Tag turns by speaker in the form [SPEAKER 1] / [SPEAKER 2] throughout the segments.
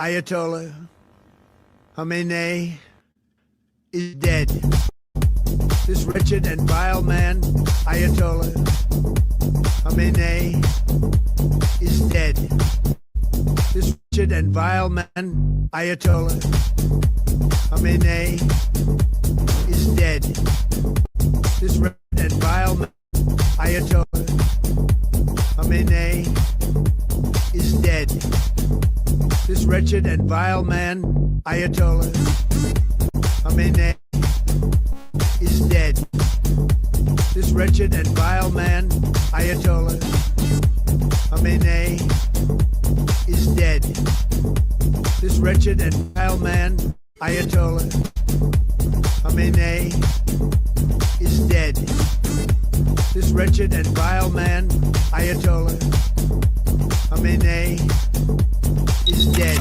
[SPEAKER 1] Ayatollah Khamenei is dead. This wretched and vile man, Ayatollah Khamenei, is dead. This wretched and vile man, Ayatollah Khamenei, is dead. This wretched and vile man, Ayatollah Khamenei, is dead. This wretched and vile man, Ayatollah Khamenei, is dead. This wretched and vile man, Ayatollah Khamenei, is dead. This wretched and vile man, Ayatollah Khamenei, is dead. This wretched and vile man, Ayatollah Khamenei, is dead.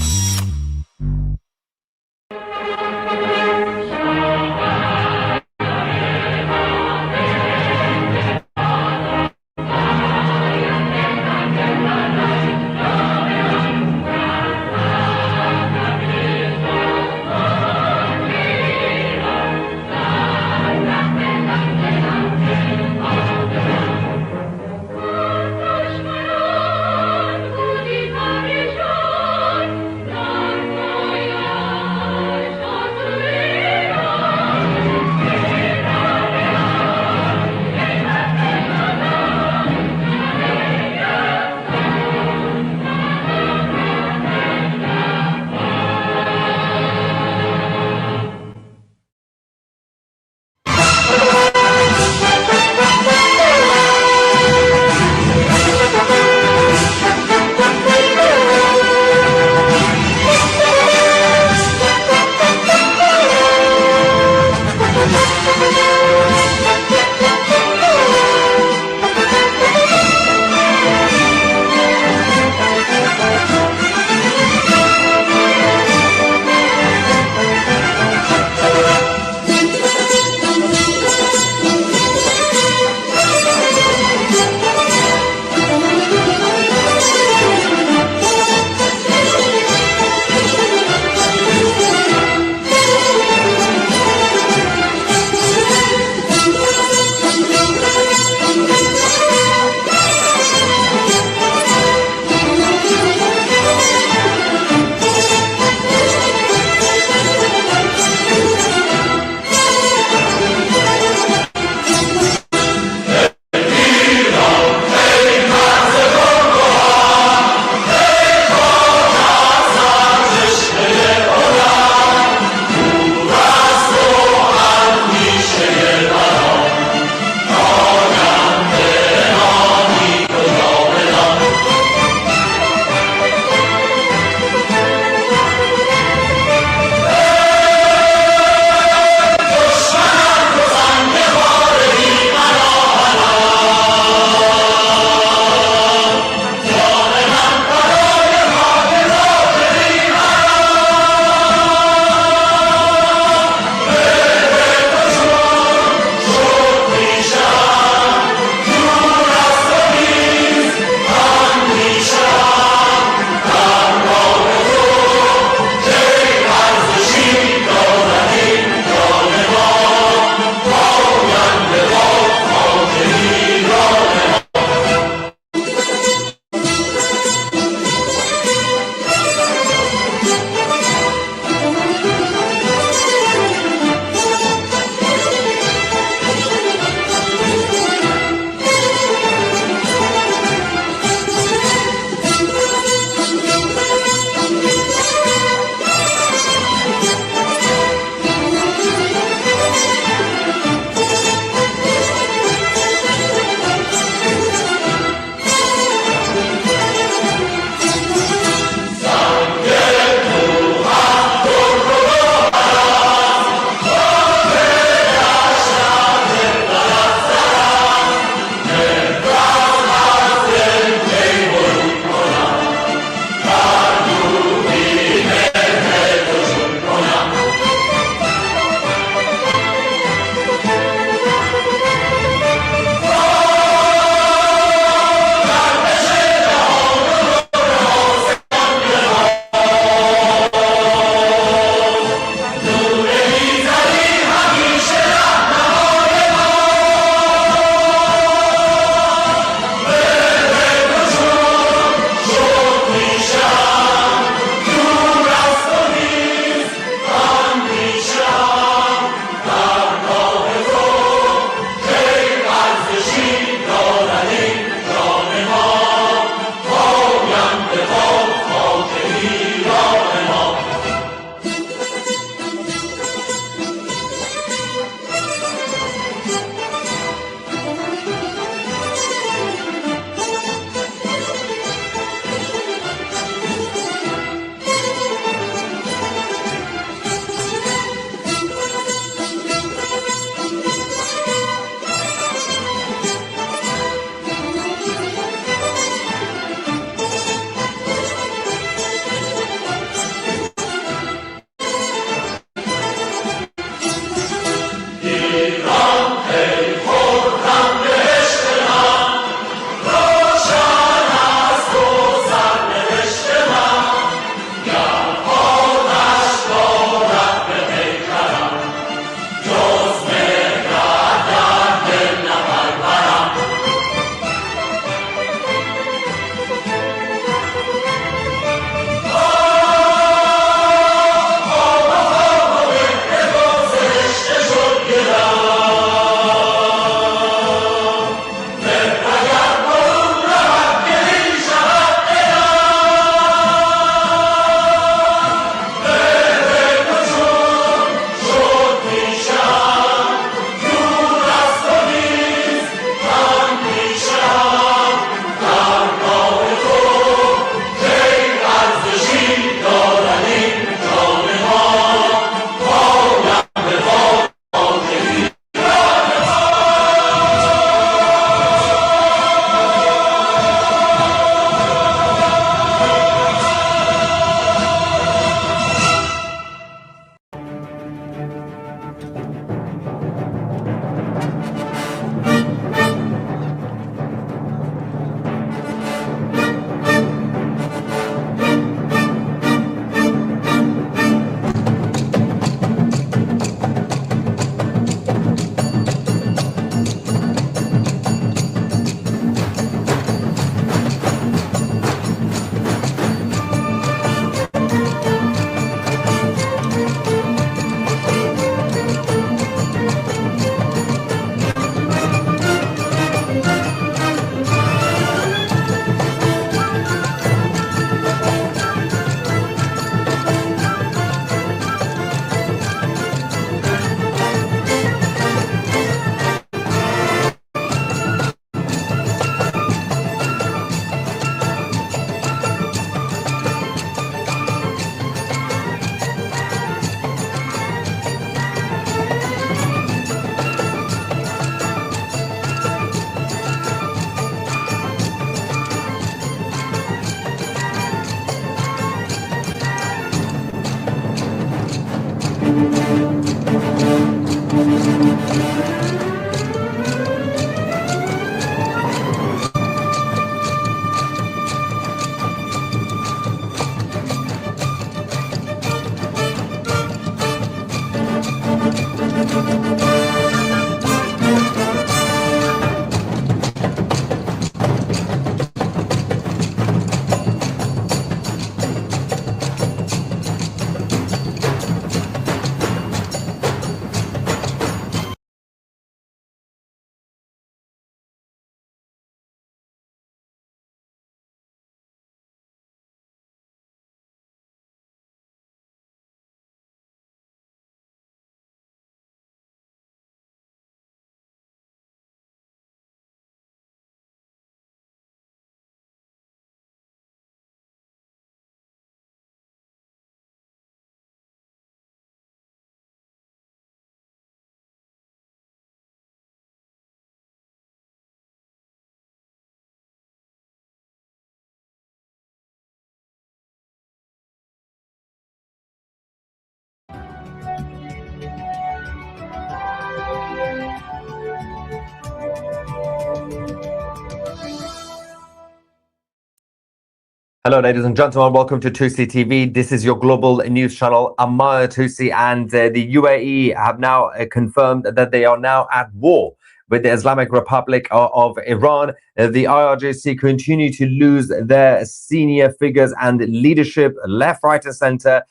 [SPEAKER 2] Hello, ladies and gentlemen. Welcome to 2C TV. This is your global news channel. I'm Maya 2C, and the UAE have now confirmed that they are now at war with the Islamic Republic of Iran. The IRGC continue to lose their senior figures and leadership left, right, and center.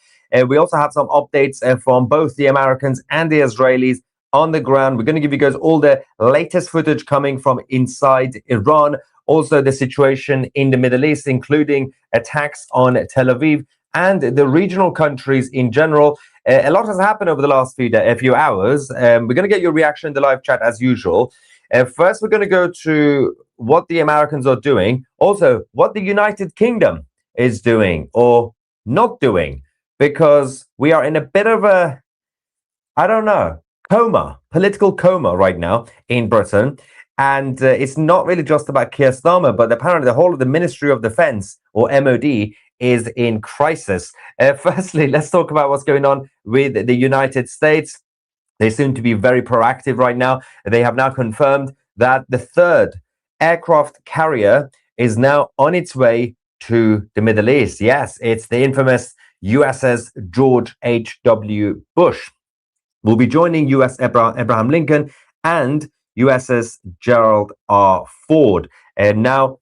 [SPEAKER 2] We also have some updates from both the Americans and the Israelis on the ground. We're going to give you guys all the latest footage coming from inside Iran. Also, the situation in the Middle East, including attacks on Tel Aviv and the regional countries in general. A lot has happened over the last few hours. We're going to get your reaction in the live chat as usual. First, we're going to go to what the Americans are doing. Also, what the United Kingdom is doing or not doing, because we are in a bit of a, I don't know, political coma right now in Britain. And it's not really just about Keir Starmer, but apparently the whole of the Ministry of Defense, or MOD, is in crisis. Firstly, let's talk about what's going on with the United States. They seem to be very proactive right now. They have now confirmed that the third aircraft carrier is now on its way to the Middle East. Yes, it's the infamous USS George H.W. Bush. Will be joining US Abraham Lincoln and USS Gerald R. Ford. And now,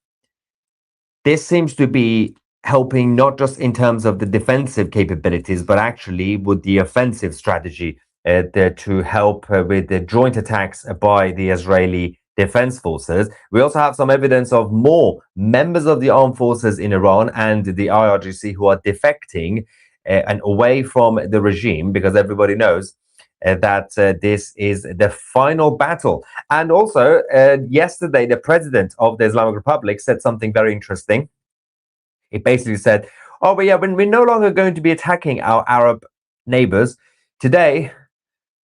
[SPEAKER 2] this seems to be helping not just in terms of the defensive capabilities, but actually with the offensive strategy to help with the joint attacks by the Israeli Defense Forces. We also have some evidence of more members of the armed forces in Iran and the IRGC who are defecting and away from the regime, because everybody knows that this is the final battle. And also, yesterday, the president of the Islamic Republic said something very interesting. It basically said, oh, but yeah, when we're no longer going to be attacking our Arab neighbors, today,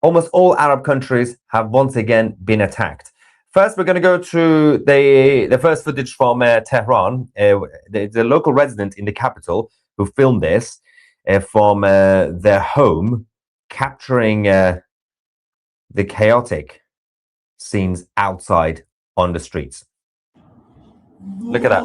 [SPEAKER 2] almost all Arab countries have once again been attacked. First, we're going to go to the first footage from Tehran, the local resident in the capital who filmed this from their home, capturing the chaotic scenes outside on the streets. Look at that.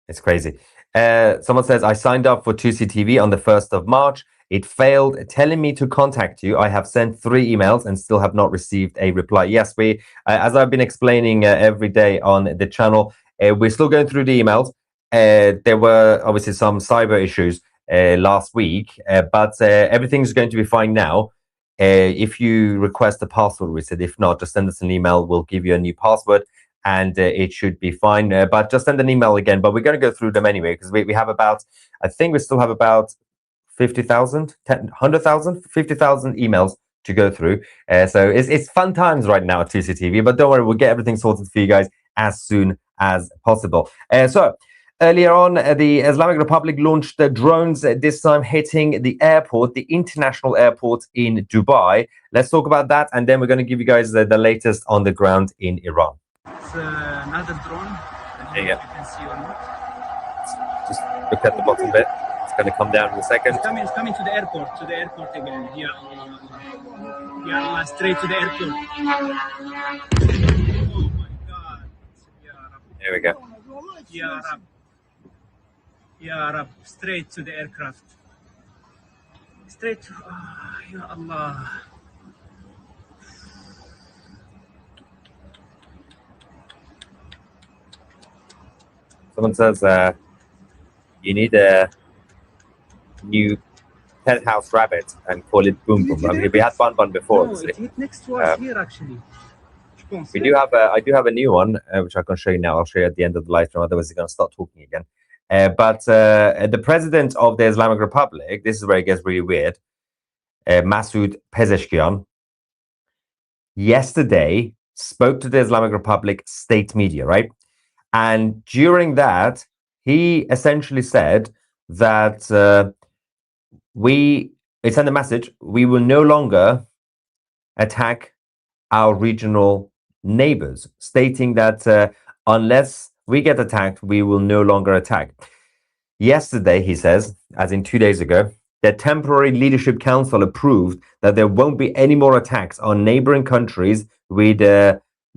[SPEAKER 2] It's crazy. Someone says, I signed up for 2CTV on the 1st of March. It failed, telling me to contact you. I have sent 3 emails and still have not received a reply. Yes, we, as I've been explaining every day on the channel, we're still going through the emails. There were obviously some cyber issues last week, but everything's going to be fine now. If you request a password reset, if not, just send us an email. We'll give you a new password and it should be fine. But just send an email again. But we're going to go through them anyway, because we have about, I think we still have about 50,000, 100,000, 50,000 emails to go through. So it's fun times right now at 2CTV, but don't worry, we'll get everything sorted for you guys as soon as possible. So earlier on, the Islamic Republic launched drones, this time hitting the airport, the international airport in Dubai. Let's talk about that, and then we're going to give you guys the latest on the ground in Iran.
[SPEAKER 3] It's another drone.
[SPEAKER 2] There you go.
[SPEAKER 3] You can see or not.
[SPEAKER 2] Just look at the bottom bit. It's going to come down in a second.
[SPEAKER 3] It's coming to the airport again. Yeah, straight to the airport. Oh my God.
[SPEAKER 2] There we go.
[SPEAKER 3] Ya Rab, straight to the aircraft. Straight to, Ya Allah.
[SPEAKER 2] Someone says you need a new penthouse rabbit and call it Boom Boom. I mean, we had Bun before.
[SPEAKER 3] No, it hit next to us here actually.
[SPEAKER 2] We do have I do have a new one, which I can show you now. I'll show you at the end of the live stream. Otherwise, you're going to start talking again. But the president of the Islamic Republic, this is where it gets really weird, Masoud Pezeshkian, yesterday spoke to the Islamic Republic state media, right? And during that, he essentially said that it sent a message, we will no longer attack our regional neighbors, stating that unless we get attacked, we will no longer attack. Yesterday, he says, as in 2 days ago, the Temporary Leadership Council approved that there won't be any more attacks on neighboring countries with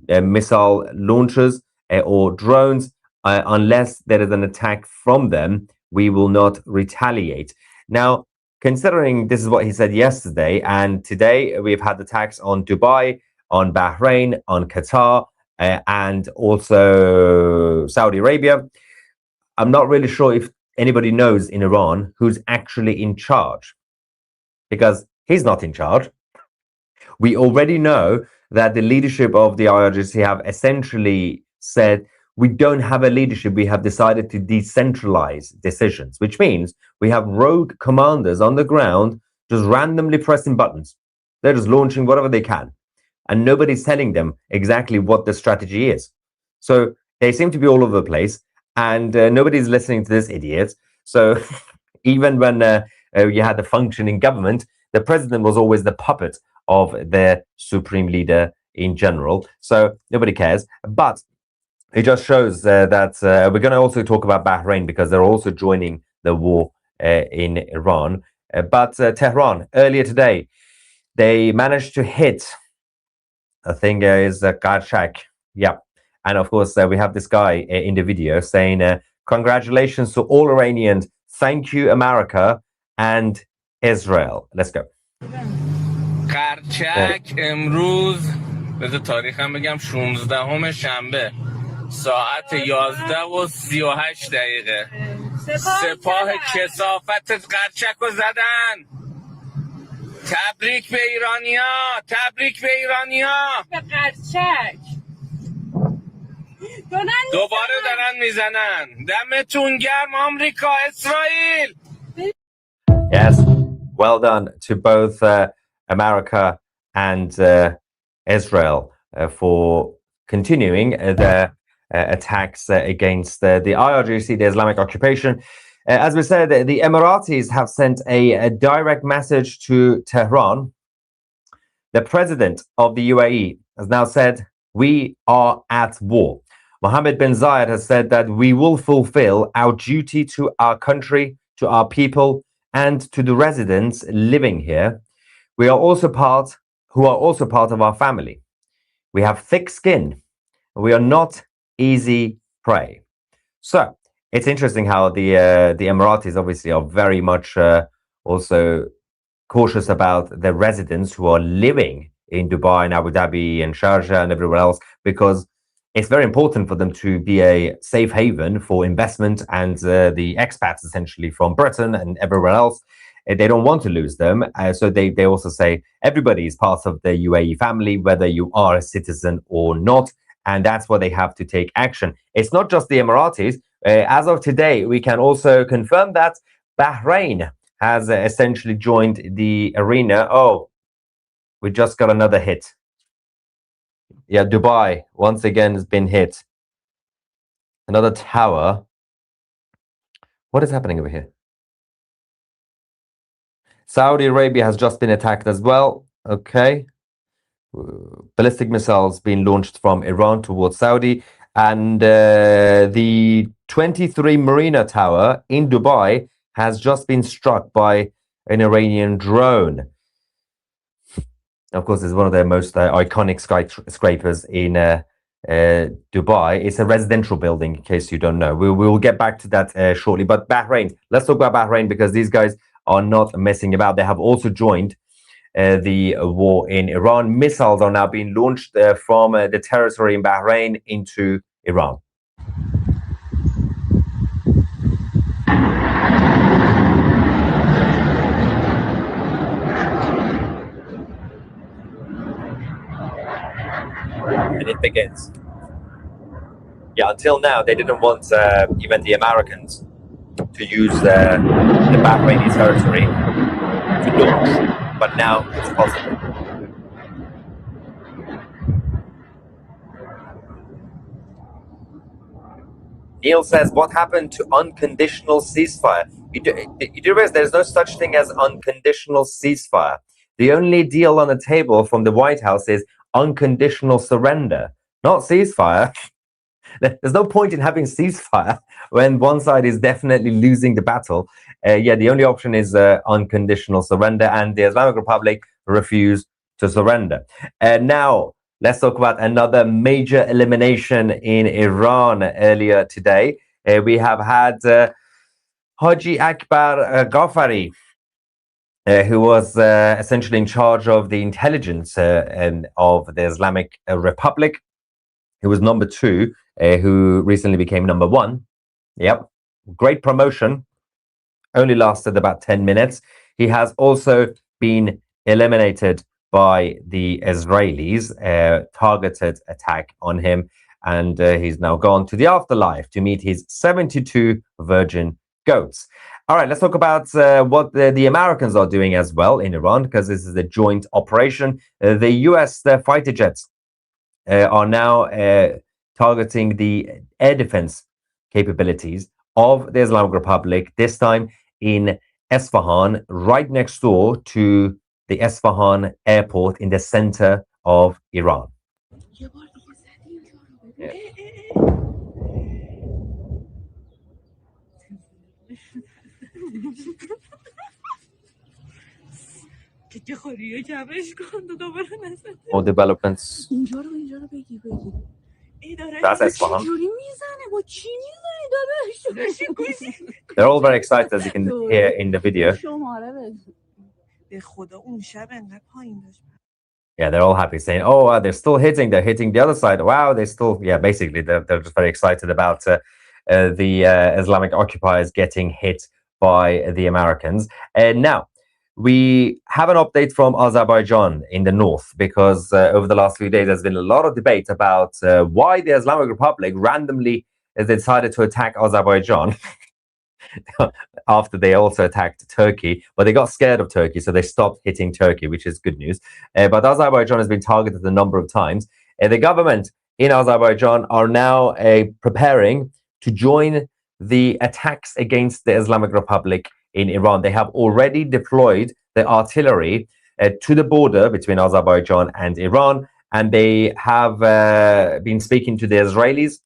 [SPEAKER 2] missile launchers or drones unless there is an attack from them. We will not retaliate. Now, considering this is what he said yesterday, and today we've had attacks on Dubai, on Bahrain, on Qatar, and also Saudi Arabia, I'm not really sure if anybody knows in Iran who's actually in charge, because he's not in charge. We already know that the leadership of the IRGC have essentially said, we don't have a leadership. We have decided to decentralize decisions, which means we have rogue commanders on the ground just randomly pressing buttons. They're just launching whatever they can, and nobody's telling them exactly what the strategy is. So they seem to be all over the place, and nobody's listening to this idiot. So even when you had a functioning government, the president was always the puppet of their supreme leader in general. So nobody cares. But it just shows that we're going to also talk about Bahrain, because they're also joining the war in Iran. But Tehran, earlier today, they managed to hit, I think is Karchak. Yeah. And of course, we have this guy in the video saying, congratulations to all Iranians. Thank you, America and Israel. Let's go.
[SPEAKER 4] قرچک امروز بذار تاریخم بگم 16 شنبه ساعت 11:38 سپاه کثافت قرچک رو زدن. تبریک به ایرانیا، تبریک به ایرانیا. به قرچک دوباره دارن میزنن. دمتون گرم آمریکا، اسرائیل.
[SPEAKER 2] Yes, well done to both America and Israel for continuing their attacks against the IRGC, the Islamic occupation. As we said, the Emiratis have sent a direct message to Tehran. The president of the UAE has now said, we are at war. Mohammed bin Zayed has said that we will fulfill our duty to our country, to our people, and to the residents living here. We are also part of our family. We have thick skin. We are not easy prey. So it's interesting how the Emiratis obviously are very much also cautious about the residents who are living in Dubai and Abu Dhabi and Sharjah and everywhere else, because it's very important for them to be a safe haven for investment and the expats essentially from Britain and everywhere else. They don't want to lose them. So they also say everybody is part of the UAE family, whether you are a citizen or not. And that's why they have to take action. It's not just the Emiratis. As of today, we can also confirm that Bahrain has essentially joined the arena. Oh, we just got another hit. Yeah, Dubai once again has been hit. Another tower. What is happening over here? Saudi Arabia has just been attacked as well. Okay. Ballistic missiles being launched from Iran towards Saudi. And the 23 Marina Tower in Dubai has just been struck by an Iranian drone. Of course, it's one of their most iconic skyscrapers in Dubai. It's a residential building, in case you don't know. We will get back to that shortly. But Bahrain, let's talk about Bahrain, because these guys are not messing about. They have also joined the war in Iran. Missiles are now being launched from the territory in Bahrain into Iran. And it begins. Yeah, until now, they didn't want even the Americans to use the Bahraini territory to launch, but now it's possible. Neil says, what happened to unconditional ceasefire? You do realize there's no such thing as unconditional ceasefire. The only deal on the table from the White House is unconditional surrender, not ceasefire. There's no point in having ceasefire when one side is definitely losing the battle. Yeah, the only option is unconditional surrender, and the Islamic Republic refused to surrender. Now, let's talk about another major elimination in Iran earlier today. We have had Haji Akbar Ghaffari, who was essentially in charge of the intelligence of the Islamic Republic, who was number 2, who recently became number 1. Yep, great promotion. Only lasted about 10 minutes. He has also been eliminated by the Israelis, targeted attack on him, and he's now gone to the afterlife to meet his 72 virgin goats. All right, let's talk about what the Americans are doing as well in Iran, because this is a joint operation. The US fighter jets are now targeting the air defense capabilities of the Islamic Republic, this time in Esfahan, right next door to the Esfahan airport in the center of Iran. Yeah. More developments. That's Esfahan. They're all very excited, as you can hear in the video. Yeah, they're all happy, saying, "Oh, wow, they're still hitting. They're hitting the other side. Wow, they're still." Yeah, basically, they're just very excited about the Islamic occupiers getting hit by the Americans. And now, we have an update from Azerbaijan in the north, because over the last few days, there's been a lot of debate about why the Islamic Republic randomly decided to attack Azerbaijan after they also attacked Turkey, but they got scared of Turkey, so they stopped hitting Turkey, which is good news. But Azerbaijan has been targeted a number of times. The government in Azerbaijan are now preparing to join the attacks against the Islamic Republic in Iran. They have already deployed the artillery to the border between Azerbaijan and Iran, and they have been speaking to the Israelis,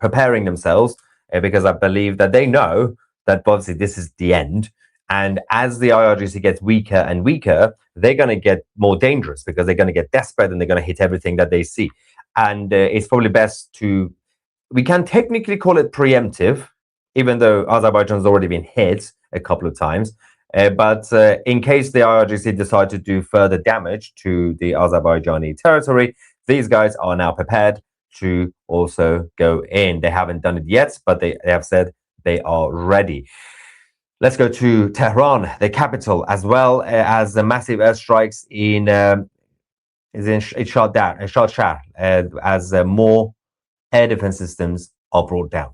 [SPEAKER 2] preparing themselves, because I believe that they know that obviously this is the end. And as the IRGC gets weaker and weaker, they're going to get more dangerous, because they're going to get desperate and they're going to hit everything that they see. And it's probably best to, we can technically call it preemptive, even though Azerbaijan's already been hit a couple of times. But in case the IRGC decide to do further damage to the Azerbaijani territory, these guys are now prepared to also go in. They haven't done it yet, but they have said they are ready. Let's go to Tehran, the capital, as well as the massive airstrikes in Shah, as more air defense systems are brought down.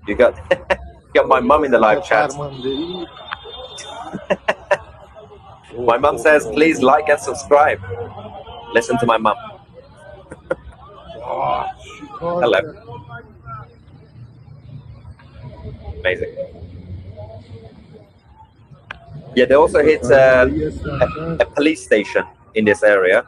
[SPEAKER 2] You got my mum in the live chat. My mum says, please like and subscribe. Listen to my mum. Hello. Amazing. Yeah, they also hit a police station in this area.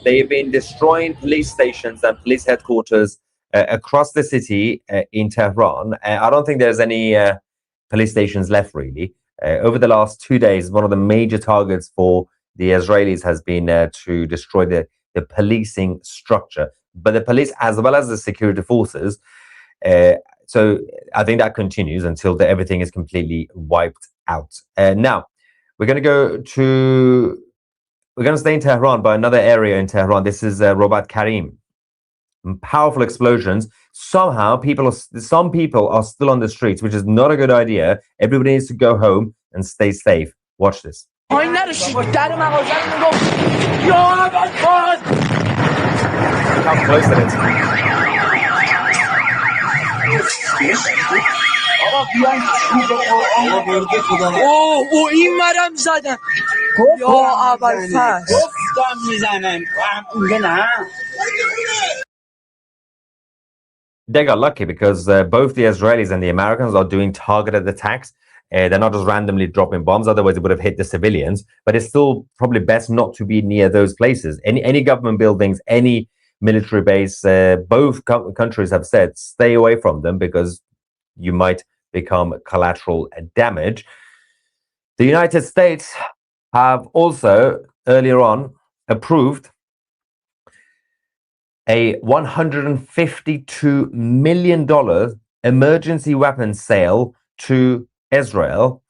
[SPEAKER 2] They've been destroying police stations and police headquarters across the city in Tehran. I don't think there's any police stations left, really. Over the last 2 days, one of the major targets for the Israelis has been to destroy the policing structure, but the police as well as the security forces. So I think that continues until everything is completely wiped out. Now, we're going to stay in Tehran, but another area in Tehran. This is Robat Karim. Powerful explosions. Somehow, some people are still on the streets, which is not a good idea. Everybody needs to go home and stay safe. Watch this. How close it is.
[SPEAKER 5] این مرم زدن یا ابوالفضل گفتم میزنن نه.
[SPEAKER 2] They got lucky, because both the Israelis and the Americans are doing targeted attacks. They're not just randomly dropping bombs, otherwise it would have hit the civilians. But it's still probably best not to be near those places. Any government buildings, any military base, both countries have said stay away from them because you might become collateral damage. The United States have also earlier on approved a $152 million emergency weapons sale to Israel.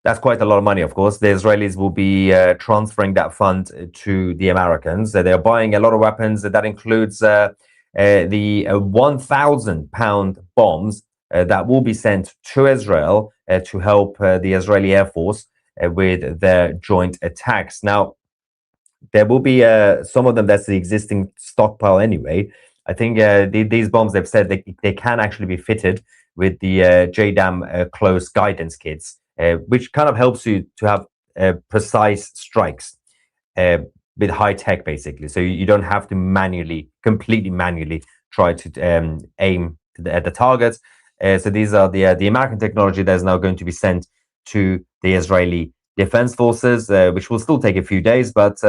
[SPEAKER 2] That's quite a lot of money, of course. The Israelis will be transferring that fund to the Americans. They're buying a lot of weapons. That includes the 1,000-pound bombs that will be sent to Israel to help the Israeli Air Force with their joint attacks. Now, there will be some of them that's the existing stockpile anyway. I think these bombs, they've said they can actually be fitted with the JDAM close guidance kits, which kind of helps you to have precise strikes with high tech, basically. So you don't have to completely manually try to aim at the targets. So these are the American technology that is now going to be sent to the Israeli Defense Forces, which will still take a few days, but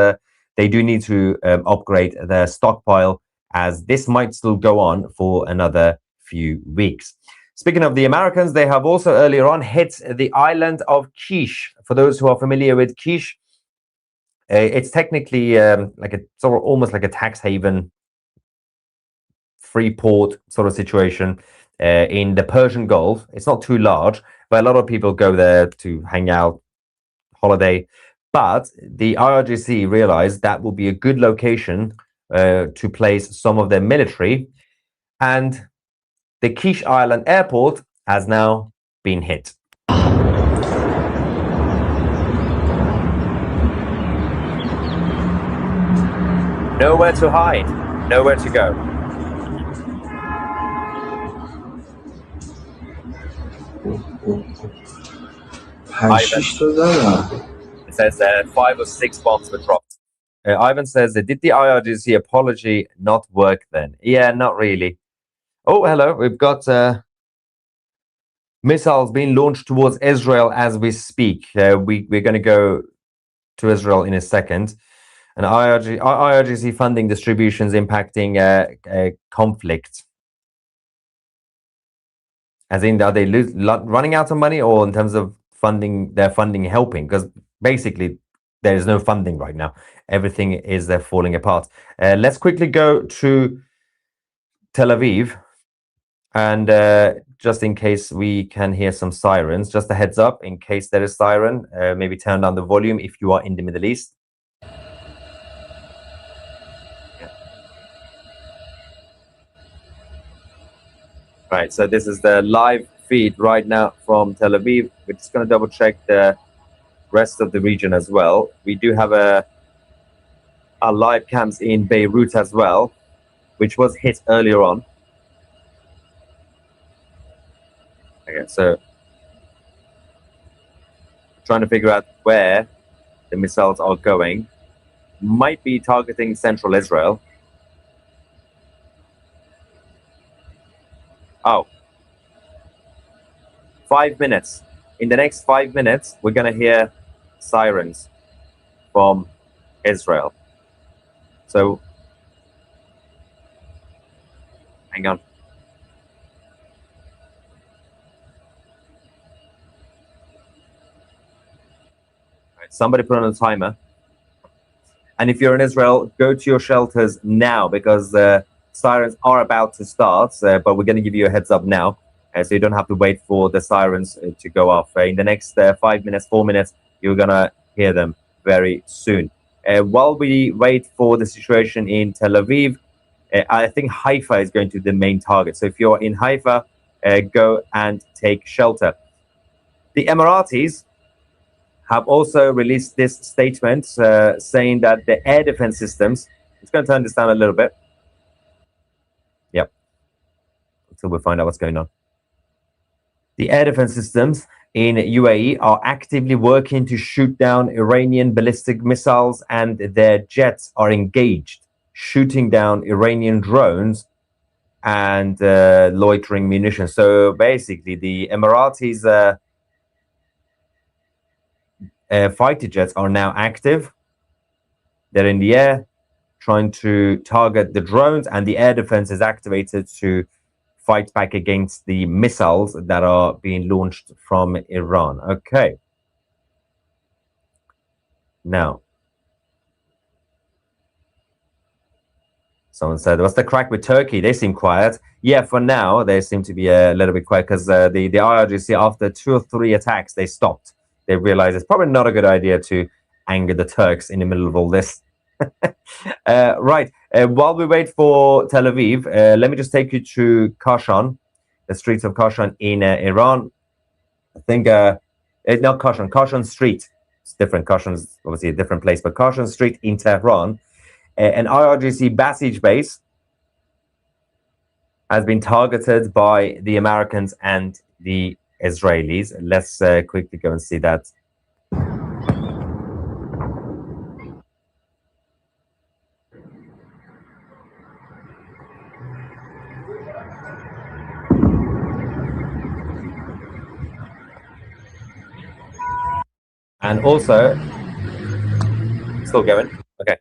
[SPEAKER 2] they do need to upgrade their stockpile, as this might still go on for another few weeks. Speaking of the Americans, they have also earlier on hit the island of Kish. For those who are familiar with Kish, it's technically almost like a tax haven, free port sort of situation in the Persian Gulf. It's not too large, but a lot of people go there to hang out, holiday. But the IRGC realized that will be a good location to place some of their military, and the Kish Island airport has now been hit. Nowhere to hide, nowhere to go. It says 5 or 6 bombs were dropped. Ivan says, did the IRGC apology not work then? Yeah, not really. Oh, hello. We've got missiles being launched towards Israel as we speak. We're going to go to Israel in a second. And IRGC funding distributions impacting conflict. As in, are they running out of money, or in terms of funding, their funding helping? Because basically, there is no funding right now. Everything is falling apart. Let's quickly go to Tel Aviv. And just in case we can hear some sirens, just a heads up, in case there is siren, maybe turn down the volume if you are in the Middle East. Right, so this is the live feed right now from Tel Aviv. We're just going to double check the rest of the region as well. We do have our live cams in Beirut as well, which was hit earlier on. Okay, so trying to figure out where the missiles are going. Might be targeting central Israel. Oh, 5 minutes. In the next 5 minutes, we're going to hear sirens from Israel. So, hang on. Somebody put on a timer. And if you're in Israel, go to your shelters now, because sirens are about to start, but we're going to give you a heads up now, so you don't have to wait for the sirens to go off. In the next 5 minutes, 4 minutes, you're going to hear them very soon. While we wait for the situation in Tel Aviv, I think Haifa is going to be the main target. So if you're in Haifa, go and take shelter. The Emiratis have also released this statement saying that the air defense systems, it's going to turn this down a little bit. Yep. Until we find out what's going on. The air defense systems in UAE are actively working to shoot down Iranian ballistic missiles, and their jets are engaged, shooting down Iranian drones and loitering munitions. So basically, the Emiratis fighter jets are now active. They're in the air, trying to target the drones, and the air defense is activated to fight back against the missiles that are being launched from Iran. Okay. Now, someone said, what's the crack with Turkey? They seem quiet. Yeah, for now, they seem to be a little bit quiet because the IRGC, after 2 or 3 attacks, they stopped. They realized it's probably not a good idea to anger the Turks in the middle of all this. Right. While we wait for Tel Aviv, let me just take you to Kashan, the streets of Kashan in Iran. I think, not Kashan, Kashan Street. It's different. Kashan is obviously a different place, but Kashan Street in Tehran. An IRGC Basij base has been targeted by the Americans and the Israelis. Let's quickly go and see that. And also, still going. Okay.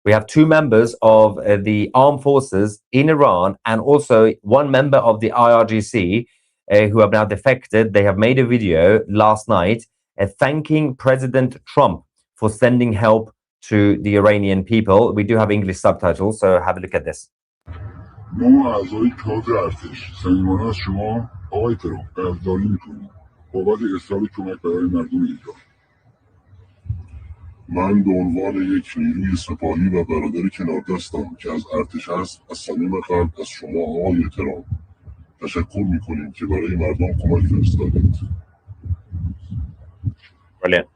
[SPEAKER 2] We have 2 members of the armed forces in Iran and also 1 member of the IRGC who have now defected. They have made a video last night thanking President Trump for sending help to the Iranian people. We do have English subtitles, so have a look at this.
[SPEAKER 6] ما اعضای کاخ ارتش صمیمانه از شما آقای ترامپ قدردانی میکنیم بابت ارسال کمک برای مردم ایران. من به عنوان یک نیروی سپاهی و برادر کناردستم که از ارتش هست از صمیم قلب از شما آقای ترامپ تشکر میکنیم که برای مردم کمک فرستادید.
[SPEAKER 2] Brilliant.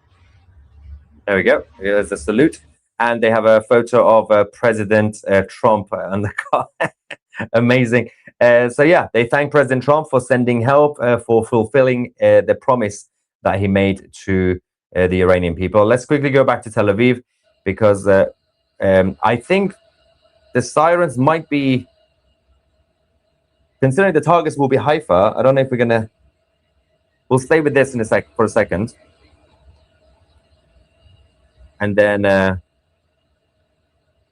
[SPEAKER 2] There we go. Here's the salute. And they have a photo of President Trump on the car. Amazing. So yeah, they thank President Trump for sending help, for fulfilling the promise that he made to the Iranian people. Let's quickly go back to Tel Aviv because I think the sirens might be, considering the targets will be Haifa. I don't know if we're gonna. We'll stay with this in for a second, and then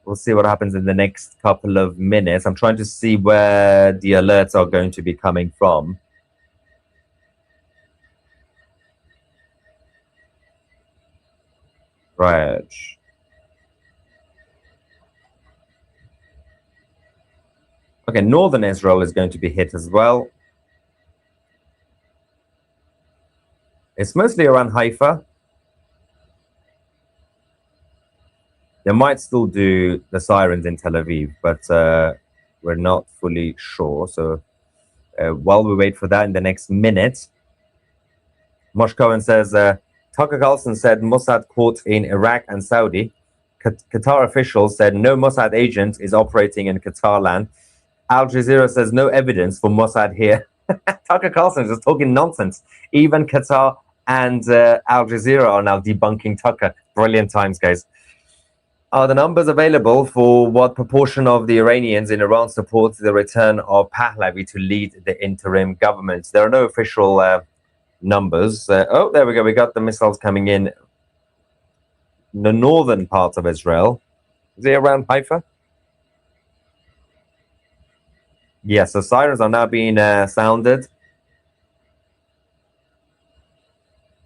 [SPEAKER 2] we'll see what happens in the next couple of minutes. I'm trying to see where the alerts are going to be coming from. Right. Okay, northern Israel is going to be hit as well. It's mostly around Haifa. They might still do the sirens in Tel Aviv, but we're not fully sure. So while we wait for that in the next minute, Mosh Cohen says, Tucker Carlson said Mossad caught in Iraq and Saudi. Qatar officials said no Mossad agent is operating in Qatar land. Al Jazeera says no evidence for Mossad here. Tucker Carlson is just talking nonsense. Even Qatar and Al Jazeera are now debunking Tucker. Brilliant times, guys. Are the numbers available for what proportion of the Iranians in Iran support the return of Pahlavi to lead the interim government? There are no official numbers. Oh, there we go. We got the missiles coming in the northern part of Israel. Is it around Haifa? Yes, so sirens are now being sounded.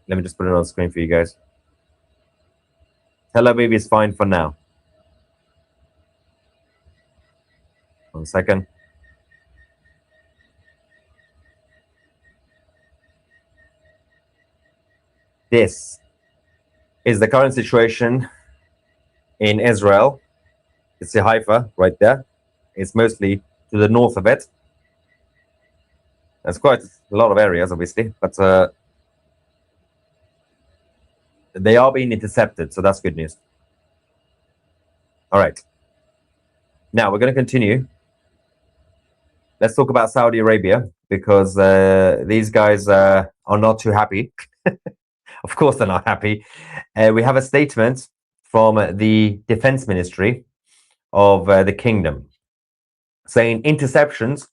[SPEAKER 2] Let me just put it on screen for you guys. Tel Aviv is fine for now. 1 second. This is the current situation in Israel. It's the Haifa right there. It's mostly to the north of it. There's quite a lot of areas, obviously, but they are being intercepted, so that's good news. All right. Now we're going to continue. Let's talk about Saudi Arabia because these guys are not too happy. Of course, they're not happy. We have a statement from the Defense Ministry of the Kingdom saying interceptions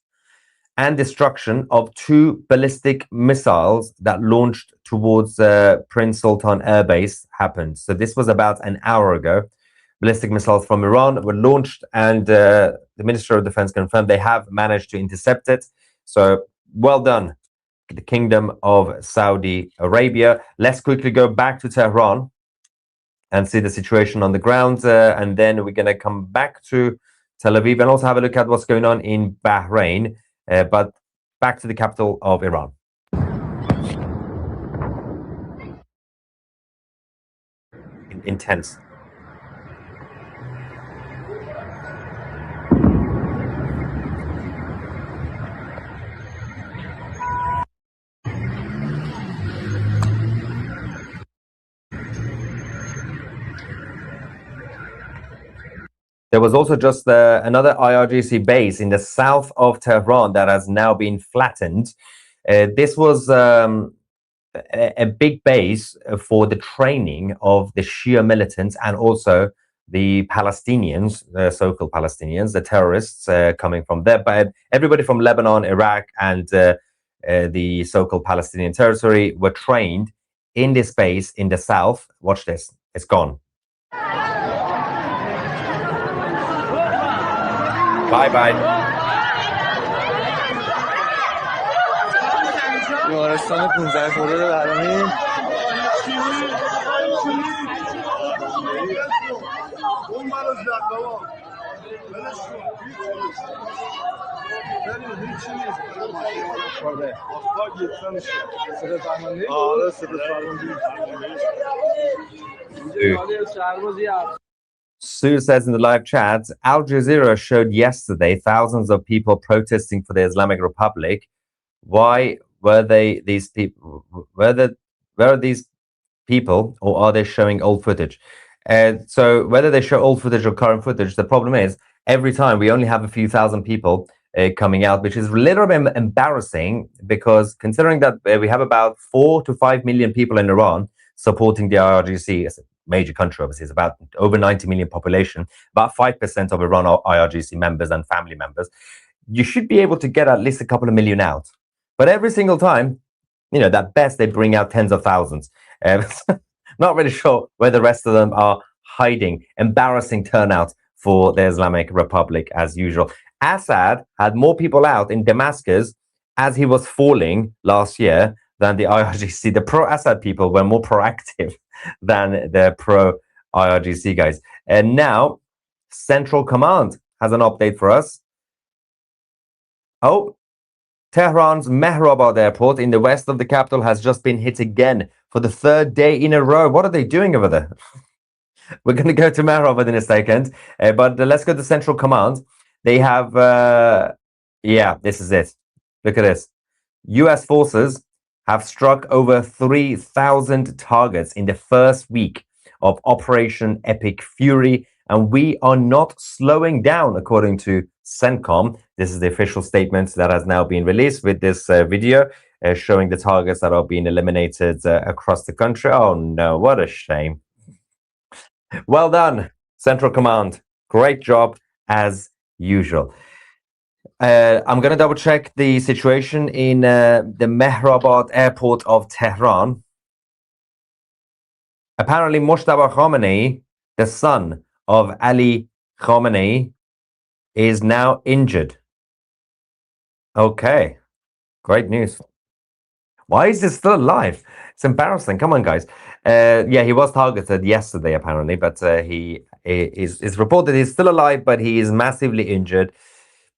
[SPEAKER 2] and destruction of 2 ballistic missiles that launched towards Prince Sultan Air Base happened. So this was about an hour ago. Ballistic missiles from Iran were launched, and the Minister of Defense confirmed they have managed to intercept it. So well done, the Kingdom of Saudi Arabia. Let's quickly go back to Tehran and see the situation on the ground, and then we're going to come back to Tel Aviv and also have a look at what's going on in Bahrain. But back to the capital of Iran. Intense. There was also just another IRGC base in the south of Tehran that has now been flattened. This was a big base for the training of the Shia militants and also the Palestinians, the so-called Palestinians, the terrorists coming from there. But everybody from Lebanon, Iraq, and the so-called Palestinian territory were trained in this base in the south. Watch this. It's gone. Bye-bye.
[SPEAKER 5] بیمارستان 15 خرداد برنامه
[SPEAKER 2] Sue says in the live chat, Al Jazeera showed yesterday thousands of people protesting for the Islamic Republic. Why were they these people? Where are these people, or are they showing old footage? So whether they show old footage or current footage, the problem is every time we only have a few thousand people coming out, which is a little bit embarrassing because considering that we have about 4 to 5 million people in Iran supporting the IRGC. It's a major country, obviously. It's about over 90 million population. About 5% of Iran are IRGC members and family members. You should be able to get at least a couple of million out. But every single time, you know, at best, they bring out tens of thousands. Not really sure where the rest of them are hiding. Embarrassing turnout for the Islamic Republic, as usual. Assad had more people out in Damascus as he was falling last year than the IRGC. The pro-Assad people were more proactive than the pro-IRGC guys. And now, Central Command has an update for us. Oh, Tehran's Mehrabad airport in the west of the capital has just been hit again for the 3rd day in a row. What are they doing over there? We're going to go to Mehrabad in a second, but let's go to Central Command. They have, yeah, this is it. Look at this. US forces have struck over 3,000 targets in the first week of Operation Epic Fury, and we are not slowing down, according to CENTCOM. This is the official statement that has now been released with this video showing the targets that are being eliminated across the country. Oh no, what a shame. Well done, Central Command. Great job as usual. I'm going to double check the situation in the Mehrabad airport of Tehran. Apparently, Mojtaba Khamenei, the son of Ali Khamenei, is now injured. Okay, great news. Why is he still alive? It's embarrassing. Come on, guys. Yeah, he was targeted yesterday, apparently, but he is reported he's still alive, but he is massively injured.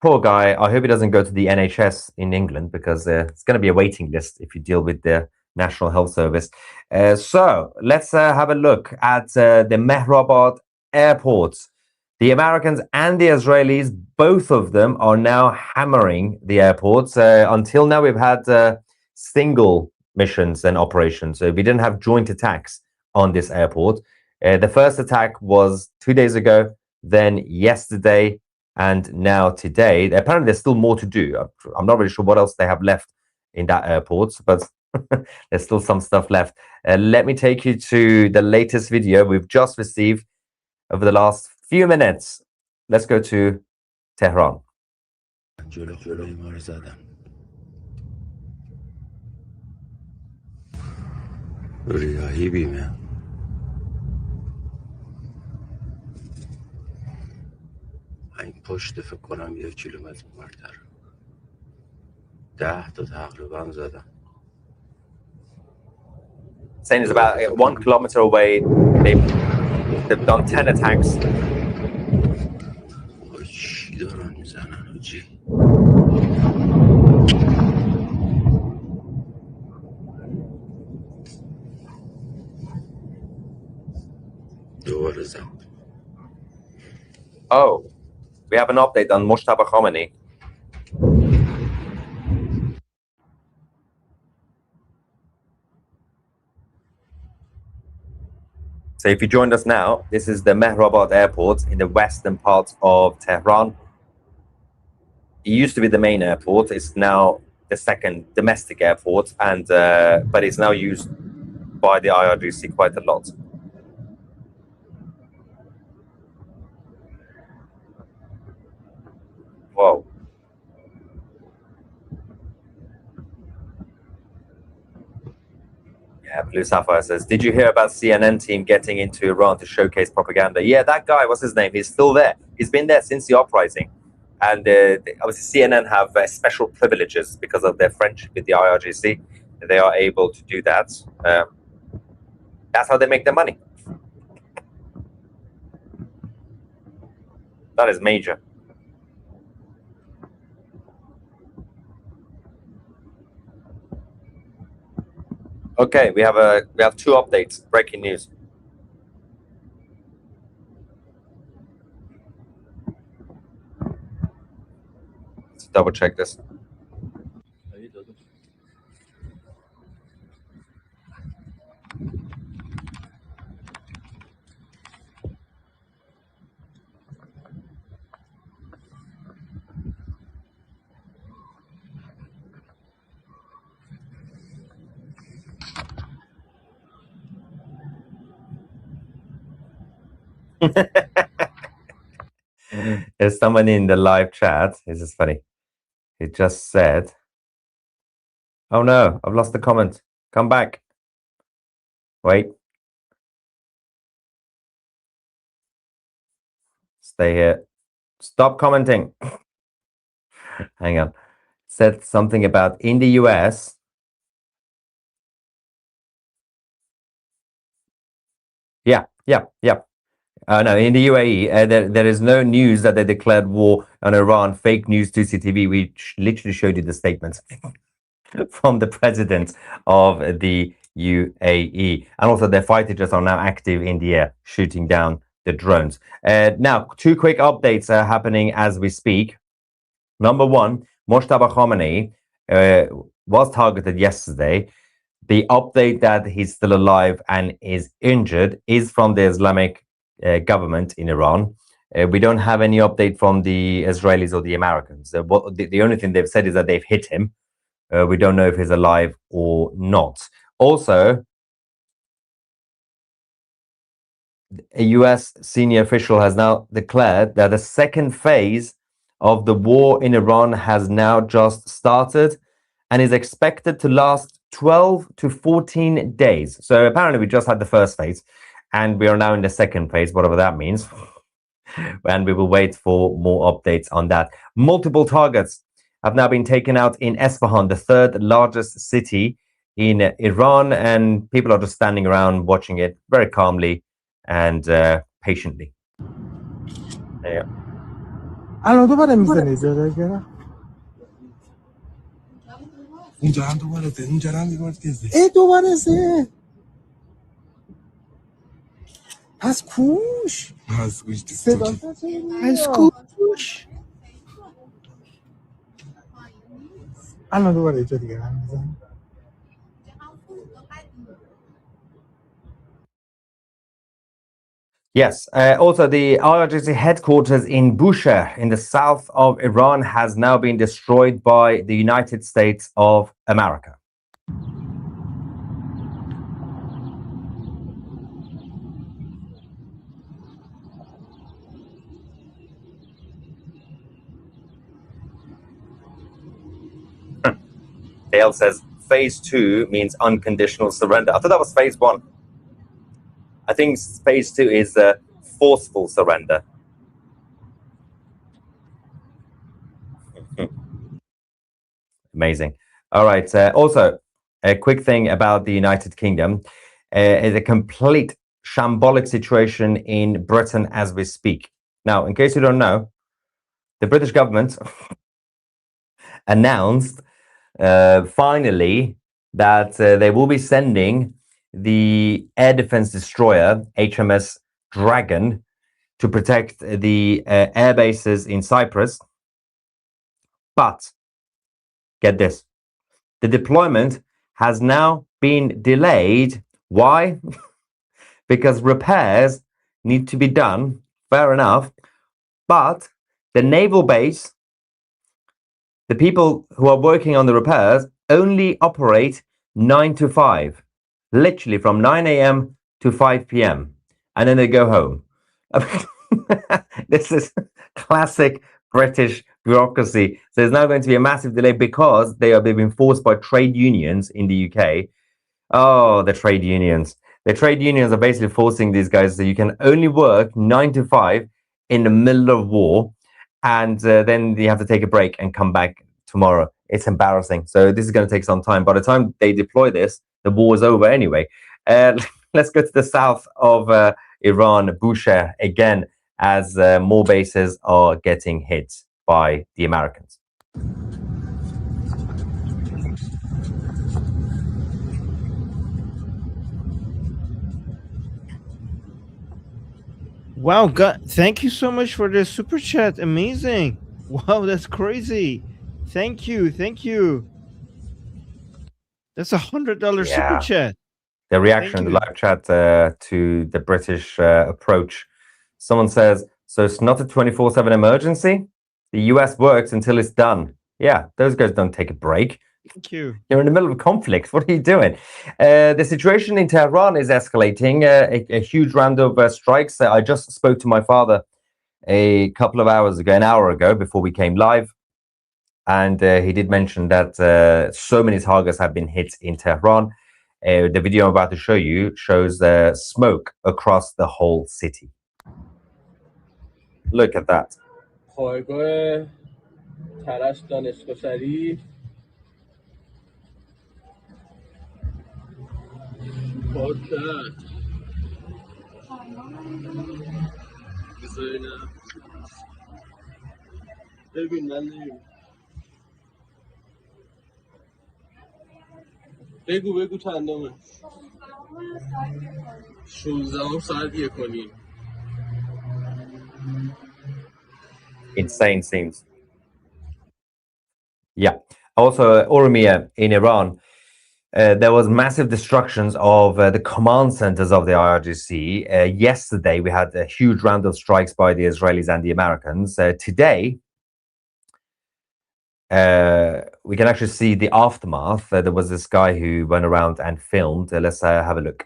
[SPEAKER 2] Poor guy. I hope he doesn't go to the NHS in England because it's going to be a waiting list if you deal with the National Health Service. So let's have a look at the Mehrabad airport. The Americans and the Israelis, both of them, are now hammering the airports. Until now, we've had single missions and operations. So we didn't have joint attacks on this airport. The first attack was 2 days ago, then yesterday, and now today. Apparently, there's still more to do. I'm not really sure what else they have left in that airport, but there's still some stuff left. Let me take you to the latest video we've just received over the last few minutes. Let's go to Tehran.
[SPEAKER 7] جلوی ما رو زدن ریاهی بیمه این پشت فکر کنم 1 کیلومتر برتر 10 تا تقریبا زدم
[SPEAKER 2] Saying it's about 1 kilometer away. They've done 10 attacks.
[SPEAKER 7] چی دارن میزنن جی دوباره زد
[SPEAKER 2] Oh, we have an update on Mojtaba Khomeini. So if you joined us now, this is the Mehrabad airport in the western part of Tehran. It used to be the main airport. It's now the second domestic airport, and but it's now used by the IRGC quite a lot. Whoa. Yeah, Blue Sapphire says, did you hear about CNN team getting into Iran to showcase propaganda? Yeah, that guy, what's his name? He's still there. He's been there since the uprising. And obviously CNN have special privileges because of their friendship with the IRGC. They are able to do that. That's how they make their money. That is major. Okay, we have 2 updates. Breaking news. Let's double check this. There's someone in the live chat. This is funny. He just said, oh no, I've lost the comment. Come back. Wait. Stay here. Stop commenting. Hang on. Said something about in the US. Yeah. No, in the UAE, there is no news that they declared war on Iran. Fake news to CTV. We literally showed you the statements from the president of the UAE. And also their fighter jets are now active in the air, shooting down the drones. Now, 2 quick updates are happening as we speak. Number 1, Mojtaba Khomeini was targeted yesterday. The update that he's still alive and is injured is from the Islamic government in Iran. We don't have any update from the Israelis or the Americans. The only thing they've said is that they've hit him. We don't know if he's alive or not. Also, a US senior official has now declared that the second phase of the war in Iran has now just started and is expected to last 12 to 14 days. So apparently we just had the first phase and we are now in the second phase, whatever that means. And we will wait for more updates on that. Multiple targets have now been taken out in Esfahan, the 3rd largest city in Iran, and people are just standing around watching it very calmly and patiently. Yeah.
[SPEAKER 5] الان دوباره میزنی جدا اونجا هم دوباره زد اونجا هم دوباره زد پس کوش صدا پس کوش الان دوباره اینجا دیگه هم میزنی
[SPEAKER 2] Yes. Also, the IRGC headquarters in Bushehr in the south of Iran has now been destroyed by the United States of America. Dale says phase 2 means unconditional surrender. I thought that was phase 1. I think phase 2 is forceful surrender. Amazing. All right. Also, a quick thing about the United Kingdom is a complete shambolic situation in Britain as we speak. Now, in case you don't know, the British government announced finally that they will be sending the air defense destroyer HMS Dragon to protect the air bases in Cyprus. But get this, the deployment has now been delayed. Why? Because repairs need to be done. Fair enough. But the naval base, the people who are working on the repairs, only operate 9 to 5, literally from 9 a.m. to 5 p.m. And then they go home. This is classic British bureaucracy. So there's now going to be a massive delay because they've been forced by trade unions in the UK. Oh, the trade unions. The trade unions are basically forcing these guys so you can only work 9 to 5 in the middle of war, and then you have to take a break and come back tomorrow. It's embarrassing. So this is going to take some time. By the time they deploy this, the war is over anyway. Let's go to the south of Iran, Bushehr, again, as more bases are getting hit by the Americans.
[SPEAKER 8] Wow, God, thank you so much for the super chat. Amazing. Wow, that's crazy. Thank you. Thank you. That's $100 super chat.
[SPEAKER 2] The reaction, the live chat to the British approach. Someone says, so it's not a 24/7 emergency? The US works until it's done. Yeah, those guys don't take a break.
[SPEAKER 8] Thank you.
[SPEAKER 2] You're in the middle of a conflict. What are you doing? The situation in Tehran is escalating. A huge round of strikes. I just spoke to my father a couple of hours ago, an hour ago, before we came live. And he did mention that so many targets have been hit in Tehran. The video I'm about to show you shows smoke across the whole city. Look at that.
[SPEAKER 5] بگو چندمه 16 ساعت 1:30
[SPEAKER 2] Insane seems. Yeah. Also, Urmia in Iran, there was massive destructions of the command centers of the IRGC. Yesterday, we had a huge round of strikes by the Israelis and the Americans. Today, we can actually see the aftermath. There was this guy who went around and filmed. Let's have a look.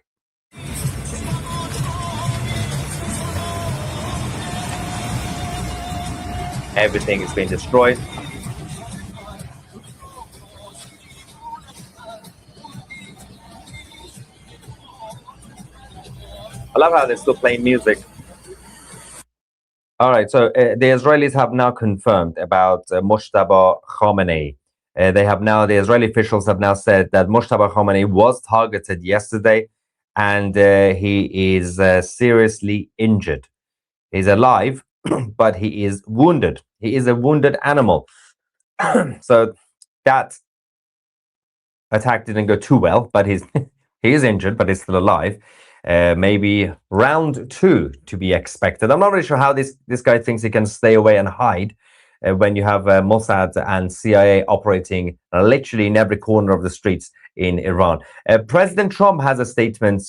[SPEAKER 2] Everything is being destroyed. I love how they're still playing music. All right, so the Israelis have now confirmed about Mojtaba Khamenei. The Israeli officials have now said that Mojtaba Khamenei was targeted yesterday, and he is seriously injured. He's alive, but he is wounded. He is a wounded animal. So that attack didn't go too well, but he is injured, but he's still alive. Maybe round 2 to be expected. I'm not really sure how this guy thinks he can stay away and hide when you have Mossad and CIA operating literally in every corner of the streets in Iran. President Trump has a statement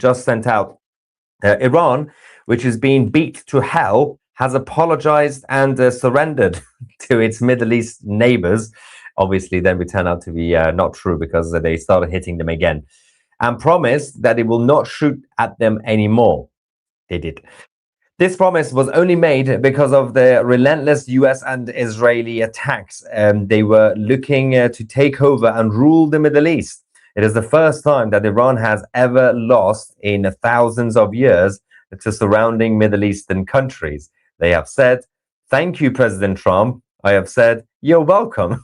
[SPEAKER 2] just sent out. Iran, which is being beat to hell, has apologized and surrendered to its Middle East neighbors. Obviously, then we turn out to be not true because they started hitting them again, and promised that it will not shoot at them anymore. They did. This promise was only made because of the relentless US and Israeli attacks. They were looking to take over and rule the Middle East. It is the first time that Iran has ever lost in thousands of years to surrounding Middle Eastern countries. They have said, "Thank you, President Trump." I have said, "You're welcome."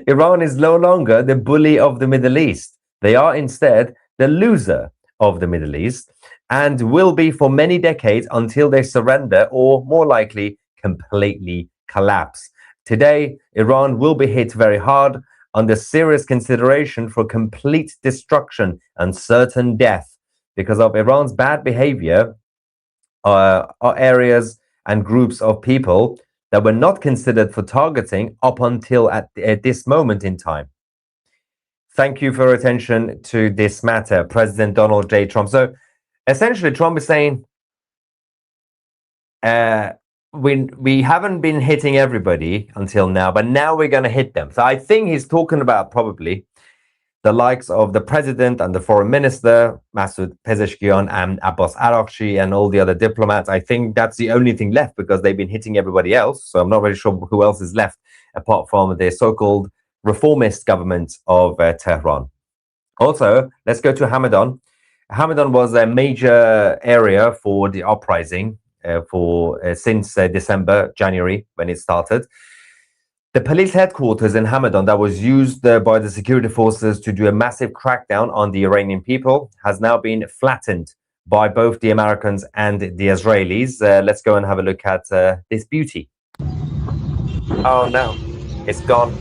[SPEAKER 2] Iran is no longer the bully of the Middle East. They are instead the loser of the Middle East and will be for many decades until they surrender or, more likely, completely collapse. Today, Iran will be hit very hard under serious consideration for complete destruction and certain death because of Iran's bad behavior. Are areas and groups of people that were not considered for targeting up until at this moment in time. Thank you for your attention to this matter, President Donald J. Trump. So essentially, Trump is saying, we haven't been hitting everybody until now, but now we're going to hit them. So I think he's talking about probably the likes of the president and the foreign minister, Masoud Pezeshkian and Abbas Araghchi and all the other diplomats. I think that's the only thing left because they've been hitting everybody else. So I'm not really sure who else is left apart from the so-called reformist government of Tehran. Also, let's go to Hamadan. Hamadan was a major area for the uprising since December, January, when it started. The police headquarters in Hamadan that was used by the security forces to do a massive crackdown on the Iranian people has now been flattened by both the Americans and the Israelis. Let's go and have a look at this beauty. Oh no, it's gone.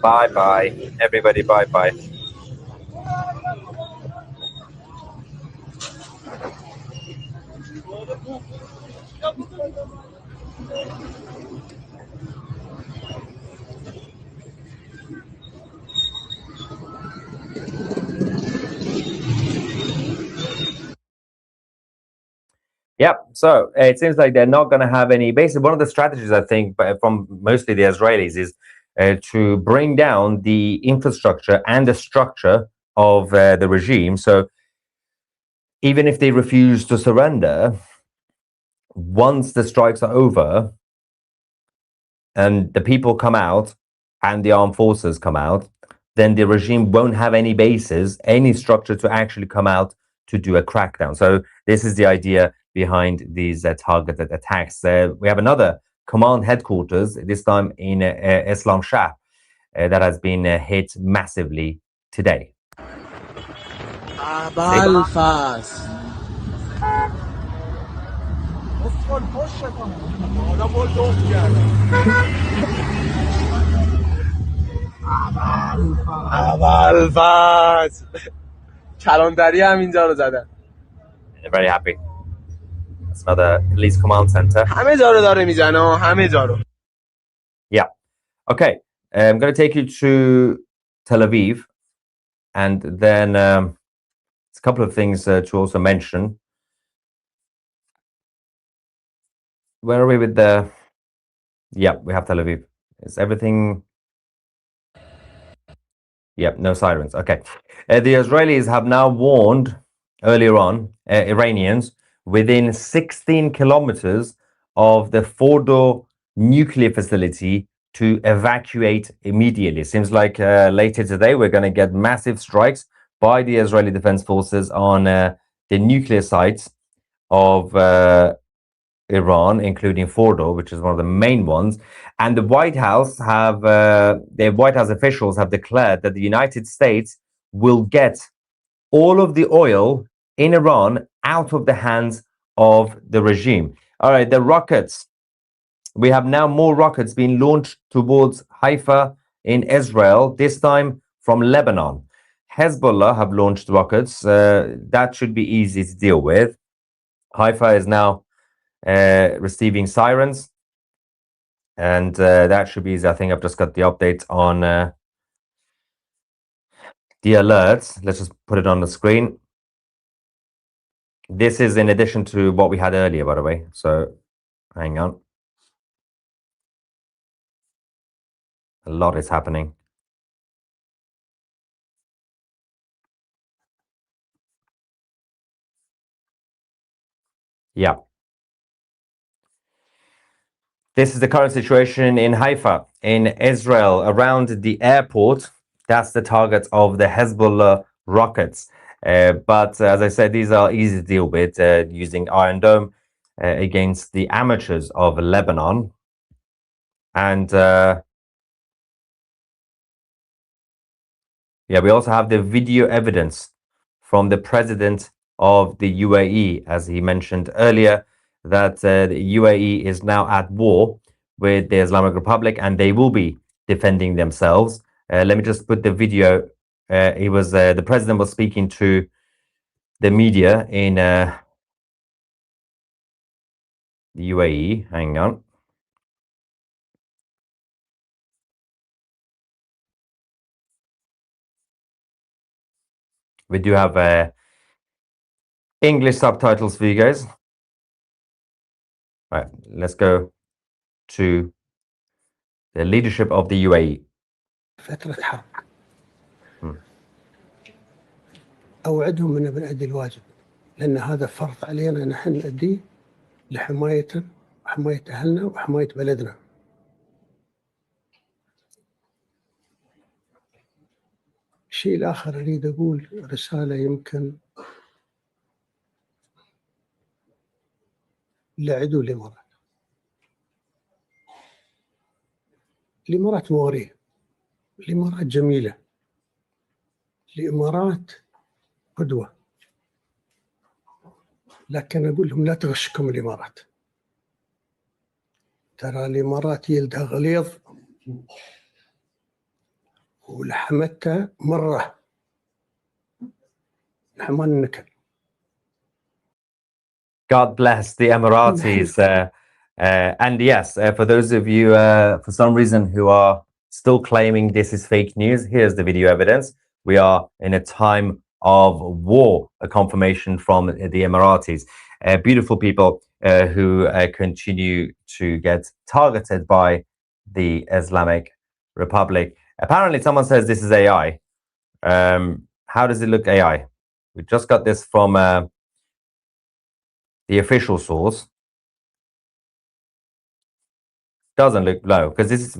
[SPEAKER 2] Bye-bye, everybody, bye-bye. Yep. So it seems like they're not going to have any. Basically, one of the strategies I think, from mostly the Israelis, is to bring down the infrastructure and the structure of the regime. So even if they refuse to surrender, once the strikes are over and the people come out and the armed forces come out, then the regime won't have any bases, any structure to actually come out to do a crackdown. So this is the idea behind these targeted attacks. We have another command headquarters, this time in Islam Shah, that has been hit massively today. Very happy. That's another police command center. Yeah. Okay. I'm going to take you to Tel Aviv, and then it's a couple of things to also mention. Where are we with the? Yeah, we have Tel Aviv. Is everything? Yep, no sirens. Okay. The Israelis have now warned earlier on Iranians within 16 kilometers of the Fordo nuclear facility to evacuate immediately. Seems like later today we're going to get massive strikes by the Israeli Defense Forces on the nuclear sites of Iran, including Fordo, which is one of the main ones. And the White House the White House officials have declared that the United States will get all of the oil in Iran out of the hands of the regime. All right, the rockets. We have now more rockets being launched towards Haifa in Israel, this time from Lebanon. Hezbollah have launched rockets. That should be easy to deal with. Haifa is now receiving sirens, and that should be easy. I think I've just got the update on the alerts. Let's just put it on the screen. This is in addition to what we had earlier, by the way. So hang on. A lot is happening. Yeah. This is the current situation in Haifa, in Israel, around the airport. That's the target of the Hezbollah rockets. But as I said, these are easy to deal with using Iron Dome against the amateurs of Lebanon. And yeah, we also have the video evidence from the president of the UAE, as he mentioned earlier, that the UAE is now at war with the Islamic Republic and they will be defending themselves. Let me just put the video. The president was speaking to the media in the UAE. Hang on. We do have English subtitles for you guys. All right, let's go to the leadership of the UAE.
[SPEAKER 9] فترة حرب أوعدهم أن بنأدي الواجب لأن هذا فرض علينا نحن نأديه لحماية وحماية أهلنا وحماية بلدنا. الشيء الآخر أريد أقول رسالة يمكن لعدو الإمارات. الإمارات مغرية، الإمارات جميلة، الإمارات قدوة، لكن أقول لهم لا تغشكم الإمارات. ترى الإمارات يلدها غليظ ولحمتها مرة لحمان النكل.
[SPEAKER 2] God bless the Emiratis. And yes, for those of you, for some reason, who are still claiming this is fake news, here's the video evidence. We are in a time of war, a confirmation from the Emiratis. Beautiful people who continue to get targeted by the Islamic Republic. Apparently, someone says this is AI. How does it look AI? We just got this from the official source. Doesn't look low because this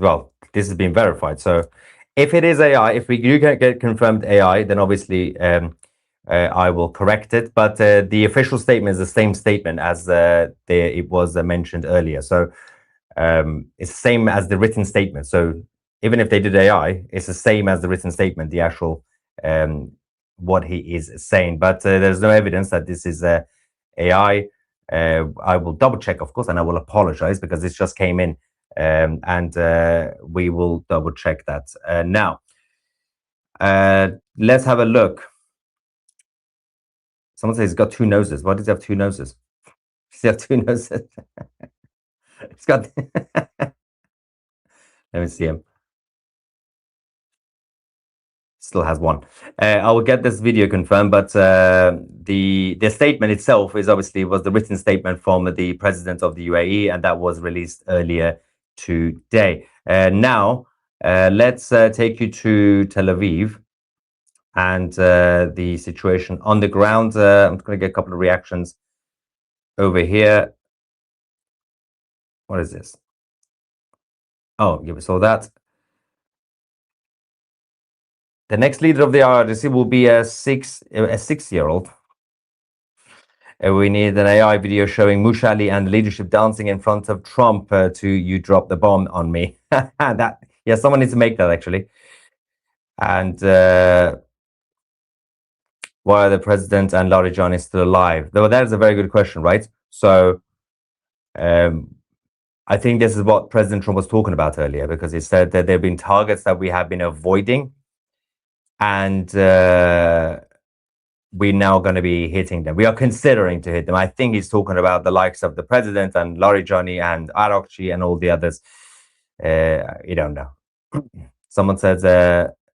[SPEAKER 2] has been verified. So if it is AI, if we do get confirmed AI, then obviously I will correct it. But the official statement is the same statement as it was mentioned earlier. So it's the same as the written statement. So even if they did AI, it's the same as the written statement, the actual what he is saying. But there's no evidence that this is AI. I will double check, of course, and I will apologize because this just came in, and we will double check that now. Let's have a look. Someone says he's got two noses. Why does he have two noses? Does he have two noses? He's got. Let me see him. Still has one. I will get this video confirmed, but the statement itself was the written statement from the president of the UAE, and that was released earlier today. Now, let's take you to Tel Aviv and the situation on the ground. I'm going to get a couple of reactions over here. What is this? Oh, yeah, we saw that. The next leader of the IRGC will be a six-year-old. We need an AI video showing Mushali and leadership dancing in front of Trump to "You Drop the Bomb on Me." Someone needs to make that actually. And why are the president and Larijani still alive? Though that is a very good question, right? So I think this is what President Trump was talking about earlier, because he said that there have been targets that we have been avoiding, and we're now going to be hitting them. We are considering to hit them. I think he's talking about the likes of the president and Larijani and Arakchi and all the others. You don't know. Someone says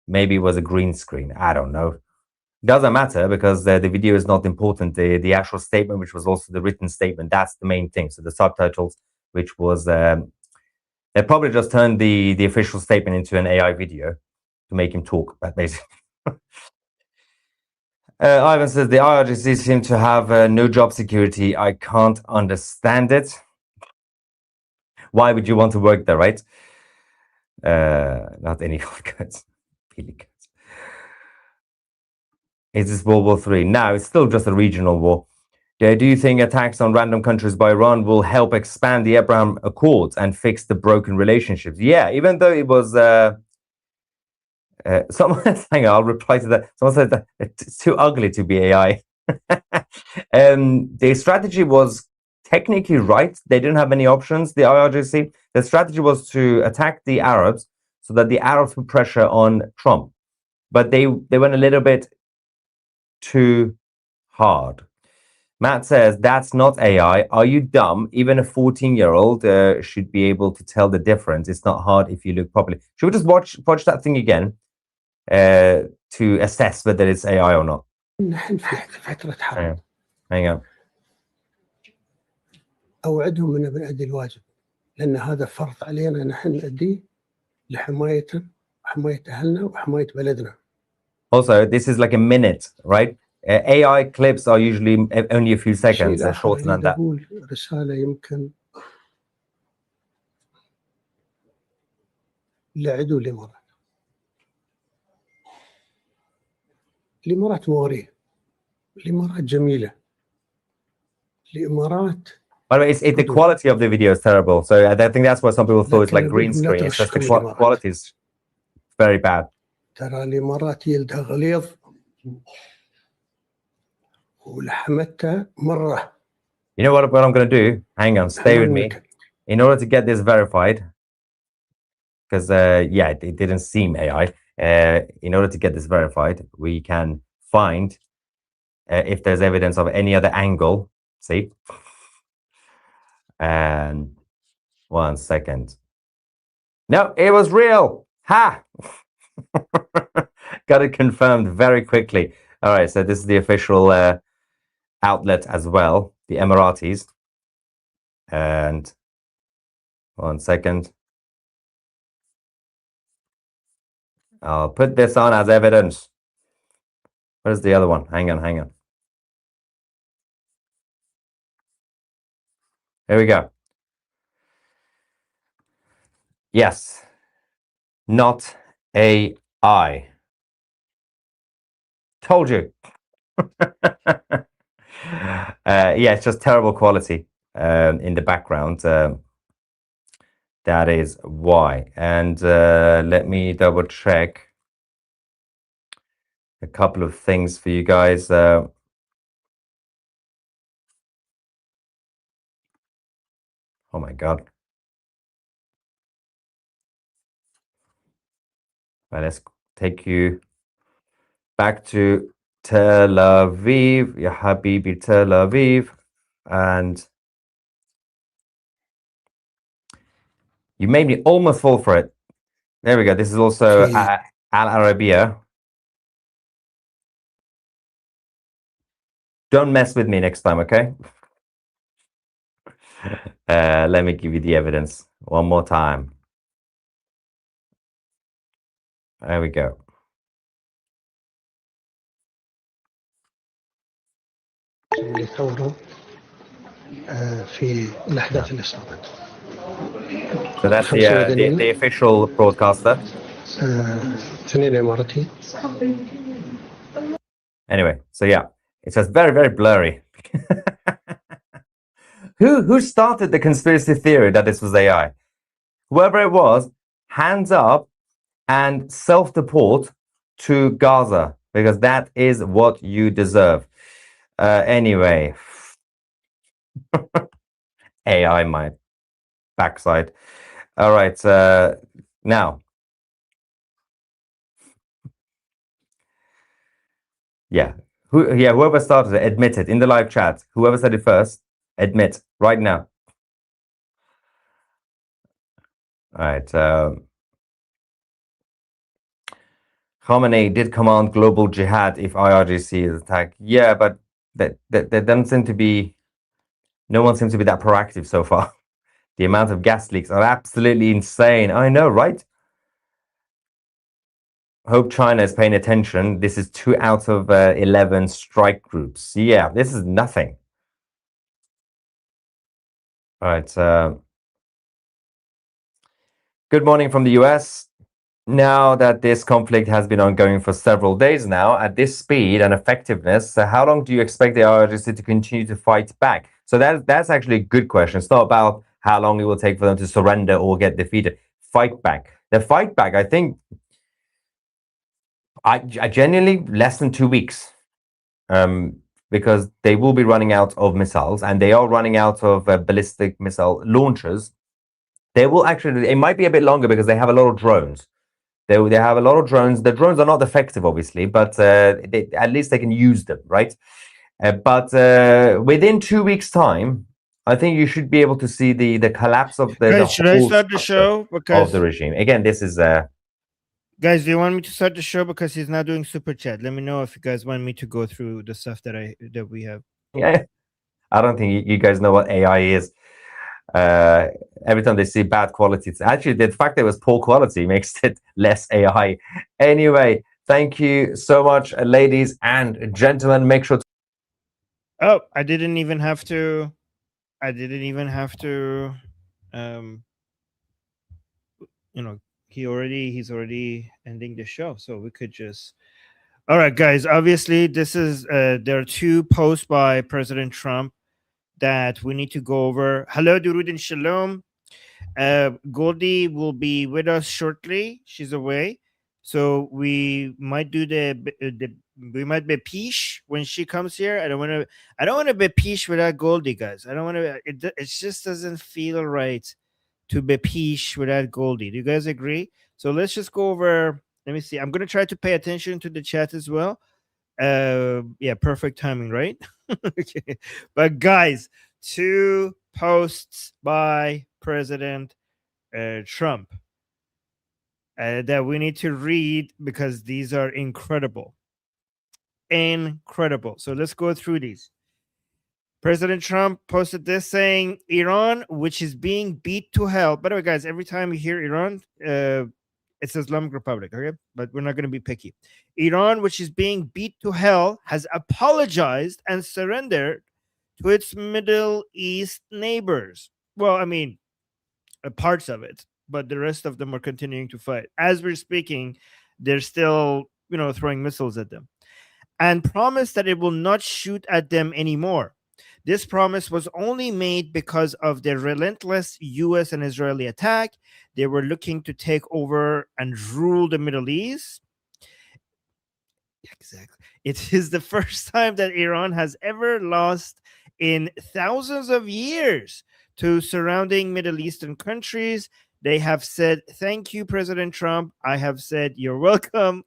[SPEAKER 2] maybe it was a green screen. I don't know. Doesn't matter, because the video is not important. The actual statement, which was also the written statement, that's the main thing. So the subtitles, which was They probably just turned the official statement into an AI video to make him talk, basically. Ivan says the IRGC seem to have no job security. I can't understand it. Why would you want to work there, right? Not any goods. Is this World War III? No, it's still just a regional war. Do you think attacks on random countries by Iran will help expand the Abraham Accords and fix the broken relationships? Yeah, even though it was... someone, hang on, I'll reply to that. Someone said that it's too ugly to be AI. The strategy was technically right. They didn't have any options, the IRGC. The strategy was to attack the Arabs so that the Arabs put pressure on Trump. But they went a little bit too hard. Matt says, that's not AI. Are you dumb? Even a 14-year-old should be able to tell the difference. It's not hard if you look properly. Should we just watch that thing again to assess whether it's AI or not? Hang on.
[SPEAKER 9] أوعدهم من بنأدي الواجب لأن هذا فرض علينا نحن نأديه لحماية أهلنا وحماية بلدنا.
[SPEAKER 2] Also, this is like a minute, right? AI clips are usually only a few seconds, they're shorter than that.
[SPEAKER 9] رسالة يمكن لعدو الإمارات. الإمارات مورية. الإمارات جميلة. الإمارات.
[SPEAKER 2] By the way, the quality of the video is terrible. So I think that's why some people thought it's like green screen. It's just the quality is very bad.
[SPEAKER 9] ترى الإمارات يلدها غليظ ولحمتها مرة.
[SPEAKER 2] You know what I'm going to do? Hang on, stay with me. In order to get this verified, because yeah, it didn't seem AI. In order to get this verified, we can find if there's evidence of any other angle. See? And 1 second. No, it was real. Ha! Got it confirmed very quickly. All right, so this is the official outlet as well, the Emiratis. And 1 second. I'll put this on as evidence. Where's the other one? Hang on. Here we go. Yes. Not AI. Told you. Yeah, it's just terrible quality in the background. That is why. And let me double check a couple of things for you guys. Oh my God. Well, let's take you back to Tel Aviv, Ya Habibi Tel Aviv, and you made me almost fall for it. There we go. This is also Al Arabiya. Don't mess with me next time, okay? Let me give you the evidence one more time. There we go. So that's the official broadcaster. Anyway, so yeah, it says very, very blurry. Who started the conspiracy theory that this was AI? Whoever it was, hands up and self-deport to Gaza, because that is what you deserve. Anyway, AI my backside. All right, now. Yeah, whoever started it, admit it in the live chat. Whoever said it first, admit right now. All right. Khamenei did command global jihad if IRGC is attacked. Yeah, but that doesn't seem to be. No one seems to be that proactive so far. The amount of gas leaks are absolutely insane. I know, right? Hope China is paying attention. This is 2 out of 11 strike groups. Yeah, this is nothing. All right. Good morning from the US. Now that this conflict has been ongoing for several days now, at this speed and effectiveness, how long do you expect the IRGC to continue to fight back? So that's actually a good question. It's not about how long it will take for them to surrender or get defeated. Fight back. The fight back, I think, I genuinely less than 2 weeks, because they will be running out of missiles, and they are running out of ballistic missile launchers. They will actually, it might be a bit longer because they have a lot of drones. They have a lot of drones. The drones are not effective, obviously, but at least they can use them, right? But within 2 weeks' time, I think you should be able to see the collapse of the
[SPEAKER 8] Should I start the show? Because
[SPEAKER 2] of the regime. Again, this is
[SPEAKER 8] guys, do you want me to start the show? Because he's not doing super chat. Let me know if you guys want me to go through the stuff that we have.
[SPEAKER 2] Yeah, I don't think you guys know what AI is. Every time they see bad quality, it's actually the fact that it was poor quality makes it less AI. Anyway, thank you so much, ladies and gentlemen. Make sure to
[SPEAKER 8] I didn't even have to he's already ending the show, so we could just. All right, guys, obviously this is there are 2 posts by President Trump that we need to go over. Hello, Durud and Shalom. Goldie will be with us shortly. She's away, so we might do we might be peace when she comes here. I don't want to be peace without Goldie, guys. I don't want to. It just doesn't feel right to be peace without Goldie. Do you guys agree? So let's just go over. Let me see. I'm gonna try to pay attention to the chat as well. Yeah, perfect timing, right? Okay. But guys, 2 posts by President Trump that we need to read because these are incredible. So let's go through these. President Trump posted this saying, Iran, which is being beat to hell. By the way, guys, every time you hear Iran, it's Islamic Republic, okay? But we're not going to be picky. Iran, which is being beat to hell, has apologized and surrendered to its Middle East neighbors. Well, I mean, parts of it, but the rest of them are continuing to fight. As we're speaking, they're still, throwing missiles at them, and promised that it will not shoot at them anymore. This promise was only made because of the relentless US and Israeli attack. They were looking to take over and rule the Middle East. Exactly. It is the first time that Iran has ever lost in thousands of years to surrounding Middle Eastern countries. They have said, thank you, President Trump. I have said, you're welcome.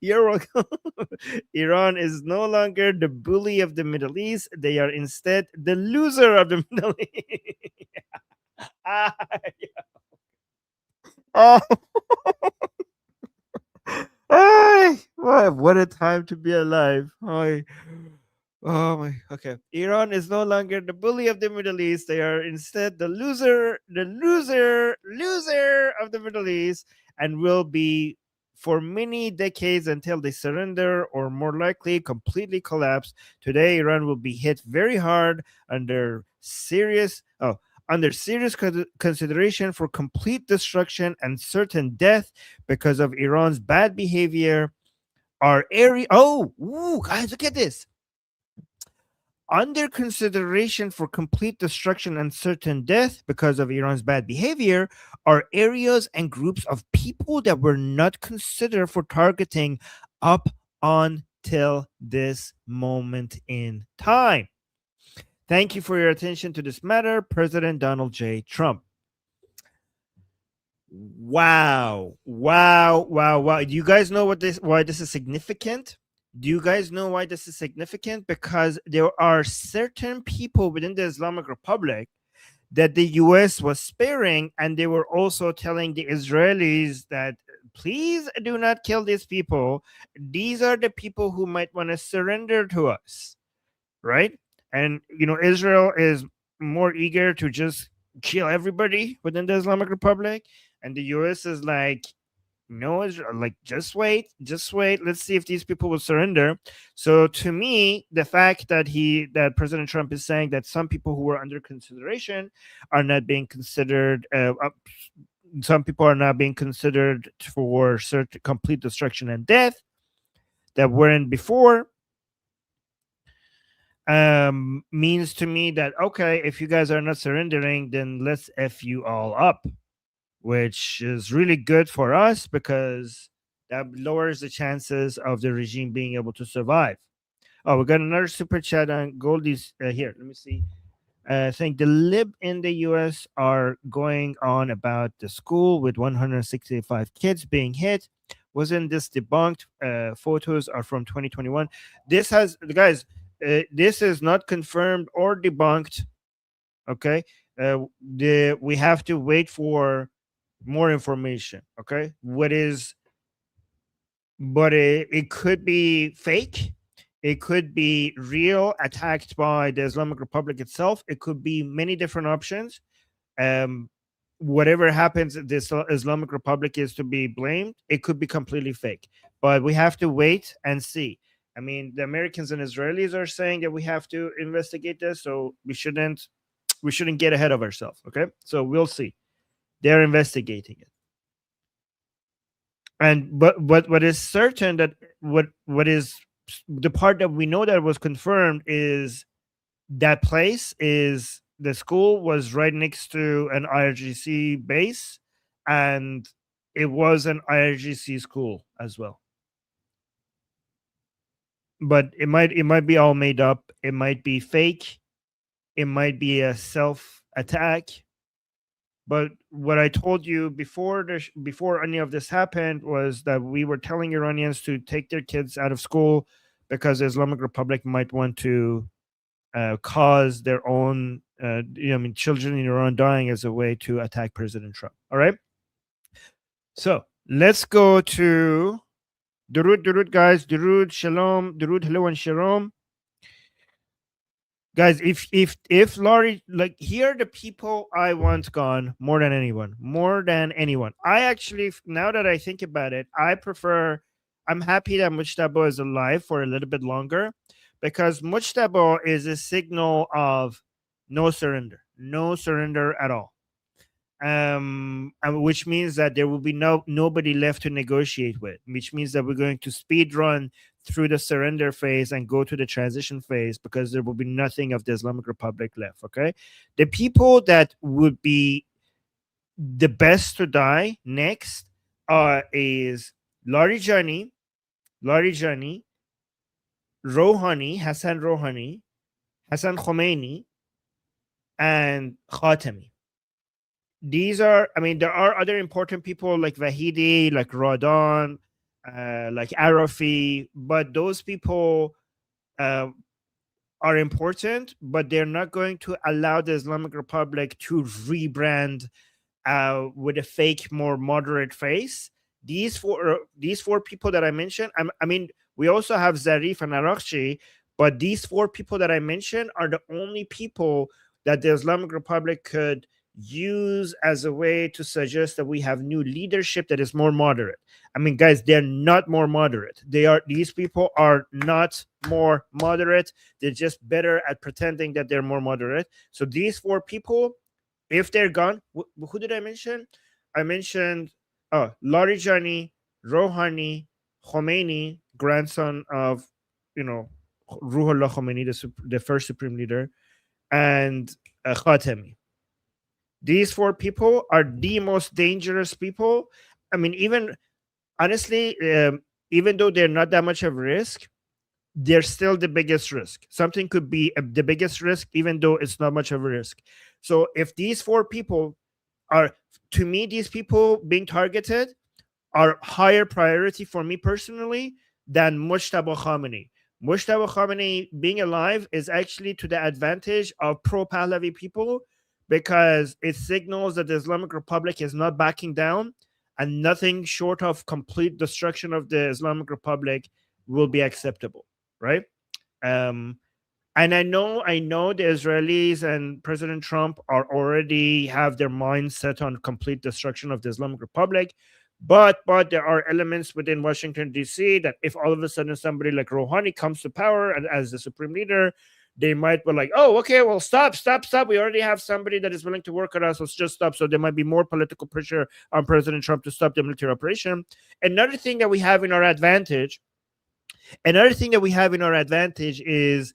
[SPEAKER 8] You're welcome. Iran is no longer the bully of the Middle East. They are instead the loser of the Middle East. Oh. What a time to be alive. Oh my, okay. Iran is no longer the bully of the Middle East. They are instead the loser of the Middle East, and will be for many decades until they surrender or more likely completely collapse. Today, Iran will be hit very hard under serious consideration for complete destruction and certain death because of Iran's bad behavior. Our area, guys, look at this. Under consideration for complete destruction and certain death because of Iran's bad behavior are areas and groups of people that were not considered for targeting up until this moment in time. Thank you for your attention to this matter, President Donald J. Trump. Wow. Do you guys know why this is significant? Do you guys know why this is significant? Because there are certain people within the Islamic Republic that the US was sparing, and they were also telling the Israelis that please do not kill these people. These are the people who might want to surrender to us, right? And Israel is more eager to just kill everybody within the Islamic Republic, and the US is like, no, like, just wait. Let's see if these people will surrender. So to me, the fact that President Trump is saying that some people who were under consideration are not being considered, some people are not being considered for certain complete destruction and death that weren't before, means to me that, okay, if you guys are not surrendering, then let's F you all up, which is really good for us because that lowers the chances of the regime being able to survive. Oh, we got another super chat on Goldie's here. Let me see. I think the lib in the US are going on about the school with 165 kids being hit. Wasn't this debunked? Photos are from 2021. This has, guys, this is not confirmed or debunked. Okay. We have to wait for more information. Okay. But it could be fake. It could be real, attacked by the Islamic Republic itself. It could be many different options. Whatever happens, the Islamic Republic is to be blamed. It could be completely fake, but we have to wait and see. I mean, the Americans and Israelis are saying that we have to investigate this, so we shouldn't get ahead of ourselves. Okay, so we'll see. They're investigating it. And but what is certain that what is the part that we know that was confirmed is that place is the school was right next to an IRGC base, and it was an IRGC school as well. But it might be all made up. It might be fake. It might be a self attack. But what I told you before any of this happened was that we were telling Iranians to take their kids out of school because the Islamic Republic might want to cause their own, children in Iran dying as a way to attack President Trump. All right. So let's go to Durud, guys. Durud, Shalom, Durud, hello, and Shalom. Guys, if Laurie, like, here are the people I want gone more than anyone. I actually, now that I think about it, I'm happy that Mujtaba is alive for a little bit longer, because Mujtaba is a signal of no surrender at all. Which means that there will be nobody left to negotiate with, which means that we're going to speed run through the surrender phase and go to the transition phase, because there will be nothing of the Islamic Republic left. Okay, the people that would be the best to die next is Larijani, Rouhani, Hassan Khomeini, and Khatami. These are, there are other important people like Vahidi, like Radan, like Arafi, but those people are important, but they're not going to allow the Islamic Republic to rebrand with a fake, more moderate face. These four people that I mentioned, we also have Zarif and Arakchi, but these four people that I mentioned are the only people that the Islamic Republic could use as a way to suggest that we have new leadership that is more moderate. Guys, they're not more moderate. These people are not more moderate. They're just better at pretending that they're more moderate. So these four people, if they're gone, who did I mention? I mentioned Larijani, Rouhani, Khomeini, grandson of Ruhollah Khomeini, the first supreme leader, and Khatami. These four people are the most dangerous people. Even honestly, even though they're not that much of a risk, they're still the biggest risk. Something could be the biggest risk, even though it's not much of a risk. So if these four people are, to me, these people being targeted are higher priority for me personally than Mujtaba Khamenei. Mujtaba Khamenei being alive is actually to the advantage of pro-Pahlavi people, because it signals that the Islamic Republic is not backing down, and nothing short of complete destruction of the Islamic Republic will be acceptable, right? And I know the Israelis and President Trump are already have their minds set on complete destruction of the Islamic Republic. But there are elements within Washington, D.C. that if all of a sudden somebody like Rouhani comes to power and as the supreme leader, they might be like, oh, okay, well, stop. We already have somebody that is willing to work with us. Let's just stop. So there might be more political pressure on President Trump to stop the military operation. Another thing that we have in our advantage is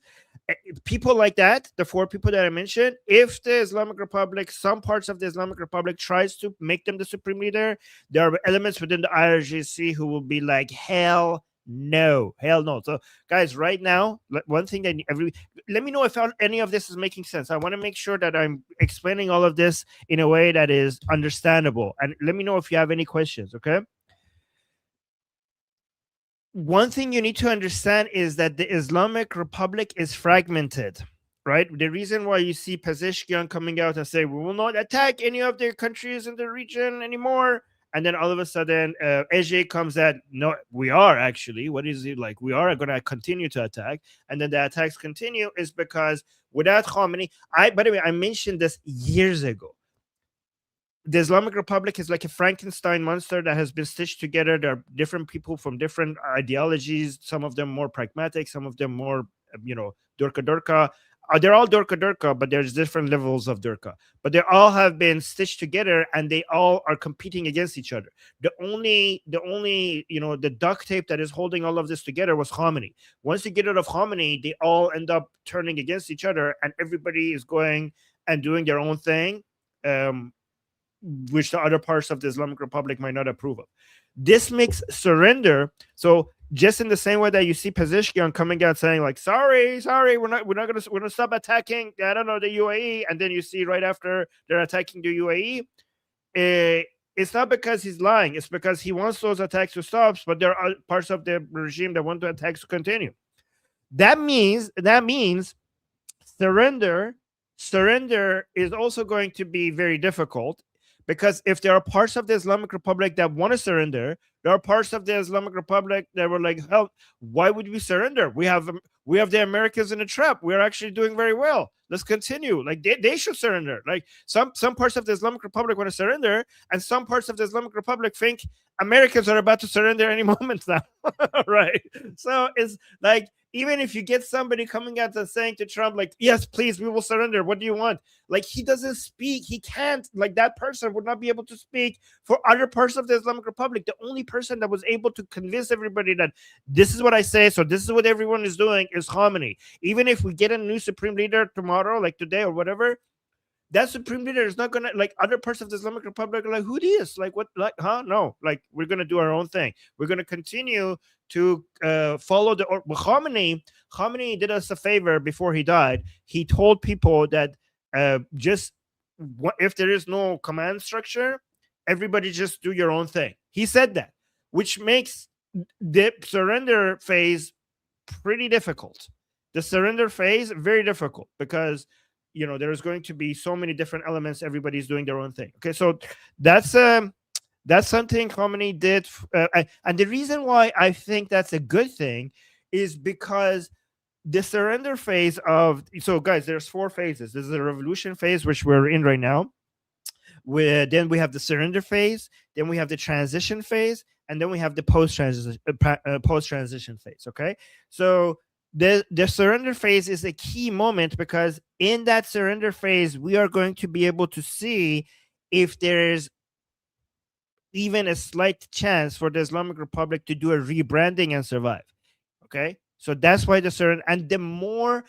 [SPEAKER 8] people like that, the 4 people that I mentioned. If the Islamic Republic, some parts of the Islamic Republic tries to make them the supreme leader, there are elements within the IRGC who will be like, hell no. So guys, right now, one thing that let me know if any of this is making sense. I want to make sure that I'm explaining all of this in a way that is understandable, and let me know if you have any questions. Okay, one thing you need to understand is that the Islamic Republic is fragmented, right? The reason why you see Pezeshkian coming out and say, we will not attack any of the countries in the region anymore. And then all of a sudden, Ege comes at, no, we are actually, what is it like? We are going to continue to attack. And then the attacks continue is because without Khamenei, by the way, I mentioned this years ago. The Islamic Republic is like a Frankenstein monster that has been stitched together. There are different people from different ideologies, some of them more pragmatic, some of them more, Durka. They're all Durka, but there's different levels of Durka. But they all have been stitched together, and they all are competing against each other. The only, the duct tape that is holding all of this together was Khamenei. Once you get rid of Khamenei, they all end up turning against each other, and everybody is going and doing their own thing. Which the other parts of the Islamic Republic might not approve of. This makes surrender. So just in the same way that you see Pezeshkian coming out saying like, sorry, we're not gonna stop attacking, I don't know, the UAE, and then you see right after they're attacking the UAE, it's not because he's lying, it's because he wants those attacks to stop, but there are parts of the regime that want the attacks to continue. That means surrender is also going to be very difficult. Because if there are parts of the Islamic Republic that want to surrender, there are parts of the Islamic Republic that were like, hell, why would we surrender? We have the Americans in a trap. We're actually doing very well. Let's continue. Like they should surrender. Like some parts of the Islamic Republic want to surrender, and some parts of the Islamic Republic think Americans are about to surrender any moment now. Right? So it's like, even if you get somebody coming out and saying to Trump, like, yes, please, we will surrender. What do you want? Like, he doesn't speak. He can't. Like, that person would not be able to speak for other parts of the Islamic Republic. The only person that was able to convince everybody that this is what I say, so this is what everyone is doing, is Khamenei. Even if we get a new supreme leader tomorrow, like today or whatever, that supreme leader is not gonna, like, other parts of the Islamic Republic are like, who this? Like, what? Like, huh? No, like, we're gonna do our own thing. We're gonna continue to follow the Khamenei did us a favor before he died. He told people that if there is no command structure, everybody just do your own thing. He said that, which makes the surrender phase pretty difficult. The surrender phase very difficult because there's going to be so many different elements. Everybody's doing their own thing. Okay, so that's something Khamenei did, and the reason why I think that's a good thing is because the surrender phase of, so guys, there's 4 phases. There's the revolution phase, which we're in right now. Then we have the surrender phase, then we have the transition phase, and then we have the post-transition phase. Okay, so the surrender phase is a key moment because in that surrender phase, we are going to be able to see if there's even a slight chance for the Islamic Republic to do a rebranding and survive. Okay, so that's why the surrender, and the more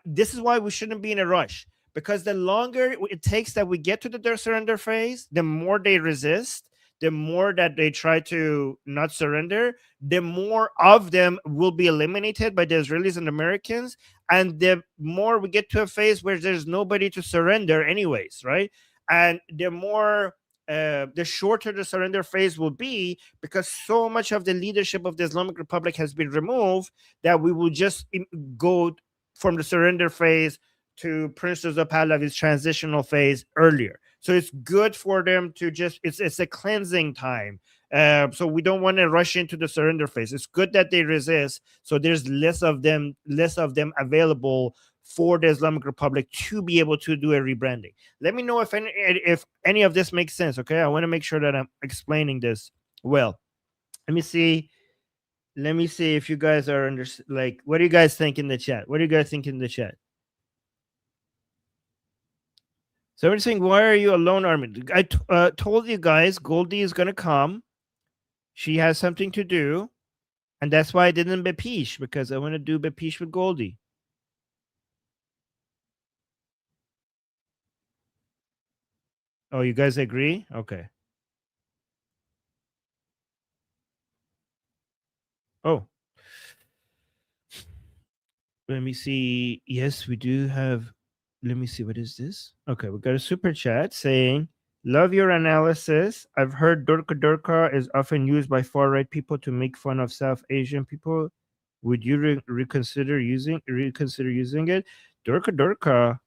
[SPEAKER 8] this is why we shouldn't be in a rush, because the longer it takes that we get to the surrender phase, the more they resist, the more that they try to not surrender, the more of them will be eliminated by the Israelis and Americans, and the more we get to a phase where there's nobody to surrender anyways, right? And the shorter the surrender phase will be, because so much of the leadership of the Islamic Republic has been removed that we will just go from the surrender phase to Prince Reza Pahlavi's transitional phase earlier. So it's good for them to just it's a cleansing time. So we don't want to rush into the surrender phase. It's good that they resist, so there's less of them available for the Islamic Republic to be able to do a rebranding. Let me know if any of this makes sense. Okay, I want to make sure that I'm explaining this well. Let me see if you guys are like, what do you guys think in the chat? What do you guys think in the chat? So everybody's saying, why are you alone, Armin? I told you guys Goldie is gonna come. She has something to do, and that's why I didn't bepish, because I want to do bepish with Goldie. Oh, you guys agree? Okay. Oh, let me see. Yes, we do have. Let me see. What is this? Okay, we got a super chat saying, love your analysis. I've heard Durka Durka is often used by far right people to make fun of South Asian people. Would you reconsider using it? Durka Durka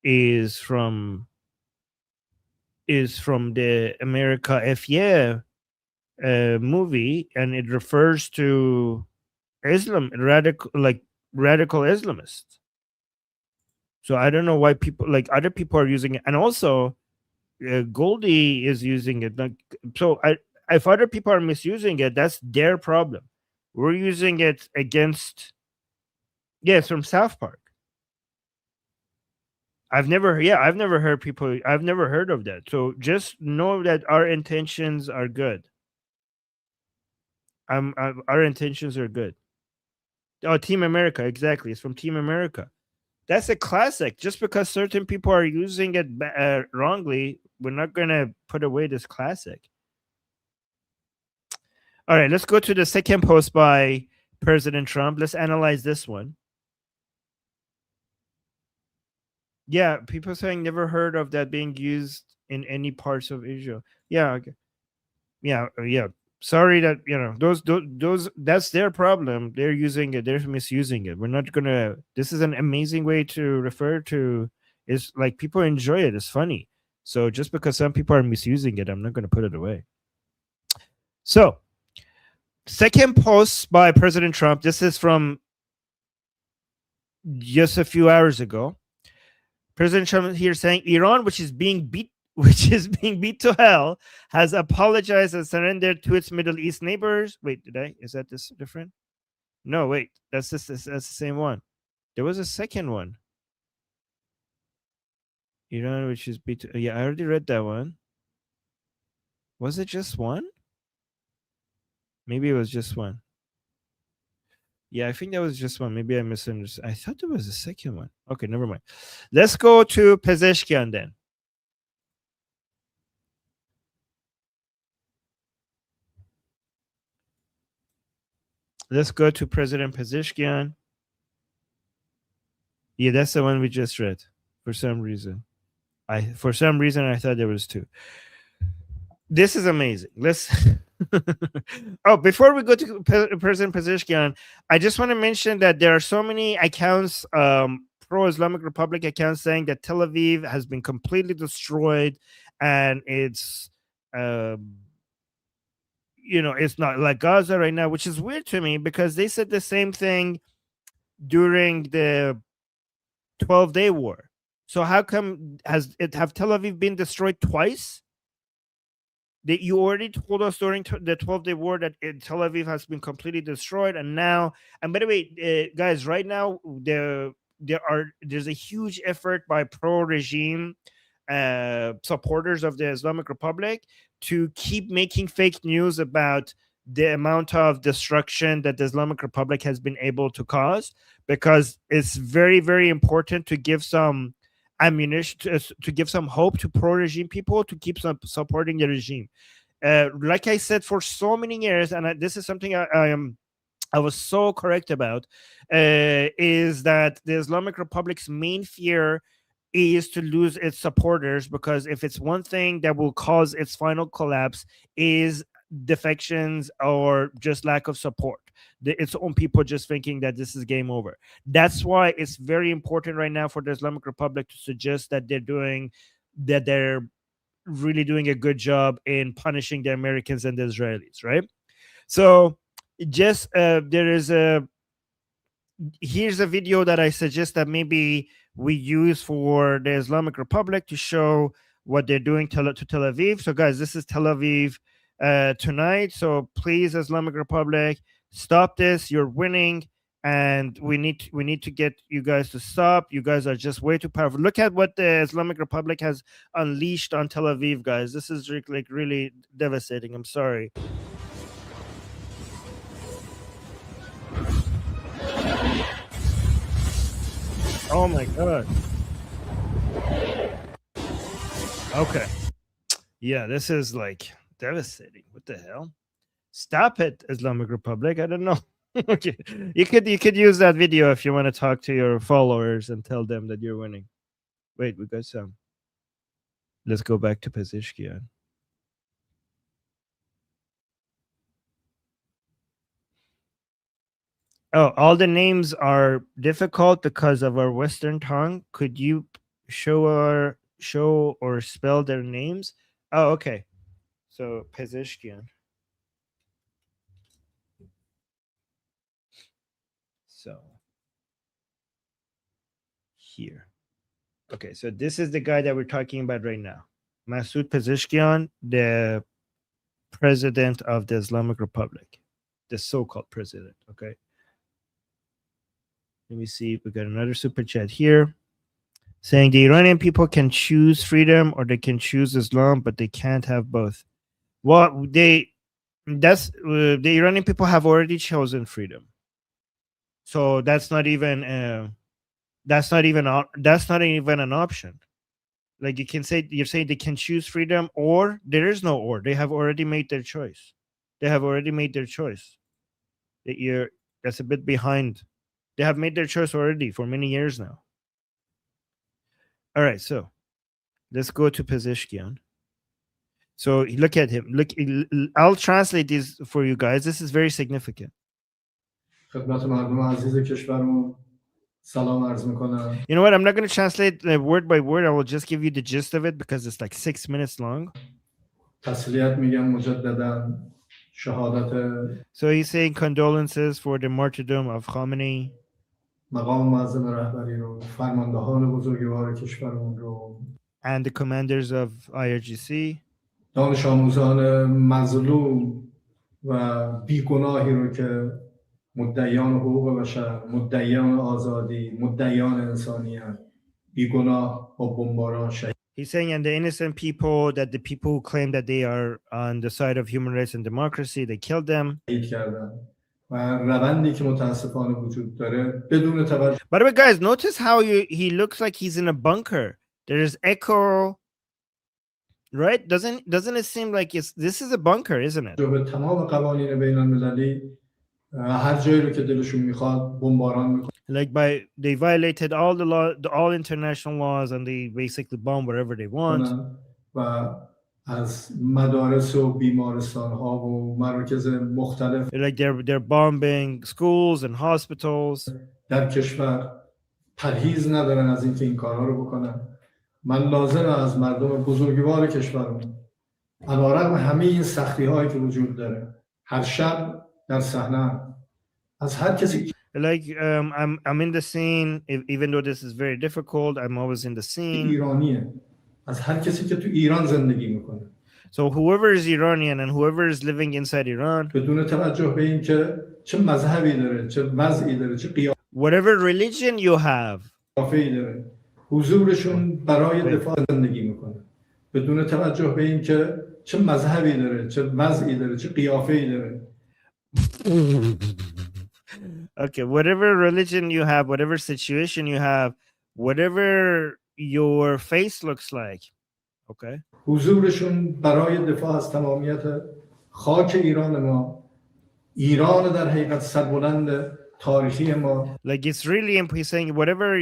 [SPEAKER 8] is from the America F Yeah movie, and it refers to Islam, radical Islamists. So I don't know why people, like, other people are using it, and also Goldie is using it. Like, so if other people are misusing it, that's their problem. We're using it against. Yes, from South Park. I've never heard of that. So just know that our intentions are good. Our intentions are good. Oh, Team America, exactly. It's from Team America. That's a classic. Just because certain people are using it wrongly, we're not going to put away this classic. All right, let's go to the second post by President Trump. Let's analyze this one. Yeah, people saying never heard of that being used in any parts of Israel. Yeah, okay. Yeah. Sorry that, those that's their problem. They're using it. They're misusing it. We're not gonna. This is an amazing way to refer to. It's like people enjoy it. It's funny. So just because some people are misusing it, I'm not gonna put it away. So, second post by President Trump. This is from just a few hours ago. President Trump here saying Iran, which is being beat to hell, has apologized and surrendered to its Middle East neighbors. Wait, is that this different? No, wait, that's the same one. There was a second one. Iran, which is beat to, yeah, I already read that one. Was it just one? Maybe it was just one. Yeah, I think that was just one. Maybe I misunderstood. I thought there was a second one. Okay, never mind. Let's go to Pezeshkian then. Let's go to President Pezeshkian. Yeah, that's the one we just read. For some reason, I thought there was two. This is amazing. Let's. Oh, before we go to President Pezeshkian, I just want to mention that there are so many accounts, pro-Islamic Republic accounts, saying that Tel Aviv has been completely destroyed, and it's it's not like Gaza right now, which is weird to me because they said the same thing during the 12-day war. So how come have Tel Aviv been destroyed twice? That you already told us during the 12-day war that Tel Aviv has been completely destroyed, and by the way, guys, right now there's a huge effort by pro-regime supporters of the Islamic Republic to keep making fake news about the amount of destruction that the Islamic Republic has been able to cause, because it's very, very important to give some ammunition, to give some hope to pro-regime people to keep supporting the regime. Like I said for so many years, and this is something I was so correct about, is that the Islamic Republic's main fear is to lose its supporters, because if it's one thing that will cause its final collapse is defections or just lack of support. Its own people just thinking that this is game over. That's why it's very important right now for the Islamic Republic to suggest that they're really doing a good job in punishing the Americans and the Israelis, right? So just here's a video that I suggest that maybe we use for the Islamic Republic to show what they're doing to Tel Aviv. So guys, this is Tel Aviv tonight. So please, Islamic Republic, stop this. You're winning, and we need to get you guys to stop. You guys are just way too powerful. Look at what the Islamic Republic has unleashed on Tel Aviv, guys. This is like really devastating. I'm sorry. Oh my god. Okay. Yeah, this is like devastating. What the hell? Stop it, Islamic Republic. I don't know. Okay. You could use that video if you want to talk to your followers and tell them that you're winning. Wait, we got some. Let's go back to Pezeshkian. Oh, all the names are difficult because of our Western tongue. Could you show or spell their names? Oh, okay. So Pezeshkian. So here. Okay, so this is the guy that we're talking about right now. Masoud Pezeshkian, the president of the Islamic Republic, the so-called president. Okay. Let me see if we got another super chat here saying the Iranian people can choose freedom or they can choose Islam, but they can't have both. Well, the Iranian people have already chosen freedom. So that's not even an option. Like you're saying they can choose freedom, or there is no or. They have already made their choice. That's a bit behind. They have made their choice already for many years now. All right, so let's go to Pezeshkian. So look at him. Look, I'll translate this for you guys. This is very significant. You know what? I'm not going to translate word by word. I will just give you the gist of it because it's like 6 minutes long. So he's saying condolences for the martyrdom of Khamenei. And the commanders of IRGC. دانش آموزان مظلوم و بیگناهی رو که مدعیان حقوق بشر، مدعیان آزادی، مدعیان انسانیت، بیگناه با بمباران شهید. He's saying, and the innocent people, that the people who claim that they are on the side of human rights and democracy, they killed them. By the way, guys, notice how he looks like he's in a bunker. There is echo, right? Doesn't it seem like this is a bunker, isn't it? Like they violated all the law, all international laws, and they basically bomb wherever they want. Like they're bombing schools and hospitals. من لازمه از مردم بزرگوار کشورمون علیرغم همه این سختی‌هایی که وجود داره هر شب در صحنه از هر کسی like I'm in the scene even though this is very difficult I'm always in the scene ایرانیه از هر کسی که تو ایران زندگی میکنه so whoever is Iranian and whoever is living inside Iran بدون توجه به این که چه مذهبی داره چه وضعی داره چه قیافه‌ای whatever religion you have داره حضورشون برای دفاع زندگی میکنه بدون توجه به این که چه مذهبی داره چه وضعی داره چه قیافه‌ای داره Okay, whatever religion you have, whatever situation you have, whatever your face looks like. Okay. حضورشون برای دفاع از تمامیت خاک ایران ما ایران در حقیقت سربلند تاریخی ما like it's really he's saying whatever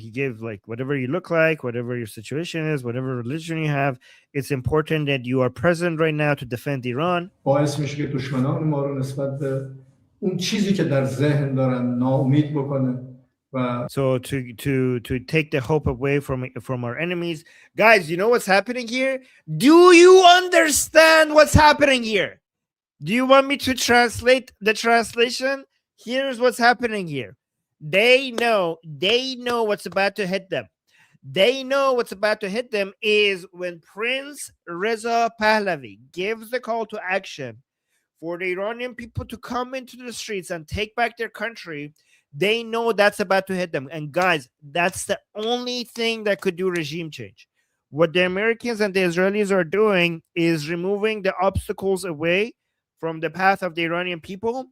[SPEAKER 8] he gave like whatever you look like whatever your situation is whatever religion you have it's important that you are present right now to defend Iran باعث میشه که دشمنان ما رو نسبت به اون چیزی که در ذهن دارن ناامید بکنه So to take the hope away from our enemies. Guys, you know what's happening here? Do you understand what's happening here? Do you want me to translate the translation? Here's what's happening here. They know what's about to hit them. They know what's about to hit them is when Prince Reza Pahlavi gives the call to action for the Iranian people to come into the streets and take back their country. They know that's about to hit them. And guys, that's the only thing that could do regime change. What the Americans and the Israelis are doing is removing the obstacles away from the path of the Iranian people.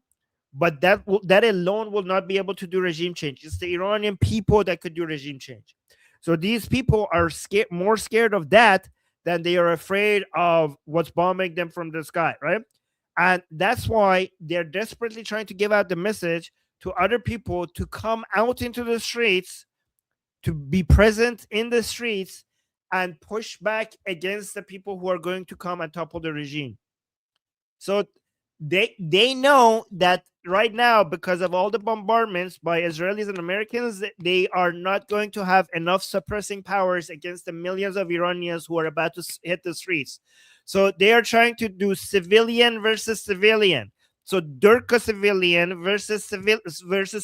[SPEAKER 8] But that alone will not be able to do regime change. It's the Iranian people that could do regime change. So these people are more scared of that than they are afraid of what's bombing them from the sky, right? And that's why they're desperately trying to give out the message to other people to come out into the streets, to be present in the streets and push back against the people who are going to come and topple the regime. So they know that right now, because of all the bombardments by Israelis and Americans, they are not going to have enough suppressing powers against the millions of Iranians who are about to hit the streets. So they are trying to do civilian versus civilian. So Durka civilian versus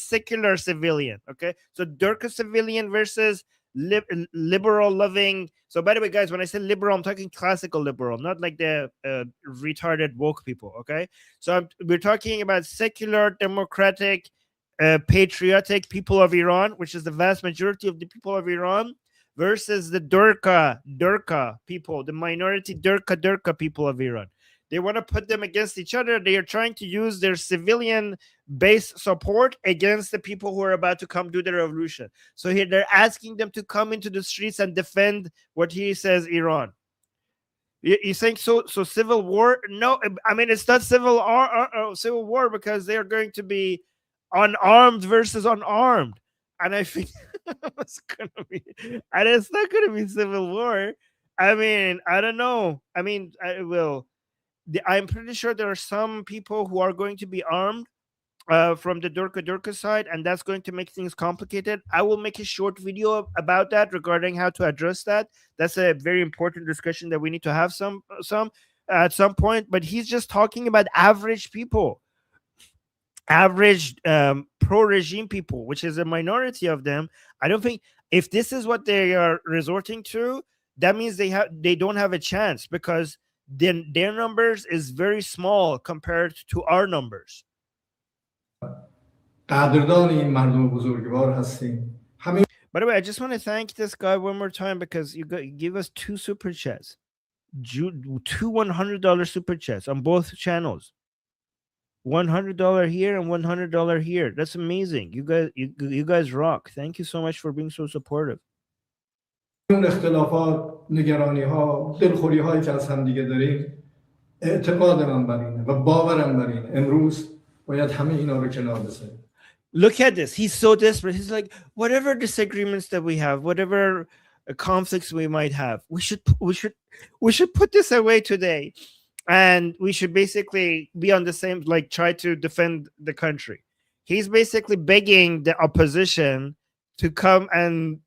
[SPEAKER 8] secular civilian. Okay, so Durka civilian versus liberal loving. So by the way, guys, when I say liberal, I'm talking classical liberal, not like the retarded woke people. Okay, so we're talking about secular, democratic, patriotic people of Iran, which is the vast majority of the people of Iran, versus the Durka people, the minority Durka people of Iran. They want to put them against each other. They are trying to use their civilian base support against the people who are about to come do the revolution. So here they're asking them to come into the streets and defend what he says, Iran. You think so civil war? No, I mean, it's not civil war because they're going to be unarmed versus unarmed. And I think it's not going to be civil war. I mean, I don't know. I mean, I'm pretty sure there are some people who are going to be armed from the Durka side, and that's going to make things complicated. I will make a short video about that regarding how to address that. That's a very important discussion that we need to have some at some point. But he's just talking about average people, average pro-regime people, which is a minority of them. I don't think if this is what they are resorting to, that means they don't have a chance, because then their numbers is very small compared to our numbers. By the way, I just want to thank this guy one more time because you give us 2 super chats, 2 $100 super chats on both channels. $100 here and $100 here. That's amazing. You guys rock. Thank you so much for being so supportive.
[SPEAKER 10] اختلافات، نگرانی‌ها، دلخوری‌هایی که از هم دیگه داریم، اعتقاد من بر اینه و باورم بر اینه امروز باید همه اینا رو کنار بذاریم.
[SPEAKER 8] Look at this. He's so desperate. He's like, whatever disagreements that we have, whatever conflicts we might have, we should put this away today, and we should basically be on the same, like, try to defend the country. He's basically begging the opposition to come and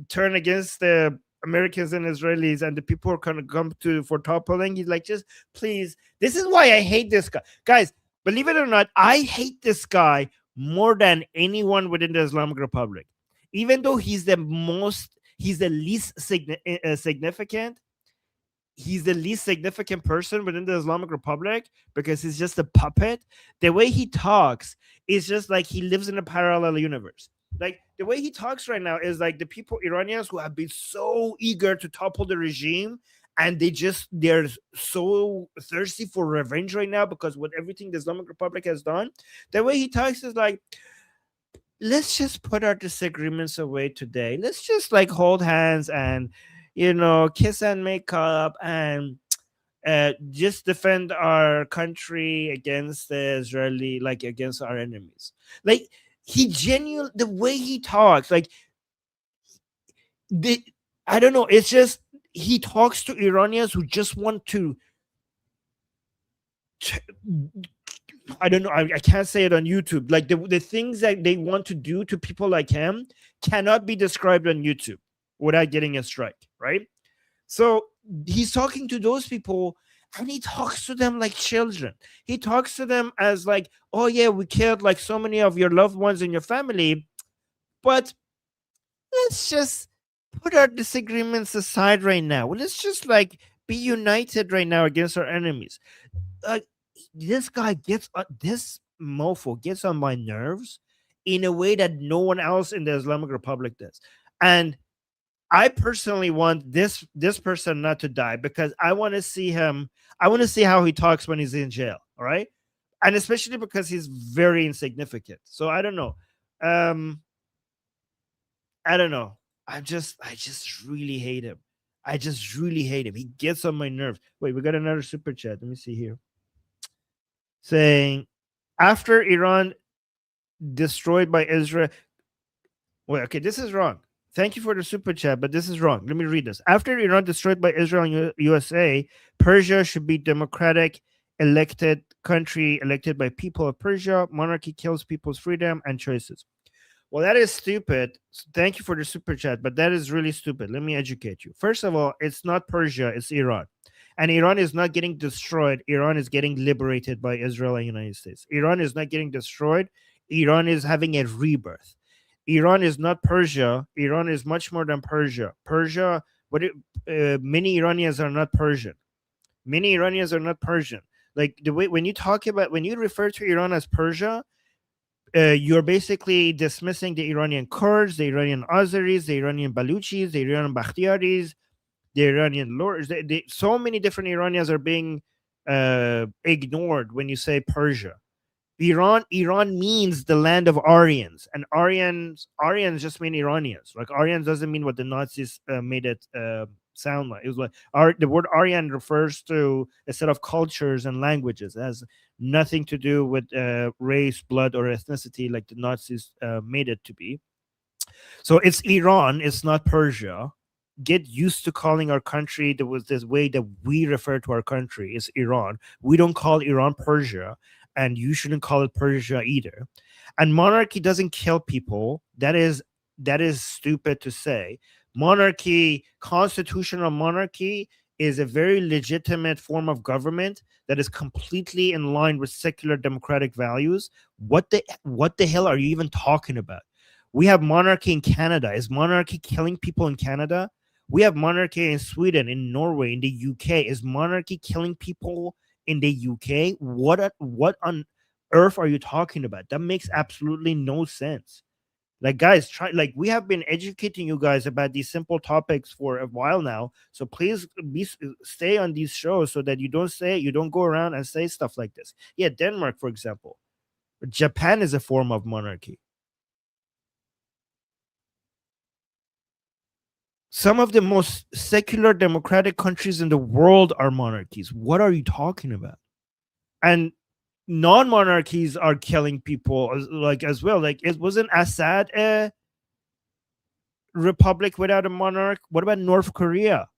[SPEAKER 8] turn against the Americans and Israelis and the people who are going to come for toppling. He's like, just please. This is why I hate this guy. Guys, believe it or not, I hate this guy more than anyone within the Islamic Republic. Even though he's the least significant. He's the least significant person within the Islamic Republic because he's just a puppet. The way he talks is just like he lives in a parallel universe. Like the way he talks right now is like the people, Iranians, who have been so eager to topple the regime, and they're so thirsty for revenge right now because with everything the Islamic Republic has done. The way he talks is like, let's just put our disagreements away today. Let's just like hold hands and, kiss and make up and just defend our country against the Israeli, like against our enemies. Like the way he talks, like I don't know. It's just, he talks to Iranians who just want to I don't know. I can't say it on YouTube. Like the things that they want to do to people like him cannot be described on YouTube without getting a strike, right? So he's talking to those people and he talks to them like children. He talks to them as like, oh yeah, we killed like so many of your loved ones in your family, but let's just put our disagreements aside right now. Let's just like be united right now against our enemies. This guy gets this mofo gets on my nerves in a way that no one else in the Islamic Republic does. And I personally want this person not to die because I want to see him. I want to see how he talks when he's in jail. All right, and especially because he's very insignificant. So I don't know. I don't know. I just really hate him. I just really hate him. He gets on my nerves. Wait, we got another super chat. Let me see here. Saying after Iran destroyed by Israel. Wait, okay, this is wrong. Thank you for the super chat, but this is wrong. Let me read this. After Iran destroyed by Israel and USA, Persia should be democratic, elected country, elected by people of Persia. Monarchy kills people's freedom and choices. Well, that is stupid. Thank you for the super chat, but that is really stupid. Let me educate you. First of all, it's not Persia, it's Iran. And Iran is not getting destroyed. Iran is getting liberated by Israel and United States. Iran is not getting destroyed. Iran is having a rebirth. Iran is not Persia. Iran is much more than Persia. Persia, but many Iranians are not Persian. Many Iranians are not Persian. Like the way when you refer to Iran as Persia, you're basically dismissing the Iranian Kurds, the Iranian Azeris, the Iranian Baluchis, the Iranian Bakhtiaris, the Iranian lords. So many different Iranians are being ignored when you say Persia. Iran means the land of Aryans, and Aryans just mean Iranians. Like Aryans doesn't mean what the Nazis made it sound like. It was like the word Aryan refers to a set of cultures and languages. It has nothing to do with race, blood, or ethnicity like the Nazis made it to be. So it's Iran, it's not Persia. Get used to calling our country. There was this way that we refer to our country is Iran. We don't call Iran Persia, and you shouldn't call it Persia either. And monarchy doesn't kill people. That is stupid to say. Monarchy, constitutional monarchy, is a very legitimate form of government that is completely in line with secular democratic values. What the hell are you even talking about? We have monarchy in Canada. Is monarchy killing people in Canada? We have monarchy in Sweden, in Norway, in the UK. Is monarchy killing people in the UK? What on earth are you talking about? That makes absolutely no sense. Like, guys, we have been educating you guys about these simple topics for a while now. So please stay on these shows so that you don't go around and say stuff like this. Yeah, Denmark, for example. Japan is a form of monarchy. Some of the most secular democratic countries in the world are monarchies. What are you talking about? And non-monarchies are killing people as well. Like, it wasn't Assad a republic without a monarch? What about North Korea?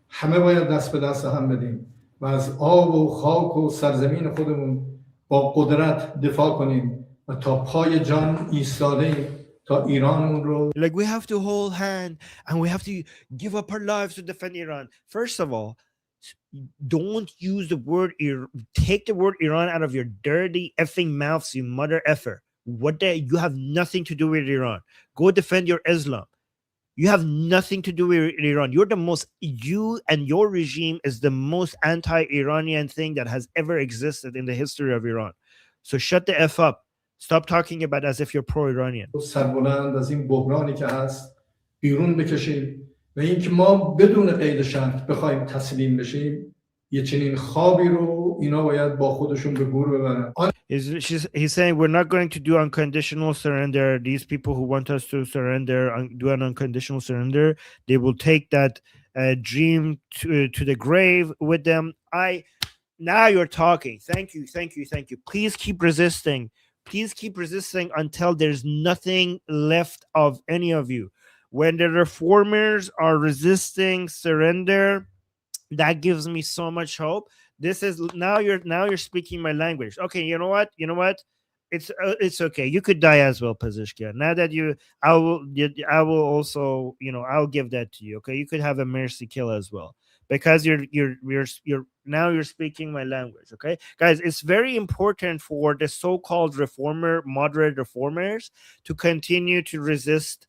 [SPEAKER 10] همه باید دست به دست هم بدیم و از آب و خاک و سرزمین خودمون با قدرت دفاع کنیم و تا پای جان ایستادیم. Like,
[SPEAKER 8] we have to hold hand and we have to give up our lives to defend Iran. First of all, don't use the word take the word Iran out of your dirty effing mouths, you mother effer. You have nothing to do with Iran. Go defend your Islam. You have nothing to do with Iran. You and your regime is the most anti-Iranian thing that has ever existed in the history of Iran. So shut the F up. Stop talking about as if you're pro-Iranian.
[SPEAKER 10] سربلند از این بحرانی که هست بیرون بکشیم و اینکه ما بدون قید شرط بخوایم تسلیم بشیم یه چنین خوابی رو اینا باید با خودشون به گور ببرن.
[SPEAKER 8] He's saying we're not going to do unconditional surrender. These people who want us to surrender, do an unconditional surrender, they will take that dream to the grave with them. Now you're talking. Thank you. Please keep resisting. Please keep resisting until there's nothing left of any of you. When the reformers are resisting surrender, that gives me so much hope This is now you're speaking my language. Okay, you know what? It's okay. You could die as well, Pezeshkian. Now that I will also, I'll give that to you. Okay, you could have a mercy kill as well, because you're speaking my language. Okay, guys, it's very important for the so-called moderate reformers to continue to resist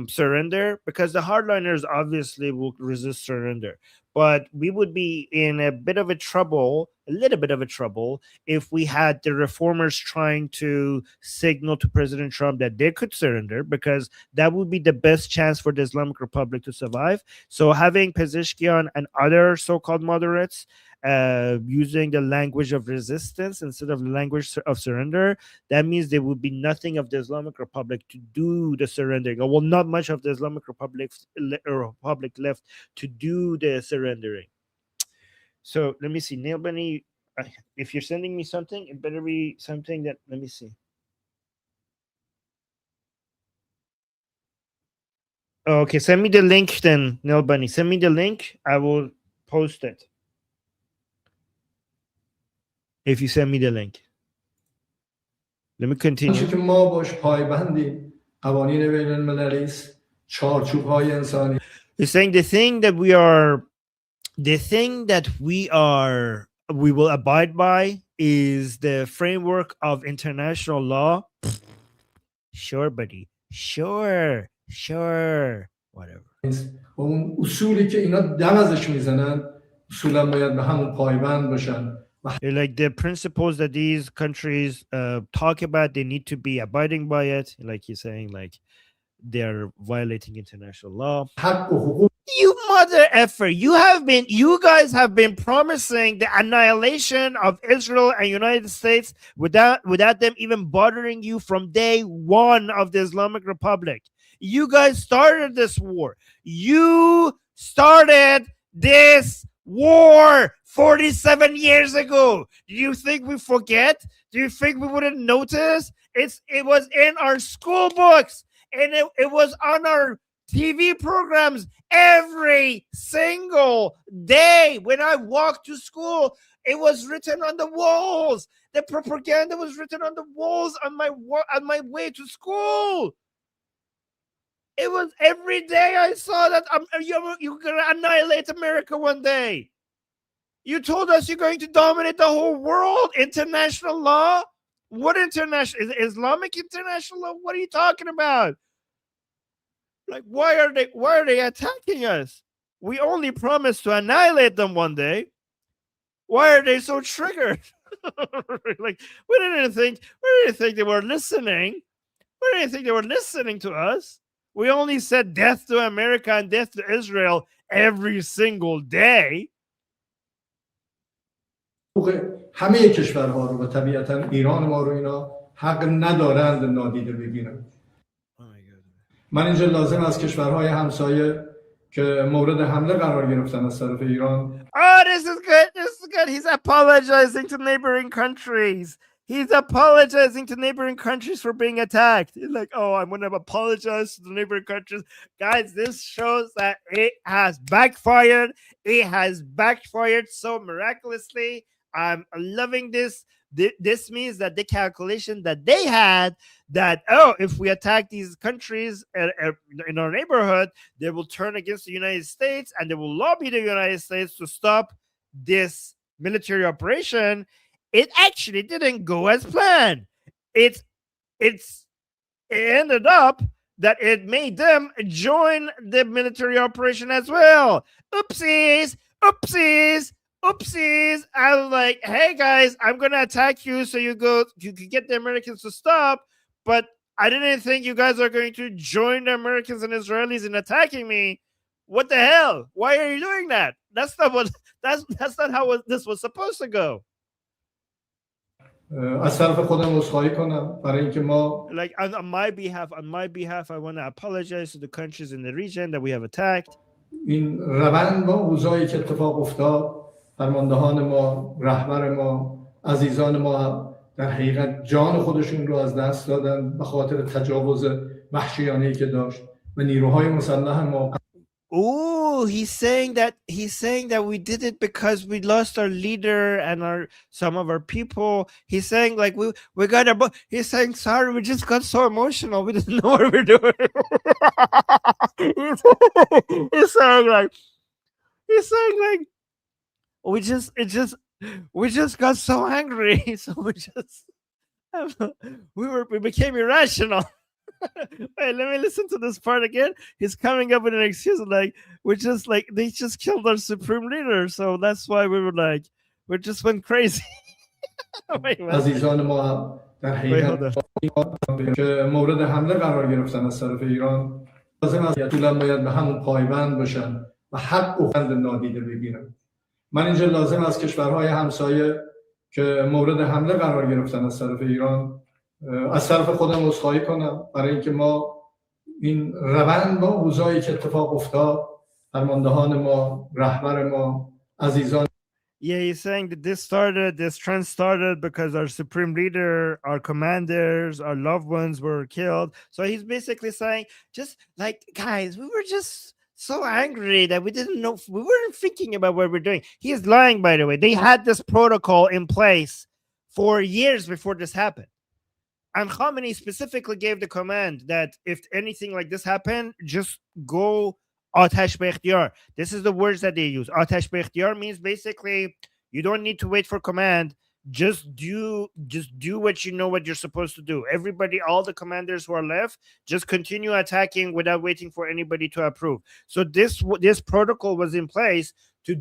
[SPEAKER 8] surrender, because the hardliners obviously will resist surrender. But we would be in a little bit of a trouble, if we had the reformers trying to signal to President Trump that they could surrender, because that would be the best chance for the Islamic Republic to survive. So having Pezeshkian and other so-called moderates using the language of resistance instead of the language of surrender, that means there would be nothing of the Islamic Republic to do the surrendering, or well, not much of the Islamic Republic left to do the surrendering. So let me see, Neil Bunny, if you're sending me something, it better be something that, let me see. Okay, send me the link then, Neil Bunny. Send me the link. I will post it. If you send me the link. Let me continue.
[SPEAKER 10] که ما باش پایبندیم قوانین بین المللی است، چارچوب‌های انسانی.
[SPEAKER 8] He's saying the thing that we will abide by is the framework of international law. Sure, buddy. Sure. Whatever.
[SPEAKER 10] و اون اصولی که اینا دم ازش میزنن اصولا باید به همون پایبند باشن.
[SPEAKER 8] Like the principles that these countries talk about, they need to be abiding by it. Like he's saying, like they're violating international law. You mother effer! You guys have been promising the annihilation of Israel and United States without them even bothering you from day one of the Islamic Republic. You guys started this war. You started this war 47 years ago. Do you think we forget? Do you think we wouldn't notice? It was in our school books, and it was on our TV programs every single day. When I walked to school, it was written on the walls. The propaganda was written on the walls on my way to school. It was every day I saw that you're going to annihilate America one day. You told us you're going to dominate the whole world. International law? What international? Islamic international law? What are you talking about? Like, why are they attacking us? We only promised to annihilate them one day. Why are they so triggered? Like, we didn't think they were listening. We didn't think they were listening to us. We only said death to America and death to Israel every single day.
[SPEAKER 10] همه کشورها رو و طبیعتا ایران ما رو اینا حق ندارند نادیده بگیرن. من اینجا لازم از کشورهای همسایه که مورد حمله قرار گرفتن از طرف ایران.
[SPEAKER 8] Oh, this is good. He's apologizing to neighboring countries. He's apologizing to neighboring countries for being attacked. He's like, oh, I'm going to apologize to the neighboring countries. Guys, this shows that it has backfired. It has backfired so miraculously. I'm loving this. This means that the calculation that they had that, oh, if we attack these countries in our neighborhood, they will turn against the United States and they will lobby the United States to stop this military operation. It actually didn't go as planned. It ended up that it made them join the military operation as well. Oopsies. I was like, hey guys, I'm gonna attack you so you can get the Americans to stop, but I didn't think you guys are going to join the Americans and Israelis in attacking me. What the hell? Why are you doing that? That's not how this was supposed to go.
[SPEAKER 10] از طرف خودم عذرخواهی کنم برای اینکه ما
[SPEAKER 8] like on my behalf I want to apologize to the countries in the region that we have attacked.
[SPEAKER 10] این روند با اوضاعی که اتفاق افتاد، فرماندهان ما، رهبر ما، عزیزان ما در حقیقت جان خودشون رو از دست دادن به خاطر تجاوز وحشیانه‌ای که داشت و نیروهای مسلح ما.
[SPEAKER 8] Oh, he's saying that we did it because we lost our leader and some of our people. He's saying like we got he's saying sorry, we just got so emotional, we didn't know what we're doing. he's saying like we just got so angry, so we became irrational. Wait, let me listen to this part again. He's coming up with an excuse like they just killed our supreme leader, so that's why we just went crazy. Wait,
[SPEAKER 10] عزیزان ما در حقیقت که مورد حمله قرار گرفتن از طرف ایران لازم است اصولا باید به همون پایبند باشن و حق و فند نادیده بگیرن. من اینجا لازم است کشورهای همسایه که مورد حمله قرار گرفتن از طرف ایران از طرف خودم عذرخواهی کنم برای اینکه ما این روند با اوضاعی که اتفاق افتاد فرماندهان ما رهبر ما عزیزان.
[SPEAKER 8] Yeah, he's saying that this trend started because our supreme leader, our commanders, our loved ones were killed. So he's basically saying, just like, guys, we were just so angry that we didn't know, we weren't thinking about what we're doing. He is lying, by the way. They had this protocol in place for years before this happened. And Khamenei specifically gave the command that if anything like this happened, just go Atash be ikhtiyar. This is the words that they use. Atash be ikhtiyar means basically you don't need to wait for command. Just do what you know what you're supposed to do. Everybody, all the commanders who are left, just continue attacking without waiting for anybody to approve. So this protocol was in place to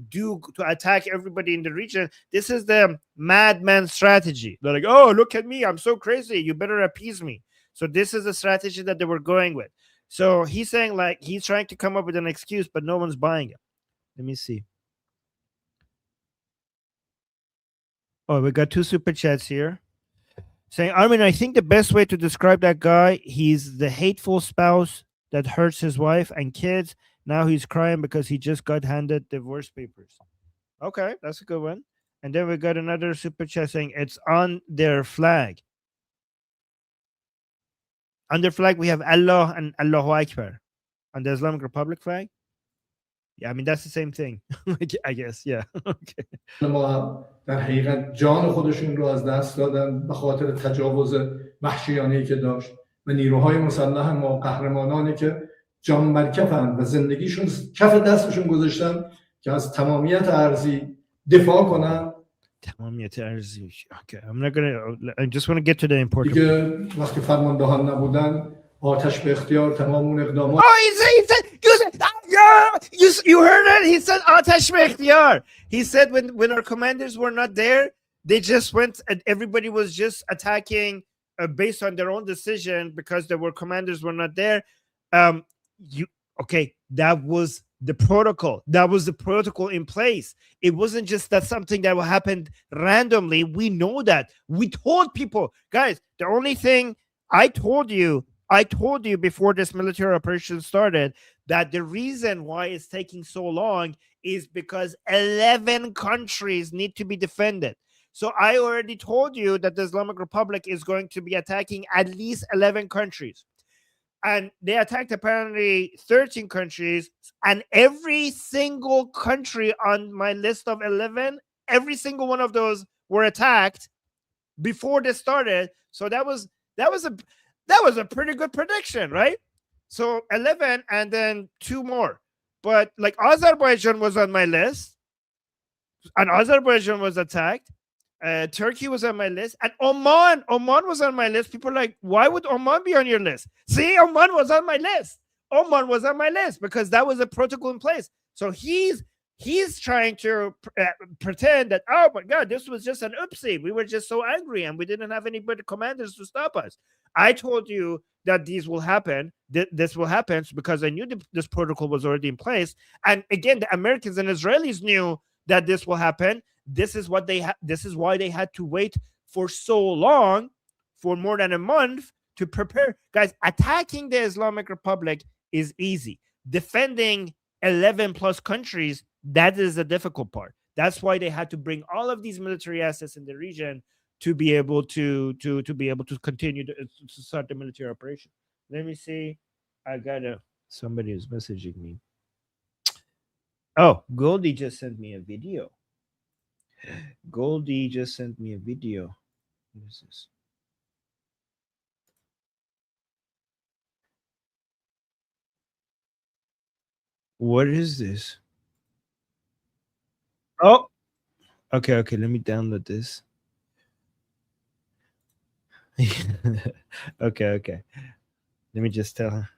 [SPEAKER 8] attack everybody in the region. This is the madman strategy. They're like, oh, look at me, I'm so crazy, you better appease me. So this is the strategy that they were going with. So he's saying like he's trying to come up with an excuse, but no one's buying it. Let me see. Oh, we got 2 super chats here. Saying, Armin, I think the best way to describe that guy, he's the hateful spouse that hurts his wife and kids. Now he's crying because he just got handed divorce papers. Okay, that's a good one. And then we got another super chat saying it's on their flag. On their flag, we have Allah and Allahu Akbar. On the Islamic Republic flag? Yeah, I mean, that's the same thing. I guess, yeah. Okay.
[SPEAKER 10] ما در حقیقت جان خودشون رو از دست دادن به خاطر تجاوز وحشیانه‌ای که داشت و نیروهای مسلح ما قهرمانانی که جان برکفند و زندگیشون کف دستشون گذاشتن که از تمامیت ارضی دفاع کنن.
[SPEAKER 8] تمامیت ارضی. Okay, I just want to get to the important.
[SPEAKER 10] دیگه وقتی فرماندهان نبودن آتش به اختیار تمام اون اقدامات.
[SPEAKER 8] You heard it? He said Atash be ikhtiyar. He said when our commanders were not there, they just went and everybody was just attacking based on their own decision because there were commanders were not there. That was the protocol. That was the protocol in place. It wasn't just that something that happened randomly. We know that. We told people, guys, the only thing I told you before this military operation started that the reason why it's taking so long is because 11 countries need to be defended. So I already told you that the Islamic Republic is going to be attacking at least 11 countries. And they attacked apparently 13 countries, and every single country on my list of 11, every single one of those were attacked before this started. So that was a pretty good prediction, right? So 11 and then 2 more. But like Azerbaijan was on my list, and Azerbaijan was attacked. Turkey was on my list, and Oman was on my list. People are like, why would Oman be on your list? See, Oman was on my list. Oman was on my list because that was a protocol in place. So he's trying to pretend that, oh my God, this was just an oopsie. We were just so angry and we didn't have anybody commanders to stop us. I told you that these will happen. This will happen because I knew this protocol was already in place. And again, the Americans and Israelis knew that this will happen. This is what this is why they had to wait for so long, for more than a month, to prepare. Guys, attacking the Islamic Republic is easy. Defending 11 plus countries, that is the difficult part. That's why they had to bring all of these military assets in the region to be able to continue to start the military operation. Let me see. Somebody is messaging me. Oh, Goldie just sent me a video. Goldie just sent me a video. What is this? What is this? Oh, okay. Let me download this. Okay. Let me just tell her.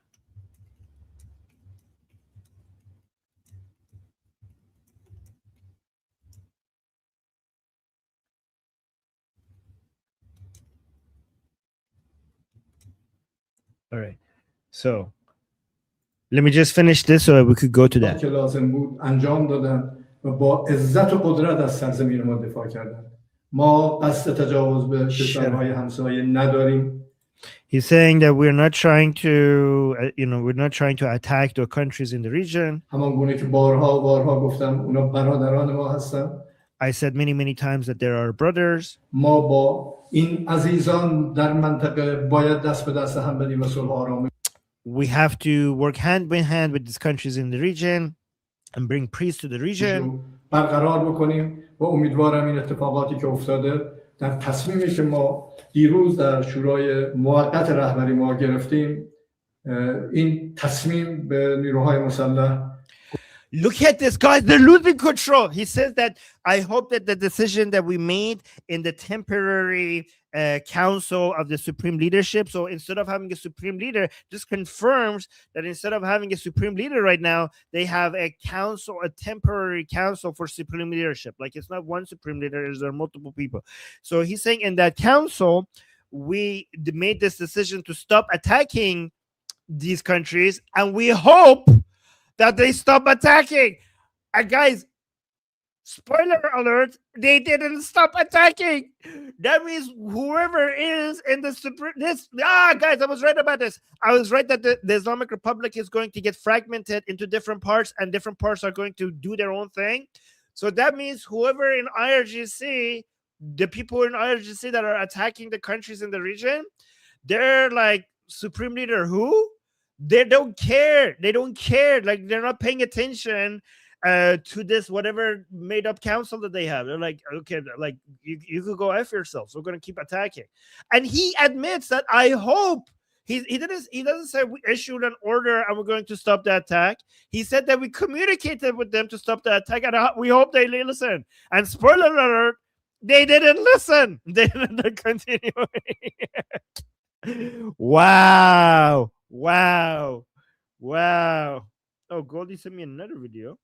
[SPEAKER 8] All right. So let me just finish this so we could go to that.
[SPEAKER 10] که لازم بود انجام دادن و با عزت و قدرت از سرزمین ما دفاع کردن. ما قصد تجاوز به کشورهای همسایه نداریم.
[SPEAKER 8] He's saying that we're not trying to, we're not trying to attack the countries in the region.
[SPEAKER 10] همان گونه که بارها گفتم اونا برادران ما هستن.
[SPEAKER 8] I said many times that there are brothers.
[SPEAKER 10] ما با این عزیزان در منطقه باید دست به دست هم بدیم و صلح آرامش.
[SPEAKER 8] We have to work hand in hand with these countries in the region and bring peace to the region.
[SPEAKER 10] برقرار بکنیم و امیدوارم این اتفاقاتی که افتاده در تصمیمی که ما دیروز در شورای موقت رهبری ما گرفتیم این تصمیم به نیروهای مسلح.
[SPEAKER 8] Look at this, guys. They're losing control. He says that I hope that the decision that we made in the temporary council of the supreme leadership. So instead of having a supreme leader, just confirms that instead of having a supreme leader right now, they have a council, a temporary council for supreme leadership. Like it's not one supreme leader, there are multiple people. So he's saying in that council, we made this decision to stop attacking these countries, and we hope that they stop attacking. And guys, spoiler alert, they didn't stop attacking. That means whoever is in the guys, I was right about this. I was right that the Islamic Republic is going to get fragmented into different parts, and different parts are going to do their own thing. So that means whoever in IRGC, the people in IRGC that are attacking the countries in the region, they're like, supreme leader who? They don't care. Like they're not paying attention to this whatever made up council that they have. They're like, okay, like you could go F yourself. So we're gonna keep attacking. And he admits that I hope he doesn't say we issued an order and we're going to stop the attack. He said that we communicated with them to stop the attack, and we hope they listen. And spoiler alert, they didn't listen. They didn't continue. Wow. Oh, Goldie sent me another video.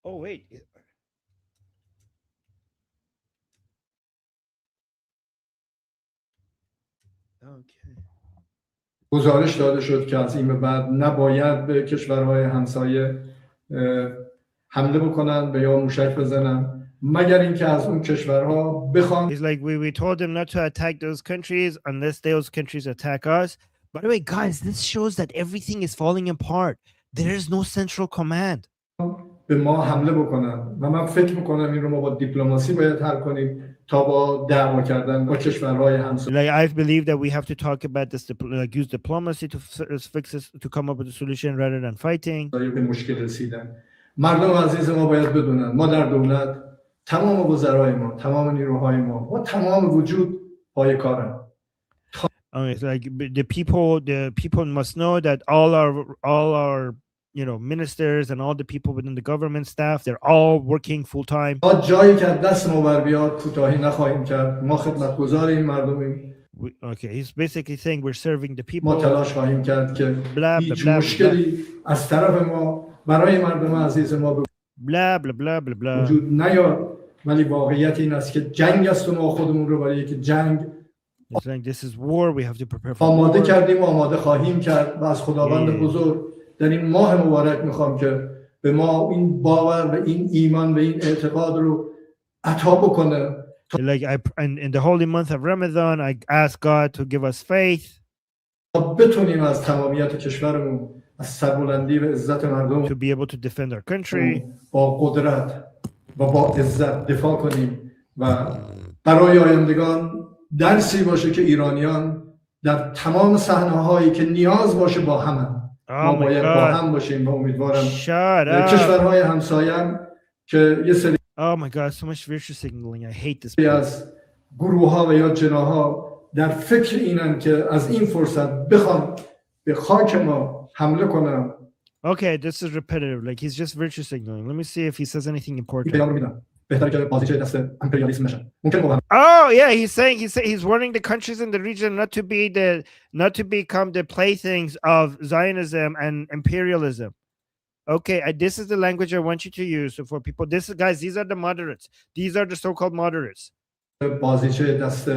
[SPEAKER 8] Oh, wait. Okay.
[SPEAKER 10] گزارش داده شد که از این به بعد نباید به کشورهای همسایه حمله بکنن به یا موشک بزنن مگر اینکه از اون کشورها بخوان.
[SPEAKER 8] He's like, we told them not to attack those countries unless those countries attack us. By the way, guys, this shows that everything is falling apart. There is no central command.
[SPEAKER 10] به ما حمله بکنن و من فکر میکنم این رو ما با دیپلماسی باید حل کنیم تا با دعوا کردن با کشورهای همسایه.
[SPEAKER 8] Like I believe that we have to talk about this, like use diplomacy to fix this, to come up with a solution rather than fighting.
[SPEAKER 10] به مشکل رسیدن. مردم عزیز ما باید بدونن ما در دولت تمام وزرای ما، تمام نیروهای ما و تمام وجود پای کارن.
[SPEAKER 8] It's like the people must know that all our ministers and all the people within the government staff, they're all working full time.
[SPEAKER 10] جایی که دست ما بر بیاد کوتاهی نخواهیم کرد. ما خدمتگزار این مردمیم.
[SPEAKER 8] Okay, he's basically saying we're serving the people.
[SPEAKER 10] ما تلاش خواهیم کرد که هیچ مشکلی از طرف ما برای مردم عزیز ما وجود نیاد. ولی واقعیت این است که جنگ است و ما خودمون رو برای یک جنگ آماده کردیم و آماده خواهیم کرد و از خداوند بزرگ در این ماه مبارک میخوام که به ما این باور و این ایمان و این اعتقاد رو عطا بکنه.
[SPEAKER 8] Like in the holy month of Ramadan, I ask God to give us faith.
[SPEAKER 10] بتونیم از تمامیت کشورمون از سربلندی و عزت مردم
[SPEAKER 8] to be able to defend our country.
[SPEAKER 10] با قدرت و با عزت دفاع کنیم و برای آیندگان درسی باشه که ایرانیان در تمام صحنه‌هایی که نیاز باشه با هم ما
[SPEAKER 8] Oh my
[SPEAKER 10] باید با
[SPEAKER 8] God.
[SPEAKER 10] هم باشیم و امیدوارم
[SPEAKER 8] Shut up.
[SPEAKER 10] کشورهای همسایم که یه سری
[SPEAKER 8] Oh my God, so much virtue signaling. I hate this.
[SPEAKER 10] از گروه‌ها و یا جناح‌ها در فکر اینن که از این فرصت بخوان به خاک ما حمله کنن.
[SPEAKER 8] Okay, this is repetitive. Like he's just virtue signaling. Let me see if he says anything
[SPEAKER 10] این
[SPEAKER 8] important.
[SPEAKER 10] پیام رو میدن. بهتره که بازیچه دست امپریالیسم نشن. ممکنه با هم
[SPEAKER 8] Oh yeah, he's saying he's warning the countries in the region not to become the playthings of Zionism and imperialism. Okay, this is the language I want you to use. So for people, guys, these are the moderates. These are the so-called moderates.
[SPEAKER 10] بازیچه دست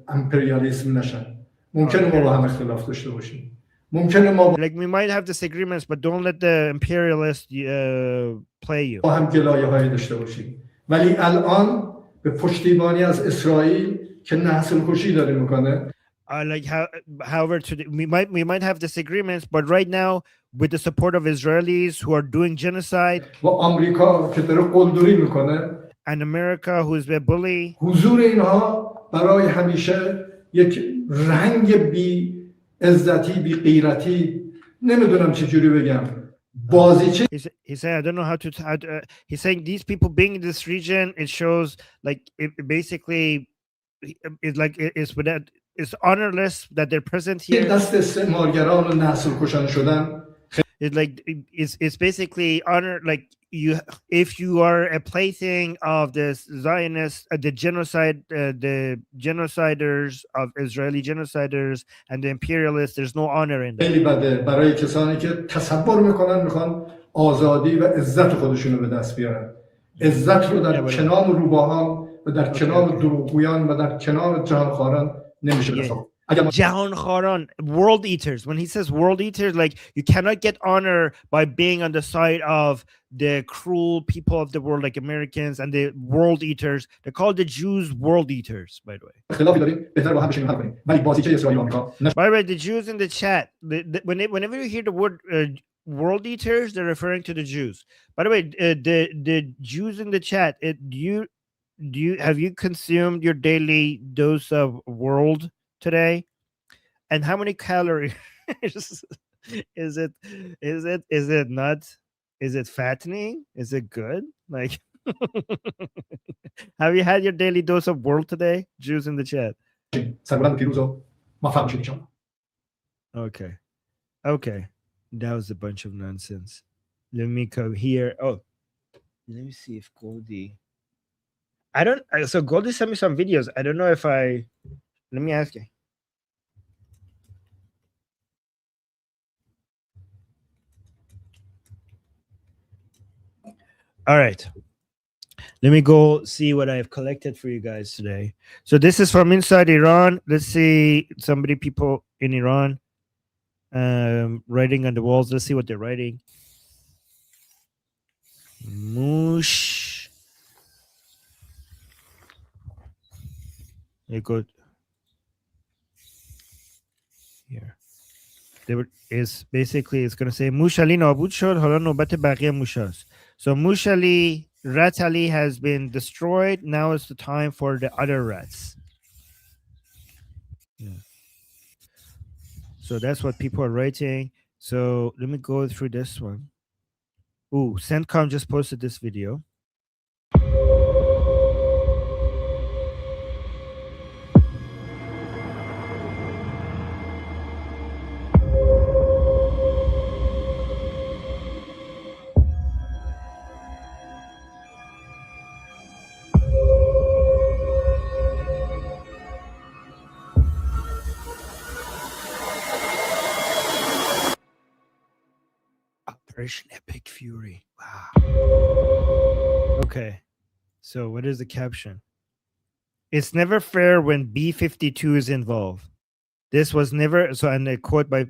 [SPEAKER 10] امپریالیسم نشن. ممکنه ما با هم اختلاف داشته باشیم. ممکنه ما
[SPEAKER 8] Like we might have disagreements, but don't let the imperialists play you.
[SPEAKER 10] با هم گلایه‌هایی داشته باشیم. ولی الان به پشتیبانی از اسرائیل که نسل کشی داره میکنه.
[SPEAKER 8] Like however, we might have disagreements, but right now, with the support of Israelis who are doing genocide,
[SPEAKER 10] و آمریکا که داره قلدری میکنه.
[SPEAKER 8] and America who is a bully.
[SPEAKER 10] حضور اینها برای همیشه یک رنگ بی عزتی بی غیرتی نمیدونم چه جوری بگم. بازیچه
[SPEAKER 8] He's saying I don't know how to. He's saying these people being in this region, it shows like it basically, it's like it's honorless that they're present here.
[SPEAKER 10] دست استعمارگران و نسل کشان شدن.
[SPEAKER 8] It's like it's basically honor like if you are a plaything of the Zionists, the genociders of Israeli genociders and the imperialists. There's no honor in that.
[SPEAKER 10] خیلی بده برای کسانی که تصور میکنن آزادی و عزت خودشونو به دست بیارن. عزت رو در کنار روباهان و در کنار دروغگویان و در کنار جهانخواران نمیشه بسازد.
[SPEAKER 8] Jahan world eaters. When he says world eaters, like you cannot get honor by being on the side of the cruel people of the world, like Americans and the world eaters. They call the Jews world eaters, by the way. By the way, the Jews in the chat, whenever you hear the word world eaters, they're referring to the Jews. By the way, the Jews in the chat, have you consumed your daily dose of world today? And how many calories is it not? Is it fattening? Is it good? Like have you had your daily dose of world today? Jews in the chat. Okay, that was a bunch of nonsense. Let me come here. Oh, let me see if Goldie, so Goldie sent me some videos. I don't know if let me ask you. All right. Let me go see what I have collected for you guys today. So this is from inside Iran. Let's see people in Iran writing on the walls. Let's see what they're writing. Mush. You go here. It's going to say Mushali nabud shod hala nobat baqiya mushas. So Mushali, Rat Ali has been destroyed. Now is the time for the other rats. Yeah. So that's what people are writing. So let me go through this one. Ooh, CENTCOM just posted this video. Operation Epic Fury. Wow. Okay. So what is the caption? It's never fair when B-52 is involved. This was never, so and a quote by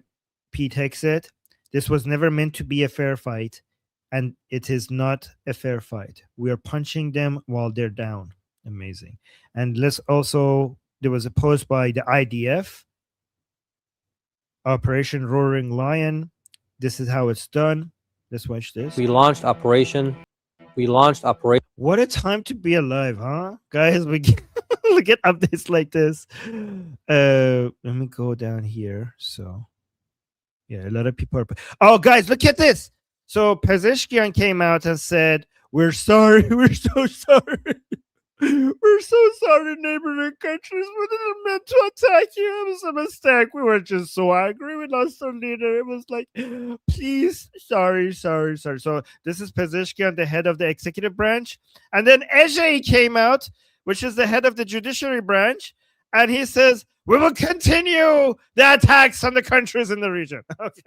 [SPEAKER 8] Pete Hexet, this was never meant to be a fair fight, and it is not a fair fight. We are punching them while they're down. Amazing. And let's also, there was a post by the IDF, Operation Roaring Lion. This is how it's done. Let's watch this.
[SPEAKER 11] We launched Operation.
[SPEAKER 8] What a time to be alive, huh? Guys, Look at updates like this. Let me go down here. So, yeah, a lot of people are. Oh, guys, look at this. So Pezeshkian came out and said, "We're sorry. We're so sorry. We're so sorry, neighboring countries. We didn't mean to attack you. It was a mistake. We were just so angry. We lost our leader. It was like, please, sorry. So this is Pezeshkian, the head of the executive branch. And then Ejei came out, which is the head of the judiciary branch. And he says, we will continue the attacks on the countries in the region. Okay.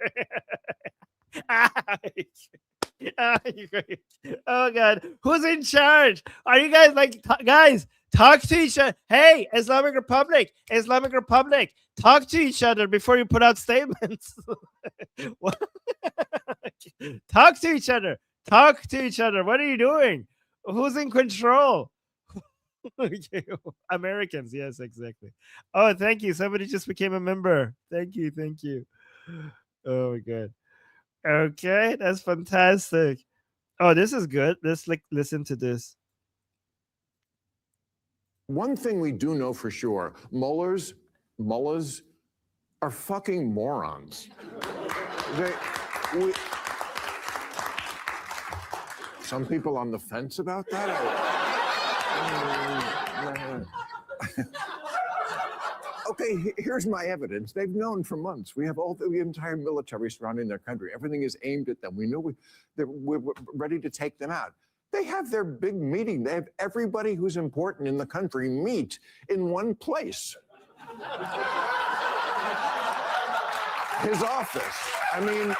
[SPEAKER 8] Oh God, who's in charge? Are you guys like guys? Talk to each other. Hey, Islamic Republic, talk to each other before you put out statements. Talk to each other. What are you doing? Who's in control? Americans, yes, exactly. Oh, thank you. Somebody just became a member. Thank you. Oh my God. Okay, that's fantastic. Oh, this is good. Let's listen to this.
[SPEAKER 11] One thing we do know for sure, mullahs are fucking morons. Some people on the fence about that? Okay, here's my evidence. They've known for months. We have all the entire military surrounding their country. Everything is aimed at them. We know we're ready to take them out. They have their big meeting. They have everybody who's important in the country meet in one place. His office. I mean,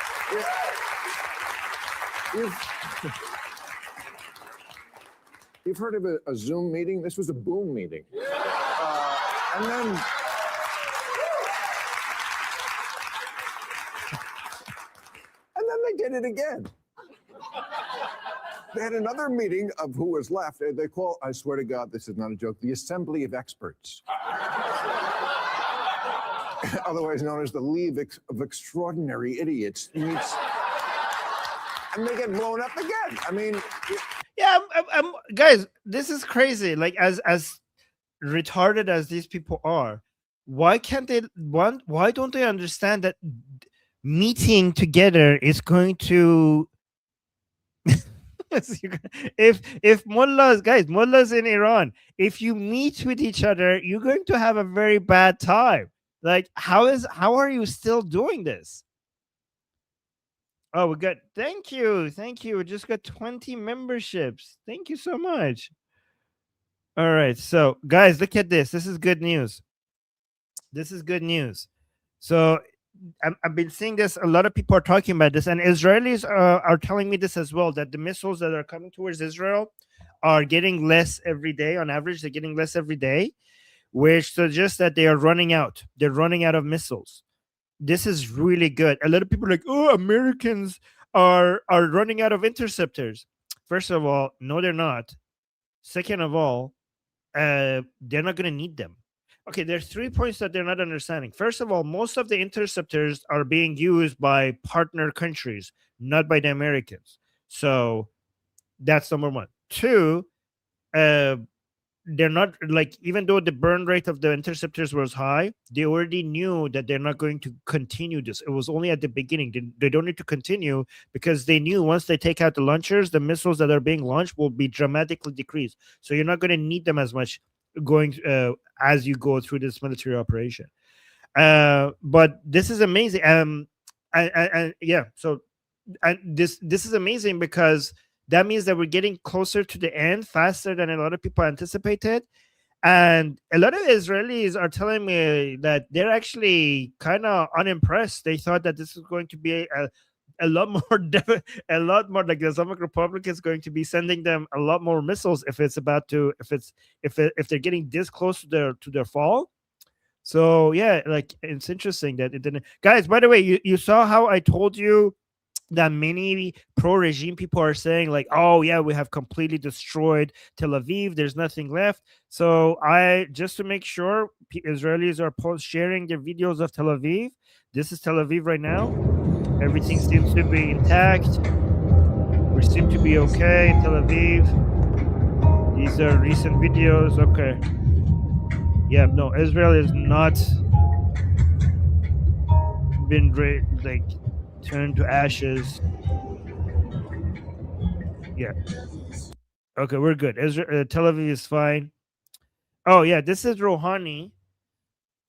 [SPEAKER 11] you've heard of a Zoom meeting? This was a boom meeting. And then they did it again. They had another meeting of who was left. They call, I swear to God, this is not a joke, the Assembly of Experts. Otherwise known as the League of Extraordinary Idiots. And they get blown up again. I mean...
[SPEAKER 8] Yeah, guys, this is crazy. Like, as retarded as these people are, why don't they understand that meeting together is going to if mullahs in Iran, if you meet with each other, you're going to have a very bad time. Like, how are you still doing this? Oh, we got thank you. We just got 20 memberships. Thank you so much. All right, so guys, look at this. This is good news. So I've been seeing this. A lot of people are talking about this, and Israelis are telling me this as well, that the missiles that are coming towards Israel are getting less every day. On average, they're getting less every day, which suggests that they are running out. They're running out of missiles. This is really good. A lot of people are like, oh, Americans are running out of interceptors. First of all, no, they're not. Second of all, they're not going to need them. Okay, there's 3 points that they're not understanding. First of all, most of the interceptors are being used by partner countries, not by the Americans. So that's number one. Two, they're not, like, even though the burn rate of the interceptors was high, they already knew that they're not going to continue this. It was only at the beginning. They don't need to continue because they knew once they take out the launchers, the missiles that are being launched will be dramatically decreased. So you're not going to need them as much going as you go through this military operation. But this is amazing. This is amazing because that means that we're getting closer to the end faster than a lot of people anticipated. And a lot of Israelis are telling me that they're actually kind of unimpressed. They thought that this is going to be a lot more like the Islamic Republic is going to be sending them a lot more missiles if they're getting this close to their fall. So yeah, like, it's interesting that it didn't. Guys, by the way, you saw how I told you that many pro-regime people are saying, like, oh yeah, we have completely destroyed Tel Aviv, there's nothing left. So just to make sure, Israelis are sharing their videos of Tel Aviv. This is Tel Aviv right now. Everything seems to be intact. We seem to be okay in Tel Aviv. These are recent videos. Okay. Yeah, no, Israel is not been like turned to ashes. Yeah. Okay, we're good. Israel, Tel Aviv is fine. Oh yeah, this is Rouhani.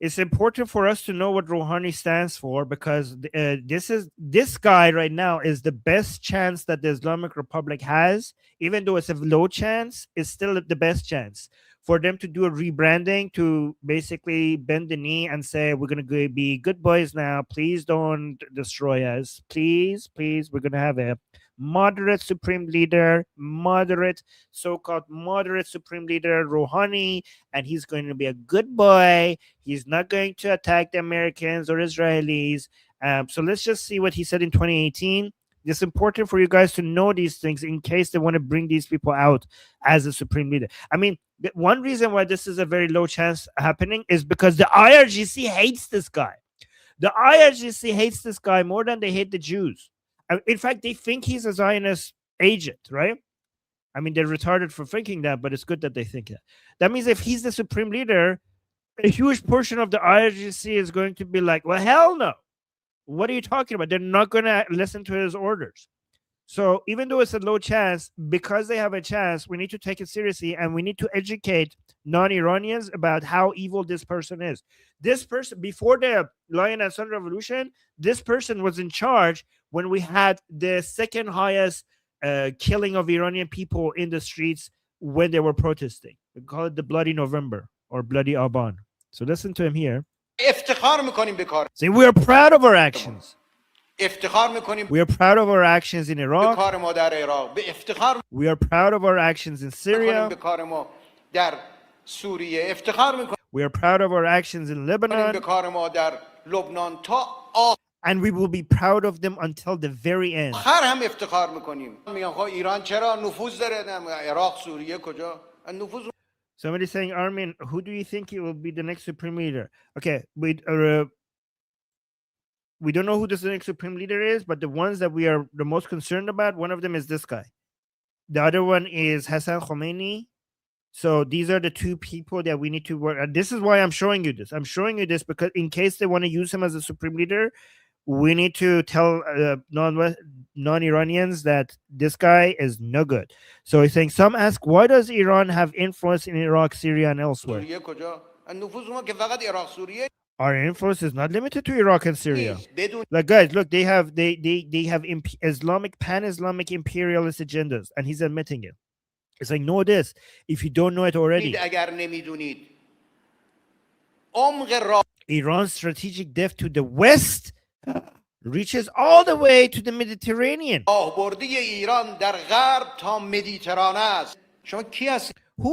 [SPEAKER 8] It's important for us to know what Rouhani stands for because this guy right now is the best chance that the Islamic Republic has. Even though it's a low chance, it's still the best chance for them to do a rebranding to basically bend the knee and say we're going to be good boys now. Please don't destroy us. Please, please, we're going to have a moderate supreme leader, so-called moderate supreme leader Rouhani, and he's going to be a good boy. He's not going to attack the Americans or Israelis. So let's just see what he said in 2018. It's important for you guys to know these things in case they want to bring these people out as a supreme leader. I mean, one reason why this is a very low chance happening is because the IRGC hates this guy. The IRGC hates this guy more than they hate the Jews. In fact, they think he's a Zionist agent, right? I mean, they're retarded for thinking that, but it's good that they think that. That means if he's the supreme leader, a huge portion of the IRGC is going to be like, well, hell no. What are you talking about? They're not going to listen to his orders. So even though it's a low chance, because they have a chance, we need to take it seriously and we need to educate non-Iranians about how evil this person is. This person, before the Lion and Sun Revolution, this person was in charge when we had the second highest killing of Iranian people in the streets when they were protesting. We call it the Bloody November or Bloody Aban. So listen to him here. See, we are proud of our actions. We are proud of our actions in Iraq. We are proud of our actions in Syria. We are proud of our actions in Lebanon. And we will be proud of them until the very end. Somebody's saying, Armin, who do you think will be the next supreme leader? Okay, we don't know who this next supreme leader is, but the ones that we are the most concerned about, one of them is this guy. The other one is Hassan Khomeini. So these are the two people that we need to work. And this is why I'm showing you this. I'm showing you this because in case they want to use him as a supreme leader, we need to tell non-Iranians that this guy is no good. So he's saying, some ask, why does Iran have influence in Iraq, Syria, and elsewhere? Our influence is not limited to Iraq and Syria. Like, guys, look, they have Islamic, pan-Islamic imperialist agendas, and he's admitting it. It's like, know this if you don't know it already. Iran's strategic depth to the west reaches all the way to the Mediterranean. Who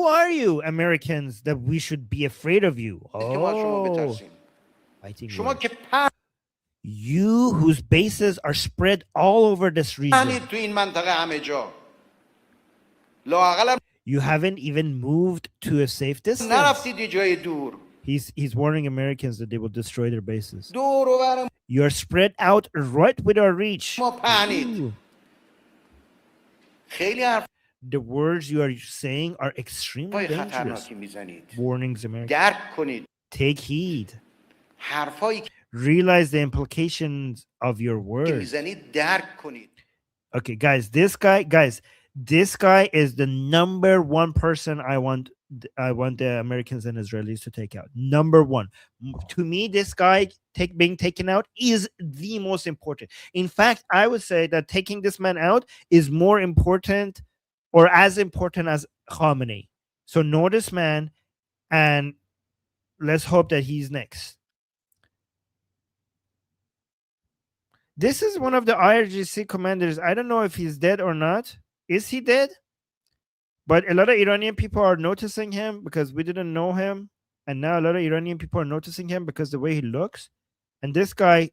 [SPEAKER 8] are you, Americans, that we should be afraid of you? Oh, I think you whose bases are spread all over this region. You haven't even moved to a safe distance. He's warning Americans that they will destroy their bases. You are spread out right with our reach. Ooh. The words you are saying are extremely dangerous. Warnings, Americans. Take heed. Realize the implications of your words. Okay, guys, this guy is the number one person I want the Americans and Israelis to take out. Number one. To me, this guy being taken out is the most important. In fact, I would say that taking this man out is more important or as important as Khamenei. So know this man and let's hope that he's next. This is one of the IRGC commanders. I don't know if he's dead or not. Is he dead? But a lot of Iranian people are noticing him because we didn't know him. And now a lot of Iranian people are noticing him because the way he looks. And this guy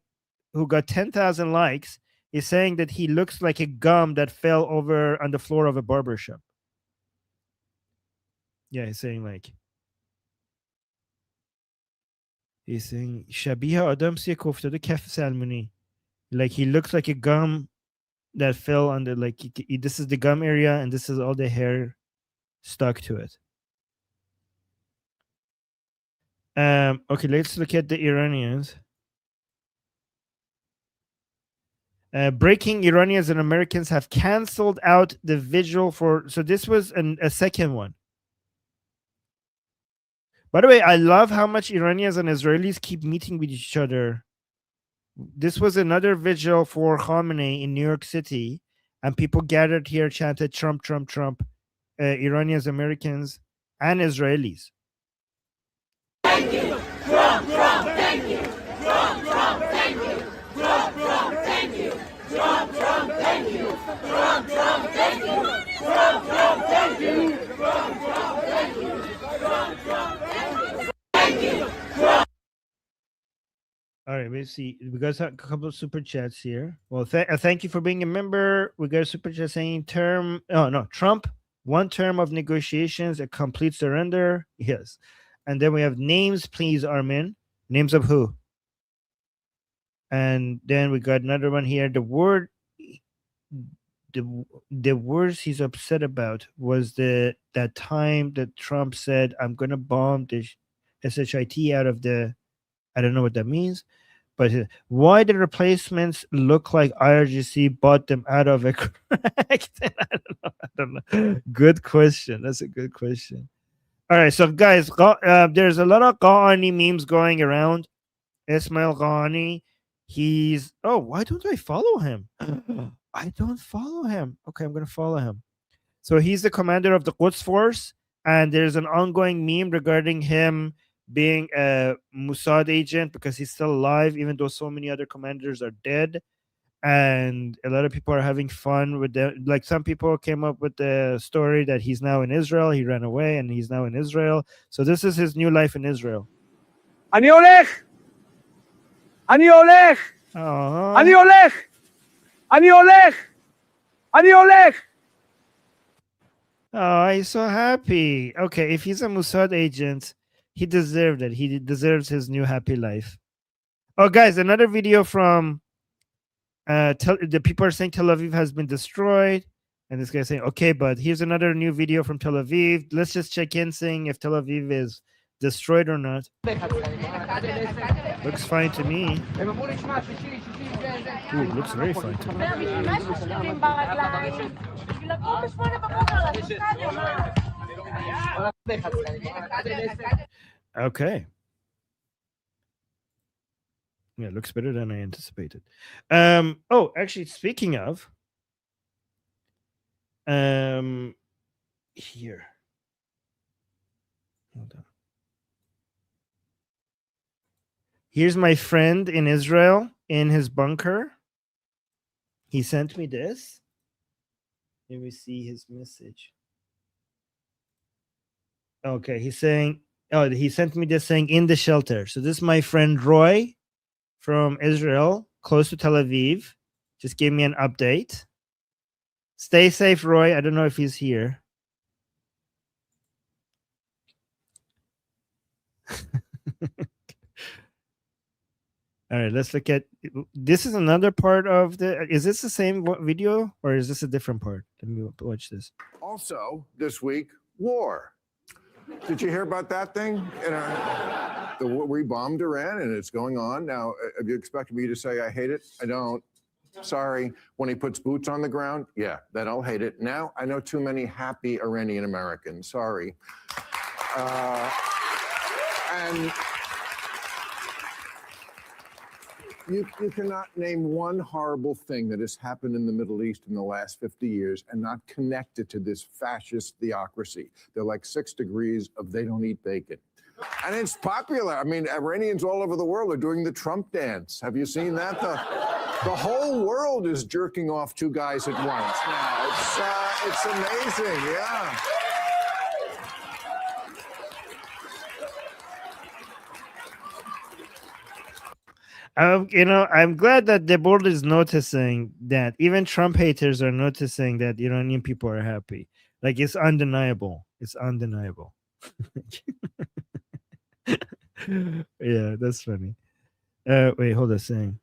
[SPEAKER 8] who got 10,000 likes is saying that he looks like a gum that fell over on the floor of a barbershop. Yeah, he's saying Shabiha Adam siye koftade kaf salmoni. Like he looks like a gum that fell on the this is the gum area and this is all the hair stuck to it. Okay, let's look at the Iranians. Breaking: Iranians and Americans have canceled out the vigil for. So this was a second one. By the way, I love how much Iranians and Israelis keep meeting with each other. This was another vigil for Khamenei in New York City, and people gathered here, chanted Trump, Trump, Trump. Iranians, Americans, and Israelis.
[SPEAKER 4] Thank you. Trump, Trump, thank you. Trump, Trump, thank you. Trump, Trump, thank you. Trump, Trump, thank you. Trump, Trump, thank you. Trump, Trump, thank you. Trump, Trump, thank you. Trump, Trump, thank you. Thank you. Trump.
[SPEAKER 8] All right, let's see. We got a couple of super chats here. Well, thank you for being a member. We got a super chat saying Trump, one term of negotiations, a complete surrender. Yes. And then we have names, please, Armin. Names of who? And then we got another one here. The words he's upset about was that time that Trump said, I'm going to bomb the SHIT out of the, I don't know what that means, but why the replacements look like IRGC bought them out of a crack? I don't know. Good question. That's a good question. All right, so guys, there's a lot of Ghani memes going around. Ismail Ghani, why don't I follow him? I don't follow him. Okay, I'm going to follow him. So he's the commander of the Quds Force, and there's an ongoing meme regarding him being a Mossad agent because he's still alive, even though so many other commanders are dead. And a lot of people are having fun with that. Like some people came up with the story that he's now in Israel. He ran away and he's now in Israel. So this is his new life in Israel.
[SPEAKER 4] אני הולך. אני הולך. אני הולך. אני הולך. אני הולך.
[SPEAKER 8] Oh, he's so happy. Okay, if he's a Mossad agent, he deserved it. He deserves his new happy life. Oh, guys, another video from the people are saying Tel Aviv has been destroyed, and this guy's saying, okay, but here's another new video from Tel Aviv. Let's just check in, saying if Tel Aviv is destroyed or not. Looks fine to me. Ooh, looks very fine to me. Okay. Yeah, it looks better than I anticipated. Oh, actually, speaking of, here. Hold on. Here's my friend in Israel in his bunker. He sent me this. Let me see his message. Okay, he's saying, he sent me this saying in the shelter. So this is my friend Roy from Israel, close to Tel Aviv. Just gave me an update. Stay safe, Roy. I don't know if he's here. All right, let's look at this. Is another part of the. Is this the same video or is this a different part? Let me watch this.
[SPEAKER 11] Also, this week, war. Did you hear about that thing? We bombed Iran and it's going on. Now, if you expect me to say I hate it, I don't. Sorry. When he puts boots on the ground, yeah, then I'll hate it. Now, I know too many happy Iranian Americans. Sorry. And you cannot name one horrible thing that has happened in the Middle East in the last 50 years and not connect it to this fascist theocracy. They're like 6 degrees of they don't eat bacon. And it's popular. I mean, Iranians all over the world are doing the Trump dance. Have you seen that? The whole world is jerking off 2 guys at once now. It's amazing, yeah.
[SPEAKER 8] I'm glad that the board is noticing that. Even Trump haters are noticing that Iranian people are happy. Like, it's undeniable. It's undeniable. Yeah, that's funny. Wait, hold on a second.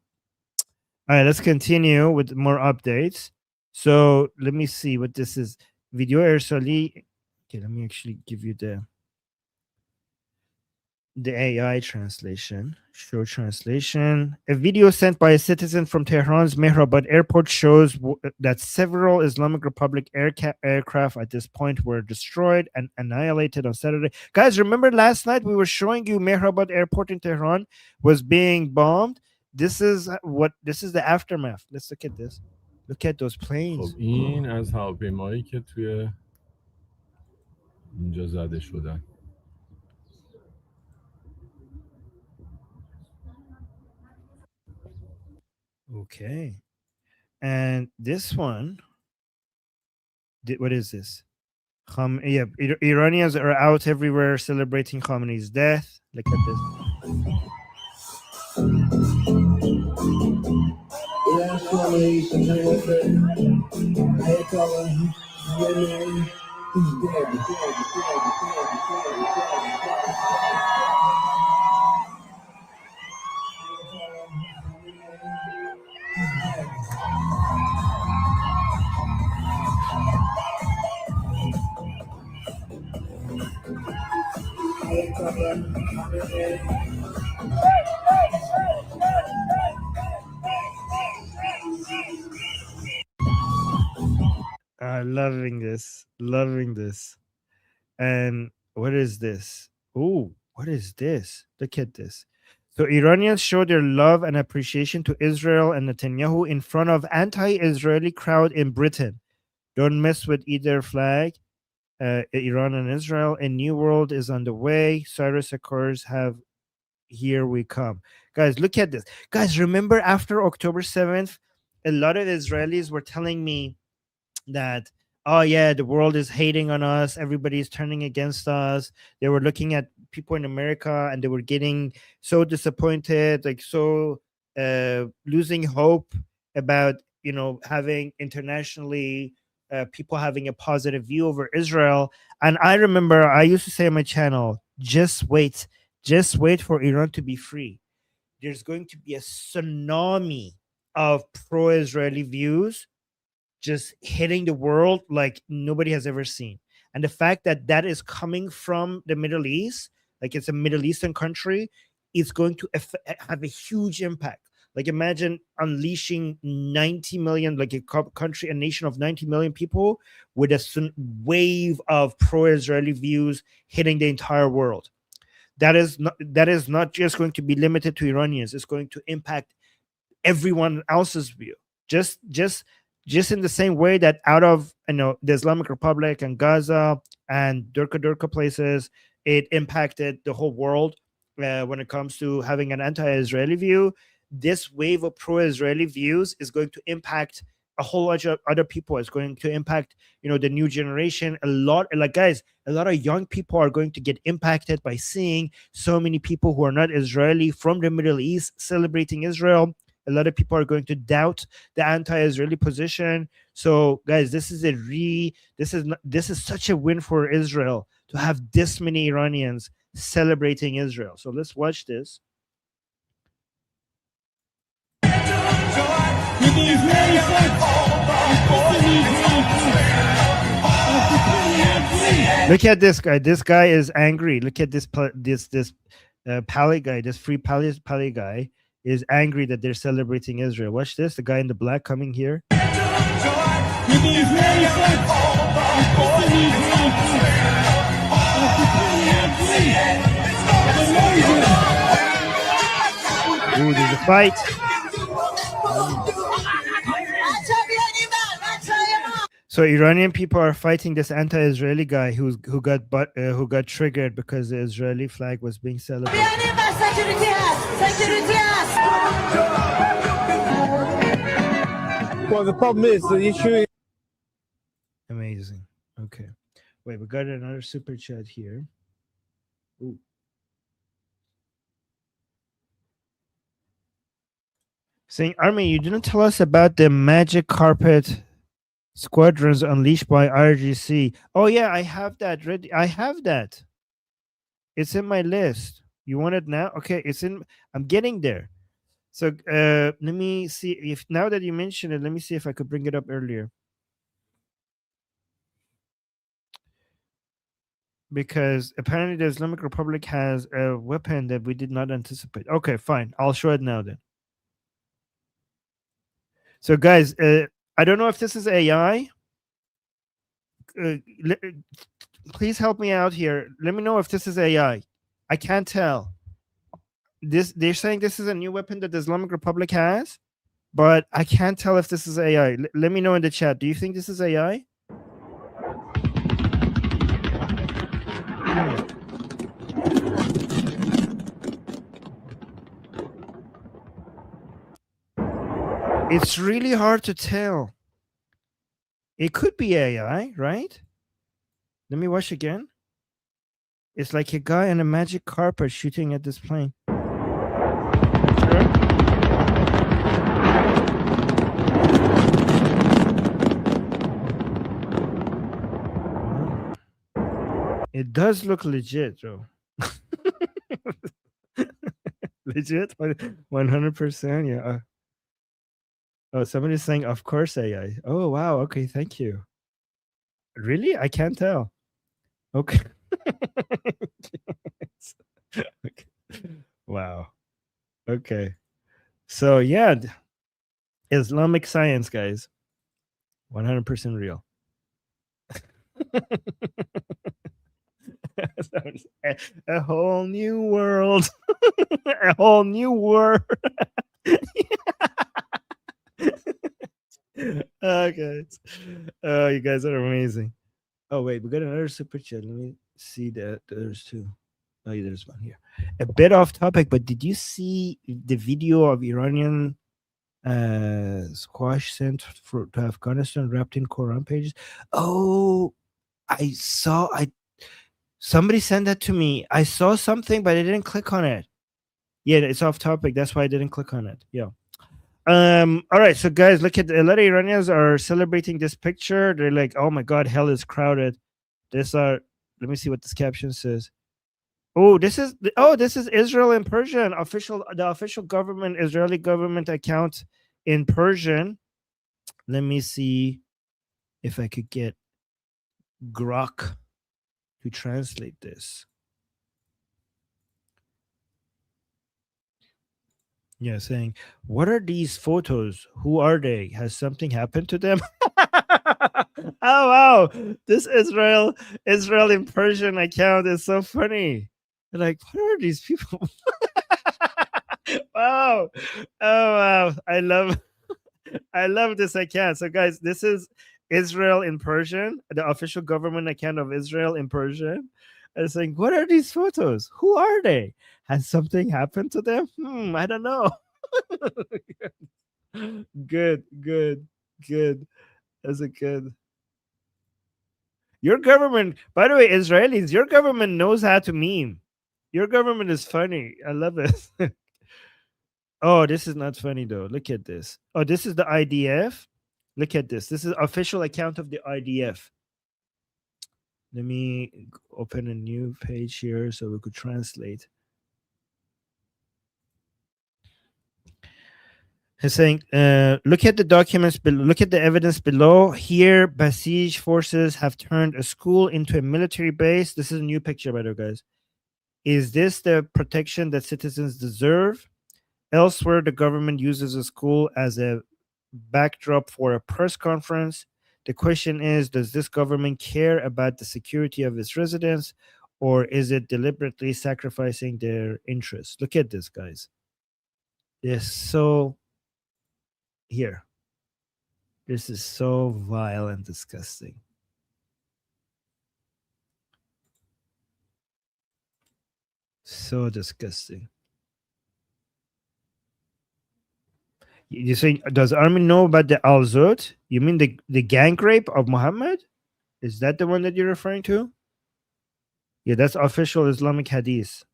[SPEAKER 8] All right, let's continue with more updates. So let me see what this is. Video Ersali. Okay, let me actually give you the. the AI translation. Show translation. A video sent by a citizen from Tehran's Mehrabad airport shows that several Islamic Republic aircraft at this point were destroyed and annihilated on Saturday. Guys, remember last night we were showing you Mehrabad airport in Tehran was being bombed? This is the aftermath. Let's look at this. Look at those planes.
[SPEAKER 12] خب این از هواپیمایی که توی اینجا زده شدن.
[SPEAKER 8] Okay. And this one, what is this? Yeah, Iranians are out everywhere celebrating Khamenei's death. Look at this. Loving this. And what is this? Oh, what is this? Look at this. So Iranians show their love and appreciation to Israel and Netanyahu in front of anti-Israeli crowd in Britain. Don't mess with either flag. Iran and Israel. A new world is on the way. Cyrus Accords have here we come. Guys, look at this. Guys, remember after October 7th, a lot of Israelis were telling me that, oh yeah, the world is hating on us, everybody's turning against us. They were looking at people in America and they were getting so disappointed, like so losing hope about, you know, having internationally people having a positive view over Israel. And I remember I used to say on my channel, just wait for Iran to be free. There's going to be a tsunami of pro-Israeli views just hitting the world like nobody has ever seen. And the fact that that is coming from the Middle East, like it's a Middle Eastern country, is going to have a huge impact. Like imagine unleashing 90 million, like a country, a nation of 90 million people with a wave of pro-Israeli views hitting the entire world. That is not just going to be limited to Iranians. It's going to impact everyone else's view. Just in the same way that out of, you know, the Islamic Republic and Gaza and Durka places, it impacted the whole world when it comes to having an anti-Israeli view. This wave of pro-Israeli views is going to impact a whole bunch of other people. It's going to impact, you know, the new generation. A lot of young people are going to get impacted by seeing so many people who are not Israeli from the Middle East celebrating Israel. A lot of people are going to doubt the anti-Israeli position. So, guys, this is such a win for Israel to have this many Iranians celebrating Israel. So let's watch this. Look at this guy. This guy is angry. Look at this Pali guy. This free Pali guy is angry that they're celebrating Israel. Watch this. The guy in the black coming here. Ooh, there's a fight. So Iranian people are fighting this anti-Israeli guy who got triggered because the Israeli flag was being celebrated.
[SPEAKER 5] Well, the problem is the issue.
[SPEAKER 8] Amazing. Okay, wait, we got another super chat here. Ooh. Saying, Armin, you didn't tell us about the magic carpet squadrons unleashed by RGC. Oh yeah, I have that ready. I have that. It's in my list. You want it now? Okay, I'm getting there. So let me see if now that you mention it, let me see if I could bring it up earlier. because apparently the Islamic Republic has a weapon that we did not anticipate. Okay, fine. I'll show it now then. So, guys, I don't know if this is AI. Please help me out here. Let me know if this is AI. I can't tell. They're saying this is a new weapon that the Islamic Republic has, but I can't tell if this is AI. Let me know in the chat. Do you think this is AI? It's really hard to tell. It could be AI, right? Let me watch again. It's like a guy on a magic carpet shooting at this plane. It does look legit, Joe. Legit? 100%? Yeah. Oh, somebody's saying, of course, AI. Oh, wow. Okay, thank you. Really? I can't tell. Okay. Okay. Wow. Okay. So, yeah, Islamic science, guys. 100% real. a whole new world. A whole new world. Okay. Oh, you guys are amazing. Oh, wait, we got another super chat. Let me see that. There's two. Oh, yeah, there's one here. A bit off topic, but did you see the video of Iranian squash sent to Afghanistan wrapped in Quran pages? Oh, I saw. Somebody sent that to me. I saw something, but I didn't click on it. Yeah, it's off topic. That's why I didn't click on it. Yeah. All right, so guys, look at a lot of Iranians are celebrating this picture. They're like, "Oh my God, hell is crowded." Let me see what this caption says. Oh, this is Israel in Persian. The official government, Israeli government account in Persian. Let me see if I could get Grok to translate this. Yeah, saying, what are these photos? Who are they? Has something happened to them? Oh wow, this Israel in Persian account is so funny. They're like, what are these people? Wow. Oh wow. I love this account. So guys, this is Israel in Persian, the official government account of Israel in Persian. And it's like, what are these photos? Who are they? Has something happened to them? I don't know. Good. That's a good. Your government, by the way, Israelis, your government knows how to meme. Your government is funny. I love it. Oh, this is not funny though. Look at this. Oh, this is the IDF. Look at this. This is official account of the IDF. Let me open a new page here so we could translate. He's saying, look at the documents below, look at the evidence below. Here, Basij forces have turned a school into a military base. This is a new picture, by the way, guys. Is this the protection that citizens deserve? Elsewhere, the government uses a school as a backdrop for a press conference. The question is, does this government care about the security of its residents, or is it deliberately sacrificing their interests? Look at this, guys. Yes, so here. This is so vile and disgusting. So disgusting. You say, does Armin know about the Al-Zut? You mean the gang rape of Muhammad? Is that the one that you're referring to? Yeah, that's official Islamic hadith.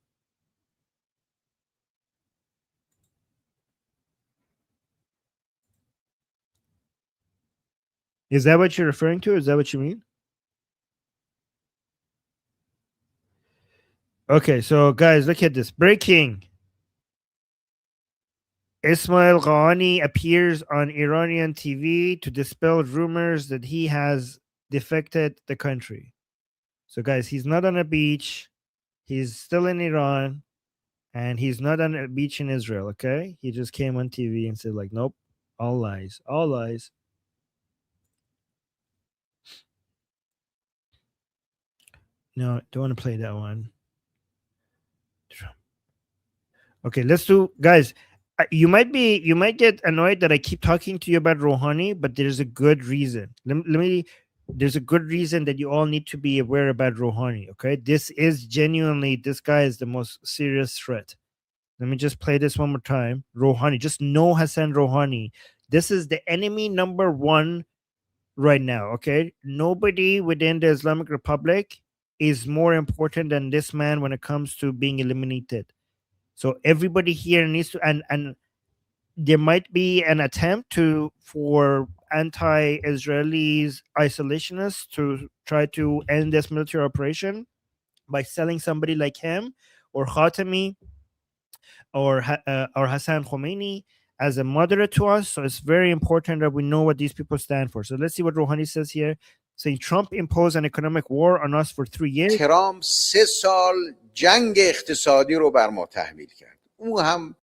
[SPEAKER 8] Is that what you're referring to? Is that what you mean? Okay, so guys, look at this. Breaking. Ismail Ghani appears on Iranian TV to dispel rumors that he has defected the country. So, guys, he's not on a beach. He's still in Iran, and he's not on a beach in Israel. Okay, he just came on TV and said, like, nope, all lies, all lies. No, don't want to play that one. Okay, let's do, guys. You might get annoyed that I keep talking to you about Rouhani, but there's a good reason. Let me. There's a good reason that you all need to be aware about Rouhani. Okay, this is genuinely, this guy is the most serious threat. Let me just play this one more time. Rouhani, just know Hassan Rouhani. This is the enemy number one right now. Okay, nobody within the Islamic Republic is more important than this man when it comes to being eliminated. So everybody here needs to, and there might be an attempt for anti-Israelis isolationists to try to end this military operation by selling somebody like him or Khatami or Hassan Khomeini as a moderate to us. So it's very important that we know what these people stand for. So let's see what Rouhani says here. Saying Trump imposed an economic war on us for 3 years.
[SPEAKER 13] ترامپ 3 سال جنگ اقتصادی رو بر ما تحمیل کرد. او هم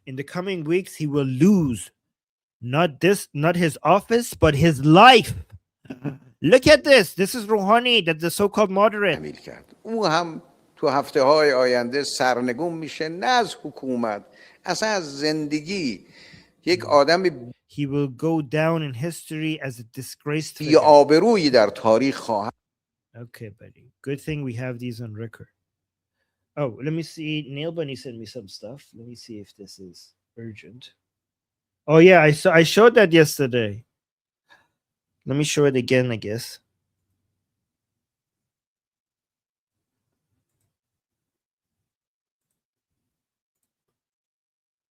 [SPEAKER 8] In the coming weeks, he will lose not his office, but his life. Look at this. This is Rouhani, that's the so-called moderate.
[SPEAKER 13] تحمیل کرد. او هم تو هفته‌های آینده سرنگون میشه نه از حکومت، اصلا از زندگی. یک آدم
[SPEAKER 8] He will go down in history as a disgraced figure.
[SPEAKER 13] بی‌آبرویی در تاریخ خواهد.
[SPEAKER 8] Okay, buddy. Good thing we have these on record. Oh, let me see. Neil Bunny sent me some stuff. Let me see if this is urgent. Oh yeah, I showed that yesterday. Let me show it again, I guess.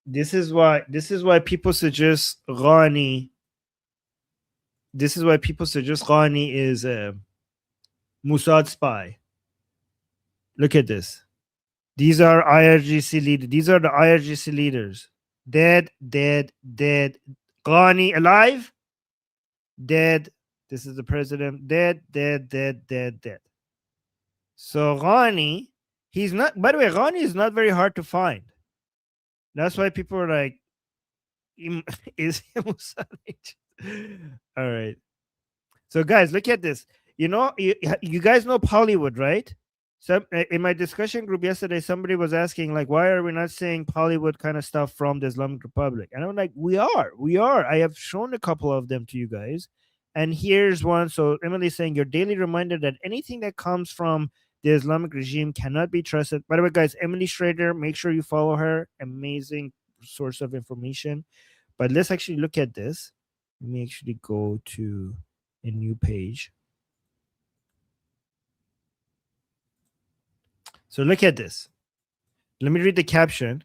[SPEAKER 8] This is why people suggest Ghani. This is why people suggest Ghani is a Mossad spy. Look at this. These are IRGC leaders. These are the IRGC leaders. Dead, dead, dead. Ghani alive? Dead. This is the president. Dead, dead, dead, dead, dead. So Ghani, he's not, by the way, Ghani is not very hard to find. That's why people are like, is he Mossad agent? All right. So guys, look at this. You know, you guys know Hollywood, right? So in my discussion group yesterday, somebody was asking, like, why are we not saying Hollywood kind of stuff from the Islamic Republic? And I'm like, we are. I have shown a couple of them to you guys. And here's one. So Emily's saying, your daily reminder that anything that comes from the Islamic regime cannot be trusted. By the way, guys, Emily Schrader, make sure you follow her. Amazing source of information. But let's actually look at this. Let me actually go to a new page. So look at this. Let me read the caption.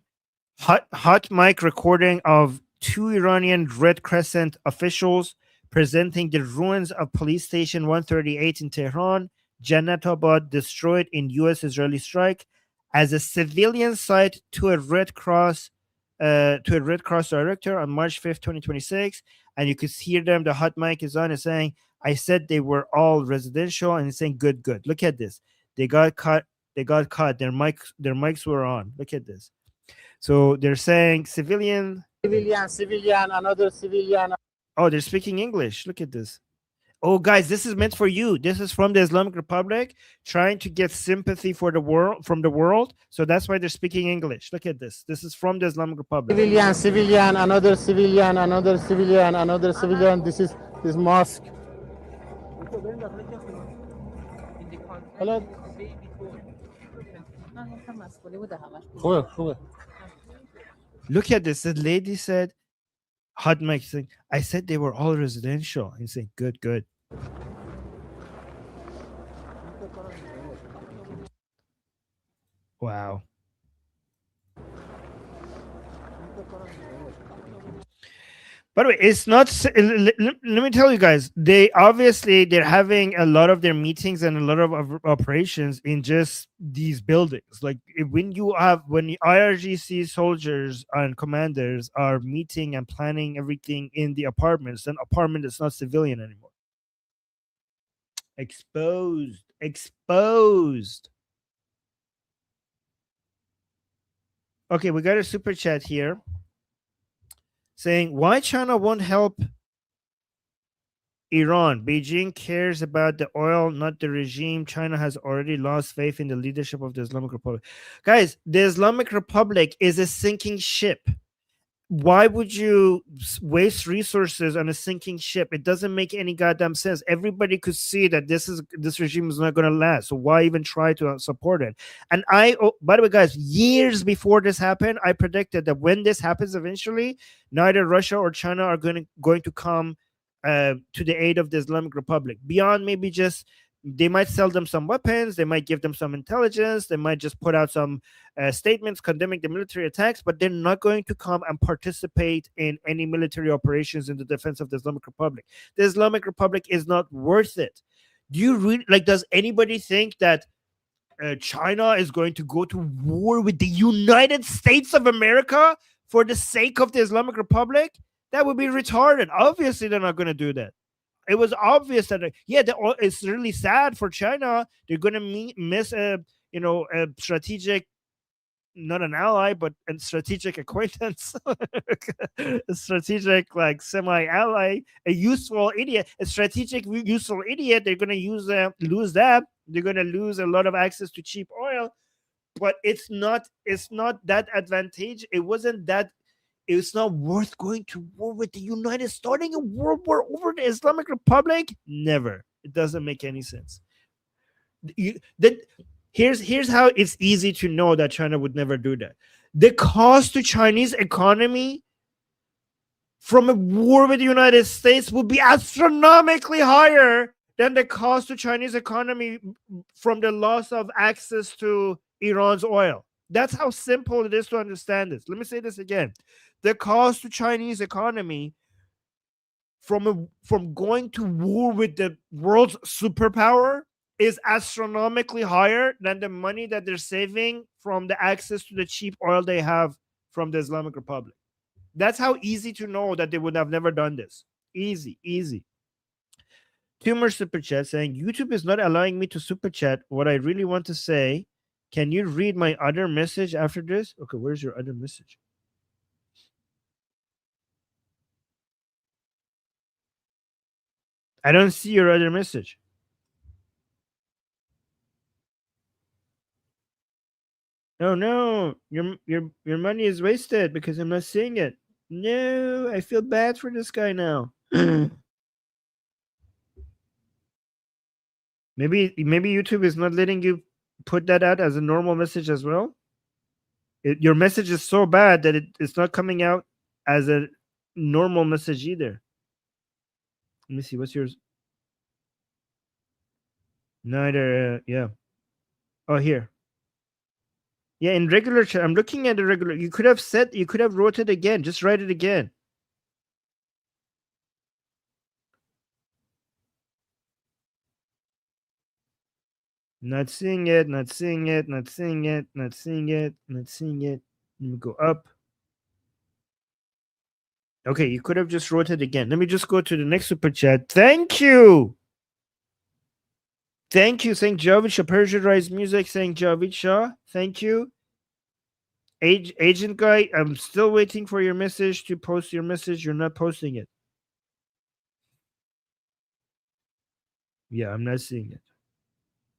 [SPEAKER 8] Hot mic recording of 2 Iranian Red Crescent officials presenting the ruins of police station 138 in Tehran, Jannatabad, destroyed in U.S.-Israeli strike, as a civilian site to a Red Cross director on March 5th, 2026. And you could hear them. The hot mic is on and saying, I said they were all residential, and it's saying good. Look at this. They got caught. Their mics were on. Look at this. So they're saying civilian, another civilian. Oh, they're speaking English. Look at this. Oh, guys, this is meant for you. This is from the Islamic Republic, trying to get sympathy for the world, from the world. So that's why they're speaking English. Look at this. This is from the Islamic Republic.
[SPEAKER 14] Civilian, another civilian, another civilian, another civilian. This is mosque. Hello.
[SPEAKER 8] Look at this. The lady said, hot mic saying, I said they were all residential. He's saying, good. Wow. By the way, it's not. Let me tell you guys. They're having a lot of their meetings and a lot of operations in just these buildings. Like when the IRGC soldiers and commanders are meeting and planning everything in the apartments, then apartment is not civilian anymore. Exposed. Exposed. Okay, we got a super chat here saying, why China won't help Iran? Beijing cares about the oil, not the regime. China has already lost faith in the leadership of the Islamic Republic. Guys, the Islamic Republic is a sinking ship. Why would you waste resources on a sinking ship? It doesn't make any goddamn sense. Everybody could see that this regime is not going to last. So why even try to support it? And by the way, guys, years before this happened, I predicted that when this happens eventually, neither Russia or China are going to come to the aid of the Islamic Republic. Beyond maybe just they might sell them some weapons, they might give them some intelligence, they might just put out some statements condemning the military attacks, but they're not going to come and participate in any military operations in the defense of the Islamic Republic. The Islamic Republic is not worth it. Do you really does anybody think that China is going to go to war with the United States of America for the sake of the Islamic Republic? That would be retarded. Obviously, they're not going to do that. It was obvious that it's really sad for China. They're going to miss a strategic, not an ally, but a strategic acquaintance, a strategic semi-ally, a useful idiot, a strategic useful idiot. They're going to lose that. They're going to lose a lot of access to cheap oil, but it's not that advantage. It's not worth going to war with the United States, starting a world war over the Islamic Republic. Never. It doesn't make any sense. Here's how it's easy to know that China would never do that. The cost to Chinese economy from a war with the United States would be astronomically higher than the cost to Chinese economy from the loss of access to Iran's oil. That's how simple it is to understand this. Let me say this again. The cost to Chinese economy from going to war with the world's superpower is astronomically higher than the money that they're saving from the access to the cheap oil they have from the Islamic Republic. That's how easy to know that they would have never done this. Easy. Two more super chats saying, YouTube is not allowing me to super chat what I really want to say. Can you read my other message after this? Okay, where's your other message? I don't see your other message. Oh no, your money is wasted because I'm not seeing it. No, I feel bad for this guy now. Maybe YouTube is not letting you put that out as a normal message as well. Your message is so bad that it's not coming out as a normal message either. Let me see. What's yours? Neither. Yeah. Oh, here. Yeah, in regular chat. I'm looking at the regular. You could have wrote it again. Just write it again. Not seeing it. Not seeing it. Not seeing it. Not seeing it. Not seeing it. Let me go up. Okay, you could have just wrote it again. Let me just go to the next super chat. Thank you. Thank you. Thank Javid Shah. Persian Rise Music. Thank Javid Shah. Thank you. Agent guy, I'm still waiting for your message to post your message. You're not posting it. Yeah, I'm not seeing it.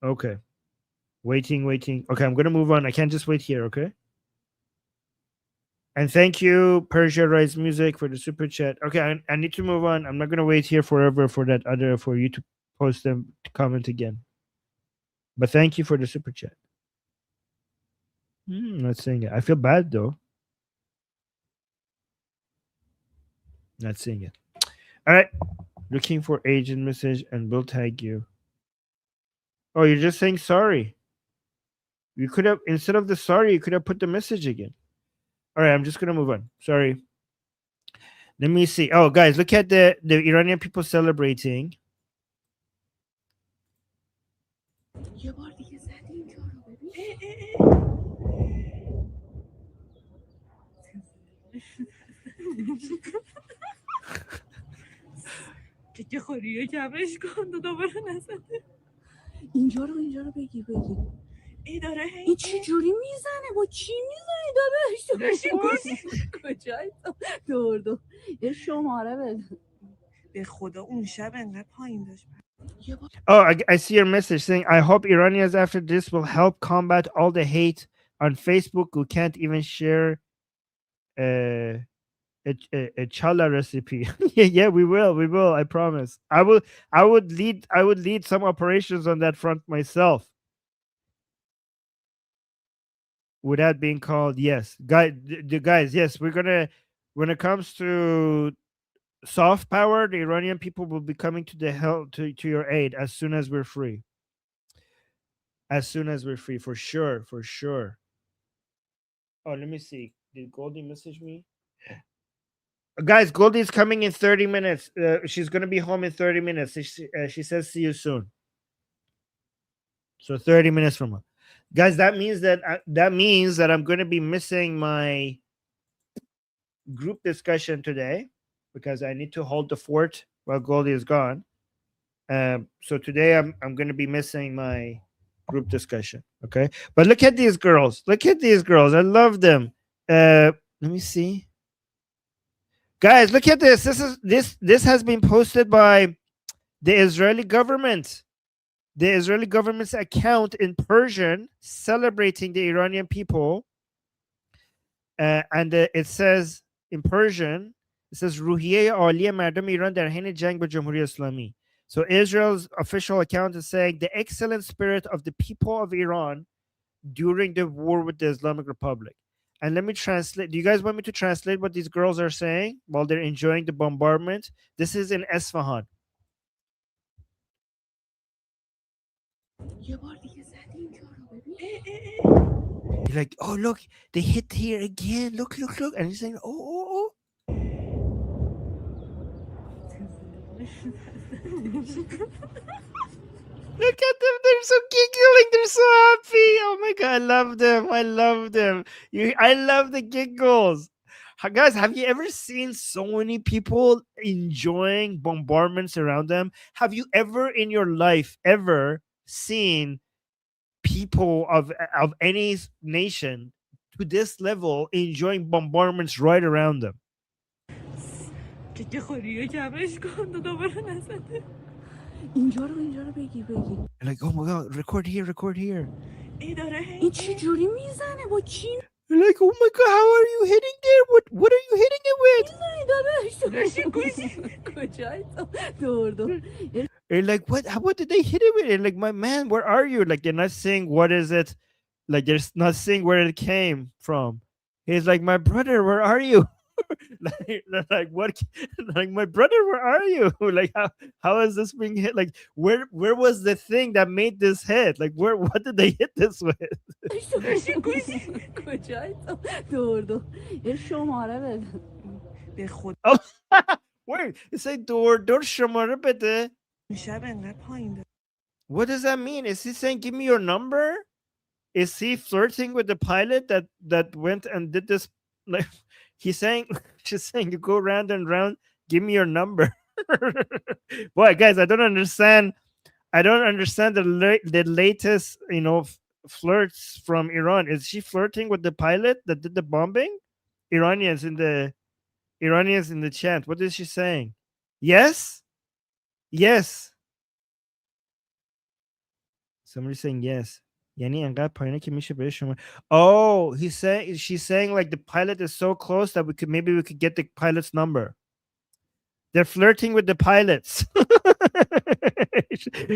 [SPEAKER 8] Okay. Waiting. Okay, I'm going to move on. I can't just wait here, okay? And thank you, Persia Rise Music, for the super chat. Okay, I need to move on. I'm not going to wait here forever for you to post them to comment again. But thank you for the super chat. Not seeing it. I feel bad, though. Not seeing it. All right. Looking for agent message and we'll tag you. Oh, you're just saying sorry. You could have, instead of the sorry, you could have put the message again. All right, I'm just going to move on. Sorry. Let me see. Oh, guys, look at the Iranian people celebrating.
[SPEAKER 4] اینجا رو بگیر ای داره این چی جوری میزنه با چی میزنی داداش کجایی تو یه شماره بده به خدا اون شب انقدر پایین داشت.
[SPEAKER 8] Oh, I see your message saying, I hope Iranians after this will help combat all the hate on Facebook who can't even share a chala recipe. yeah, we will. I promise. I would lead some operations on that front myself. Without being called, yes. Guys, yes, we're gonna, when it comes to soft power, the Iranian people will be coming to the help to your aid as soon as we're free. As soon as we're free, for sure. Oh, let me see. Did Goldie message me? Guys, Goldie's coming in 30 minutes. She's gonna be home in 30 minutes. She says see you soon. So 30 minutes from her. Guys, that means that I'm gonna be missing my group discussion today because I need to hold the fort while Goldie is gone. So today I'm going to be missing my group discussion. Okay, but look at these girls. I love them. Let me see, guys. Look at this. This has been posted by the Israeli government. The Israeli government's account in Persian celebrating the Iranian people, and it says in Persian, it says "Ruhiye Aliye Mardam Iran dar hain jang ba Jamhuri Islami." So Israel's official account is saying the excellent spirit of the people of Iran during the war with the Islamic Republic. And let me translate. Do you guys want me to translate what these girls are saying while they're enjoying the bombardment? This is in Esfahan. Like, oh look, they hit here again. Look, and he's saying, oh. Look at them, they're so giggling, they're so happy. Oh my god, I love them. I love the giggles. Guys, have you ever seen so many people enjoying bombardments around them? Have you ever in your life seen people of any nation to this level enjoying bombardments right around them? Like, oh my god, record here. این چی جوری میزنه با چی؟ Like, oh my god, how are you hitting there? What are you hitting it with? They're like, what did they hit it with? And like, my man, where are you? Like, they're not saying what is it. Like, they're not saying where it came from. He's like, my brother, where are you? like what? Like, my brother, where are you? Like, how is this being hit? Like, where was the thing that made this hit? Like, what did they hit this with? Oh, wait, it say door شماره بده. What does that mean? Is he saying give me your number? Is he flirting with the pilot that went and did this? Like, she's saying you go round and round, give me your number. Boy, guys, I don't understand the latest flirts from Iran. Is she flirting with the pilot that did the bombing? Iranians in the chat, what is she saying? Yes. Somebody's saying yes. Oh, she's saying like the pilot is so close that we could get the pilot's number. They're flirting with the pilots.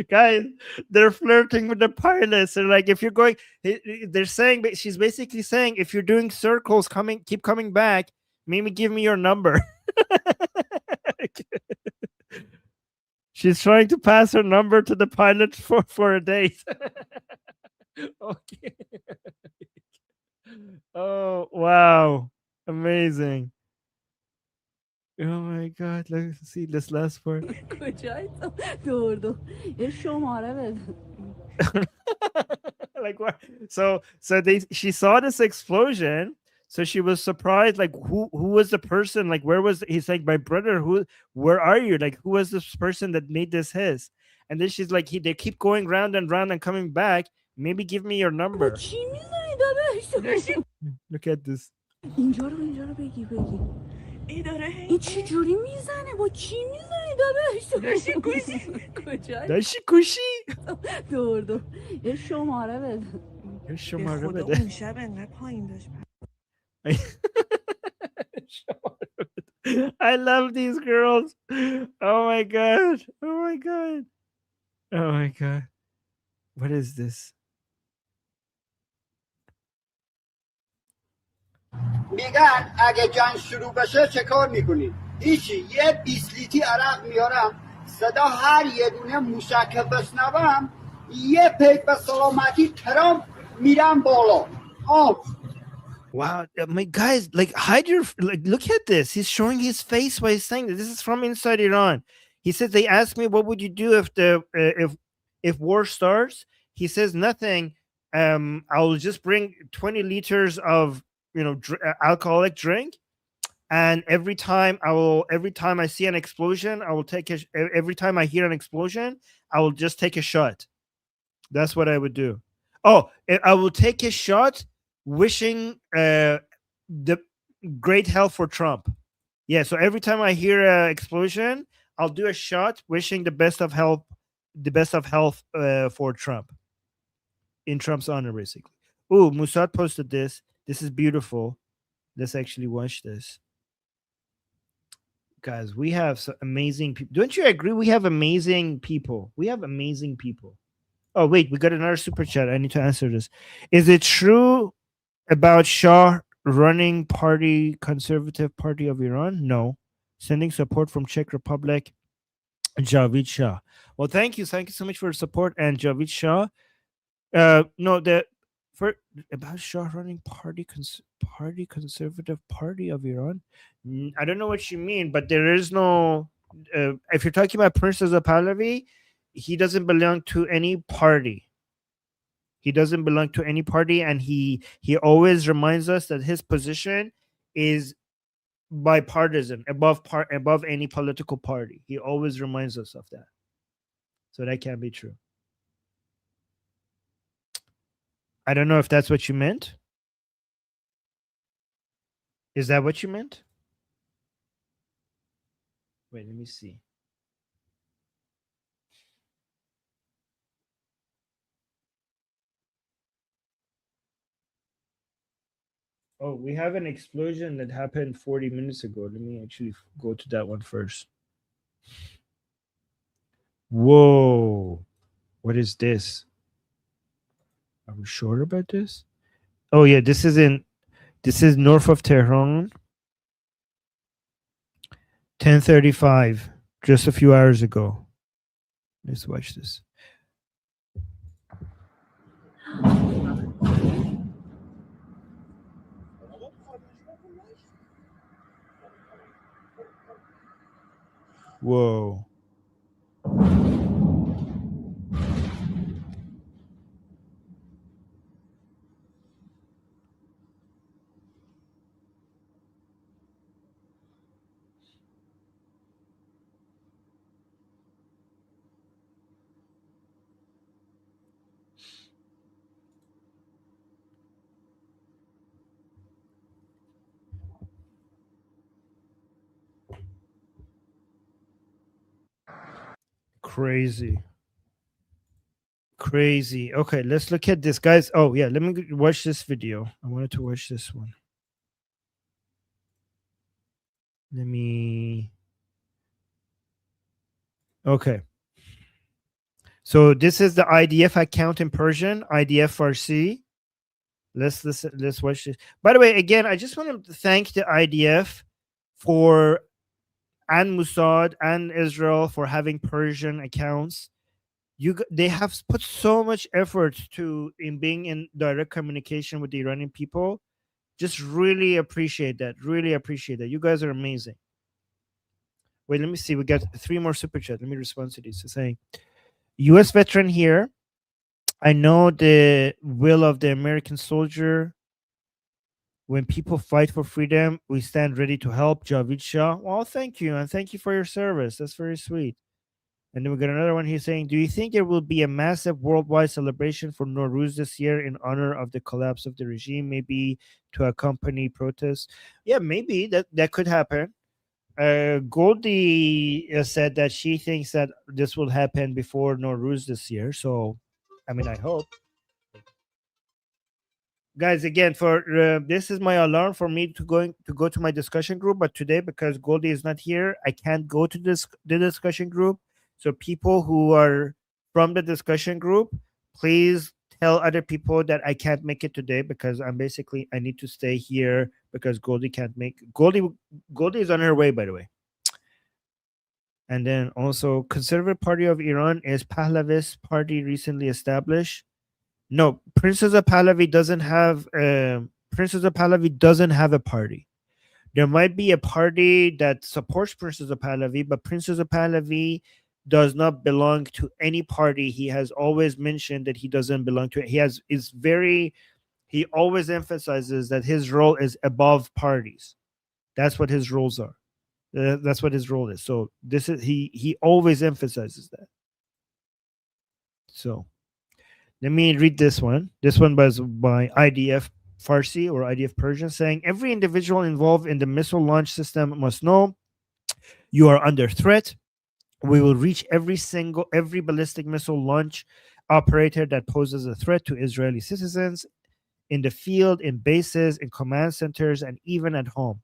[SPEAKER 8] Guys, they're flirting with the pilots. They're like, if you're going, she's basically saying, if you're doing circles, keep coming back, maybe give me your number. She's trying to pass her number to the pilot for a date. Okay. Oh, wow. Amazing. Oh my god, let's see this last part. Like what? So she saw this explosion, so she was surprised, like who was the person, like where was he's like, my brother, where are you, like who was this person that made this hiss? And then she's like, they keep going round and round and coming back. Maybe give me your number. Look at this.
[SPEAKER 4] اینجا رو بگی ای داره این چی جوری میزنه با چی میزنی داداش داشی کوشی دور یه شماره بده اون شب انقدر پایین داشت
[SPEAKER 8] I love these girls. Oh my god. Oh my god. Oh my god. What is this?
[SPEAKER 15] میگن اگه جنگ شروع بشه چه کار میکنی؟ هیچی، یه 20 لیتری عرق میارم، صدا هر یه دونه موشک بشنوم، یه پیک به سلامتی ترام میرم بالا.
[SPEAKER 8] Wow, my guys, like hide your look at this. He's showing his face while he's saying this. This is from inside Iran. He says they asked me what would you do if the if war starts. He says nothing. I'll just bring 20 liters of alcoholic drink, and every time I see an explosion, I will take every time I hear an explosion, I will just take a shot. That's what I would do. Oh, I will take a shot wishing the great health for Trump. Yeah, so every time I hear an explosion, I'll do a shot wishing the best of health for Trump, in Trump's honor, basically. Oh, Mossad posted this. This is beautiful. Let's actually watch this. Guys, we have some amazing people. Don't you agree? We have amazing people. Oh, wait, we got another super chat. I need to answer this. Is it true about Shah running Conservative Party of Iran? No. Sending support from Czech Republic, Javid Shah. Well, thank you so much for your support. And Javid Shah, about Shah running Conservative Party of Iran. I don't know what you mean, but there is no. If you're talking about Prince Reza Pahlavi, he doesn't belong to any party. And he always reminds us that his position is bipartisan, above any political party. He always reminds us of that. So that can't be true. I don't know if that's what you meant. Is that what you meant? Wait, let me see. Oh, we have an explosion that happened 40 minutes ago. Let me actually go to that one first. Whoa. What is this? Are we sure about this? Oh yeah, this is north of Tehran. 10:35, just a few hours ago. Let's watch this. Whoa. Crazy. Okay, let's look at this, guys. Oh yeah, let me watch this video. I wanted to watch this one. Okay. So this is the IDF account in Persian, IDF Farsi. Let's watch this. By the way, again, I just want to thank the IDF and Mossad and Israel for having Persian accounts. They have put so much effort in being in direct communication with the Iranian people. Just really appreciate that. You guys are amazing. Wait, let me see. We got 3 more super chats. Let me respond to these. Saying, U.S. veteran here. I know the will of the American soldier. When people fight for freedom, we stand ready to help. Javid Shah. Well, thank you. And thank you for your service. That's very sweet. And then we got another one here saying, do you think there will be a massive worldwide celebration for Nowruz this year in honor of the collapse of the regime, maybe to accompany protests? Yeah, maybe that could happen. Goldie said that she thinks that this will happen before Nowruz this year. So, I mean, I hope. Guys, again, for this is my alarm for me to go to my discussion group. But today, because Goldie is not here, I can't go to the discussion group. So people who are from the discussion group, please tell other people that I can't make it today because I need to stay here because Goldie can't make Goldie is on her way, by the way. And then also Conservative Party of Iran is Pahlavist party recently established. No, Princess of Pahlavi doesn't have a party. There might be a party that supports Princess of Pahlavi, but Princess of Pahlavi does not belong to any party. He has always mentioned that he doesn't belong to it. He always emphasizes that his role is above parties. That's what his roles are. That's what his role is. So he always emphasizes that. So let me read this one. This one was by IDF Farsi or IDF Persian, saying every individual involved in the missile launch system must know you are under threat. We will reach every ballistic missile launch operator that poses a threat to Israeli citizens in the field, in bases, in command centers, and even at home.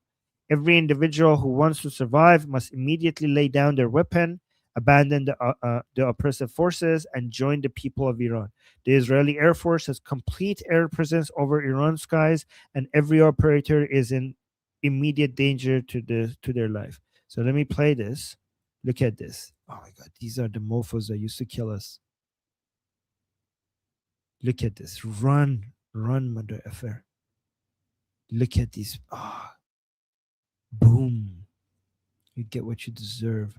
[SPEAKER 8] Every individual who wants to survive must immediately lay down their weapon, abandon the oppressive forces, and join the people of Iran. The Israeli Air Force has complete air presence over Iran's skies, and every operator is in immediate danger to their life. So let me play this. Look at this. Oh my God, these are the mofos that used to kill us. Look at this. Run, mother effer. Look at these. Boom. You get what you deserve.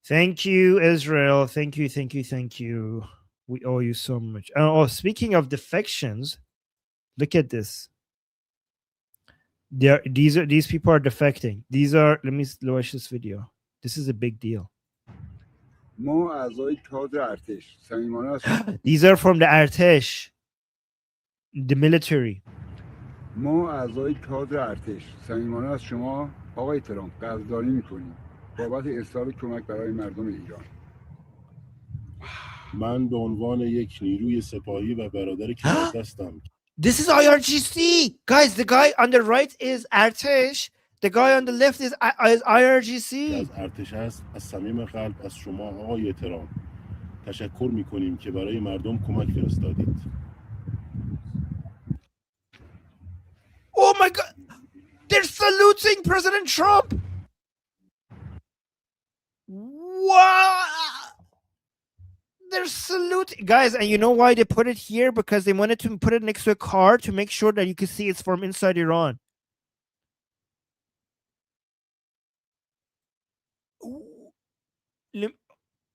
[SPEAKER 8] Thank you, Israel. Thank you. We owe you so much. Speaking of defections, look at this. These people are defecting. Let me watch this video. This is a big deal. These are from the Artesh, the military.
[SPEAKER 16] ما اعضای کادر ارتش صمیمانه از شما آقای ترامپ قدردانی میکنیم بابت ارسال کمک برای مردم ایران.
[SPEAKER 17] من به عنوان یک نیروی سپاهی و برادر کنار دستم.
[SPEAKER 8] This is IRGC. Guys, the guy on the right is Artesh. The guy on the left is IRGC.
[SPEAKER 17] از ارتش هست. از صمیم قلب از شما آقای ترامپ تشکر میکنیم که برای مردم کمک فرستادید.
[SPEAKER 8] Oh my God. They're saluting President Trump. Wow. They're saluting. Guys, and you know why they put it here? Because they wanted to put it next to a car to make sure that you could see it's from inside Iran.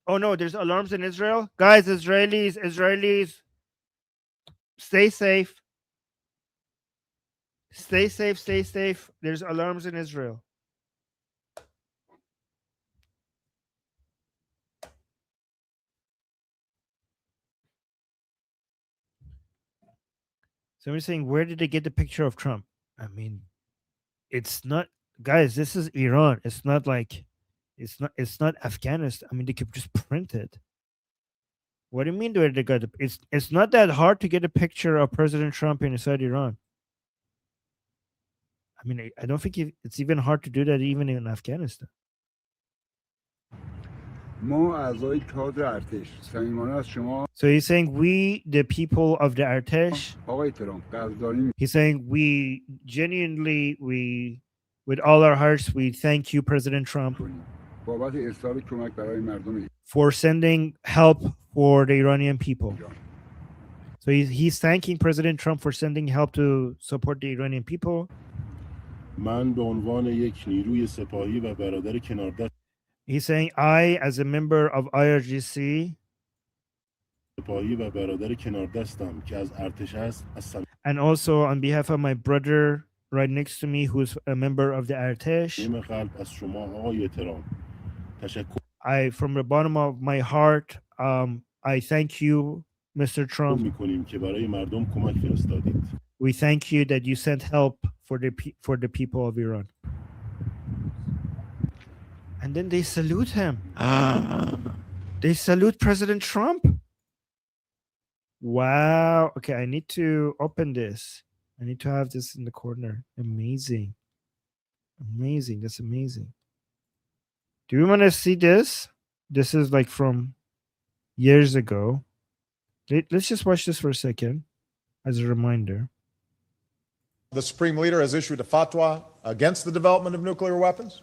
[SPEAKER 8] Oh no, there's alarms in Israel. Guys, Israelis, stay safe. Stay safe. There's alarms in Israel. Somebody's saying, where did they get the picture of Trump? I mean, it's not, guys, this is Iran. It's not like, it's not Afghanistan. I mean, they could just print it. What do you mean where they got it's not that hard to get a picture of President Trump inside Iran. I mean, I don't think it's even hard to do that even in Afghanistan. So he's saying we, the people of the Artesh, he's saying we genuinely, with all our hearts, we thank you, President Trump, for sending help for the Iranian people. So he's thanking President Trump for sending help to support the Iranian people.
[SPEAKER 17] من به عنوان یک نیروی سپاهی و برادر کناردست
[SPEAKER 8] He's saying, I, as a member of IRGC,
[SPEAKER 17] سپاهی و برادر کناردستم که از ارتش است
[SPEAKER 8] and also on behalf of my brother right next to me, who's a member of the Artesh,
[SPEAKER 17] قلب از شما آقای ترامپ
[SPEAKER 8] I, from the bottom of my heart, I thank you, Mr. Trump.
[SPEAKER 17] میکنیم که برای مردم کمک فرستادید.
[SPEAKER 8] We thank you that you sent help for the people of Iran. And then they salute him. They salute President Trump. Wow. Okay, I need to open this. I need to have this in the corner. Amazing. Amazing. That's amazing. Do you want to see this? This is like from years ago. Let's just watch this for a second as a reminder.
[SPEAKER 18] The Supreme Leader has issued a fatwa against the development of nuclear weapons.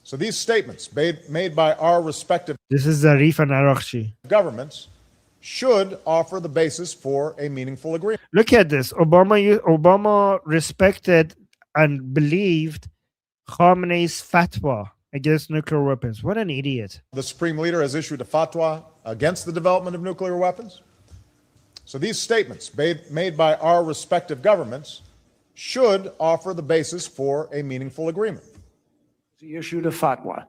[SPEAKER 18] So these statements made by our respective
[SPEAKER 8] This is Zarif and Arakchi.
[SPEAKER 18] governments should offer the basis for a meaningful agreement.
[SPEAKER 8] Look at this. Obama respected and believed Khamenei's fatwa against nuclear weapons. What an idiot.
[SPEAKER 18] The Supreme Leader has issued a fatwa against the development of nuclear weapons. So these statements made by our respective governments should offer the basis for a meaningful agreement.
[SPEAKER 19] He issued a fatwa,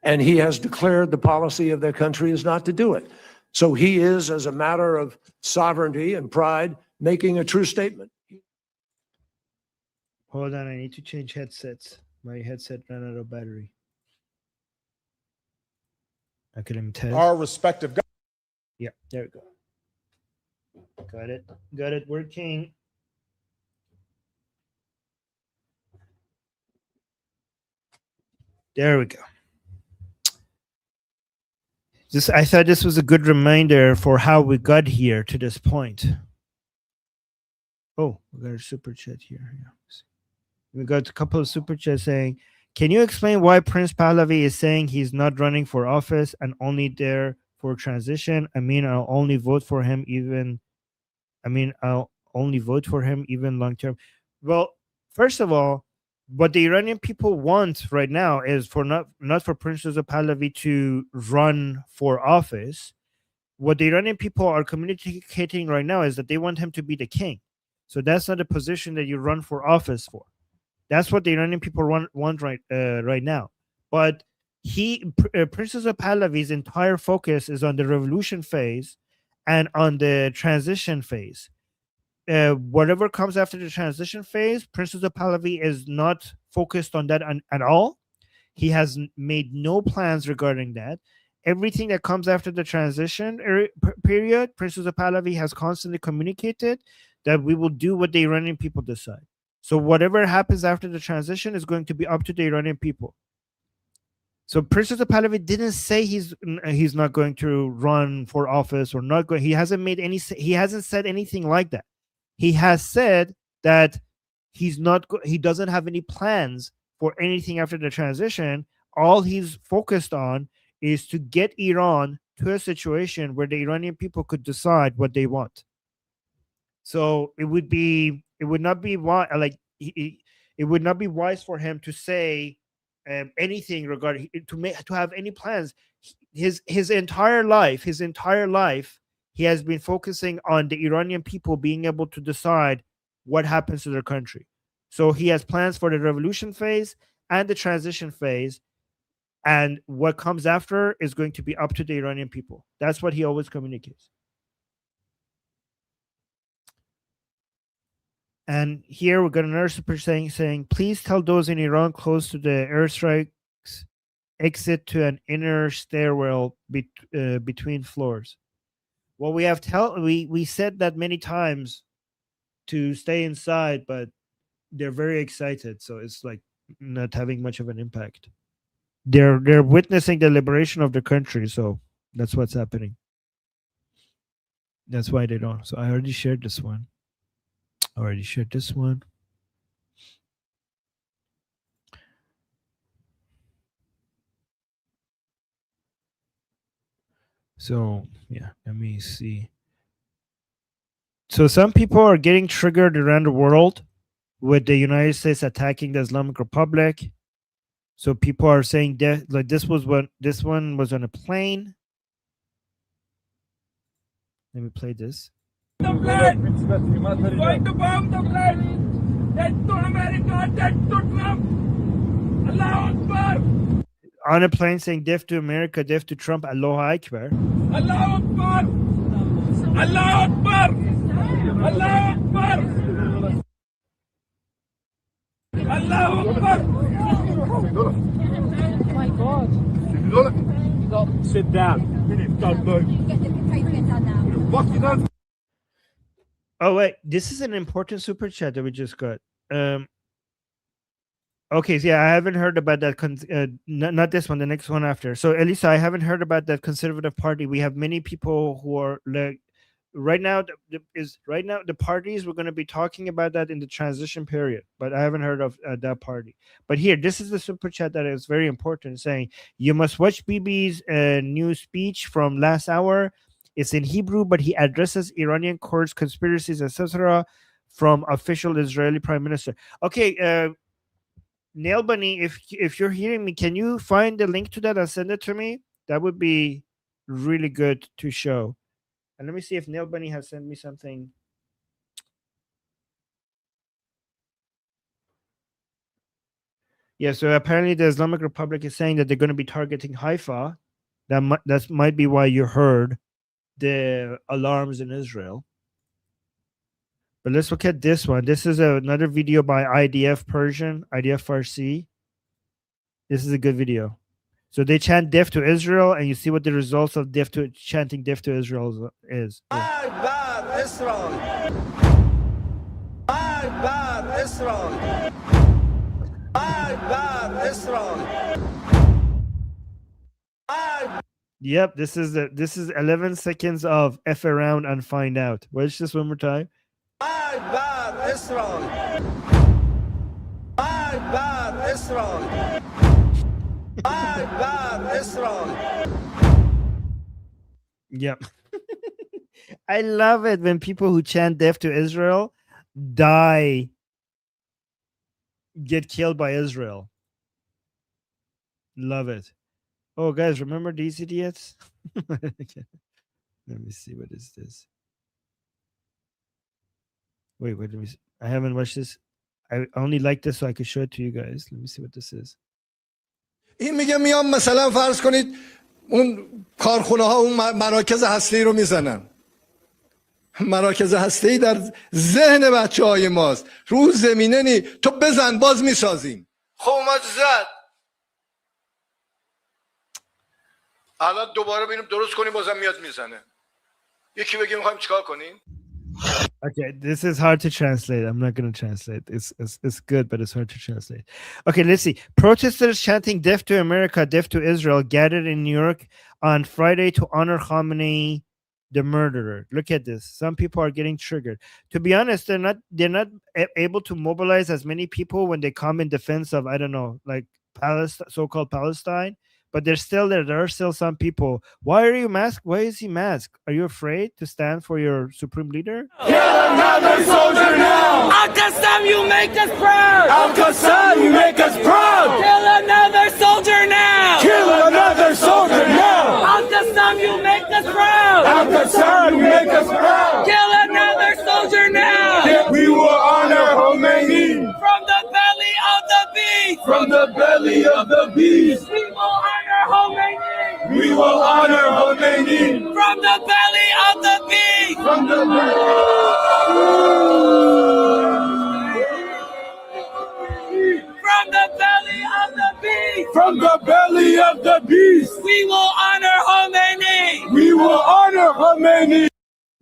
[SPEAKER 19] and he has declared the policy of their country is not to do it. So he is, as a matter of sovereignty and pride, making a true statement.
[SPEAKER 8] Hold on, I need to change headsets. My headset ran out of battery. Okay, let me test.
[SPEAKER 18] Our respective
[SPEAKER 8] Yeah, there we go. Got it. Got it working. There we go. I thought this was a good reminder for how we got here to this point. Oh, we got a super chat here. Yeah. We got a couple of super chats saying, can you explain why Prince Pahlavi is saying he's not running for office and only there for transition? I'll only vote for him even long term. Well, first of all, what the Iranian people want right now is for not for Prince Reza Pahlavi to run for office. What the Iranian people are communicating right now is that they want him to be the king. So that's not a position that you run for office for. That's what the Iranian people want right now. But Prince Reza Pahlavi's entire focus is on the revolution phase and on the transition phase. Whatever comes after the transition phase, Prince Reza Pahlavi is not focused on that at all. He has made no plans regarding that. Everything that comes after the transition period, Prince Reza Pahlavi has constantly communicated that we will do what the Iranian people decide. So whatever happens after the transition is going to be up to the Iranian people. So Prince Reza Pahlavi didn't say he's not going to run for office or not going. He hasn't said anything like that. He has said that he doesn't have any plans for anything after the transition. All he's focused on is to get Iran to a situation where the Iranian people could decide what they want. So it would not be wise for him to say anything regarding to have any plans. His entire life, he has been focusing on the Iranian people being able to decide what happens to their country. So he has plans for the revolution phase and the transition phase, and what comes after is going to be up to the Iranian people. That's what he always communicates. And here we got another super saying, please tell those in Iran close to the airstrikes exit to an inner stairwell between floors. Well, we said that many times to stay inside, but they're very excited, so it's like not having much of an impact. They're witnessing the liberation of the country, so that's what's happening. That's why they don't. So I already shared this one. So yeah, let me see. So some people are getting triggered around the world with the United States attacking the Islamic Republic. So people are saying that like this one was on a plane. Let me play this.
[SPEAKER 4] The flag! He's going to bomb the flag! Dead to America! Dead to Trump! Allah Akbar!
[SPEAKER 8] on a plane saying death to America, death to Trump, Allahu Akbar.
[SPEAKER 4] Allah Akbar! Allah Akbar! Allah Akbar! Allah Akbar! Oh my God. Sit down. Don't move. What you done?
[SPEAKER 8] Oh wait, this is an important super chat that we just got. Okay, so yeah, I haven't heard about that. Not this one, the next one after. So Elisa, I haven't heard about that conservative party. We have many people who are like, right now the parties, we're going to be talking about that in the transition period, but I haven't heard of that party. But here, this is the super chat that is very important, saying you must watch Bibi's new speech from last hour. It's in Hebrew, but he addresses Iranian courts, conspiracies, etc. from official Israeli prime minister. Okay, Nail Bunny, if you're hearing me, can you find the link to that and send it to me? That would be really good to show. And let me see if Nail Bunny has sent me something. Yeah, so apparently the Islamic Republic is saying that they're going to be targeting Haifa. That might be why you heard the alarms in Israel. But let's look at this one. This is another video by IDF Persian, IDF Farsi. This is a good video. So they chant death to Israel, and you see what the results of chanting death to Israel is.
[SPEAKER 4] Bad Israel. Bad Israel. Bad Israel.
[SPEAKER 8] Yep, this is 11 seconds of F around and find out. Watch this one more time.
[SPEAKER 4] Bad Israel. Bad Israel. Bad Israel.
[SPEAKER 8] Yep. I love it when people who chant death to Israel get killed by Israel. Love it. Oh, guys, remember these idiots? Let me see. What is this? Wait, let me see. I haven't watched this. I only like this so I could show it to you guys. Let me see what this is.
[SPEAKER 10] این میگه میام مثلا فرض کنید اون کارخونه ها اون مراکز هسته‌ای رو میزنن. مراکز هسته‌ای در ذهن بچه‌های ماست. رو زمینه نی تو بزن باز میسازیم. خب اومد زد. الان دوباره ببینیم درست کنیم بازم میاد میزنه. یکی بگه میخوایم چیکار کنیم؟
[SPEAKER 8] Okay, this is hard to translate. I'm not going to translate. It's good, but it's hard to translate. Okay, let's see. Protesters chanting death to America, death to Israel gathered in New York on Friday to honor Khamenei, the murderer. Look at this. Some people are getting triggered. To be honest, they're not able to mobilize as many people when they come in defense of, I don't know, like Palestine, so-called Palestine. But they're still there. There are still some people. Why are you masked? Why is he masked? Are you afraid to stand for your supreme leader?
[SPEAKER 4] Kill another soldier now! Al-Qassam, you make us proud! Al-Qassam, you make us proud! Kill another soldier now! Kill another soldier now! Al-Qassam, you make us proud! Al-Qassam, you make us proud! Kill another soldier now! We will honor Khomeini! From the belly of the beast! From the belly of the beast! We will honor Khomeini! We will honor Khomeini! From the belly of the beast! From the belly of the beast! From the belly of the beast! We will honor Khomeini! We will honor Khomeini!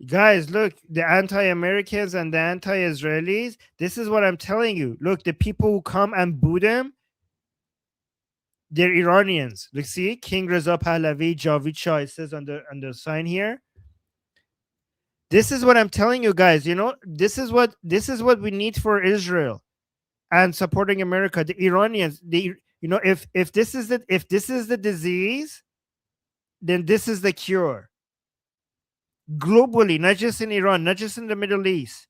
[SPEAKER 8] Guys, look, the anti-Americans and the anti-Israelis, this is what I'm telling you. Look, the people who come and boo them, they're Iranians. Look, see, King Reza Pahlavi, Javid Shah, it says on the sign here. This is what I'm telling you guys. You know, this is what we need for Israel and supporting America. The Iranians, if this is the disease, then this is the cure. Globally, not just in Iran, not just in the Middle East.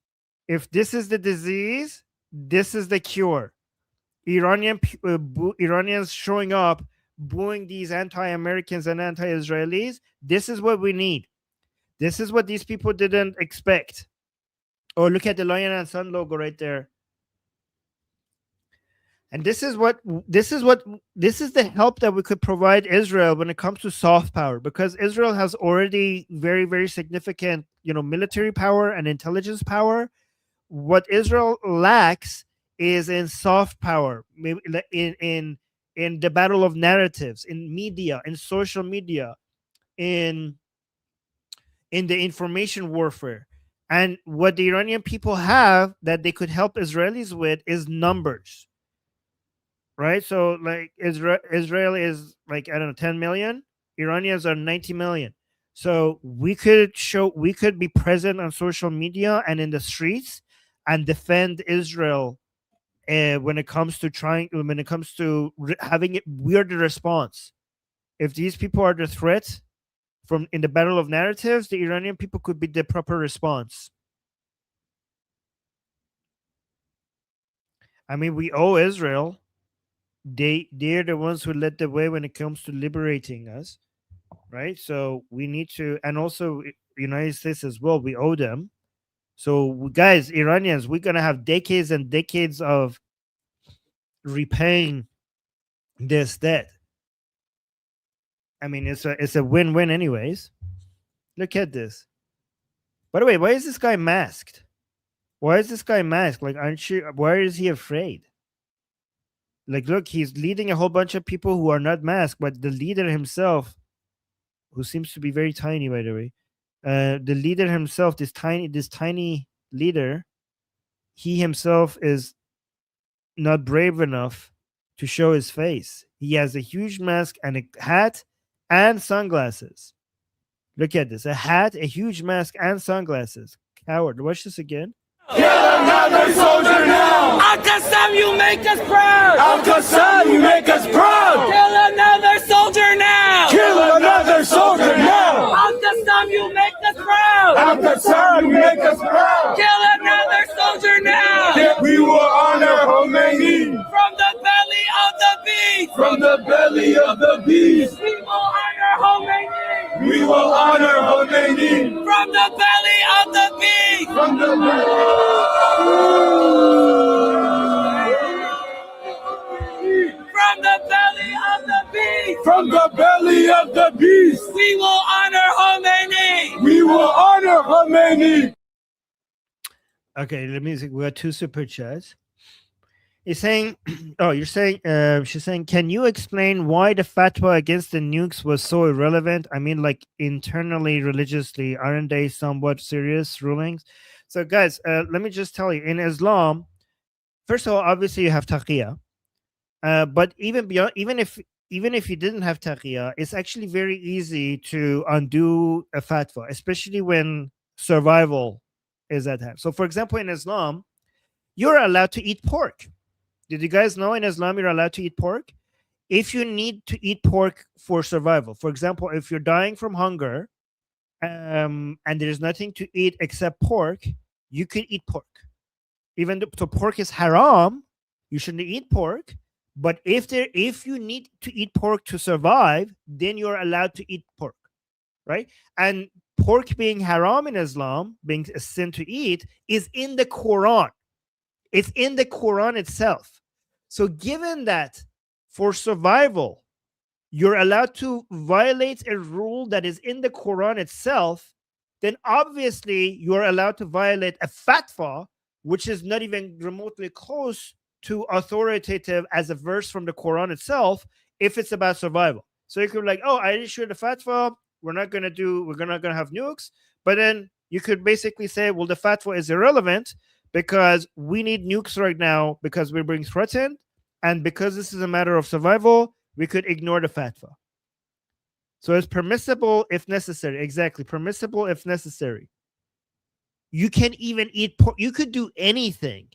[SPEAKER 8] If this is the disease, this is the cure. Iranians showing up, booing these anti-Americans and anti-Israelis. This is what we need. This is what these people didn't expect. Oh, look at the Lion and Sun logo right there. And this is the help that we could provide Israel when it comes to soft power, because Israel has already very, very significant, military power and intelligence power. What Israel lacks is in soft power, maybe in the battle of narratives, in media, in social media, in the information warfare. And what the Iranian people have that they could help Israelis with is numbers. Right? So like Israel is like, I don't know, 10 million. Iranians are 90 million. So we could be present on social media and in the streets and defend Israel when it comes to having it weird response. If these people are the threat from in the battle of narratives, the Iranian people could be the proper response. I mean, we owe Israel. They're the ones who led the way when it comes to liberating us, right? So we need to, and also United States as well, we owe them. So guys, Iranians, we're gonna have decades and decades of repaying this debt. I mean, it's a win-win anyways. Look at this. By the way, why is this guy masked? Why is this guy masked? Like, why is he afraid? Like, look, he's leading a whole bunch of people who are not masked, but the leader himself, who seems to be very tiny, by the way, the leader himself, this tiny leader, he himself is not brave enough to show his face. He has a huge mask and a hat and sunglasses. Look at this, a hat, a huge mask, and sunglasses. Coward. Watch this again.
[SPEAKER 4] Kill another soldier now! Al-Qassam, you make us proud! Al-Qassam, you make us proud! Kill another soldier now! Kill another soldier now! Al-Qassam, you make us proud! Al-Qassam, you make us proud! Kill another soldier now! We will honor Khomeini! From the belly of the beast! From the belly of the beast! We will honor Khomeini! We will honor Khomeini! From the belly of the beast! From the belly From the belly of the beast! From the belly of the beast! We will honor Khomeini! We will honor Khomeini!
[SPEAKER 8] Okay, let me see. We got 2 super chats. He's saying, she's saying, can you explain why the fatwa against the nukes was so irrelevant? I mean, like internally, religiously, aren't they somewhat serious rulings? So, guys, let me just tell you, in Islam, first of all, obviously you have taqiyya, but even if you didn't have taqiyya, it's actually very easy to undo a fatwa, especially when survival is at hand. So, for example, in Islam, you're allowed to eat pork. Did you guys know in Islam you're allowed to eat pork? If you need to eat pork for survival, for example, if you're dying from hunger, and there's nothing to eat except pork, you can eat pork. Even though pork is haram, you shouldn't eat pork. But if you need to eat pork to survive, then you're allowed to eat pork, right? And pork being haram in Islam, being a sin to eat, is in the Quran. It's in the Quran itself. So given that for survival, you're allowed to violate a rule that is in the Quran itself, then obviously you're allowed to violate a fatwa, which is not even remotely close to authoritative as a verse from the Quran itself, if it's about survival. So you could be like, oh, I issued a fatwa, we're not gonna have nukes, but then you could basically say, well, the fatwa is irrelevant because we need nukes right now because we're being threatened, and because this is a matter of survival, we could ignore the fatwa. So it's permissible if necessary. Exactly, permissible if necessary. You can even eat pork. You could do anything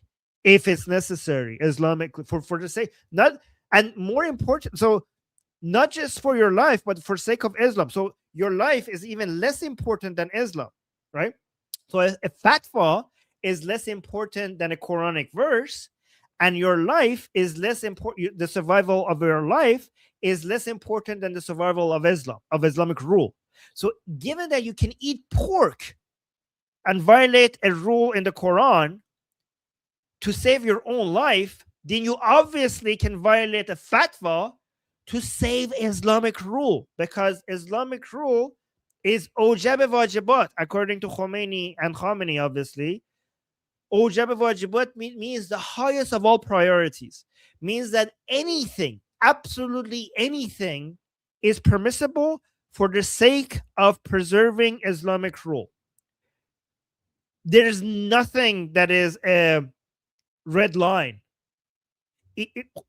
[SPEAKER 8] if it's necessary, Islamically, for the sake, not, and more important, so not just for your life, but for sake of Islam. So your life is even less important than Islam, right? So a fatwa is less important than a Quranic verse, and your life is less important. The survival of your life is less important than the survival of Islam, of Islamic rule. So given that you can eat pork and violate a rule in the Quran to save your own life, then you obviously can violate a fatwa to save Islamic rule, because Islamic rule is Ojab Wajibat, according to Khomeini and Khamenei, obviously. Ojab Wajibat means the highest of all priorities, means that anything, absolutely anything, is permissible for the sake of preserving Islamic rule. There is nothing that is a red line.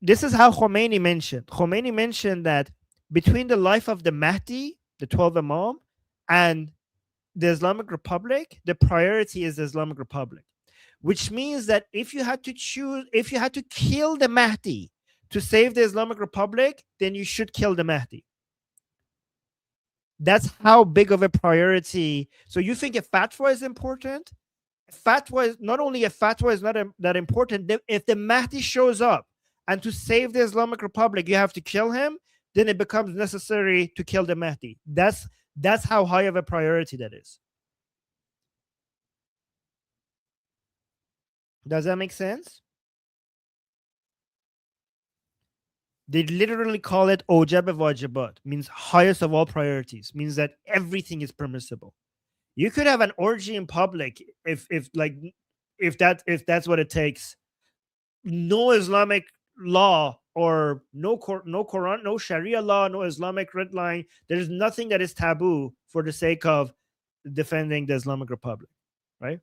[SPEAKER 8] This is how Khomeini mentioned. Khomeini mentioned that between the life of the Mahdi, the 12 Imam, and the Islamic Republic, the priority is the Islamic Republic, which means that if you had to choose, if you had to kill the Mahdi to save the Islamic Republic, then you should kill the Mahdi. That's how big of a priority. So you think a fatwa is important? Fatwa is not only a fatwa is not that important. If the Mahdi shows up and to save the Islamic Republic, you have to kill him, then it becomes necessary to kill the Mahdi. That's how high of a priority that is. Does that make sense? They literally call it Ojab Wajibat, means highest of all priorities, means that everything is permissible. You could have an orgy in public if that's what it takes. No Islamic law or no Quran, no Sharia law, no Islamic red line. There's nothing that is taboo for the sake of defending the Islamic Republic, right?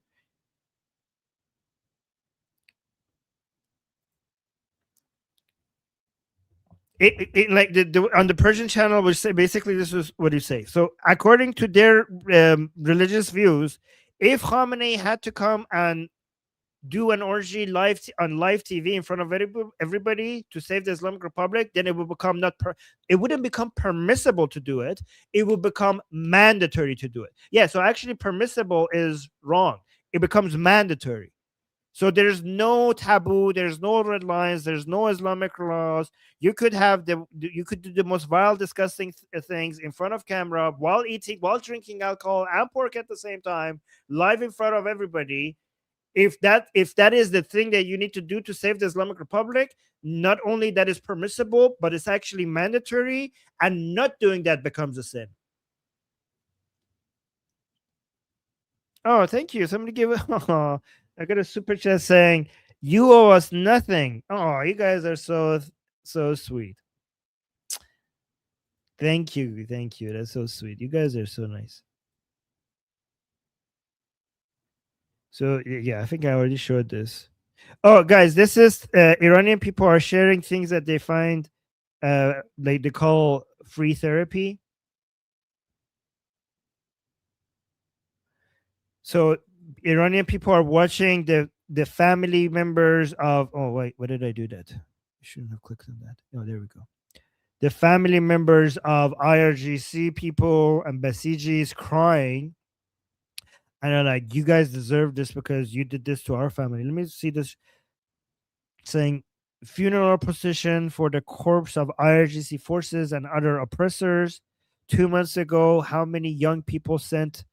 [SPEAKER 8] Like on the Persian channel, which say basically this is what you say. So according to their religious views, if Khamenei had to come and do an orgy on live TV in front of everybody to save the Islamic Republic, then it would become it wouldn't become permissible to do it. It would become mandatory to do it. Yeah, so actually permissible is wrong. It becomes mandatory. So there's no taboo, there's no red lines, there's no Islamic laws. You could you could do the most vile, disgusting things in front of camera while eating, while drinking alcohol and pork at the same time, live in front of everybody. If that is the thing that you need to do to save the Islamic Republic, not only that is permissible, but it's actually mandatory, and not doing that becomes a sin. Oh, thank you. Somebody give it. Oh, I got a super chat saying, "You owe us nothing." Oh, you guys are so sweet. Thank you. That's so sweet. You guys are so nice. So yeah, I think I already showed this. Oh, guys, this is Iranian people are sharing things that they find like they call free therapy. So Iranian people are watching the family members of, oh wait, what did I do that? I shouldn't have clicked on that. Oh, there we go. The family members of IRGC people and Basijis crying. And they're like, you guys deserve this because you did this to our family. Let me see this saying, funeral procession for the corpse of IRGC forces and other oppressors. 2 months ago, how many young people sent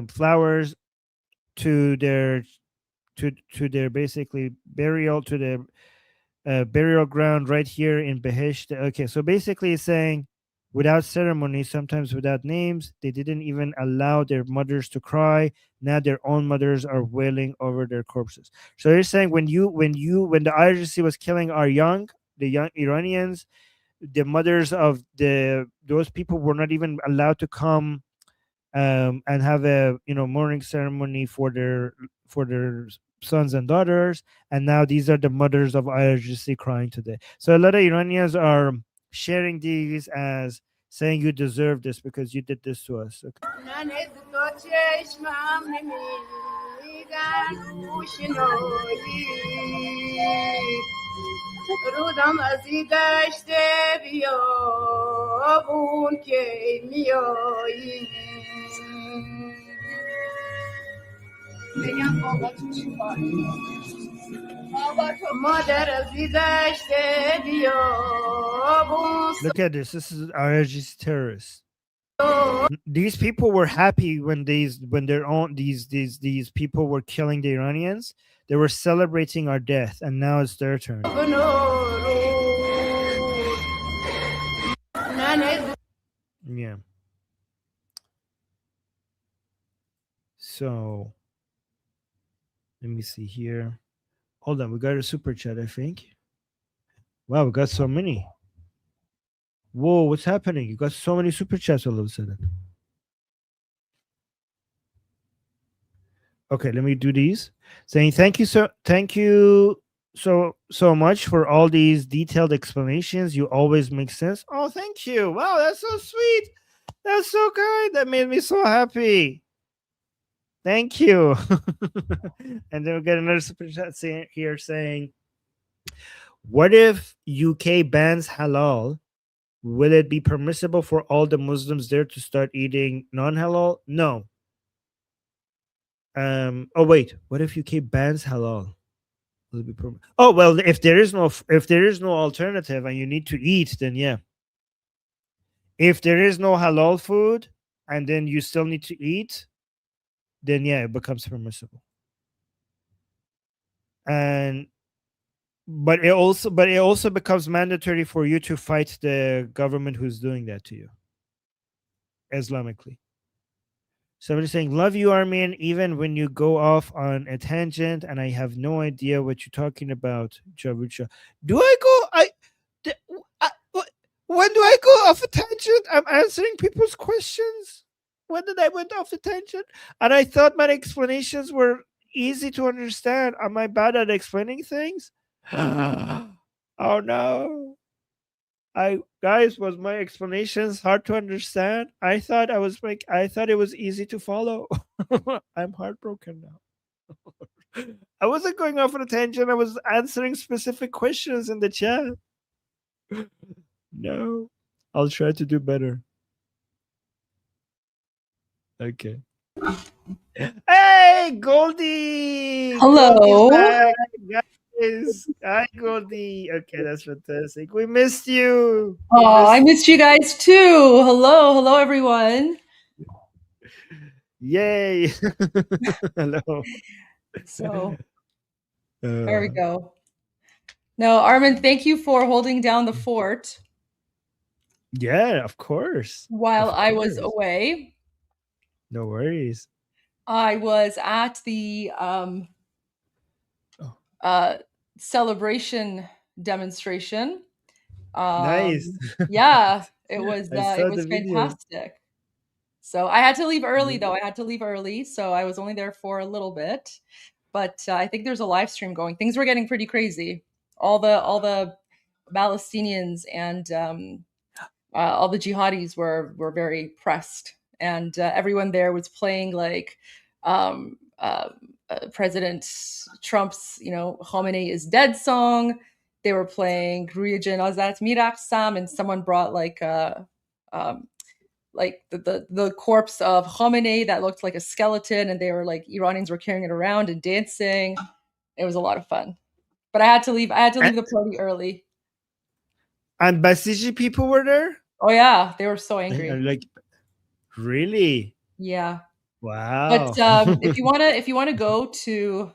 [SPEAKER 8] flowers to their basically burial, to their burial ground right here in Behesht. Okay, so basically it's saying, without ceremony, sometimes without names, they didn't even allow their mothers to cry. Now their own mothers are wailing over their corpses. So they're saying when the IRGC was killing the young Iranians, the mothers of those people were not even allowed to come and have a mourning ceremony for their sons and daughters. And now these are the mothers of IRGC crying today. So a lot of Iranians are sharing these as saying you deserve this because you did this to us. Okay.
[SPEAKER 4] رودم از این دشت بیابون که میایی بگم بابا تو چی کاری مادر از این دشت بیابون.
[SPEAKER 8] Look at this. This is IRGC terrorists. These people were happy when these people were killing the Iranians. They were celebrating our death, and now it's their turn. Yeah. So let me see here. Hold on, we got a super chat, I think. Wow, we got so many. Whoa, what's happening? You got so many super chats all of a sudden. Okay, let me do these. Saying thank you so much for all these detailed explanations. You always make sense. Oh, thank you. Wow, that's so sweet. That's so kind. That made me so happy. Thank you. And then we get another super chat here saying, what if UK bans halal? Will it be permissible for all the Muslims there to start eating non-halal? No. Oh wait, what if UK bans halal? Will it be oh well, if there is no alternative and you need to eat, then yeah. If there is no halal food and then you still need to eat, then yeah, it becomes permissible. But it also becomes mandatory for you to fight the government who's doing that to you, Islamically. Somebody's saying, love you, Armin, even when you go off on a tangent and I have no idea what you're talking about, Javucha. Do I go? When do I go off a tangent? I'm answering people's questions. When did I went off a tangent? And I thought my explanations were easy to understand. Am I bad at explaining things? Oh no. Guys, was my explanations hard to understand? I thought it was easy to follow. I'm heartbroken now. I wasn't going off on a tangent. I was answering specific questions in the chat. No. I'll try to do better. Okay. Hey, Goldie!
[SPEAKER 20] Hello.
[SPEAKER 8] Guys. Hi, Goldie. Okay, that's fantastic. We missed you.
[SPEAKER 20] Oh, I missed you guys too. Hello, everyone.
[SPEAKER 8] Yay. Hello.
[SPEAKER 20] So there we go. No, Armin, thank you for holding down the fort.
[SPEAKER 8] Yeah, of course.
[SPEAKER 20] While I was away.
[SPEAKER 8] No worries.
[SPEAKER 20] I was at the celebration demonstration.
[SPEAKER 8] Nice.
[SPEAKER 20] Yeah, it was
[SPEAKER 8] video.
[SPEAKER 20] fantastic. So I had to leave early though. I had to leave early, so I was only there for a little bit. But I think there's a live stream going. Things were getting pretty crazy. All the Palestinians and all the jihadis were very pressed, and everyone there was playing like President Trump's, Khomeini is dead song. They were playing Gruya Janazat Miraksam, and someone brought like the corpse of Khomeini that looked like a skeleton, and they were like, Iranians were carrying it around and dancing. It was a lot of fun. But I had to leave the party early.
[SPEAKER 8] And Basiji people were there?
[SPEAKER 20] Oh yeah, they were so angry.
[SPEAKER 8] Like, really?
[SPEAKER 20] Yeah.
[SPEAKER 8] Wow.
[SPEAKER 20] But if you wanna go to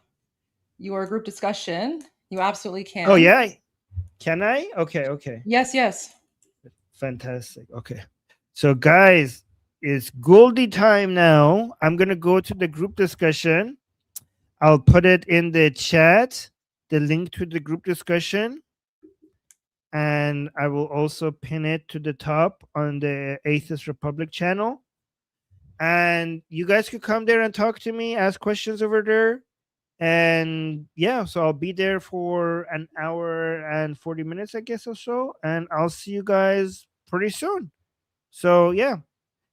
[SPEAKER 20] your group discussion, you absolutely can.
[SPEAKER 8] Oh yeah. Can I? Okay.
[SPEAKER 20] Yes.
[SPEAKER 8] Fantastic. Okay. So guys, it's Goldie time now. I'm gonna go to the group discussion. I'll put it in the chat, the link to the group discussion. And I will also pin it to the top on the Atheist Republic channel. And you guys could come there and talk to me, ask questions over there. And yeah, so I'll be there for an hour and 40 minutes, I guess, or so. And I'll see you guys pretty soon. So yeah,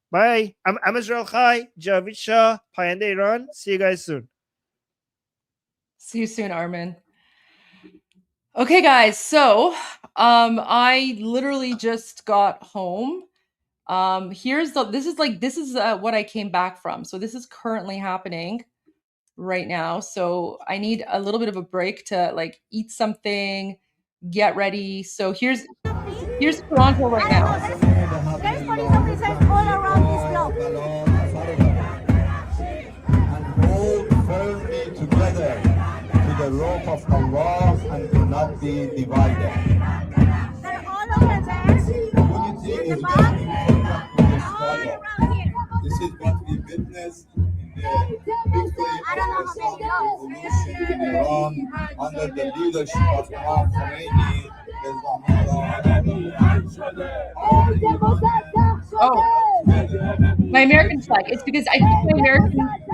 [SPEAKER 8] bye. I'm Israel Chai, Javid Shah, Payende Iran. See you guys soon.
[SPEAKER 20] See you soon, Armin. Okay, guys. So I literally just got home. This is what I came back from. So this is currently happening right now. So I need a little bit of a break to like eat something, get ready. So here's Toronto right now.
[SPEAKER 4] There's police officers all around this block.
[SPEAKER 21] And hold firmly together to the rope of Allah and do not be divided. Unity is very important to this struggle. This is what we witnessed in the victory of the Islamic Revolution in Iran under the leadership of Imam Khomeini.
[SPEAKER 20] Oh, my American flag. It's because I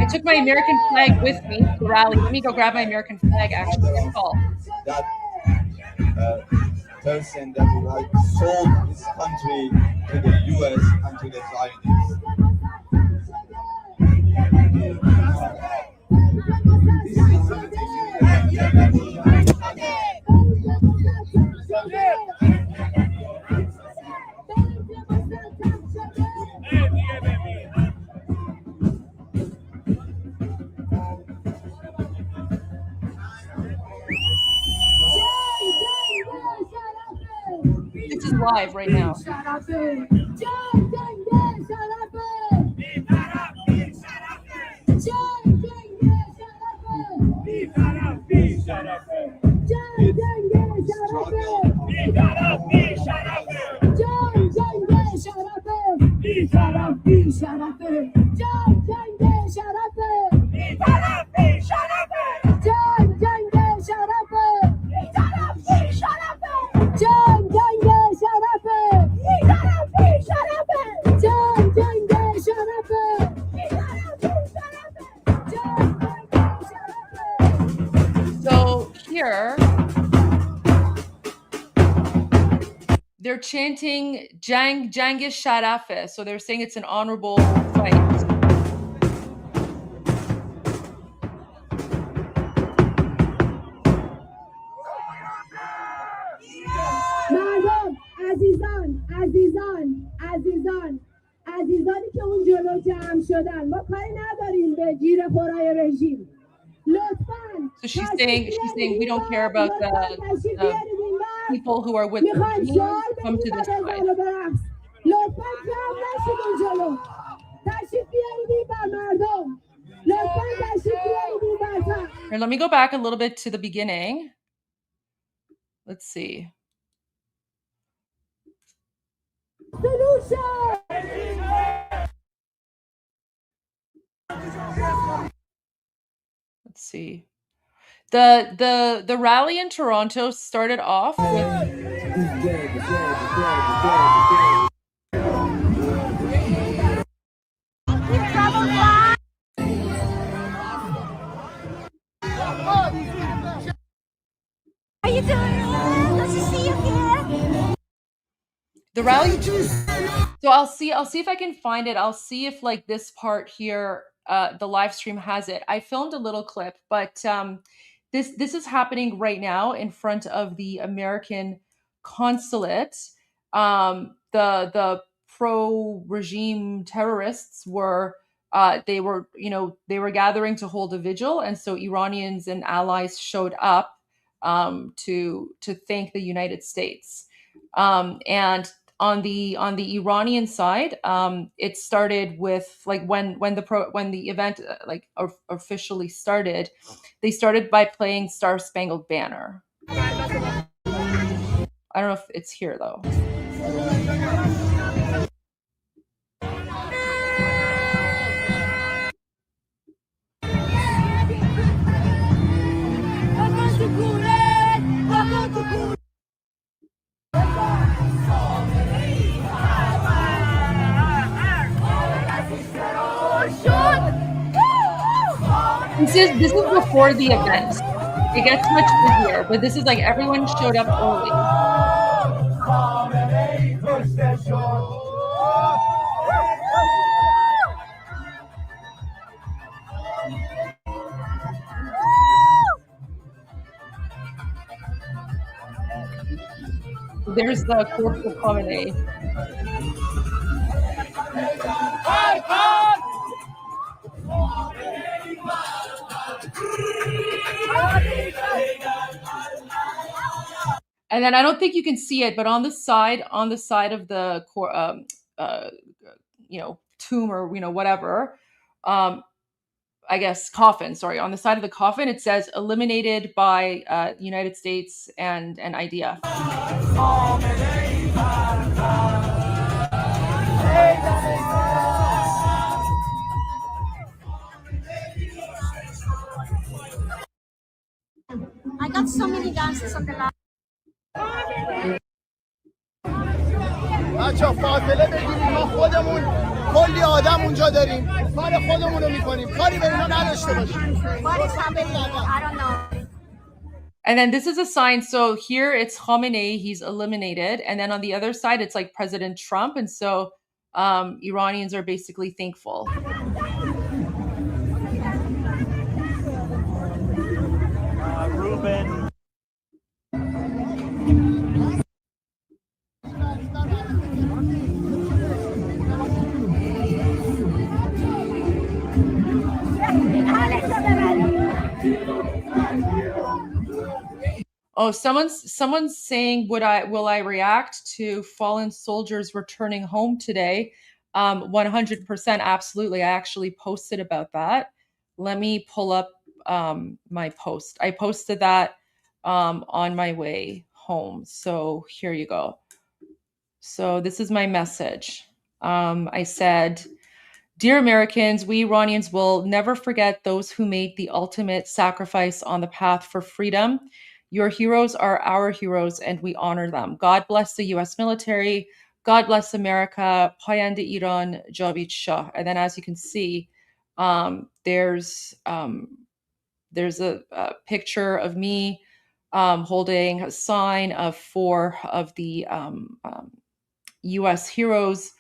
[SPEAKER 20] took my American flag with me to the rally. Let me go grab my American flag. Actually, good call.
[SPEAKER 21] That person that like sold his country to the U.S. and to the Zionists.
[SPEAKER 20] This is live right now. So here, they're chanting Jang is Sharafe. So they're saying it's an honorable fight.
[SPEAKER 4] عزیزانی که اون جلو جمع شدن ما کاری نداریم به گیر خورای رژیم لطفاً
[SPEAKER 20] So she's saying we don't care about the people who are with the regime. Come to this side.
[SPEAKER 4] لطفاً جمع نشید اون جلو تشریف بیارید این بر مردم لطفاً تشریف بیارید این برتر.
[SPEAKER 20] Here, let me go back a little bit to the beginning. Let's see. Let's see. The rally in Toronto started off with
[SPEAKER 4] How you doing? Nice to see you here.
[SPEAKER 20] the rally. So I'll see if I can find it. I'll see if like this part here, the live stream has it. I filmed a little clip, but this is happening right now in front of the American consulate. The pro-regime terrorists were they were gathering to hold a vigil, and so Iranians and allies showed up to thank the United States. And on the Iranian side, it started with like when the event officially started, they started by playing Star Spangled Banner. I don't know if it's here though. This is before the event. It gets much busier, but this is like everyone showed up early. There's the corpse of Khamenei. And then I don't think you can see it, but on the side of the tomb or whatever, I guess, coffin. Sorry, on the side of the coffin, it says eliminated by United States and IDF.
[SPEAKER 4] I got so many dances on the last.
[SPEAKER 1] بچه فاصله بگیریم ما خودمون کلی آدم اونجا داریم کار خودمون رو میکنیم کاری به اینا نداشته باشیم.
[SPEAKER 4] What is happening? I don't know.
[SPEAKER 20] And then this is a sign. So here it's Khamenei, he's eliminated. And then on the other side, it's like President Trump. And so Iranians are basically thankful.
[SPEAKER 8] Ruben.
[SPEAKER 20] Oh, someone's saying, will I react to fallen soldiers returning home today? 100%, absolutely. I actually posted about that. Let me pull up my post. I posted that on my way home. So here you go. So this is my message. I said, "Dear Americans, we Iranians will never forget those who made the ultimate sacrifice on the path for freedom. Your heroes are our heroes and we honor them. God bless the US military. God bless America. Payande Iran, Javid Shah." And then as you can see, there's a picture of me holding a sign of 4 of the US heroes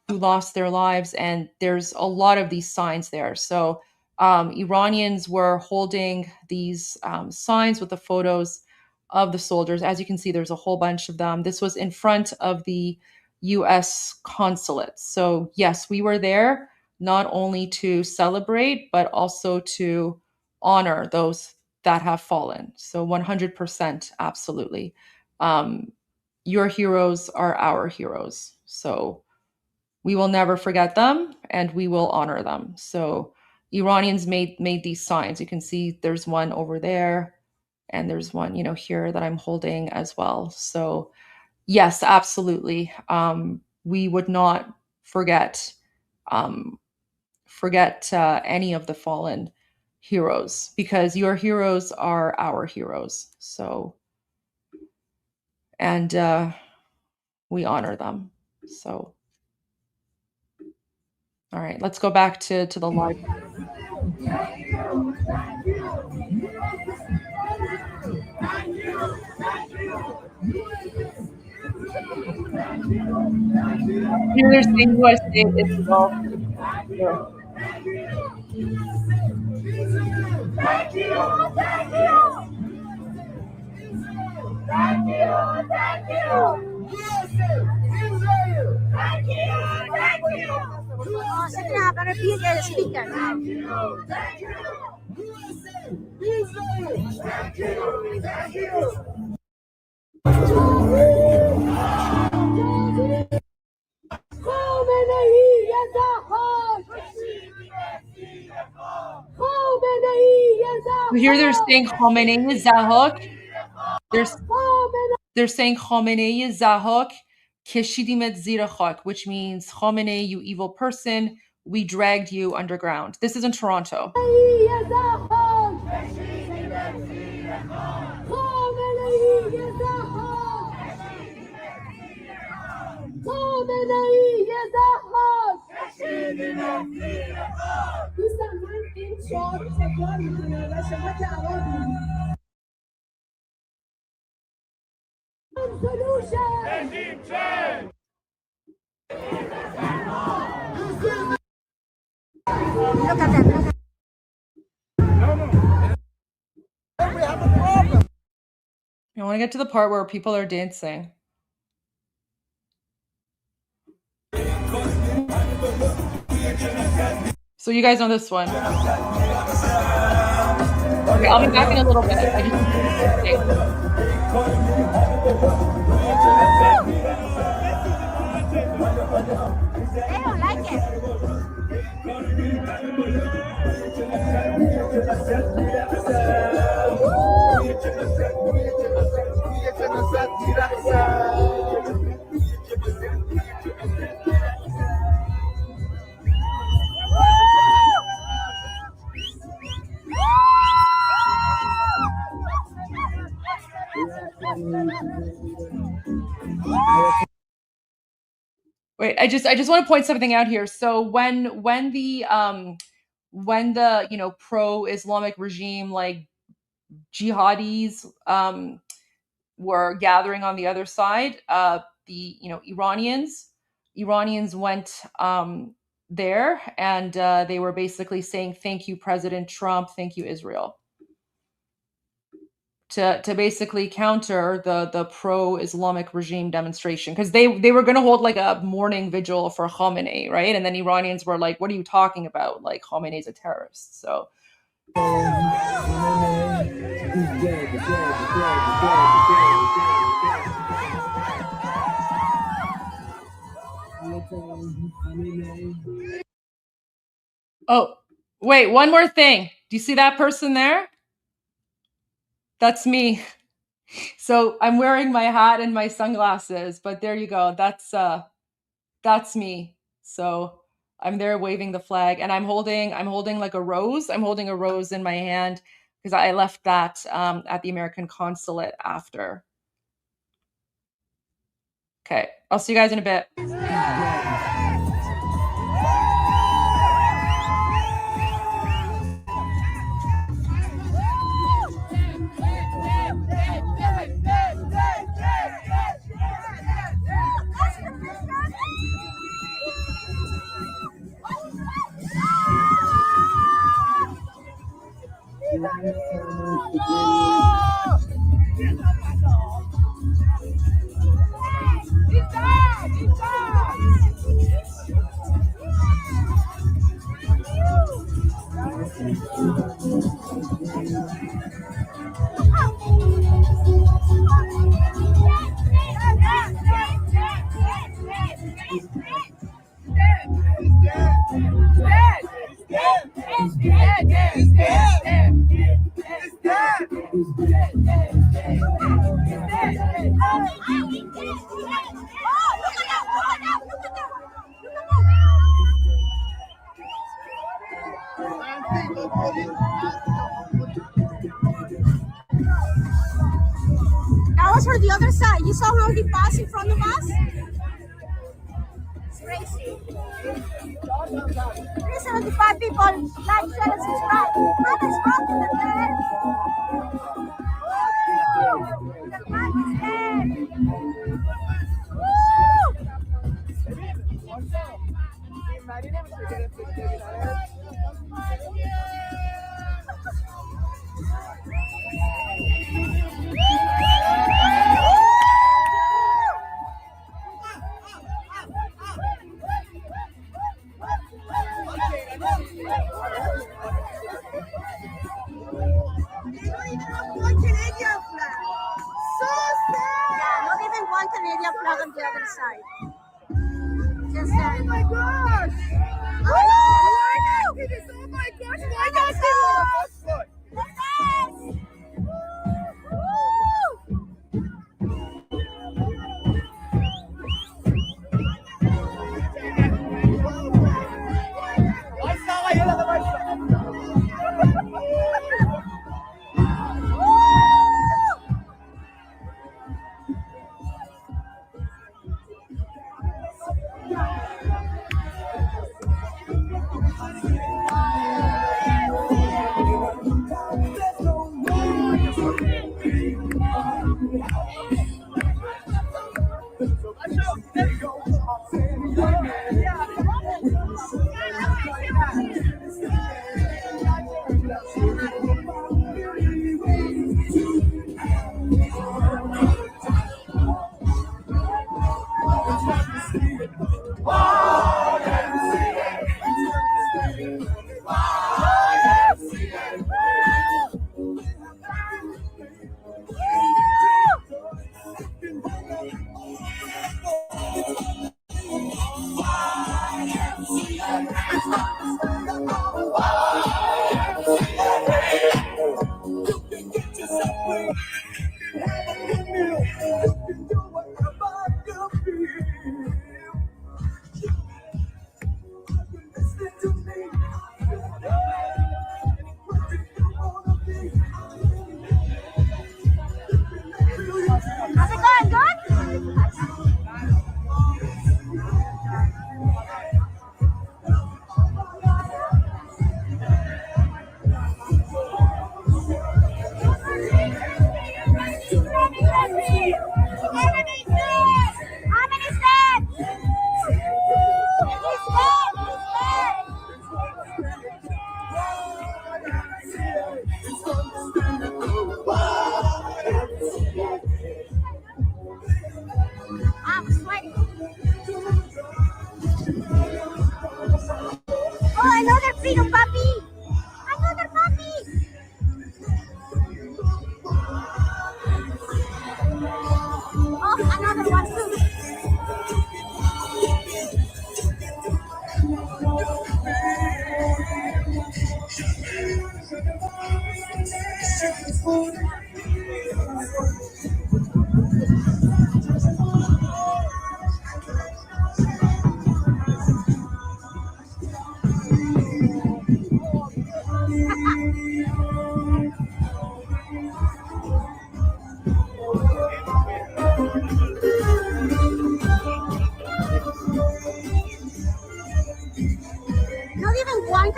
[SPEAKER 20] who lost their lives. And there's a lot of these signs there. So Iranians were holding these signs with the photos of the soldiers. As you can see, there's a whole bunch of them. This was in front of the US consulate. So yes, we were there not only to celebrate, but also to honor those that have fallen. So 100%, absolutely. Your heroes are our heroes. So we will never forget them and we will honor them. So Iranians made these signs. You can see there's one over there and there's one, here that I'm holding as well. So yes, absolutely. We would not forget any of the fallen heroes because your heroes are our heroes. So, and we honor them. So, all right, let's go back to the live. Here they're saying USA is well.
[SPEAKER 4] Thank you.
[SPEAKER 20] Here they're saying Khamenei Zahak. They're saying Khamenei Zahak Keshidimet Zira Khak, which means Khamenei, you evil person, we dragged you underground. This is in Toronto.
[SPEAKER 4] Look at them.
[SPEAKER 20] I want to get to the part where people are dancing. So you guys know this one. Okay, I'll be back in a little bit. I just need
[SPEAKER 4] They don't like it.
[SPEAKER 20] Wait, I just want to point something out here. So when the pro-Islamic regime like jihadis were gathering on the other side, the Iranians went there, and they were basically saying, "Thank you, President Trump. Thank you, Israel." To basically counter the pro-Islamic regime demonstration, because they were going to hold like a mourning vigil for Khamenei, right? And then Iranians were like, "What are you talking about? Like, Khamenei's a terrorist." So oh, wait, one more thing. Do you see that person there? That's me. So I'm wearing my hat and my sunglasses, but there you go. That's me. So I'm there waving the flag, and I'm holding like a rose. I'm holding a rose in my hand because I left that at the American consulate after. Okay, I'll see you guys in a bit.
[SPEAKER 4] That was for the other side. You saw how he passed in front of us? It's crazy. 375 people, like, share, and subscribe. What is wrong with the man? The man is dead. Not even one Canadian flag on the other side. Just oh my gosh! Oh my gosh! Why not the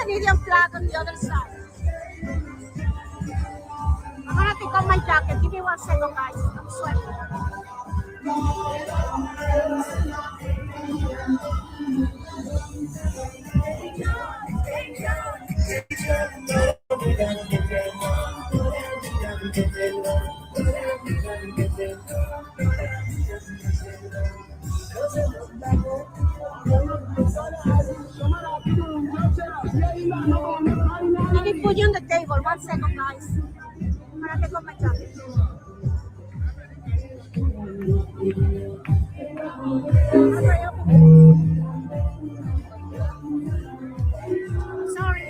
[SPEAKER 4] Canadian flag on the other side. I'm gonna take off my jacket. Give me 1 second, guys. I'm sweating. Let me put you on the table. 1 second, guys. I'm gonna take off my jacket. Sorry.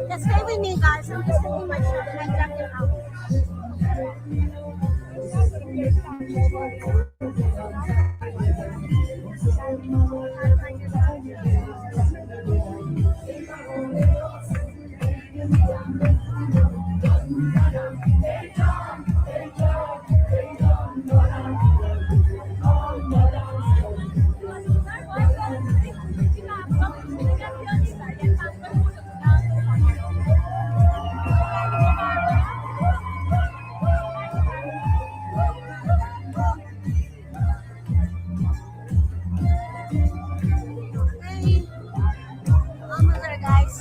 [SPEAKER 4] Just stay with me, guys. I'm just taking my shirt and my jacket out. Almost there, guys.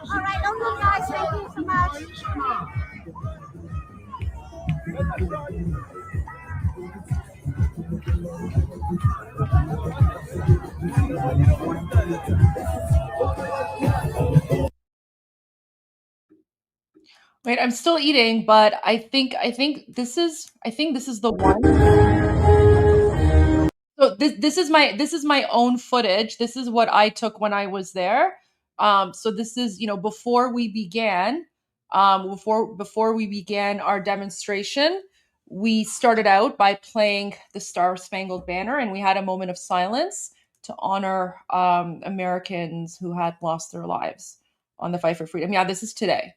[SPEAKER 4] All right, don't move, guys. Thank you so much.
[SPEAKER 20] Wait, I'm still eating, but I think this is the one. So this is my own footage. This is what I took when I was there. So this is, before we began our demonstration, we started out by playing the Star Spangled Banner, and we had a moment of silence to honor Americans who had lost their lives on the fight for freedom. Yeah, this is today.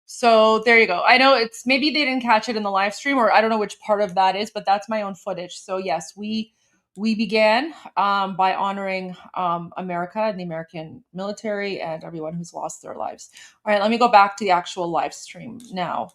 [SPEAKER 20] So there you go. I know it's maybe they didn't catch it in the live stream, or I don't know which part of that is, but that's my own footage. So yes, we began by honoring America and the American military and everyone who's lost their lives. All right, let me go back to the actual live stream now.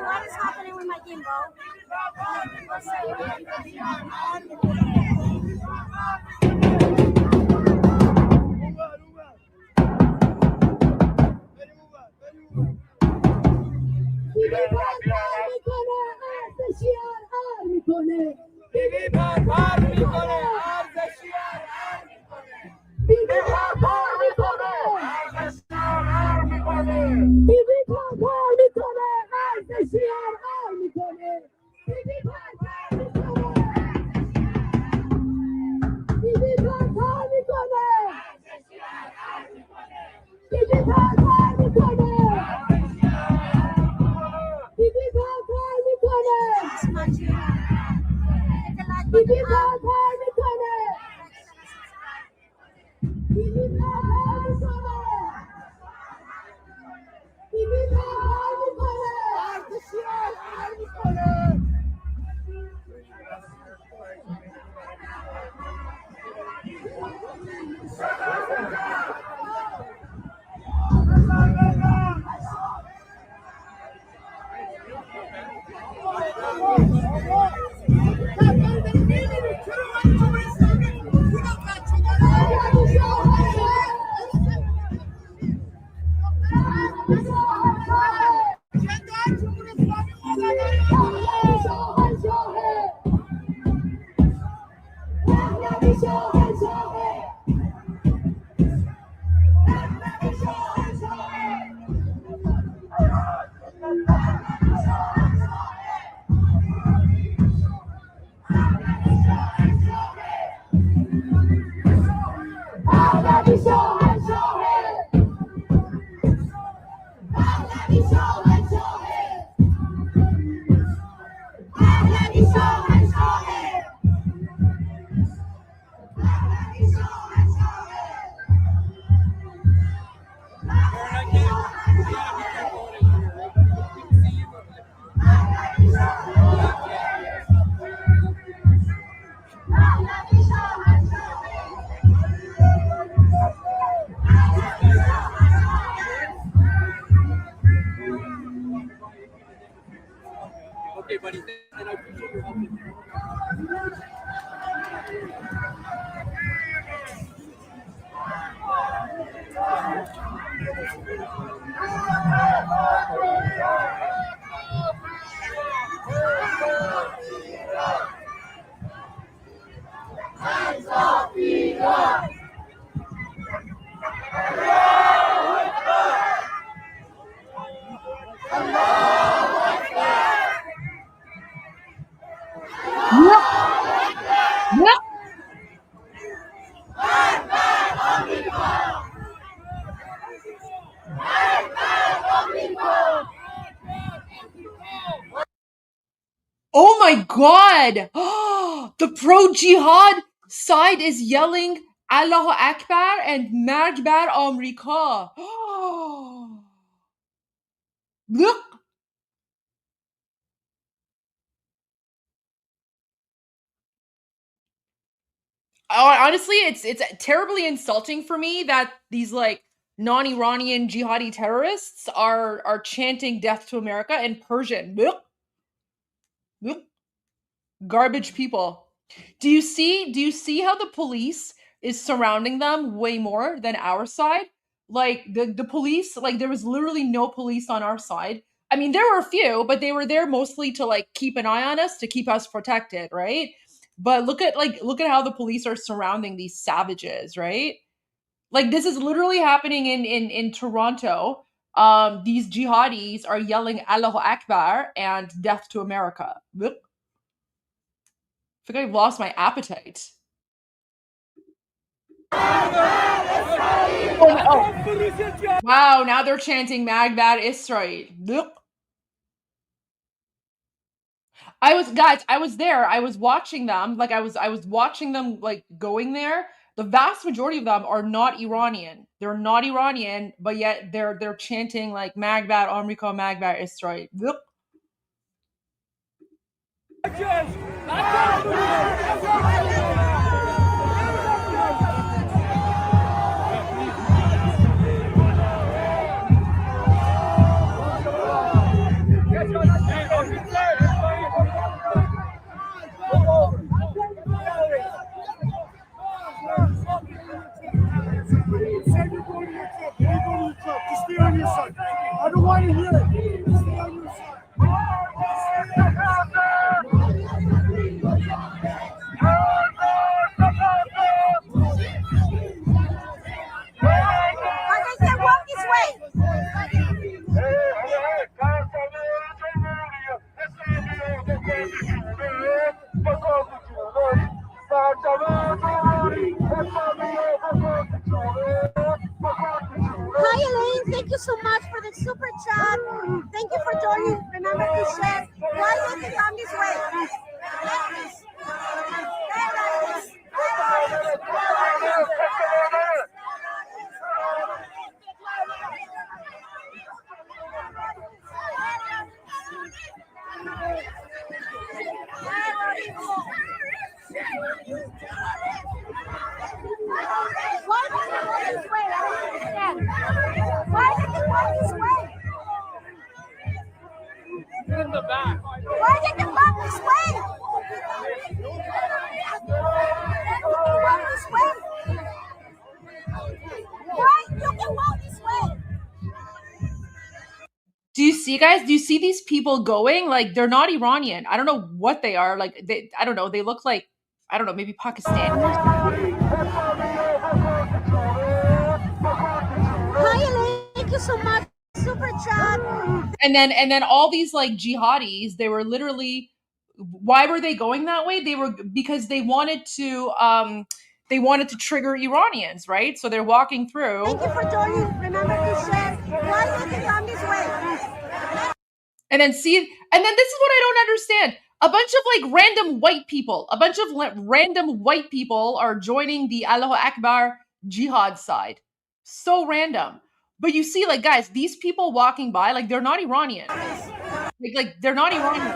[SPEAKER 4] What is happening with my gimbal?
[SPEAKER 3] Okay, buddy, and I appreciate your help.
[SPEAKER 20] Oh my god! The pro jihad side is yelling Allahu Akbar and Marg bar Amrika. Look! honestly, it's terribly insulting for me that these like non-Iranian jihadi terrorists are chanting "Death to America" in Persian. Garbage people. Do you see how the police is surrounding them way more than our side? Like the police, like there was literally no police on our side. I mean, there were a few, but they were there mostly to like keep an eye on us, to keep us protected, right? But look at how the police are surrounding these savages, right? Like this is literally happening in Toronto. These jihadis are yelling Allahu Akbar and "Death to America." I think I've lost my appetite. Oh. Wow, now they're chanting Magbat Israel. I was there. I was watching them. Like I was watching them like going there. The vast majority of them are not Iranian. They're not Iranian, but yet they're chanting like Magbat Amrika, Magbat Israel.
[SPEAKER 4] Just stay on your side. I don't want to hear it. Just stay on your side.
[SPEAKER 6] Walk this way. Hi Elaine, thank you so much for the super chat. Thank you for joining. Remember to share. Why don't you come this way? Why did you walk this way? I don't understand. Why did you walk this way?
[SPEAKER 4] Get in the back.
[SPEAKER 6] Why did you walk this way? Walk this way. Why you can walk this way?
[SPEAKER 20] Do you see, guys? Do you see these people going? Like they're not Iranian. I don't know what they are. Like I don't know. They look like, I don't know, maybe Pakistani.
[SPEAKER 6] Hi Elaine, thank you so much. Super chat.
[SPEAKER 20] And then all these like jihadis, they were literally, why were they going that way? They were because they wanted to trigger Iranians, right? So they're walking through.
[SPEAKER 6] Thank you for joining. Remember to share. Why don't you come this way?
[SPEAKER 20] And then this is what I don't understand. A bunch of like random white people are joining the Allahu Akbar jihad side. So random. But you see, like, guys, these people walking by, like, they're not Iranian. Like they're not Iranian.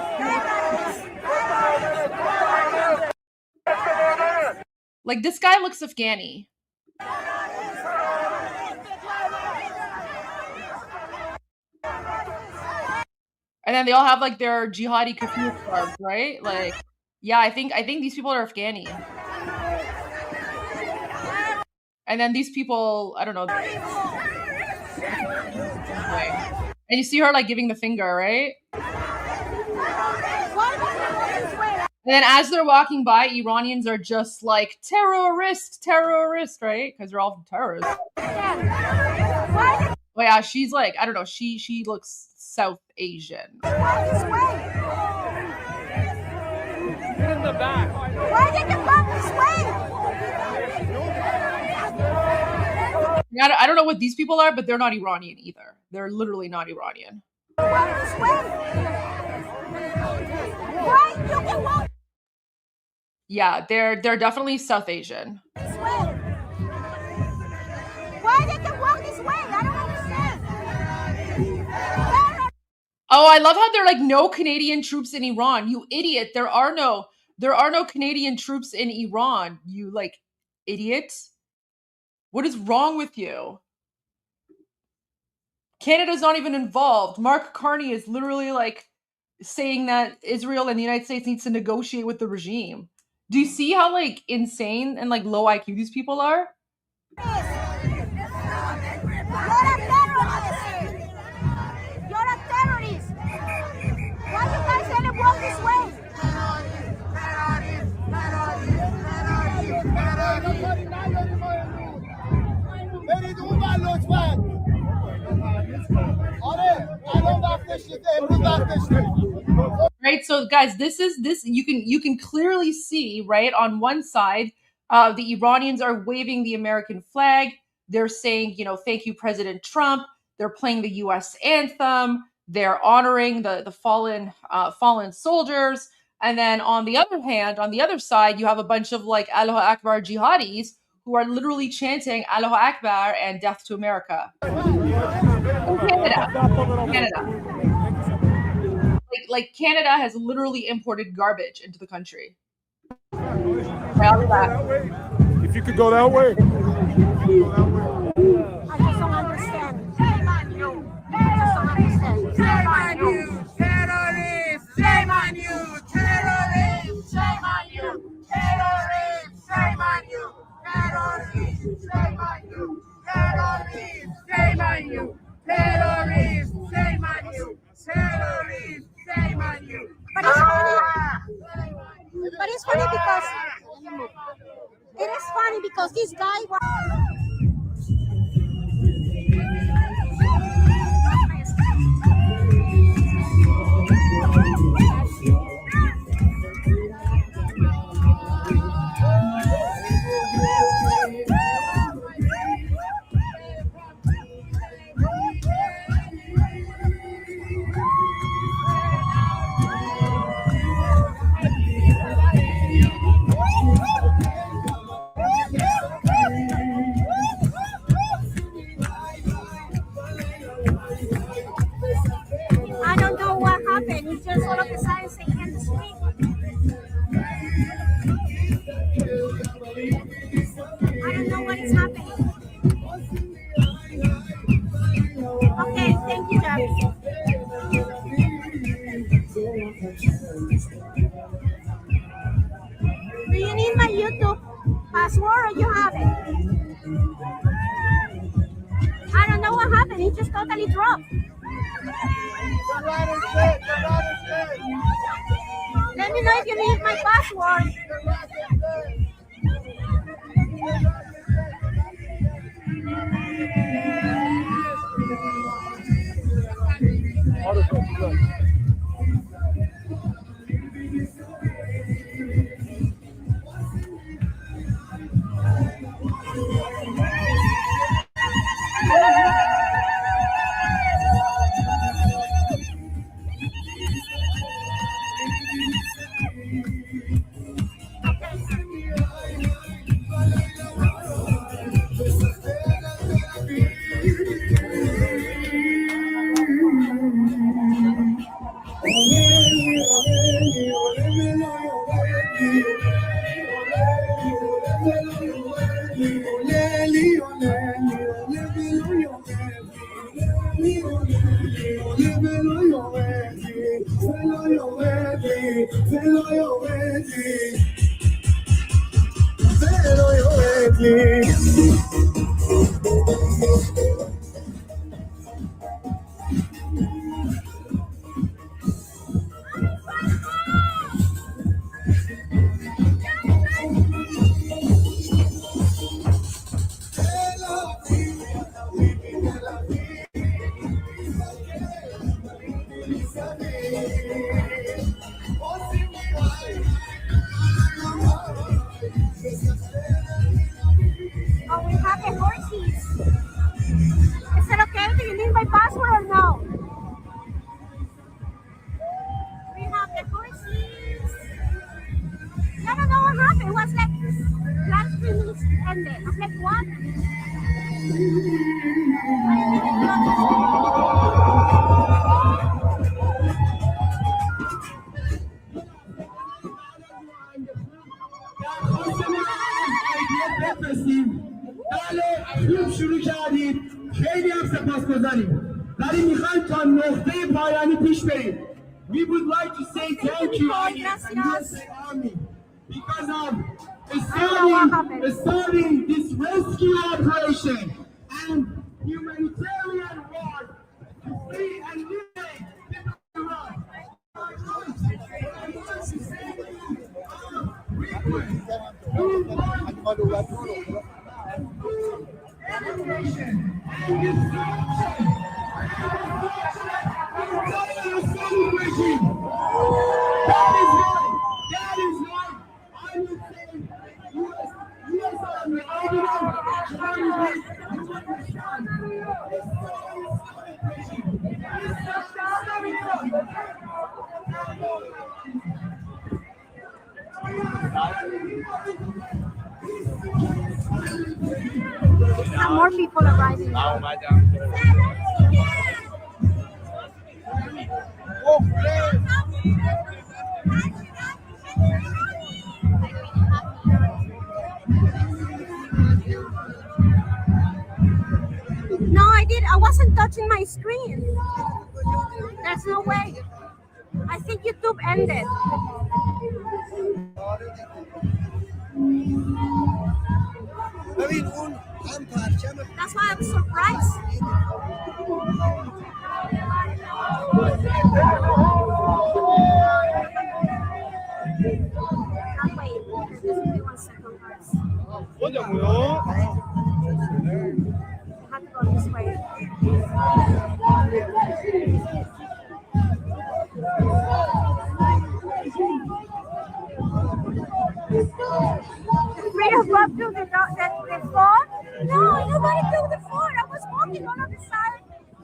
[SPEAKER 20] Like, this guy looks Afghani. And then they all have like their jihadi kafir scarves, right? Like, yeah, I think these people are Afghani. And then these people, I don't know. And you see her like giving the finger, right? And then as they're walking by, Iranians are just like, terrorist, right? Because they're all terrorists. Oh yeah, she's like, I don't know, she looks South Asian.
[SPEAKER 4] Get in the back.
[SPEAKER 6] Why did you walk this way?
[SPEAKER 20] Yeah, I don't know what these people are, but they're not Iranian either. They're literally not Iranian.
[SPEAKER 6] Walk this way. Why you can walk
[SPEAKER 20] Yeah, they're definitely South Asian.
[SPEAKER 6] this way? Why did you walk this way? I don't understand.
[SPEAKER 20] Oh, I love how they're like, no Canadian troops in Iran. You idiot. There are no Canadian troops in Iran. You like idiot. What is wrong with you? Canada's not even involved. Mark Carney is literally like saying that Israel and the United States needs to negotiate with the regime. Do you see how like insane and like low IQ these people are?
[SPEAKER 6] You're a terrorist. You're a terrorist. Why you guys let it walk this way?
[SPEAKER 1] برید اون بر لطفاً. آره الان وقتش امروز وقتش.
[SPEAKER 20] Right, so guys, this you can clearly see, right, on one side, the Iranians are waving the American flag. They're saying, you know, thank you, President Trump. They're playing the U.S. anthem. They're honoring the fallen soldiers. And then on the other hand, on the other side, you have a bunch of like Allahu Akbar jihadis who are literally chanting Allahu Akbar and death to America. In Canada. Like Canada has literally imported garbage into the country.
[SPEAKER 5] If you could go that way.
[SPEAKER 6] I just don't understand. Shame on you. I just don't understand. Shame on you. Terrorists. Shame on you. Terrorists. Shame on you. Terrorists. Shame on you. Terrorists. Shame on you. Terrorists. Shame on you. Terrorists. Shame on you. Terrorists. Shame on you. But it's funny. But it's funny because it is funny because this guy was. I don't know what happened. It's just all of a sudden they can't speak. I don't know what is happening. Okay, thank you, Javi. Do you need my YouTube password or you have it? I don't know what happened. It just totally dropped. Let me know if you need my password. Oh, we have the horses. Is it okay? Do you need my password or no? We have the horses. I don't know what happened. It was like last 3 minutes ended. I'm like, what?
[SPEAKER 21] بفرستیم. بله خوب شروع کردید، خیلی هم سپاسگزاریم، ولی میخوایم تا نقطه پایانی پیش بریم. We would like to say thank you, USA Army, because of starting this rescue operation and humanitarian war to free and liberate people of Iran. Education and instruction regime. That is right. That is right. I would say US Army, I do not understand.
[SPEAKER 4] More people arriving. No, I wasn't touching my screen. There's no way. I think YouTube ended. That's why I'm surprised. I'll wait. Just give me 1 second, guys. I have to go this way. Three of us do the phone? No, nobody do the phone. I was walking all of the side.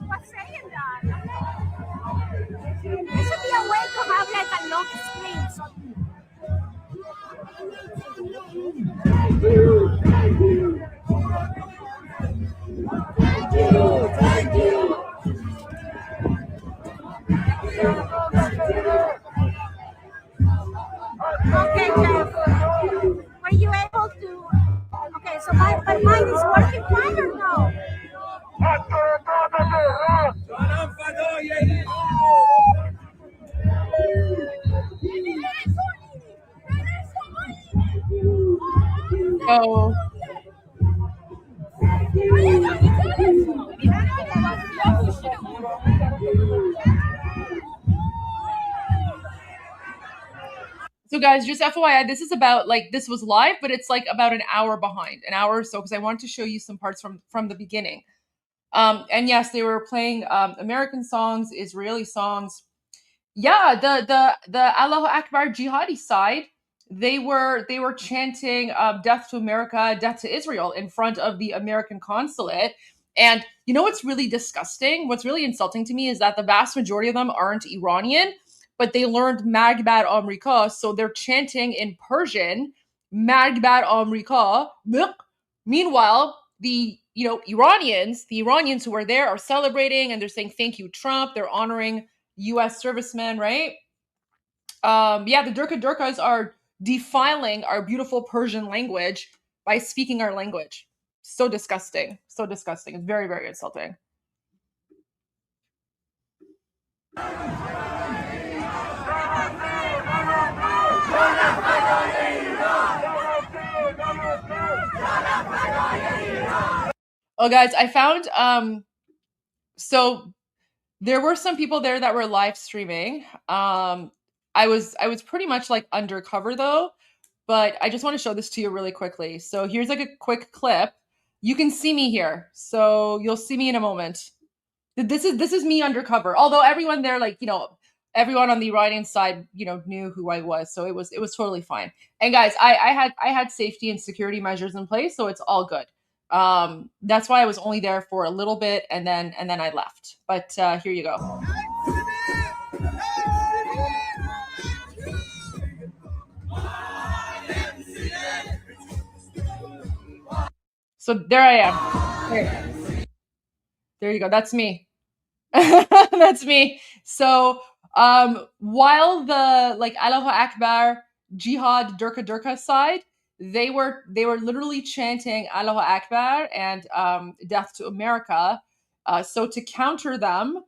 [SPEAKER 4] Was saying that. There should be a way to have like a long screen. So thank you. Thank you. Thank you. Thank you. Okay, Jeff. Were you able to? Okay, so mine is working fine or no?
[SPEAKER 20] Oh. So guys, just FYI, this is about like this was live, but it's like about an hour behind, an hour or so, because I wanted to show you some parts from the beginning. And yes, they were playing American songs, Israeli songs. Yeah, the Allahu Akbar jihadi side, they were chanting death to America, death to Israel in front of the American consulate. And you know what's really disgusting? What's really insulting to me is that the vast majority of them aren't Iranian, but they learned Magbat Amrika, so they're chanting in Persian, Magbat Amrika. Meanwhile, the Iranians who are there are celebrating and they're saying thank you, Trump. They're honoring U.S. servicemen, right? Yeah, the Durkas are defiling our beautiful Persian language by speaking our language. So disgusting. So disgusting. It's very, very insulting. Oh, guys, I found so there were some people there that were live streaming. I was pretty much like undercover though, but I just want to show this to you really quickly. So here's like a quick clip. You can see me here, so you'll see me in a moment. This is me undercover. Although everyone there, like everyone on the Iranian side, knew who I was, so it was totally fine. And guys, I had safety and security measures in place, so it's all good. That's why I was only there for a little bit, and then I left. But here you go. So there I am. There you go. That's me. That's me. So while the like Allahu Akbar Jihad Durka side, they were literally chanting Allahu Akbar and death to America. So to counter them,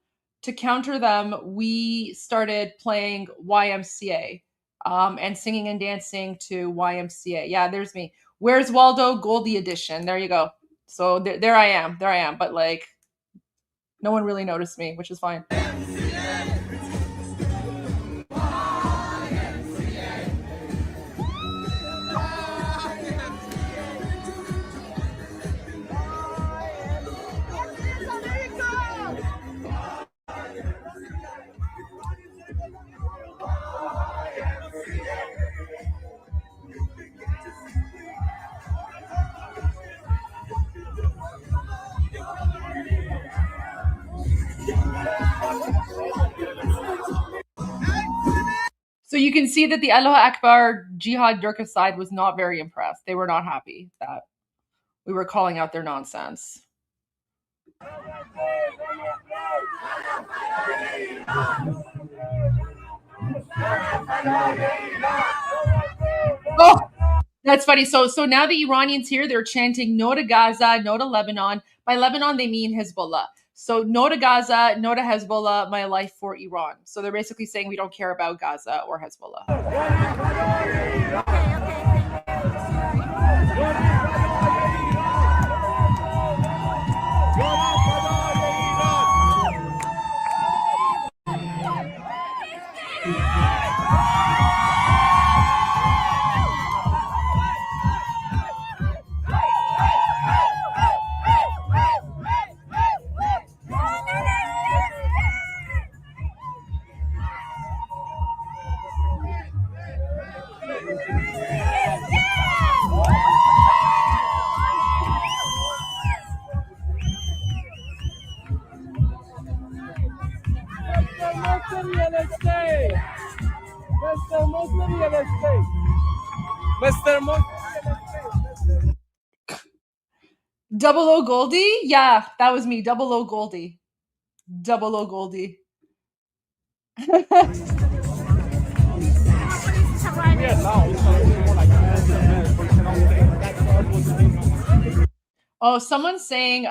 [SPEAKER 20] we started playing YMCA and singing and dancing to YMCA. Yeah, there's me. Where's Waldo? Goldie edition. There you go. So there I am. But like, no one really noticed me, which is fine. So you can see that the Allahu Akbar Jihad Durka side was not very impressed. They were not happy that we were calling out their nonsense. Oh, that's funny. So now the Iranians here, they're chanting no to Gaza, no to Lebanon. By Lebanon, they mean Hezbollah. So no to Gaza, no to Hezbollah, my life for Iran. So they're basically saying we don't care about Gaza or Hezbollah. Double O Goldie? Yeah, that was me. Double O Goldie. Double O Goldie. Oh, someone's saying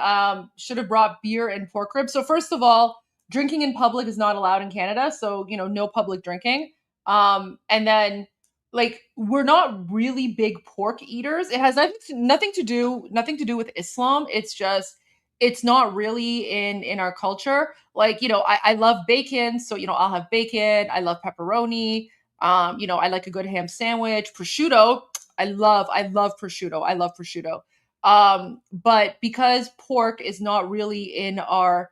[SPEAKER 20] should have brought beer and pork ribs. So first of all, drinking in public is not allowed in Canada. So, no public drinking. And then like, we're not really big pork eaters. It has nothing to do with Islam. It's just, it's not really in our culture. Like, I love bacon. So, I'll have bacon. I love pepperoni. I like a good ham sandwich, prosciutto. I love prosciutto. I love prosciutto. But because pork is not really in our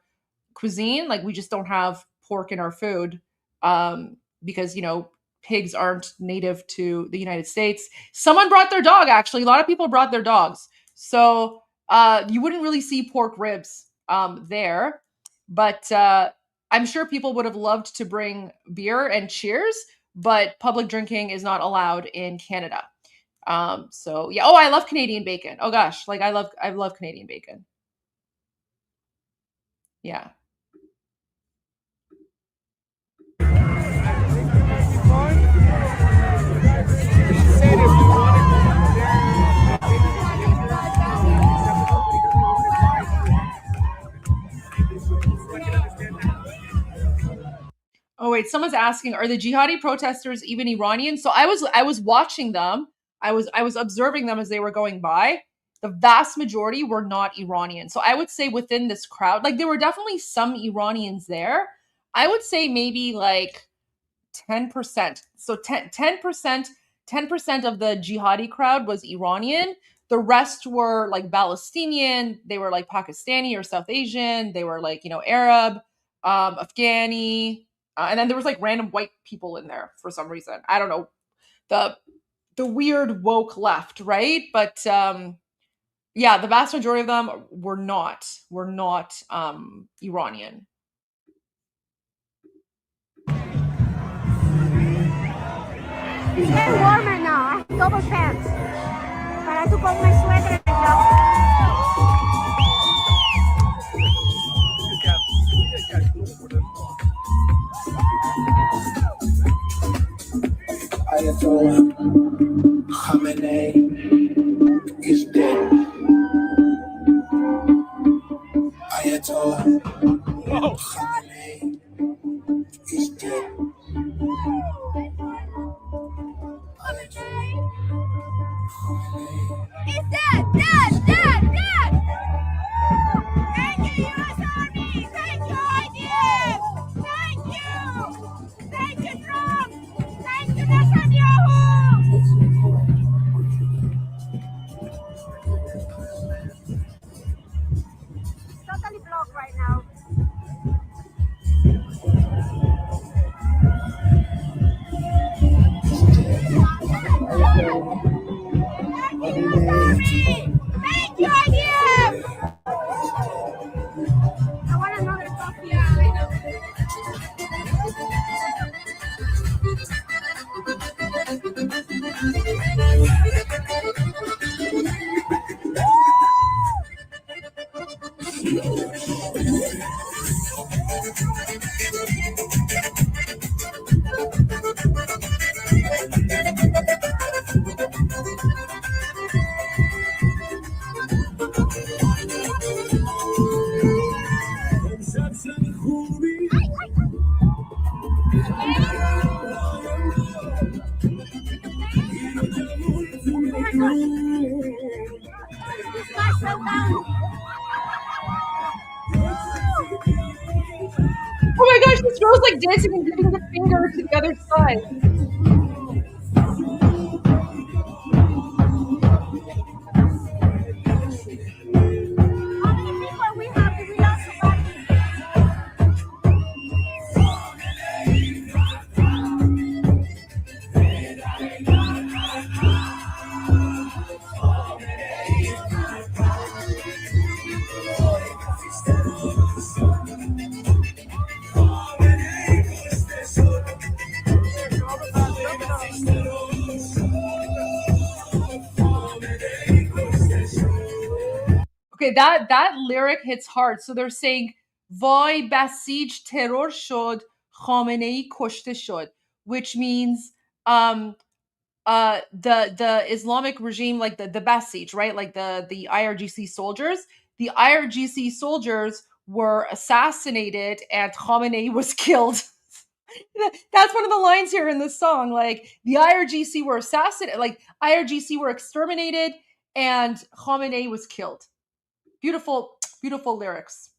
[SPEAKER 20] cuisine, like we just don't have pork in our food, because, pigs aren't native to the United States. Someone brought their dog, actually. A lot of people brought their dogs. So, you wouldn't really see pork ribs, there, but, I'm sure people would have loved to bring beer and cheers, but public drinking is not allowed in Canada. So yeah. Oh, I love Canadian bacon. Oh gosh. Like I love Canadian bacon. Yeah. Oh wait, someone's asking, are the jihadi protesters even Iranian? So I was watching them. I was observing them as they were going by. The vast majority were not Iranian. So I would say within this crowd, like there were definitely some Iranians there. I would say maybe like 10%. So 10% of the jihadi crowd was Iranian. The rest were like Palestinian. They were like Pakistani or South Asian. They were like, Arab, Afghani. And then there was like random white people in there for some reason. I don't know. The weird woke left, right? But yeah, the vast majority of them were not Iranian.
[SPEAKER 4] It's getting warmer now. I have double pants. But I took off my sweater and jacket.
[SPEAKER 7] Ayatollah Khamenei
[SPEAKER 4] He's dead. He's dead, dead. Thank you, U.S. Army. Thank you, IDF. Thank you. Thank you, Trump. Thank you, Netanyahu. Totally blocked right now. Thank you, IDF. I want another coffee. Yeah, I know.
[SPEAKER 20] Oh my gosh, this girl's like dancing and giving the finger to the other side. Okay, that lyric hits hard. So they're saying Vay basij terror shod, Khamenei kshte shod, which means the Islamic regime, like the Basij, right? Like the IRGC soldiers. The IRGC soldiers were assassinated and Khamenei was killed. That's one of the lines here in this song. Like the IRGC were assassinated, like IRGC were exterminated and Khamenei was killed. Beautiful, beautiful lyrics.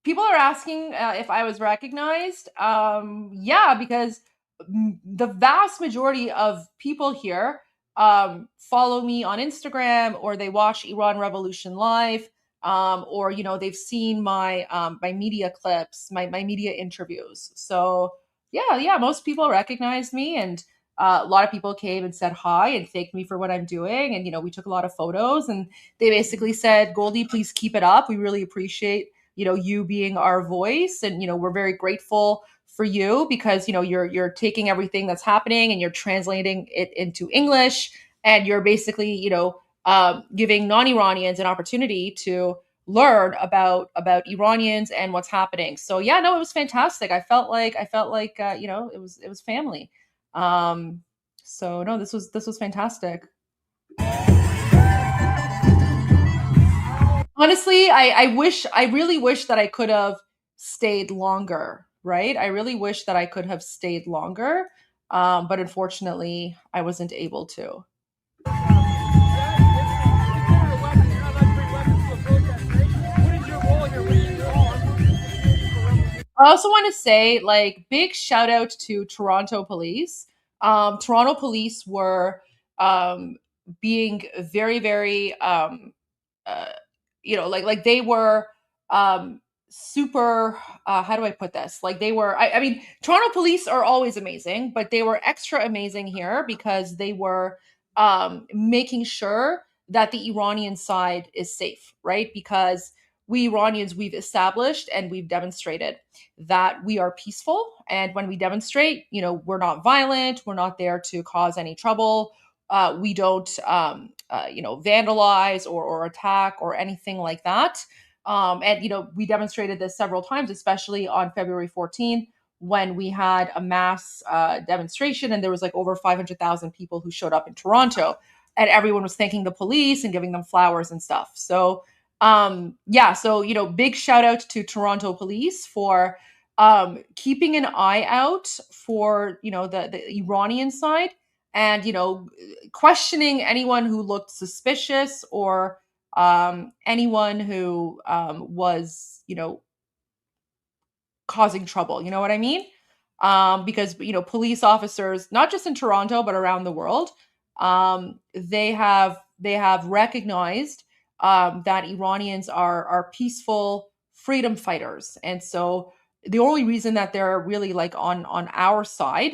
[SPEAKER 20] People are asking if I was recognized. Yeah, because the vast majority of people here follow me on Instagram, or they watch Iran Revolution Live, or they've seen my my media clips, my media interviews. So yeah, most people recognize me, and a lot of people came and said hi and thanked me for what I'm doing, and we took a lot of photos, and they basically said, Goldie, please keep it up. We really appreciate you being our voice, and we're very grateful for you because you're taking everything that's happening and you're translating it into English, and you're basically giving non-Iranians an opportunity to learn about Iranians and what's happening. So yeah, no, it was fantastic. I felt like it was family. So no, this was fantastic. Honestly, I really wish that I could have stayed longer, right? I really wish that I could have stayed longer. But unfortunately, I wasn't able to. I also want to say, big shout out to Toronto police. Toronto police were being very, very they were super how do I put this, they were I mean, Toronto police are always amazing, but they were extra amazing here because they were making sure that the Iranian side is safe, right? Because we Iranians, we've established and we've demonstrated that we are peaceful, and when we demonstrate, we're not violent, we're not there to cause any trouble. We don't vandalize or attack or anything like that. And we demonstrated this several times, especially on February 14th, when we had a mass demonstration, and there was over 500,000 people who showed up in Toronto, and everyone was thanking the police and giving them flowers and stuff. So Yeah, so big shout out to Toronto police for keeping an eye out for the Iranian side, and questioning anyone who looked suspicious, or anyone who was causing trouble. You know what I mean? Because police officers, not just in Toronto but around the world, they have recognized that Iranians are peaceful freedom fighters, and so the only reason that they're really like on our side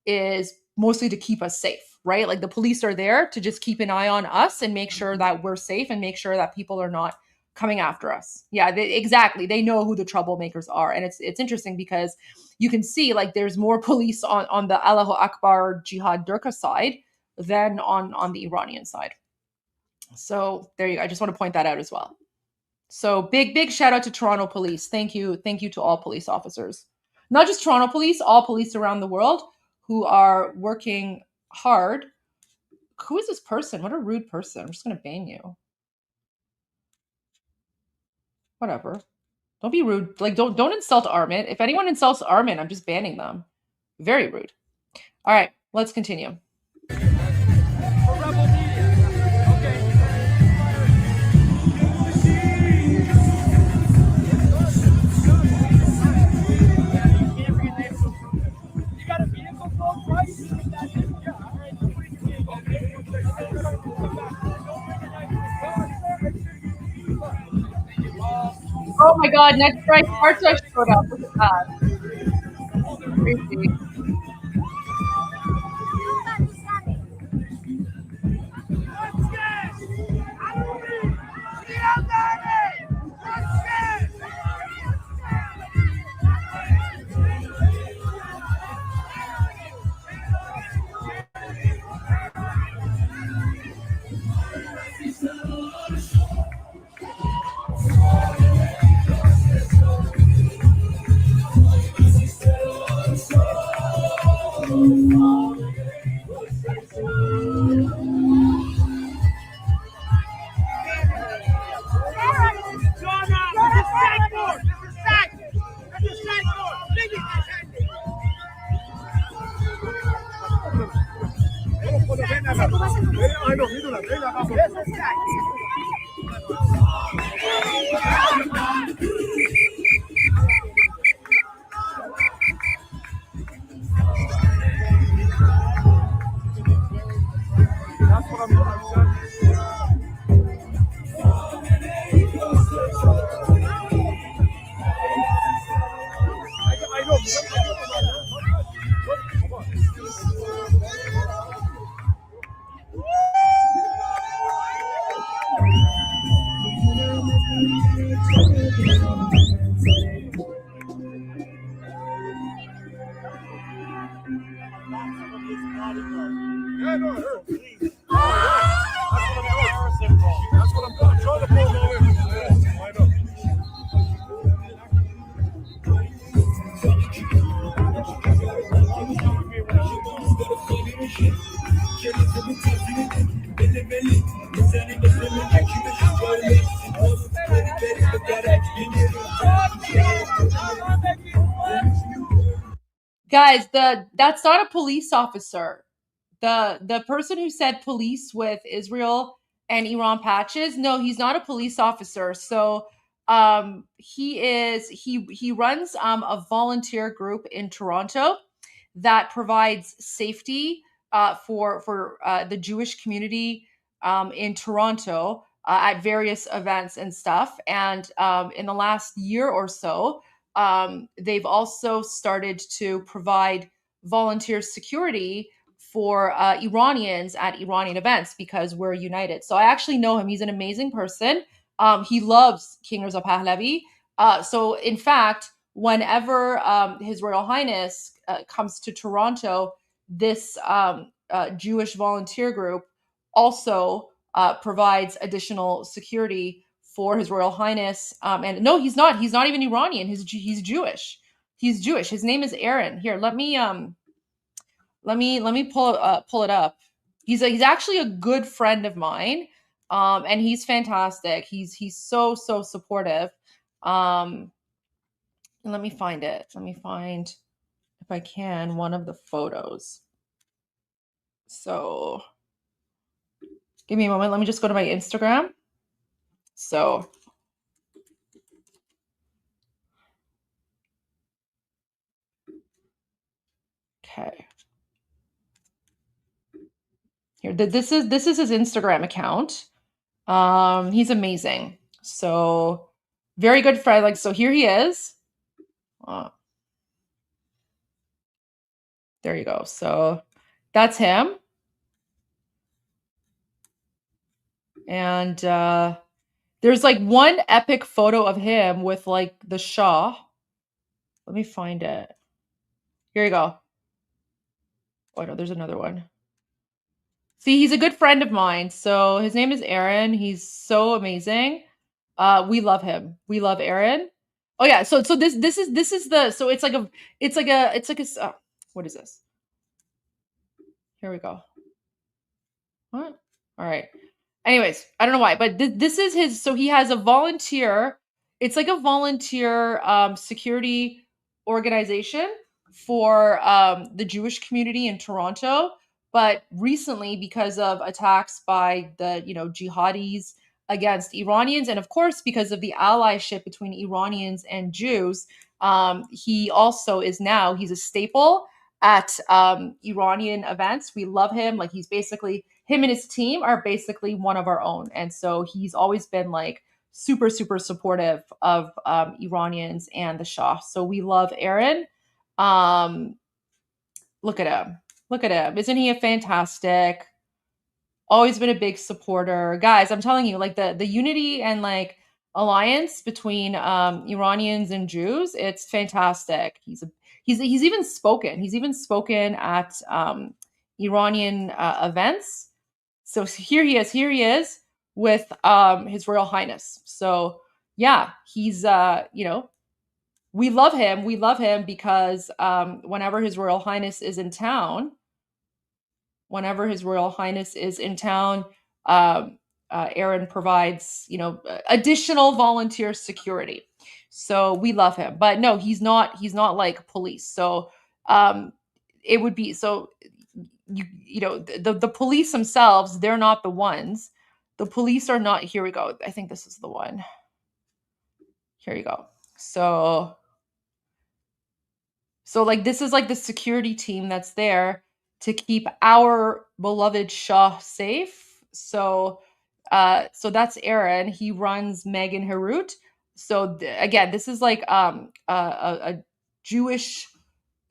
[SPEAKER 20] is mostly to keep us safe, right? Like the police are there to just keep an eye on us and make sure that we're safe and make sure that people are not coming after us. Yeah, exactly. They know who the troublemakers are, and it's interesting because you can see like there's more police on the Allahu Akbar Jihad Durka side than on the Iranian side. So there you go. I just want to point that out as well. So big shout out to Toronto police. Thank you to all police officers, not just Toronto police, all police around the world who are working hard. Who is this person? What a rude person! I'm just gonna ban you. Whatever. Don't be rude. Like don't insult Armin. If anyone insults Armin, I'm just banning them. Very rude. All right, let's continue. Oh my God, next strike Marta showed up. Look at that. Crazy. Guys, that's not a police officer. The person who said police with Israel and Iran patches, no, he's not a police officer. So he runs a volunteer group in Toronto that provides safety for the Jewish community in Toronto at various events and stuff. And in the last year or so, they've also started to provide volunteer security for Iranians at Iranian events because we're united. So I actually know him. He's an amazing person. He loves King Reza Pahlavi. So in fact, whenever His Royal Highness comes to Toronto, this Jewish volunteer group also provides additional security for His Royal Highness. And no, he's not even Iranian. He's Jewish. He's Jewish. His name is Aaron. Here, let me pull it up. He's actually a good friend of mine. And he's fantastic. He's so supportive. And let me find it. Let me find, if I can, one of the photos. So give me a moment. Let me just go to my Instagram. So okay. Here, this is his Instagram account. He's amazing. So very good friend. Like, so here he is. There you go. So that's him. And there's like one epic photo of him with like the Shah. Let me find it. Here you go. Oh no, there's another one. See, he's a good friend of mine. So his name is Aaron. He's so amazing. We love him. We love Aaron. Oh yeah. So this is the, so it's like a what is this? Here we go. What? All right. Anyways, I don't know why, but this is his. So he has a volunteer. It's like a volunteer security organization for the Jewish community in Toronto. But recently, because of attacks by the jihadis against Iranians, and of course because of the allyship between Iranians and Jews, he also is now, he's a staple at Iranian events. We love him. Like, he's basically, him and his team are basically one of our own. And so he's always been like super supportive of Iranians and the Shah. So we love Aaron. Look at him. Look at him. Isn't he a fantastic? Always been a big supporter. Guys, I'm telling you, like the unity and like alliance between Iranians and Jews, it's fantastic. He's even spoken. He's even spoken at Iranian events. So here he is with His Royal Highness. So yeah, he's we love him. We love him because whenever His Royal Highness is in town, Aaron provides, additional volunteer security. So we love him. But no, he's not like police. So it would be, so the police themselves, they're not the ones. The police are not, here we go. I think this is the one. Here you go. So like, this is like the security team that's there to keep our beloved Shah safe. So that's Aaron. He runs Megan Harut. So again, this is like a Jewish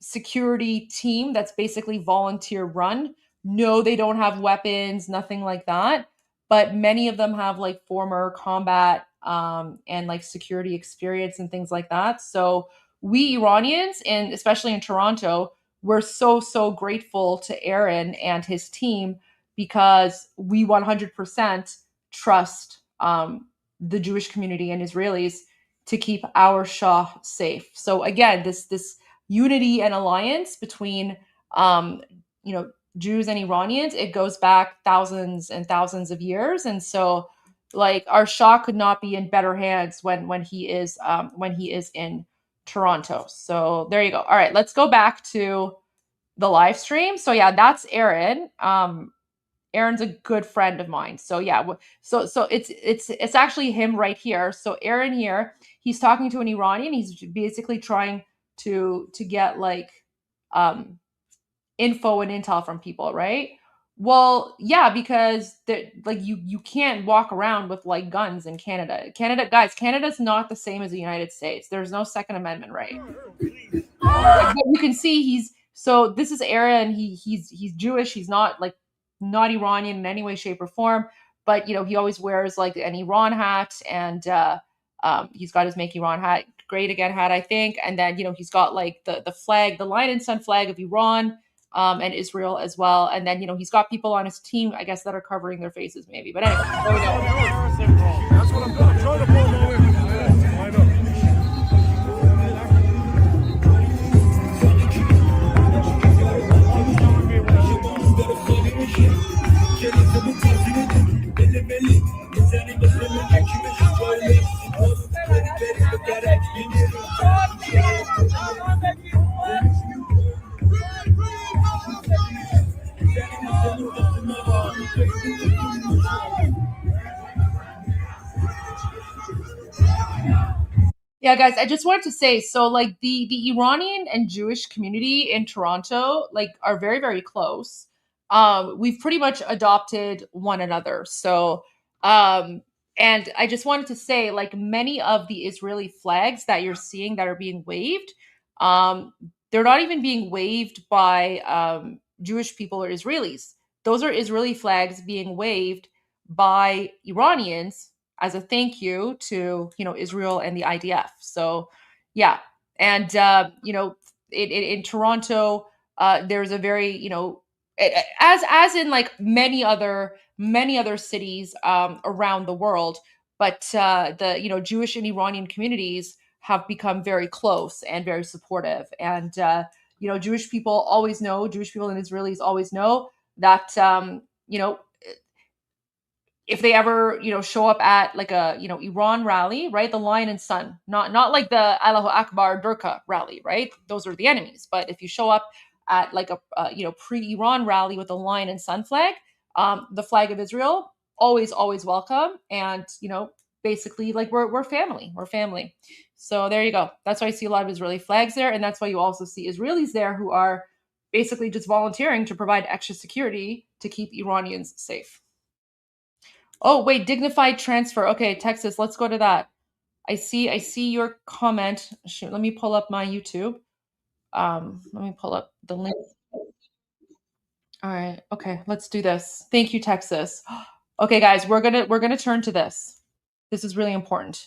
[SPEAKER 20] security team that's basically volunteer run. No, they don't have weapons, nothing like that. But many of them have like former combat and like security experience and things like that. So we Iranians, and especially in Toronto, we're so grateful to Aaron and his team because we 100% trust the Jewish community and Israelis to keep our Shah safe. So again, this unity and alliance between Jews and Iranians, it goes back thousands and thousands of years. And so like our Shah could not be in better hands when he is in Toronto. So there you go. All right, let's go back to the live stream. So yeah, that's Aaron. Aaron's a good friend of mine. So yeah, so it's actually him right here. So Aaron here, he's talking to an Iranian. He's basically trying to get like info and intel from people, right? Well, yeah, because like you can't walk around with like guns in Canada. Canada's not the same as the United States. There's no Second Amendment right. But you can see so this is Aaron. He's Jewish. He's not Iranian in any way, shape, or form. But he always wears like an Iran hat, and he's got his Make Iran hat, Great Again hat, I think. And then he's got like the flag, the Lion and Sun flag of Iran. And Israel as well. And then, he's got people on his team, I guess, that are covering their faces maybe. But anyway, there we go.
[SPEAKER 5] That's what I'm doing. Trying to pull my way. I know.
[SPEAKER 20] Yeah, guys, I just wanted to say, so like the Iranian and Jewish community in Toronto like are very, very close. We've pretty much adopted one another. So and I just wanted to say, like, many of the Israeli flags that you're seeing that are being waved, um, they're not even being waved by Jewish people or Israelis. Those are Israeli flags being waved by Iranians as a thank you to, Israel and the IDF. So yeah, and in Toronto, there's a very, as in like many other cities around the world, but the, Jewish and Iranian communities have become very close and very supportive. And Jewish people always know, Jewish people and Israelis always know that if they ever, show up at like a, Iran rally, right? The Lion and Sun, not like the Allahu Akbar Durka rally, right? Those are the enemies. But if you show up at like a, pre-Iran rally with the Lion and Sun flag, the flag of Israel, always welcome. And basically, like, we're family, we're family. So there you go. That's why I see a lot of Israeli flags there, and that's why you also see Israelis there who are basically just volunteering to provide extra security to keep Iranians safe. Oh, wait, dignified transfer. Okay, Texas, let's go to that. I see your comment. Shoot, let me pull up my YouTube. Let me pull up the link. All right. Okay, let's do this. Thank you, Texas. Okay, guys, we're gonna turn to this. This is really important.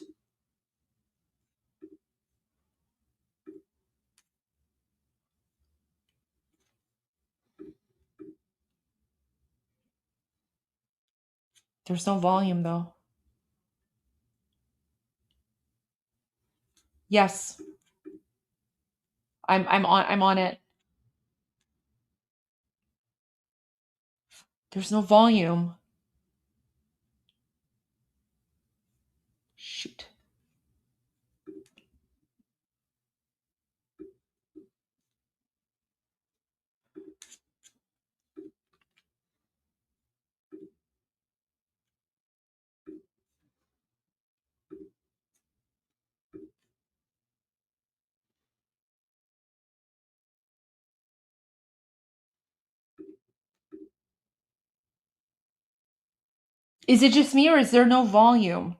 [SPEAKER 20] There's no volume though. Yes, I'm on it. There's no volume. Shoot. Is it just me or is there no volume?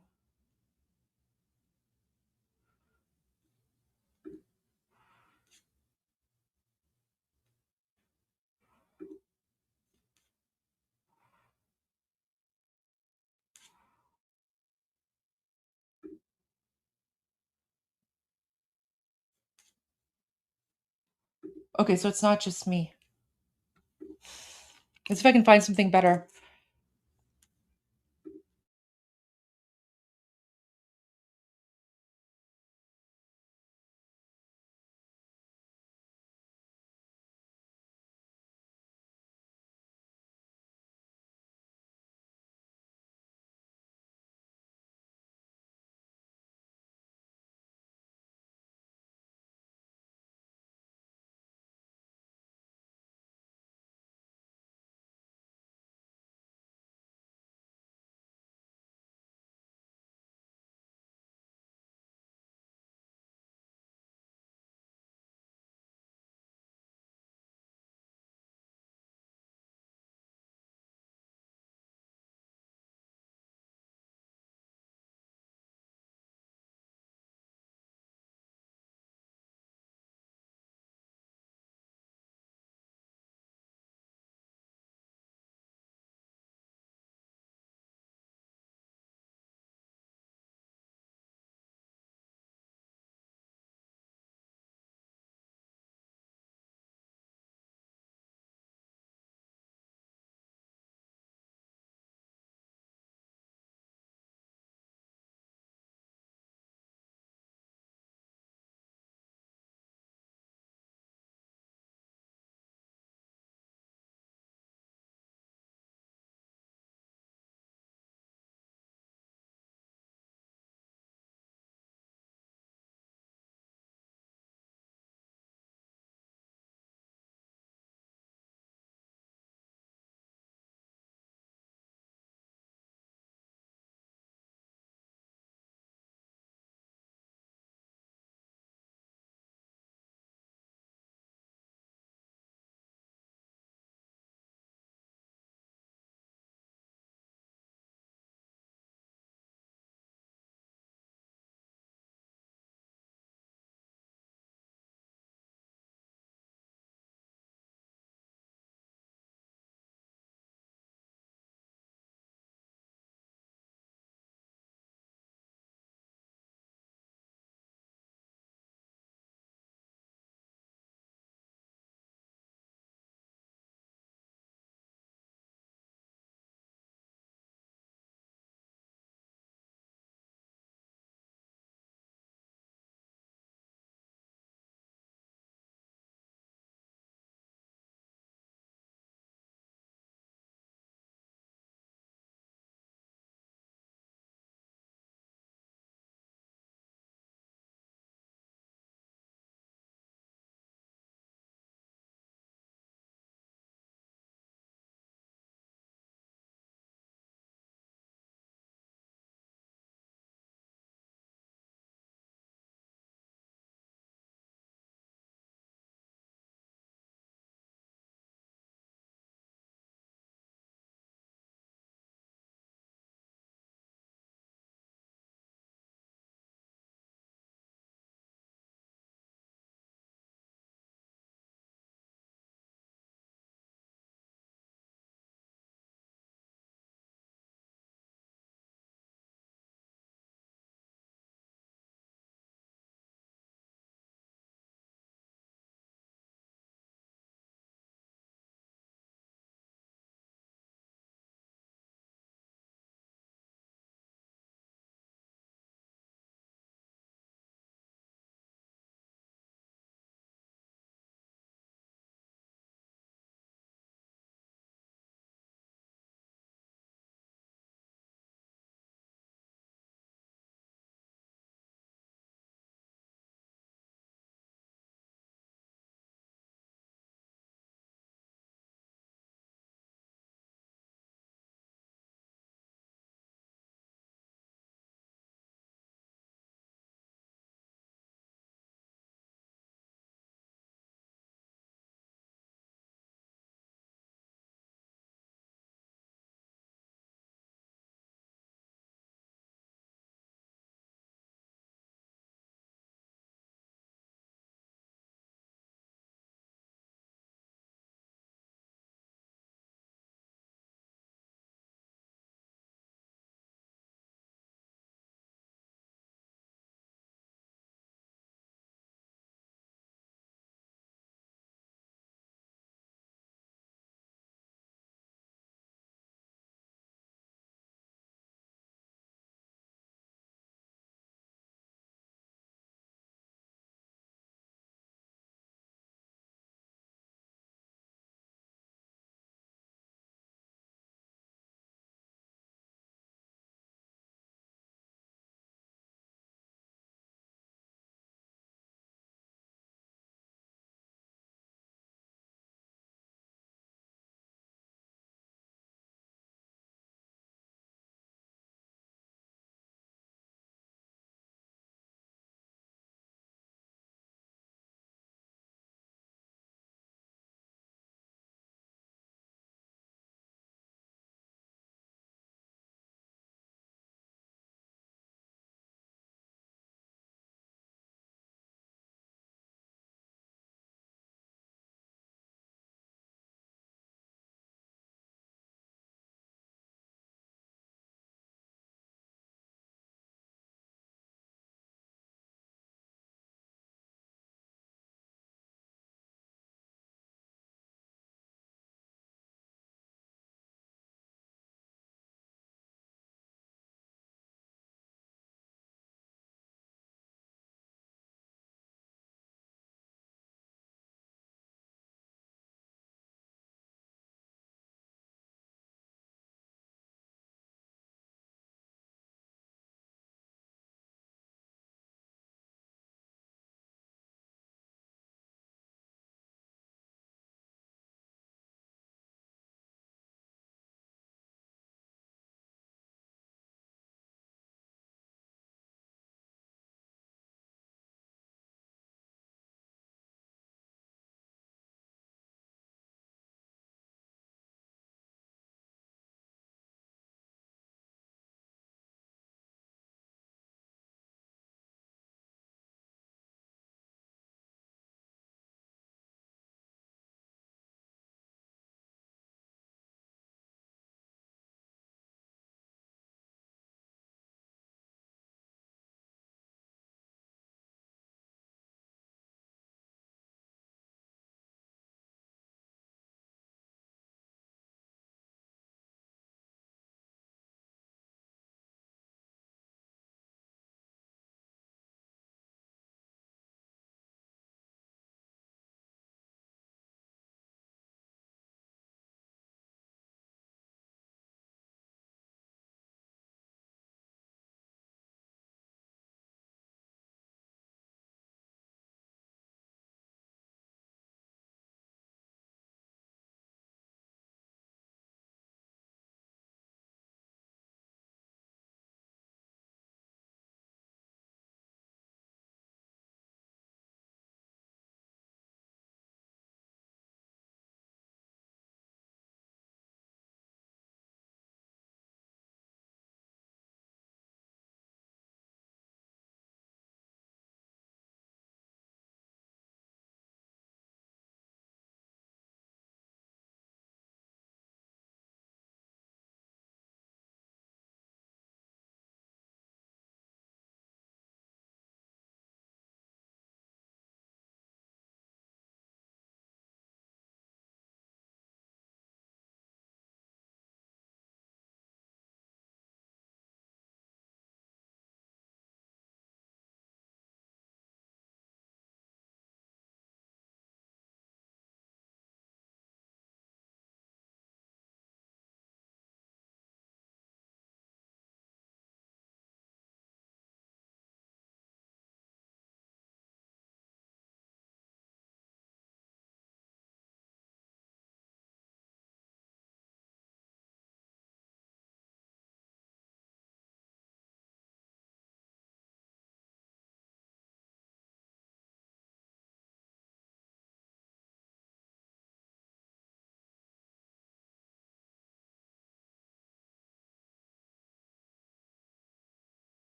[SPEAKER 20] Okay, so it's not just me. Let's see if I can find something better.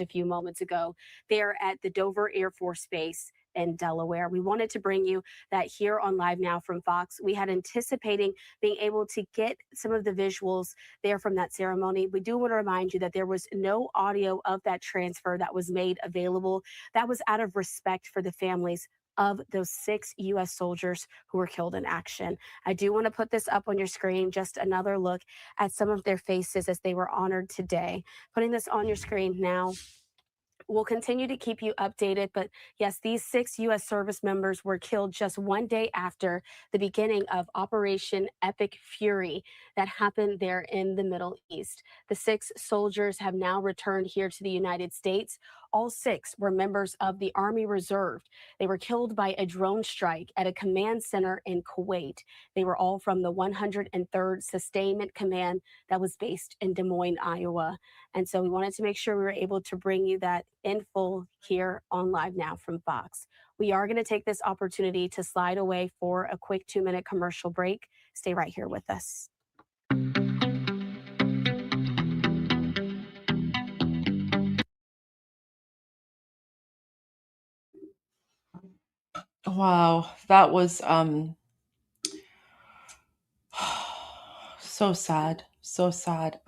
[SPEAKER 7] a few moments ago. They're at the Dover Air Force Base in Delaware. We wanted to bring you that here on Live Now from Fox. We had anticipating being able to get some of the visuals there from that ceremony. We do want to remind you that there was no audio of that transfer that was made available. That was out of respect for the families of those 6 U.S. soldiers who were killed in action. I do want to put this up on your screen, just another look at some of their faces as they were honored today. Putting this on your screen now. We'll continue to keep you updated, but yes, these 6 U.S. service members were killed just one day after the beginning of Operation Epic Fury that happened there in the Middle East. The 6 soldiers have now returned here to the United States. All 6 were members of the Army Reserve. They were killed by a drone strike at a command center in Kuwait. They were all from the 103rd Sustainment Command that was based in Des Moines, Iowa. And so we wanted to make sure we were able to bring you that in full here on Live Now from Fox. We are going to take this opportunity to slide away for a quick 2-minute commercial break. Stay right here with us.
[SPEAKER 20] Wow, that was so sad, so sad.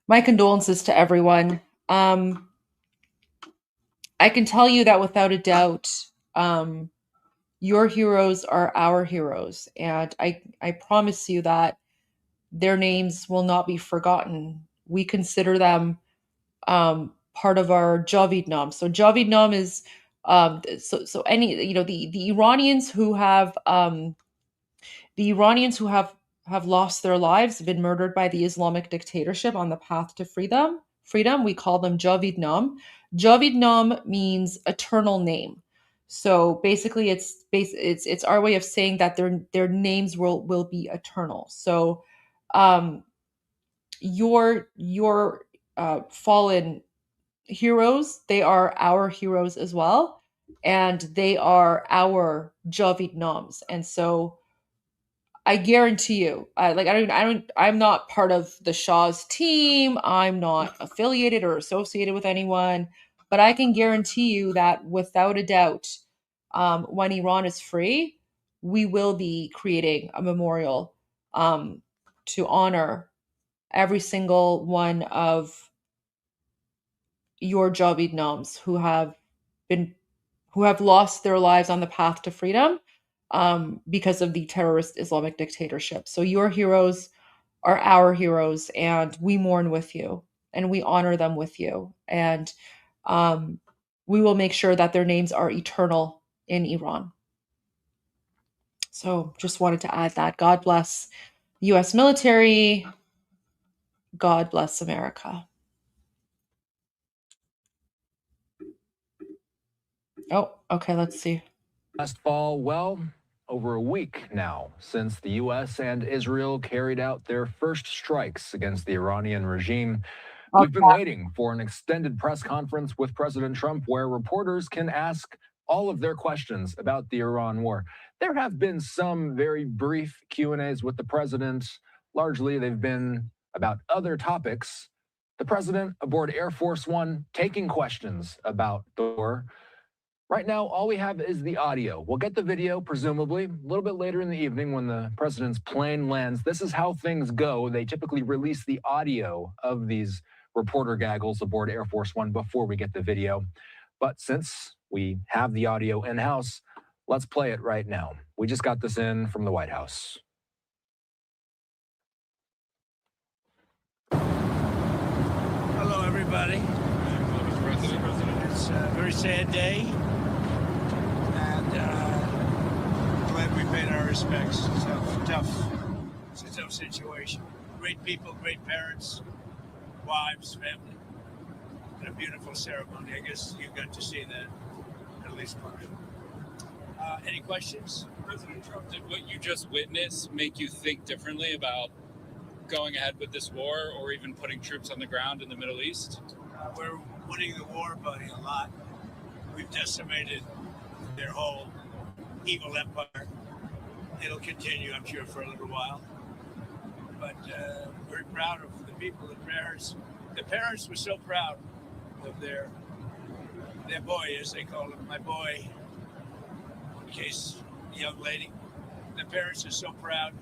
[SPEAKER 20] My condolences to everyone. I can tell you that without a doubt, your heroes are our heroes, and I promise you that their names will not be forgotten. We consider them part of our Javidnam. So Javidnam is so any, you know, the Iranians who have lost their lives, been murdered by the Islamic dictatorship on the path to freedom. We call them Javidnam. Javidnam means eternal name. So basically, it's our way of saying that their names will be eternal. So your fallen heroes, they are our heroes as well, and they are our Javidnams. And so I guarantee you, I'm not part of the Shah's team. I'm not affiliated or associated with anyone, but I can guarantee you that without a doubt, when Iran is free, we will be creating a memorial to honor every single one of your Javidnams who have lost their lives on the path to freedom because of the terrorist Islamic dictatorship. So your heroes are our heroes, and we mourn with you, and we honor them with you, and we will make sure that their names are eternal in Iran. So just wanted to add that. God bless the U.S. military. God bless America. Oh, okay, let's see.
[SPEAKER 22] Last fall, well, over a week now since the U.S. and Israel carried out their first strikes against the Iranian regime. We've been waiting for an extended press conference with President Trump where reporters can ask all of their questions about the Iran war. There have been some very brief Q&As with the president. Largely, they've been about other topics. The president aboard Air Force One taking questions about the war. Right now, all we have is the audio. We'll get the video, presumably, a little bit later in the evening when the president's plane lands. This is how things go. They typically release the audio of these reporter gaggles aboard Air Force One before we get the video. But since we have the audio in-house, let's play it right now. We just got this in from the White House.
[SPEAKER 23] Hello, everybody. It's a very sad day. Glad we paid our respects. It's a tough situation. Great people, great parents, wives, family. And a beautiful ceremony. I guess you got to see that, at least partially. Any questions?
[SPEAKER 24] President Trump, did what you just witnessed make you think differently about going ahead with this war or even putting troops on the ground in the Middle East?
[SPEAKER 23] We're winning the war, buddy, a lot. We've decimated their whole evil empire. It'll continue, I'm sure, for a little while. But very proud of the people. The prayers The parents were so proud of their boy, as they call him, my boy, in case young lady. The parents are so proud.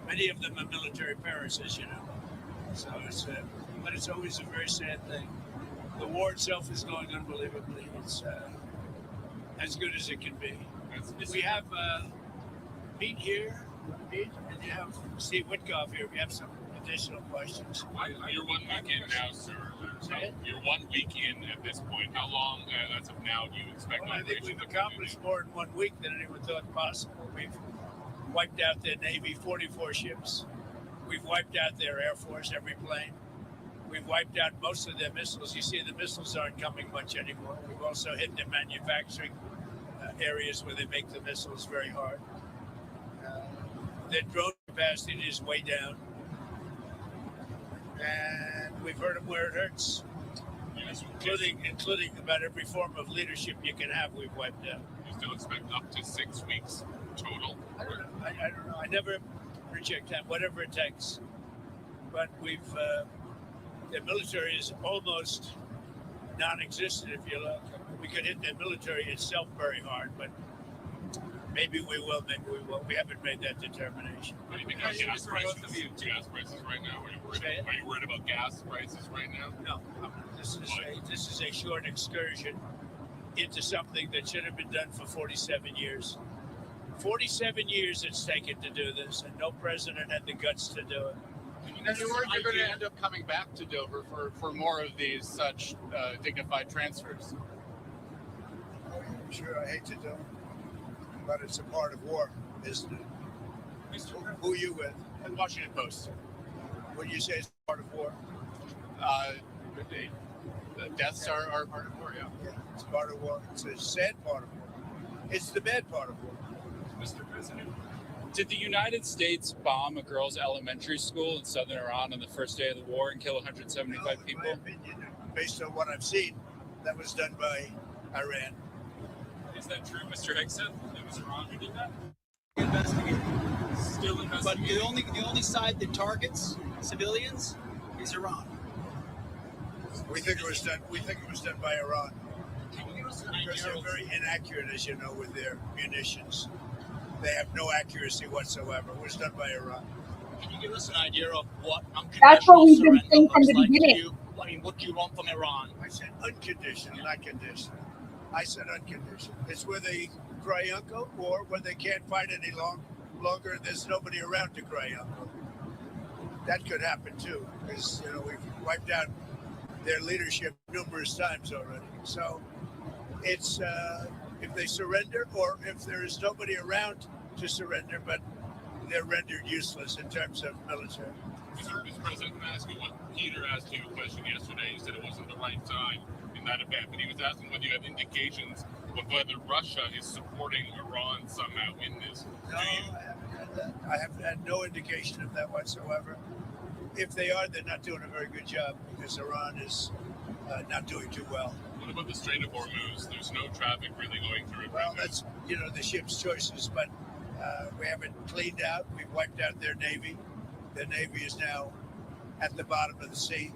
[SPEAKER 23] Many of them are military parents, as you know. So but it's always a very sad thing. The war itself is going unbelievably. It's as good as it can be. We have Pete here, Pete, and you have Steve Witkoff here. We have some additional questions.
[SPEAKER 17] You're 1 week in now, sir. You're 1 week in at this point. How long, as of now, do you expect?
[SPEAKER 23] Well, I think we've accomplished more in 1 week than anyone thought possible. We've wiped out their Navy, 44 ships. We've wiped out their Air Force, every plane. We've wiped out most of their missiles. You see, the missiles aren't coming much anymore. We've also hit their manufacturing areas where they make the missiles very hard. Their drone capacity is way down. And we've hurt them where it hurts. Including about every form of leadership you can have, we've wiped out.
[SPEAKER 17] You still expect up to 6 weeks total?
[SPEAKER 23] I don't know. I never project time, whatever it takes. But the military is almost non-existent, if you look. We could hit the military itself very hard, but maybe we will, maybe we won't. We haven't made that determination.
[SPEAKER 17] What do you think about gas prices? Gas prices right now? Are you worried about gas prices right now?
[SPEAKER 23] No. This is a short excursion into something that should have been done for 47 years. 47 years it's taken to do this, and no president had the guts to do it.
[SPEAKER 2] And you're worried you're going to end up coming back to Dover for more of these such dignified transfers?
[SPEAKER 23] I'm sure I hate to do it, but it's a part of war, isn't it? Who are you with?
[SPEAKER 2] The Washington Post.
[SPEAKER 23] What do you say is part of war?
[SPEAKER 2] The deaths are part of war,
[SPEAKER 23] yeah. It's part of war. It's a sad part of war. It's the bad part of war.
[SPEAKER 24] Mr. President, did the United States bomb a girls' elementary school in southern Iran on the first day of the war and kill 175 people?
[SPEAKER 23] In my opinion, based on what I've seen, that was done by Iran.
[SPEAKER 24] Is that true, Mr. Hickson? It was Iran who did that?
[SPEAKER 3] Investigating.
[SPEAKER 24] Still investigating.
[SPEAKER 3] But the only side that targets civilians is Iran.
[SPEAKER 23] We think it was done. We think it was done by Iran. Because they're very inaccurate, as you know, with their munitions. They have no accuracy whatsoever. It was done by Iran.
[SPEAKER 3] Can you give us an idea of what
[SPEAKER 6] That's what
[SPEAKER 3] unconditional
[SPEAKER 6] we've been
[SPEAKER 3] surrender
[SPEAKER 6] saying from
[SPEAKER 3] looks
[SPEAKER 6] the
[SPEAKER 3] like to
[SPEAKER 6] beginning.
[SPEAKER 3] you? I mean, what do you want from Iran?
[SPEAKER 23] I said unconditional, not conditional. I said unconditional. It's where they cry uncle, or when they can't fight any longer and there's nobody around to cry uncle. That could happen too, because we've wiped out their leadership numerous times already. So it's if they surrender, or if there is nobody around to surrender, but they're rendered useless in terms of military.
[SPEAKER 17] Mr. President, I'm asking what Peter asked you a question yesterday. He said it wasn't the right time in that event, but he was asking whether you have indications of whether Russia is supporting Iran somehow in this.
[SPEAKER 23] No, I haven't had that. I have had no indication of that whatsoever. If they are, they're not doing a very good job, because Iran is not doing too well.
[SPEAKER 17] What about the Strait of Hormuz? There's no traffic really going through it.
[SPEAKER 23] Well, that's the ship's choices, but we haven't cleaned out. We've wiped out their Navy. Their Navy is now at the bottom of the sea,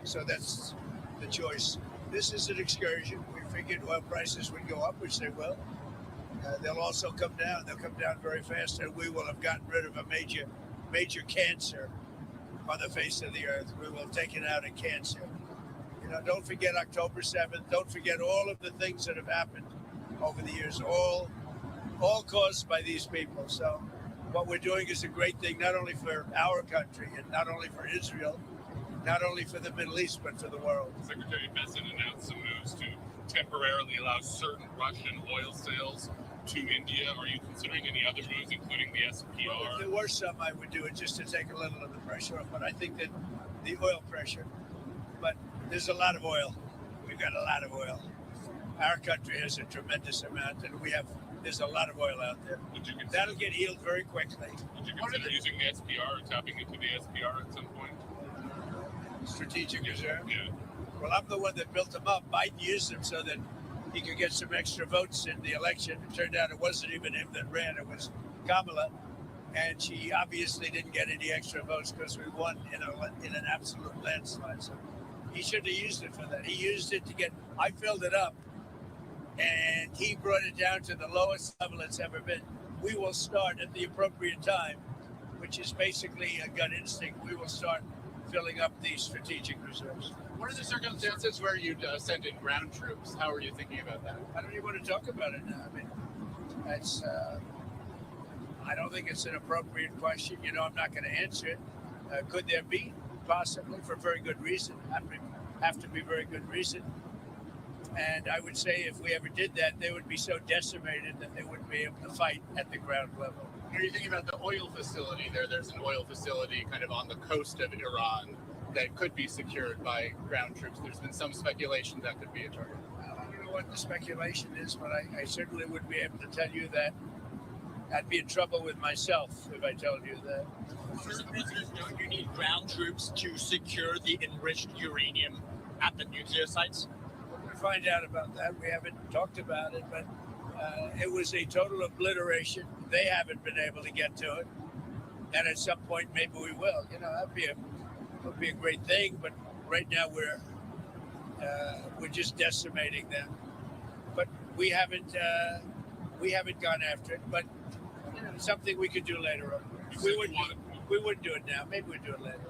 [SPEAKER 23] so that's the choice. This is an excursion. We figured oil prices would go up, which they will. They'll also come down. They'll come down very fast, and we will have gotten rid of a major cancer on the face of the earth. We will have taken out a cancer. Don't forget October 7th. Don't forget all of the things that have happened over the years, all caused by these people. So what we're doing is a great thing, not only for our country and not only for Israel, not only for the Middle East, but for the world.
[SPEAKER 17] Secretary Besson announced some moves to temporarily allow certain Russian oil sales to India. Are you considering any other moves, including the SPR?
[SPEAKER 23] Well, if there were some, I would do it just to take a little of the pressure off. But I think that the oil pressure, but there's a lot of oil. We've got a lot of oil. Our country has a tremendous amount, and there's a lot of oil out there. That'll get healed very quickly.
[SPEAKER 17] Would you consider using the SPR or tapping into the SPR at some point?
[SPEAKER 23] Strategic reserve?
[SPEAKER 17] Yeah.
[SPEAKER 23] Well, I'm the one that built them up. Biden used them so that he could get some extra votes in the election. It turned out it wasn't even him that ran. It was Kamala. and she obviously didn't get any extra votes because we won in an absolute landslide. So he should have used it for that. He used it to get. I filled it up, and he brought it down to the lowest level it's ever been. We will start at the appropriate time, which is basically a gut instinct. We will start filling up these strategic reserves.
[SPEAKER 2] What are the circumstances where you'd send in ground troops? How are you thinking about that?
[SPEAKER 23] I don't even want to talk about it now. I mean, that's. I don't think it's an appropriate question. You know, I'm not going to answer it. Could there be? Possibly, for very good reason. Have to be very good reason. And I would say if we ever did that, they would be so decimated that they wouldn't be able to fight at the ground level.
[SPEAKER 2] Are you thinking about the oil facility there? There's an oil facility kind of on the coast of Iran that could be secured by ground troops. There's been some speculation that could be a target.
[SPEAKER 23] I don't know what the speculation is, but I certainly wouldn't be able to tell you that. I'd be in trouble with myself if I told you that.
[SPEAKER 9] Mr. President, don't you need ground troops to secure the enriched uranium at the nuclear sites?
[SPEAKER 23] We'll find out about that. We haven't talked about it, but it was a total obliteration. They haven't been able to get to it. And at some point, maybe we will. You know, that would be a great thing, but right now we're just decimating them. But we haven't gone after it, but you know, something we could do later on. We wouldn't do it now. Maybe we'd do it later.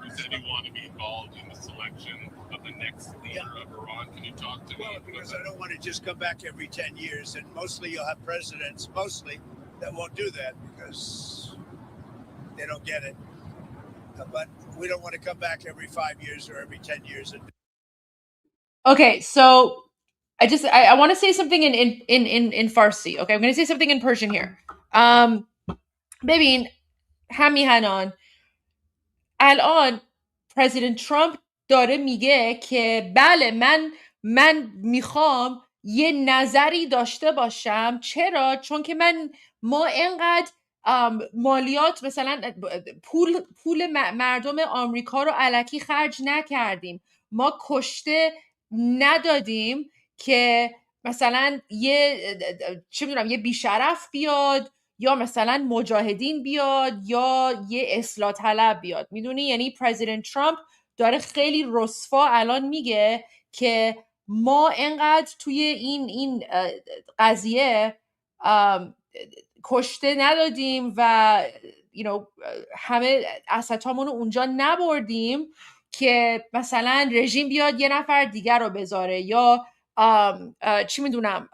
[SPEAKER 17] You said you want to be involved in the selection of the next leader of Iran. Can you talk to me?
[SPEAKER 23] Because I don't want to just come back every 10 years, and mostly you'll have presidents, that won't do that because they don't get it. But we don't want to come back every 5 years or every 10 years.
[SPEAKER 20] Okay, so I want to say something in Farsi. Okay, I'm going to say something in Persian here. ببین همیهنان الان پرزیدنت ترامپ داره میگه که بله من میخوام یه نظری داشته باشم. چرا؟ چون که ما اینقدر مالیات مثلا پول مردم آمریکا رو الکی خرج نکردیم، ما کشته ندادیم که مثلا یه بیشرف بیاد یا مثلا مجاهدین بیاد یا یه اصلاح طلب بیاد. میدونی؟ یعنی پرزیدنت ترامپ داره خیلی رسوا الان میگه که ما انقدر توی این قضیه کشته ندادیم و همه اسطامون رو اونجا نبردیم که مثلا رژیم بیاد یه نفر دیگر رو بذاره یا چی میدونم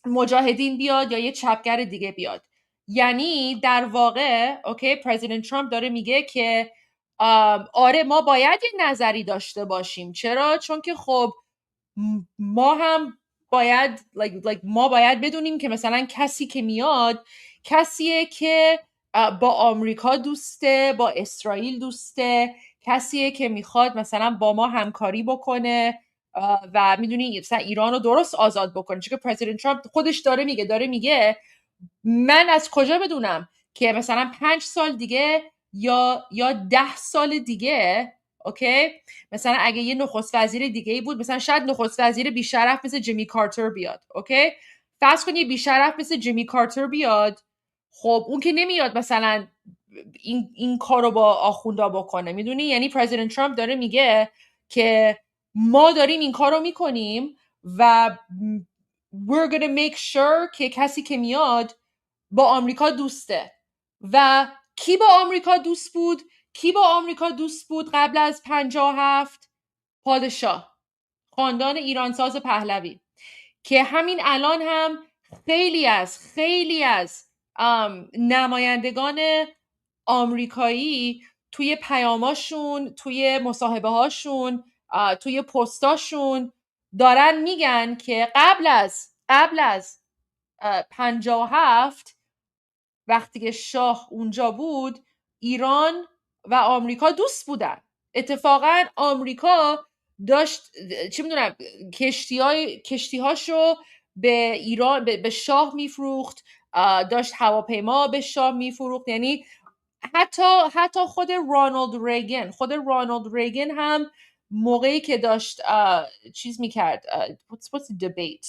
[SPEAKER 20] مجاهدین بیاد یا یه چپگر دیگه بیاد. یعنی در واقع اوکی پرزیدنت ترامپ داره میگه که آره ما باید یه نظری داشته باشیم. چرا؟ چون که خب ما هم باید ما باید بدونیم که مثلا کسی که میاد کسیه که با آمریکا دوسته، با اسرائیل دوسته، کسیه که میخواد مثلا با ما همکاری بکنه و میدونی مثلا ایران رو درست آزاد بکنه. چون که پرزیدنت ترامپ خودش داره میگه من از کجا بدونم که مثلا 5 سال دیگه یا 10 سال دیگه اوکی مثلا اگه یه نخست وزیر دیگه ای بود، مثلا شاید نخست وزیر بیشرف مثل جیمی کارتر بیاد. اوکی فرض کن یه بیشرف مثل جیمی کارتر بیاد، خب اون که نمیاد مثلا این کارو با آخوندا بکنه. میدونی؟ یعنی پرزیدنت ترامپ داره میگه که ما داریم این کارو میکنیم و we're gonna make sure که کسی که میاد با آمریکا دوسته. و کی با آمریکا دوست بود؟ قبل از 57 پادشاه، خاندان ایرانساز پهلوی، که همین الان هم خیلی از نمایندگان آمریکایی توی پیاماشون، توی مصاحبه هاشون، توی پستاشون دارن میگن که قبل از 57 وقتی که شاه اونجا بود ایران و آمریکا دوست بودن. اتفاقا آمریکا داشت چی میدونم کشتیهاشو به ایران به شاه میفروخت، داشت هواپیما به شاه میفروخت. یعنی حتی خود رونالد ریگن هم موقعی که داشت میکرد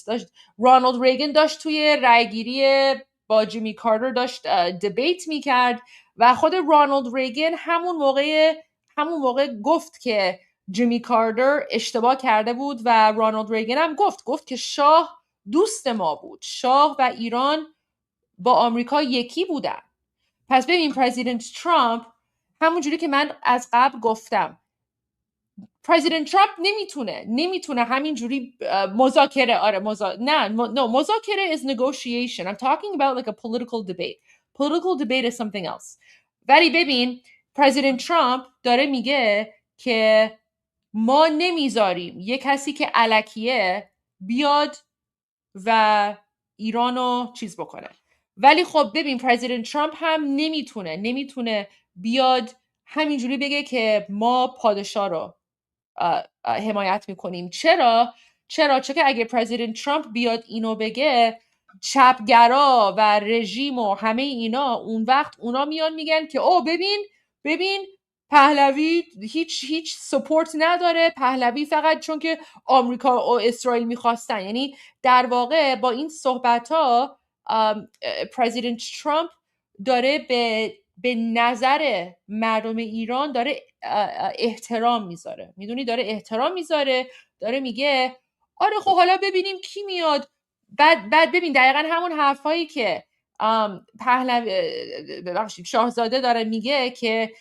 [SPEAKER 20] داشت رونالد ریگن داشت توی رأیگیری با جیمی کارتر داشت دیبیت میکرد و خود رونالد ریگن همون موقع گفت که جیمی کارتر اشتباه کرده بود و رونالد ریگن هم گفت که شاه دوست ما بود، شاه و ایران با آمریکا یکی بودن. پس ببین پرزیدنت ترامپ همونجوری که من از قبل گفتم، پرزیدنت ترامپ نمیتونه همینجوری مذاکره مذاکره is negotiation. I'm talking about like a political debate. Political debate is something else. ولی ببین پرزیدنت ترامپ داره میگه که ما نمیذاریم یه کسی که الکیه بیاد و ایرانو چیز بکنه. ولی خب ببین پرزیدنت ترامپ هم نمیتونه بیاد همینجوری بگه که ما پادشاه رو حمایت میکنیم. چرا؟ چون که اگه پرزیدنت ترامپ بیاد اینو بگه، چپگرا و رژیم و همه اینا اون وقت اونا میان میگن که او ببین پهلوی هیچ سپورت نداره، پهلوی فقط چون که آمریکا و اسرائیل میخواستن. یعنی در واقع با این صحبت ها پرزیدنت ترامپ داره به نظر مردم ایران داره احترام میذاره. میدونی داره احترام میذاره، داره میگه آره خب حالا ببینیم کی میاد. بعد ببین دقیقا همون حرفایی که شاهزاده داره میگه که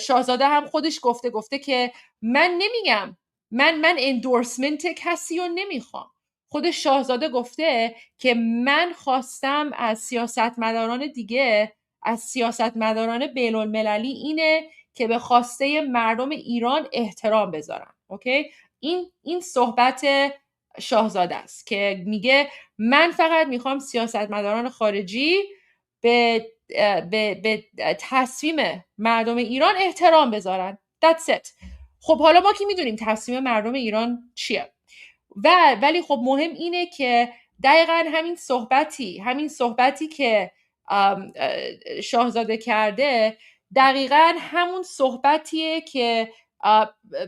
[SPEAKER 20] شاهزاده هم خودش گفته که من نمیگم، من اندورسمنت کسی رو نمیخوام. خود شاهزاده گفته که من خواستم از سیاستمداران دیگه، از سیاستمداران بین المللی اینه که به خواسته مردم ایران احترام بذارن. اوکی؟ این صحبت شاهزاده است که میگه من فقط میخوام سیاستمداران خارجی به تصمیم مردم ایران احترام بذارن. That's it. خب حالا ما که میدونیم تصمیم مردم ایران چیه، ولی خب مهم اینه که دقیقاً همین صحبتی که شاهزاده کرده دقیقاً همون صحبتیه که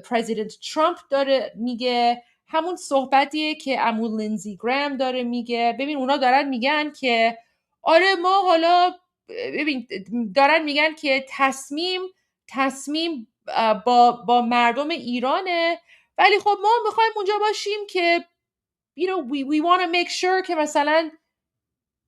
[SPEAKER 20] پرزیدنت ترامپ داره میگه، همون صحبتیه که عمو لینزی گرام داره میگه. ببین اونا دارن میگن که آره ما حالا ببین دارن میگن که تصمیم با مردم ایرانه، ولی خب ما میخوایم اونجا باشیم که we want to make sure که مثلا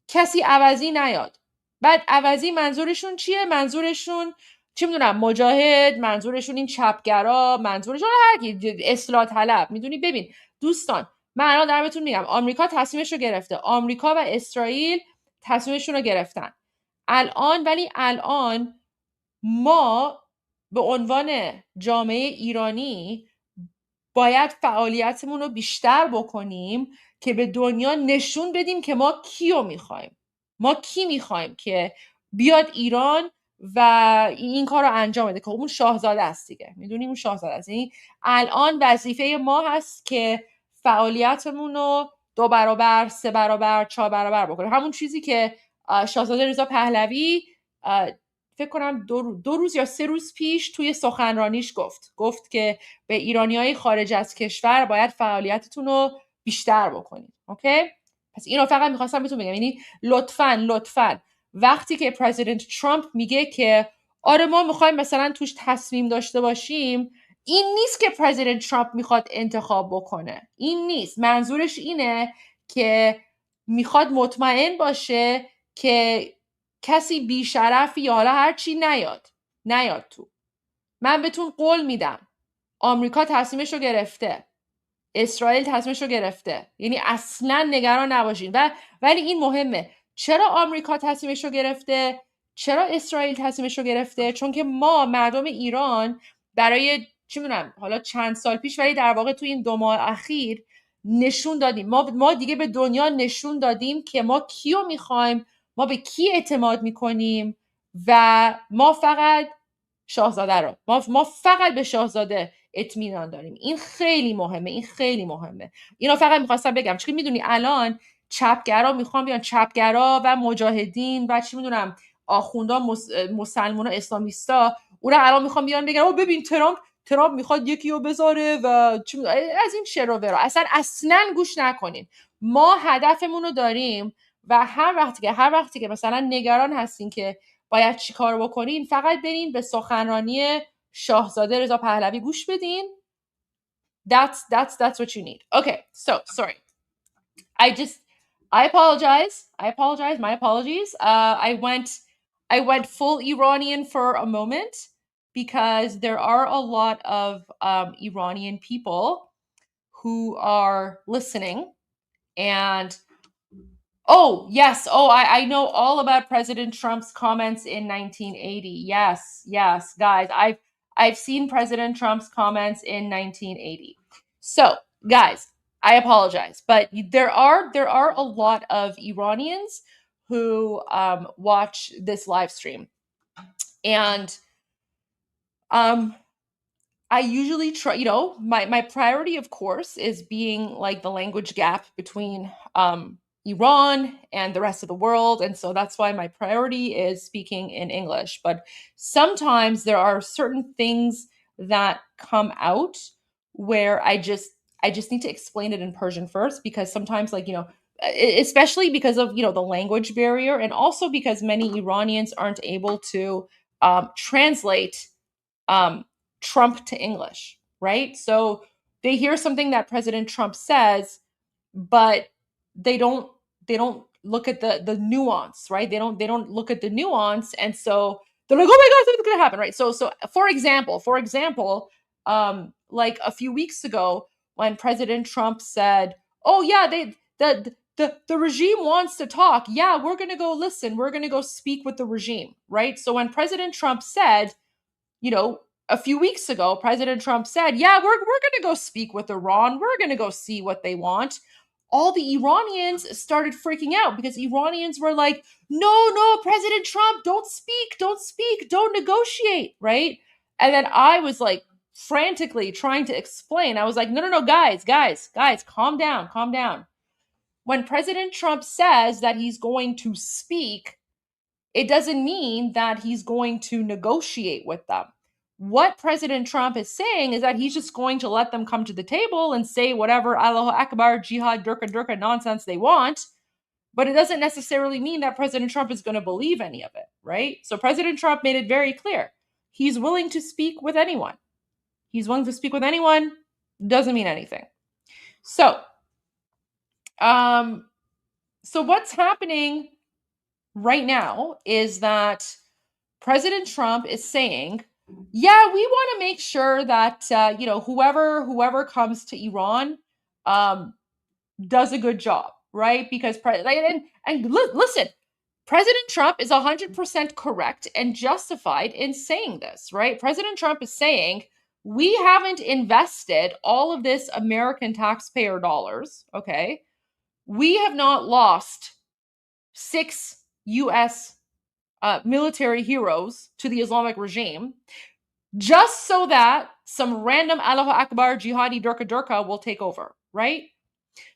[SPEAKER 20] کسی عوضی نیاد. بعد عوضی منظورشون چیه؟ منظورشون چی میدونم مجاهد، منظورشون این چپگرا، منظورشون هر کی اصلاح طلب. میدونی ببین دوستان من الان دارم بهتون میگم آمریکا تصمیمش رو گرفته، آمریکا و اسرائیل تصمیمشون رو گرفتن الان ما به عنوان جامعه ایرانی باید فعالیتمون رو بیشتر بکنیم که به دنیا نشون بدیم که ما کیو میخوایم، ما کی میخوایم که بیاد ایران و این کار رو انجام بده که اون شاهزاده است دیگه. میدونیم اون شاهزاده است. یعنی الان وظیفه ما هست که فعالیتمون رو 2 برابر، 3 برابر، 4 برابر بکنیم. همون چیزی که شاهزاده رضا پهلوی فکر کنم 2 روز یا 3 روز پیش توی سخنرانیش گفت که به ایرانیای خارج از کشور باید فعالیتتون رو بیشتر بکنید. اوکی؟ پس اینو فقط میخواستم بهتون بگم. یعنی لطفاً وقتی که پرزیدنت ترامپ میگه که آره ما میخوایم مثلا توش تصمیم داشته باشیم، این نیست که پرزیدنت ترامپ میخواد انتخاب بکنه. این نیست. منظورش اینه که میخواد مطمئن باشه که کسی بیشرفی یا حالا هرچی نیاد تو. من بهتون قول میدم آمریکا تصمیمش رو گرفته، اسرائیل تصمیمش رو گرفته، یعنی اصلا نگران نباشین. ولی این مهمه. چرا آمریکا تصمیمش رو گرفته؟ چرا اسرائیل تصمیمش رو گرفته؟ چون که ما مردم ایران برای چی میدونم حالا چند سال پیش، ولی در واقع تو این 2 ماه اخیر نشون دادیم، ما دیگه به دنیا نشون دادیم که ما کیو میخوایم، ما به کی اعتماد میکنیم و ما فقط شاهزاده رو ما فقط به شاهزاده اطمینان داریم. این خیلی مهمه. اینو فقط میخواستم بگم چون میدونی الان چپگرا میخوان بیان، چپگرا و مجاهدین و چی میدونم آخوندا مسلمونا اسلامیستا، اونا الان میخوان بیان بگن او ببین ترامپ میخواد یکی رو بذاره و از این شر و ورا. اصلا گوش نکنین. ما هدفمون رو داریم و هر وقتی که مثلا نگران هستین که باید چی کار بکنین، فقط برین به سخنرانی شاهزاده رضا پهلوی گوش بدین. That's what you need. Okay, so sorry. I apologize. My apologies. I went full Iranian for a moment because there are a lot of Iranian people who are listening. And oh, yes. Oh, I know all about President Trump's comments in 1980. Yes, guys. I've seen President Trump's comments in 1980. So, guys, I apologize, but there are a lot of Iranians who watch this live stream, and I usually try, my priority, of course, is being like the language gap between Iran and the rest of the world. And so that's why my priority is speaking in English. But sometimes there are certain things that come out where I just need to explain it in Persian first, because sometimes, like, especially because of, the language barrier, and also because many Iranians aren't able to translate Trump to English, right? So they hear something that President Trump says, but they don't look at the nuance, right? They don't look at the nuance, and so they're like, oh my God, something's gonna happen, right? So for example, like a few weeks ago when President Trump said, oh yeah, the regime wants to talk. Yeah, we're gonna go listen. We're gonna go speak with the regime, right? So when President Trump said, a few weeks ago, President Trump said, yeah, we're going to go speak with Iran. We're going to go see what they want. All the Iranians started freaking out because Iranians were like, no, President Trump, don't speak, don't negotiate, right? And then I was like frantically trying to explain. I was like, no, guys, calm down. When President Trump says that he's going to speak, it doesn't mean that he's going to negotiate with them. What President Trump is saying is that he's just going to let them come to the table and say whatever Allahu Akbar, jihad, durka nonsense they want. But it doesn't necessarily mean that President Trump is going to believe any of it, right? So President Trump made it very clear. He's willing to speak with anyone. Doesn't mean anything. So what's happening right now is that President Trump is saying, yeah, we want to make sure that whoever comes to Iran does a good job, right? Because listen, President Trump is 100% correct and justified in saying this, right? President Trump is saying, we haven't invested all of this American taxpayer dollars, okay? We have not lost 6 U.S. military heroes to the Islamic regime just so that some random Allahu Akbar jihadi durka will take over, right?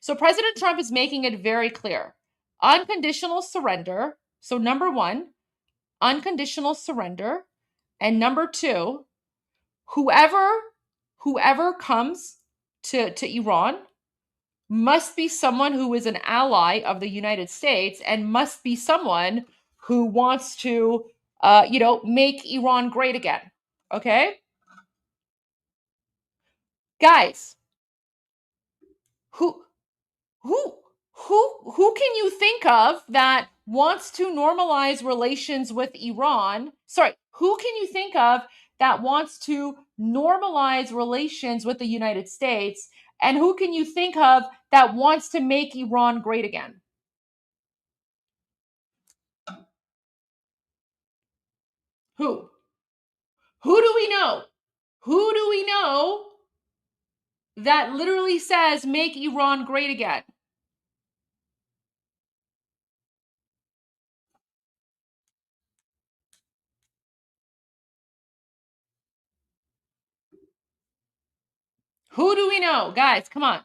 [SPEAKER 20] So President Trump is making it very clear. Unconditional surrender. So number 1, unconditional surrender. And number 2, whoever comes to Iran must be someone who is an ally of the United States and must be someone who wants to, make Iran great again. Okay? Guys, who can you think of that wants to normalize relations with Iran? Sorry, who can you think of that wants to normalize relations with the United States? And who can you think of that wants to make Iran great again? Who? Who do we know? Who do we know that literally says make Iran great again? Who do we know? Guys, come on.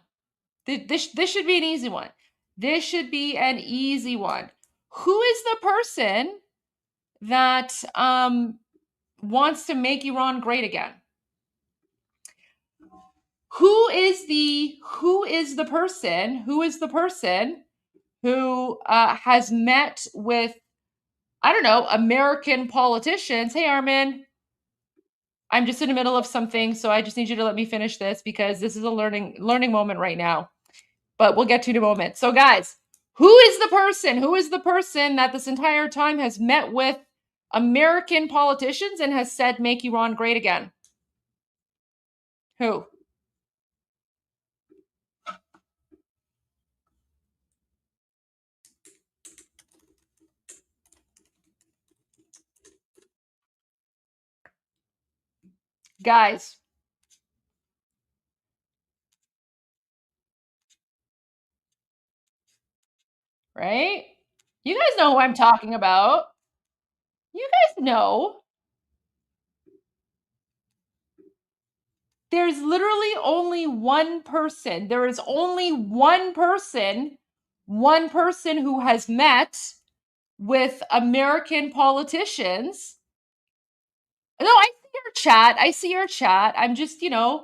[SPEAKER 20] This should be an easy one. This should be an easy one. Who is the person that wants to make Iran great again? Who is the person who has met with, I don't know, American politicians. Hey, Armin, I'm just in the middle of something, so I just need you to let me finish this because this is a learning moment right now. But we'll get to it in a moment. So, guys, who is the person? Who is the person that this entire time has met with American politicians and has said, "Make Iran great again"? Who? Guys. Right? You guys know who I'm talking about. You guys know. There's literally only one person. There is only one person who has met with American politicians. No, I see your chat. I see your chat. I'm just, I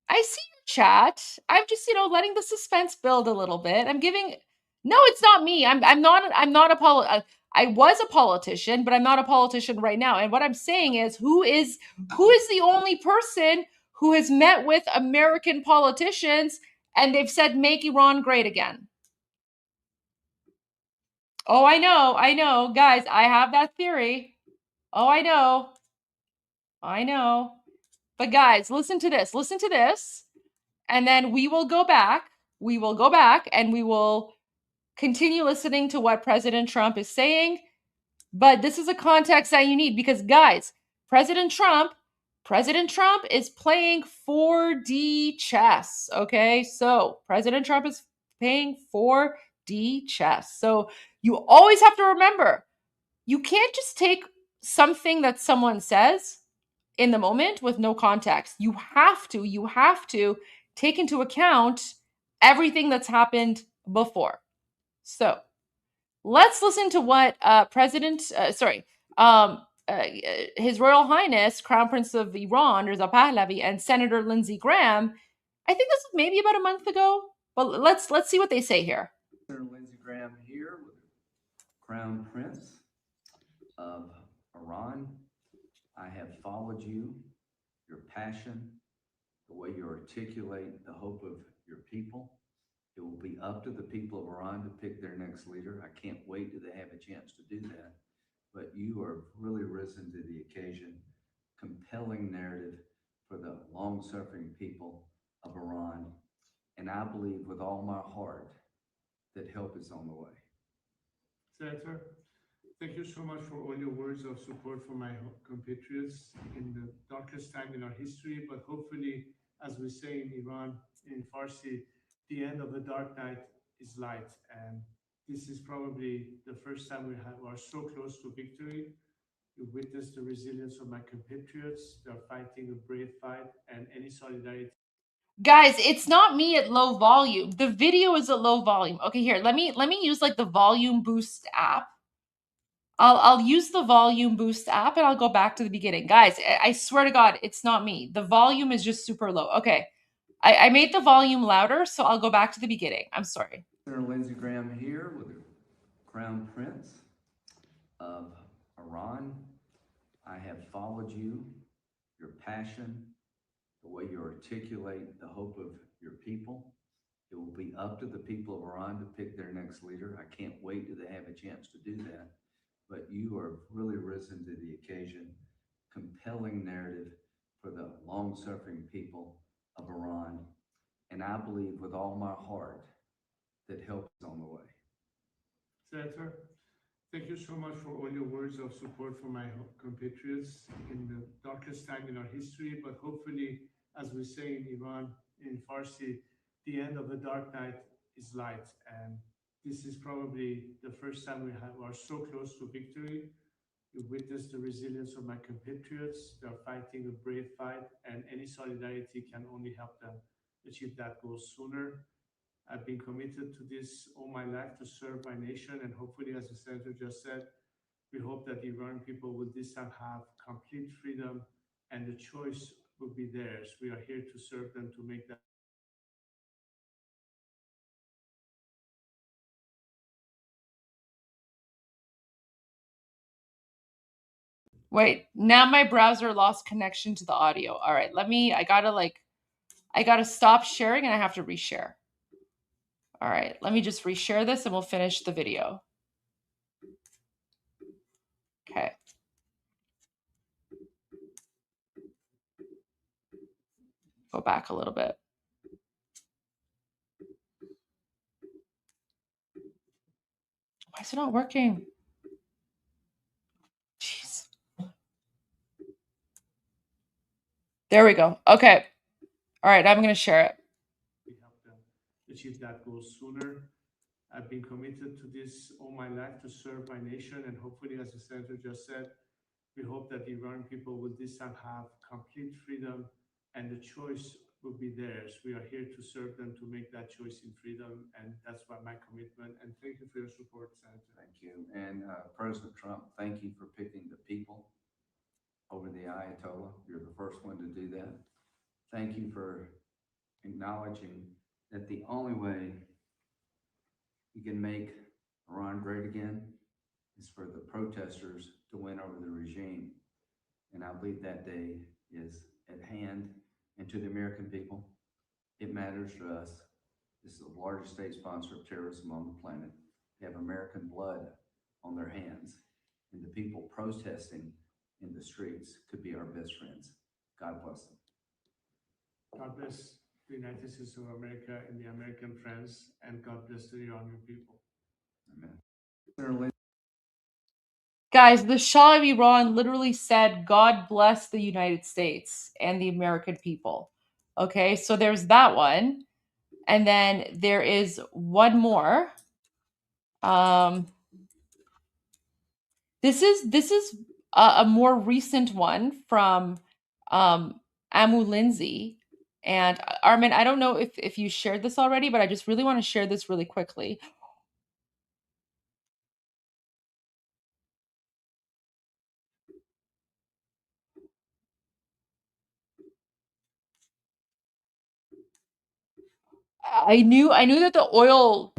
[SPEAKER 20] see your chat. I'm just, letting the suspense build a little bit. I'm giving. No, it's not me. I'm not I was a politician, but I'm not a politician right now. And what I'm saying is, who is the only person who has met with American politicians and they've said, "Make Iran great again"? Oh, I know, guys. I have that theory. Oh, I know. But guys, listen to this. And then we will go back and we will continue listening to what President Trump is saying. But this is a context that you need because, guys, President Trump is playing 4D chess. Okay. So President Trump is playing 4D chess. So you always have to remember, you can't just take something that someone says in the moment with no context. You have to take into account everything that's happened before. So let's listen to what His Royal Highness Crown Prince of Iran, Reza Pahlavi, and Senator Lindsey Graham. I think this was maybe about a month ago, but let's see what they say here.
[SPEAKER 11] Senator Lindsey Graham here with Crown Prince of Iran. I have followed you, your passion, the way you articulate the hope of your people. It will be up to the people of Iran to pick their next leader. I can't wait till they have a chance to do that. But you are really risen to the occasion, compelling narrative for the long-suffering people of Iran. And I believe with all my heart that help is on the way.
[SPEAKER 5] Senator, thank you so much for all your words of support for my compatriots in the darkest time in our history. But hopefully, as we say in Iran, in Farsi, the end of the dark night is light. And this is probably the first time we are so close to victory. You witnessed the resilience of my compatriots. They're fighting a brave fight, and any solidarity.
[SPEAKER 20] Guys, it's not me at low volume. The video is at low volume. Okay, here, let me use like the volume boost app. I'll use the volume boost app and I'll go back to the beginning. Guys, I swear to God, it's not me. The volume is just super low. Okay. I made the volume louder, so I'll go back to the beginning. I'm sorry.
[SPEAKER 11] Senator Lindsey Graham here with the Crown Prince of Iran. I have followed you, your passion, the way you articulate the hope of your people. It will be up to the people of Iran to pick their next leader. I can't wait till they have a chance to do that. But you are really risen to the occasion, compelling narrative for the long-suffering people of Iran. And I believe with all my heart that help is on the way.
[SPEAKER 5] Senator, thank you so much for all your words of support for my compatriots in the darkest time in our history. But hopefully, as we say in Iran, in Farsi, the end of the dark night is light. And this is probably the first time we are so close to victory. You witnessed the resilience of my compatriots. They're fighting a brave fight, and any solidarity can only help them achieve that goal sooner. I've been committed to this all my life to serve my nation, and hopefully, as the senator just said, we hope that the Iranian people will this time have complete freedom and the choice will be theirs. We are here to serve them to make that
[SPEAKER 20] Wait, now my browser lost connection to the audio. All right, I gotta stop sharing and I have to reshare. All right, let me just reshare this and we'll finish the video. Okay. Go back a little bit. Why is it not working? Jeez. There we go. Okay. All right, I'm going to share it.
[SPEAKER 5] We help them achieve that goal sooner. I've been committed to this all my life to serve my nation, and hopefully, as the senator just said, we hope that the Iranian people will this time have complete freedom and the choice will be theirs. We are here to serve them to make that choice in freedom, and that's what my commitment. And thank you for your support, Senator.
[SPEAKER 11] Thank you. And President Trump, thank you for picking the people over the Ayatollah. You're the first one to do that. Thank you for acknowledging that the only way you can make Iran great again is for the protesters to win over the regime. And I believe that day is at hand. And to the American people, it matters to us. This is the largest state sponsor of terrorism on the planet. They have American blood on their hands. And the people protesting in the streets could be our best friends. God bless them.
[SPEAKER 5] God bless the United States of America and the American friends, and God bless the Iranian people.
[SPEAKER 11] Amen.
[SPEAKER 20] Guys, the Shah of Iran literally said, God bless the United States and the American people. Okay, so there's that one. And then there is one more. This is a more recent one from Amu Lindsay. And Armin, I don't know if you shared this already, but I just really want to share this really quickly. I knew that the oil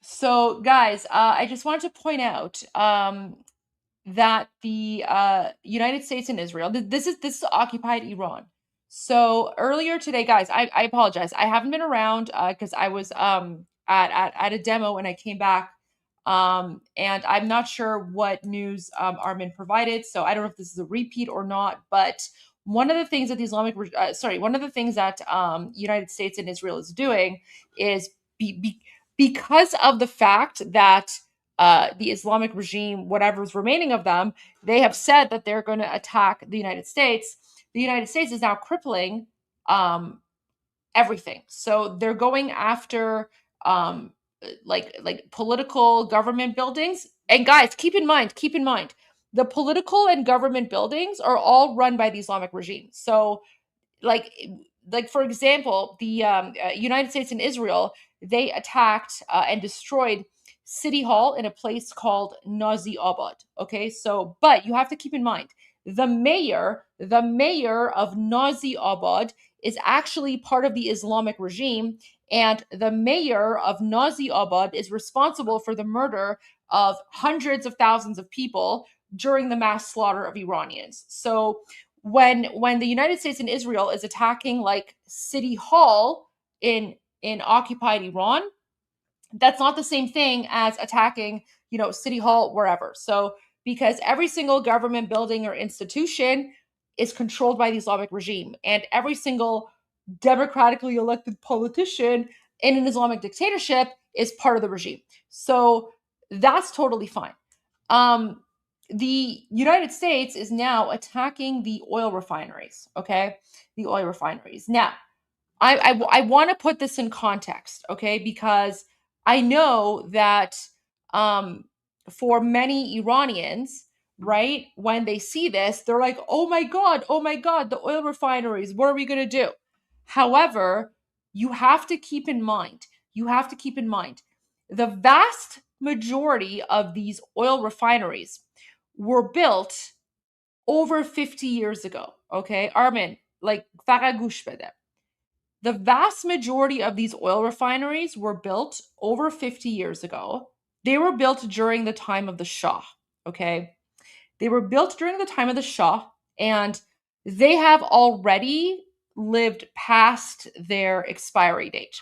[SPEAKER 20] So, guys, I just wanted to point out that the United States and Israel, this is occupied Iran. So earlier today, guys, I apologize. I haven't been around because I was at a demo and I came back. And I'm not sure what news Armin provided. So I don't know if this is a repeat or not. But one of the things that United States and Israel is doing is because of the fact that the Islamic regime, whatever's remaining of them, they have said that they're going to attack the United States. The United States is now crippling everything. So they're going after like political government buildings. And guys, keep in mind, the political and government buildings are all run by the Islamic regime. So like for example, the United States and Israel, they attacked and destroyed City Hall in a place called Nazi Abad. Okay, so but you have to keep in mind the mayor of Nazi Abad is actually part of the Islamic regime, and the mayor of Nazi Abad is responsible for the murder of hundreds of thousands of people during the mass slaughter of Iranians. So when the United States and Israel is attacking like City Hall in occupied Iran, that's not the same thing as attacking, City Hall wherever. So because every single government building or institution is controlled by the Islamic regime, and every single democratically elected politician in an Islamic dictatorship is part of the regime. So that's totally fine. The United States is now attacking the oil refineries, okay? The oil refineries. Now, I want to put this in context, okay? Because I know that for many Iranians, right, when they see this, they're like, oh my God, the oil refineries, what are we going to do? However, you have to keep in mind, the vast majority of these oil refineries were built over 50 years ago. Okay, Armin, like, فقط گوش بده. The vast majority of these oil refineries were built over 50 years ago. They were built during the time of the Shah. Okay, they were built during the time of the Shah, and they have already lived past their expiry date.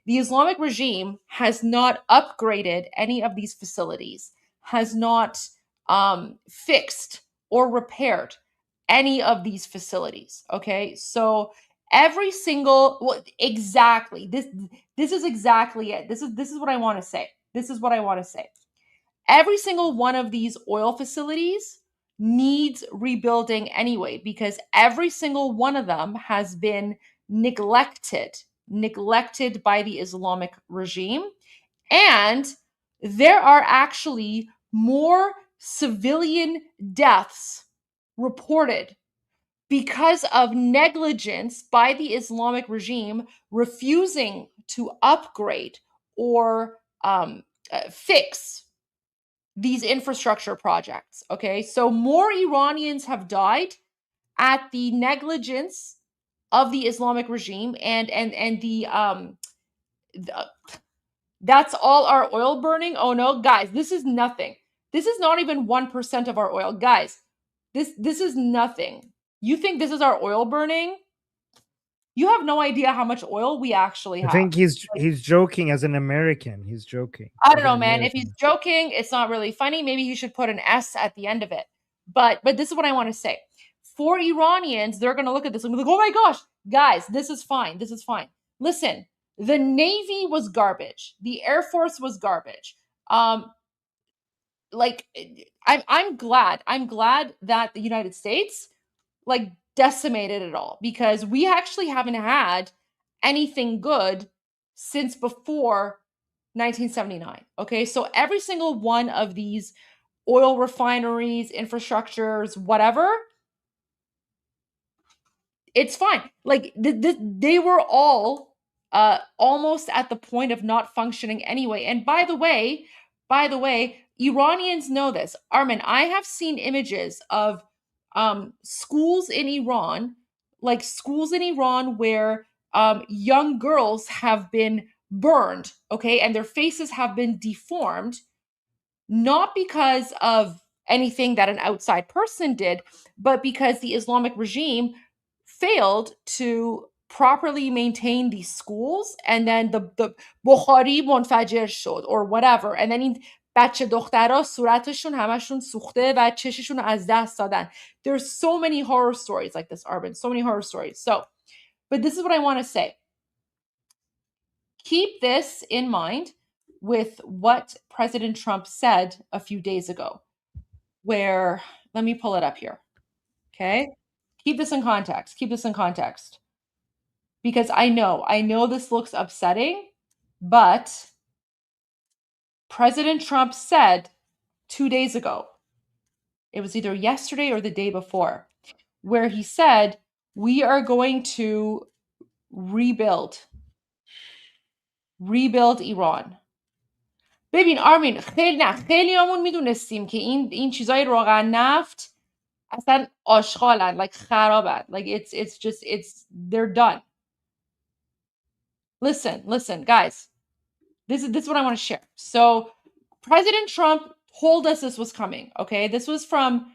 [SPEAKER 20] The Islamic regime has not upgraded any of these facilities, has not fixed or repaired any of these facilities. Okay, so every single, well, exactly, this is exactly it. This is what I want to say. Every single one of these oil facilities needs rebuilding anyway, because every single one of them has been neglected by the Islamic regime. And there are actually more civilian deaths reported because of negligence by the Islamic regime refusing to upgrade or fix these infrastructure projects. Okay, so more Iranians have died at the negligence of the Islamic regime, and that's all our oil burning. Oh no, guys, this is nothing. This is not even 1% of our oil, guys. This is nothing. You think this is our oil burning? You have no idea how much oil we actually have.
[SPEAKER 8] I think he's joking as an American. He's joking.
[SPEAKER 20] I don't know, man. If he's joking, it's not really funny. Maybe he should put an S at the end of it. But this is what I want to say. For Iranians, they're going to look at this and be like, oh my gosh, guys, this is fine. Listen, the Navy was garbage. The Air Force was garbage. Like, I'm glad that the United States, like, decimated it all, because we actually haven't had anything good since before 1979. Okay, so every single one of these oil refineries, infrastructures, whatever, it's fine. Like, they were all almost at the point of not functioning anyway. And by the way, Iranians know this. Armin, I have seen images of schools in Iran, where young girls have been burned, okay, and their faces have been deformed, not because of anything that an outside person did, but because the Islamic regime failed to properly maintain these schools, and then the Bukhari منفجر شد or whatever, and then این بچه دخترها صورتشون همشون سوخته و چششون از دست دادن. There's so many horror stories like this, Armin, so many horror stories. So, but this is what I want to say. Keep this in mind with what President Trump said a few days ago, where, let me pull it up here. Okay. Keep this in context. Because I know this looks upsetting, but President Trump said 2 days ago, it was either yesterday or the day before, where he said, we are going to rebuild Iran. ببین آرمین، خیلیامون میدونستیم که این چیزای روغن نفت اصلا آشغالن، like خرابن, like they're done. Listen, guys, this is what I want to share. So President Trump told us this was coming. Okay, this was from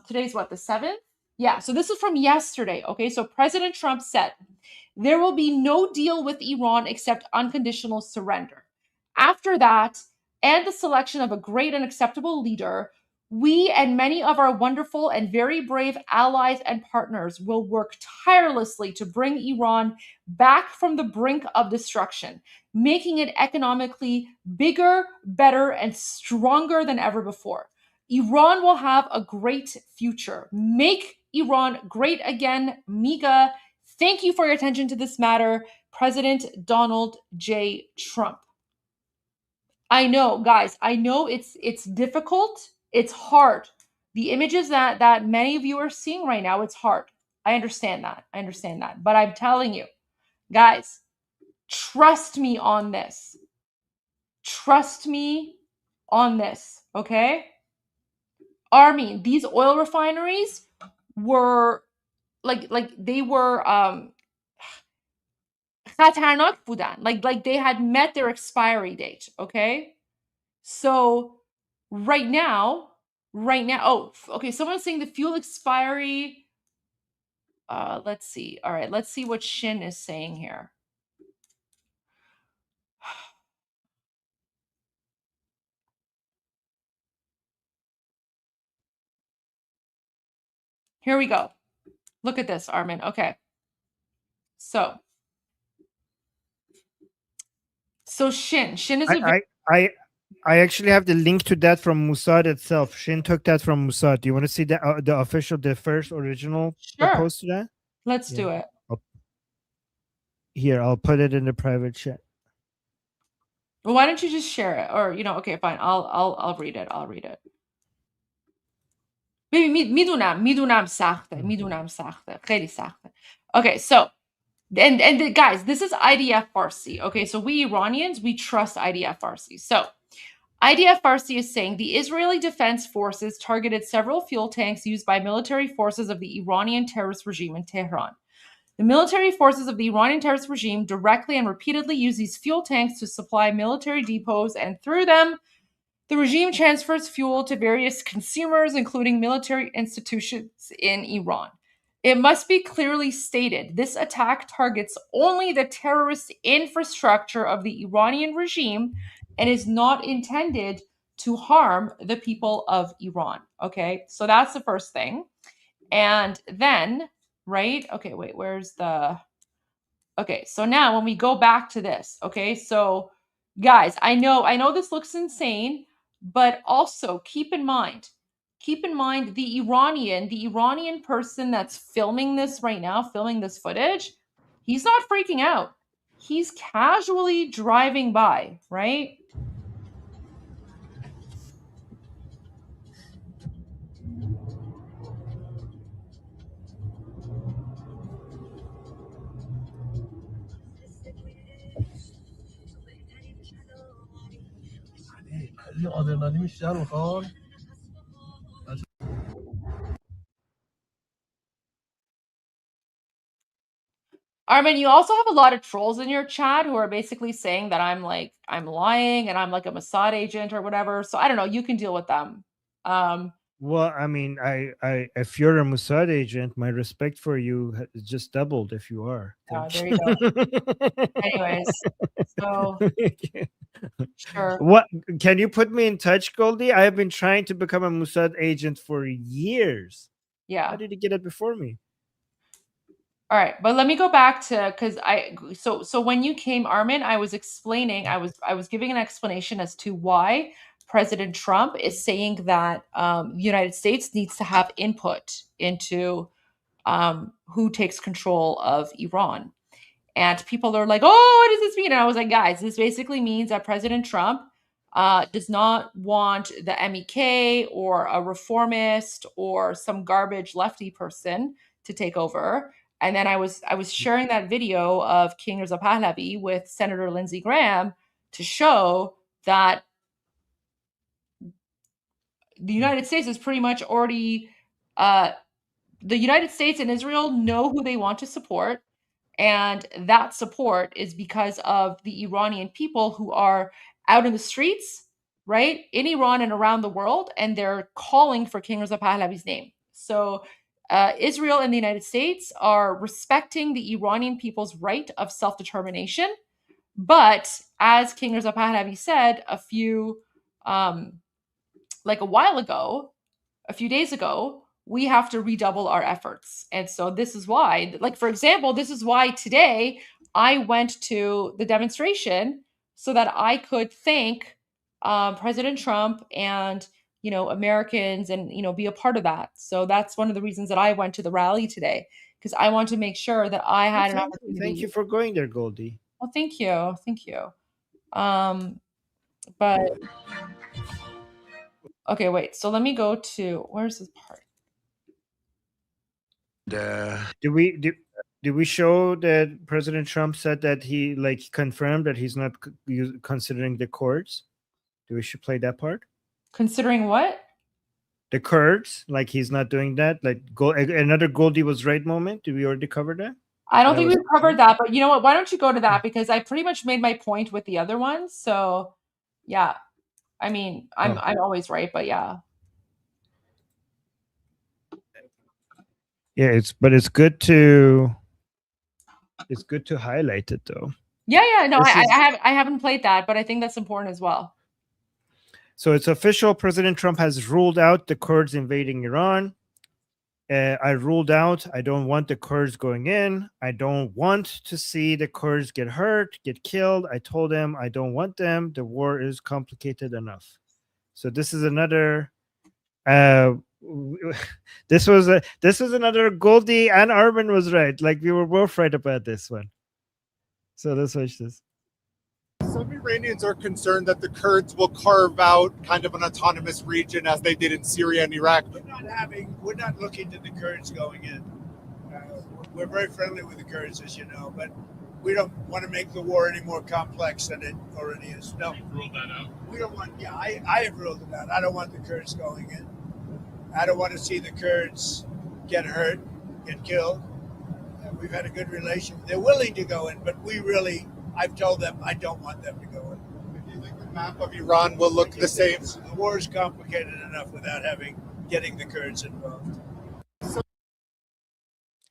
[SPEAKER 20] today's what, the 7th? Yeah, so this is from yesterday. Okay, so President Trump said there will be no deal with Iran except unconditional surrender. After that, and the selection of a great and acceptable leader, we and many of our wonderful and very brave allies and partners will work tirelessly to bring Iran back from the brink of destruction, making it economically bigger, better, and stronger than ever before. Iran will have a great future. Make Iran great again, MIGA. Thank you for your attention to this matter, President Donald J. Trump. I know, guys. I know it's difficult. It's hard. The images that many of you are seeing right now, it's hard. I understand that. I understand that. But I'm telling you, guys, trust me on this. Trust me on this, okay? Armin, these oil refineries were like they were خطرناک بودن. Like they had met their expiry date, okay? So right now, oh, okay, someone's saying the fuel expiry. Let's see. All right, let's see what Shin is saying here. Here we go. Look at this, Armin. Okay. So Shin is a
[SPEAKER 8] I actually have the link to that from Mossad itself. Shin took that from Mossad. Do you want to see the official, the first original post to that?
[SPEAKER 20] Let's do it.
[SPEAKER 8] I'll put it in the private chat.
[SPEAKER 20] Well, why don't you just share it? Or okay, fine. I'll read it. I'll read it. میدونم سخته خیلی سخته. Okay, so and guys, this is IDF Farsi. Okay, so we Iranians, we trust IDF Farsi. So IDF Farsi is saying the Israeli Defense Forces targeted several fuel tanks used by military forces of the Iranian terrorist regime in Tehran. The military forces of the Iranian terrorist regime directly and repeatedly use these fuel tanks to supply military depots, and through them, the regime transfers fuel to various consumers, including military institutions in Iran. It must be clearly stated, this attack targets only the terrorist infrastructure of the Iranian regime and is not intended to harm the people of Iran. Okay, so that's the first thing. And then, right? Okay, wait, where's the... Okay, so now when we go back to this, okay, so guys, I know this looks insane, but also keep in mind the Iranian person that's filming this right now, filming this footage, he's not freaking out. He's casually driving by, right? Armin, you also have a lot of trolls in your chat who are basically saying that I'm lying and I'm like a Mossad agent or whatever. So I don't know. You can deal with them.
[SPEAKER 8] Well, I mean, I if you're a Mossad agent, my respect for you just doubled. If you are,
[SPEAKER 20] there you go. Anyways, so sure.
[SPEAKER 8] What can you put me in touch, Goldie? I have been trying to become a Mossad agent for years.
[SPEAKER 20] Yeah.
[SPEAKER 8] How did you get it before me?
[SPEAKER 20] All right, but let me go back to so when you came, Armin, I was explaining, I was giving an explanation as to why President Trump is saying that the United States needs to have input into who takes control of Iran. And people are like, oh, what does this mean? And I was like, guys, this basically means that President Trump does not want the MEK or a reformist or some garbage lefty person to take over. And then I was sharing that video of King Reza Pahlavi with Senator Lindsey Graham to show that the United States is pretty much already the United States and Israel know who they want to support. And that support is because of the Iranian people who are out in the streets, right, in Iran and around the world, and they're calling for King Reza Pahlavi's name. So Israel and the United States are respecting the Iranian people's right of self-determination. But as King Reza Pahlavi said a few days ago, we have to redouble our efforts. And so this is why, like, for example, this is why today I went to the demonstration so that I could thank President Trump and, Americans and, be a part of that. So that's one of the reasons that I went to the rally today, because I want to make sure that I had an opportunity.
[SPEAKER 8] Thank you for going there, Goldie.
[SPEAKER 20] Well, thank you. Thank you. But okay, wait. So let me go to where's this part?
[SPEAKER 8] Did we show that President Trump said that he confirmed that he's not considering the Kurds? Do we should play that part?
[SPEAKER 20] Considering what?
[SPEAKER 8] The Kurds, like he's not doing that. Like another Goldie was right moment. Did we already cover that?
[SPEAKER 20] I don't think we've covered that, but you know what? Why don't you go to that, because I pretty much made my point with the other ones. So yeah. I mean, I'm always right, but yeah.
[SPEAKER 8] Yeah, it's good to highlight it though.
[SPEAKER 20] Yeah. No, I haven't played that, but I think that's important as well.
[SPEAKER 8] So it's official. President Trump has ruled out the Kurds invading Iran. I ruled out. I don't want the Kurds going in. I don't want to see the Kurds get hurt, get killed. I told them I don't want them. The war is complicated enough. So this is another. This was another Goldie and Armin was right. Like we were both right about this one. So let's watch this.
[SPEAKER 2] Some Iranians are concerned that the Kurds will carve out kind of an autonomous region as they did in Syria and Iraq.
[SPEAKER 12] We're not looking to the Kurds going in. We're very friendly with the Kurds, as you know, but we don't want to make the war any more complex than it already is. No,
[SPEAKER 17] Ruled that out.
[SPEAKER 12] we don't want. Yeah, I have ruled it out. I don't want the Kurds going in. I don't want to see the Kurds get hurt, get killed. We've had a good relation. They're willing to go in, but I've told them I don't want them to go in.
[SPEAKER 2] Do you think the map of Iran will look the same?
[SPEAKER 12] The war is complicated enough without getting the Kurds involved.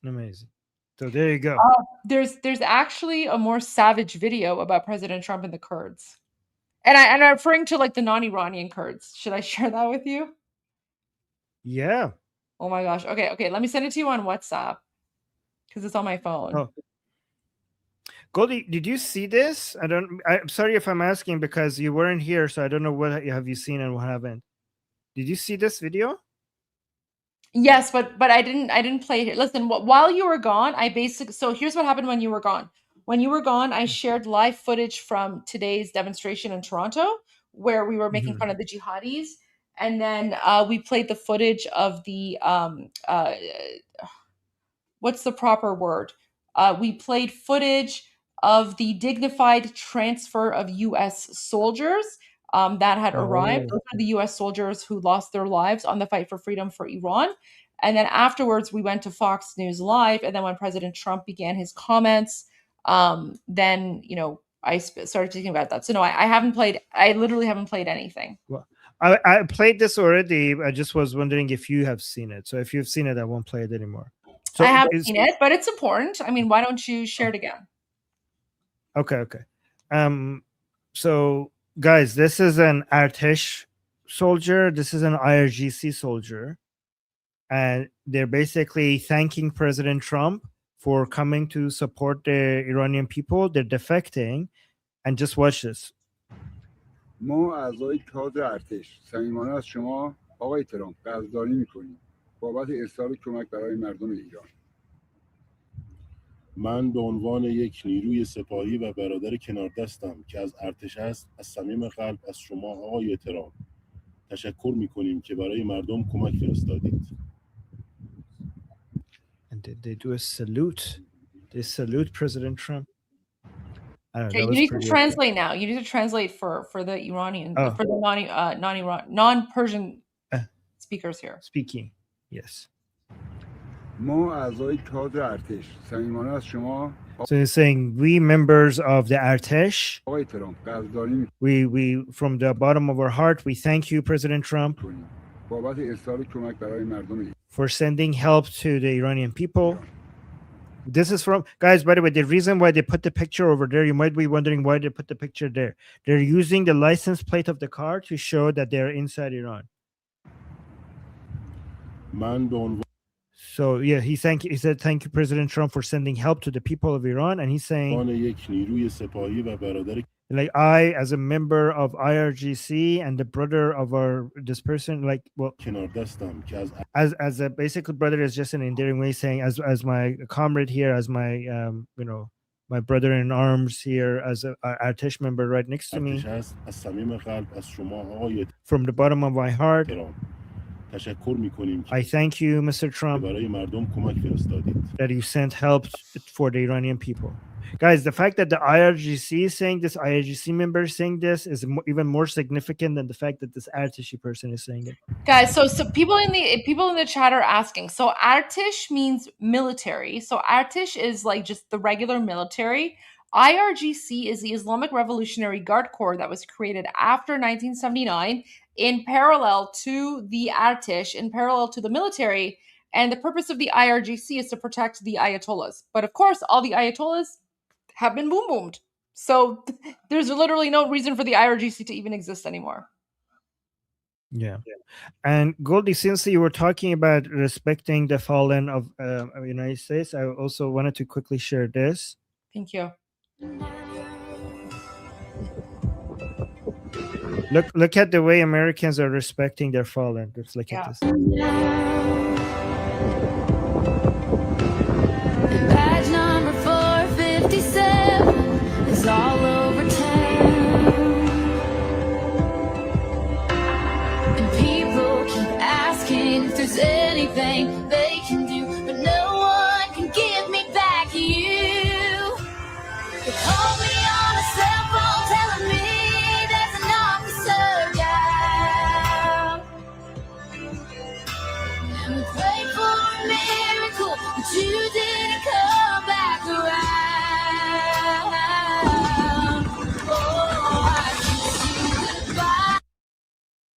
[SPEAKER 8] Amazing. So there you go.
[SPEAKER 20] There's actually a more savage video about President Trump and the Kurds, and I'm referring to like the non-Iranian Kurds. Should I share that with you?
[SPEAKER 8] Yeah.
[SPEAKER 20] Oh my gosh. Okay. Let me send it to you on WhatsApp because it's on my phone.
[SPEAKER 8] Oh. Goldie, did you see this? I'm sorry if I'm asking because you weren't here, so I don't know what have you seen and what haven't. Did you see this video?
[SPEAKER 20] Yes, but I didn't play it. Listen, while you were gone, so here's what happened when you were gone. When you were gone, I shared live footage from today's demonstration in Toronto where we were making fun of the jihadis, and then we played the footage of the what's the proper word? We played footage of the dignified transfer of U.S. soldiers that had arrived. Those are the U.S. soldiers who lost their lives on the fight for freedom for Iran. And then afterwards, we went to Fox News Live. And then when President Trump began his comments, then, I started thinking about that. So no, I literally haven't played anything.
[SPEAKER 8] Well, I played this already. I just was wondering if you have seen it. So if you've seen it, I won't play it anymore. So
[SPEAKER 20] I haven't seen it, but it's important. I mean, why don't you share it again?
[SPEAKER 8] Okay. So guys, this is an Artesh soldier. This is an IRGC soldier. And they're basically thanking President Trump for coming to support the Iranian people. They're defecting. And just watch this.
[SPEAKER 16] ما اعضای کادر ارتش صمیمانه از شما آقای ترامپ قدردانی می‌کنیم بابت ارسال کمک برای مردم ایران.
[SPEAKER 13] من به عنوان یک نیروی سپاهی و برادر کنار دستم که از ارتش است از صمیم قلب از شما آقای ترامپ تشکر می‌کنیم که برای مردم کمک فرستادید.
[SPEAKER 8] And they do a salute. They salute President Trump.
[SPEAKER 20] Okay, you need to translate now. You need to translate for the Iranian, for the non-Persian speakers here.
[SPEAKER 8] Speaking, yes.
[SPEAKER 16] ما اعضای کادر ارتش صمیمانه از شما.
[SPEAKER 8] So he's saying we members of the Artesh,
[SPEAKER 16] آقای ترامپ قدردانی
[SPEAKER 8] we from the bottom of our heart we thank you President Trump
[SPEAKER 16] بابت ارسال کمک برای مردم ایران.
[SPEAKER 8] For sending help to the Iranian people. This is from, guys, by the way, the reason why they put the picture over there, you might be wondering why they put the picture there. They're using the license plate of the car to show that they're inside Iran. So yeah, he said thank you President Trump for sending help to the people of Iran, and he's saying like I as a member of IRGC and the brother of this person, like, well, as a basically brother is just an endearing way saying as my comrade here, as my my brother in arms here as a Artesh member right next to me.
[SPEAKER 13] ارتش هست از صمیم قلب از شما آقای
[SPEAKER 8] From the bottom of my heart,
[SPEAKER 13] ترامپ تشکر میکنیم که
[SPEAKER 8] I thank you, Mr. Trump,
[SPEAKER 13] برای مردم کمک فرستادید.
[SPEAKER 8] that you sent help for the Iranian people. Guys, the fact that the IRGC is saying this, IRGC member is saying this, is even more significant than the fact that this Artishi person is saying it.
[SPEAKER 20] Guys, so people in the chat are asking. So Artish means military. So Artish is like just the regular military. IRGC is the Islamic Revolutionary Guard Corps that was created after 1979 in parallel to the Artish, in parallel to the military. And the purpose of the IRGC is to protect the Ayatollahs. But of course, all the Ayatollahs have been boom boomed. So there's literally no reason for the IRGC to even exist anymore.
[SPEAKER 8] Yeah. And Goldie, since you were talking about respecting the fallen of the United States, I also wanted to quickly share this.
[SPEAKER 20] Thank you.
[SPEAKER 8] Look at the way Americans are respecting their fallen. Let's look at this.
[SPEAKER 4] Badge number 457 is all over town, and people keep asking if there's anything they can do, but no one can give me back you. They call me on a cell phone telling me there's an officer down, and we pray for a miracle, but you didn't come back around. Oh, I kiss you goodbye.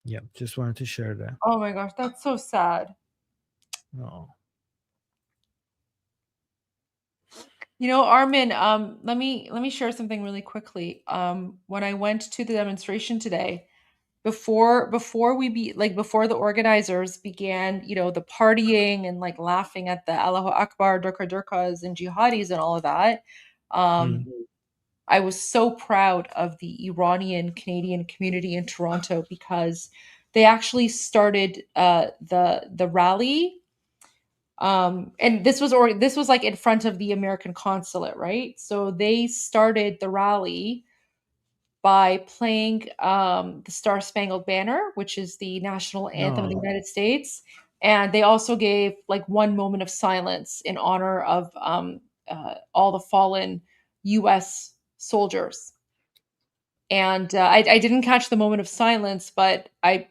[SPEAKER 8] Yeah, just wanted to share that.
[SPEAKER 20] Oh my gosh, that's so sad.
[SPEAKER 8] No.
[SPEAKER 20] You know, Armin, let me share something really quickly. When I went to the demonstration today, before the organizers began, you know, the partying and like laughing at the Allahu Akbar, Durkas and jihadis and all of that, I was so proud of the Iranian Canadian community in Toronto because they actually started the rally. And this was like in front of the American consulate, right? So they started the rally by playing the Star Spangled Banner, which is the national anthem of the United States, and they also gave like 1 moment of silence in honor of all the fallen U.S. soldiers. And I didn't catch the moment of silence, but I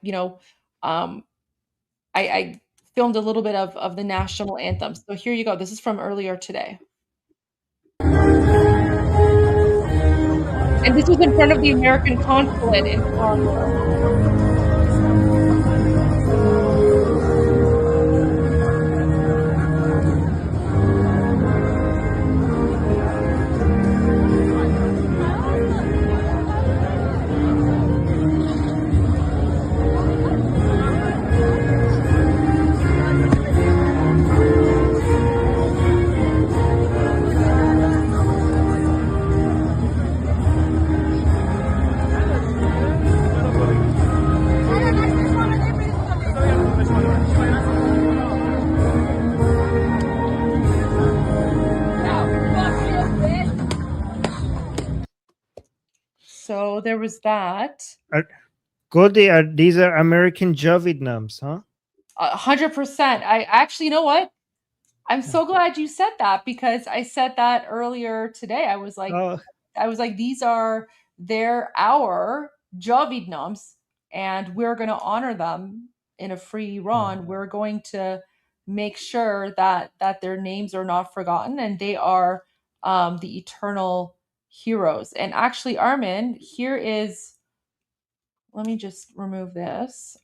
[SPEAKER 20] filmed a little bit of the national anthem. So here you go. This is from earlier today. And this was in front of the American consulate in Toronto. So there was that.
[SPEAKER 8] Goldie, these are American Javidnams, huh?
[SPEAKER 20] 100%. I actually, you know what? I'm so glad you said that because I said that earlier today. I was like, these are our Javidnams, and we're going to honor them in a free Iran. We're going to make sure that their names are not forgotten, and they are the eternal heroes. And actually, Armin, here is. Let me just remove this.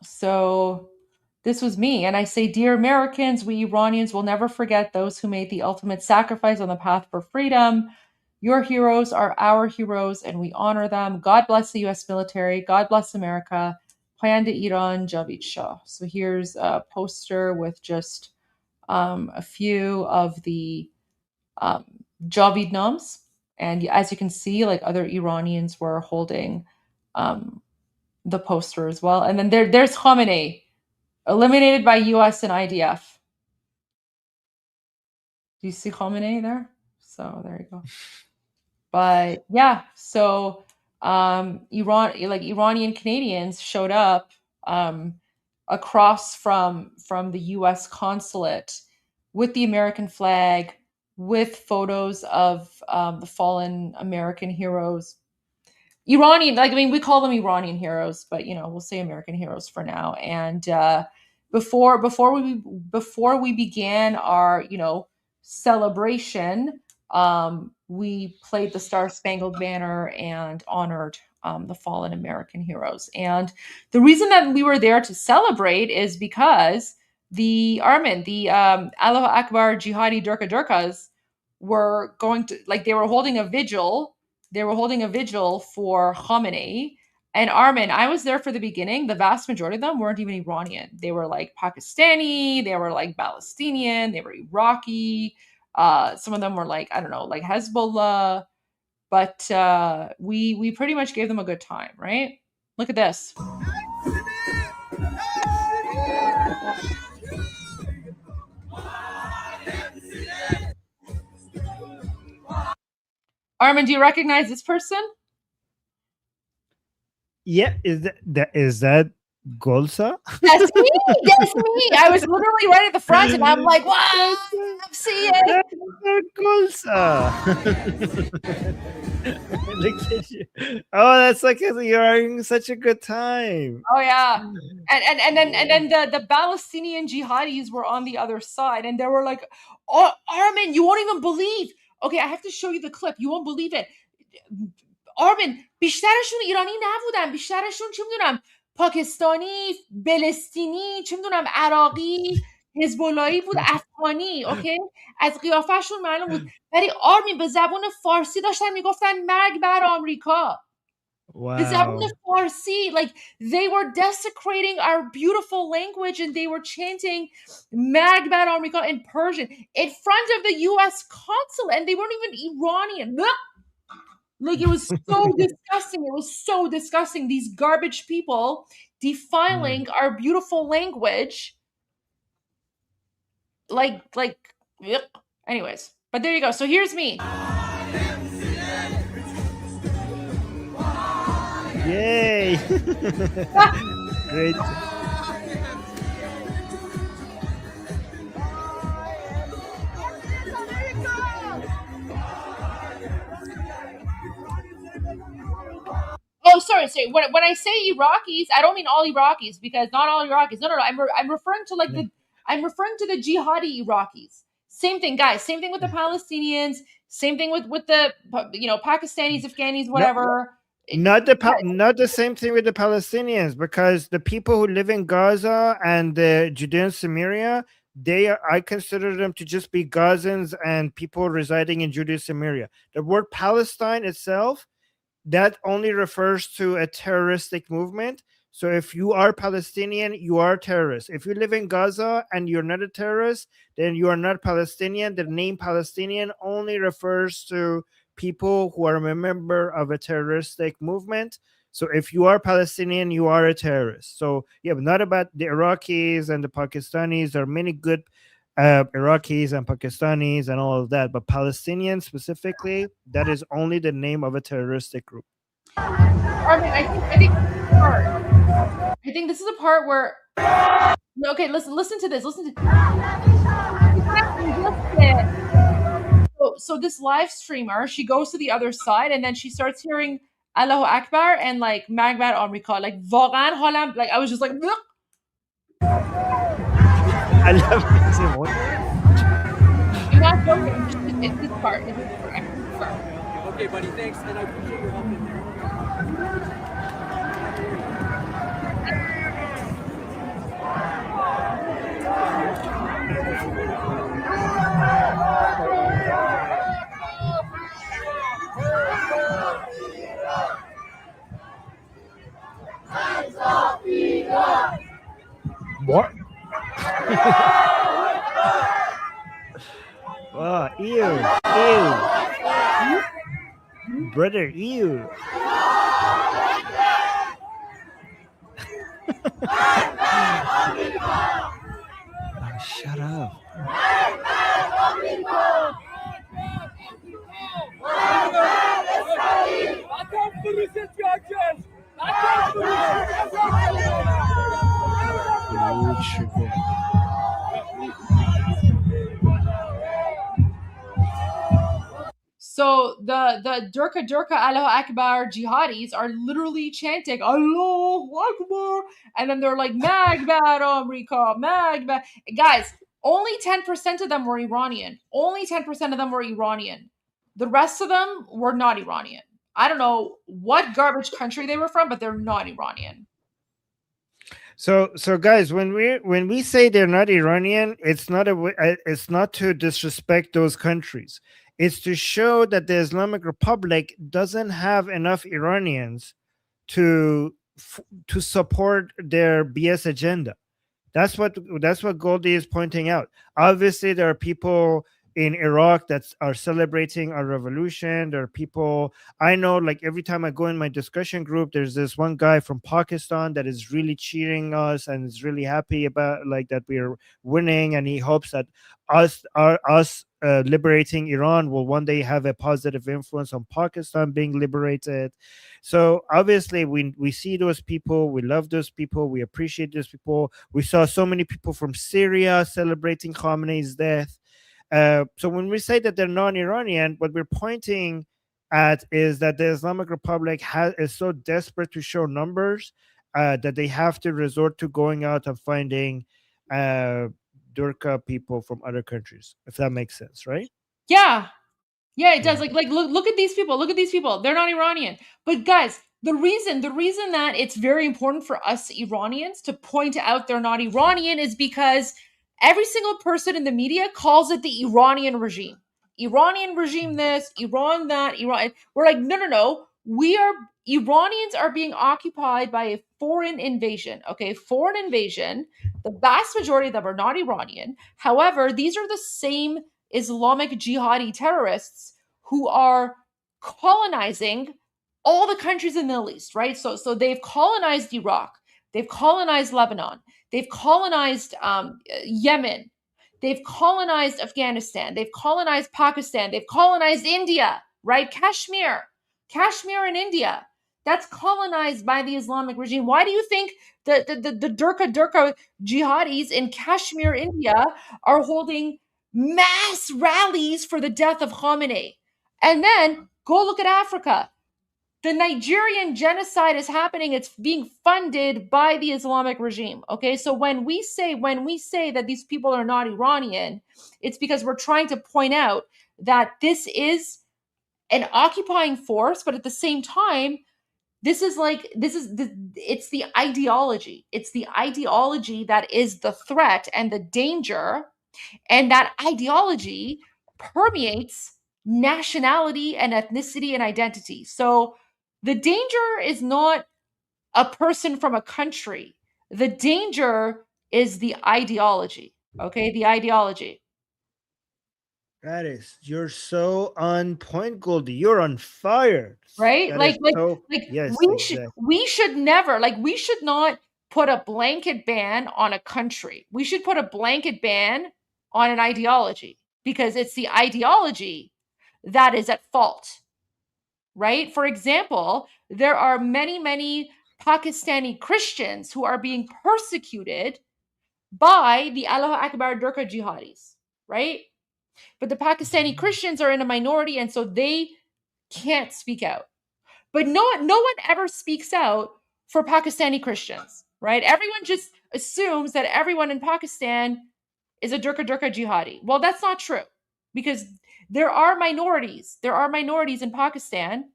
[SPEAKER 20] So this was me. And I say, dear Americans, we Iranians will never forget those who made the ultimate sacrifice on the path for freedom. Your heroes are our heroes, and we honor them. God bless the U.S. military. God bless America. Payand Iran, Javid Shah. So here's a poster with just a few of the Javidnams. And as you can see, like other Iranians were holding the poster as well. And then there's Khamenei, eliminated by US and IDF. Do you see Khamenei there? So there you go. But yeah, so Iranian Canadians showed up across from the U.S. consulate with the American flag, with photos of the fallen American heroes. Iranian, we call them Iranian heroes, but we'll say American heroes for now. And before we began our celebration, we played the Star Spangled Banner and honored the fallen American heroes. And the reason that we were there to celebrate is because the Allahu Akbar Jihadi Durkas were going to, they were holding a vigil. They were holding a vigil for Khamenei. And Armin, I was there for the beginning. The vast majority of them weren't even Iranian. They were Pakistani, they were Palestinian, they were Iraqi. Some of them were Hezbollah. But we pretty much gave them a good time, right? Look at this. Armin, do you recognize this person?
[SPEAKER 8] Yeah, is that Golsa?
[SPEAKER 20] That's me. That's me. I was literally right at the front, and I'm like, "Wow, see it."
[SPEAKER 8] Golsa. Look at you. Oh, that's you're having such a good time.
[SPEAKER 20] Oh yeah, and then the Palestinian jihadis were on the other side, and they were like, "Oh, Armin, you won't even believe." Okay, I have to show you the clip. You won't believe it. آرمین بیشترشون ایرانی نبودن، بیشترشون چه میدونم پاکستانی، فلسطینی، چه میدونم عراقی، حزب‌اللهی بود، افغانی. اوکی، از قیافه‌شون معلوم بود. ولی آرمین به زبان فارسی داشتن میگفتن مرگ بر آمریکا. به زبان فارسی, they were desecrating our beautiful language and they were chanting مرگ بر آمریکا in Persian in front of the U.S. consulate, and they weren't even Iranian. It was so disgusting. It was so disgusting. These garbage people defiling our beautiful language. Anyways, but there you go. So here's me.
[SPEAKER 8] Yay! Great.
[SPEAKER 20] Oh, sorry. When I say Iraqis, I don't mean all Iraqis, because not all Iraqis. No. I'm referring to I'm referring to the jihadi Iraqis. Same thing, guys. Same thing with the Palestinians. Same thing with the Pakistanis, Afghanis, whatever.
[SPEAKER 8] Not the same thing with the Palestinians, because the people who live in Gaza and the Judea and Samaria, I consider them to just be Gazans and people residing in Judea and Samaria. The word Palestine itself, that only refers to a terroristic movement. So if you are Palestinian, you are a terrorist. If you live in Gaza and you're not a terrorist, then you are not Palestinian. The name Palestinian only refers to people who are a member of a terroristic movement. So if you are Palestinian, you are a terrorist. So yeah, but not about the Iraqis and the Pakistanis. There are many good Iraqis and Pakistanis and all of that, but Palestinians specifically, that is only the name of a terroristic group.
[SPEAKER 20] I think this is a part where, okay, listen to this. So this live streamer, she goes to the other side and then she starts hearing Allahu Akbar and مرگ بر آمریکا. واقعا حالم, I was just like, Bleh.
[SPEAKER 8] I love it.
[SPEAKER 20] I'm not joking. It's this part.
[SPEAKER 3] Okay, buddy, thanks, and I appreciate your help in there.
[SPEAKER 8] What? Oh, ew. Brother, ew. Oh, shut up.
[SPEAKER 20] So the Durka Durka Allahu Akbar jihadis are literally chanting Allahu Akbar, and then they're like Magbat America, Magbat. Guys, only 10% of them were Iranian. Only 10% of them were Iranian. The rest of them were not Iranian. I don't know what garbage country they were from, but they're not Iranian.
[SPEAKER 8] So guys, when we say they're not Iranian, it's not it's not to disrespect those countries. It's to show that the Islamic Republic doesn't have enough Iranians to support their BS agenda. That's what Goldie is pointing out. Obviously, there are people in Iraq that are celebrating our revolution. There are people I know, like every time I go in my discussion group, there's this one guy from Pakistan that is really cheering us and is really happy about like that we're winning, and he hopes that us liberating Iran will one day have a positive influence on Pakistan being liberated. So obviously we see those people, we love those people, we appreciate those people. We saw so many people from Syria celebrating Khamenei's death. So when we say that they're non-Iranian, what we're pointing at is that the Islamic Republic is so desperate to show numbers that they have to resort to going out and finding Durka people from other countries, if that makes sense, right?
[SPEAKER 20] Yeah, it does. Like look at these people. Look at these people. They're not Iranian. But guys, the reason that it's very important for us Iranians to point out they're not Iranian is because every single person in the media calls it the Iranian regime. Iranian regime this, Iran that, Iran. We're like, no. Iranians are being occupied by a foreign invasion. Okay, foreign invasion. The vast majority of them are not Iranian. However, these are the same Islamic jihadi terrorists who are colonizing all the countries in the Middle East, right? So they've colonized Iraq, they've colonized Lebanon, they've colonized Yemen, they've colonized Afghanistan, they've colonized Pakistan, they've colonized India, right? Kashmir in India, that's colonized by the Islamic regime. Why do you think the Durka jihadis in Kashmir, India are holding mass rallies for the death of Khamenei? And then go look at Africa. The Nigerian genocide is happening. It's being funded by the Islamic regime. Okay, so when we say that these people are not Iranian, it's because we're trying to point out that this is an occupying force, but at the same time, it's the ideology. It's the ideology that is the threat and the danger, and that ideology permeates nationality and ethnicity and identity. So the danger is not a person from a country. The danger is the ideology. Okay, the ideology.
[SPEAKER 8] You're so on point, Goldie. You're on fire.
[SPEAKER 20] Right?
[SPEAKER 8] Yes,
[SPEAKER 20] we should never, we should not put a blanket ban on a country. We should put a blanket ban on an ideology, because it's the ideology that is at fault. Right? For example, there are many Pakistani Christians who are being persecuted by the Allahu Akbar Durka jihadis, right? But the Pakistani Christians are in a minority, and so they can't speak out. But no one ever speaks out for Pakistani Christians, right? Everyone just assumes that everyone in Pakistan is a Durka jihadi. Well, that's not true, because there are minorities. There are minorities in Pakistan,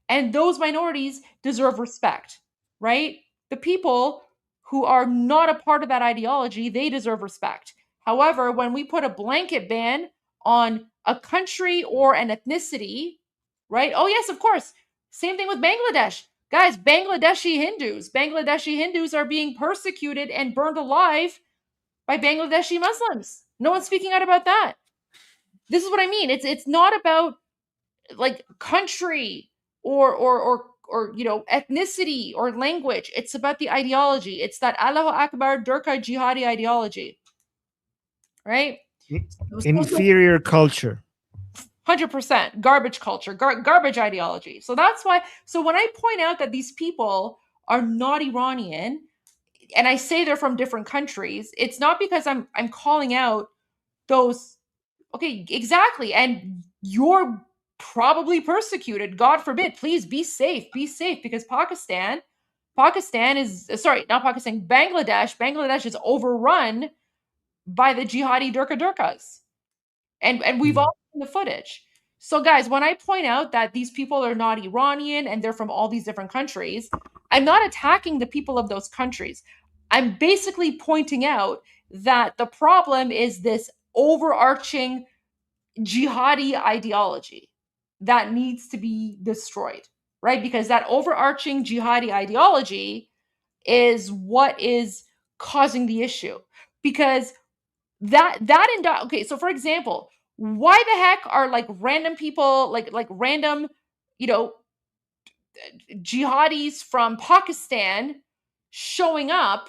[SPEAKER 20] and those minorities deserve respect, right? The people who are not a part of that ideology, they deserve respect. However, when we put a blanket ban on a country or an ethnicity, right? Oh, yes, of course. Same thing with Bangladesh. Guys, Bangladeshi Hindus are being persecuted and burned alive by Bangladeshi Muslims. No one's speaking out about that. This is what I mean. It's not about country or ethnicity or language. It's about the ideology. It's that Allahu Akbar Durka jihadi ideology. Right?
[SPEAKER 8] Inferior culture.
[SPEAKER 20] 100% garbage culture, garbage ideology. So that's why. So when I point out that these people are not Iranian, and I say they're from different countries, it's not because I'm calling out those. Okay, exactly. And you're probably persecuted. God forbid. Please be safe. Be safe, because Pakistan is sorry, not Pakistan. Bangladesh is overrun by the jihadi Durkas. And we've all seen the footage. So guys, when I point out that these people are not Iranian and they're from all these different countries, I'm not attacking the people of those countries. I'm basically pointing out that the problem is this overarching jihadi ideology that needs to be destroyed, right? Because that overarching jihadi ideology is what is causing the issue. Because okay, so for example, why the heck are like random people, like random, jihadis from Pakistan showing up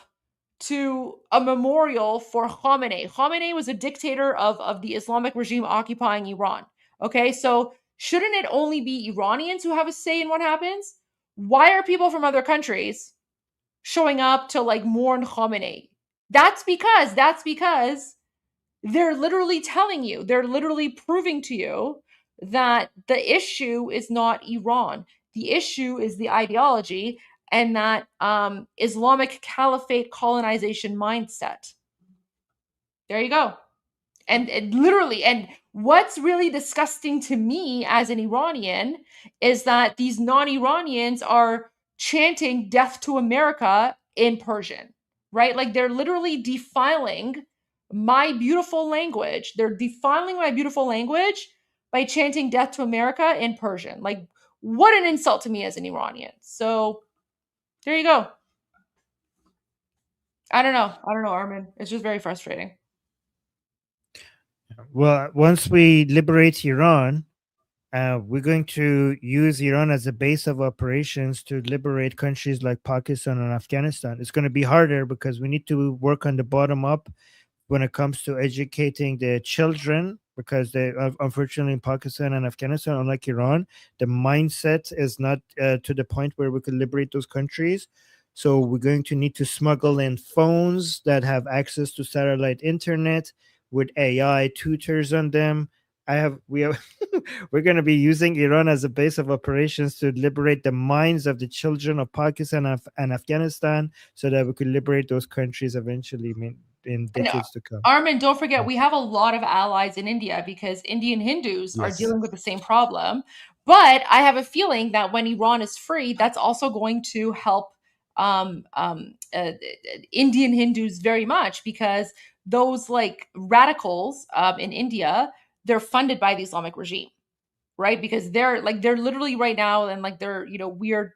[SPEAKER 20] to a memorial for Khamenei? Khamenei was a dictator of the Islamic regime occupying Iran. Okay, so shouldn't it only be Iranians who have a say in what happens? Why are people from other countries showing up to like mourn Khamenei? That's because they're literally telling you, they're literally proving to you that the issue is not Iran. The issue is the ideology and that Islamic Caliphate colonization mindset. There you go. And literally, and what's really disgusting to me as an Iranian is that these non-Iranians are chanting death to America in Persian, right? Like they're literally defiling my beautiful language. They're defiling my beautiful language by chanting death to America in Persian. Like, what an insult to me as an Iranian. So there you go. I don't know, Armin. It's just very frustrating.
[SPEAKER 8] Well, once we liberate Iran, we're going to use Iran as a base of operations to liberate countries like Pakistan and Afghanistan. It's going to be harder because we need to work on the bottom up when it comes to educating the children, because they unfortunately in Pakistan and Afghanistan, unlike Iran, the mindset is not to the point where we could liberate those countries. So we're going to need to smuggle in phones that have access to satellite internet with AI tutors on them. We're going to be using Iran as a base of operations to liberate the minds of the children of Pakistan and Afghanistan, so that we could liberate those countries eventually in decades to come.
[SPEAKER 20] Armin, don't forget, we have a lot of allies in India because Indian Hindus are dealing with the same problem. But I have a feeling that when Iran is free, that's also going to help Indian Hindus very much, because those like radicals in India, they're funded by the Islamic regime, right? Because they're literally right now, and like they're weird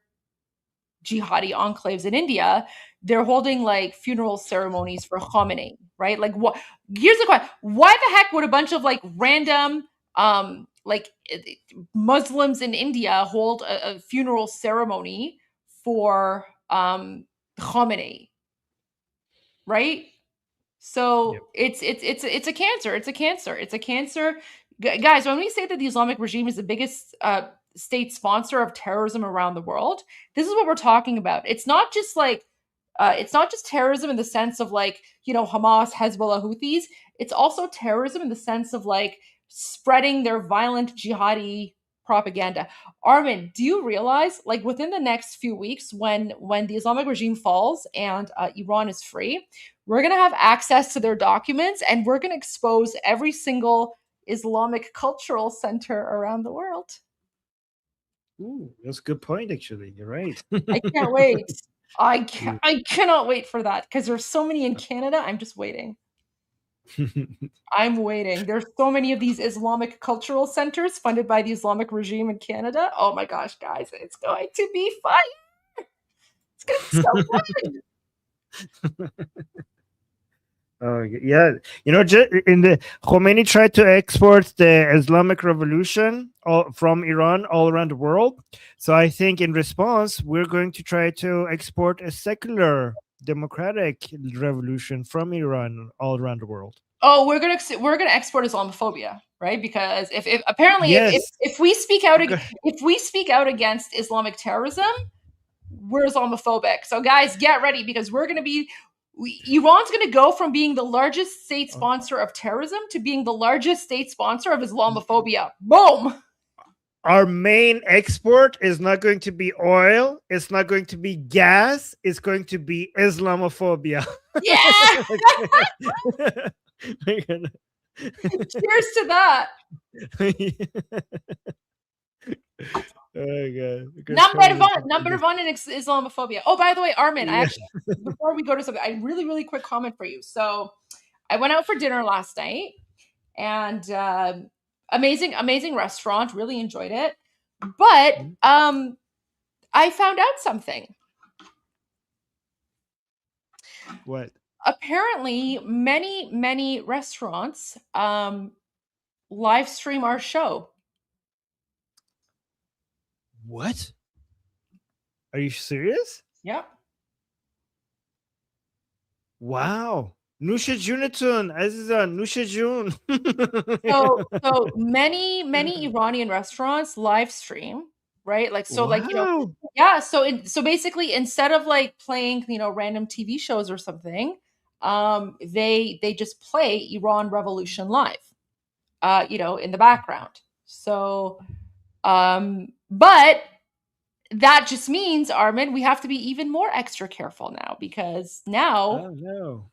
[SPEAKER 20] jihadi enclaves in India, they're holding like funeral ceremonies for Khamenei, right? Like what? Here's the question: why the heck would a bunch of like random Muslims in India hold a funeral ceremony for Khamenei, right? So it's a cancer. It's a cancer. It's a cancer. Guys, when we say that the Islamic regime is the biggest state sponsor of terrorism around the world, this is what we're talking about. It's not just like it's not just terrorism in the sense of like, Hamas, Hezbollah, Houthis. It's also terrorism in the sense of like spreading their violent jihadi propaganda. Armin, do you realize, like, within the next few weeks, when the Islamic regime falls and Iran is free, we're going to have access to their documents, and we're going to expose every single Islamic cultural center around the world.
[SPEAKER 8] Ooh, that's a good point, actually. You're right.
[SPEAKER 20] I can't wait. I cannot wait for that, because there's so many in Canada. I'm just waiting. I'm waiting. There's so many of these Islamic cultural centers funded by the Islamic regime in Canada. Oh my gosh, guys, it's going to be fun. It's going to be so fun.
[SPEAKER 8] Oh yeah, in the Khomeini tried to export the Islamic revolution from Iran all around the world. So I think in response, we're going to try to export a secular democratic revolution from Iran all around the world.
[SPEAKER 20] Oh, we're gonna export Islamophobia, right? Because if apparently
[SPEAKER 8] Yes.
[SPEAKER 20] if we speak out against Islamic terrorism, we're Islamophobic. So guys, get ready because we're gonna be. Iran's going to go from being the largest state sponsor of terrorism to being the largest state sponsor of Islamophobia. Boom.
[SPEAKER 8] Our main export is not going to be oil. It's not going to be gas. It's going to be Islamophobia.
[SPEAKER 20] Yeah. Cheers to that.
[SPEAKER 8] Oh God.
[SPEAKER 20] Number one in Islamophobia. Oh, by the way, Armin, I actually, before we go to something, I really quick comment for you. So I went out for dinner last night and amazing restaurant, really enjoyed it. But I found out something.
[SPEAKER 8] What?
[SPEAKER 20] Apparently, many restaurants live stream our show.
[SPEAKER 8] What? Are you serious?
[SPEAKER 20] Yep.
[SPEAKER 8] Wow. Nusha Junatun, Azizan, Nusha Jun.
[SPEAKER 20] So many Iranian restaurants live stream, right? Like so, like yeah. So basically, instead of like playing random TV shows or something, they just play Iran Revolution live, in the background. So, but that just means, Armin, we have to be even more extra careful now because now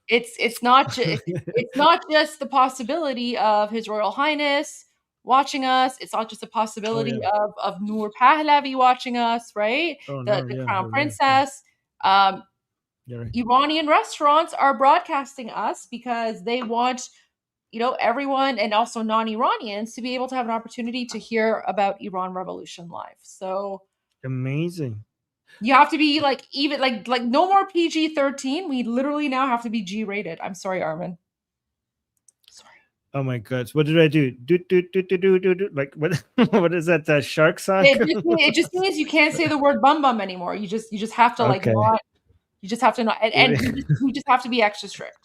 [SPEAKER 20] it's not just the possibility of His Royal Highness watching us. It's not just a possibility of Noor Pahlavi watching us, right? The Crown Princess. Iranian restaurants are broadcasting us because they want everyone and also non-Iranians to be able to have an opportunity to hear about Iran Revolution live. So
[SPEAKER 8] amazing.
[SPEAKER 20] You have to be like even like no more PG-13. We literally now have to be G-rated. I'm sorry, Armin. Sorry.
[SPEAKER 8] Oh my God! What did I do? Do. Like what? What is that? That shark song?
[SPEAKER 20] It just means you can't say the word bum bum anymore. You just have to not. You just have to not, and we just have to be extra strict.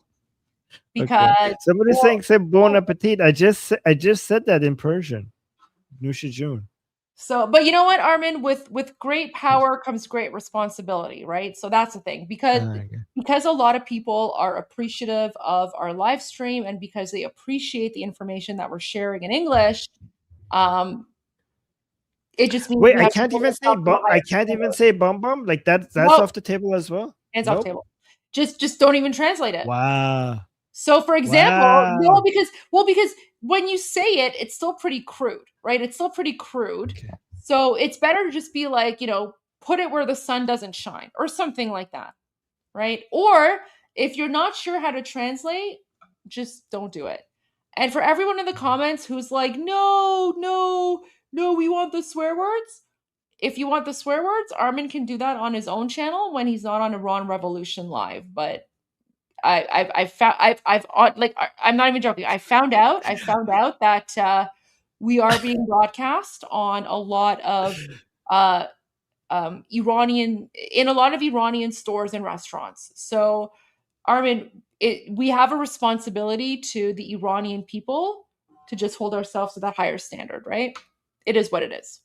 [SPEAKER 20] Because
[SPEAKER 8] somebody's saying "say bon appetit." I just said that in Persian. Nusha Jun.
[SPEAKER 20] So, but you know what, Armin, with great power comes great responsibility, right? So that's the thing, because a lot of people are appreciative of our live stream and because they appreciate the information that we're sharing in English, it just means
[SPEAKER 8] wait. I can't even say bum. I can't even say bum bum. Like that's off the table as well.
[SPEAKER 20] It's off the table. Just don't even translate it.
[SPEAKER 8] Wow.
[SPEAKER 20] So, for example, because when you say it, it's still pretty crude, right? It's still pretty crude. Okay. So it's better to just be like, put it where the sun doesn't shine or something like that, right? Or if you're not sure how to translate, just don't do it. And for everyone in the comments who's like, no, we want the swear words. If you want the swear words, Armin can do that on his own channel when he's not on Iran Revolution Live, but I'm not even joking. I found out that we are being broadcast on a lot of Iranian stores and restaurants. So, Armin, we have a responsibility to the Iranian people to just hold ourselves to that higher standard, right? It is what it is.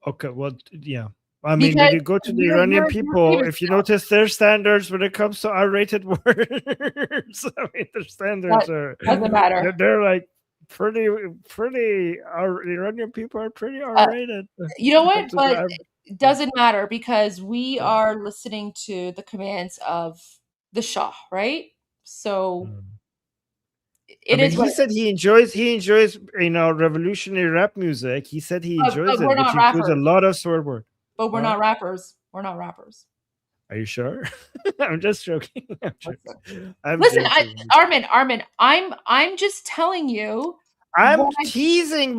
[SPEAKER 8] Okay, well, yeah. I mean, when you go to the Iranian people, if you notice their standards when it comes to R-rated words, I mean, their standards
[SPEAKER 20] doesn't matter.
[SPEAKER 8] They're like pretty. The Iranian people are pretty R-rated.
[SPEAKER 20] You know what? But it doesn't matter because we are listening to the commands of the Shah, right? So
[SPEAKER 8] he said he enjoys revolutionary rap music. He said he enjoys it, which includes a lot of swear words.
[SPEAKER 20] But we're not rappers. We're not rappers.
[SPEAKER 8] Are you sure? I'm just joking.
[SPEAKER 20] Listen, Armin, I'm just telling you.
[SPEAKER 8] I'm teasing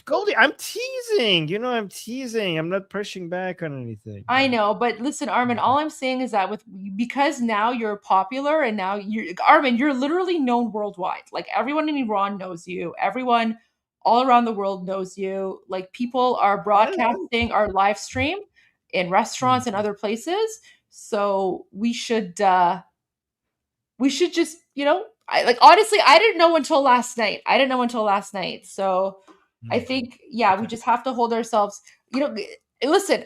[SPEAKER 8] Goldie. I'm teasing. I'm teasing. I'm not pushing back on anything.
[SPEAKER 20] I know, but listen, Armin, all I'm saying is that because now you're popular and now Armin, you're literally known worldwide. Like everyone in Iran knows you. Everyone all around the world knows you. Like people are broadcasting our live stream in restaurants and other places. So we should just, honestly, I didn't know until last night. So I think, yeah, we just have to hold ourselves, listen,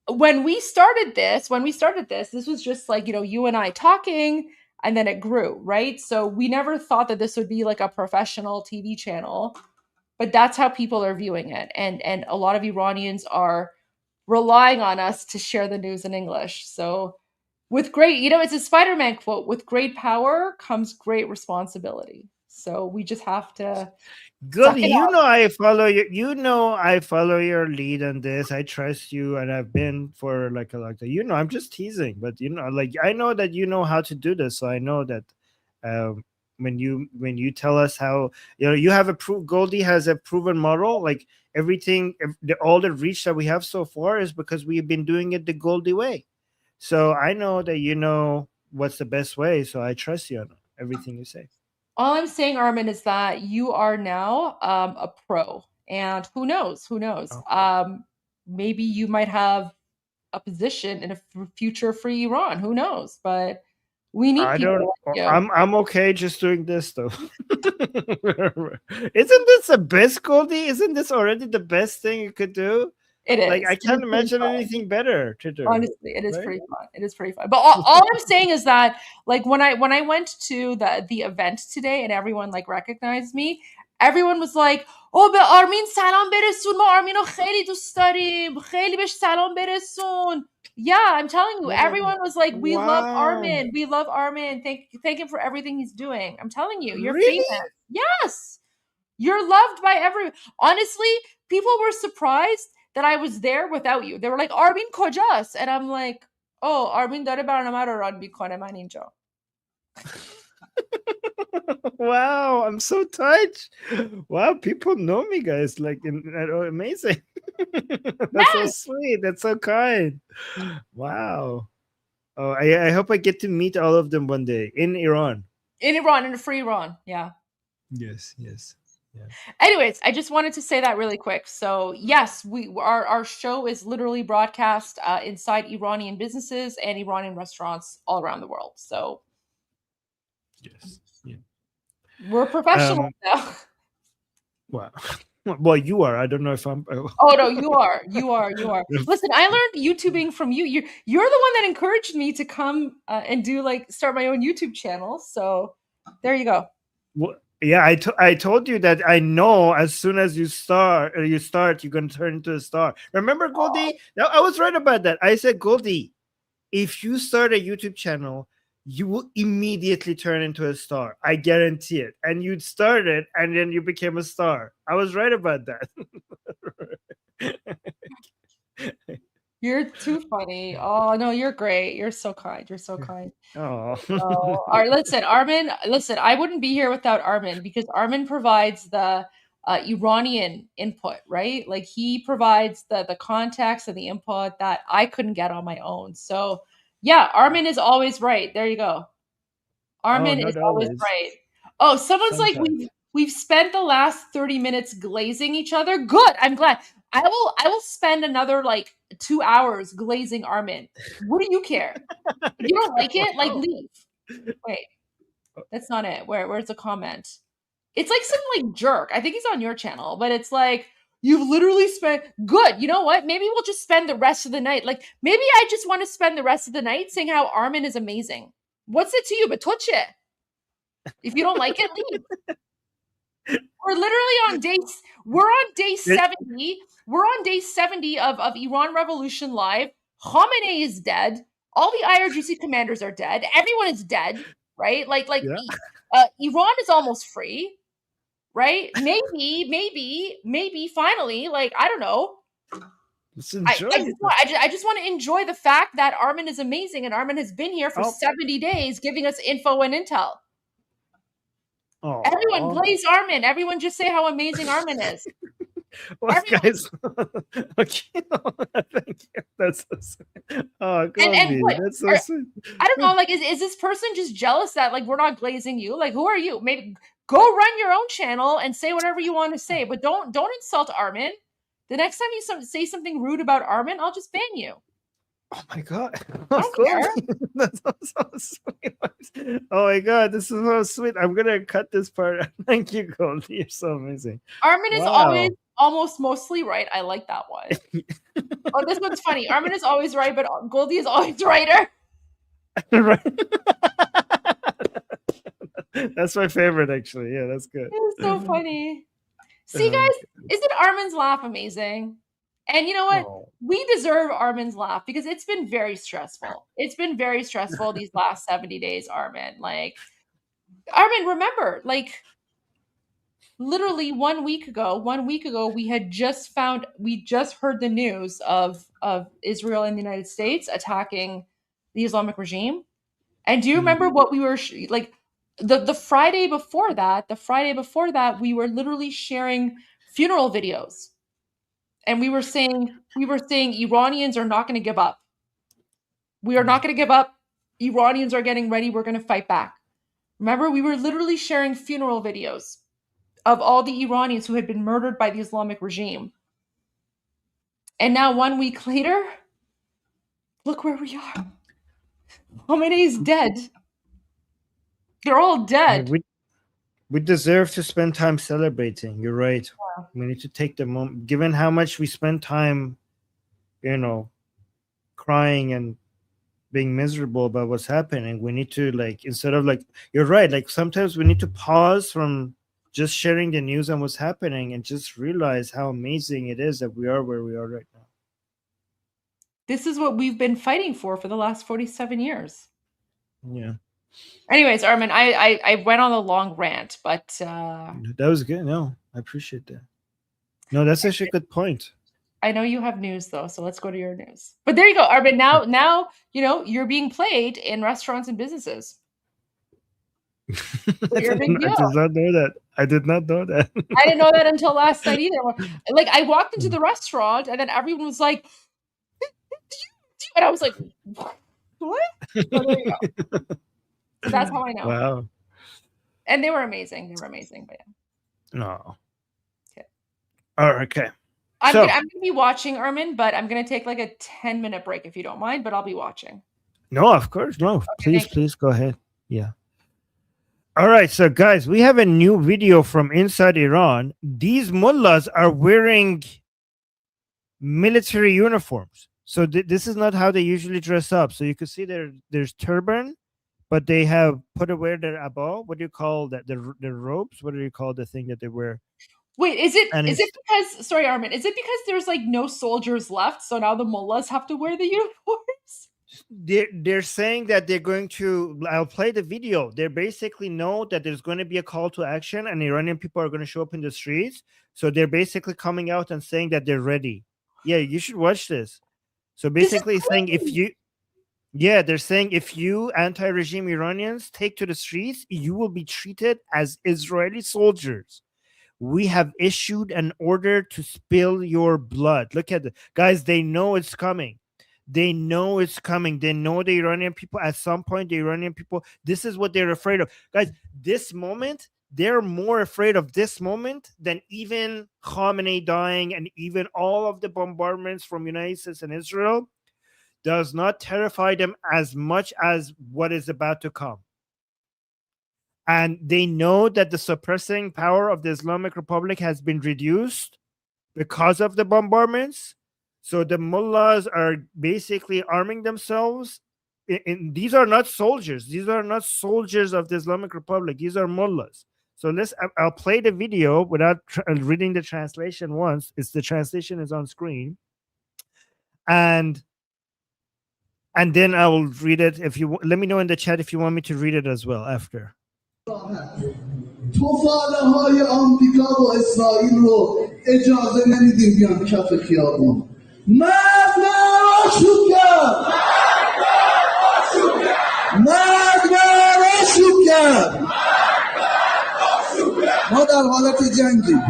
[SPEAKER 20] when we started this, this was just like, you and I talking, and then it grew, right? So we never thought that this would be like a professional TV channel, but that's how people are viewing it. And a lot of Iranians are relying on us to share the news in English. So with great, it's a Spider-Man quote, with great power comes great responsibility. So we just have to suck
[SPEAKER 8] Goldie,
[SPEAKER 20] it up.
[SPEAKER 8] I follow you. I follow your lead on this. I trust you, and I've been for like a long time. I'm just teasing, but like I know that you know how to do this. So I know that when you tell us how you have a Goldie has a proven model. Like everything, all the reach that we have so far is because we've been doing it the Goldie way. So I know that you know what's the best way. So I trust you on everything you say.
[SPEAKER 20] All I'm saying, Armin, is that you are now a pro, and who knows? Maybe you might have a position in a future free Iran. Who knows? But we need
[SPEAKER 8] I
[SPEAKER 20] people
[SPEAKER 8] don't.
[SPEAKER 20] like you.
[SPEAKER 8] I'm okay just doing this though. Isn't this the best, Goldie? Isn't this already the best thing you could do?
[SPEAKER 20] It is.
[SPEAKER 8] Like I
[SPEAKER 20] It is
[SPEAKER 8] can't
[SPEAKER 20] pretty
[SPEAKER 8] imagine
[SPEAKER 20] fun.
[SPEAKER 8] anything better to do.
[SPEAKER 20] Honestly, it is
[SPEAKER 8] right?
[SPEAKER 20] pretty fun. It is pretty fun. But all I'm saying is that, like, when I went to the event today and everyone like recognized me, everyone was like, "Oh, به آرمین سلام برسون. ما آرمین رو خیلی دوست داریم. خیلی بهش سلام برسون." Yeah, I'm telling you, everyone was like, "We love
[SPEAKER 8] Wow.
[SPEAKER 20] Armin. We love Armin. Thank him for everything he's doing." I'm telling you, you're
[SPEAKER 8] Really?
[SPEAKER 20] famous. Yes. You're loved by everyone. Honestly, people were surprised that I was there without you. They were like, "Armin kojas?" And I'm like, "Oh, Armin dare barname ro run mikone man inja."
[SPEAKER 8] Wow, I'm so touched. Wow, people know me, guys. Like, amazing. That's so sweet. That's so kind. Wow. Oh, I hope I get to meet all of them one day in Iran.
[SPEAKER 20] In Iran, in a free Iran. Yeah.
[SPEAKER 8] Yes. Yeah.
[SPEAKER 20] Anyways, I just wanted to say that really quick. So yes, our show is literally broadcast inside Iranian businesses and Iranian restaurants all around the world. So
[SPEAKER 8] yes, yeah,
[SPEAKER 20] we're professional now.
[SPEAKER 8] Wow. Well, you are. I don't know if I'm.
[SPEAKER 20] Oh no, you are. Listen, I learned YouTubing from you. You're the one that encouraged me to come and start my own YouTube channel. So there you go.
[SPEAKER 8] Well, yeah, I told you that I know as soon as you start, you're going to turn into a star. Remember, Goldie? No, I was right about that. I said, Goldie, if you start a YouTube channel, you will immediately turn into a star. I guarantee it. And you'd start it, and then you became a star. I was right about that.
[SPEAKER 20] You're too funny. Oh no, you're great. You're so kind.
[SPEAKER 8] Oh.
[SPEAKER 20] All right, listen, Armin. Listen, I wouldn't be here without Armin, because Armin provides the Iranian input, right? Like he provides the context and the input that I couldn't get on my own. So yeah, Armin is always right. There you go. Armin is always right. Oh, someone's like, we've spent the last 30 minutes glazing each other. Good. I'm glad. I will spend another like 2 hours glazing Armin. What do you care? If you don't like it, like leave. Wait, that's not it. Where's the comment? It's like some like jerk. I think he's on your channel, but it's like, you've literally spent good. You know what? Maybe we'll just spend the rest of the night. Like maybe I just want to spend the rest of the night saying how Armin is amazing. What's it to you? But touch it. If you don't like it, leave. We're literally on day 70. We're on day 70 of Iran Revolution Live. Khamenei is dead. All the IRGC commanders are dead. Everyone is dead, right? Iran is almost free, right? Maybe finally, like, I don't know.
[SPEAKER 8] Let's enjoy
[SPEAKER 20] I just want to enjoy the fact that Armin is amazing, and Armin has been here for 70 days giving us info and intel.
[SPEAKER 8] Oh,
[SPEAKER 20] everyone glaze Armin. Everyone just say how amazing Armin is.
[SPEAKER 8] Well, guys, okay. Thank you. That's so sweet. Oh, that's so sweet.
[SPEAKER 20] I don't know. Like, is this person just jealous that like we're not glazing you? Like, who are you? Maybe go run your own channel and say whatever you want to say, but don't insult Armin. The next time you say something rude about Armin, I'll just ban you.
[SPEAKER 8] Oh my God.
[SPEAKER 20] I don't care.
[SPEAKER 8] That's so sweet. Oh my God, this is so sweet. I'm going to cut this part out. Thank you, Goldie. You're so amazing.
[SPEAKER 20] Armin is
[SPEAKER 8] Wow.
[SPEAKER 20] always almost mostly right. I like that one. Oh, this one's funny. Armin is always right, but Goldie is always righter.
[SPEAKER 8] Right. That's my favorite, actually. Yeah, that's good.
[SPEAKER 20] It's so funny. See, guys, isn't Armin's laugh amazing? And you know what?
[SPEAKER 8] Oh.
[SPEAKER 20] We deserve Armin's laugh because it's been very stressful. It's been very stressful these last 70 days, Armin. Like, Armin, remember, like, literally 1 week ago, we just heard the news of Israel and the United States attacking the Islamic regime. And do you remember what we were like the Friday before that? The Friday before that, we were literally sharing funeral videos, and we were saying Iranians are not going to give up. We are not going to give up. Iranians are getting ready. We're going to fight back. Remember, we were literally sharing funeral videos of all the Iranians who had been murdered by the Islamic regime. And now 1 week later, look where we are. Khamenei's dead. They're all dead.
[SPEAKER 8] We deserve to spend time celebrating. You're right.
[SPEAKER 20] Yeah.
[SPEAKER 8] We need to take the moment, given how much we spend time, crying and being miserable about what's happening. We need to, like, instead of, like, you're right, like sometimes we need to pause from just sharing the news and what's happening and just realize how amazing it is that we are where we are right now.
[SPEAKER 20] This is what we've been fighting for the last 47 years.
[SPEAKER 8] Yeah.
[SPEAKER 20] Anyways, Armin, I went on a long rant, but
[SPEAKER 8] that was good. No, I appreciate that. No, that's actually a good point.
[SPEAKER 20] I know you have news though, so let's go to your news. But there you go, Armin. Now you're being played in restaurants and businesses.
[SPEAKER 8] I did not know that. I did not know that.
[SPEAKER 20] I didn't know that until last night either. Like, I walked into the restaurant and then everyone was like, and I was like, what? So there you go. That's how I know.
[SPEAKER 8] Wow.
[SPEAKER 20] And they were amazing. But yeah.
[SPEAKER 8] No. Okay. All right. Okay.
[SPEAKER 20] I'm gonna be watching, Armin, but I'm gonna take like a 10-minute break if you don't mind. But I'll be watching.
[SPEAKER 8] No, of course. No, please go ahead. Yeah. All right. So, guys, we have a new video from inside Iran. These mullahs are wearing military uniforms. So this is not how they usually dress up. So you can see there's turban, but they have put away their abba. What do you call that? The robes? What do you call the thing that they wear?
[SPEAKER 20] Wait, is it because, sorry, Armin, is it because there's like no soldiers left, so now the mullahs have to wear the uniforms?
[SPEAKER 8] They're saying that they're going to, I'll play the video. They basically know that there's going to be a call to action and Iranian people are going to show up in the streets. So they're basically coming out and saying that they're ready. Yeah, you should watch this. So basically saying they're saying if you anti-regime Iranians take to the streets, you will be treated as Israeli soldiers. We have issued an order to spill your blood. Look at it. Guys, they know it's coming. They know it's coming. They know the Iranian people, at some point, this is what they're afraid of. Guys, this moment, they're more afraid of this moment than even Khamenei dying and even all of the bombardments from United States and Israel does not terrify them as much as what is about to come. And they know that the suppressing power of the Islamic Republic has been reduced because of the bombardments. So the mullahs are basically arming themselves. These are not soldiers. These are not soldiers of the Islamic Republic. These are mullahs. So I'll play the video without reading the translation once. The translation is on screen. And then I will read it. If you let me know in the chat if you want me to read it as well after.
[SPEAKER 14] توفاله‌های آمریکا و اسرائیل رو اجازه نمیدیم بیان کف خیابون. مرد آشوب کرد. ما در حالت جنگیم.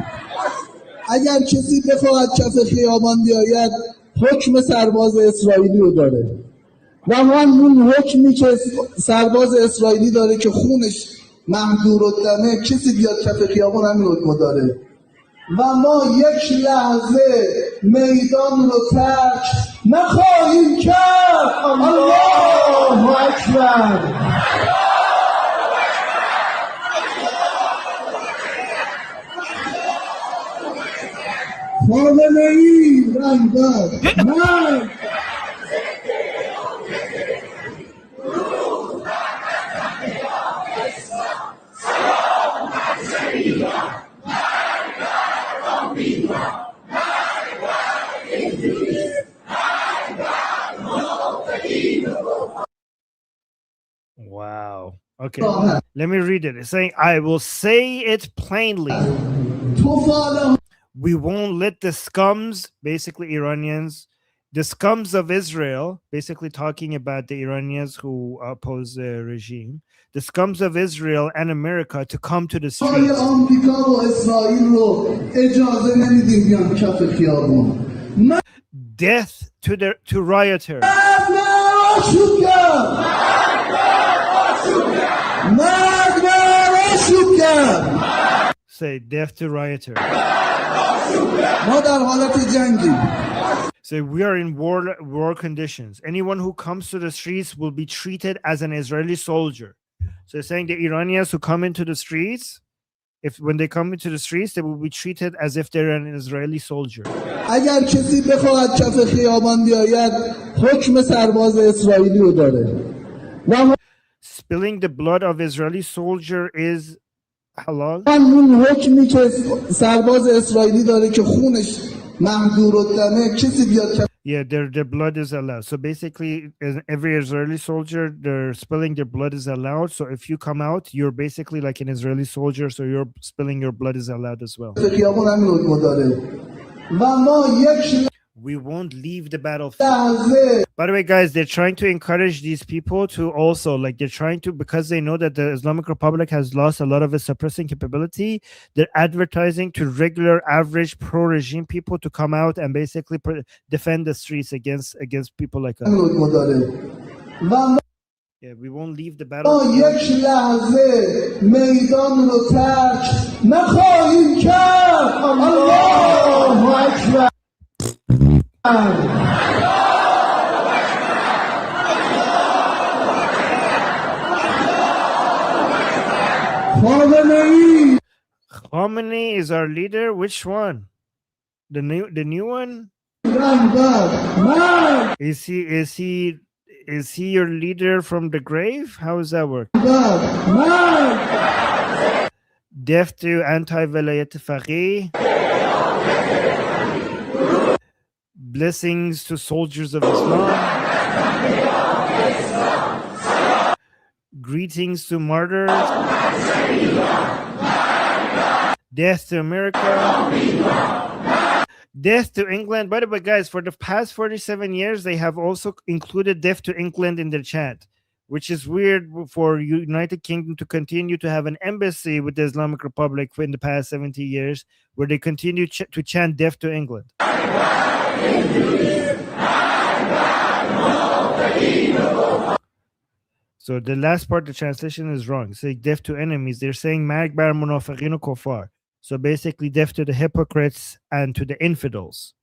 [SPEAKER 14] اگر کسی بخواهد کف خیابان بیاید حکم سرباز اسرائیلی رو داره و اون حکمی که سرباز اسرائیلی داره که خونش مهدور الدمه، کسی بیاد کف خیابان همین حکم داره و ما یک لحظه میدان رو ترک نخواهیم کرد. الله اکبر. خامنه‌ای رهبر من
[SPEAKER 8] Wow. Okay. Let me read it. It's saying, I will say it plainly. We won't let the scums, basically Iranians, the scums of Israel, basically talking about the Iranians who oppose the regime, the scums of Israel and America to come to the streets. Death to rioters. Say death to rioters. Say we are in war conditions. Anyone who comes to the streets will be treated as an Israeli soldier. So they're saying the Iranians who come into the streets, when they come into the streets, they will be treated as if they're an Israeli soldier.
[SPEAKER 14] اگر کسی بخواهد کف خیابان بیاید حکم سرباز اسرائیلی رو داره.
[SPEAKER 8] Spilling the blood of Israeli soldier is halal.
[SPEAKER 14] اون حکمی که سرباز اسرائیلی داره که خونش مهدور الدمه کسی بیاد.
[SPEAKER 8] Yeah, their blood is allowed. So basically, every Israeli soldier, they're spilling their blood is allowed. So if you come out, you're basically like an Israeli soldier. So you're spilling your blood is allowed as well. We won't leave the battlefield. By the way, guys, they're trying to encourage these people to also, like, they're trying to, because they know that the Islamic Republic has lost a lot of its suppressing capability, they're advertising to regular, average, pro-regime people to come out and basically defend the streets against people like us. Yeah, we won't leave the battlefield. Khamenei is our leader. Which one? The new one? Is he your leader from the grave? How does that work? Death to anti-Velayat Faqih. Blessings to soldiers of Islam. Greetings to martyrs. Death to America. Death to England. By the way, guys, for the past 47 years, they have also included death to England in their chant, which is weird for United Kingdom to continue to have an embassy with the Islamic Republic in the past 70 years, where they continue to chant death to England. So the last part, the translation is wrong. It's like death to enemies. They're saying Marg bar munafiqin kufar. So basically death to the hypocrites and to the infidels.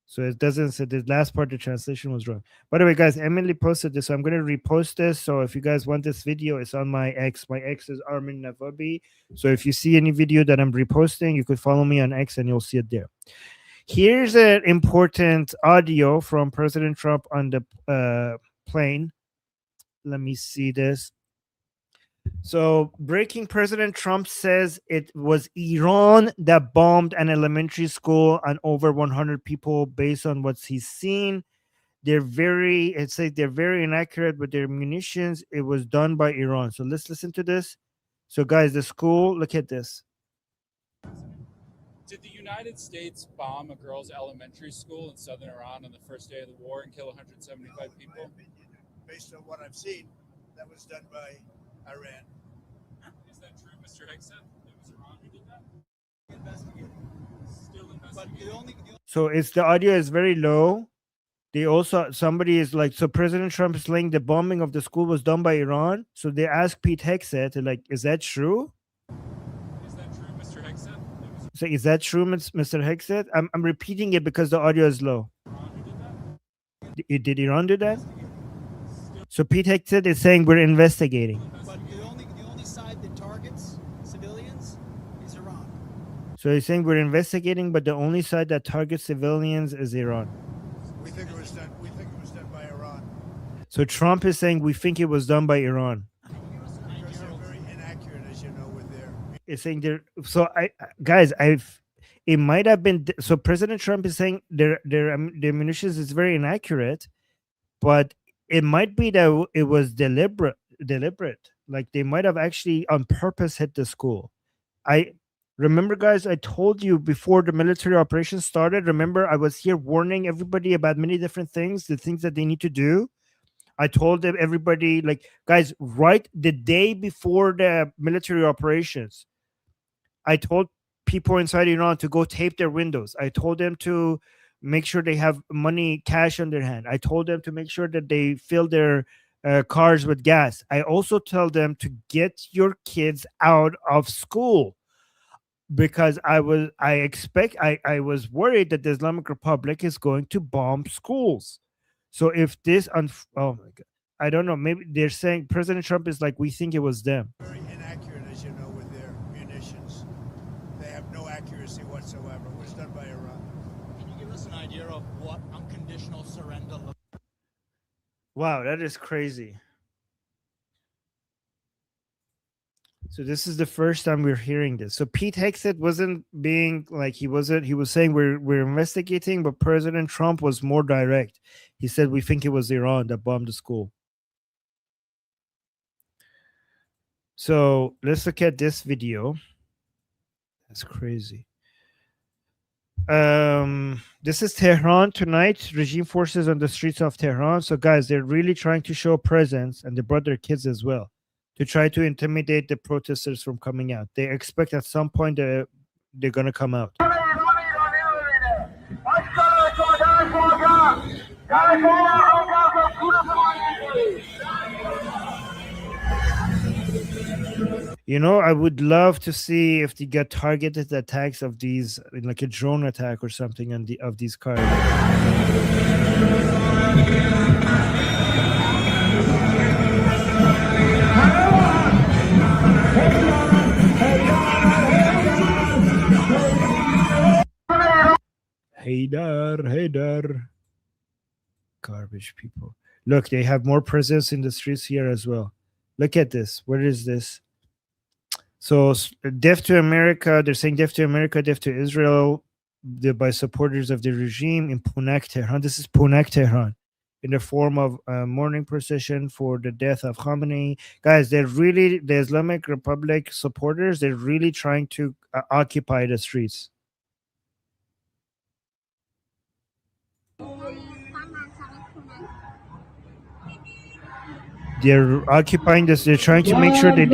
[SPEAKER 8] So it doesn't say the last part, the translation was wrong. By the way, guys, Emily posted this, so I'm going to repost this. So if you guys want this video, it's on my X. My X is Armin Navabi. So if you see any video that I'm reposting, you could follow me on X and you'll see it there. Here's an important audio from President Trump on the plane. Let me see this. So, breaking, President Trump says it was Iran that bombed an elementary school and over 100 people based on what he's seen. They're very inaccurate with their munitions. It was done by Iran. So let's listen to this. So guys, the school, look at this.
[SPEAKER 24] Did the United States bomb a girls' elementary school in southern Iran on the first day of the war and kill 175 people?
[SPEAKER 12] In my opinion, based on what I've seen, that was done by Iran.
[SPEAKER 24] Is that true, Mr. Hegseth? It was Iran who did that?
[SPEAKER 12] Investigating.
[SPEAKER 24] Still investigating.
[SPEAKER 8] So the audio is very low. They also, somebody is like, so President Trump is saying the bombing of the school was done by Iran. So they asked Pete Hegseth, like, is that true?
[SPEAKER 24] Is that true, Mr. Hegseth?
[SPEAKER 8] So is that true, Mr. Hexet? I'm repeating it because the audio is low. Did Iran do that? So Pete Hexet is saying we're investigating.
[SPEAKER 10] But the only side that targets civilians is Iran.
[SPEAKER 8] So he's saying we're investigating, but the only side that targets civilians is Iran.
[SPEAKER 12] We think it was done. We think it was done by Iran.
[SPEAKER 8] So Trump is saying we think it was done by Iran.
[SPEAKER 12] Because they're very inaccurate, as you know, with their.
[SPEAKER 8] It's saying there. So it might have been. So President Trump is saying their munitions is very inaccurate, but it might be that it was deliberate. Like they might have actually on purpose hit the school. I remember, guys, I told you before the military operation started. Remember, I was here warning everybody about many different things, the things that they need to do. I told them, everybody, like, guys, right the day before the military operations, I told people inside Iran to go tape their windows. I told them to make sure they have money, cash on their hand. I told them to make sure that they fill their cars with gas. I also tell them to get your kids out of school, because I was worried that the Islamic Republic is going to bomb schools. So if this, oh my God, I don't know. Maybe they're saying President Trump is like, we think it was them.
[SPEAKER 12] Very inaccurate, as you know, with their munitions. They have no accuracy whatsoever. It was done by Iran.
[SPEAKER 10] Can you give us an idea of what unconditional surrender looks like?
[SPEAKER 8] Wow, that is crazy. So this is the first time we're hearing this. So Pete Hexet wasn't being like, he was saying we're investigating, but President Trump was more direct. He said we think it was Iran that bombed the school. So let's look at this video. That's crazy. This is Tehran tonight. Regime forces on the streets of Tehran. So guys, they're really trying to show presence, and they brought their kids as well, to try to intimidate the protesters from coming out. They expect at some point they're going to come out. You know, I would love to see if they get targeted attacks of these, like a drone attack or something of these cars. Haydar. Garbage people. Look, they have more presence in the streets here as well. Look at this. What is this? So, death to America. They're saying death to America, death to Israel, by supporters of the regime in Punak, Tehran. This is Punak, Tehran, in the form of a mourning procession for the death of Khamenei. Guys, they're really, the Islamic Republic supporters, they're really trying to occupy the streets. They're occupying this. They're trying to make sure they.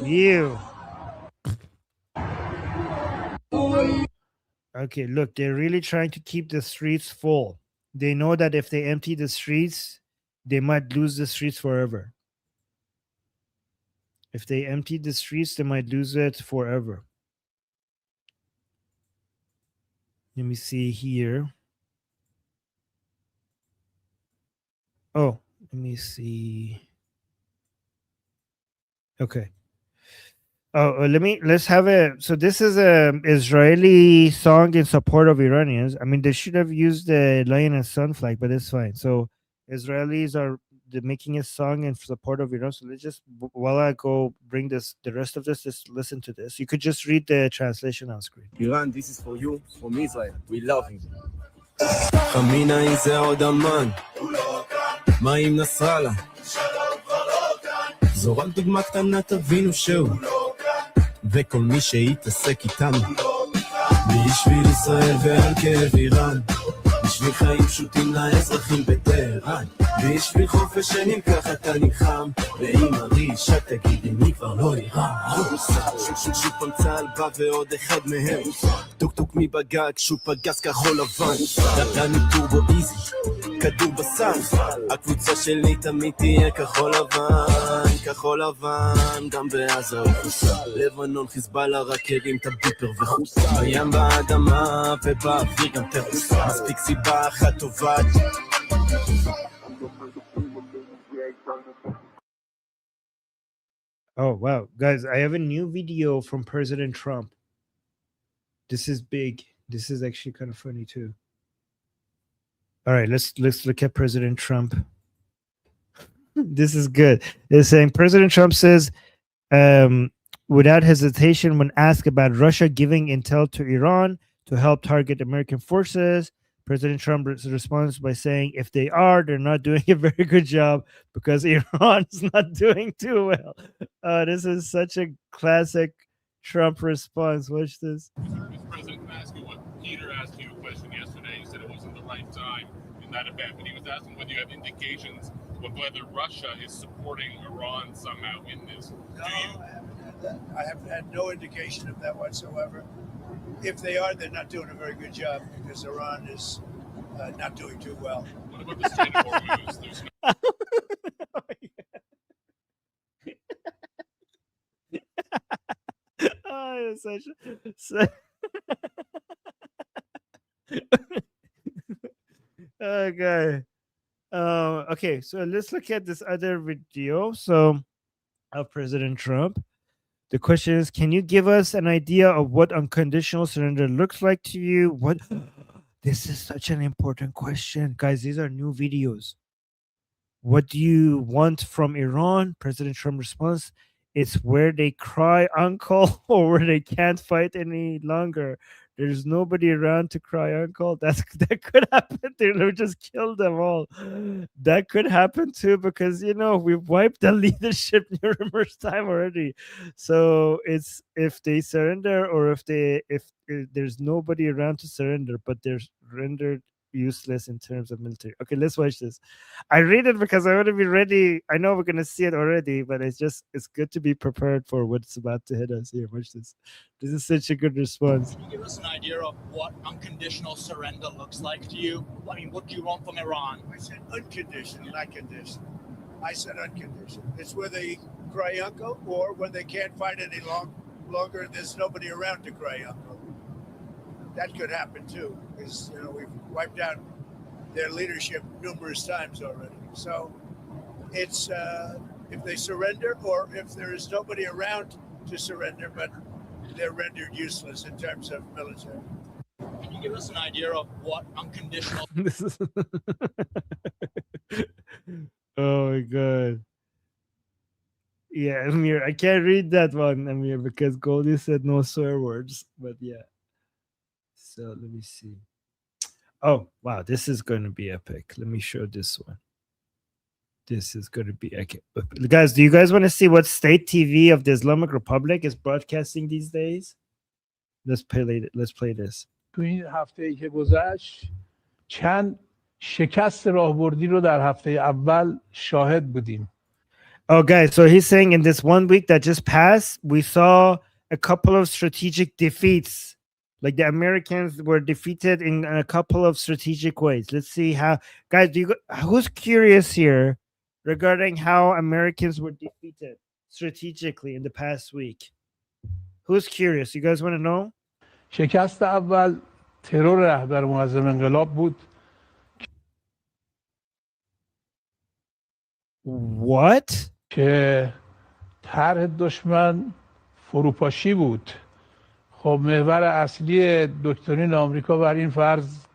[SPEAKER 8] You. Okay, look, they're really trying to keep the streets full. They know that if they empty the streets, they might lose the streets forever. If they empty the streets, they might lose it forever. Let me see here. Oh, let me see. Okay. Oh, let's have a. So this is a Israeli song in support of Iranians. I mean, they should have used the lion and sun flag, but it's fine. So Israelis are making a song in support of Iran. So let's just, while I go bring the rest of this, just listen to this. You could just read the translation on screen.
[SPEAKER 15] Iran, this is for you, from Israel. We love you. Khamenei זה עוד אמן, מה עם נסראללה? זו רק דוגמה קטנה, תבינו שהוא, וכל מי שיתעסק איתנו, בשביל ישראל ועל כאב איראן, בשביל חיים פשוטים לאזרחים בטהרן. בשביל חופש שנים ככה אתה נלחם ואם מרגיש רק תגיד אני כבר לא נראה שוב פעם צהל בא ועוד אחד מהם טוק טוק מבגג שוב פגז כחול לבן נתני טורבו איזי כדור בסם הקבוצה שלי תמיד תהיה כחול לבן גם בעזה וחוסה לבנון חיזבאללה רק הרים את הביפר וחוסה בים באדמה ובאוויר גם טרוס מספיק סיבה אחת טובה
[SPEAKER 8] Oh wow, guys, I have a new video from President Trump. This is big. This is actually kind of funny too. All right, let's look at President Trump. This is good. It's saying President Trump says without hesitation when asked about Russia giving intel to Iran to help target American forces, President Trump responds by saying, if they are, they're not doing a very good job because Iran is not doing too well. This is such a classic Trump response. Watch this.
[SPEAKER 17] Mr. President, can I ask you what Peter asked you a question yesterday? You said it wasn't the right time in that event, but he was asking whether you have indications of whether Russia is supporting Iran somehow in this.
[SPEAKER 12] No, I haven't had that. I have had no indication of that whatsoever. If they are, they're not doing a very good job because Iran is not doing too well.
[SPEAKER 17] What about the state of Hormuz? There's no...
[SPEAKER 8] Oh, it's such okay. Okay, so let's look at this other video. So of President Trump. The question is, can you give us an idea of what unconditional surrender looks like to you? What this is such an important question. Guys, these are new videos. What do you want from Iran? President Trump responds, it's where they cry uncle or where they can't fight any longer. There's nobody around to cry uncle. That could happen. They'll just kill them all. That could happen too because we've wiped the leadership numerous time already. So it's if they surrender or if there's nobody around to surrender, but they're rendered useless in terms of military. Okay, let's watch this. I read it because I want to be ready. I know we're gonna see it already, but it's good to be prepared for what's about to hit us here. Watch this. This is such a good response.
[SPEAKER 9] Can you give us an idea of what unconditional surrender looks like to you? I mean, what do you want from Iran?
[SPEAKER 12] I said unconditional, not conditional. I said unconditional. It's where they cry uncle or when they can't fight any longer and there's nobody around to cry uncle. That could happen too, because we've wiped out their leadership numerous times already. So it's if they surrender or if there is nobody around to surrender, but they're rendered useless in terms of military.
[SPEAKER 9] Can you give us an idea of what unconditional?
[SPEAKER 8] This is oh my god. Yeah, Amir, I can't read that one, Amir, because Goldie said no swear words. But yeah. So let me see. Oh, wow. This is going to be epic. Let me show this one. This is going to be epic. Guys, do you guys want to see what state TV of the Islamic Republic is broadcasting these days? Let's play this.
[SPEAKER 1] تو این هفته‌ای که گذشت چند شکست راهبردی رو در هفته اول شاهد بودیم.
[SPEAKER 8] Oh, guys, so he's saying in this 1 week that just passed, we saw a couple of strategic defeats. Like the Americans were defeated in a couple of strategic ways. Let's see how, guys, who's curious here regarding how Americans were defeated strategically in the past week? Who's curious? You guys want to know?
[SPEAKER 1] شکست اول ترور رهبر معظم انقلاب بود.
[SPEAKER 8] What?
[SPEAKER 1] که طرح دشمن فروپاشی بود. خب محور اصلی دکترین آمریکا بر این فرض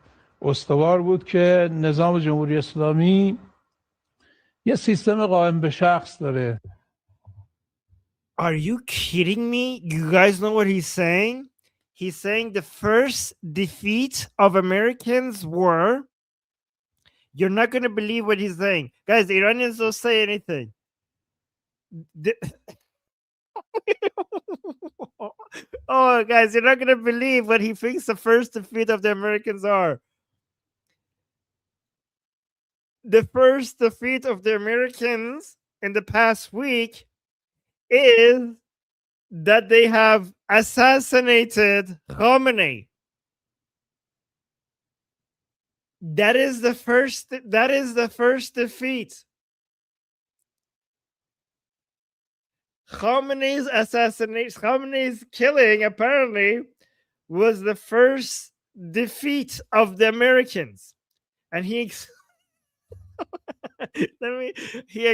[SPEAKER 1] استوار بود که نظام جمهوری اسلامی یه سیستم قائم به شخص داره.
[SPEAKER 8] Are you kidding me? You guys know what he's saying? He's saying the first defeat of Americans were, you're not going to believe what he's saying. Guys, the Iranians don't say anything. Oh, guys, you're not going to believe what he thinks the first defeat of the Americans are. the first defeat of the Americans in the past week is that they have assassinated Khamenei. That is the first defeat. Khamenei's assassination, Khamenei's killing apparently was the first defeat of the Americans. And he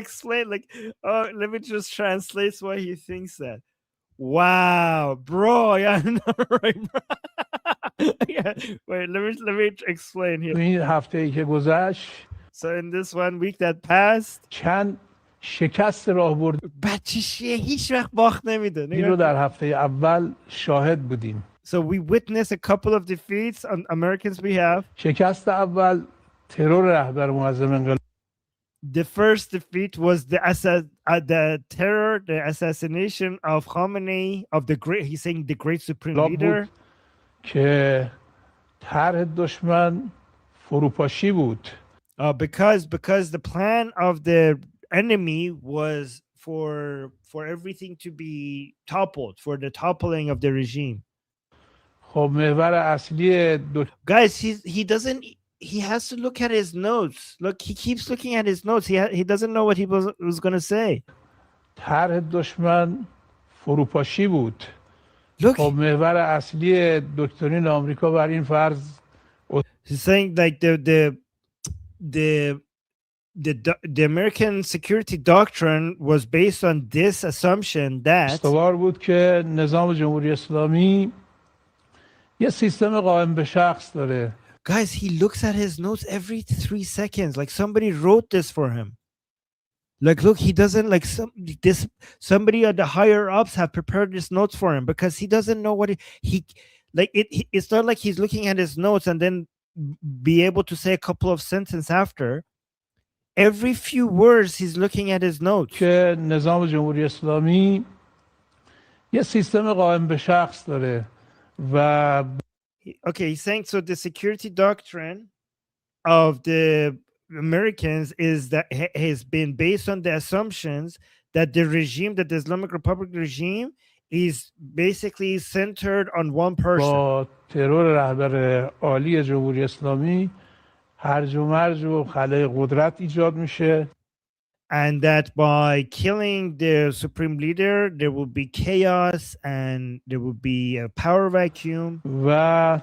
[SPEAKER 8] explained like, oh, let me just translate why he thinks that. Wow, bro, yeah, no, right, bro. Yeah, wait, let me explain here.
[SPEAKER 1] این هفته‌ای که گذشت
[SPEAKER 8] So in this 1 week that passed,
[SPEAKER 1] چند شکست راهبردی
[SPEAKER 8] بچه هیچ وقت باخت نمیده.
[SPEAKER 1] رو در هفته اول شاهد بودیم.
[SPEAKER 8] So we witnessed a couple of defeats on Americans' behalf.
[SPEAKER 1] شکست اول ترور رهبر معظم انقلاب.
[SPEAKER 8] The first defeat was the terror, the assassination of Khamenei, of the great, he's saying the great supreme leader.
[SPEAKER 1] که طرح دشمن فروپاشی بود.
[SPEAKER 8] Because the plan of the enemy was for everything to be toppled, for the toppling of the regime.
[SPEAKER 1] خب محور اصلی
[SPEAKER 8] Guys, he has to look at his notes. Look, he keeps looking at his notes. He doesn't know what he was going to say.
[SPEAKER 1] طرح دشمن فروپاشی بود.
[SPEAKER 8] Look,
[SPEAKER 1] خب محور اصلی دکترین آمریکا بر این فرض.
[SPEAKER 8] He's saying like the American security doctrine was based on this assumption that
[SPEAKER 1] استوار بود که نظام جمهوری اسلامی یه سیستم قائم به شخص داره.
[SPEAKER 8] Guys, he looks at his notes every 3 seconds. Like somebody wrote this for him. Like, look, he doesn't like somebody at the higher ups have prepared his notes for him because he doesn't know what it's not like he's looking at his notes and then be able to say a couple of sentences after. Every few words he's looking at his notes.
[SPEAKER 1] که نظام جمهوری اسلامی یه سیستم قائم به شخص داره و
[SPEAKER 8] Okay, he's saying so the security doctrine of the Americans is that has been based on the assumptions that the regime, that the Islamic Republic regime is basically centered on one person.
[SPEAKER 1] با ترور رهبر عالی جمهوری اسلامی هرج و مرج و خلای قدرت ایجاد میشه.
[SPEAKER 8] And that by killing the supreme leader, there will be chaos and there will be a power vacuum.
[SPEAKER 1] و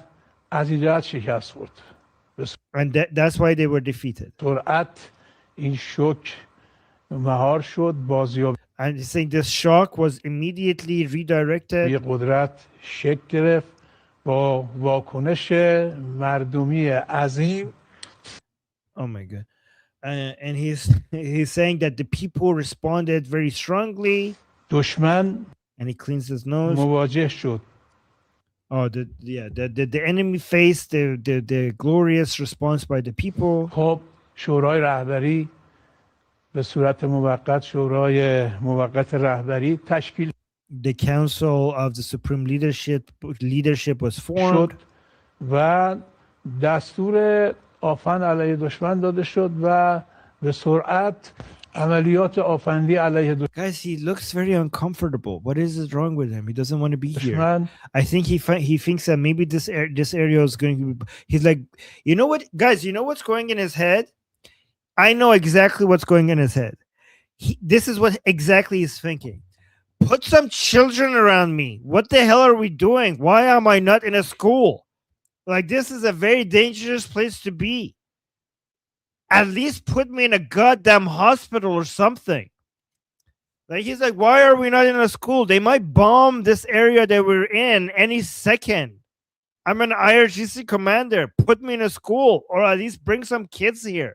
[SPEAKER 1] از این جهت شکست خورد.
[SPEAKER 8] And that's why they were defeated.
[SPEAKER 1] سرعت این شوک مهار شد بازیابی.
[SPEAKER 8] And he's saying this shock was immediately redirected.
[SPEAKER 1] یه قدرت شکل گرفت با واکنش مردمی عظیم.
[SPEAKER 8] Oh my God. And he's saying that the people responded very strongly.
[SPEAKER 1] دشمن
[SPEAKER 8] And he cleans his nose.
[SPEAKER 1] مواجه شد.
[SPEAKER 8] Oh, the enemy faced the glorious response by the people.
[SPEAKER 1] خب شورای رهبری به صورت موقت شورای موقت رهبری تشکیل
[SPEAKER 8] The council of the supreme leadership was formed.
[SPEAKER 1] شد و دستور آفند علیه دشمن داده شد و به سرعت عملیات آفندی علیه دشمن.
[SPEAKER 8] Guys, he looks very uncomfortable. What is wrong with him? He doesn't want to be here. I think he thinks that maybe this area is going to be. He's like, you know what, guys? You know what's going in his head? I know exactly what's going in his head. This is what exactly he's thinking. Put some children around me. What the hell are we doing? Why am I not in a school? Like, this is a very dangerous place to be. At least put me in a goddamn hospital or something. Like, he's like, why are we not in a school? They might bomb this area that we're in any second. I'm an IRGC commander. Put me in a school or at least bring some kids here.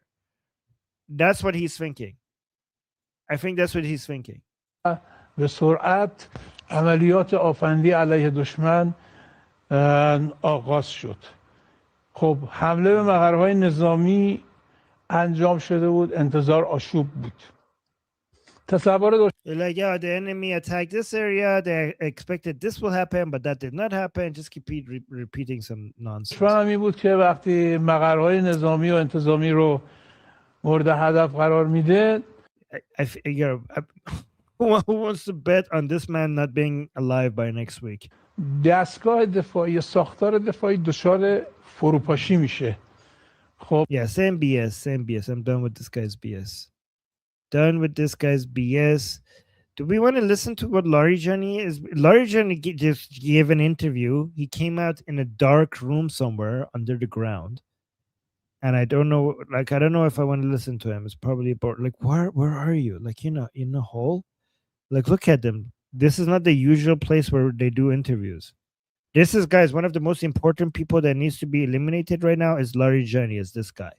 [SPEAKER 8] That's what he's thinking. I think that's what he's thinking.
[SPEAKER 1] به سرعت عملیات آفندی علیه دشمن آغاز شد. خب حمله به مقرهای نظامی انجام شده بود. انتظار آشوب بود. تصور
[SPEAKER 8] like, yeah, the enemy attacked this area. They expected this will happen, but that did not happen. Just keep repeating some nonsense.
[SPEAKER 1] دشمن این بود که وقتی مقرهای نظامی و انتظامی رو مورد هدف قرار میده
[SPEAKER 8] who wants to bet on this man not being alive by next week?
[SPEAKER 1] دستگاه دفاعی ساختار دفاعی دچار فروپاشی میشه. خب
[SPEAKER 8] Yeah, same BS. I'm done with this guy's BS. Done with this guy's BS. Do we want to listen to what Larijani is? Larijani just gave an interview. He came out in a dark room somewhere under the ground. And I don't know, like, I don't know if I want to listen to him. It's probably about, like, where are you? Like, in a hole? Like, look at them. This is not the usual place where they do interviews. This is, guys, one of the most important people that needs to be eliminated right now is Larijani, is this guy.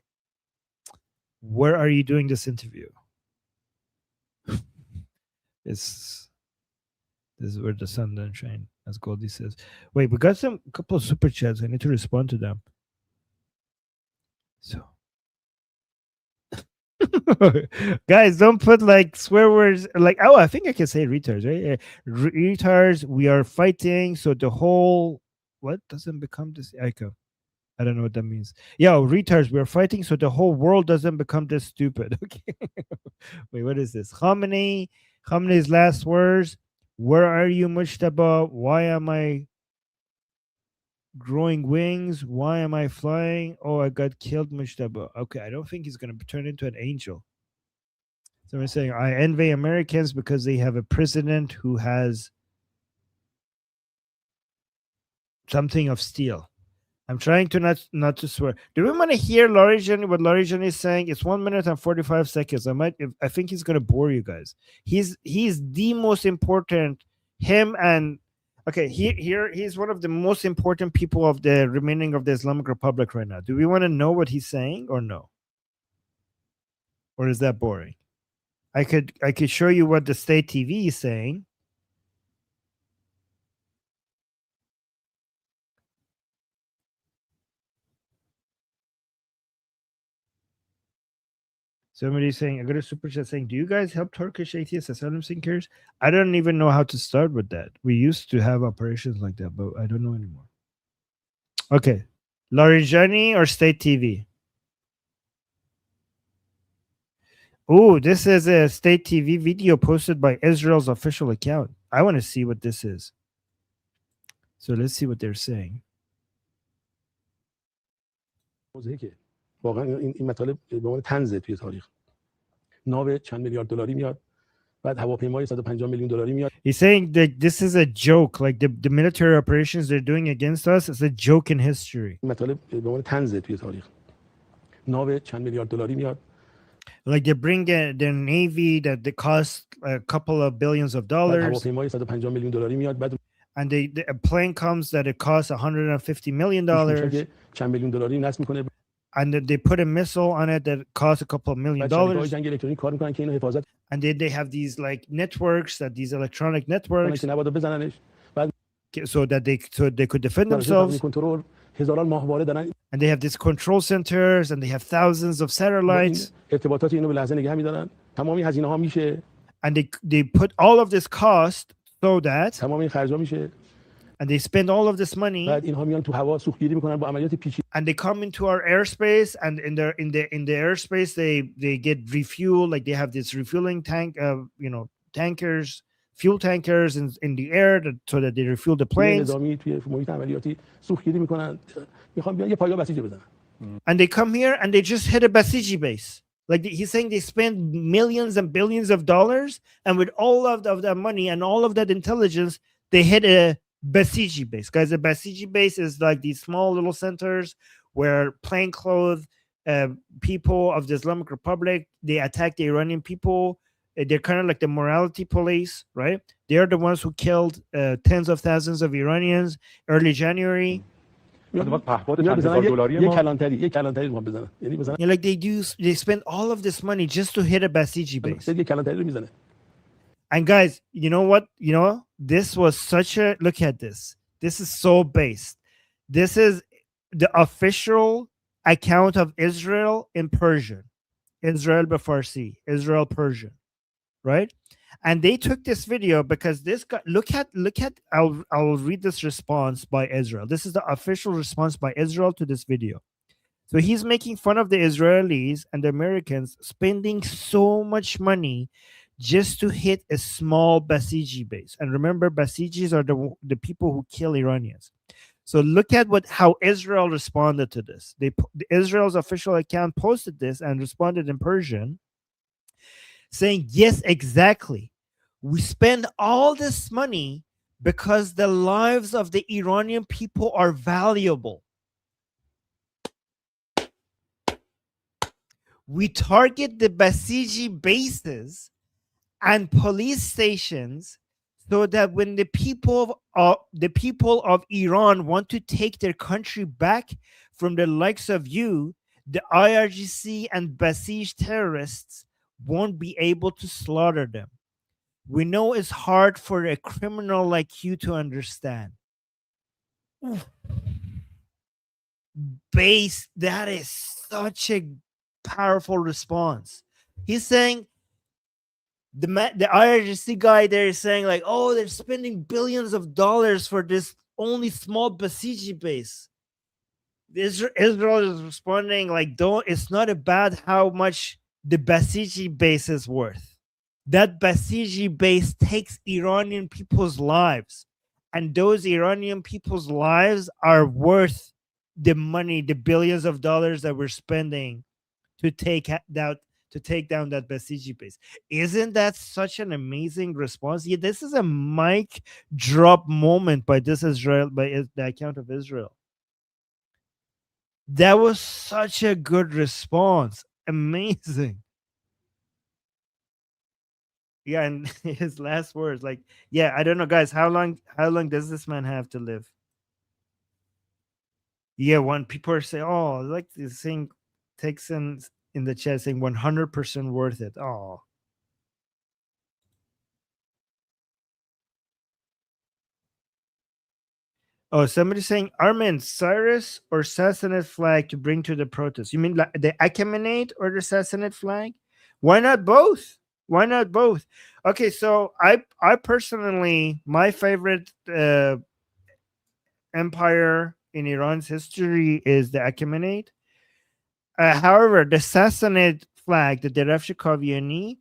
[SPEAKER 8] Where are you doing this interview? This is where the sun don't shine, as Goldie says. Wait, we got a couple of super chats. I need to respond to them. So, guys, don't put like swear words. Like, oh, I think I can say retards, right? Retards. We are fighting, so the whole what doesn't become this echo. I don't know what that means. Yo, retards. We are fighting, so the whole world doesn't become this stupid. Okay. Wait, what is this? Khamenei's last words. Where are you, Mujtaba? Why am I growing wings? Why am I flying? Oh, I got killed, Mujtaba. Okay, I don't think he's going to turn into an angel. So we're saying, I envy Americans because they have a president who has something of steel. I'm trying to not to swear. Do we want to hear Larijani, what Larijani is saying? It's 1 minute and 45 seconds. I think he's gonna bore you guys. He's the most important. Him and okay, he's one of the most important people of the remaining of the Islamic Republic right now. Do we want to know what he's saying or no? Or is that boring? I could show you what the state TV is saying. Somebody's saying, I got a super chat saying, do you guys help Turkish atheists, asylum seekers? I don't even know how to start with that. We used to have operations like that, but I don't know anymore. Okay. Larijani or State TV? Oh, this is a State TV video posted by Israel's official account. I want to see what this is. So let's see what they're saying.
[SPEAKER 13] واقعا این مطالب به عنوان طنزه توی تاریخ. ناو چند میلیارد دلاری میاد. بعد هواپیمای 150 میلیون دلاری میاد.
[SPEAKER 8] He's saying that this is a joke, like the military operations they're doing against us is a joke in history.
[SPEAKER 13] این مطالب به عنوان طنزه توی تاریخ. ناو چند میلیارد دلاری میاد.
[SPEAKER 8] Like they bring their navy that they cost a couple of billions of dollars.
[SPEAKER 13] هواپیمای 150 میلیون دلاری میاد. بعد
[SPEAKER 8] and a plane comes that it costs $150 million.
[SPEAKER 13] چند میلیون دلاری نصب میکنه.
[SPEAKER 8] And they put a missile on it that costs a couple of $1 million. And then they have these like networks, these electronic networks, so that they could defend themselves. And they have these control centers, and they have thousands of satellites. And they put all of this cost so that. And they spend all of this money. And they come into our airspace, and in the airspace they get refueled. Like they have this refueling tank, tankers, fuel tankers in the air so that they refuel the planes. And they come here and they just hit a Basiji base. Like he's saying, they spend millions and billions of dollars, and with all of that money and all of that intelligence, they hit a Basiji base. Guys, a Basiji base is like these small little centers where plainclothes people of the Islamic Republic, they attack the Iranian people. They're kind of like the morality police, right? They're the ones who killed tens of thousands of Iranians early January. Like they spend all of this money just to hit a Basiji base. And guys, you know what? This was such a look at this. This is so based. This is the official account of Israel in Persian. Israel Farsi, Israel Persian, right? And they took this video because this guy, look at I'll read this response by Israel. This is the official response by Israel to this video. So he's making fun of the Israelis and the Americans spending so much money just to hit a small Basiji base. And remember, Basijis are the people who kill Iranians. So look at how Israel responded to this. Israel's official account posted this and responded in Persian, saying, yes, exactly. We spend all this money because the lives of the Iranian people are valuable. We target the Basiji bases and police stations so that when the people of Iran want to take their country back from the likes of you, the IRGC and Basij terrorists won't be able to slaughter them. We know it's hard for a criminal like you to understand. Oof. Base, that is such a powerful response. He's saying, the IRGC guy there is saying like, oh, they're spending billions of dollars for this only small Basiji base. Israel is responding like, it's not about how much the Basiji base is worth. That Basiji base takes Iranian people's lives, and those Iranian people's lives are worth the money, the billions of dollars that we're spending to take down that Basiji base. Isn't that such an amazing response? Yeah, this is a mic drop moment by the account of Israel. That was such a good response. Amazing. Yeah, and his last words, like, yeah, I don't know, guys, how long does this man have to live? Yeah, when people are saying, oh, like this thing takes in the chat saying 100% worth it. Oh. Oh, somebody's saying, Armin, Cyrus or Sassanid flag to bring to the protest? You mean like the Achaemenid or the Sassanid flag? Why not both? Why not both? Okay, so I personally, my favorite empire in Iran's history is the Achaemenid. However, the Sassanid flag, the Derefsh Kaviani,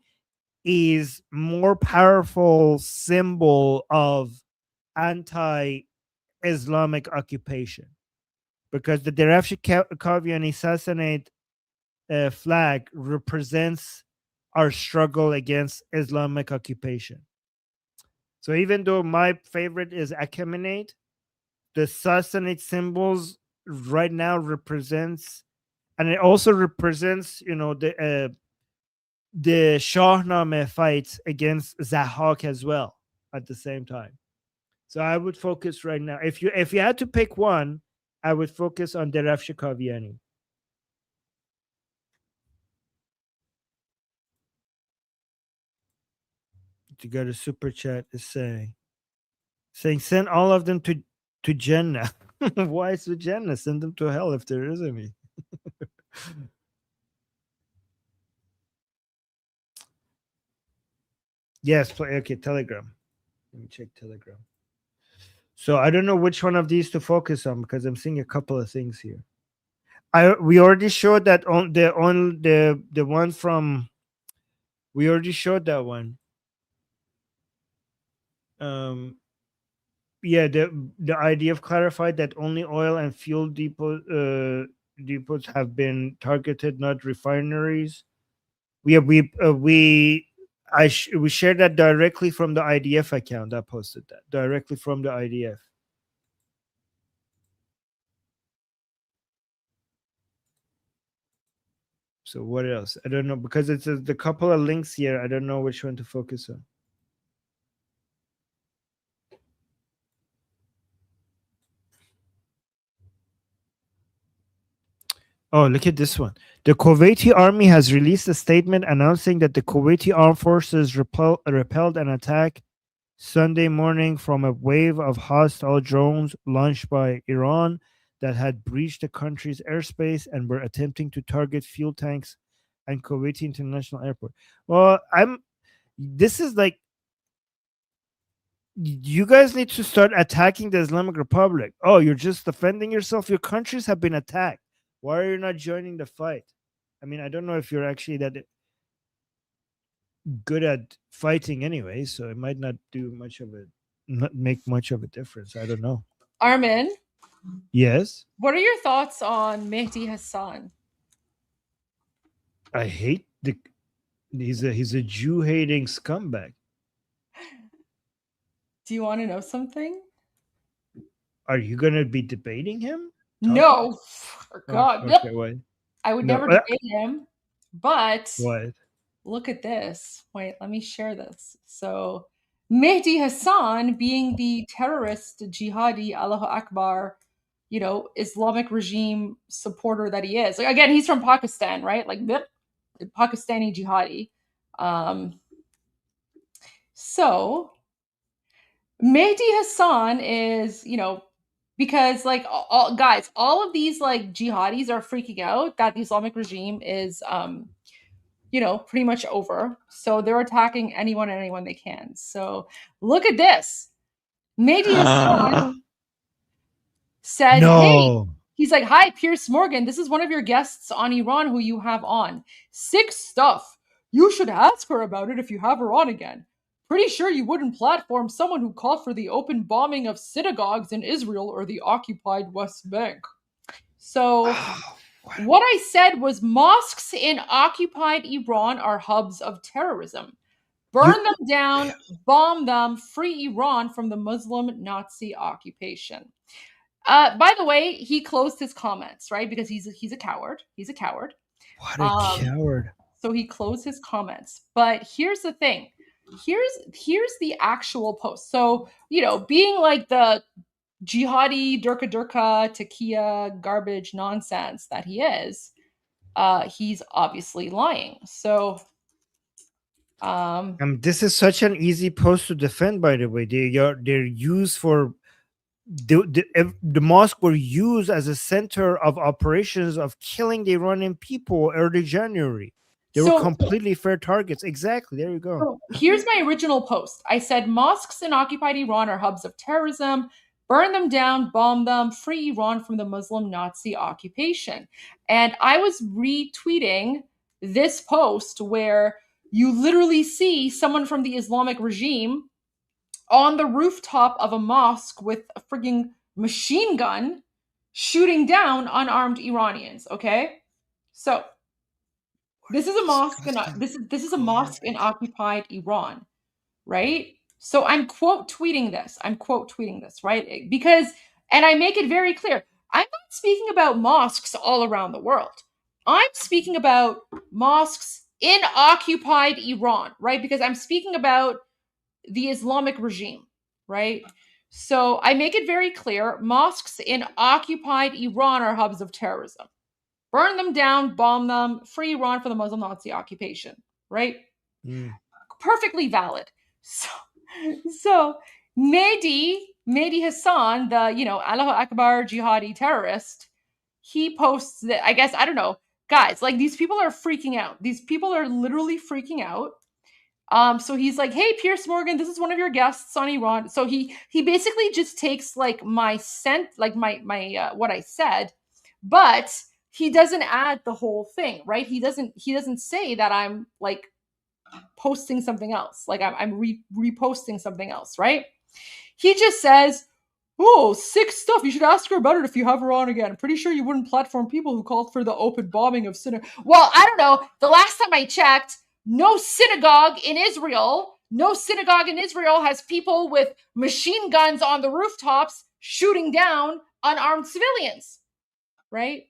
[SPEAKER 8] is more powerful symbol of anti-Islamic occupation, because the Derefsh Kaviani Sassanid flag represents our struggle against Islamic occupation. So even though my favorite is Achaemenid, the Sassanid symbols right now represents, and it also represents, the Shahnameh fights against Zahak as well at the same time. So I would focus right now. If you had to pick one, I would focus on Derefsh Kaviani. You got a super chat is saying send all of them to Jannah. Why to Jannah? Send them to hell if there is any. Yes, okay, Telegram. Let me check Telegram. So I don't know which one of these to focus on because I'm seeing a couple of things here. We already showed that on the one from. We already showed that one. Yeah, the IDF clarified that only oil and fuel depots have been targeted, not refineries. We shared that directly from the IDF account. I posted that directly from the IDF. So what else? I don't know, because it's the couple of links here. I don't know which one to focus on. Oh, look at this one. The Kuwaiti army has released a statement announcing that the Kuwaiti armed forces repelled an attack Sunday morning from a wave of hostile drones launched by Iran that had breached the country's airspace and were attempting to target fuel tanks and Kuwaiti International Airport. Well, this is like, you guys need to start attacking the Islamic Republic. Oh, you're just defending yourself. Your countries have been attacked. Why are you not joining the fight? I mean, I don't know if you're actually that good at fighting anyway, so it might not do much of it, not make much of a difference. I don't know.
[SPEAKER 20] Armin,
[SPEAKER 8] Yes,
[SPEAKER 20] what are your thoughts on Mehdi Hassan?
[SPEAKER 8] I hate the. He's a Jew hating scumbag.
[SPEAKER 20] Do you want to know something?
[SPEAKER 8] Are you gonna be debating him?
[SPEAKER 20] No. For
[SPEAKER 8] Oh,
[SPEAKER 20] God.
[SPEAKER 8] okay,
[SPEAKER 20] Nope.
[SPEAKER 8] why?
[SPEAKER 20] I would
[SPEAKER 8] No,
[SPEAKER 20] never debate him. But
[SPEAKER 8] what?
[SPEAKER 20] look at this. Wait, let me share this. So Mehdi Hassan, being the terrorist jihadi Allahu Akbar, Islamic regime supporter that he is. Like, again, he's from Pakistan, right? Like Pakistani jihadi. So Mehdi Hassan is, because like guys, all of these like jihadis are freaking out that the Islamic regime is pretty much over. So they're attacking anyone and anyone they can. So look at this. Mehdi Hassan said, hey,
[SPEAKER 8] No.
[SPEAKER 20] he's like, hi, Pierce Morgan. This is one of your guests on Iran who you have on. Sick stuff. You should ask her about it if you have her on again. Pretty sure you wouldn't platform someone who called for the open bombing of synagogues in Israel or the occupied West Bank. So what I said was mosques in occupied Iran are hubs of terrorism. Burn them down, bomb them, free Iran from the Muslim Nazi occupation. By the way, he closed his comments, right? Because he's a coward. He's a coward.
[SPEAKER 8] What a coward.
[SPEAKER 20] So he closed his comments. But here's the thing. Here's the actual post. So, being like the jihadi durka takia garbage nonsense that he is, he's obviously lying. So
[SPEAKER 8] this is such an easy post to defend, by the way. They're used for the mosque were used as a center of operations of killing the Iranian people early January. They were completely fair targets. Exactly. There you go.
[SPEAKER 20] So here's my original post. I said mosques in occupied Iran are hubs of terrorism. Burn them down, bomb them, free Iran from the Muslim Nazi occupation. And I was retweeting this post where you literally see someone from the Islamic regime on the rooftop of a mosque with a frigging machine gun shooting down unarmed Iranians. Okay, so this is a mosque. This is a mosque in occupied Iran, right? So I'm quote tweeting this, right? Because, and I make it very clear, I'm not speaking about mosques all around the world. I'm speaking about mosques in occupied Iran, right? Because I'm speaking about the Islamic regime, right? So I make it very clear, mosques in occupied Iran are hubs of terrorism. Burn them down, bomb them, free Iran from the Muslim Nazi occupation, right? Perfectly valid. So Mehdi Hassan, the Allahu Akbar jihadi terrorist, he posts that, I guess, I don't know, guys, like these people are freaking out. These people are literally freaking out. So he's like, hey, Pierce Morgan, this is one of your guests on Iran. So he basically just takes like my what I said, but he doesn't add the whole thing, right? He doesn't say that I'm like posting something else, like I'm reposting something else, right? He just says, oh, sick stuff. You should ask her about it if you have her on again. I'm pretty sure you wouldn't platform people who called for the open bombing of synagogue. Well, I don't know. The last time I checked, no synagogue in Israel has people with machine guns on the rooftops shooting down unarmed civilians, right?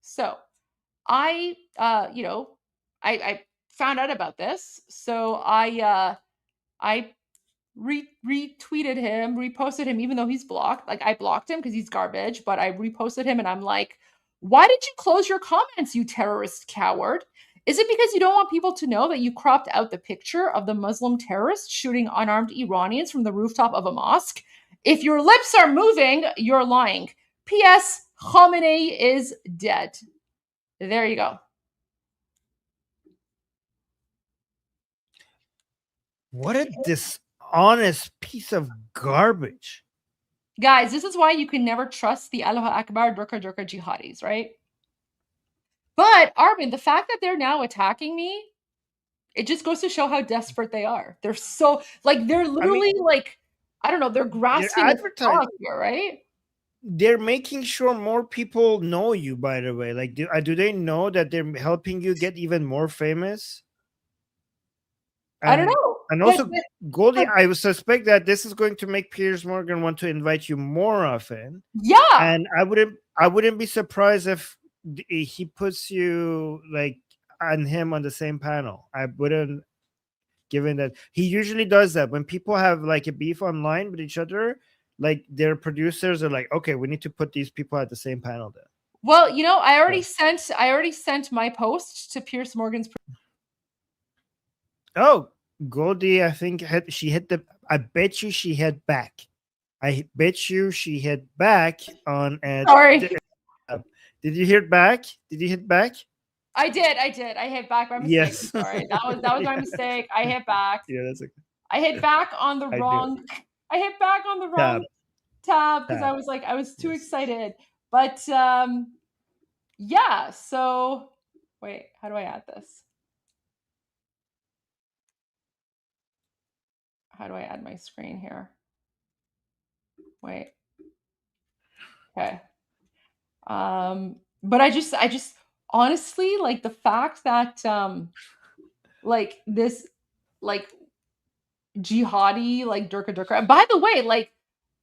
[SPEAKER 20] So I found out about this. So I retweeted him, reposted him, even though he's blocked. Like I blocked him because he's garbage, but I reposted him and I'm like, why did you close your comments, you terrorist coward? Is it because you don't want people to know that you cropped out the picture of the Muslim terrorist shooting unarmed Iranians from the rooftop of a mosque? If your lips are moving, you're lying. P.S. Khamenei is dead. There you go.
[SPEAKER 8] What a dishonest piece of garbage.
[SPEAKER 20] Guys, this is why you can never trust the Allahu Akbar Durka jihadis, right? But Armin, the fact that they're now attacking me, it just goes to show how desperate they are. They're so like they're literally like I don't know, they're grasping at straws here, right?
[SPEAKER 8] They're making sure more people know you, by the way. Like, do they know that they're helping you get even more famous?
[SPEAKER 20] I don't know.
[SPEAKER 8] And also, Goldie, I would suspect that this is going to make Piers Morgan want to invite you more often.
[SPEAKER 20] Yeah.
[SPEAKER 8] And I wouldn't be surprised if he puts you like and him on the same panel. I wouldn't, given that he usually does that when people have like a beef online with each other. Like their producers are like, okay, we need to put these people at the same panel then.
[SPEAKER 20] Well, you know, I already sent my post to Piers Morgan's.
[SPEAKER 8] Oh, Goldie, I think she hit the. I bet you she hit back. I bet you she hit back on.
[SPEAKER 20] Sorry.
[SPEAKER 8] Did you hit back? Did you hit back?
[SPEAKER 20] I did. I hit back by mistake.
[SPEAKER 8] Yes.
[SPEAKER 20] Sorry, that was my mistake. I hit back.
[SPEAKER 8] Yeah, that's okay.
[SPEAKER 20] I hit back on the wrong. I hit back on the wrong tab because I was too excited. But yeah. So wait, how do I add this? How do I add my screen here? Wait. Okay. But I just honestly like the fact that like this like jihadi like Durka. By the way, like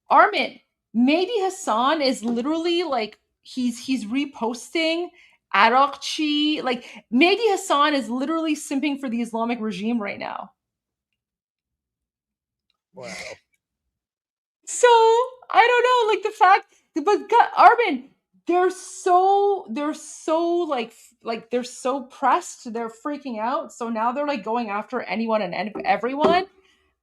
[SPEAKER 20] Armin, Mehdi Hassan is literally like he's reposting Arakchi. Like Mehdi Hassan is literally simping for the Islamic regime right now.
[SPEAKER 8] Wow.
[SPEAKER 20] So I don't know, like the fact, but God, Armin, they're so like they're so pressed, they're freaking out. So now they're like going after anyone and everyone.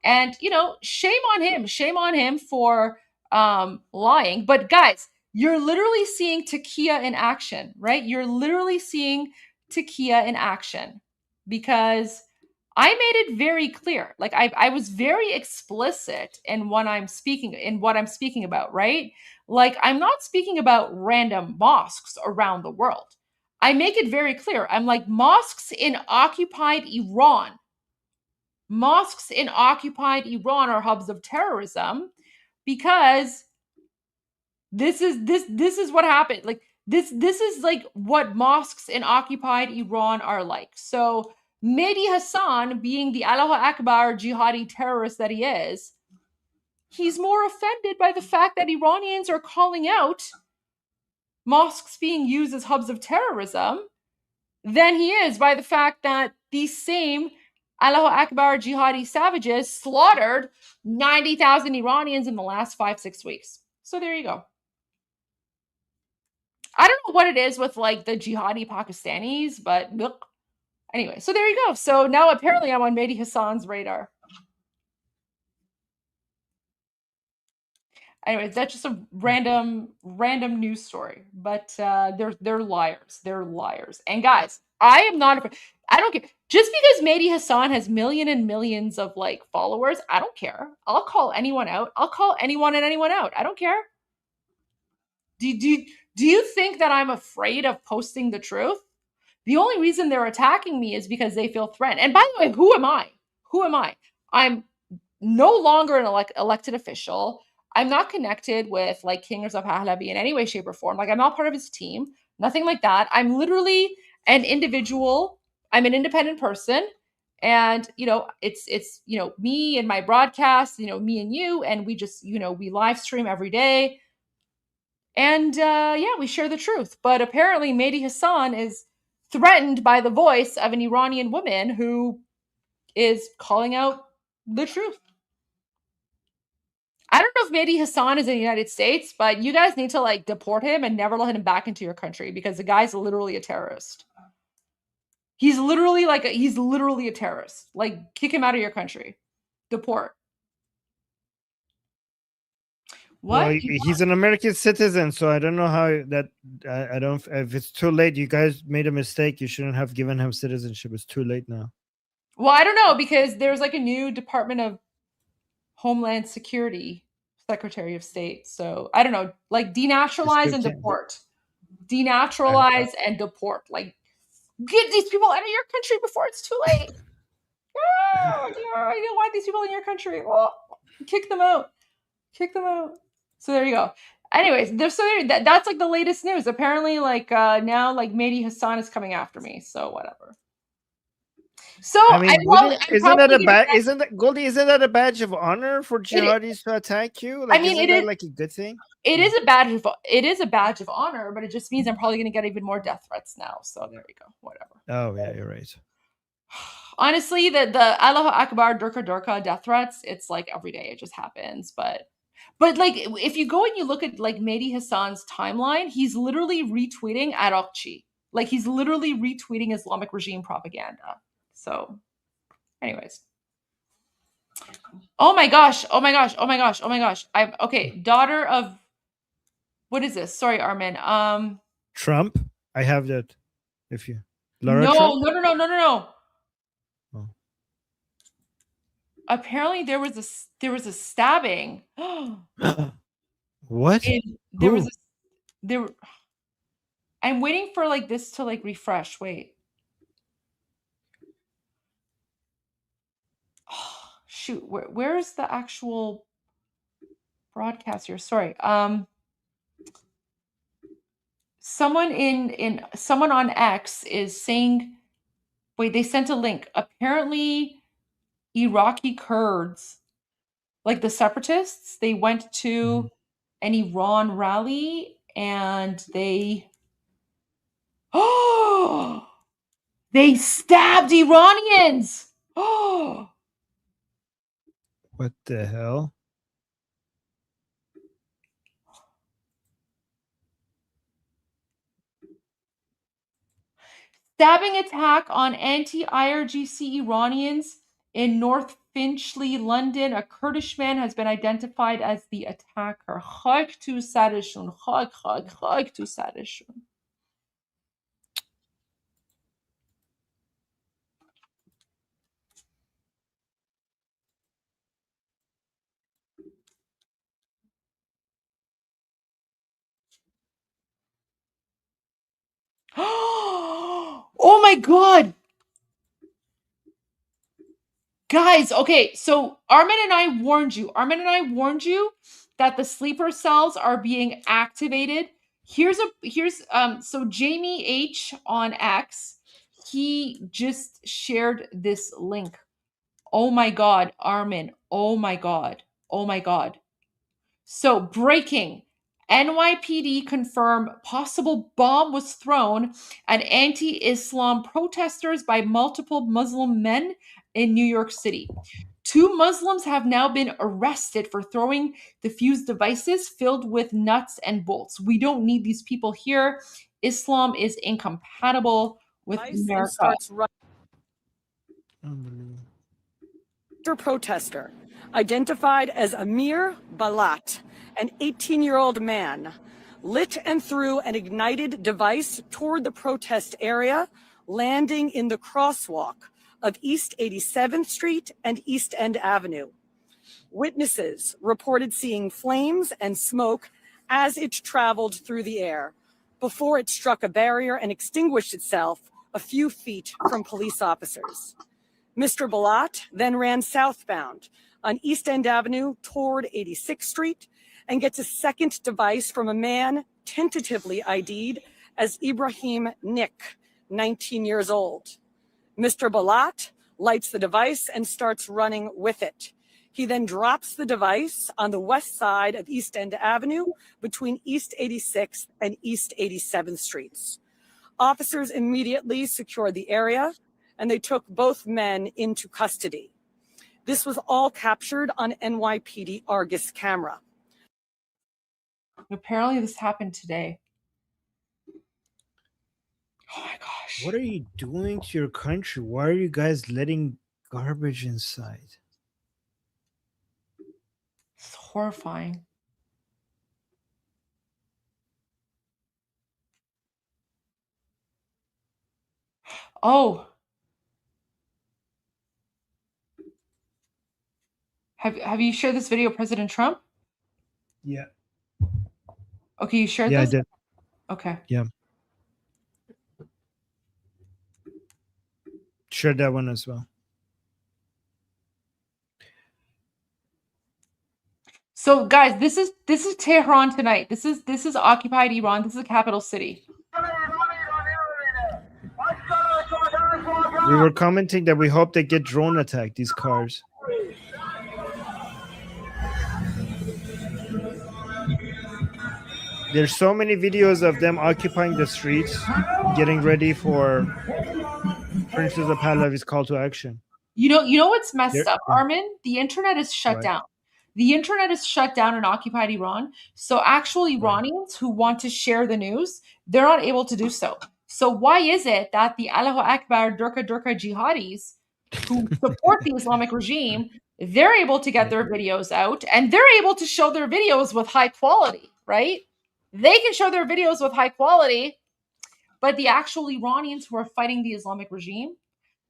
[SPEAKER 20] And you know, shame on him for lying. But guys, you're literally seeing Takia in action, right? You're literally seeing Takia in action because I made it very clear. Like I was very explicit in what I'm speaking about, right? Like I'm not speaking about random mosques around the world. I make it very clear. I'm like mosques in occupied Iran. Mosques in occupied Iran are hubs of terrorism because this is what happened. Like this is like what mosques in occupied Iran are like. So Mehdi Hassan, being the Allahu Akbar jihadi terrorist that he is, he's more offended by the fact that Iranians are calling out mosques being used as hubs of terrorism than he is by the fact that these same Allahu Akbar jihadi savages slaughtered 90,000 Iranians in the last 5-6 weeks. So there you go. I don't know what it is with like the jihadi Pakistanis, but anyway, so there you go. So now apparently I'm on Mehdi Hassan's radar. Anyways, that's just a random news story. But they're liars. They're liars. And guys, I don't care. Just because Mehdi Hassan has millions and millions of like followers, I don't care. I'll call anyone out. I'll call anyone and anyone out. I don't care. Do you think that I'm afraid of posting the truth? The only reason they're attacking me is because they feel threatened. And by the way, who am I? Who am I? I'm no longer an elected official. I'm not connected with like King Reza Pahlavi in any way, shape, or form. Like I'm not part of his team. Nothing like that. I'm literally an individual. I'm an independent person. And, you know, it's, you know, me and my broadcast, you know, me and you, and we just, you know, we live stream every day. And yeah, we share the truth. But apparently Mehdi Hassan is threatened by the voice of an Iranian woman who is calling out the truth. I don't know if Mehdi Hassan is in the United States, but you guys need to like deport him and never let him back into your country because the guy's literally a terrorist. He's literally a terrorist. Like kick him out of your country. Deport. What?
[SPEAKER 8] Well, he's an American citizen, so I don't know how that. I don't. If it's too late, you guys made a mistake. You shouldn't have given him citizenship. It's too late now.
[SPEAKER 20] Well, I don't know because there's like a new Department of Homeland Security Secretary of State. So I don't know, like denaturalize and deport. Denaturalize and deport. Like Get these people out of your country before it's too late. I don't want these people in your country. Oh, kick them out. Kick them out. So there you go. Anyways, that's like the latest news. Apparently, like now, like Mehdi Hassan is coming after me. So whatever. So
[SPEAKER 8] I mean, isn't that a badge? Isn't that Goldie? Isn't that a badge of honor for jihadis to attack you? Like, isn't that like a good thing?
[SPEAKER 20] It is a badge of honor, but it just means I'm probably going to get even more death threats now. So there we go. Whatever.
[SPEAKER 8] Oh yeah, you're right.
[SPEAKER 20] Honestly, the Allahu Akbar Durka death threats, it's like every day it just happens. But like if you go and you look at like Mehdi Hassan's timeline, he's literally retweeting Arakchi. Like he's literally retweeting Islamic regime propaganda. So anyways. Oh my gosh. I'm okay. Daughter of what is this? Sorry, Armin.
[SPEAKER 8] Trump. I have that. If you
[SPEAKER 20] No.
[SPEAKER 8] Oh.
[SPEAKER 20] Apparently there was a stabbing.
[SPEAKER 8] What?
[SPEAKER 20] I'm waiting for like this to like refresh. Wait. Oh, shoot, where's the actual broadcast here? Sorry. Someone on X is saying, wait, they sent a link. Apparently Iraqi Kurds, like the separatists, they went to an Iran rally and they they stabbed Iranians.
[SPEAKER 8] What the hell?
[SPEAKER 20] Stabbing attack on anti-IRGC Iranians in North Finchley, London. A Kurdish man has been identified as the attacker. Khak tu sarishun. Khak tu sarishun. Oh my God. Guys, okay, so Armin and I warned you that the sleeper cells are being activated. So Jamie H on X, he just shared this link. Oh my God, Armin. Oh my God. So breaking. NYPD confirm possible bomb was thrown at anti-Islam protesters by multiple Muslim men in New York City. 2 Muslims have now been arrested for throwing defused devices filled with nuts and bolts. We don't need these people here. Islam is incompatible with America.
[SPEAKER 7] Protester identified as Amir Balat, an 18-year-old man, lit and threw an ignited device toward the protest area, landing in the crosswalk of East 87th Street and East End Avenue. Witnesses reported seeing flames and smoke as it traveled through the air before it struck a barrier and extinguished itself a few feet from police officers. Mr. Balat then ran southbound on East End Avenue toward 86th Street and gets a second device from a man tentatively ID'd as Ibrahim Nick, 19 years old. Mr. Balat lights the device and starts running with it. He then drops the device on the west side of East End Avenue between East 86th and East 87th Streets. Officers immediately secured the area and they took both men into custody. This was all captured on NYPD Argus camera.
[SPEAKER 20] Apparently this happened today. Oh my gosh.
[SPEAKER 8] What are you doing to your country? Why are you guys letting garbage inside?
[SPEAKER 20] It's horrifying. Oh. Have you shared this video of President Trump?
[SPEAKER 8] Yeah.
[SPEAKER 20] Okay, you shared
[SPEAKER 8] this?
[SPEAKER 20] this?
[SPEAKER 8] Yeah, I did.
[SPEAKER 20] Okay.
[SPEAKER 8] Yeah. share that one as well.
[SPEAKER 20] So guys, this is Tehran tonight. This is occupied Iran. This is the capital city.
[SPEAKER 8] We were commenting that we hope they get drone attacked, these cars. There's so many videos of them occupying the streets, getting ready for Princess of Pahlavi's call to action.
[SPEAKER 20] You know what's messed up,
[SPEAKER 8] Yeah.
[SPEAKER 20] Armin? The internet is shut
[SPEAKER 8] Right.
[SPEAKER 20] down. The internet is shut down in occupied Iran. So actual Iranians who want to share the news, they're not able to do so. So why is it that the Allahu Akbar Durka jihadis who support the Islamic regime, they're able to get their videos out and they're able to show their videos with high quality, right? They can show their videos with high quality, but the actual Iranians who are fighting the Islamic regime,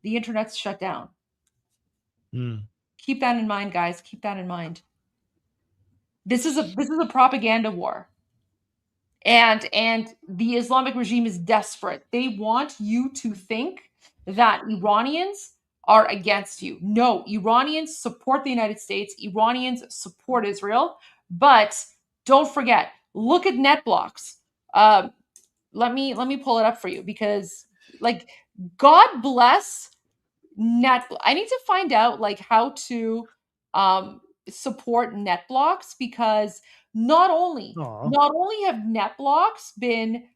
[SPEAKER 20] the internet's shut down. Keep that in mind, guys. Keep that in mind. This is a propaganda war. And the Islamic regime is desperate. They want you to think that Iranians are against you. No, Iranians support the United States. Iranians support Israel. But don't forget, look at net blocks. Let me pull it up for you because, like, God bless net. I need to find out like how to support net blocks, because not only have net blocks been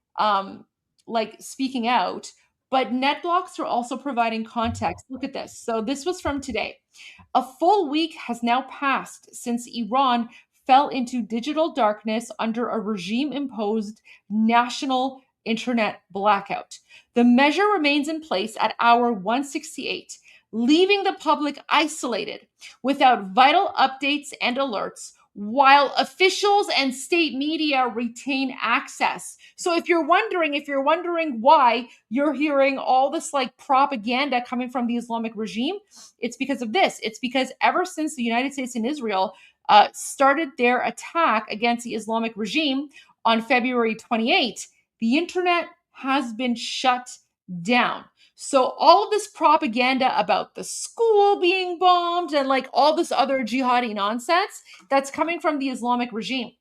[SPEAKER 20] like speaking out, but net blocks are also providing context. Look at this. So this was from today. A full week has now passed since Iran fell into digital darkness under a regime-imposed national internet blackout. The measure remains in place at hour 168, leaving the public isolated without vital updates and alerts, while officials and state media retain access. So if you're wondering why you're hearing all this like propaganda coming from the Islamic regime, it's because of this. It's because ever since the United States and Israel started their attack against the Islamic regime on February 28, the internet has been shut down. So all of this propaganda about the school being bombed and like all this other jihadi nonsense that's coming from the Islamic regime,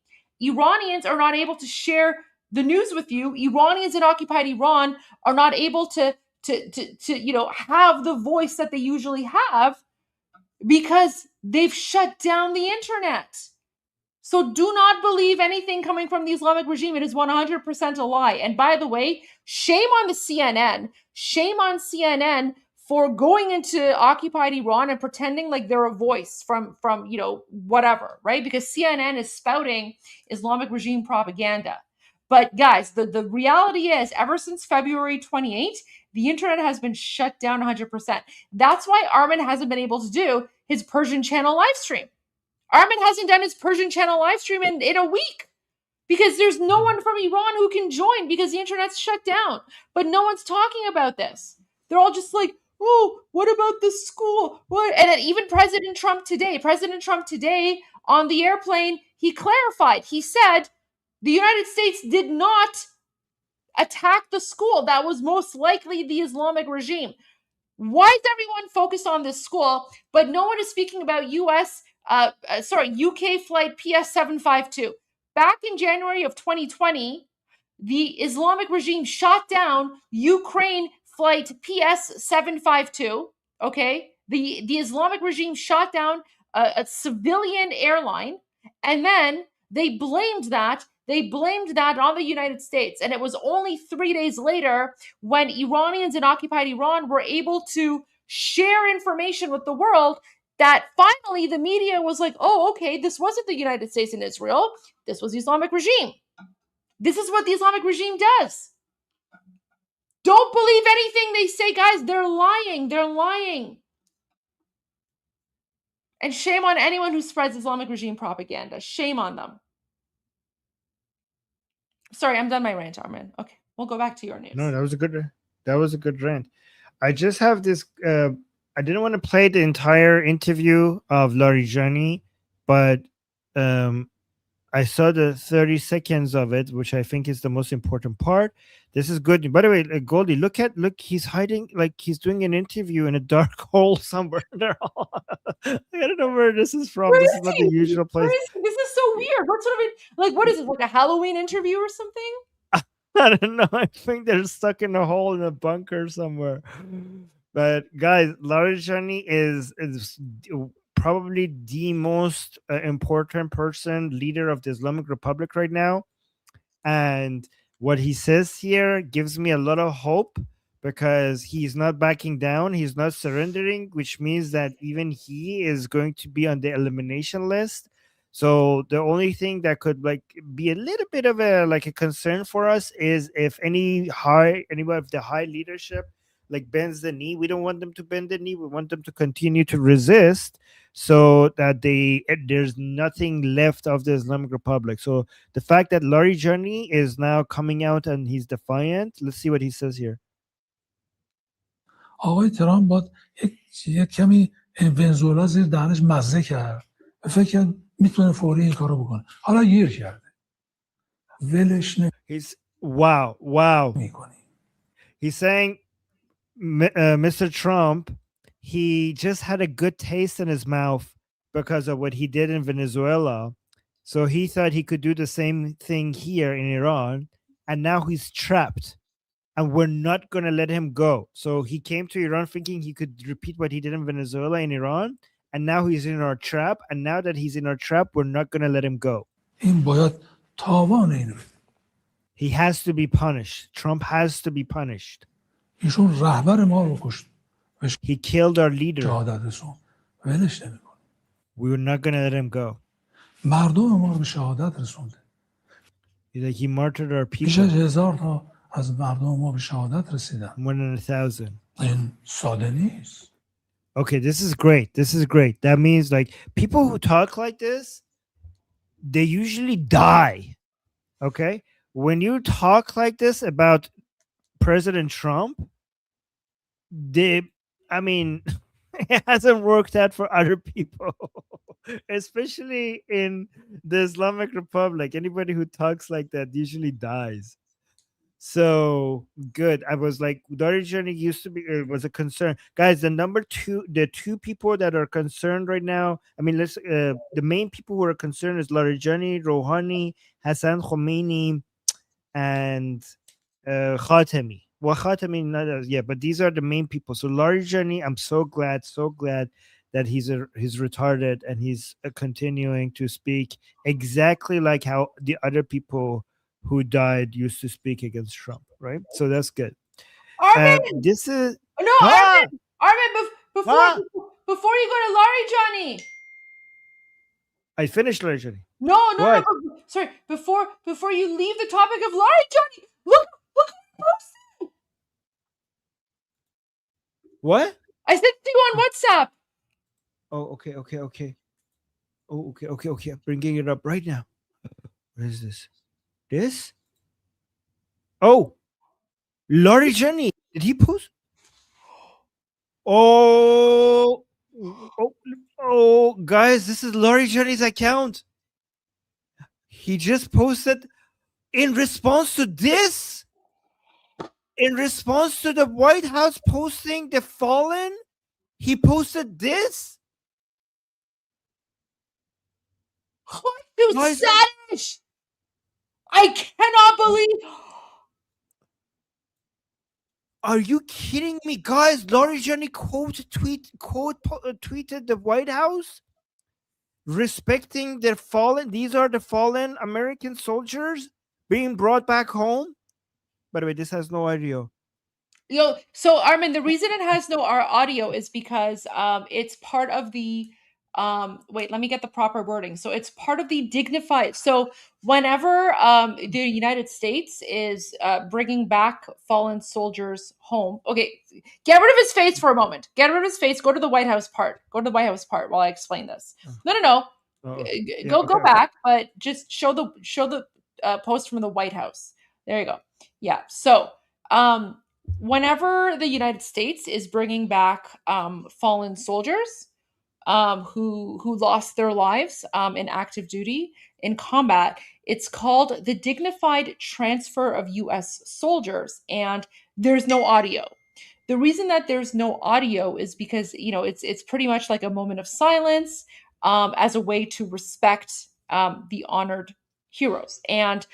[SPEAKER 20] Iranians are not able to share the news with you. Iranians in occupied Iran are not able to have the voice that they usually have because they've shut down the internet. So do not believe anything coming from the Islamic regime. It is 100% a lie. And by the way, shame on the CNN. Shame on CNN for going into occupied Iran and pretending like they're a voice from whatever, right? Because CNN is spouting Islamic regime propaganda. But guys, the reality is, ever since February 28th, the internet has been shut down 100%. That's why Armin hasn't been able to do his Persian channel live stream. Armin hasn't done his Persian channel live stream in a week because there's no one from Iran who can join because the internet's shut down. But no one's talking about this. They're all just like, oh, what about the school? What? And then even President Trump today on the airplane, he clarified. He said the United States did not attack the school. That was most likely the Islamic regime. Why is everyone focused on this school, but no one is speaking about UK flight PS752? Back in January of 2020, the Islamic regime shot down Ukraine flight PS752. Okay, the Islamic regime shot down a civilian airline, and then they blamed that on the United States. And it was only 3 days later when Iranians in occupied Iran were able to share information with the world that finally the media was like, oh, okay, this wasn't the United States and Israel. This was the Islamic regime. This is what the Islamic regime does. Don't believe anything they say, guys. They're lying. They're lying. And shame on anyone who spreads Islamic regime propaganda. Shame on them. Sorry, I'm done my rant, Armin. Okay, we'll go back to your news.
[SPEAKER 8] No, that was a good rant. I just have this. I didn't want to play the entire interview of Larijani, but I I saw the 30 seconds of it, which I think is the most important part. This is good. By the way, Goldie, look, he's hiding, like he's doing an interview in a dark hole somewhere. I don't know where this is from.
[SPEAKER 20] Where
[SPEAKER 8] This
[SPEAKER 20] is
[SPEAKER 8] is not
[SPEAKER 20] he?
[SPEAKER 8] the usual place.
[SPEAKER 20] Where is he? This is so weird. What sort of what is it? Like a Halloween interview or something?
[SPEAKER 8] I don't know. I think they're stuck in a hole in a bunker somewhere. But guys, Larijani is probably the most important leader of the Islamic Republic right now. And what he says here gives me a lot of hope because he's not backing down, he's not surrendering, which means that even he is going to be on the elimination list. So the only thing that could be a little bit of a concern for us is if anyone of the high leadership bends the knee. We don't want them to bend the knee. We want them to continue to resist so that there's nothing left of the Islamic Republic. So the fact that Larijani is now coming out and he's defiant, let's see what he says here.
[SPEAKER 18] آقای ترامپ باید یک کمی ونزوئلا زیر دهنش مزه کرد و فکر کرد میتونه فوری این کارو بکنه. حالا گیر کرده. ولش
[SPEAKER 8] wow. He's saying Mr. Trump, he just had a good taste in his mouth because of what he did in Venezuela. So he thought he could do the same thing here in Iran. And now he's trapped. And we're not going to let him go. So he came to Iran thinking he could repeat what he did in Venezuela in Iran. And now he's in our trap. And now that he's in our trap, we're not going to let him go. He has to be punished. Trump has to be punished. He killed our leader. We were not going to let him go. He martyred our people. More than 1,000. Okay, this is great. That means people who talk like this, they usually die. Okay? When you talk like this about President Trump, it hasn't worked out for other people, especially in the Islamic Republic. Anybody who talks like that usually dies. So good. I was like, Larijani used to be was a concern, guys. The two people that are concerned right now. The main people who are concerned is Larijani, Rouhani, Hassan Khomeini, and Khatami. Well, Khatami, but these are the main people. So Larijani, I'm so glad that he's retarded and he's continuing to speak exactly like how the other people who died used to speak against Trump, right? So that's good.
[SPEAKER 20] Armin!
[SPEAKER 8] This is
[SPEAKER 20] Armin, before you go to Larijani.
[SPEAKER 8] I finished Larijani.
[SPEAKER 20] No. Sorry, before you leave the topic of Larijani, look what you posted.
[SPEAKER 8] What?
[SPEAKER 20] I sent it to you on WhatsApp.
[SPEAKER 8] Oh, okay. Oh, okay. I'm bringing it up right now. What is this? This? Oh, Larijani. Did he post? Oh, guys, this is Larijani's account. He just posted in response to this. In response to the White House posting the fallen, he posted this.
[SPEAKER 20] You savage! I cannot believe.
[SPEAKER 8] Are you kidding me, guys? Larijani tweeted the White House respecting their fallen. These are the fallen American soldiers being brought back home. By the way, this has no audio.
[SPEAKER 20] So Armin, the reason it has no audio is because it's part of the wait, let me get the proper wording. So it's part of the dignified. So whenever the United States is bringing back fallen soldiers home, okay, get rid of his face for a moment. Get rid of his face. Go to the White House part. Go to the White House part while I explain this. No. Go back, but just show the post from the White House. There you go. Yeah. So whenever the United States is bringing back fallen soldiers, who lost their lives in active duty in combat. It's called the Dignified Transfer of U.S. Soldiers, and there's no audio. The reason that there's no audio is because it's pretty much like a moment of silence as a way to respect the honored heroes. And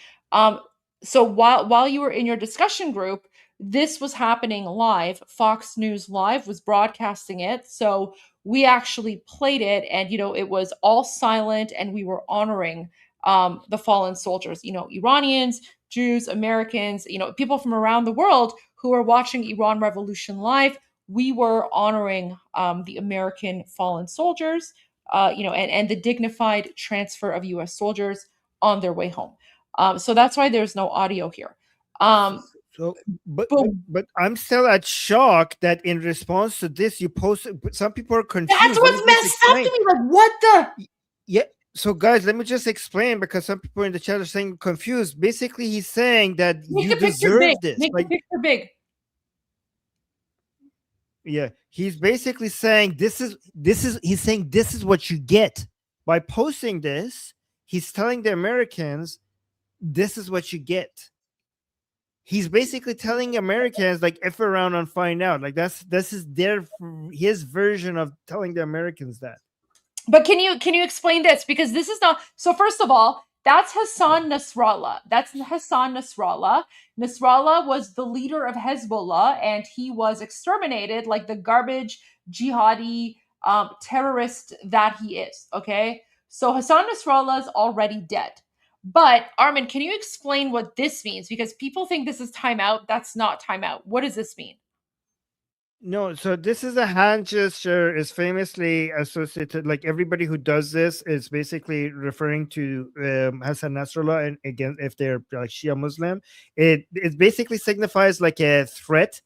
[SPEAKER 20] so while you were in your discussion group, this was happening live. Fox News Live was broadcasting it. So we actually played it, and it was all silent, and we were honoring the fallen soldiers. Iranians, Jews, Americans, people from around the world who are watching Iran Revolution live. We were honoring the American fallen soldiers, and the dignified transfer of U.S. soldiers on their way home. So that's why there's no audio here.
[SPEAKER 8] But I'm still at shock that in response to this, you posted. Some people are confused.
[SPEAKER 20] That's what's messed up to me. Like, what the?
[SPEAKER 8] Yeah. So, guys, let me just explain, because some people in the chat are saying confused. Basically, he's saying that you deserve this.
[SPEAKER 20] Make the picture big.
[SPEAKER 8] Yeah, he's basically saying he's saying this is what you get by posting this. He's telling the Americans this is what you get. He's basically telling Americans, like, F around and find out. Like, this is his version of telling the Americans that.
[SPEAKER 20] But can you explain this? Because this is not. So first of all, that's Hassan Nasrallah. That's Hassan Nasrallah. Nasrallah was the leader of Hezbollah, and he was exterminated like the garbage jihadi terrorist that he is. Okay, so Hassan Nasrallah is already dead. But Armin, can you explain what this means? Because people think this is timeout. That's not timeout. What does this mean?
[SPEAKER 8] No, so this is a hand gesture, is famously associated, like everybody who does this is basically referring to Hassan Nasrallah, and again, if they're like Shia Muslim, it basically signifies like a threat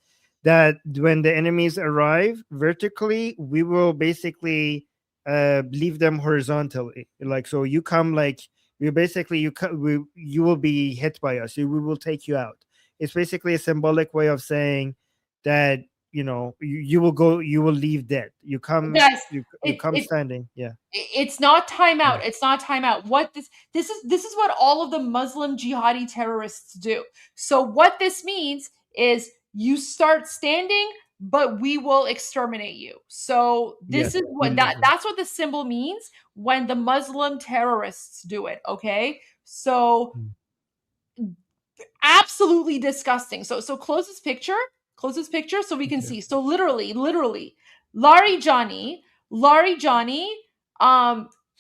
[SPEAKER 8] that when the enemies arrive vertically, we will basically leave them horizontally. Like, so you come, like, you basically you will be hit by us. We will take you out. It's basically a symbolic way of saying that you will leave dead. You come,
[SPEAKER 20] yes,
[SPEAKER 8] you come standing. Yeah,
[SPEAKER 20] it's not timeout. It's not timeout. What this is what all of the Muslim jihadi terrorists do. So what this means is you start standing, but we will exterminate you. So this is what that's what the symbol means when the Muslim terrorists do it. Okay, so absolutely disgusting. So close this picture so we can see. So literally Larijani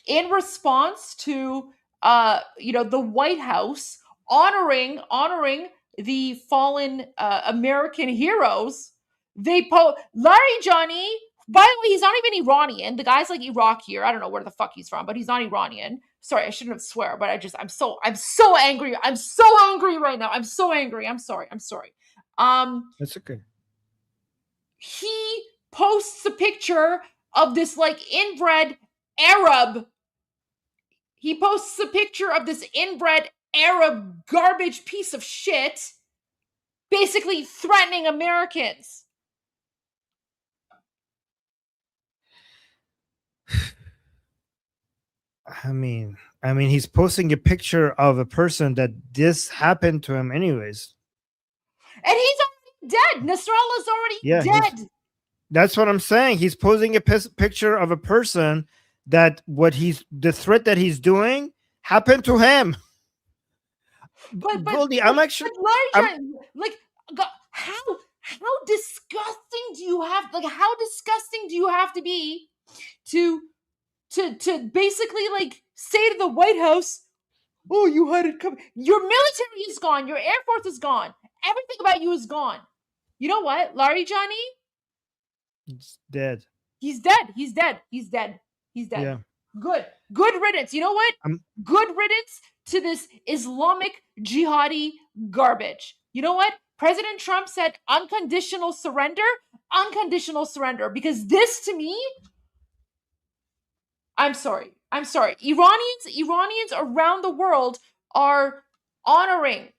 [SPEAKER 20] in response to the White House honoring the fallen American heroes, they Larijani, by the way, he's not even Iranian. The guy's like Iraqi, or I don't know where the fuck he's from, but he's not Iranian. Sorry, I shouldn't have swear, but I'm so angry. I'm so angry right now. I'm so angry. I'm sorry.
[SPEAKER 8] That's okay.
[SPEAKER 20] He posts a picture of this like inbred Arab. He posts a picture of this inbred Arab garbage piece of shit, basically threatening Americans.
[SPEAKER 8] I mean, he's posting a picture of a person that this happened to him anyways.
[SPEAKER 20] And he's already dead. Nasrallah's already dead.
[SPEAKER 8] That's what I'm saying. He's posing a picture of a person that the threat that he's doing happened to him.
[SPEAKER 20] But
[SPEAKER 8] Goldie, I'm actually
[SPEAKER 20] like, how disgusting do you have? Like, how disgusting do you have to be to basically like say to the White House, "Oh, you had it coming. Your military is gone. Your Air Force is gone. Everything about you is gone." You know what, Larijani?
[SPEAKER 8] He's dead.
[SPEAKER 20] He's dead.
[SPEAKER 8] Yeah.
[SPEAKER 20] Good riddance. You know what? Good riddance to this Islamic jihadi garbage. You know what? President Trump said unconditional surrender, because this to me, I'm sorry. Iranians around the world are honoring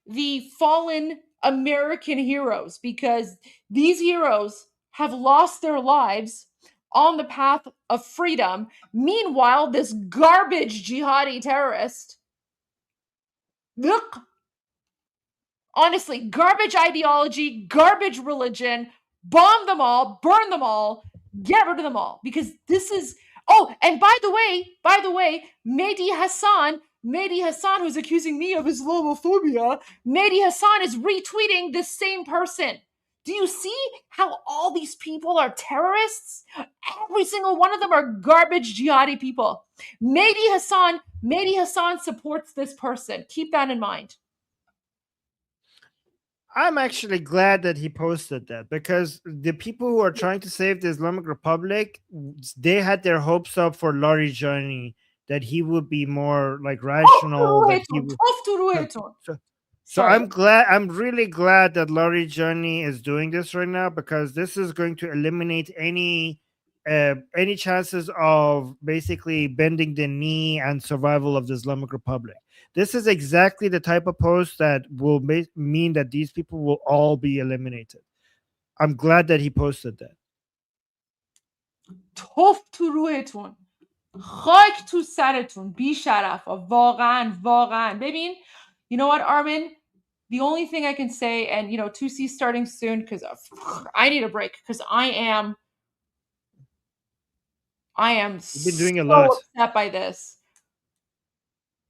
[SPEAKER 20] the fallen American heroes, because these heroes have lost their lives on the path of freedom. Meanwhile, this garbage jihadi terrorist, look, honestly, garbage ideology, garbage religion, bomb them all, burn them all, get rid of them all. Because this is, oh, and by the way, Mehdi Hassan, who's accusing me of Islamophobia, Mehdi Hassan is retweeting this same person. Do you see how all these people are terrorists? Every single one of them are garbage jihadi people. Mehdi Hassan supports this person. Keep that in mind.
[SPEAKER 8] I'm actually glad that he posted that, because the people who are trying to save the Islamic Republic, they had their hopes up for Larijani, that he would be more like rational. That he would, so I'm really glad that Larijani is doing this right now, because this is going to eliminate any chances of basically bending the knee and survival of the Islamic Republic. This is exactly the type of post that will mean that these people will all be eliminated. I'm glad that he posted that.
[SPEAKER 20] توف تو روحتون، خاک تو سرتون، بی شرفا، واقعا ببین. You know what, Armin? The only thing I can say, and 2C starting soon, because I need a break, because I am
[SPEAKER 8] You've been doing
[SPEAKER 20] so
[SPEAKER 8] a lot.
[SPEAKER 20] upset by this.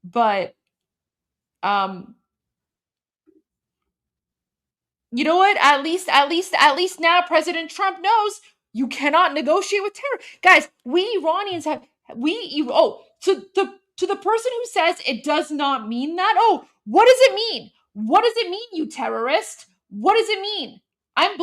[SPEAKER 20] But you know what? At least now President Trump knows you cannot negotiate with terror. Guys, we Iranians to the person who says it does not mean that. Oh, what does it mean? What does it mean, you terrorist? What does it mean? I'm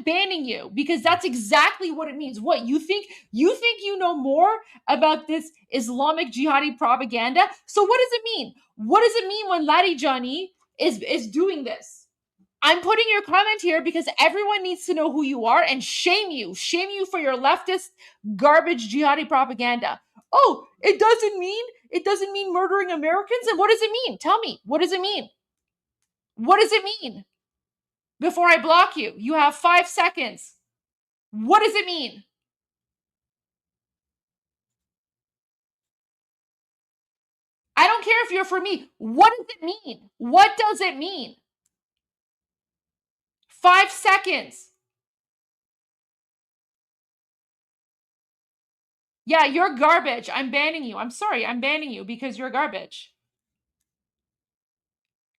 [SPEAKER 20] banning you, because that's exactly what it means. What, you think you know more about this Islamic jihadi propaganda? So what does it mean? What does it mean when Larijani is doing this? I'm putting your comment here because everyone needs to know who you are, and shame you for your leftist garbage jihadi propaganda. Oh, it doesn't mean murdering Americans. And what does it mean? Tell me, what does it mean? What does it mean? Before I block you, you have 5 seconds. What does it mean? I don't care if you're for me. What does it mean? What does it mean? 5 seconds. Yeah, you're garbage. I'm banning you. I'm sorry. I'm banning you because you're garbage.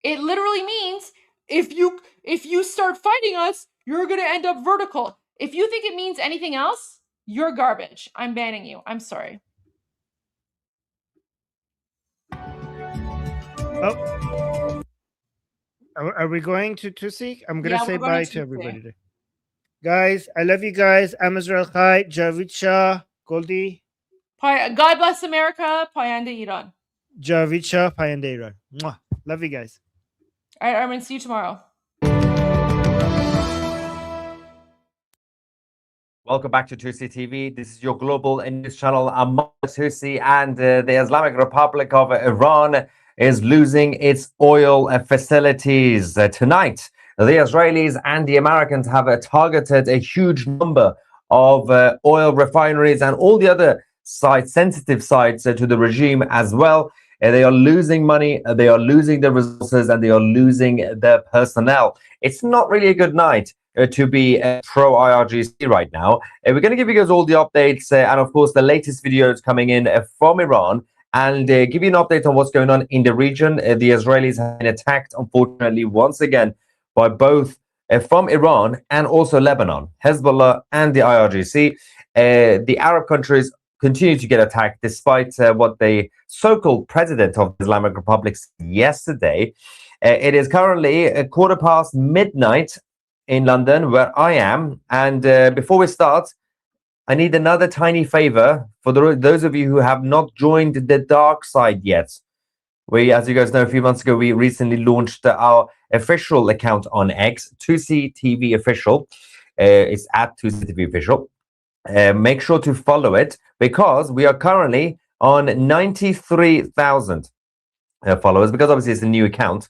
[SPEAKER 20] It literally means if you start fighting us, you're going to end up vertical. If you think it means anything else, you're garbage. I'm banning you. I'm sorry.
[SPEAKER 8] Oh. Are we going to see? I'm going to say bye to everybody today. Guys, I love you guys. I'm Israel Khai, Javid Shah, Goldie.
[SPEAKER 20] God bless America. Payande Iran.
[SPEAKER 8] Javid Shah, Payande Iran. Mwah. Love you guys.
[SPEAKER 20] All right, Armin, see you tomorrow.
[SPEAKER 6] Welcome back to 2C TV. This is your global news channel. I'm 2C, and the Islamic Republic of Iran is losing its oil facilities. Tonight, the Israelis and the Americans have targeted a huge number of oil refineries and all the other sites, sensitive sites to the regime as well. They are losing money, they are losing their resources, and they are losing their personnel. It's not really a good night to be pro-IRGC right now. We're going to give you guys all the updates and, of course, the latest videos coming in from Iran, and give you an update on what's going on in the region. The Israelis have been attacked, unfortunately, once again by both from Iran and also Lebanon, Hezbollah and the IRGC. The Arab countries continue to get attacked despite what the so-called president of the Islamic Republic said yesterday. It is currently midnight midnight in London, where I am. And before we start, I need another tiny favor for those of you who have not joined the dark side yet. We, as you guys know, a few months ago, we recently launched our official account on X, 2C TV Official. It's at 2C TV Official. Make sure to follow it, because we are currently on 93,000 followers, because obviously it's a new account.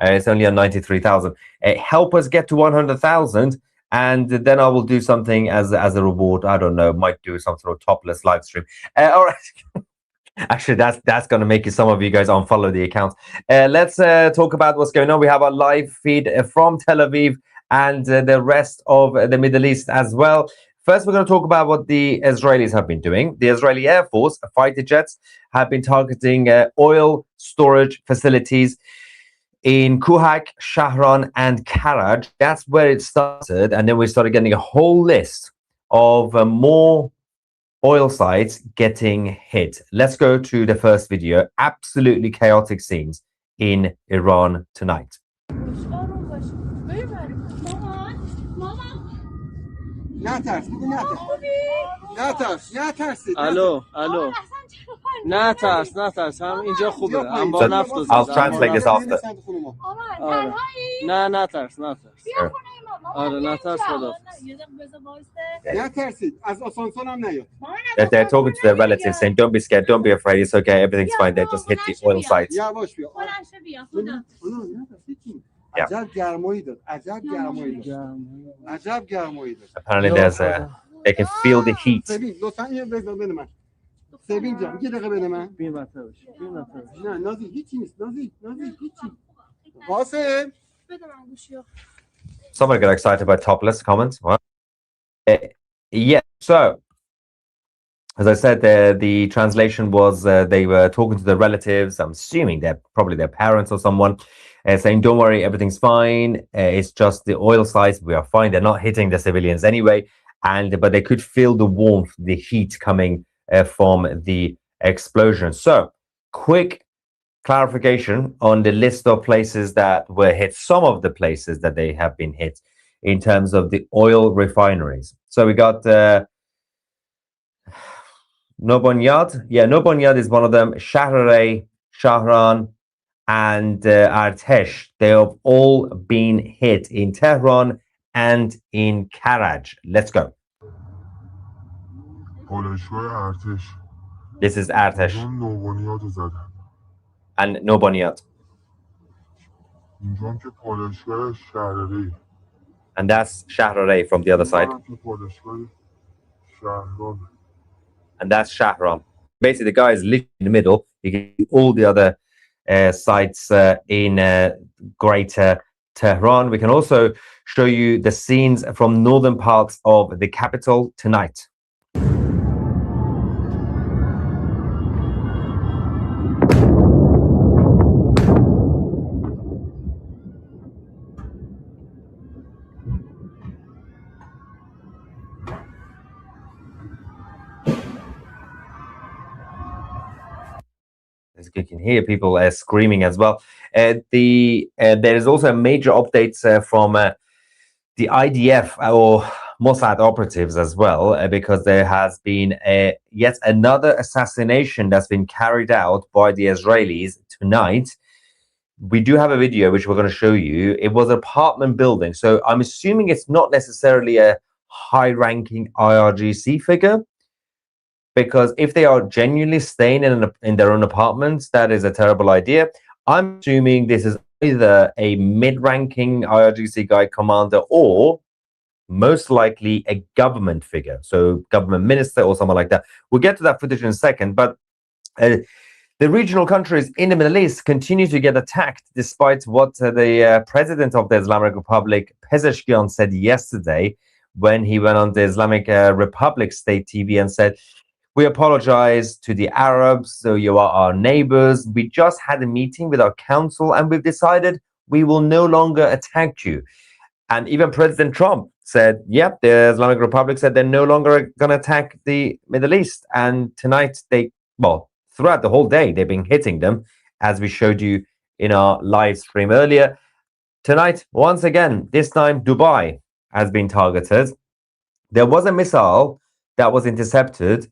[SPEAKER 6] It's only on 93,000. Help us get to 100,000, and then I will do something as a reward. I don't know, might do some sort of topless live stream. All right. Actually, that's going to make some of you guys unfollow the account. Let's talk about what's going on. We have a live feed from Tel Aviv and the rest of the Middle East as well. First, we're going to talk about what the Israelis have been doing. The Israeli Air Force fighter jets have been targeting oil storage facilities in Kuhak, Shahran, and Karaj. That's where it started. And then we started getting a whole list of more oil sites getting hit. Let's go to the first video. Absolutely chaotic scenes in Iran tonight.
[SPEAKER 19] الو نترس هم اینجا خوبه هم با نفت و
[SPEAKER 6] I'll translate this after.
[SPEAKER 19] نه نترس آره نترس خدا
[SPEAKER 16] نترسید از آسانسور هم نیاد.
[SPEAKER 6] They're talking to their relatives saying, don't be scared, don't be afraid, it's okay, everything's fine. They just hit the oil sites.
[SPEAKER 16] یواش بیا. عجب گرمایی داد. عجب گرمایی داد.
[SPEAKER 6] Apparently there's they can feel the heat.
[SPEAKER 16] سبین لطفاً یه بذار بده من. سبین جان یه دقیقه بده من.
[SPEAKER 19] بی مطلب
[SPEAKER 16] نه نازی هیچی نیست. نازی هیچی. قاسم
[SPEAKER 19] بده من گوشیو.
[SPEAKER 6] Someone got excited by topless comments. What? Yeah, so as I said, the translation was they were talking to their relatives. I'm assuming they're probably their parents or someone, saying, don't worry, everything's fine. It's just the oil sites. We are fine. They're not hitting the civilians anyway. But they could feel the warmth, the heat coming from the explosion. So quick clarification on the list of places that were hit, some of the places that they have been hit in terms of the oil refineries. So we got Nobonyad. Yeah, Nobonyad is one of them. Shahrareh, Shahran, and Artesh. They have all been hit in Tehran and in Karaj. Let's go. This is Artesh. And Nobonyad. And that's Shahrareh from the other side. And that's Shahran. Basically, the guy is literally in the middle. You can see all the other sites in Greater Tehran. We can also show you the scenes from northern parts of the capital tonight. As you can hear, people are screaming as well. There is also a major updates from the IDF or Mossad operatives as well, because there has been yet another assassination that's been carried out by the Israelis tonight. We do have a video which we're going to show you. It was an apartment building, so I'm assuming it's not necessarily a high-ranking IRGC figure, because if they are genuinely staying in their own apartments, that is a terrible idea. I'm assuming this is either a mid-ranking IRGC guy commander or most likely a government figure, so government minister or someone like that. We'll get to that footage in a second, but the regional countries in the Middle East continue to get attacked, despite what the president of the Islamic Republic, Pezeshkian, said yesterday when he went on the Islamic Republic State TV and said, we apologize to the Arabs, so you are our neighbors. We just had a meeting with our council and we've decided we will no longer attack you. And even President Trump said, yep, the Islamic Republic said they're no longer going to attack the Middle East. And tonight, throughout the whole day, they've been hitting them, as we showed you in our live stream earlier. Tonight, once again, this time Dubai has been targeted. There was a missile that was intercepted,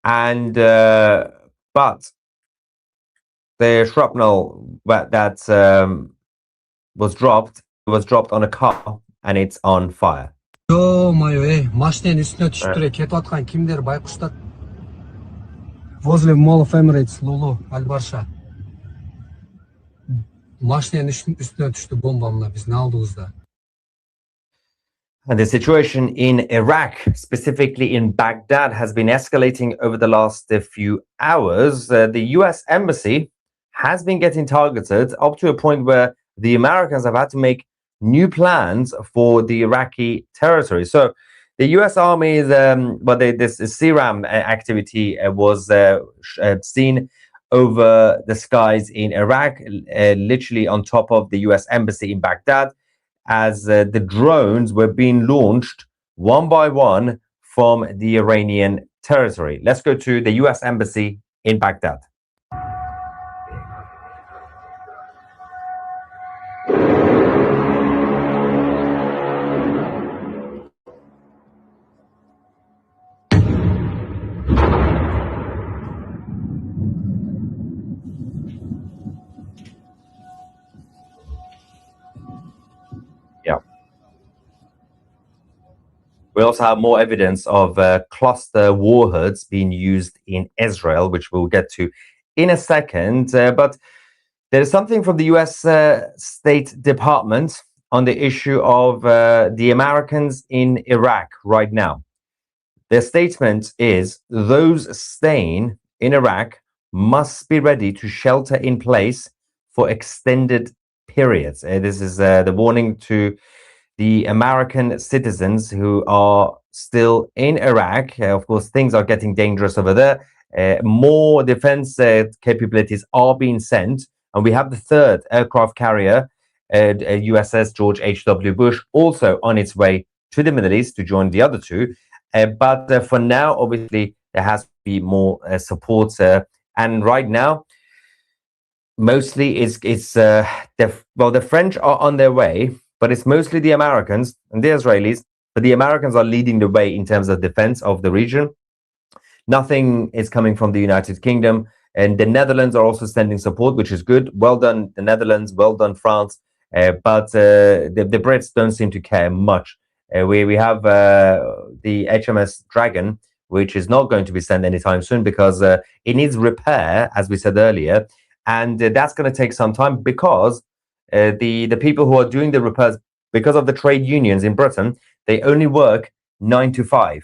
[SPEAKER 6] and but the shrapnel that was dropped on a car, and it's on fire.
[SPEAKER 21] Машинен üstüne düştüre ketip atkan kimdir Baykuş'ta возле Mall of Emirates Lulu Albarsha машинен üstüne düştü bombamla biz ne aldığımızda.
[SPEAKER 6] And the situation in Iraq, specifically in Baghdad, has been escalating over the last few hours. The US embassy has been getting targeted up to a point where the Americans have had to make new plans for the Iraqi territory. So the US Army, this CRAM activity was seen over the skies in Iraq, literally on top of the US embassy in Baghdad, as the drones were being launched one by one from the Iranian territory. Let's go to the US embassy in Baghdad. Yeah. We also have more evidence of cluster warheads being used in Israel, which we'll get to in a second. But there is something from the US State Department on the issue of the Americans in Iraq right now. Their statement is those staying in Iraq must be ready to shelter in place for extended periods. This is the warning to the American citizens who are still in Iraq. Of course, things are getting dangerous over there. More defense capabilities are being sent. And we have the third aircraft carrier, USS George H.W. Bush, also on its way to the Middle East to join the other two. But for now, obviously, there has to be more support. And right now, mostly the French are on their way, but it's mostly the Americans and the Israelis. But the Americans are leading the way in terms of defense of the region. Nothing is coming from the United Kingdom. And the Netherlands are also sending support, which is good. Well done, the Netherlands. Well done, France. But the Brits don't seem to care much. We have the HMS Dragon, which is not going to be sent anytime soon because it needs repair, as we said earlier. And that's going to take some time because the people who are doing the repairs, because of the trade unions in Britain, they only work 9 to 5.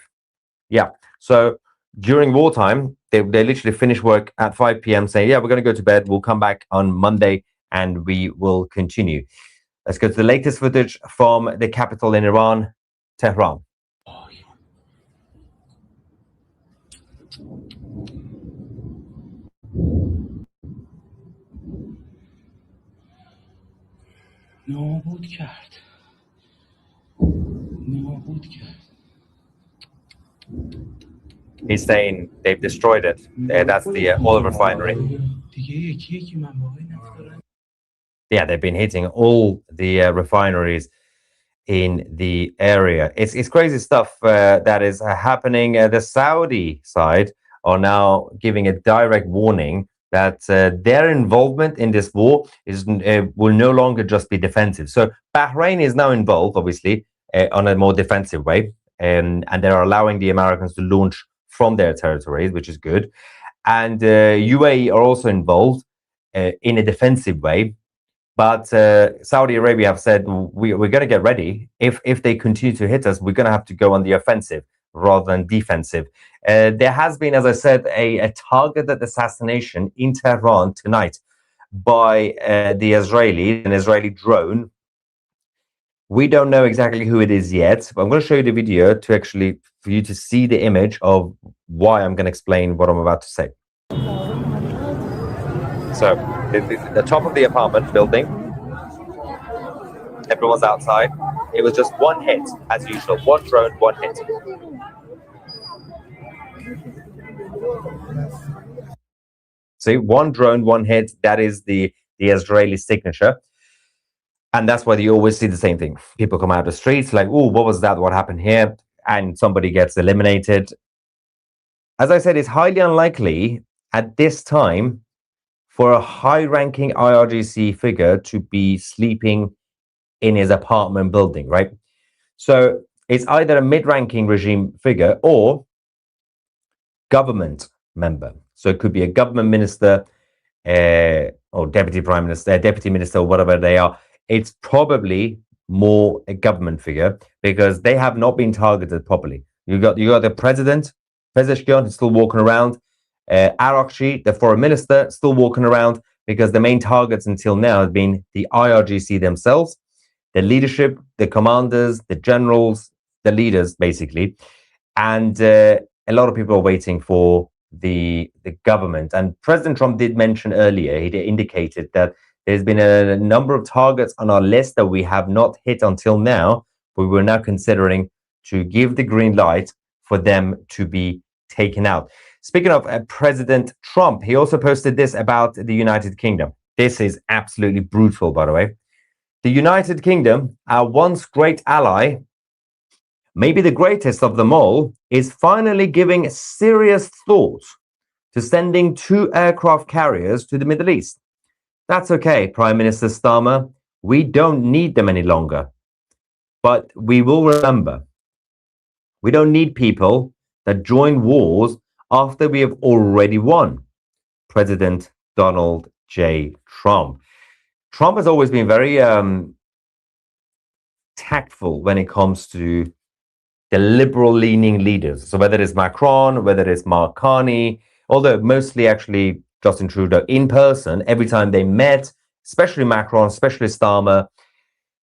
[SPEAKER 6] Yeah. So during wartime, they literally finish work at 5 p.m. saying, yeah, we're going to go to bed. We'll come back on Monday and we will continue. Let's go to the latest footage from the capital in Iran, Tehran.
[SPEAKER 5] نابود کرد.
[SPEAKER 6] He's saying they've destroyed it. That's the oil refinery. Yeah, they've been hitting all the refineries in the area. It's crazy stuff that is happening. The Saudi side are now giving a direct warning that their involvement in this war will no longer just be defensive. So Bahrain is now involved, obviously, on a more defensive way, and they're allowing the Americans to launch from their territories, which is good. And UAE are also involved in a defensive way. But Saudi Arabia have said, we're going to get ready. If they continue to hit us, we're going to have to go on the offensive rather than defensive. There has been, as I said, a targeted assassination in Tehran tonight by an Israeli drone. We don't know exactly who it is yet, but I'm going to show you the video for you to see the image of why I'm going to explain what I'm about to say. So, the top of the apartment building, everyone's outside. It was just one hit, as usual. One drone, one hit. See, one drone, one hit. That is the Israeli signature. And that's why you always see the same thing. People come out of the streets like, oh, what was that? What happened here? And somebody gets eliminated. As I said, it's highly unlikely at this time for a high-ranking IRGC figure to be sleeping in his apartment building, right? So it's either a mid-ranking regime figure or government member. So it could be a government minister or deputy prime minister, deputy minister, or whatever they are. It's probably more a government figure because they have not been targeted properly. You got the president, Pezeshkian, who's still walking around. Arakchi, the foreign minister, still walking around because the main targets until now have been the IRGC themselves, the leadership, the commanders, the generals, the leaders, basically. And a lot of people are waiting for the government. And President Trump did mention earlier, he indicated that there's been a number of targets on our list that we have not hit until now, but we're now considering to give the green light for them to be taken out. Speaking of President Trump, he also posted this about the United Kingdom. This is absolutely brutal, by the way. The United Kingdom, our once great ally, maybe the greatest of them all, is finally giving serious thought to sending 2 aircraft carriers to the Middle East. That's okay, Prime Minister Starmer. We don't need them any longer. But we will remember, we don't need people that join wars after we have already won. President Donald J. Trump. Trump has always been very tactful when it comes to the liberal-leaning leaders. So whether it's Macron, whether it's Mark Carney, although mostly actually Justin Trudeau in person, every time they met, especially Macron, especially Starmer,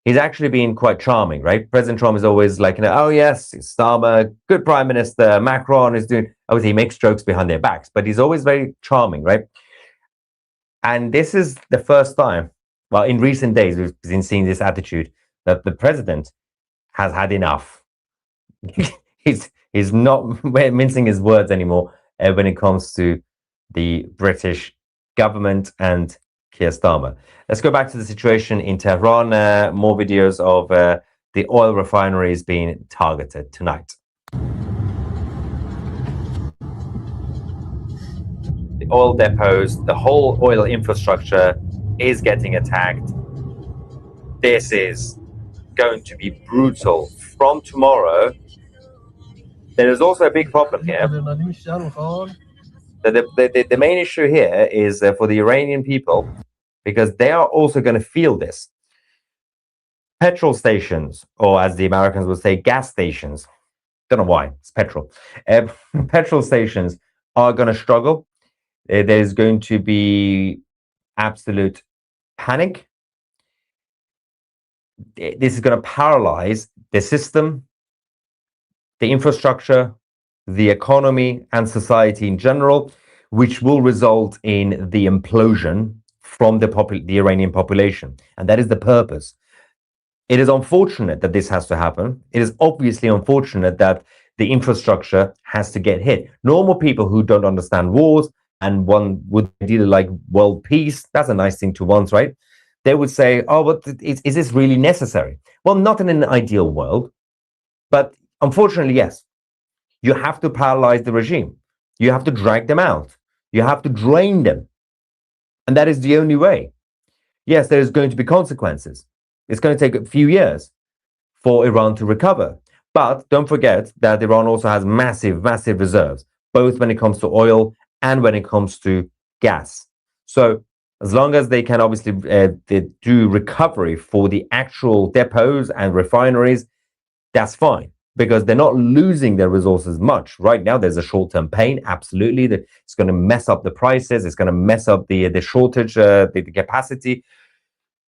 [SPEAKER 6] he's actually been quite charming, right? President Trump is always like, oh yes, Starmer, good prime minister. Macron is doing, obviously he makes jokes behind their backs, but he's always very charming, right? And this is the first time, well, in recent days, we've been seeing this attitude that the president has had enough. he's not mincing his words anymore when it comes to the British government and Keir Starmer. Let's go back to the situation in Tehran. More videos of the oil refineries being targeted tonight. The oil depots, the whole oil infrastructure is getting attacked. This is going to be brutal. From tomorrow, there is also a big problem here. The main issue here is for the Iranian people, because they are also going to feel this. Petrol stations, or as the Americans would say, gas stations. Don't know why, it's petrol. Petrol stations are going to struggle. There's going to be absolute panic. This is going to paralyze the system, the infrastructure, the economy, and society in general, which will result in the implosion from the Iranian population. And that is the purpose. It is unfortunate that this has to happen. It is obviously unfortunate that the infrastructure has to get hit. Normal people who don't understand wars and one would ideally like world peace, that's a nice thing to want, right? They would say, oh, but is this really necessary? Well, not in an ideal world, but unfortunately, yes. You have to paralyze the regime. You have to drag them out. You have to drain them. And that is the only way. Yes, there's going to be consequences. It's going to take a few years for Iran to recover. But don't forget that Iran also has massive, massive reserves, both when it comes to oil and when it comes to gas. So as long as they can obviously they do recovery for the actual depots and refineries, that's fine, because they're not losing their resources much. Right now, there's a short-term pain, absolutely. It's going to mess up the prices. It's going to mess up the shortage, the capacity.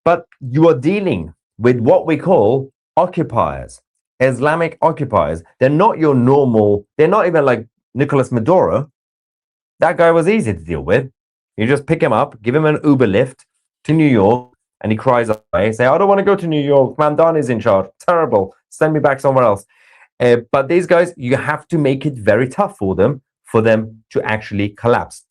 [SPEAKER 6] But you are dealing with what we call occupiers, Islamic occupiers. They're not your normal, they're not even like Nicolas Maduro. That guy was easy to deal with. You just pick him up, give him an Uber lift to New York, and he cries away, say, I don't want to go to New York. Mamdani is in charge. Terrible. Send me back somewhere else. But these guys, you have to make it very tough for them to actually collapse.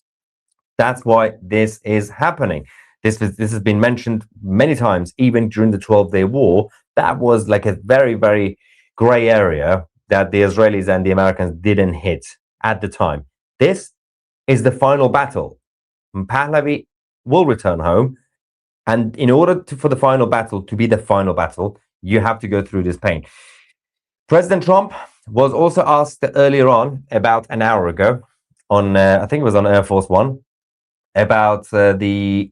[SPEAKER 6] That's why this is happening. This has been mentioned many times, even during the 12-day war. That was like a very, very gray area that the Israelis and the Americans didn't hit at the time. This is the final battle. Pahlavi will return home. And in order for the final battle to be the final battle, you have to go through this pain. President Trump was also asked earlier on, about an hour ago, on I think it was on Air Force One, about the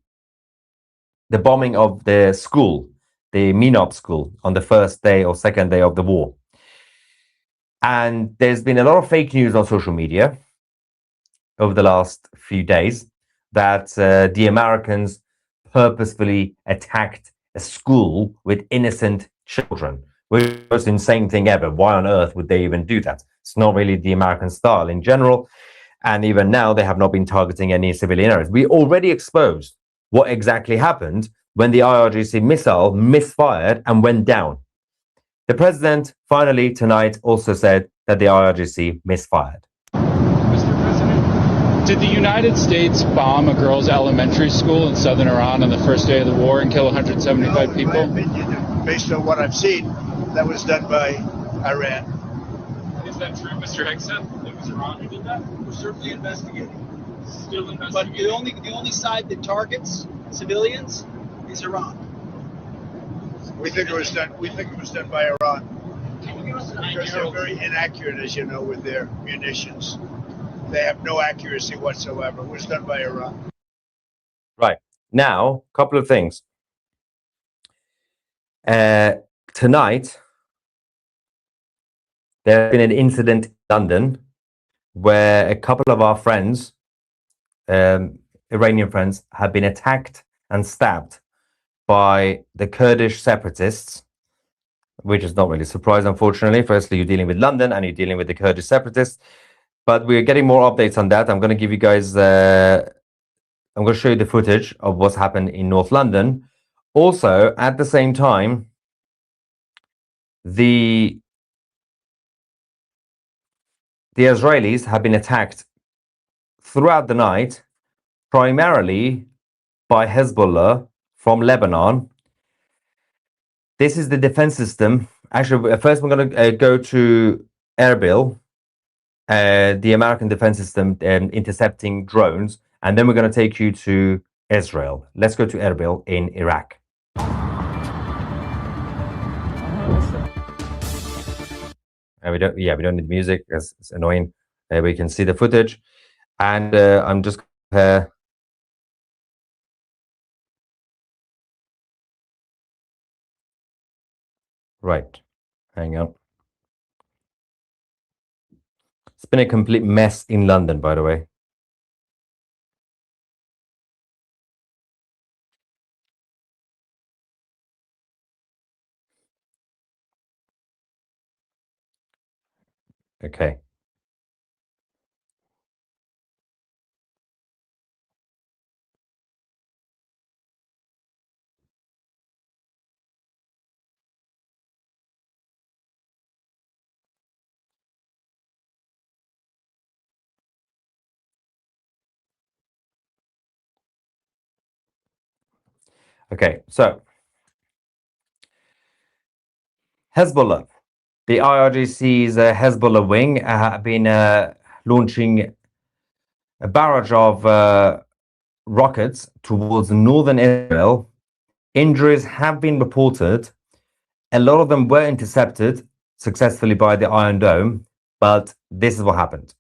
[SPEAKER 6] bombing of the school the MENOP school on the first day or second day of the war. And there's been a lot of fake news on social media over the last few days that the Americans purposefully attacked a school with innocent children, which is the most insane thing ever. Why on earth would they even do that? It's not really the American style in general. And even now, they have not been targeting any civilian areas. We already exposed what exactly happened when the IRGC missile misfired and went down. The president finally tonight also said that the IRGC misfired.
[SPEAKER 24] Mr. President, did the United States bomb a girls' elementary school in southern Iran on the first day of the war and kill 175 people?
[SPEAKER 12] In my opinion, based on what I've seen, that was done by Iran.
[SPEAKER 24] Is that true, Mr. Hegson? It was Iran who did that?
[SPEAKER 10] We're certainly investigating.
[SPEAKER 24] Still investigating.
[SPEAKER 10] But the only side that targets civilians is Iran.
[SPEAKER 12] We think it was done. We think it was done by Iran.
[SPEAKER 10] Can you give us an
[SPEAKER 12] Because
[SPEAKER 10] idea?
[SPEAKER 12] they're very inaccurate, as you know, with their munitions. They have no accuracy whatsoever. It was done by Iran.
[SPEAKER 6] Right. Now, a couple of things. Tonight, there's been an incident in London where a couple of our friends, Iranian friends, have been attacked and stabbed by the Kurdish separatists, which is not really a surprise, unfortunately. Firstly, you're dealing with London and you're dealing with the Kurdish separatists. But we're getting more updates on that. I'm going to give you guys, I'm going to show you the footage of what's happened in North London. Also, at the same time, the Israelis have been attacked throughout the night, primarily by Hezbollah from Lebanon. This is the defense system. Actually, first we're going to go to Erbil, the American defense system intercepting drones, and then we're going to take you to Israel. Let's go to Erbil in Iraq. And we don't need music, because it's annoying. We can see the footage, and I'm just right. Hang on. It's been a complete mess in London, by the way. Okay. Okay, so Hezbollah, the IRGC's Hezbollah wing have been launching a barrage of rockets towards northern Israel. Injuries have been reported. A lot of them were intercepted successfully by the Iron Dome, but this is what happened.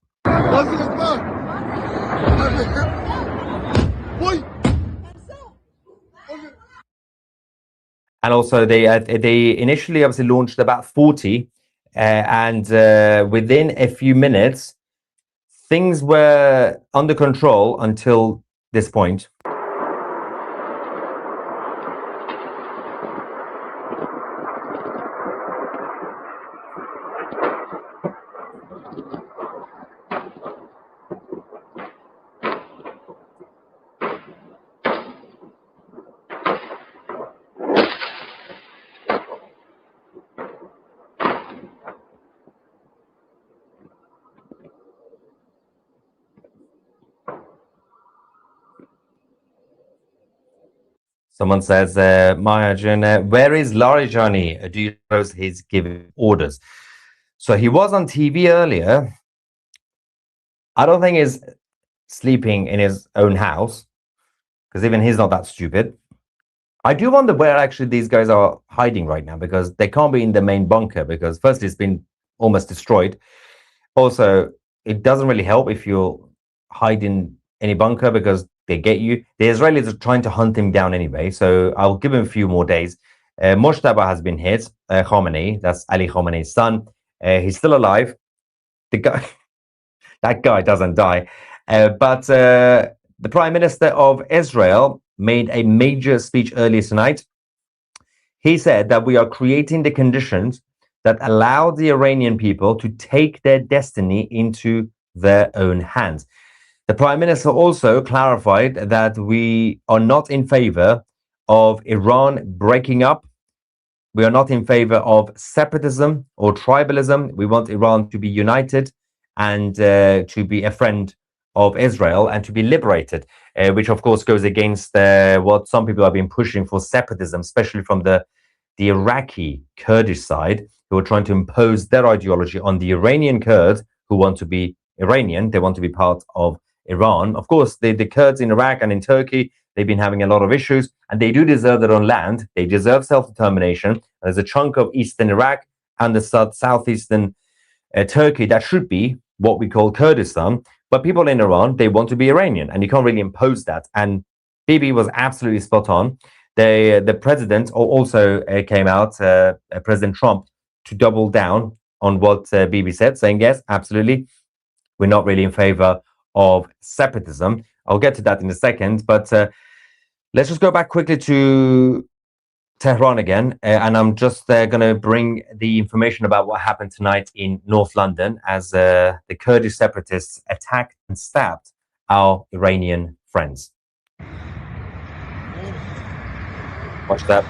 [SPEAKER 6] And also, they initially obviously launched about 40, and within a few minutes, things were under control until this point. Someone says, Mahajan, where is Larijani? Do you suppose he's giving orders? So he was on TV earlier. I don't think he's sleeping in his own house, because even he's not that stupid. I do wonder where actually these guys are hiding right now, because they can't be in the main bunker, because firstly, it's been almost destroyed. Also, it doesn't really help if you're hiding any bunker, because they get you. The Israelis are trying to hunt him down anyway, so I'll give him a few more days. Moshtaba has been hit. Khomeini, that's Ali Khamenei's son. He's still alive. The guy, that guy doesn't die. But the Prime Minister of Israel made a major speech earlier tonight. He said that we are creating the conditions that allow the Iranian people to take their destiny into their own hands. The Prime Minister also clarified that we are not in favor of Iran breaking up. We are not in favor of separatism or tribalism. We want Iran to be united and to be a friend of Israel and to be liberated, which of course goes against what some people have been pushing for separatism, especially from the Iraqi Kurdish side, who are trying to impose their ideology on the Iranian Kurds who want to be Iranian. They want to be part of Iran. Of course, the Kurds in Iraq and in Turkey, they've been having a lot of issues, and they do deserve their own land. They deserve self-determination. There's a chunk of eastern Iraq and the southeastern Turkey that should be what we call Kurdistan. But people in Iran, they want to be Iranian, and you can't really impose that. And Bibi was absolutely spot on. The president also came out, President Trump, to double down on what Bibi said, saying, yes, absolutely, we're not really in favor of separatism. I'll get to that in a second, but let's just go back quickly to Tehran again, and I'm just going to bring the information about what happened tonight in North London as the Kurdish separatists attacked and stabbed our Iranian friends. Watch that.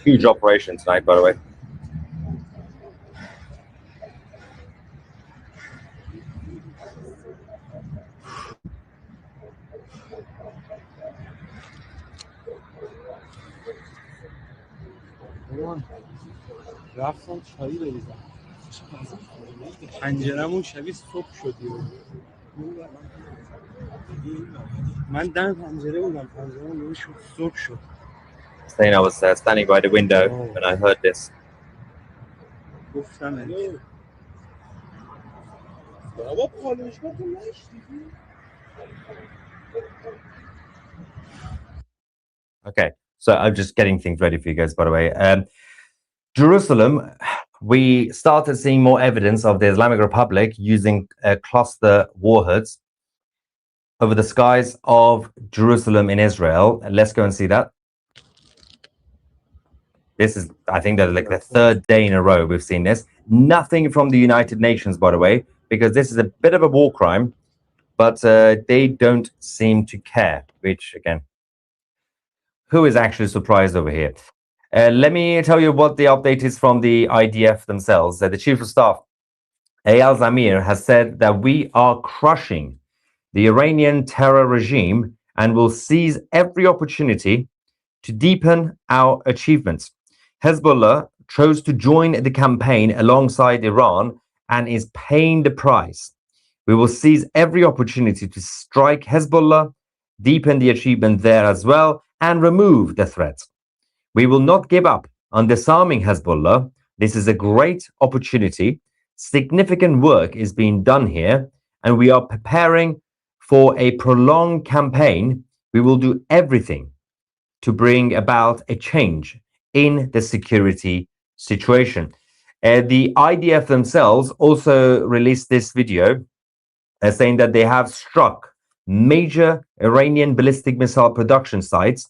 [SPEAKER 6] Huge operation tonight, by the way.
[SPEAKER 5] رفتم چایی بریزم پنجرمون شبیه صبح شدی من دم پنجره بودم پنجرمون یه شد صبح شد.
[SPEAKER 6] Saying I was standing by the window when I heard this.
[SPEAKER 5] گفتم
[SPEAKER 6] Okay, so I'm just getting things ready for you guys, by the way. Jerusalem, we started seeing more evidence of the Islamic Republic using cluster warheads over the skies of Jerusalem in Israel. Let's go and see that. This is, I think, like the third day in a row we've seen this. Nothing from the United Nations, by the way, because this is a bit of a war crime, but they don't seem to care, which, again, who is actually surprised over here? Let me tell you what the update is from the IDF themselves. The Chief of Staff, Eyal Zamir, has said that we are crushing the Iranian terror regime and will seize every opportunity to deepen our achievements. Hezbollah chose to join the campaign alongside Iran and is paying the price. We will seize every opportunity to strike Hezbollah, deepen the achievement there as well, and remove the threat. We will not give up on disarming Hezbollah. This is a great opportunity. Significant work is being done here, and we are preparing for a prolonged campaign. We will do everything to bring about a change in the security situation. The IDF themselves also released this video saying that they have struck major Iranian ballistic missile production sites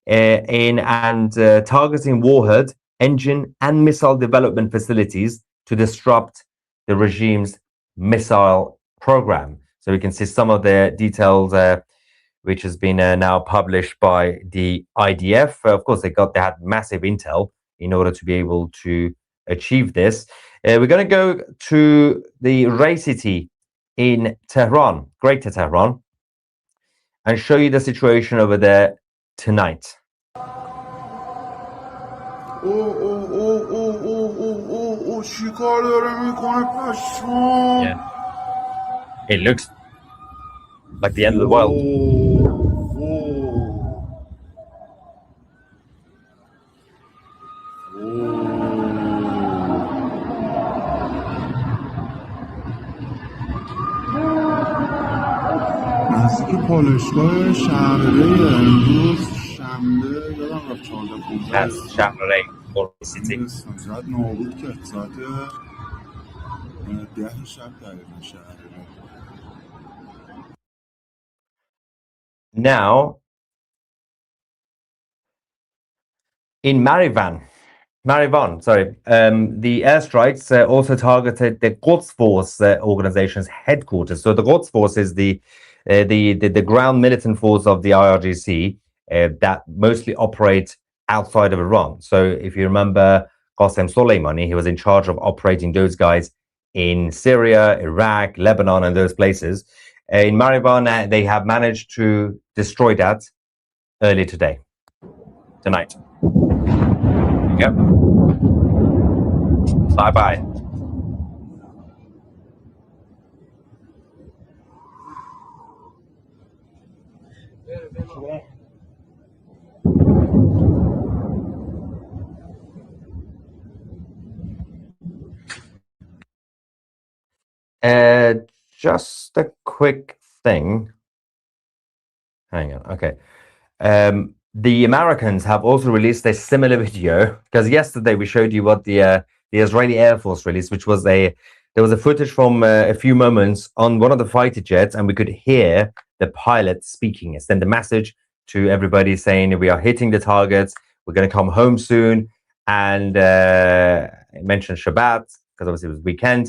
[SPEAKER 6] targeting warhead, engine, and missile development facilities to disrupt the regime's missile program. So we can see some of the details which has been now published by the IDF. Of course, they had massive intel in order to be able to achieve this. We're going to go to the Ray City in Tehran, Greater Tehran, and show you the situation over there tonight. Yeah. It looks like the end of the world.
[SPEAKER 13] نزدیک پالایشگاه شهرره امروز شنبه یادم رفت 14
[SPEAKER 6] شهرره سیتی
[SPEAKER 13] ساعت نابود کرد ساعت 10 شب دقیقا شهرره.
[SPEAKER 6] Now, in Marivan, the airstrikes also targeted the Quds Force organization's headquarters. So the Quds Force is the ground militant force of the IRGC that mostly operate outside of Iran. So if you remember Qasem Soleimani, he was in charge of operating those guys in Syria, Iraq, Lebanon, and those places. In Marivan, they have managed to destroy that earlier tonight. Yep. Bye-bye. Just a quick thing. Hang on. Okay. The Americans have also released a similar video, because yesterday we showed you what the Israeli Air Force released, which was there was a footage from a few moments on one of the fighter jets, and we could hear the pilot speaking. It sent a message to everybody saying, we are hitting the targets, we're going to come home soon, and it mentioned Shabbat, because obviously it was weekend.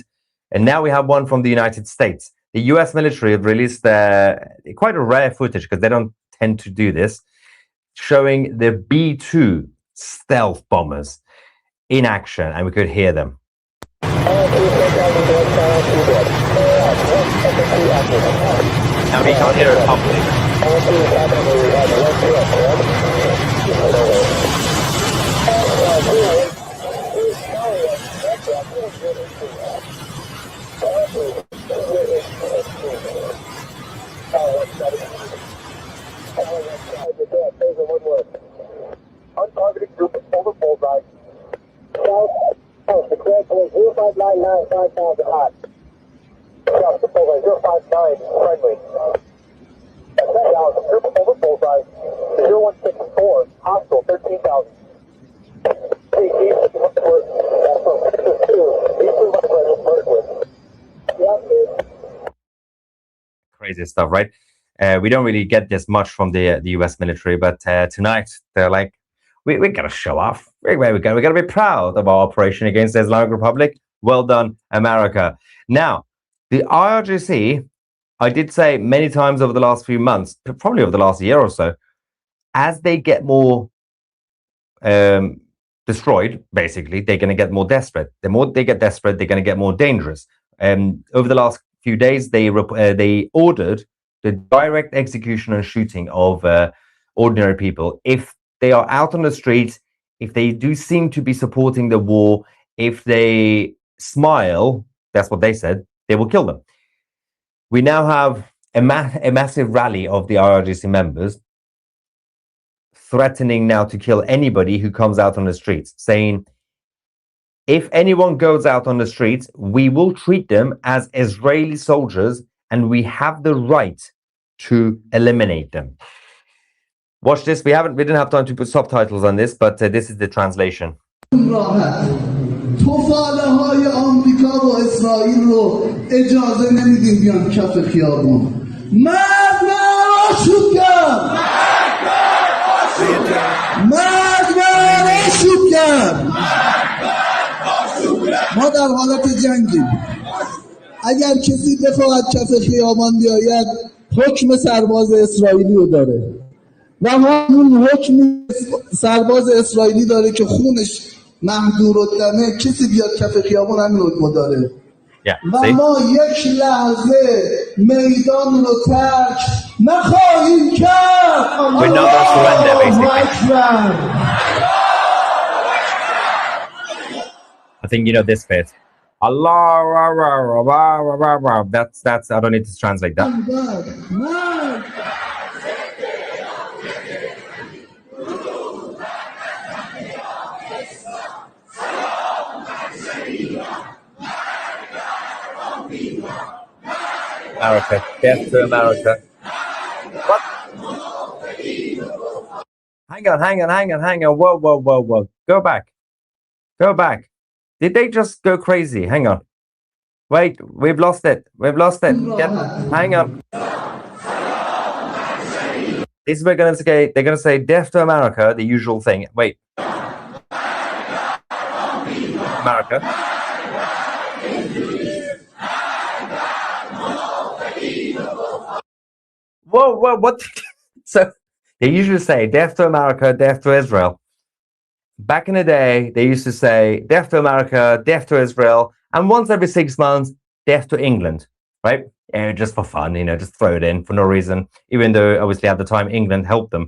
[SPEAKER 6] And now we have one from the United States. The US military have released quite a rare footage, because they don't tend to do this, showing the B-2 stealth bombers in action, and we could hear them. Now we can't hear it properly.
[SPEAKER 2] Untargeted group of over bullseye. South, the correct was 0599 5000 hot. South, the bullseye 059 friendly. South, group of over bullseye 0164 hostile 13,000.
[SPEAKER 6] Crazy stuff, right? We don't really get this much from the US military, but tonight they're like, we got to show off. We got to be proud of our operation against the Islamic Republic. Well done, America. Now, the IRGC, I did say many times over the last few months, probably over the last year or so, as they get more destroyed, basically, they're going to get more desperate. The more they get desperate, they're going to get more dangerous. Over the last few days, they ordered the direct execution and shooting of ordinary people. If they are out on the streets, if they do seem to be supporting the war, if they smile, that's what they said, they will kill them. We now have a massive rally of the IRGC members threatening now to kill anybody who comes out on the streets, saying, if anyone goes out on the streets, we will treat them as Israeli soldiers, and we have the right to eliminate them. Watch this. We didn't have time to put subtitles on this, but this is the translation.
[SPEAKER 14] توفاله‌های آمریکا و اسرائیل رو اجازه نمیدیم بیان کف خیابون. مرد آشوب کرد. مرد آشوب کرد. ما در حالت جنگیم. اگر کسی بخواهد کف خیابان بیاید حکم سرباز اسرائیلی رو داره و همون حکم سرباز اسرائیلی داره که خونش مهدورالدمه، کسی بیاد کف خیابان همین حکم داره و ما یک لحظه میدان رو ترک نخواهیم کرد. الله اکبر.
[SPEAKER 6] I think you know this bit. Allah, that's. I don't need to translate that. America, death to America. What? Hang on. Whoa. Go back. Did they just go crazy? Hang on. Wait, we've lost it. Hang on. This is what they're gonna say death to America, the usual thing. Wait. America. Whoa, what? So they usually say death to America, death to Israel. Back in the day, they used to say death to America, death to Israel, and once every 6 months, death to England, right? Just for fun, just throw it in for no reason, even though obviously at the time England helped them,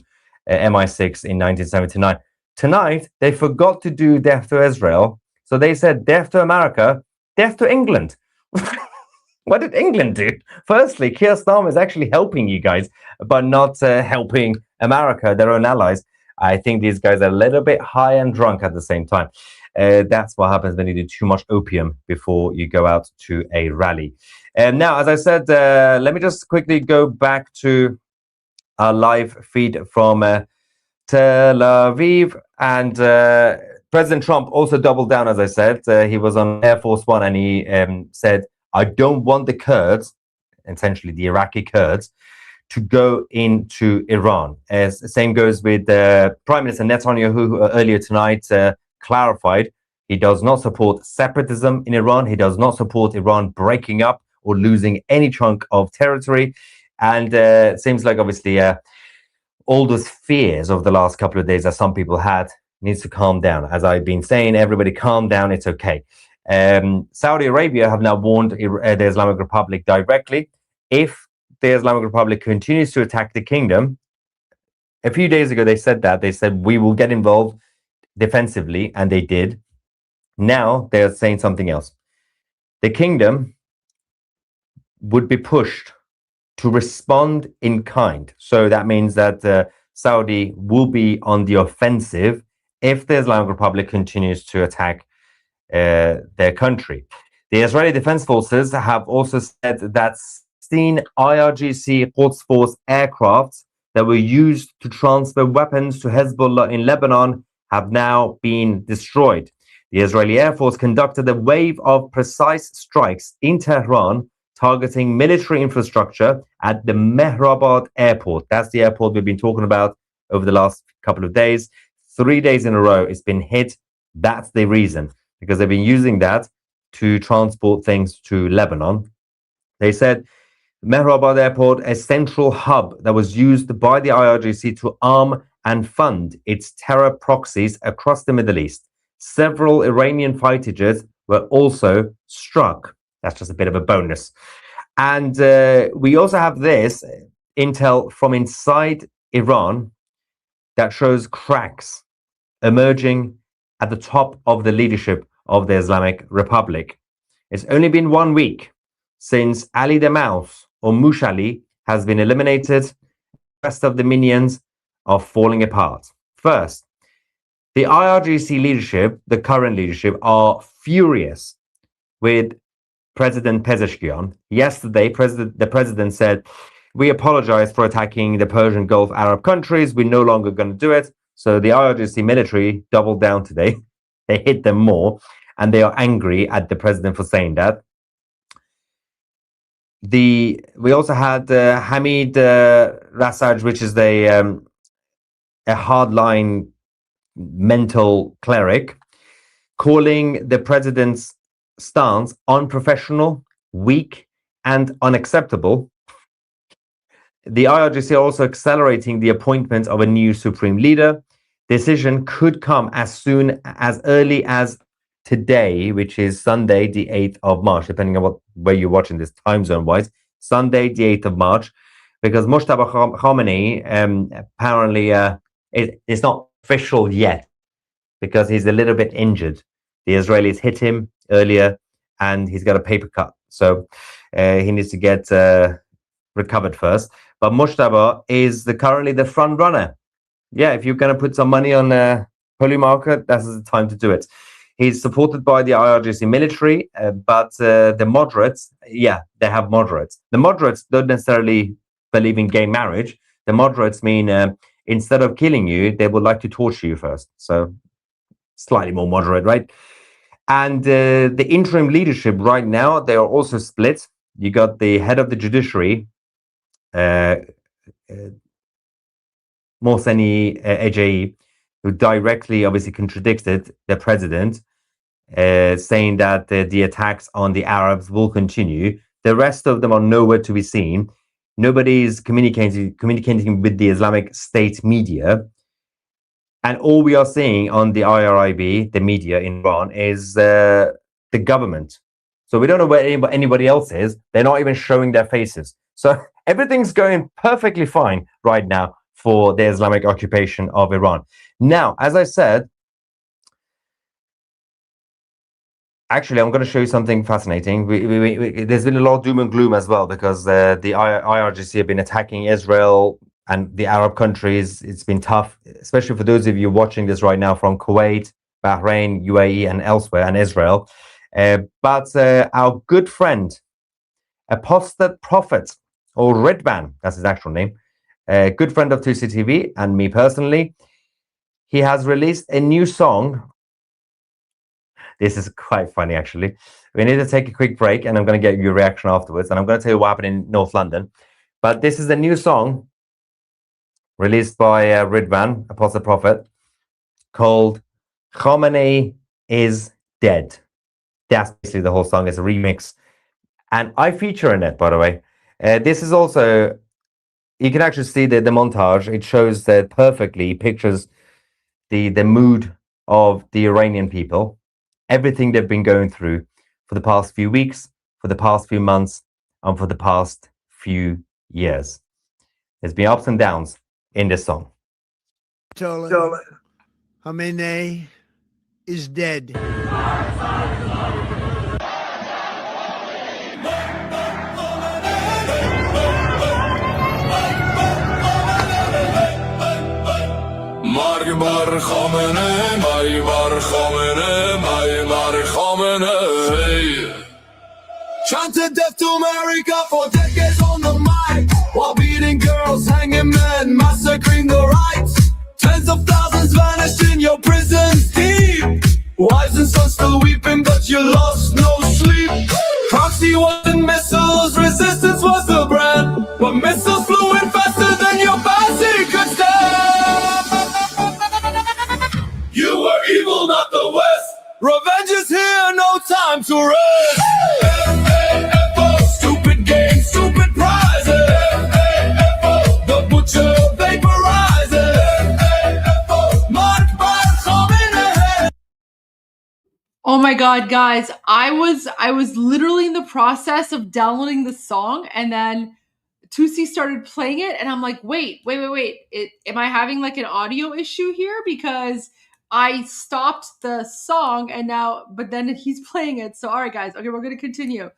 [SPEAKER 6] MI6 in 1979. Tonight, they forgot to do death to Israel, so they said death to America, death to England. What did England do? Firstly, Keir Starmer is actually helping you guys, but not helping America, their own allies. I think these guys are a little bit high and drunk at the same time. That's what happens when you do too much opium before you go out to a rally. Now, as I said, let me just quickly go back to our live feed from Tel Aviv. And President Trump also doubled down, as I said. He was on Air Force One and he said, I don't want the Kurds, essentially the Iraqi Kurds, to go into Iran. As the same goes with Prime Minister Netanyahu, who earlier tonight clarified he does not support separatism in Iran. He does not support Iran breaking up or losing any chunk of territory. And it seems like obviously all those fears of the last couple of days that some people had needs to calm down. As I've been saying, everybody calm down, it's okay. Saudi Arabia have now warned the Islamic Republic directly. If the Islamic Republic continues to attack the kingdom, a few days ago they said that. They said, we will get involved defensively, and they did. Now they're saying something else. The kingdom would be pushed to respond in kind. So that means that Saudi will be on the offensive if the Islamic Republic continues to attack their country. The Israeli Defense Forces have also said that 16 IRGC Quds Force aircrafts that were used to transfer weapons to Hezbollah in Lebanon have now been destroyed. The Israeli Air Force conducted a wave of precise strikes in Tehran targeting military infrastructure at the Mehrabad airport. That's the airport we've been talking about over the last couple of days. 3 days in a row it's been hit. That's the reason, because they've been using that to transport things to Lebanon. They said Mehrabad Airport, a central hub that was used by the IRGC to arm and fund its terror proxies across the Middle East. Several Iranian fighter jets were also struck. That's just a bit of a bonus. And we also have this intel from inside Iran that shows cracks emerging at the top of the leadership of the Islamic Republic. It's only been 1 week since Ali the Mouse, or Mushali, has been eliminated. The rest of the minions are falling apart. First, the IRGC leadership, the current leadership, are furious with President Pezeshkian. Yesterday, the president said, we apologize for attacking the Persian Gulf Arab countries. We're no longer going to do it. So the IRGC military doubled down today. They hit them more, and they are angry at the president for saying that. We also had Hamid Rassaj, which is a hardline mental cleric, calling the president's stance unprofessional weak and unacceptable. The IRGC are also accelerating the appointment of a new supreme leader. Decision could come as early as today, which is Sunday, the 8th of March, depending on where you're watching this time zone wise. Sunday, the 8th of March, because Mojtaba Khamenei apparently it's not official yet because he's a little bit injured. The Israelis hit him earlier and he's got a paper cut. So he needs to get recovered first. But Mojtaba is currently the front runner. Yeah, if you're going to put some money on the holy market, that's the time to do it. He's supported by the IRGC military, but the moderates, yeah, they have moderates. The moderates don't necessarily believe in gay marriage. The moderates mean instead of killing you, they would like to torture you first. So slightly more moderate, right? And the interim leadership right now, they are also split. You got the head of the judiciary, Mohseni Ejei, who directly obviously contradicted the president, saying that the attacks on the Arabs will continue. The rest of them are nowhere to be seen. Nobody is communicating with the Islamic State media. And all we are seeing on the IRIB, the media in Iran, is the government. So we don't know where anybody else is. They're not even showing their faces. So everything's going perfectly fine right now for the Islamic occupation of Iran. Now, as I said, actually, I'm going to show you something fascinating. There's been a lot of doom and gloom as well because the IRGC have been attacking Israel and the Arab countries. It's been tough, especially for those of you watching this right now from Kuwait, Bahrain, UAE, and elsewhere, and Israel. But our good friend, Apostate Prophet, or Redban, that's his actual name, a good friend of 2CTV and me personally, he has released a new song. This is quite funny, actually. We need to take a quick break, and I'm going to get your reaction afterwards, and I'm going to tell you what happened in North London. But this is a new song released by Ridvan, Apostle Prophet, called Khamenei is Dead. That's basically the whole song. It's a remix. And I feature in it, by the way. This is also, you can actually see the montage. It shows that perfectly, pictures the mood of the Iranian people, everything they've been going through for the past few weeks, for the past few months, and for the past few years. There's been ups and downs in this song.
[SPEAKER 12] Khamenei is dead.
[SPEAKER 15] مرگ بر خامنه مای بر خامنه مای بر خامنه Chanted death to America for decades on the mic, while beating girls, hanging men, massacring the rights. Tens of thousands vanished in your prisons deep. Wives and sons still weeping, but you lost no sleep. Proxy wasn't missiles, resistance was the brand, but missiles flew in faster than your fancy could stand. You were evil, not the West. Revenge is here, no time to rest. Stupid games, stupid prizes. The butcher vaporizes.
[SPEAKER 20] Oh my god, guys, I was literally in the process of downloading the song, and then Tusi started playing it, and I'm like, wait. Am I having like an audio issue here? Because I stopped the song, and but then he's playing it. So all right, guys, okay, we're gonna continue.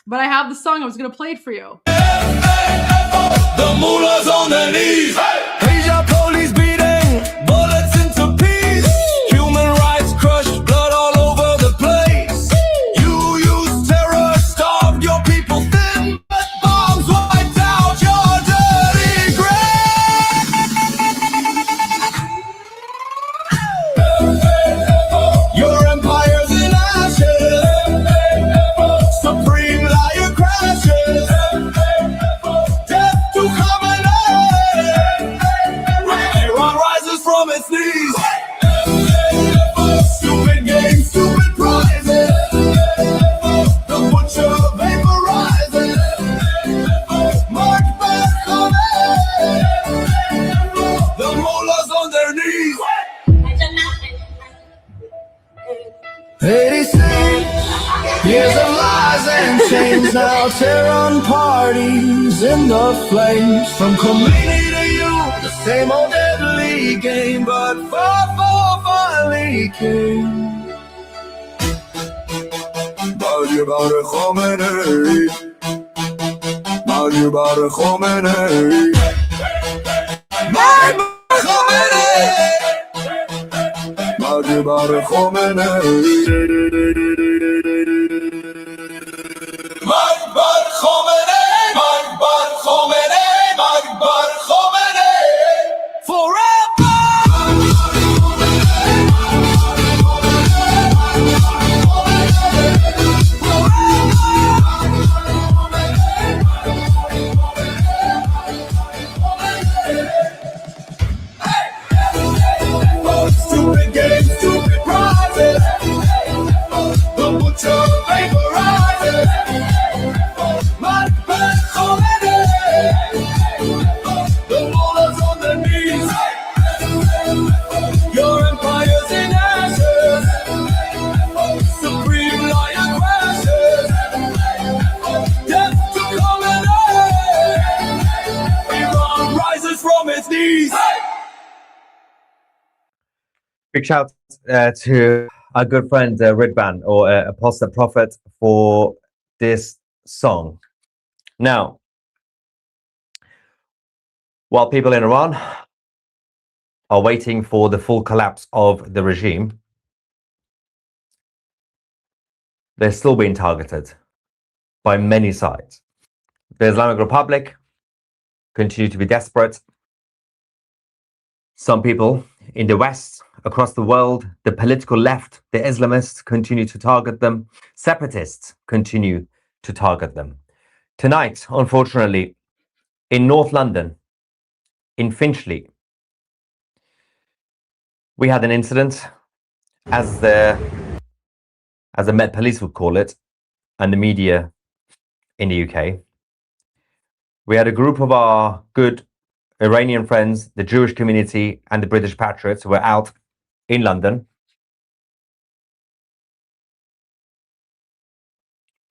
[SPEAKER 20] But I have the song. I was gonna play it for you.
[SPEAKER 15] The mullahs on their knees. Hijab police beating bullets into peace. Human rights crushed, blood all over the place. You used terror, starved your people thin, but bombs wiped out your dirty grave. Your empire's in ashes. Supreme liar crashes. Death to Khamenei. now, Tehran parties in the flames. From Khomeini to you, the same old deadly game, but far finally came. Bar Khomeini, Bar Khomeini, Bar Khomeini, Bar Khomeini, forever. Stupid games, stupid prizes. The butcher vaporizes. Bar Khomeini. The mullahs on their knees. Your empire's in ashes. Supreme lion crashes. Death to Khomeini. Iran rises from its knees.
[SPEAKER 6] Big shout to our good friend Ridvan, or Apostle Prophet, for this song. Now, while people in Iran are waiting for the full collapse of the regime, they're still being targeted by many sides. The Islamic Republic continue to be desperate. Some people in the West, across the world, the political left, the Islamists continue to target them. Separatists continue to target them. Tonight, unfortunately, in North London, in Finchley, we had an incident, as the Met Police would call it, and the media in the UK. We had a group of our good Iranian friends, the Jewish community, and the British patriots who were out in London.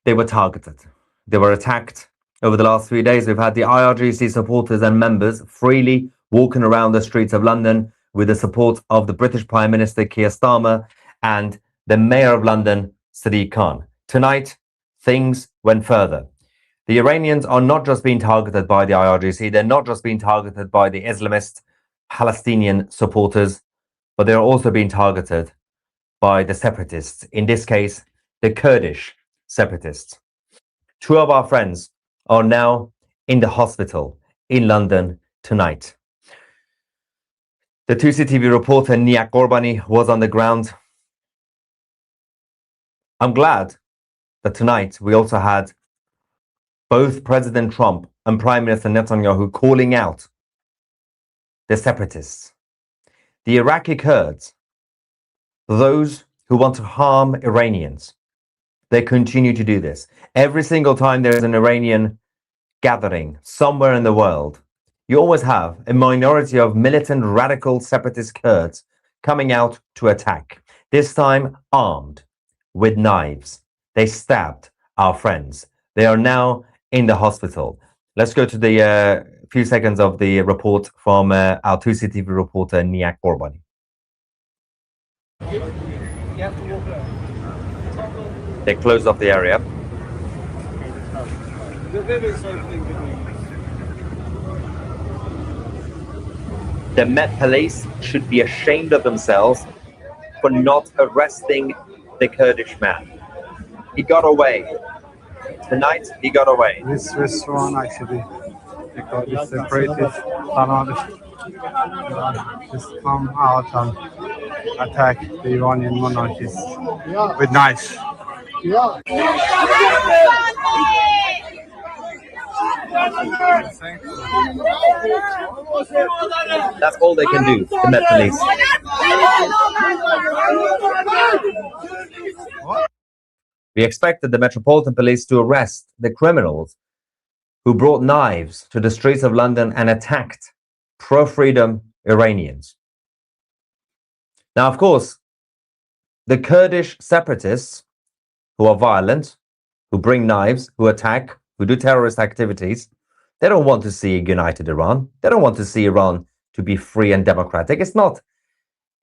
[SPEAKER 6] They were targeted. They were attacked. Over the last 3 days, we've had the IRGC supporters and members freely walking around the streets of London with the support of the British Prime Minister Keir Starmer and the Mayor of London, Sadiq Khan. Tonight, things went further. The Iranians are not just being targeted by the IRGC, they're not just being targeted by the Islamist Palestinian supporters, but they're also being targeted by the separatists, in this case, the Kurdish separatists. Two of our friends are now in the hospital in London tonight. The 2CTV reporter Niak Gorbani was on the ground. I'm glad that tonight we also had both President Trump and Prime Minister Netanyahu calling out the separatists, the Iraqi Kurds, those who want to harm Iranians. They continue to do this. Every single time there is an Iranian gathering somewhere in the world, you always have a minority of militant radical separatist Kurds coming out to attack, this time armed with knives. They stabbed our friends. They are now in the hospital. Let's go to the few seconds of the report from our 2CTV reporter Niak Gorbani. They closed off the area. The Met Police should be ashamed of themselves for not arresting the Kurdish man. He got away. Tonight, he got away.
[SPEAKER 4] This restaurant actually, because it's separated, just come out and attack the Iranian monarchists with knives.
[SPEAKER 6] That's all they can do, the Met Police. We expected the Metropolitan Police to arrest the criminals who brought knives to the streets of London and attacked pro-freedom Iranians. Now, of course, the Kurdish separatists, who are violent, who bring knives, who attack, who do terrorist activities. They don't want to see a united Iran. They don't want to see Iran to be free and democratic. It's not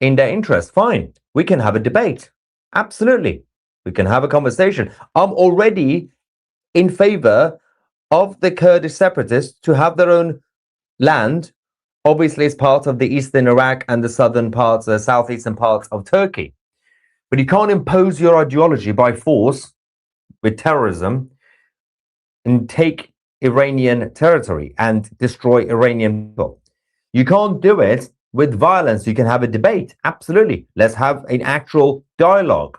[SPEAKER 6] in their interest. Fine. We can have a debate. Absolutely. We can have a conversation. I'm already in favor of the Kurdish separatists to have their own land. Obviously, it's part of the eastern Iraq and the southern parts, the southeastern parts of Turkey. But you can't impose your ideology by force with terrorism and take Iranian territory and destroy Iranian people. You can't do it with violence. You can have a debate. Absolutely. Let's have an actual dialogue.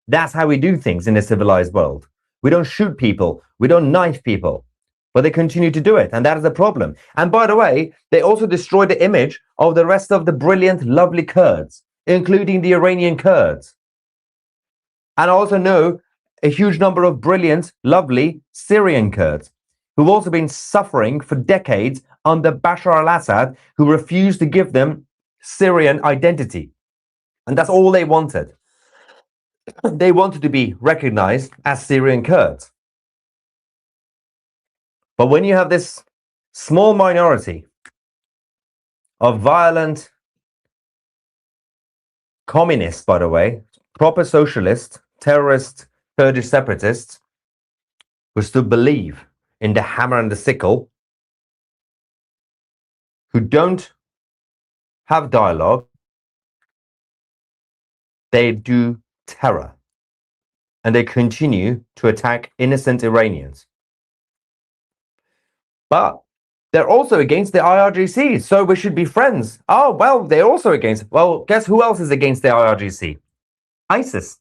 [SPEAKER 6] That's how we do things in a civilized world. We don't shoot people. We don't knife people. But they continue to do it. And that is a problem. And by the way, they also destroy the image of the rest of the brilliant, lovely Kurds, including the Iranian Kurds. And I also know a huge number of brilliant, lovely Syrian Kurds who've also been suffering for decades under Bashar al-Assad, who refused to give them Syrian identity. And that's all they wanted. They wanted to be recognized as Syrian Kurds. But when you have this small minority of violent communists, by the way, proper socialist, terrorist, Kurdish separatists, who still believe in the hammer and the sickle, who don't have dialogue, they do terror. And they continue to attack innocent Iranians. But they're also against the IRGC, so we should be friends. Oh, well, they're also against. Well, guess who else is against the IRGC? ISIS.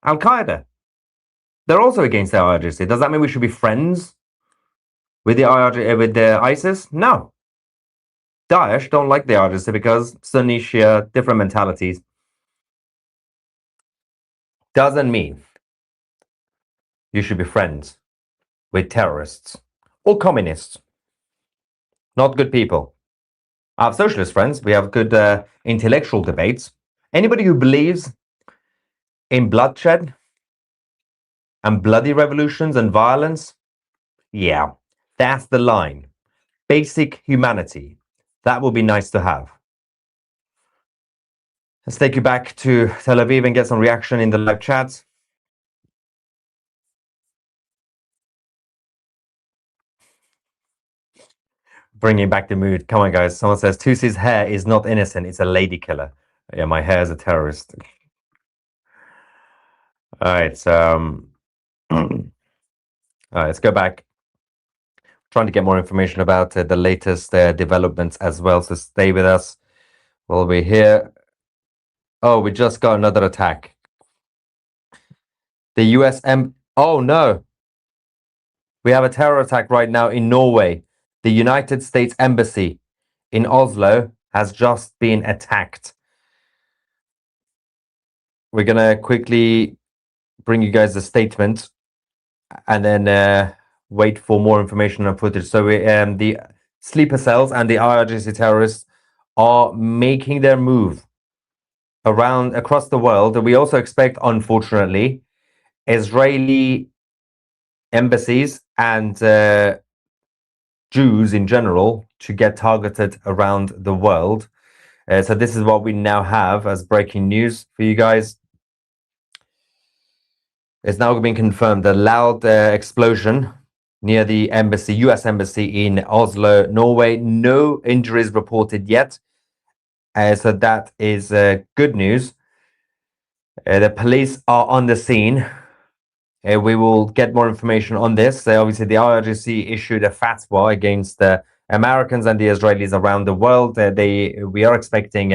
[SPEAKER 6] Al-Qaeda. They're also against the IRGC. Does that mean we should be friends with the ISIS? No. Daesh don't like the IRGC because Sunni, Shia, different mentalities. Doesn't mean you should be friends with terrorists or communists. Not good people. I have socialist friends. We have good intellectual debates. Anybody who believes in bloodshed and bloody revolutions and violence, yeah, that's the line. Basic humanity. That would be nice to have. Let's take you back to Tel Aviv and get some reaction in the live chats. Bringing back the mood. Come on, guys. Someone says Tusi's hair is not innocent. It's a lady killer. Yeah, my hair is a terrorist. All right. All right, let's go back. Trying to get more information about the latest developments as well. So stay with us while we're here. Oh, we just got another attack. The US oh no. We have a terror attack right now in Norway. The United States Embassy in Oslo has just been attacked. We're going to quickly bring you guys a statement and then wait for more information and footage. So the sleeper cells and the IRGC terrorists are making their move across the world. And we also expect, unfortunately, Israeli embassies and Jews in general to get targeted around the world. So this is what we now have as breaking news for you guys. It's now been confirmed. A loud explosion near the embassy, US embassy in Oslo, Norway. No injuries reported yet. So that is good news. The police are on the scene. We will get more information on this. Obviously, the IRGC issued a fatwa against the Americans and the Israelis around the world. We are expecting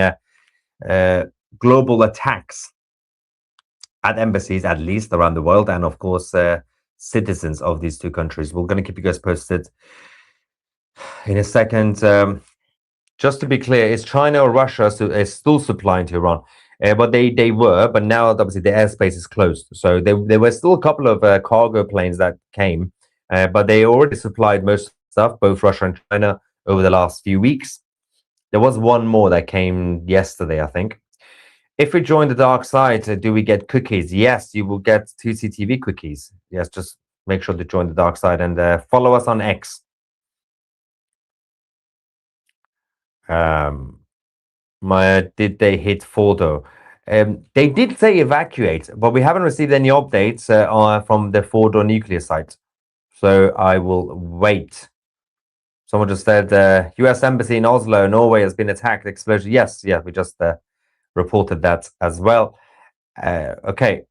[SPEAKER 6] global attacks at embassies, at least around the world, and of course, citizens of these two countries. We're going to keep you guys posted in a second. Just to be clear, is China or Russia is still supplying to Iran? But they were, but now obviously the airspace is closed. So there were still a couple of cargo planes that came, but they already supplied most stuff, both Russia and China, over the last few weeks. There was one more that came yesterday, I think. If we join the dark side, do we get cookies? Yes, you will get 2CTV cookies. Yes, just make sure to join the dark side and follow us on X. Did they hit Fordo? They did say evacuate, but we haven't received any updates from the Fordo nuclear site. So I will wait. Someone just said U.S. Embassy in Oslo, Norway has been attacked. Explosion. Yes, yeah, we just reported that as well. Okay.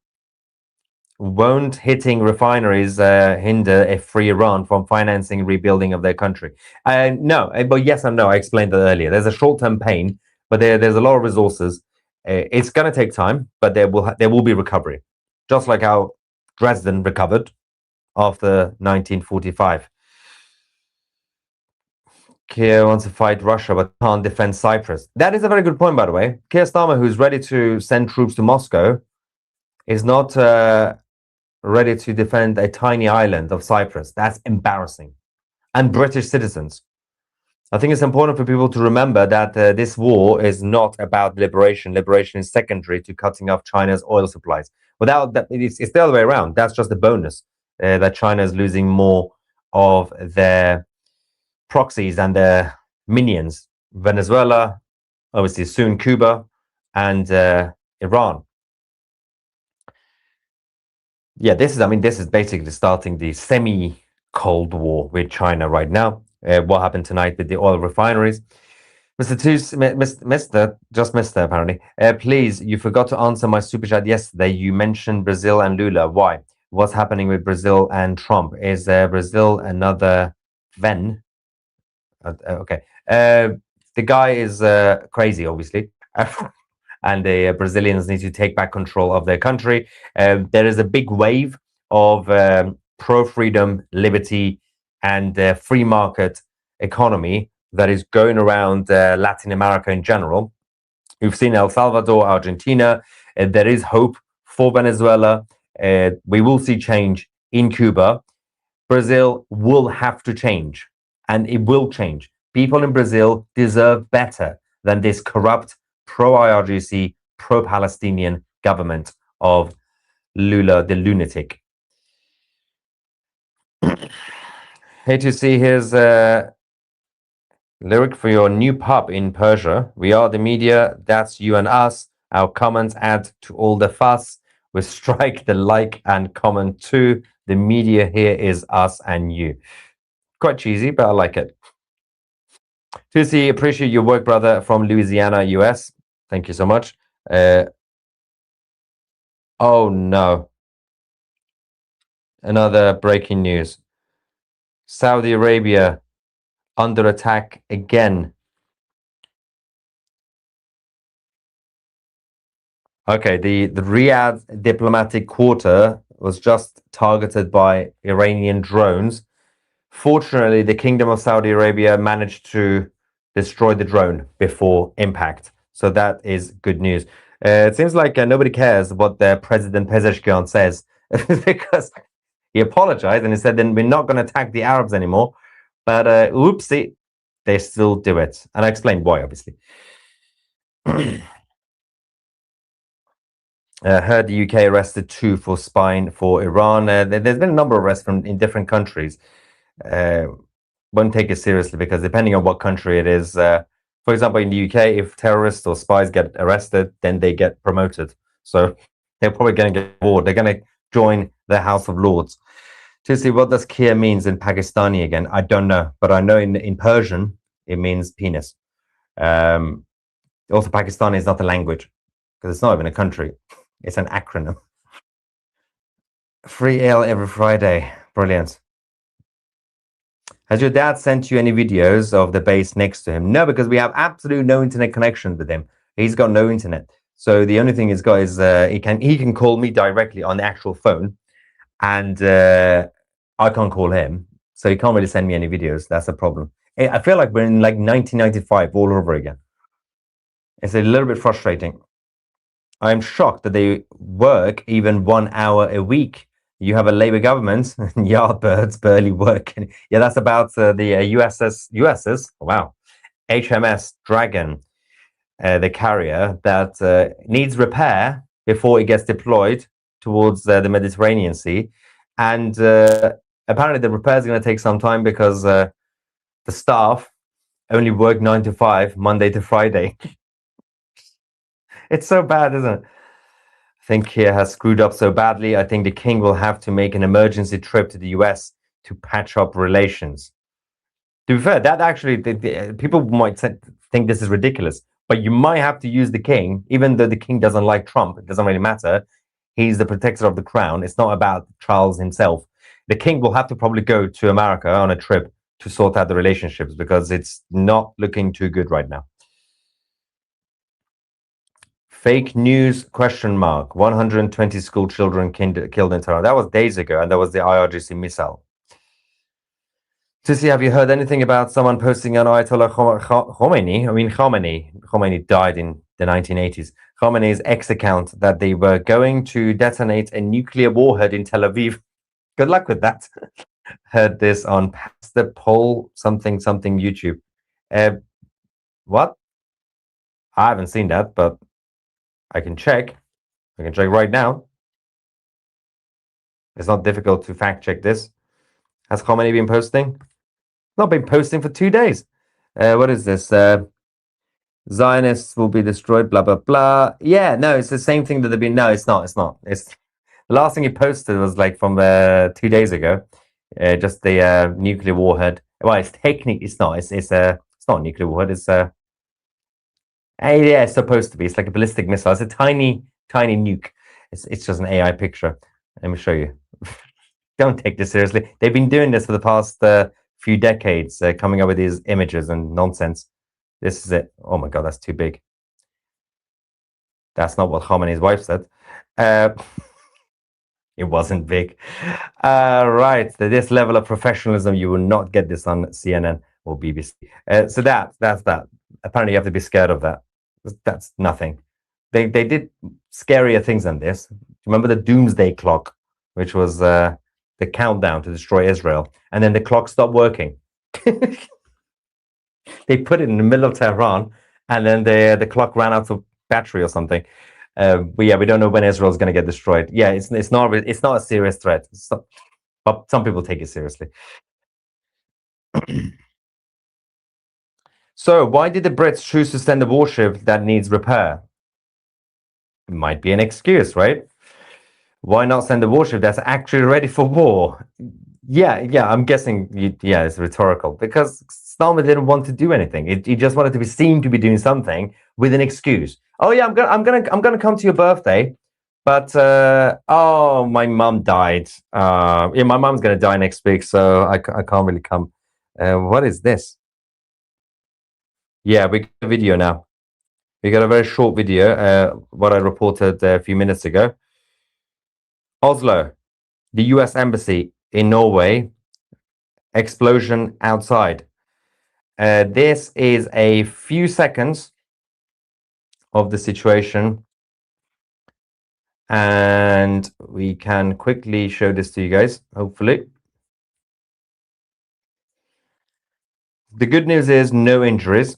[SPEAKER 6] Won't hitting refineries hinder a free Iran from financing rebuilding of their country? No, but yes and no. I explained that earlier. There's a short-term pain, but there's a lot of resources. It's going to take time, but there will be recovery, just like how Dresden recovered after 1945. Keir wants to fight Russia but can't defend Cyprus. That is a very good point, by the way. Keir Starmer, who's ready to send troops to Moscow, is not ready to defend a tiny island of Cyprus. That's embarrassing. And British citizens. I think it's important for people to remember that this war is not about liberation. Liberation is secondary to cutting off China's oil supplies. Without that, it's the other way around. That's just a bonus that China is losing more of their proxies and their minions. Venezuela, obviously soon Cuba, and Iran. Yeah, this is basically starting the semi-Cold War with China right now. What happened tonight with the oil refineries? Mr. Apparently. Please, you forgot to answer my super chat yesterday. You mentioned Brazil and Lula. Why? What's happening with Brazil and Trump? Is Brazil another Ven? Okay. The guy is crazy, obviously. And the Brazilians need to take back control of their country. There is a big wave of pro-freedom, liberty, and free market economy that is going around Latin America in general. We've seen El Salvador, Argentina. There is hope for Venezuela. We will see change in Cuba. Brazil will have to change, and it will change. People in Brazil deserve better than this corrupt, pro-IRGC, pro-Palestinian government of Lula the lunatic. Hate to see his lyric for your new pub in Persia. We are the media, that's you and us. Our comments add to all the fuss. We strike the like and comment too. The media here is us and you. Quite cheesy, but I like it. Tusi, appreciate your work, brother, from Louisiana, US. Thank you so much. Oh no. Another breaking news. Saudi Arabia under attack again. Okay, the Riyadh diplomatic quarter was just targeted by Iranian drones. Fortunately, the Kingdom of Saudi Arabia managed to destroy the drone before impact. So that is good news. It seems like nobody cares what President Pezeshkian says because he apologized and he said, then we're not going to attack the Arabs anymore. But oopsie, they still do it. And I explained why, obviously. Heard the UK arrested 2 for spying for Iran. There's been a number of arrests in different countries. Won't take it seriously because depending on what country it is, for example, in the UK, if terrorists or spies get arrested, then they get promoted. So they're probably going to get bored. They're going to join the House of Lords. To see what does Kia means in Pakistani again, I don't know, but I know in Persian it means penis. Also, Pakistani is not a language because it's not even a country. It's an acronym. Free ale every Friday. Brilliant. Has your dad sent you any videos of the base next to him? No, because we have absolutely no internet connection with him. He's got no internet. So the only thing he's got is he can call me directly on the actual phone, and I can't call him. So he can't really send me any videos. That's a problem. I feel like we're in like 1995 all over again. It's a little bit frustrating. I'm shocked that they work even 1 hour a week. You have a Labour government, and Yardbirds barely work. Yeah, that's about the USS, wow, HMS Dragon. the carrier that needs repair before it gets deployed towards the Mediterranean Sea. And apparently the repair is going to take some time because the staff only work 9 to 5, Monday to Friday. It's so bad, isn't it? I think he has screwed up so badly. I think the king will have to make an emergency trip to the US to patch up relations. To be fair, that actually, people might think this is ridiculous, but you might have to use the king, even though the king doesn't like Trump. It doesn't really matter. He's the protector of the crown. It's not about Charles himself. The king will have to probably go to America on a trip to sort out the relationships because it's not looking too good right now. Fake news, question mark. 120 school children killed in Tehran. That was days ago, and that was the IRGC missile. Tusi, have you heard anything about someone posting on Ayatollah Khomeini? I mean, Khomeini died in the 1980s. Khomeini's X account that they were going to detonate a nuclear warhead in Tel Aviv. Good luck with that. Heard this on Pastor Paul something YouTube. What? I haven't seen that, but I can check. I can check right now. It's not difficult to fact check this. Has Khomeini been posting? Not been posting for 2 days. What is this? Zionists will be destroyed, blah, blah, blah. Yeah, no, it's the same thing that they've been. No, it's not. It's not. It's the last thing he posted was like from 2 days ago. Just the nuclear warhead. Well, it's technically, it's not. It's not a nuclear warhead. It's yeah, it's supposed to be. It's like a ballistic missile. It's a tiny nuke. It's just an AI picture. Let me show you. Don't take this seriously. They've been doing this for the past few decades, coming up with these images and nonsense. This is it. Oh my God, that's too big. That's not what Khomeini's wife said. It wasn't big. Right. This level of professionalism, you will not get this on CNN or BBC. So that's that. Apparently, you have to be scared of that. That's nothing. They did scarier things than this. Remember the Doomsday Clock, which was the countdown to destroy Israel, and then the clock stopped working. They put it in the middle of Tehran, and then the clock ran out of battery or something. But yeah, we don't know when Israel is going to get destroyed. Yeah, it's not a serious threat, but some people take it seriously. So why did the Brits choose to send a warship that needs repair? It might be an excuse, right? Why not send a warship that's actually ready for war? Yeah, I'm guessing. Yeah, it's rhetorical because Starmer didn't want to do anything. He just wanted to be seen to be doing something with an excuse. Oh yeah, I'm gonna come to your birthday, but oh, my mum died. Yeah, my mum's gonna die next week, so I can't really come. What is this? Yeah, we got a video now. We got a very short video. What I reported a few minutes ago. Oslo, the U.S. Embassy in Norway, explosion outside. This is a few seconds of the situation, and we can quickly show this to you guys, hopefully. The good news is no injuries.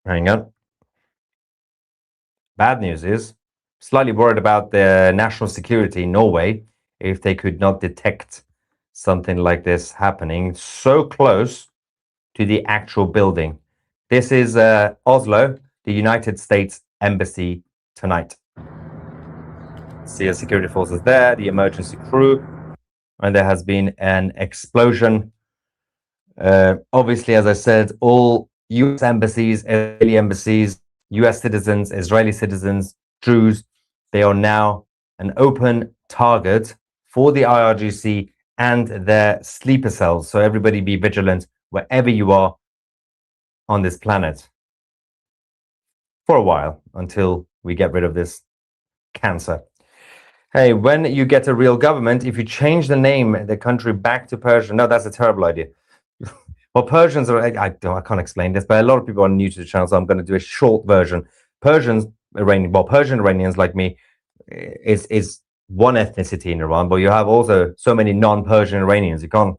[SPEAKER 6] Hang on. Bad news is slightly worried about the national security in Norway if they could not detect something like this happening so close to the actual building. This is Oslo, the United States Embassy tonight. See the security forces there, the emergency crew, and there has been an explosion. Obviously, as I said, all U.S. embassies, Israeli embassies, U.S. citizens, Israeli citizens, Jews, they are now an open target for the IRGC and their sleeper cells. So everybody be vigilant wherever you are on this planet for a while until we get rid of this cancer. Hey, when you get a real government, if you change the name, the country back to Persian, no, that's a terrible idea. Well, Persians are, I can't explain this, but a lot of people are new to the channel, so I'm going to do a short version. Persian Iranians like me is one ethnicity in Iran, but you have also so many non-Persian Iranians. You can't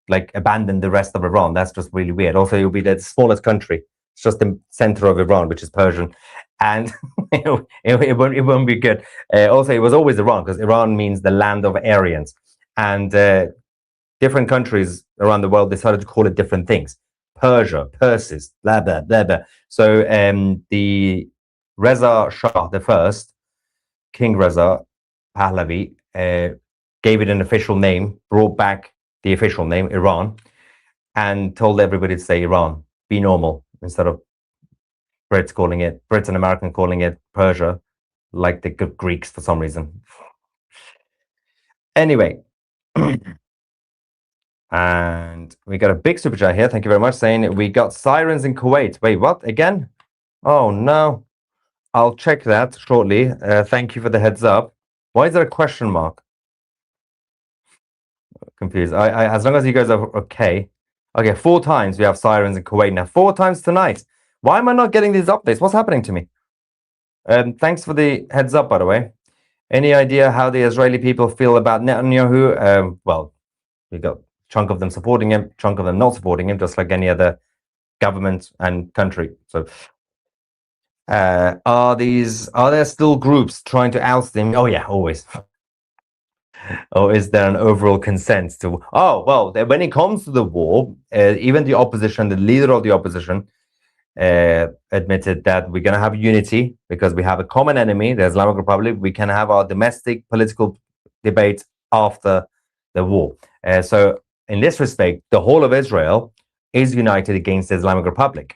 [SPEAKER 6] like abandon the rest of Iran. That's just really weird. Also, it will be the smallest country. It's just the center of Iran, which is Persian, and it won't be good. Also, it was always Iran because Iran means the land of Aryans, and different countries around the world decided to call it different things. Persia, Persis, blah blah blah blah. So the Reza Shah the First, King Reza Pahlavi, gave it an official name, brought back the official name, Iran, and told everybody to say Iran, be normal, instead of Brits and American calling it Persia, like the Greeks for some reason. Anyway, and we got a big super chat here. Thank you very much, saying we got sirens in Kuwait. Wait, what? Again? Oh, no. I'll check that shortly. Thank you for the heads up. Why is there a question mark? Confused. As long as you guys are okay. Okay, 4 times we have sirens in Kuwait now. 4 times tonight. Why am I not getting these updates? What's happening to me? Thanks for the heads up, by the way. Any idea how the Israeli people feel about Netanyahu? Well, we got a chunk of them supporting him, chunk of them not supporting him, just like any other government and country. So, are there still groups trying to oust him? Oh yeah, always. Or is there an overall consent to? Oh well, when it comes to the war, even the opposition, the leader of the opposition, admitted that we're going to have unity because we have a common enemy, the Islamic Republic. We can have our domestic political debate after the war. So in this respect, the whole of Israel is united against the Islamic Republic.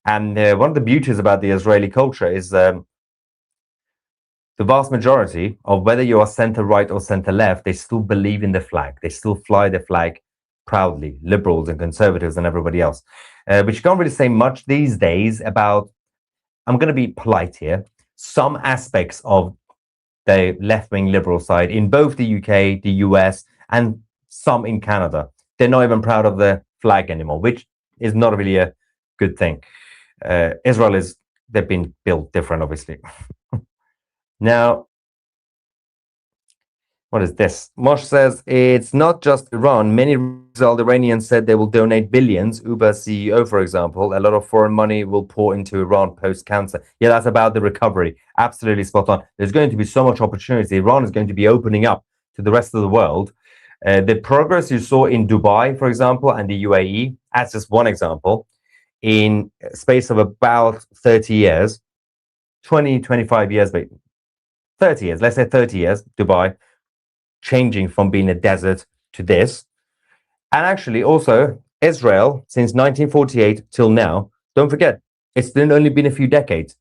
[SPEAKER 6] And one of the beauties about the Israeli culture is the vast majority of whether you are center right or center left, they still believe in the flag. They still fly the flag proudly, liberals and conservatives and everybody else. But you can't really say much these days about, I'm going to be polite here, some aspects of the left-wing liberal side in both the UK, the US, and some in Canada. They're not even proud of the flag anymore, which is not really a good thing. Israel they've been built different, obviously. Now, what is this? Mosh says, it's not just Iran. Many Iranians said they will donate billions. Uber CEO, for example, a lot of foreign money will pour into Iran post-cancer. Yeah, that's about the recovery. Absolutely spot on. There's going to be so much opportunity. Iran is going to be opening up to the rest of the world. The progress you saw in Dubai, for example, and the UAE, as just one example, in a space of about 30 years, 20, 25 years, but 30 years, let's say 30 years, Dubai, changing from being a desert to this. And actually also Israel, since 1948 till now, don't forget, it's only been a few decades.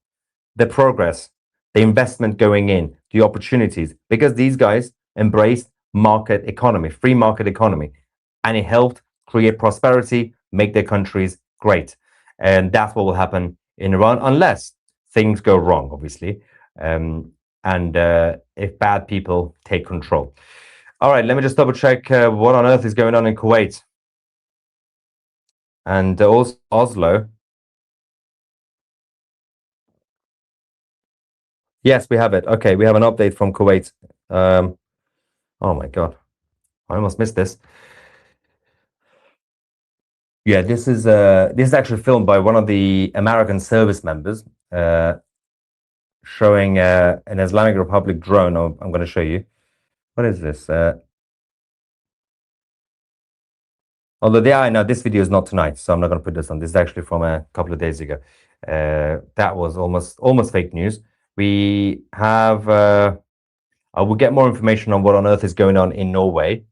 [SPEAKER 6] The progress, the investment going in, the opportunities, because these guys embraced market economy, free market economy, and it helped create prosperity, make their countries great. And that's what will happen in Iran, unless things go wrong, obviously, and if bad people take control. All right, let me just double check what on earth is going on in Kuwait and also Oslo. Yes, we have it. Okay, we have an update from Kuwait. Oh my God, I almost missed this. Yeah, this is actually filmed by one of the American service members, showing an Islamic Republic drone. I'm going to show you. What is this? Although I know this video is not tonight, so I'm not going to put this on. This is actually from a couple of days ago. That was almost fake news. We have. I will get more information on what on earth is going on in Norway,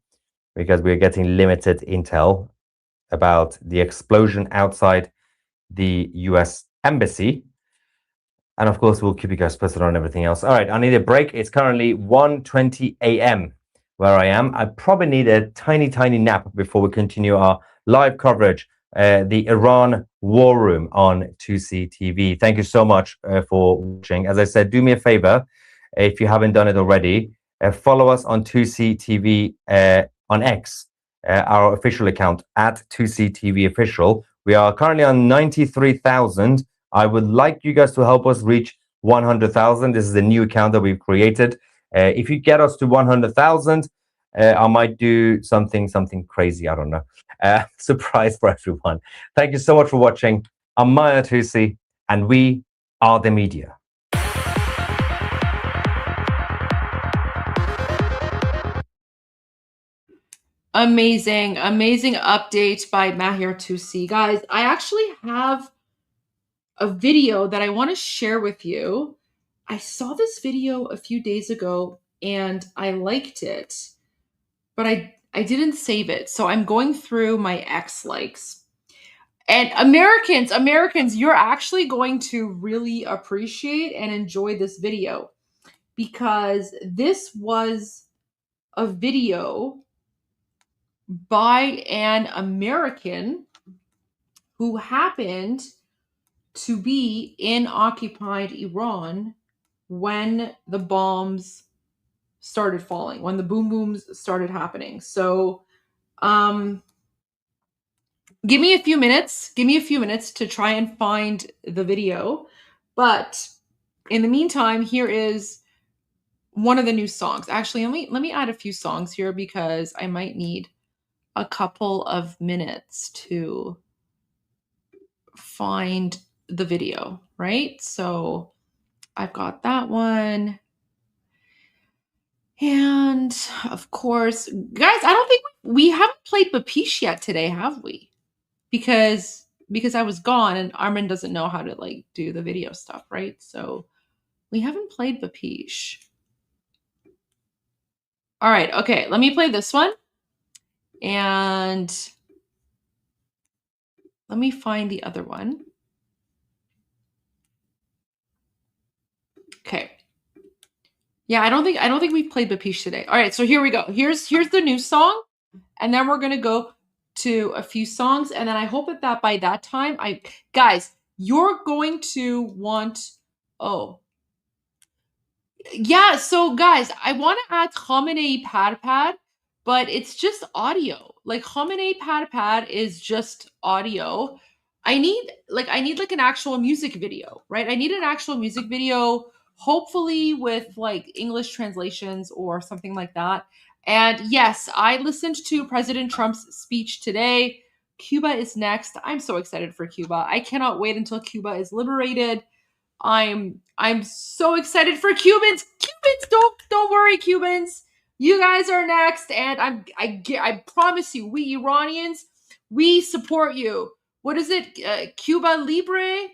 [SPEAKER 6] because we are getting limited intel about the explosion outside the US embassy. And of course, we'll keep you guys posted on everything else. All right, I need a break. It's currently 1:20 a.m. where I am. I probably need a tiny nap before we continue our live coverage, the Iran War Room on 2C TV. Thank you so much for watching. As I said, do me a favor, if you haven't done it already, follow us on 2C TV on X, our official account, at 2C TV Official. We are currently on 93,000. I would like you guys to help us reach 100,000. This is a new account that we've created. If you get us to 100,000, I might do something crazy. I don't know. Surprise for everyone. Thank you so much for watching. I'm Maya Tusi, and we are the media.
[SPEAKER 20] Amazing update by Mahir Tusi. Guys, I actually have a video that I want to share with you. I saw this video a few days ago and I liked it, but I didn't save it. So I'm going through my X likes. And Americans, you're actually going to really appreciate and enjoy this video, because this was a video by an American who happened to be in occupied Iran when the bombs started falling, when the boom booms started happening. So give me a few minutes to try and find the video. But in the meantime, here is one of the new songs. Actually, let me add a few songs here, because I might need a couple of minutes to find the video, right? So I've got that one. And of course, guys, I don't think we haven't played Bapish yet today, have we? Because I was gone and Armin doesn't know how to like do the video stuff, right? So we haven't played Bapish. All right, okay, let me play this one. And let me find the other one. Okay. Yeah, I don't think we've played Bapish today. All right, so here we go. Here's the new song, and then we're gonna go to a few songs, and then I hope that by that time, guys, you're going to want. Oh, yeah. So guys, I want to add Khamenei Pad, but it's just audio. Like Khamenei Pad is just audio. I need like an actual music video, right? I need an actual music video, hopefully with like English translations or something like that. And yes, I listened to President Trump's speech today. Cuba is next. I'm so excited for Cuba. I cannot wait until Cuba is liberated. I'm so excited for Cubans. Don't worry, Cubans. You guys are next, and I promise you, we Iranians, we support you. What is it? Cuba Libre?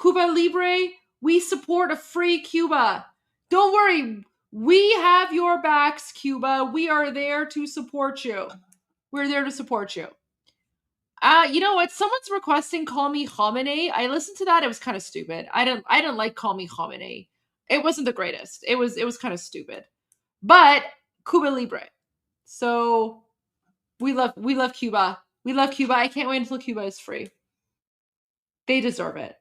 [SPEAKER 20] Cuba Libre? We support a free Cuba. Don't worry. We have your backs, Cuba. We are there to support you. We're there to support you. You know what? Someone's requesting "Call Me Khamenei." I listened to that. It was kind of stupid. I didn't like "Call Me Khamenei." It wasn't the greatest. It was kind of stupid. But Cuba Libre. So we love Cuba. We love Cuba. I can't wait until Cuba is free. They deserve it.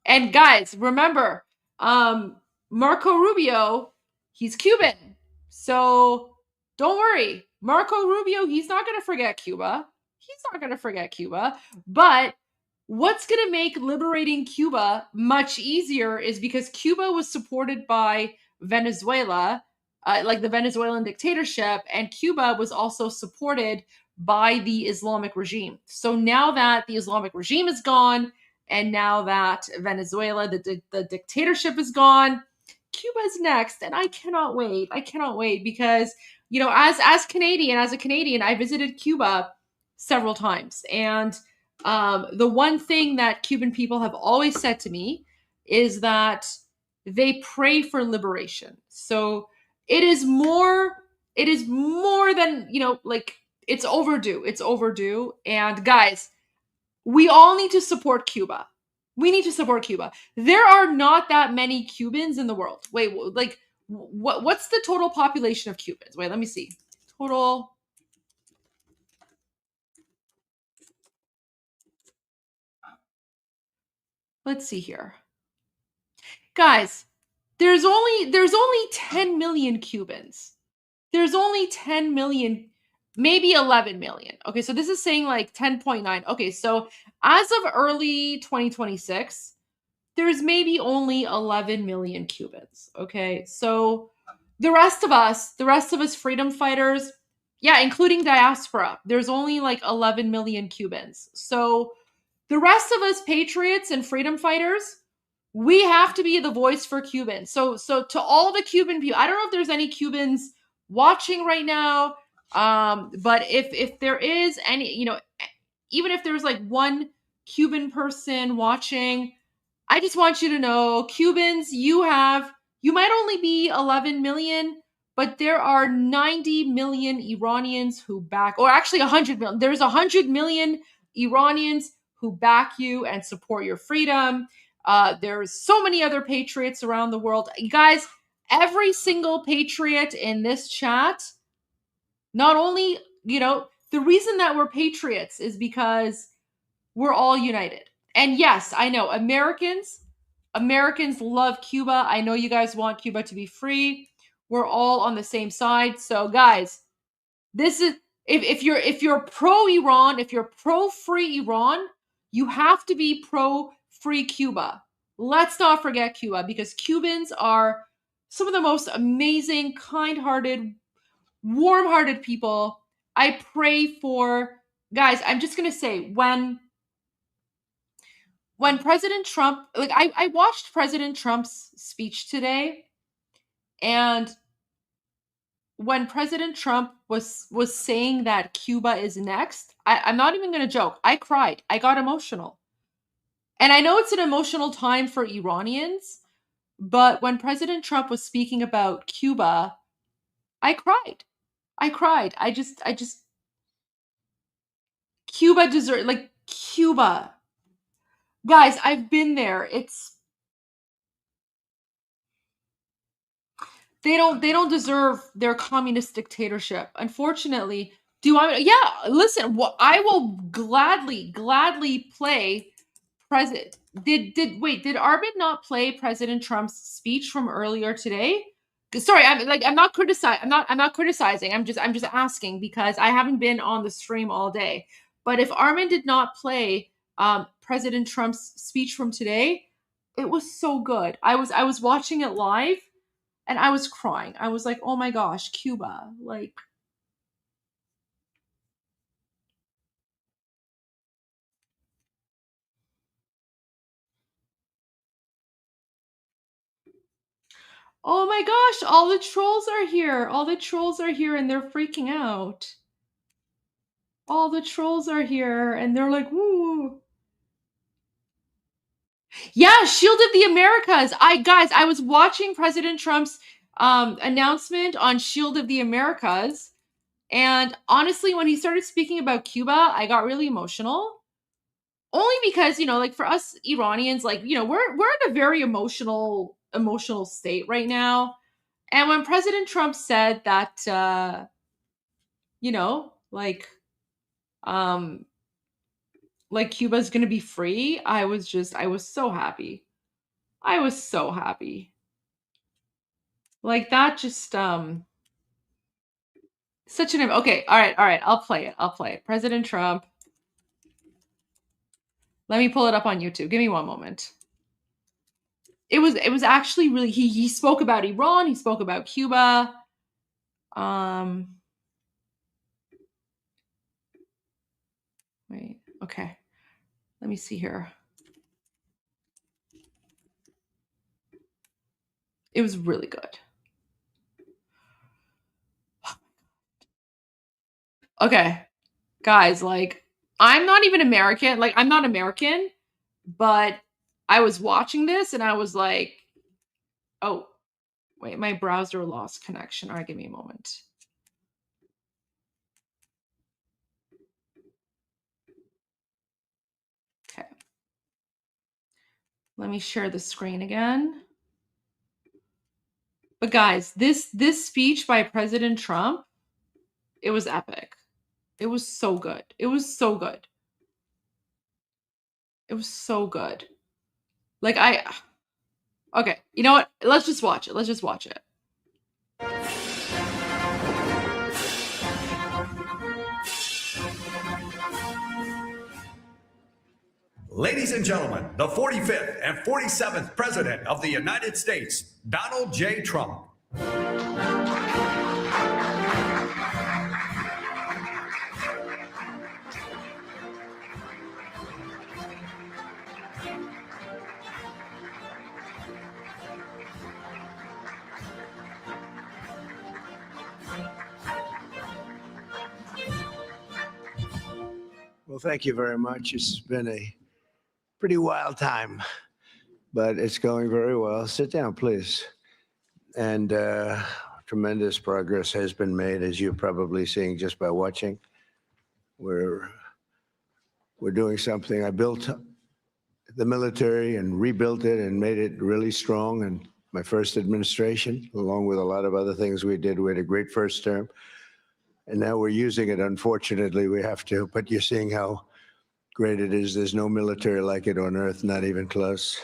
[SPEAKER 20] And guys, remember, Marco Rubio, he's Cuban. So don't worry. Marco Rubio, he's not going to forget Cuba. He's not going to forget Cuba. But what's going to make liberating Cuba much easier is because Cuba was supported by Venezuela, like the Venezuelan dictatorship, and Cuba was also supported by the Islamic regime. So now that the Islamic regime is gone, and now that Venezuela, the dictatorship is gone, Cuba's next. And I cannot wait. I cannot wait because, you know, as a Canadian, I visited Cuba several times. And the one thing that Cuban people have always said to me is that they pray for liberation. So it is more than, you know, like it's overdue. It's overdue. And guys, we all need to support Cuba. We need to support Cuba. There are not that many Cubans in the world. Wait, like what's the total population of Cubans? Wait, let me see. Total. Let's see here. Guys, there's only 10 million Cubans. There's only 10 million, maybe 11 million. Okay, so this is saying like 10.9. Okay, so as of early 2026, there's maybe only 11 million Cubans. Okay, so the rest of us freedom fighters, yeah, including diaspora, there's only like 11 million Cubans. So the rest of us patriots and freedom fighters, we have to be the voice for Cubans. So to all the Cuban people, I don't know if there's any Cubans watching right now, but if there is any, you know, even if there's like one Cuban person watching, I just want you to know, Cubans, you might only be 11 million, but there are 90 million Iranians who back, or actually 100 million. There's 100 million Iranians who back you and support your freedom. There's so many other patriots around the world. Guys, every single patriot in this chat, not only, you know, the reason that we're patriots is because we're all united. And yes, I know Americans love Cuba. I know you guys want Cuba to be free. We're all on the same side. So guys, this is, if you're pro Iran, if you're pro free Iran, you have to be pro free Cuba. Let's not forget Cuba, because Cubans are some of the most amazing, kind-hearted, warm-hearted people. I pray for, guys, I'm just going to say, when President Trump, like I watched President Trump's speech today, and when President Trump was saying that Cuba is next, I'm not even going to joke. I cried. I got emotional. And I know it's an emotional time for Iranians, but when President Trump was speaking about Cuba, I cried. I just Cuba deserves, like, Cuba. Guys, I've been there. They don't deserve their communist dictatorship. Unfortunately, listen, I will gladly play did Armin not play President Trump's speech from earlier today? Sorry, I'm not criticizing. I'm just asking, because I haven't been on the stream all day. But if Armin did not play President Trump's speech from today, it was so good. I was watching it live, and I was crying. I was like, oh my gosh, Cuba. Like, oh my gosh, all the trolls are here. All the trolls are here, and they're freaking out. All the trolls are here, and they're like, woo. Yeah, Shield of the Americas. I was watching President Trump's announcement on Shield of the Americas, and honestly, when he started speaking about Cuba, I got really emotional. Only because, you know, like, for us Iranians, like, you know, we're in a very emotional state right now. And when President Trump said that, you know, like Cuba's going to be free, I was so happy. I was so happy. Like, that just, such an, okay, all right, I'll play it. President Trump. Let me pull it up on YouTube. Give me one moment. It was actually really, he spoke about Iran, he spoke about Cuba. Wait, okay. Let me see here. It was really good. Okay, guys, like, I'm not even American. Like, I'm not American, but I was watching this and I was like, oh, wait, my browser lost connection. All right, give me a moment. Okay. Let me share the screen again. But guys, this speech by President Trump, it was epic. It was so good. It was so good. It was so good. Like, okay, you know what? Let's just watch it. Let's just watch it.
[SPEAKER 3] Ladies and gentlemen, the 45th and 47th President of the United States, Donald J. Trump.
[SPEAKER 11] Well, thank you very much. It's been a pretty wild time, but it's going very well. Sit down, please. And tremendous progress has been made, as you're probably seeing just by watching. We're doing something. I built the military and rebuilt it and made it really strong in my first administration, along with a lot of other things we did. We had a great first term. And now we're using it. Unfortunately, we have to, but you're seeing how great it is. There's no military like it on earth, not even close.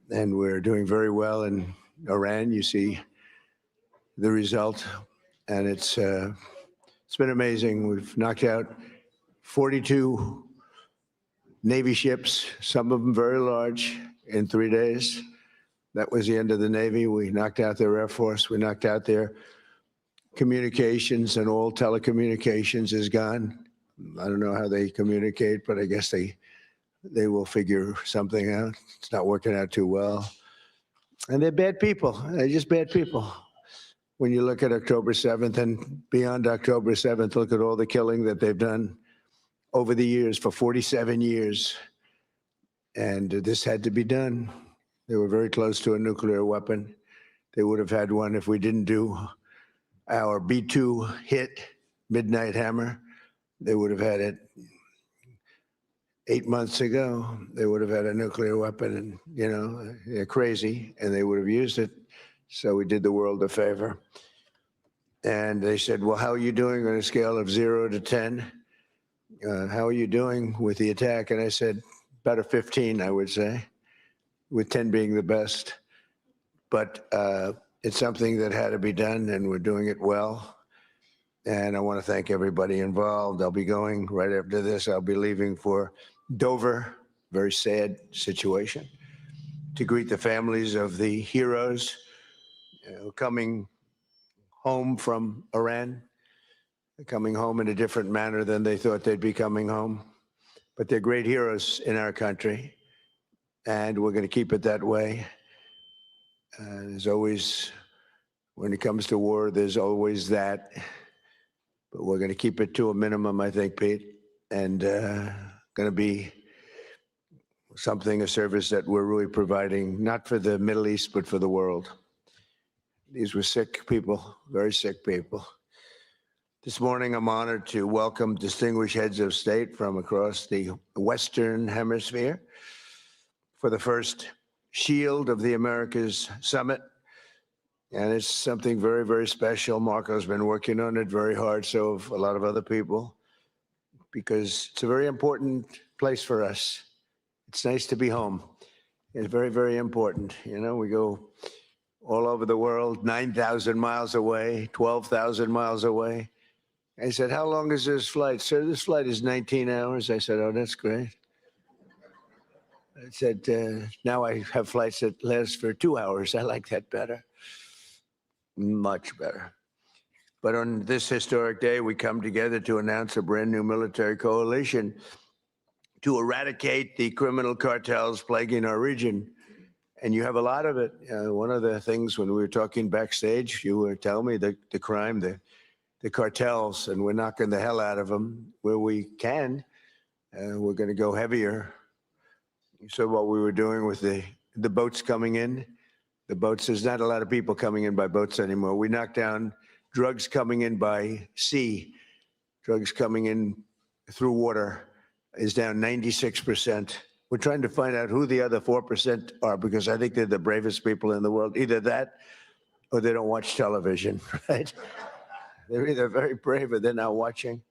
[SPEAKER 11] And we're doing very well in Iran. You see the result, and it's been amazing. We've knocked out 42 Navy ships, some of them very large, in 3 days. That was the end of the Navy. We knocked out their Air Force. We knocked out their communications, and all telecommunications is gone. I don't know how they communicate, but I guess they will figure something out. It's not working out too well. And they're bad people. They're just bad people. When you look at October 7th and beyond October 7th, look at all the killing that they've done over the years, for 47 years. And this had to be done. They were very close to a nuclear weapon. They would have had one if we didn't do our B-2 hit, Midnight Hammer. They would have had it 8 months ago. They would have had a nuclear weapon, and, you know, they're crazy, and they would have used it. So we did the world a favor. And they said, well, how are you doing on a scale of 0 to 10? How are you doing with the attack? And I said, about a 15, I would say, with 10 being the best. But it's something that had to be done, and we're doing it well. And I want to thank everybody involved. I'll be going right after this. I'll be leaving for Dover, very sad situation, to greet the families of the heroes coming home from Iran, coming home in a different manner than they thought they'd be coming home. But they're great heroes in our country, and we're going to keep it that way. There's always, when it comes to war, there's always that. But we're going to keep it to a minimum, I think, Pete, and going to be something, a service that we're really providing, not for the Middle East, but for the world. These were sick people, very sick people. This morning, I'm honored to welcome distinguished heads of state from across the Western Hemisphere for the first Shield of the Americas Summit. And it's something very, very special. Marco's been working on it very hard, so have a lot of other people, because it's a very important place for us. It's nice to be home. It's very, very important. You know, we go all over the world, 9,000 miles away, 12,000 miles away. I said, how long is this flight? Sir, this flight is 19 hours. I said, oh, that's great. I said, now I have flights that last for 2 hours. I like that better. Much better. But on this historic day, we come together to announce a brand new military coalition to eradicate the criminal cartels plaguing our region. And you have a lot of it. One of the things when we were talking backstage, you were telling me the crime, the cartels, and we're knocking the hell out of them where we can. We're going to go heavier. You saw what we were doing with the boats coming in. The boats, there's not a lot of people coming in by boats anymore. We knocked down drugs coming in by sea. Drugs coming in through water is down 96%. We're trying to find out who the other 4% are, because I think they're the bravest people in the world. Either that or they don't watch television, right? They're either very brave or they're not watching.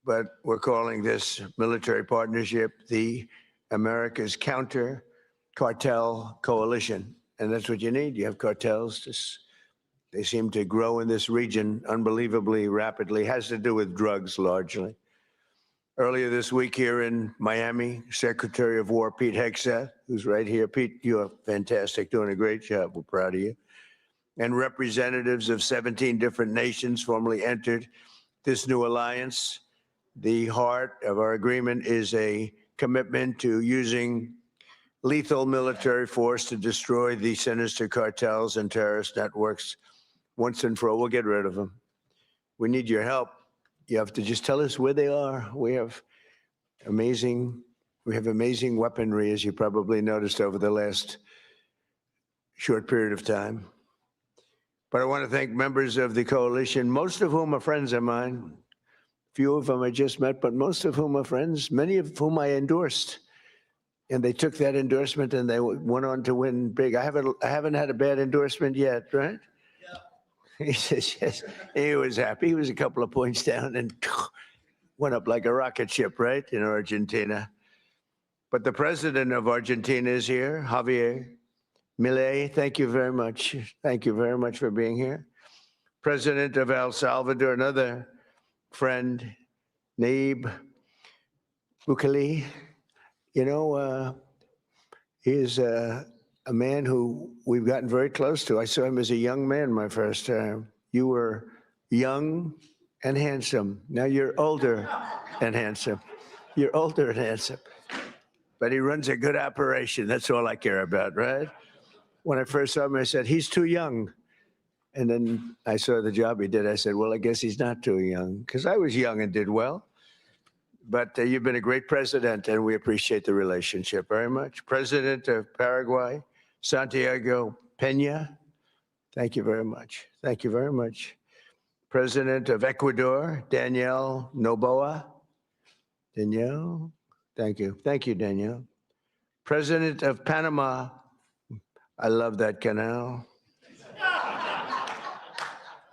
[SPEAKER 11] But we're calling this military partnership the America's Counter Cartel Coalition. And that's what you need. You have cartels. They seem to grow in this region unbelievably rapidly. Has to do with drugs largely. Earlier this week here in Miami, Secretary of War Pete Hegseth, who's right here. Pete, you're fantastic, doing a great job. We're proud of you. And representatives of 17 different nations formally entered this new alliance. The heart of our agreement is a commitment to using lethal military force to destroy the sinister cartels and terrorist networks once and for all. We'll get rid of them. We need your help. You have to just tell us where they are. We have amazing weaponry, as you probably noticed over the last short period of time. But I want to thank members of the coalition, most of whom are friends of mine. Few of them I just met, but most of whom are friends, many of whom I endorsed. And they took that endorsement and they went on to win big. I haven't had a bad endorsement yet, right? Yeah. He says, yes. He was happy. He was a couple of points down and went up like a rocket ship, right, in Argentina. But the president of Argentina is here, Javier Milei. Thank you very much. Thank you very much for being here. President of El Salvador, another friend, Nayib Bukele. You know, he is a man who we've gotten very close to. I saw him as a young man my first time. You were young and handsome. Now you're older and handsome. You're older and handsome. But he runs a good operation. That's all I care about, right? When I first saw him, I said, he's too young. And then I saw the job he did. I said, well, I guess he's not too young, because I was young and did well. But you've been a great president, and we appreciate the relationship very much. President of Paraguay, Santiago Peña, thank you very much. Thank you very much. President of Ecuador, Danielle Noboa. Danielle, thank you. Thank you, Danielle. President of Panama, I love that canal.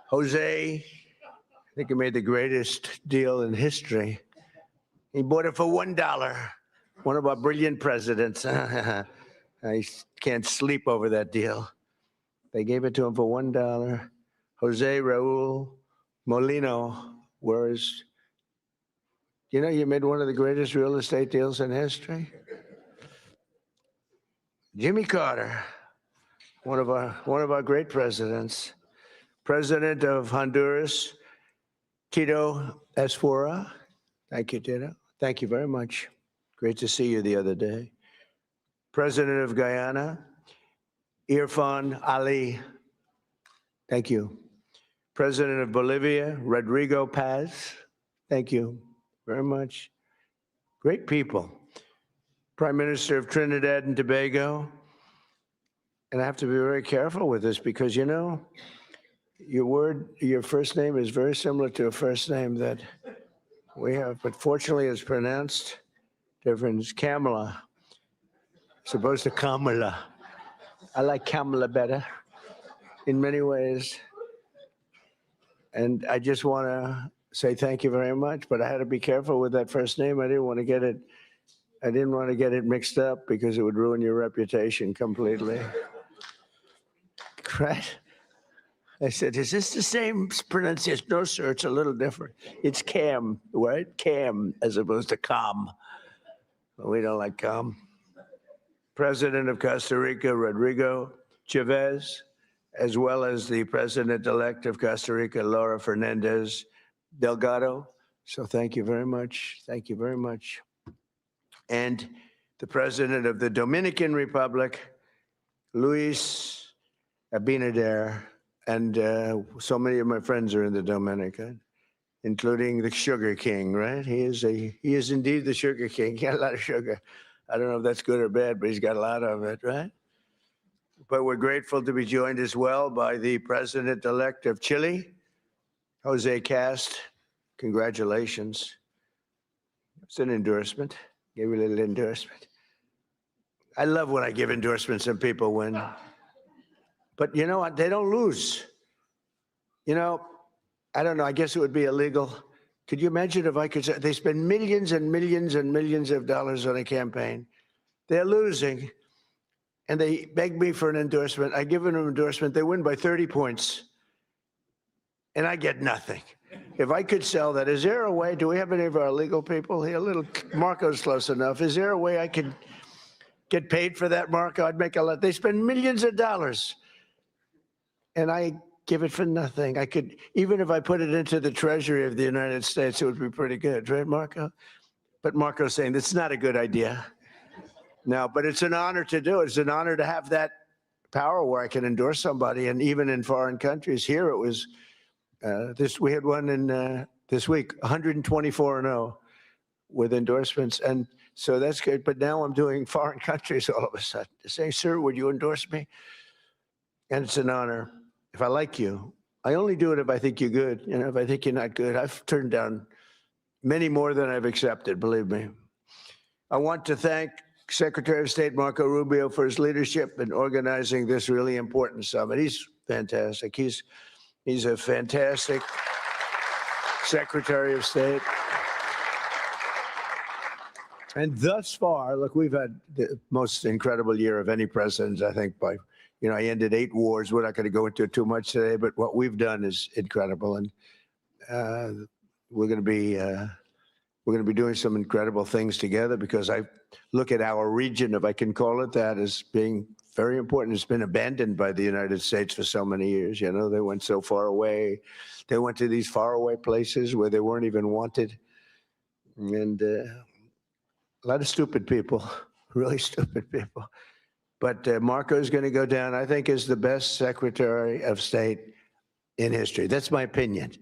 [SPEAKER 11] Jose, I think he made the greatest deal in history. He bought it for $1. One of our brilliant presidents. I can't sleep over that deal. They gave it to him for $1. Jose Raul Molino, whereas, you know, you made one of the greatest real estate deals in history. Jimmy Carter, one of our great presidents. President of Honduras, Tito Esfora. Thank you, Tito. Thank you very much. Great to see you the other day. President of Guyana, Irfan Ali. Thank you. President of Bolivia, Rodrigo Paz. Thank you very much. Great people. Prime Minister of Trinidad and Tobago. And I have to be very careful with this because, you know, your first name is very similar to a first name that we have, but fortunately it's pronounced different. It's Kamala. Supposed to Kamala. I like Kamala better in many ways. And I just want to say thank you very much, but I had to be careful with that first name. I didn't want to get it mixed up because it would ruin your reputation completely. Right? I said, is this the same pronunciation? No, sir, it's a little different. It's Cam, right? Cam, as opposed to Cam. We don't like Cam. President of Costa Rica, Rodrigo Chavez, as well as the President-elect of Costa Rica, Laura Fernandez Delgado. So thank you very much. Thank you very much. And the President of the Dominican Republic, Luis Abinader. And so many of my friends are in the Dominican, including the Sugar King, right? He is indeed the Sugar King. He got a lot of sugar. I don't know if that's good or bad, but he's got a lot of it, right? But we're grateful to be joined as well by the President-elect of Chile, Jose Cast. Congratulations. It's an endorsement. Gave you a little endorsement. I love when I give endorsements and people win. But you know what? They don't lose. You know, I don't know. I guess it would be illegal. Could you imagine if I could say they spend millions and millions and millions of dollars on a campaign? They're losing. And they beg me for an endorsement. I give them an endorsement. They win by 30 points. And I get nothing. If I could sell that, is there a way? Do we have any of our legal people here? Marco's close enough. Is there a way I could get paid for that, Marco? I'd make a lot. They spend millions of dollars. And I give it for nothing. I could, even if I put it into the Treasury of the United States, it would be pretty good, right, Marco? But Marco's saying that's not a good idea. No, but it's an honor to do it. It's an honor to have that power where I can endorse somebody. And even in foreign countries, here it was, we had one in this week, 124-0 with endorsements. And so that's good. But now I'm doing foreign countries all of a sudden. Saying, sir, would you endorse me? And it's an honor. If I like you, I only do it if I think you're good. You know, if I think you're not good, I've turned down many more than I've accepted, believe me. I want to thank Secretary of State Marco Rubio for his leadership in organizing this really important summit. He's fantastic. He's a fantastic Secretary of State. And thus far, look, we've had the most incredible year of any president, I think, by, you know, I ended 8 wars. We're not going to go into it too much today, but what we've done is incredible. And we're going to be doing some incredible things together, because I look at our region, if I can call it that, as being very important. It's been abandoned by the United States for so many years. You know, they went so far away. They went to these faraway places where they weren't even wanted. And a lot of stupid people, really stupid people. But Marco is going to go down, I think, as the best Secretary of State in history. That's my opinion.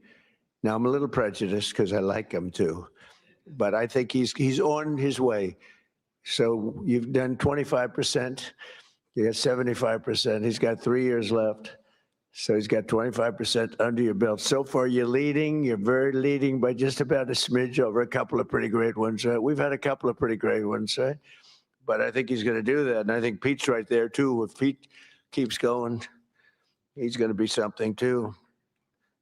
[SPEAKER 11] Now, I'm a little prejudiced because I like him too. But I think he's on his way. So you've done 25%. You got 75%. He's got 3 years left. So he's got 25% under your belt. So far, you're leading. You're very leading by just about a smidge over a couple of pretty great ones. We've had a couple of pretty great ones, right? But I think he's going to do that. And I think Pete's right there, too. If Pete keeps going, he's going to be something, too,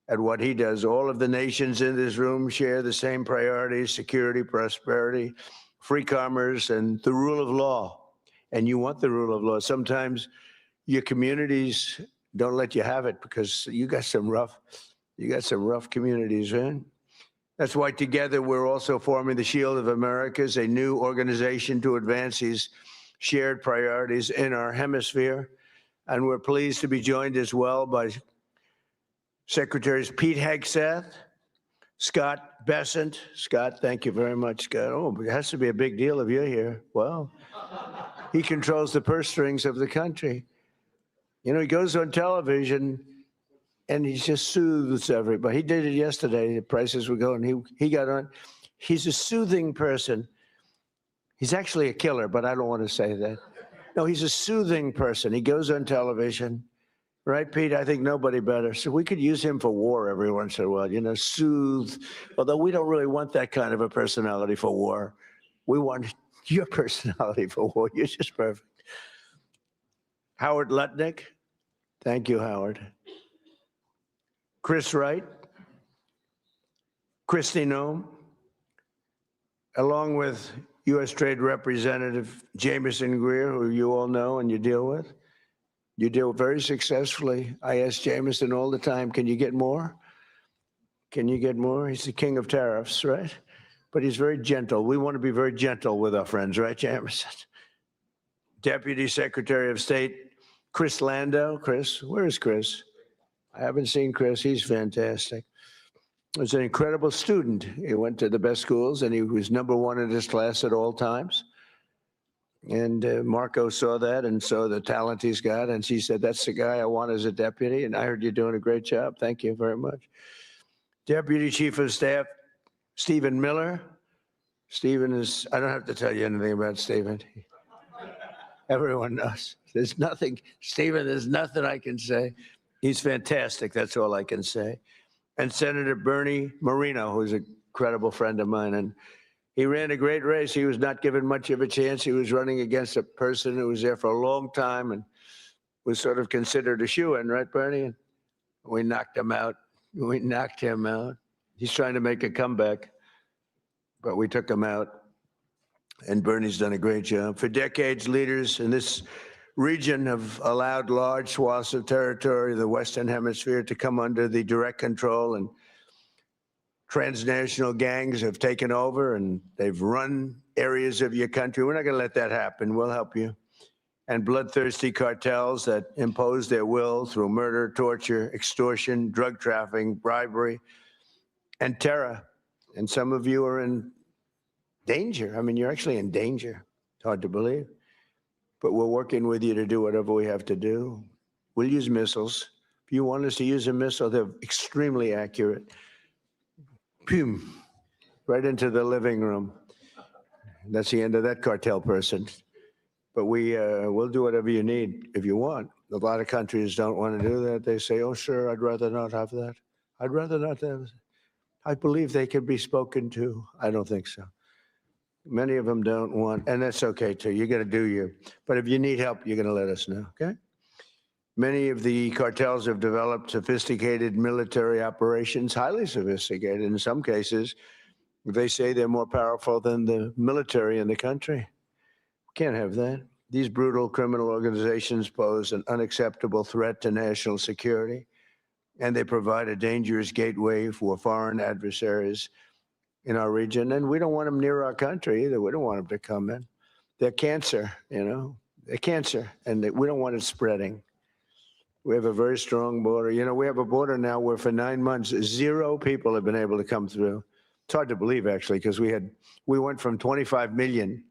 [SPEAKER 11] at what he does. All of the nations in this room share the same priorities: security, prosperity, free commerce, and the rule of law. And you want the rule of law. Sometimes your communities don't let you have it because you got some rough communities, right? That's why together we're also forming the Shield of Americas, a new organization to advance these shared priorities in our hemisphere. And we're pleased to be joined as well by Secretaries Pete Hegseth, Scott Bessent. Scott, thank you very much, Scott. Oh, it has to be a big deal if you're here. Well, he controls the purse strings of the country. You know, he goes on television and he just soothes everybody. He did it yesterday. The prices were going. He got on. He's a soothing person. He's actually a killer, but I don't want to say that. No, he's a soothing person. He goes on television. Right, Pete? I think nobody better. So we could use him for war every once in a while, you know, soothe. Although we don't really want that kind of a personality for war. We want your personality for war. You're just perfect. Howard Lutnick. Thank you, Howard. Chris Wright. Kristi Noem. Along with U.S. Trade Representative Jameson Greer, who you all know and you deal with. You deal very successfully. I ask Jameson all the time, can you get more? Can you get more? He's the king of tariffs, right? But he's very gentle. We want to be very gentle with our friends, right, Jameson? Deputy Secretary of State Chris Landau. Chris, where is Chris? I haven't seen Chris. He's fantastic. He was an incredible student. He went to the best schools, and he was #1 in his class at all times. And Marco saw that and saw the talent he's got. And she said, that's the guy I want as a deputy. And I heard you're doing a great job. Thank you very much. Deputy Chief of Staff, Stephen Miller. Stephen is, I don't have to tell you anything about Stephen. Everyone knows. There's nothing, Stephen, there's nothing I can say. He's fantastic. That's all I can say. And Senator Bernie Moreno, who's a credible friend of mine. And he ran a great race. He was not given much of a chance. He was running against a person who was there for a long time and was sort of considered a shoo-in, right, Bernie? And we knocked him out. We knocked him out. He's trying to make a comeback, but we took him out. And Bernie's done a great job. For decades, leaders in this region have allowed large swaths of territory, the Western Hemisphere, to come under the direct control, and transnational gangs have taken over and they've run areas of your country. We're not going to let that happen. We'll help you. And bloodthirsty cartels that impose their will through murder, torture, extortion, drug trafficking, bribery, and terror. And some of you are in danger. I mean, you're actually in danger. It's hard to believe. But we're working with you to do whatever we have to do. We'll use missiles. If you want us to use a missile, they're extremely accurate. Pum, right into the living room. That's the end of that cartel person. But we'll do whatever you need if you want. A lot of countries don't want to do that. They say, oh, sure, I'd rather not have that. I'd rather not have it. I believe they can be spoken to. I don't think so. Many of them don't want, and that's okay too. You got to do you. But if you need help, you're going to let us know, okay? Many of the cartels have developed sophisticated military operations, highly sophisticated. In some cases, they say they're more powerful than the military in the country. Can't have that. These brutal criminal organizations pose an unacceptable threat to national security, and they provide a dangerous gateway for foreign adversaries in our region. And we don't want them near our country either. We don't want them to come in. They're cancer, you know. They're cancer, and we don't want it spreading. We have a very strong border. You know, we have a border now where for 9 months, 0 people have been able to come through. It's hard to believe, actually, because we went from 25 million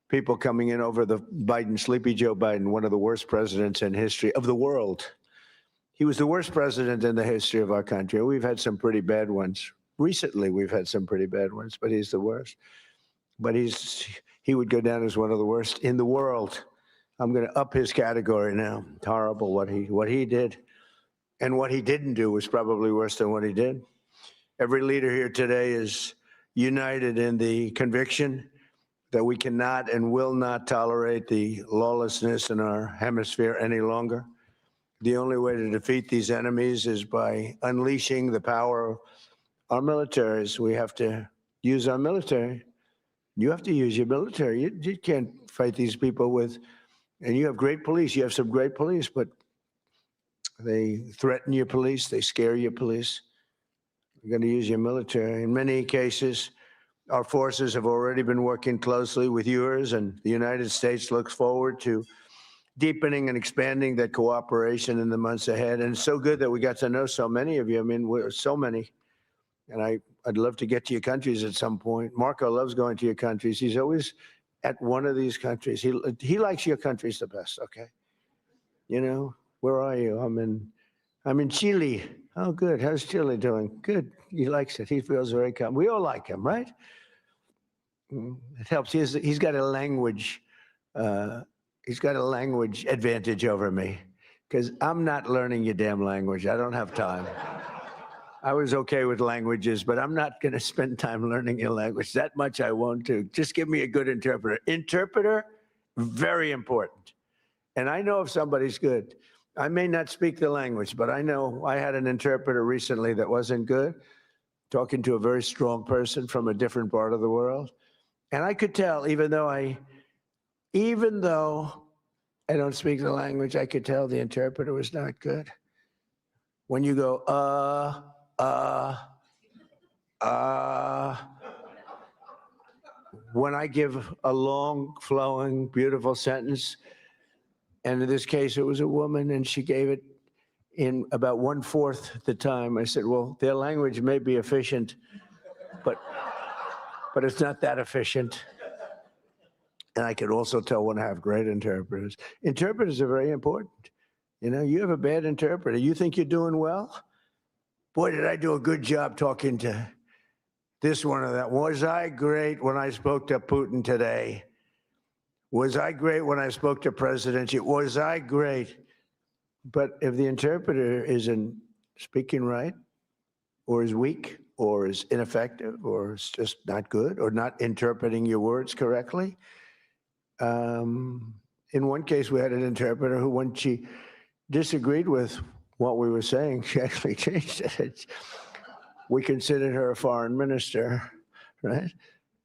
[SPEAKER 11] people coming in over the Biden, Sleepy Joe Biden, one of the worst presidents in history of the world. He was the worst president in the history of our country. We've had some pretty bad ones. Recently, we've had some pretty bad ones, but he's the worst. But he would go down as one of the worst in the world. I'm going to up his category now. It's horrible what he did. And what he didn't do was probably worse than what he did. Every leader here today is united in the conviction that we cannot and will not tolerate the lawlessness in our hemisphere any longer. The only way to defeat these enemies is by unleashing the power of our militaries. We have to use our military. You have to use your military. You can't fight these people with, and you have great police. You have some great police, but they threaten your police. They scare your police. You're going to use your military. In many cases, our forces have already been working closely with yours, and the United States looks forward to deepening and expanding that cooperation in the months ahead. And it's so good that we got to know so many of you. I mean, we're so many. And I'd love to get to your countries at some point. Marco loves going to your countries. He's always at one of these countries. He likes your countries the best, okay? You know, where are you? I'm in Chile. Oh, good. How's Chile doing? Good. He likes it. He feels very comfortable. We all like him, right? It helps. He's got a language. He's got a language advantage over me because I'm not learning your damn language. I don't have time. I was okay with languages, but I'm not going to spend time learning your language. That much I won't do. Just give me a good interpreter. Interpreter, very important. And I know if somebody's good. I may not speak the language, but I know I had an interpreter recently that wasn't good, talking to a very strong person from a different part of the world. And I could tell, even though I don't speak the language, I could tell the interpreter was not good. When you go, when I give a long, flowing, beautiful sentence, and in this case, it was a woman, and she gave it in about 1/4 the time. I said, well, their language may be efficient, but it's not that efficient. And I could also tell when I have great interpreters. Interpreters are very important. You know, you have a bad interpreter. You think you're doing well? Boy, did I do a good job talking to this one or that. Was I great when I spoke to Putin today? Was I great when I spoke to President Xi? Was I great? But if the interpreter isn't speaking right, or is weak, or is ineffective, or is just not good, or not interpreting your words correctly, in one case, we had an interpreter who, when she disagreed with what we were saying, she actually changed it. We considered her a foreign minister, right?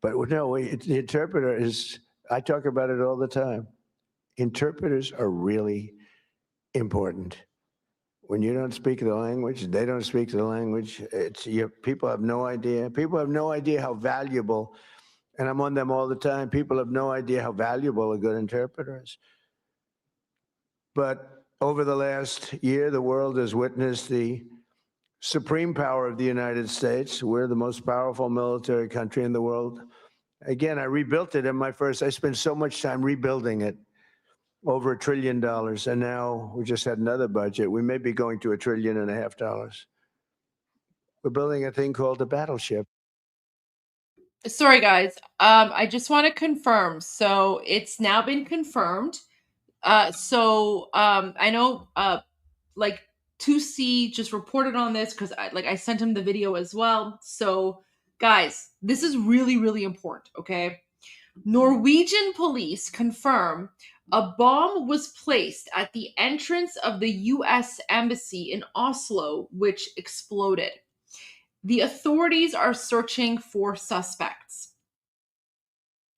[SPEAKER 11] But no, the interpreter is, I talk about it all the time. Interpreters are really important. When you don't speak the language, they don't speak the language. People have no idea. People have no idea how valuable, and I'm on them all the time, people have no idea how valuable a good interpreter is. But over the last year, the world has witnessed the supreme power of the United States. We're the most powerful military country in the world. Again, I rebuilt it I spent so much time rebuilding it, over $1 trillion. And now we just had another budget. We may be going to $1.5 trillion. We're building a thing called a battleship.
[SPEAKER 20] Sorry, guys. I just want to confirm. So it's now been confirmed. I know like 2C just reported on this because I sent him the video as well. So guys, this is really, really important, okay? Norwegian police confirm a bomb was placed at the entrance of the US embassy in Oslo, which exploded. The authorities are searching for suspects.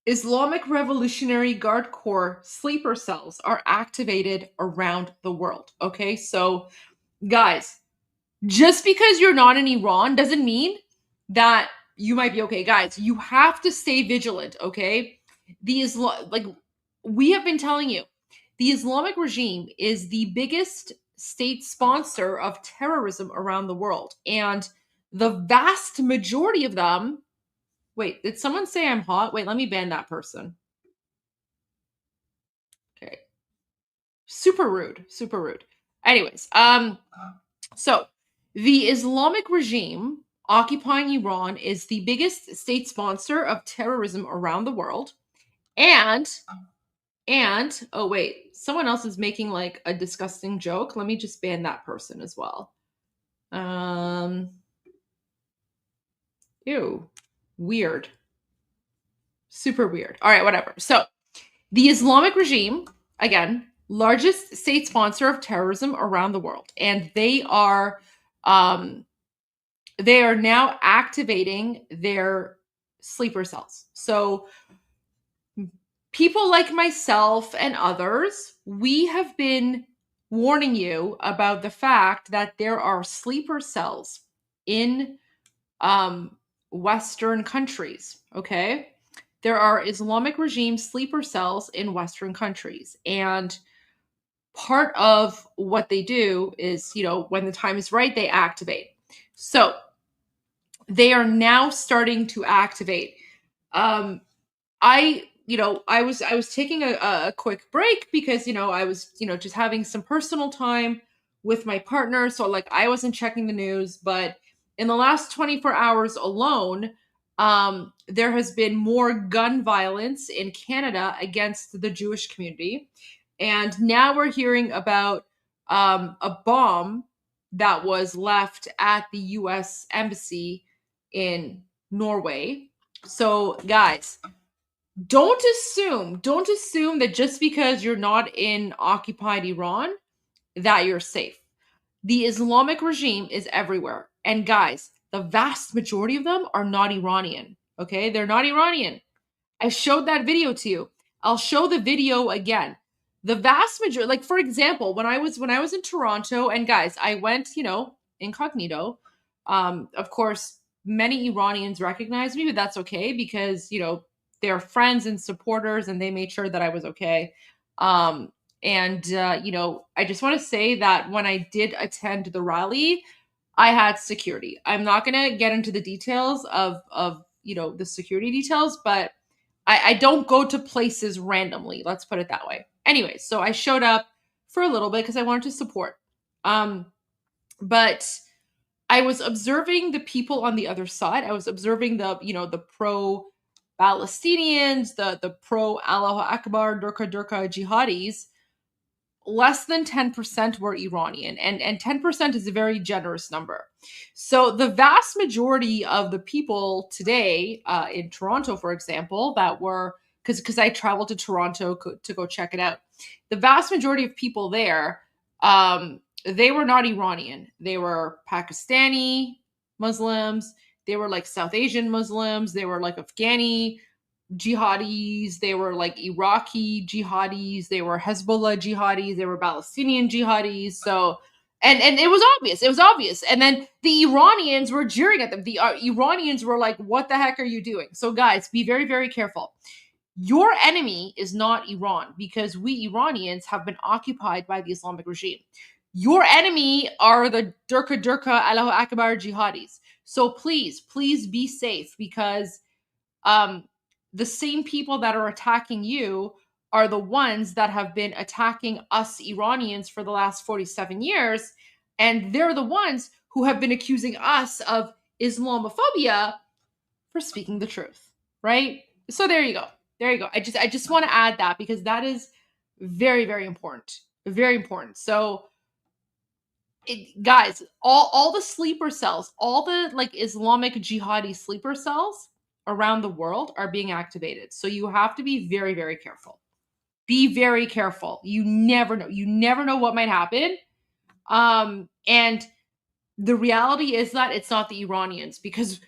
[SPEAKER 20] Islamic Revolutionary Guard Corps sleeper cells are activated around the world. Okay, so guys, just because you're not in Iran doesn't mean that you might be okay. Guys, you have to stay vigilant, okay? We have been telling you, the Islamic regime is the biggest state sponsor of terrorism around the world. And the vast majority of them, wait, did someone say I'm hot? Wait, let me ban that person. Okay. Super rude, super rude. Anyways, so the Islamic regime occupying Iran is the biggest state sponsor of terrorism around the world. And oh wait, someone else is making like a disgusting joke. Let me just ban that person as well. Ew, weird. Super weird. All right, whatever. So the Islamic regime, again, largest state sponsor of terrorism around the world, and they are now activating their sleeper cells. So people like myself and others, we have been warning you about the fact that there are sleeper cells in Western countries, okay? There are Islamic regime sleeper cells in Western countries. And part of what they do is, when the time is right, they activate. So they are now starting to activate. I was taking a quick break because, I was, just having some personal time with my partner. So I wasn't checking the news, but in the last 24 hours alone, there has been more gun violence in Canada against the Jewish community. And now we're hearing about a bomb that was left at the US embassy in Norway. So guys, don't assume that just because you're not in occupied Iran that you're safe. The Islamic regime is everywhere. And guys, the vast majority of them are not Iranian. Okay? They're not Iranian. I showed that video to you. I'll show the video again. The vast majority, for example, when I was in Toronto, and guys, I went, incognito. Of course, many Iranians recognize me, but that's okay because, they're friends and supporters and they made sure that I was okay. I just want to say that when I did attend the rally, I had security. I'm not going to get into the details of the security details, but I don't go to places randomly. Let's put it that way. Anyway, so I showed up for a little bit because I wanted to support. But I was observing the people on the other side. I was observing the pro-Palestinians, the pro-Allahu Akbar, Durka jihadis. Less than 10% were Iranian, and 10% is a very generous number. So the vast majority of the people today in Toronto, for example, that were, because I traveled to Toronto to go check it out, the vast majority of people there, they were not Iranian. They were Pakistani Muslims. They were South Asian Muslims. They were Afghani jihadis, they were Iraqi jihadis, they were Hezbollah jihadis, they were Palestinian jihadis. So, and it was obvious. And then the Iranians were jeering at them. The Iranians were like, what the heck are you doing? So guys, be very, very careful. Your enemy is not Iran because we Iranians have been occupied by the Islamic regime. Your enemy are the Durka Allahu Akbar jihadis. So please be safe because, the same people that are attacking you are the ones that have been attacking us Iranians for the last 47 years. And they're the ones who have been accusing us of Islamophobia for speaking the truth, right? So there you go. There you go. I just want to add that because that is very, very important. Very important. So guys, all the sleeper cells, all the like Islamic jihadi sleeper cells around the world are being activated. So you have to be very, very careful. Be very careful. You never know. You never know what might happen. And the reality is that it's not the Iranians, because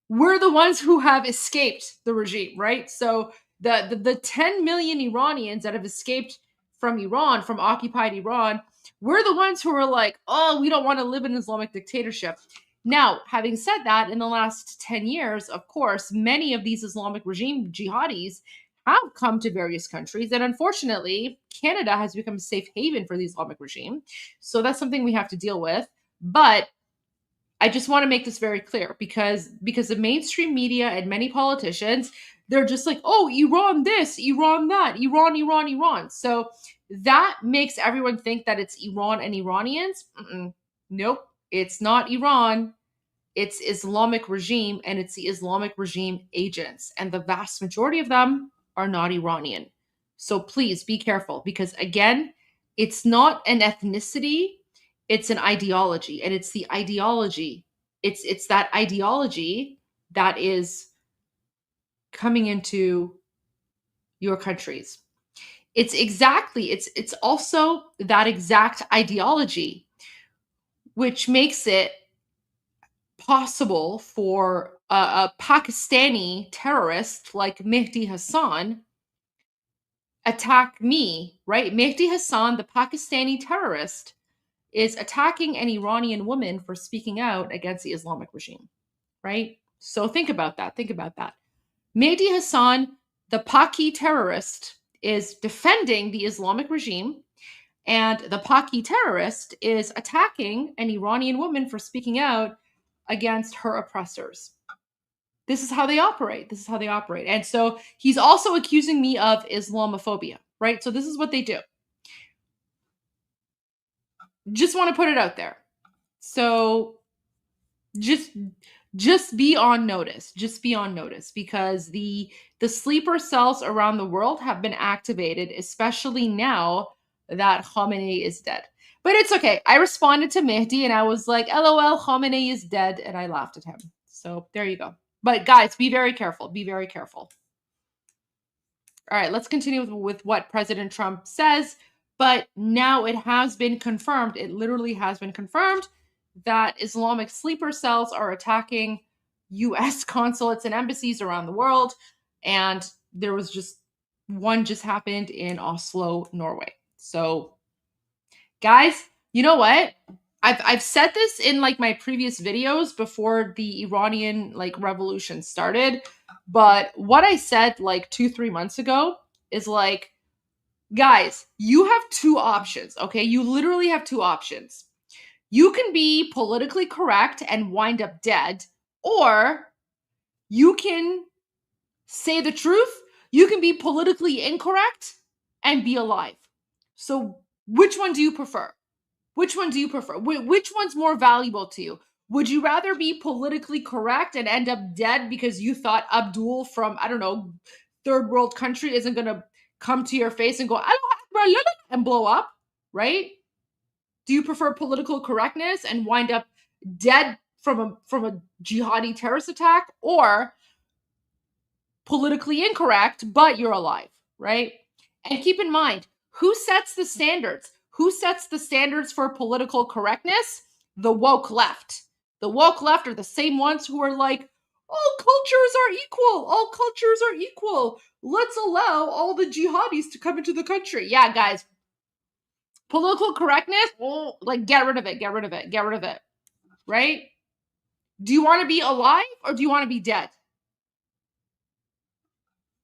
[SPEAKER 20] we're the ones who have escaped the regime, right? So the 10 million Iranians that have escaped from Iran, from occupied Iran, we're the ones who are like, oh, we don't want to live in an Islamic dictatorship. Now, having said that, in the last 10 years, of course, many of these Islamic regime jihadis have come to various countries. And unfortunately, Canada has become a safe haven for the Islamic regime. So that's something we have to deal with. But I just want to make this very clear because the mainstream media and many politicians, they're just like, oh, Iran this, Iran that, Iran, Iran, Iran. So that makes everyone think that it's Iran and Iranians. Nope, it's not Iran. It's Islamic regime, and it's the Islamic regime agents. And the vast majority of them are not Iranian. So please be careful because, again, it's not an ethnicity. It's an ideology, and it's the ideology. It's that ideology that is coming into your countries. It's also that exact ideology which makes it possible for a Pakistani terrorist like Mehdi Hassan attack me, right? Mehdi Hassan, the Pakistani terrorist, is attacking an Iranian woman for speaking out against the Islamic regime, right? So think about that. Think about that. Mehdi Hassan, the Paki terrorist, is defending the Islamic regime, and the Paki terrorist is attacking an Iranian woman for speaking out against her oppressors. This is how they operate. This is how they operate. And so he's also accusing me of Islamophobia, right? So this is what they do. Just want to put it out there. So just be on notice. Just be on notice because the sleeper cells around the world have been activated, especially now that Khamenei is dead. But it's okay. I responded to Mehdi and I was like, LOL, Khamenei is dead, and I laughed at him. So there you go. But guys, be very careful. Be very careful. All right, let's continue with what President Trump says. But now it has been confirmed, it literally has been confirmed, that Islamic sleeper cells are attacking U.S. consulates and embassies around the world. And there was just one just happened in Oslo, Norway. So guys, you know what? I've said this in like my previous videos before the Iranian like revolution started. But what I said like 2-3 months ago is like, guys, you have two options, okay? You literally have two options. You can be politically correct and wind up dead, or you can say the truth. You can be politically incorrect and be alive. So which one do you prefer? Which one do you prefer? Which one's more valuable to you? Would you rather be politically correct and end up dead because you thought Abdul from, I don't know, third world country isn't going to come to your face and go, and blow up, right? Do you prefer political correctness and wind up dead from a jihadi terrorist attack, or politically incorrect, but you're alive, right? And keep in mind, who sets the standards? Who sets the standards for political correctness? The woke left. The woke left are the same ones who are like, all cultures are equal. All cultures are equal. Let's allow all the jihadis to come into the country. Yeah, guys. Political correctness, like get rid of it, get rid of it, get rid of it, right? Do you want to be alive or do you want to be dead?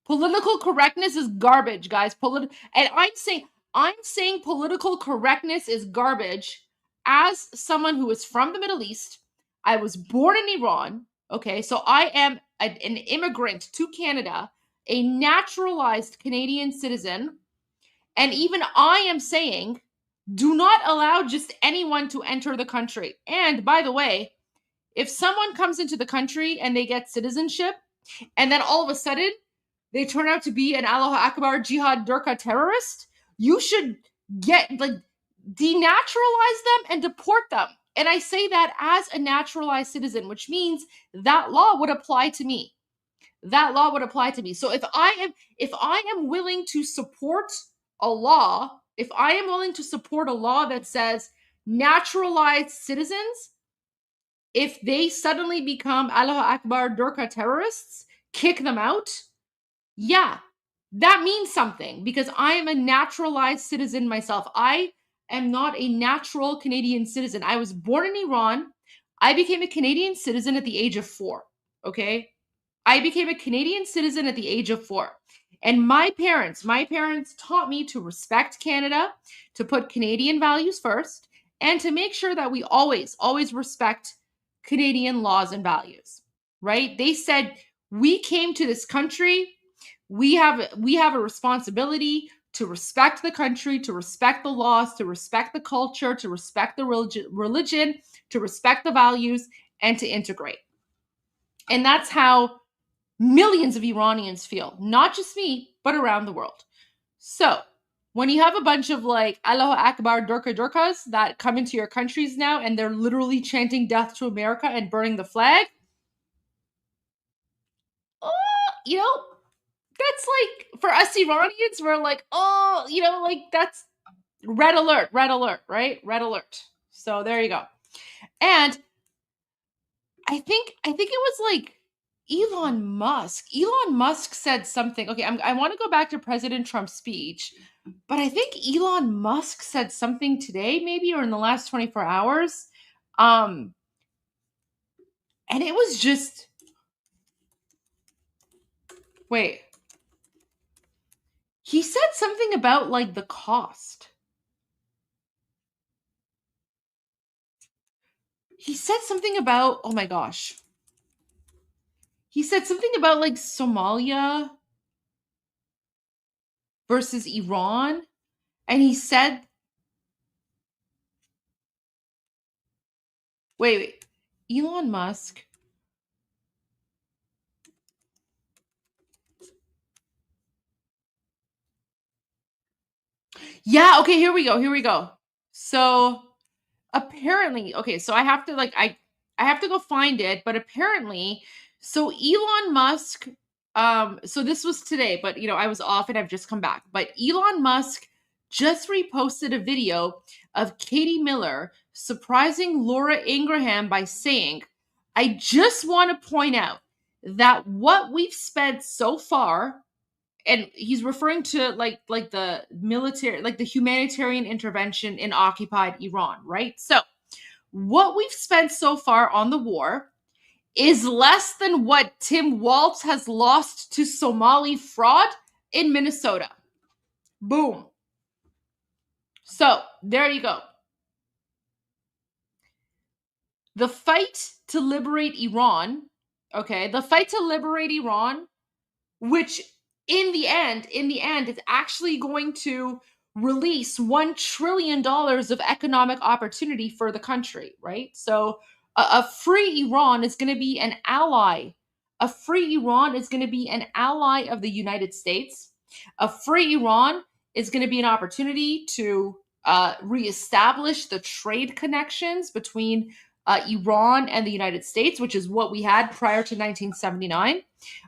[SPEAKER 20] Political correctness is garbage, guys. And I'm saying political correctness is garbage as someone who is from the Middle East. I was born in Iran, okay? So I am an immigrant to Canada, a naturalized Canadian citizen, and even I am saying Do not allow just anyone to enter the country. And by the way, if someone comes into the country and they get citizenship, and then all of a sudden they turn out to be an Allahu Akbar Jihad Durka terrorist, you should denaturalize them and deport them. And I say that as a naturalized citizen, which means that law would apply to me. That law would apply to me. So if I am willing to support a law, that says naturalized citizens, if they suddenly become Allahu Akbar Durka terrorists, kick them out, yeah, that means something, because I am a naturalized citizen myself. I am not a natural Canadian citizen. I was born in Iran. I became a Canadian citizen at the age of 4. Okay? I became a Canadian citizen at the age of 4. And my parents taught me to respect Canada, to put Canadian values first, and to make sure that we always respect Canadian laws and values, right? They said, we came to this country, we have a responsibility to respect the country, to respect the laws, to respect the culture, to respect the religion, to respect the values, and to integrate. And that's how millions of Iranians feel, not just me, but around the world. So when you have a bunch of like Allahu Akbar Durkas that come into your countries now and they're literally chanting death to America and burning the flag, that's like, for us Iranians, we're like, that's red alert, right? Red alert. So there you go. And I think it was like Elon Musk. Elon Musk said something. Okay, I want to go back to President Trump's speech, but I think Elon Musk said something today, maybe, or in the last 24 hours. And it was just, wait. He said something about like the cost. He said something about, oh my gosh. He said something about like Somalia versus Iran. And he said, wait, Elon Musk. Yeah, okay, here we go. So apparently, okay, so I have to I have to go find it, but apparently, so Elon Musk, so this was today, but I was off and I've just come back. But Elon Musk just reposted a video of Katie Miller surprising Laura Ingraham by saying, I just want to point out that what we've spent so far, and he's referring to like the military, like the humanitarian intervention in occupied Iran, right? So what we've spent so far on the war is less than what Tim Walz has lost to Somali fraud in Minnesota. Boom. So there you go. The fight to liberate Iran, okay, which in the end, it's actually going to release $1 trillion of economic opportunity for the country, right? So a free Iran is going to be an ally. A free Iran is going to be an ally of the United States. A free Iran is going to be an opportunity to reestablish the trade connections between Iran and the United States, which is what we had prior to 1979.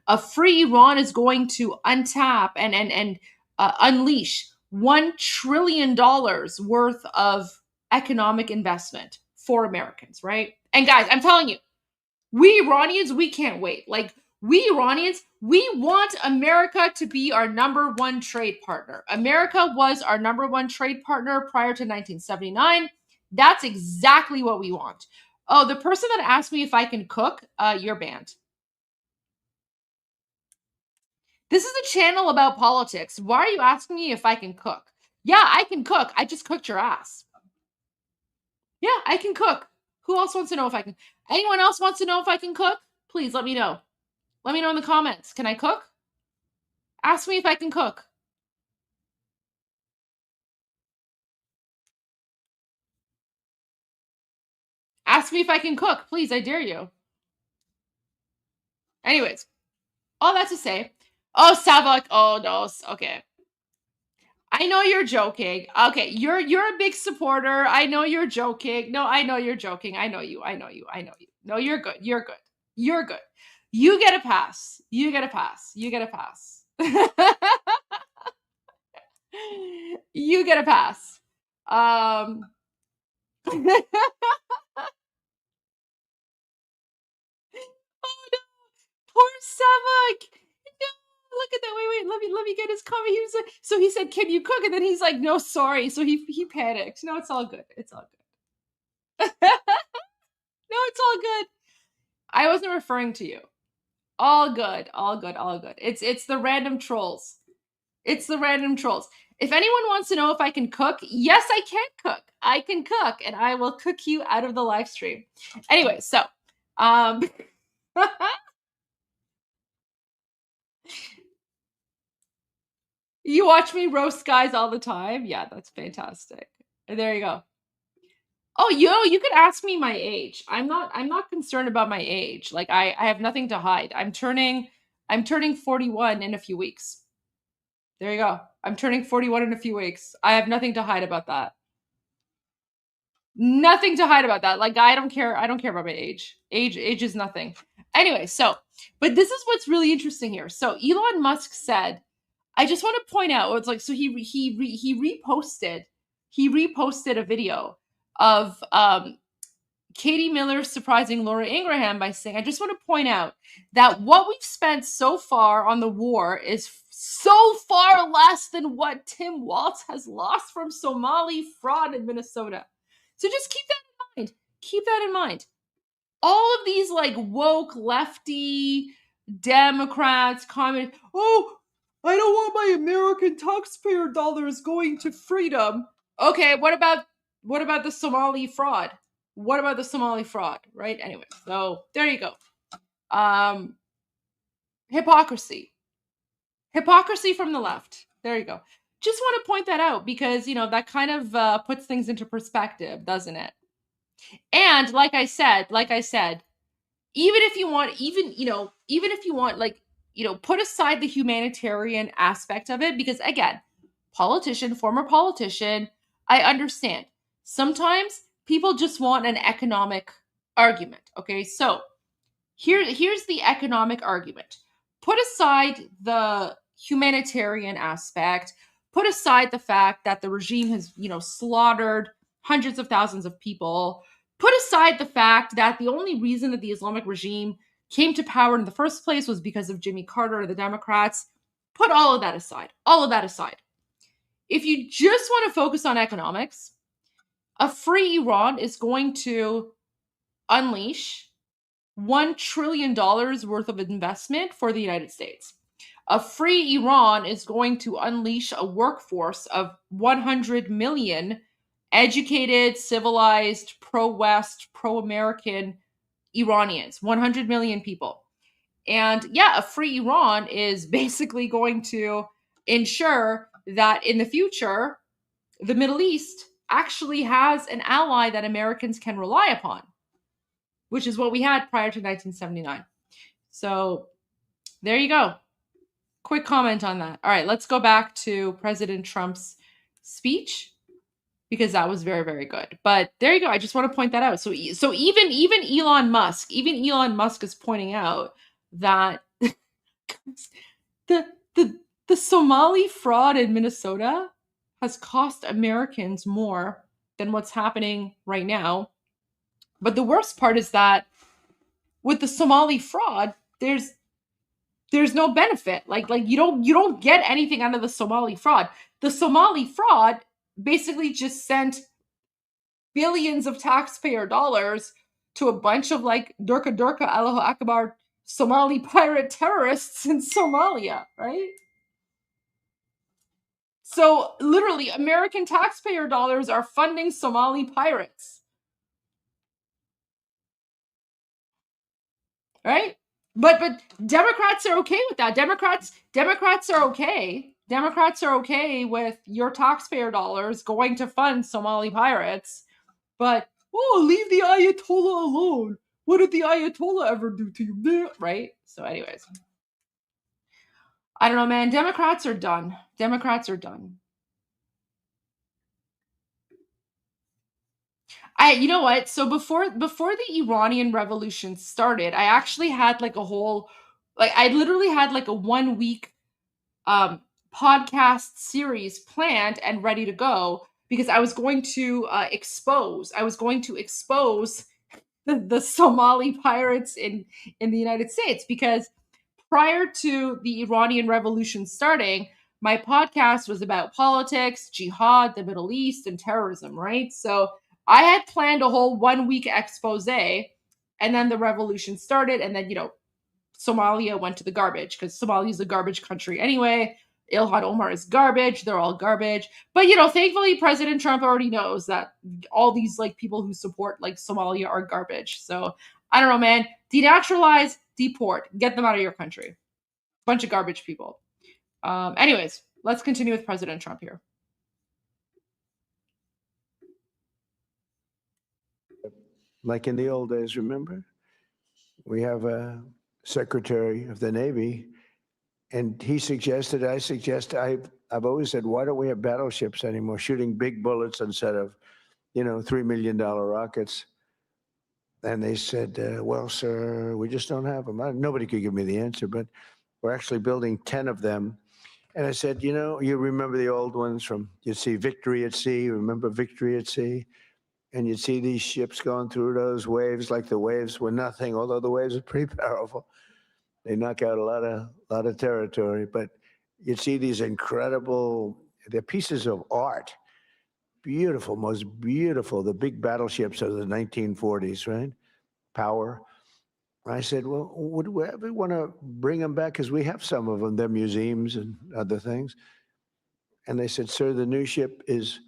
[SPEAKER 20] A free Iran is going to untap and unleash $1 trillion worth of economic investment for Americans, right? And guys, I'm telling you, we Iranians, we can't wait. Like, we Iranians, we want America to be our number one trade partner. America was our number one trade partner prior to 1979. That's exactly what we want. Oh, the person that asked me if I can cook, you're banned. This is a channel about politics. Why are you asking me if I can cook? Yeah, I can cook. I just cooked your ass. Yeah, I can cook. Who else wants to know if I can? Anyone else wants to know if I can cook? Please let me know. Let me know in the comments. Can I cook? Ask me if I can cook. Ask me if I can cook, please. I dare you. Anyways, all that to say, oh, Savak, oh no, okay. I know you're joking. Okay, you're a big supporter. I know you're joking. No, I know you're joking. I know you. No, you're good. You're good. You're good. You get a pass. You get a pass. You get a pass. You get a pass. Oh no. Poor Savak. No, look at that. Wait. Let me get his comment. He was like, so he said, "Can you cook?" And then he's like, "No, sorry." So he panicked. No, it's all good. It's all good. No, it's all good. I wasn't referring to you. All good. All good. All good. It's the random trolls. It's the random trolls. If anyone wants to know if I can cook, yes, I can cook. I can cook, and I will cook you out of the live stream. Anyway, so you watch me roast guys all the time? Yeah, that's fantastic. There you go. Oh, you could ask me my age. I'm not concerned about my age. Like I have nothing to hide. I'm turning 41 in a few weeks. There you go. I'm turning 41 in a few weeks. I have nothing to hide about that. Nothing to hide about that. Like I don't care about my age. Age is nothing. Anyway, so but this is what's really interesting here. So Elon Musk said, I just want to point out, it's like, so he reposted a video of Katie Miller surprising Laura Ingraham by saying, I just want to point out that what we've spent so far on the war is so far less than what Tim Walz has lost from Somali fraud in Minnesota. So just keep that in mind. Keep that in mind. All of these like woke lefty Democrats comment, oh, I don't want my American taxpayer dollars going to freedom. Okay, what about the Somali fraud? What about the Somali fraud, right? Anyway, so there you go. Hypocrisy from the left. There you go. Just want to point that out because, that kind of puts things into perspective, doesn't it? And like I said, even if you want, put aside the humanitarian aspect of it, because again, former politician, I understand. Sometimes people just want an economic argument. Okay, so here's the economic argument. Put aside the humanitarian aspect. Put aside the fact that the regime has, slaughtered hundreds of thousands of people. Put aside the fact that the only reason that the Islamic regime came to power in the first place was because of Jimmy Carter or the Democrats. Put all of that aside. If you just want to focus on economics, a free Iran is going to unleash $1 trillion worth of investment for the United States. A free Iran is going to unleash a workforce of 100 million educated, civilized, pro-West, pro-American Iranians. 100 million people. And yeah, a free Iran is basically going to ensure that in the future, the Middle East actually has an ally that Americans can rely upon, which is what we had prior to 1979. So there you go. Quick comment on that. All right, let's go back to President Trump's speech because that was very, very good. But there you go. I just want to point that out. So even Elon Musk is pointing out that the Somali fraud in Minnesota has cost Americans more than what's happening right now. But the worst part is that with the Somali fraud, there's no benefit. Like you don't get anything out of the Somali fraud. The Somali fraud basically just sent billions of taxpayer dollars to a bunch of like Durka Allahu Akbar Somali pirate terrorists in Somalia, right? So literally American taxpayer dollars are funding Somali pirates. Right? But Democrats are okay with that. Democrats are okay. Democrats are okay with your taxpayer dollars going to fund Somali pirates. But oh, leave the Ayatollah alone. What did the Ayatollah ever do to you? Right? So anyways, I don't know, man. Democrats are done. Democrats are done. You know what? So before the Iranian revolution started, I actually had like a whole, like I literally had like a 1 week podcast series planned and ready to go because I was going to expose the Somali pirates in the United States, because prior to the Iranian revolution starting, my podcast was about politics, jihad, the Middle East, and terrorism, right? So I had planned a whole 1 week expose, and then the revolution started, and then, Somalia went to the garbage because Somalia is a garbage country anyway. Ilhan Omar is garbage. They're all garbage. But, thankfully, President Trump already knows that all these like people who support like Somalia are garbage. So I don't know, man. Denaturalize, deport, get them out of your country. Bunch of garbage people. Anyways, let's continue with President Trump here.
[SPEAKER 11] Like in the old days, remember? We have a Secretary of the Navy, and he suggested, I've always said, why don't we have battleships anymore, shooting big bullets instead of, $3 million rockets? And they said, well, sir, we just don't have them. Nobody could give me the answer, but we're actually building 10 of them. And I said, you remember the old ones you'd see Victory at Sea, remember Victory at Sea? And you'd see these ships going through those waves like the waves were nothing, although the waves are pretty powerful. They knock out a lot of territory, but you'd see these incredible, they're pieces of art. Beautiful, most beautiful, the big battleships of the 1940s, right? Power. I said, well, would we ever want to bring them back? Because we have some of them, they're museums and other things. And they said, sir, the new ship is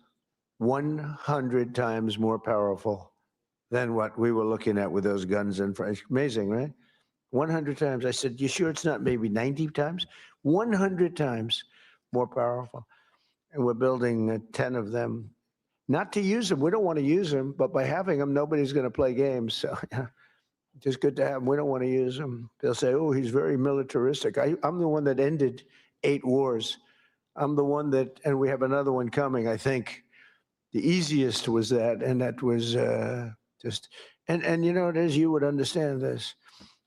[SPEAKER 11] 100 times more powerful than what we were looking at with those guns in front. Amazing, right? 100 times. I said, you sure it's not maybe 90 times? 100 times more powerful. And we're building 10 of them. Not to use them. We don't want to use them, but by having them, nobody's going to play games. So just good to have them. We don't want to use them. They'll say, oh, he's very militaristic. I'm the one that ended 8 wars. I'm the one that, and we have another one coming, I think. The easiest was that, and that was just, and as you would understand this,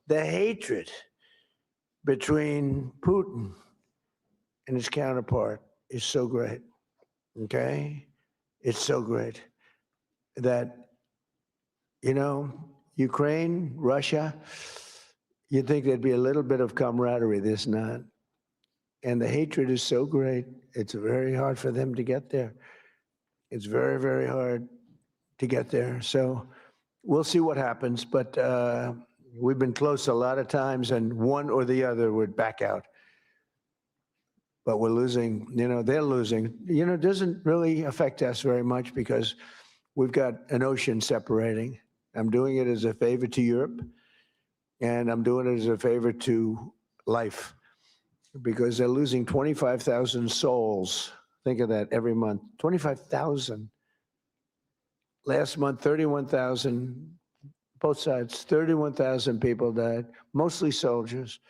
[SPEAKER 11] the hatred between Putin and his counterpart is so great, okay? It's so great that, Ukraine, Russia, you'd think there'd be a little bit of camaraderie, there's not. And the hatred is so great, it's very hard for them to get there. It's very, very hard to get there. So we'll see what happens, but we've been close a lot of times, and one or the other would back out. But we're losing, they're losing. It doesn't really affect us very much because we've got an ocean separating. I'm doing it as a favor to Europe, and I'm doing it as a favor to life, because they're losing 25,000 souls. Think of that every month, 25,000. Last month, 31,000, both sides, 31,000 people died, mostly soldiers.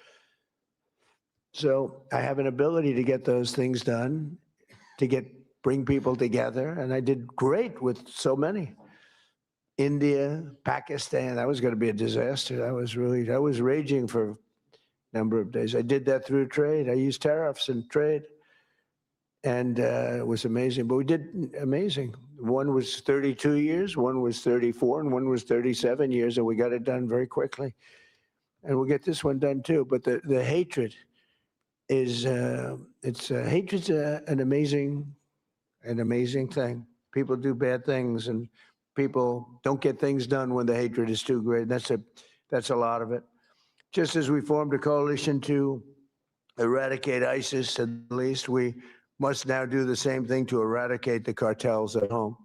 [SPEAKER 11] So I have an ability to get those things done, to bring people together, and I did great with so many. India, Pakistan, that was going to be a disaster. I was raging for a number of days. I did that through trade. I used tariffs and trade. And it was amazing. But we did amazing. One was 32 years, one was 34, and one was 37 years, and we got it done very quickly. And we'll get this one done too. But the hatred is, hatred's an amazing thing. People do bad things, and people don't get things done when the hatred is too great. That's a lot of it. Just as we formed a coalition to eradicate ISIS, at least we must now do the same thing to eradicate the cartels at home.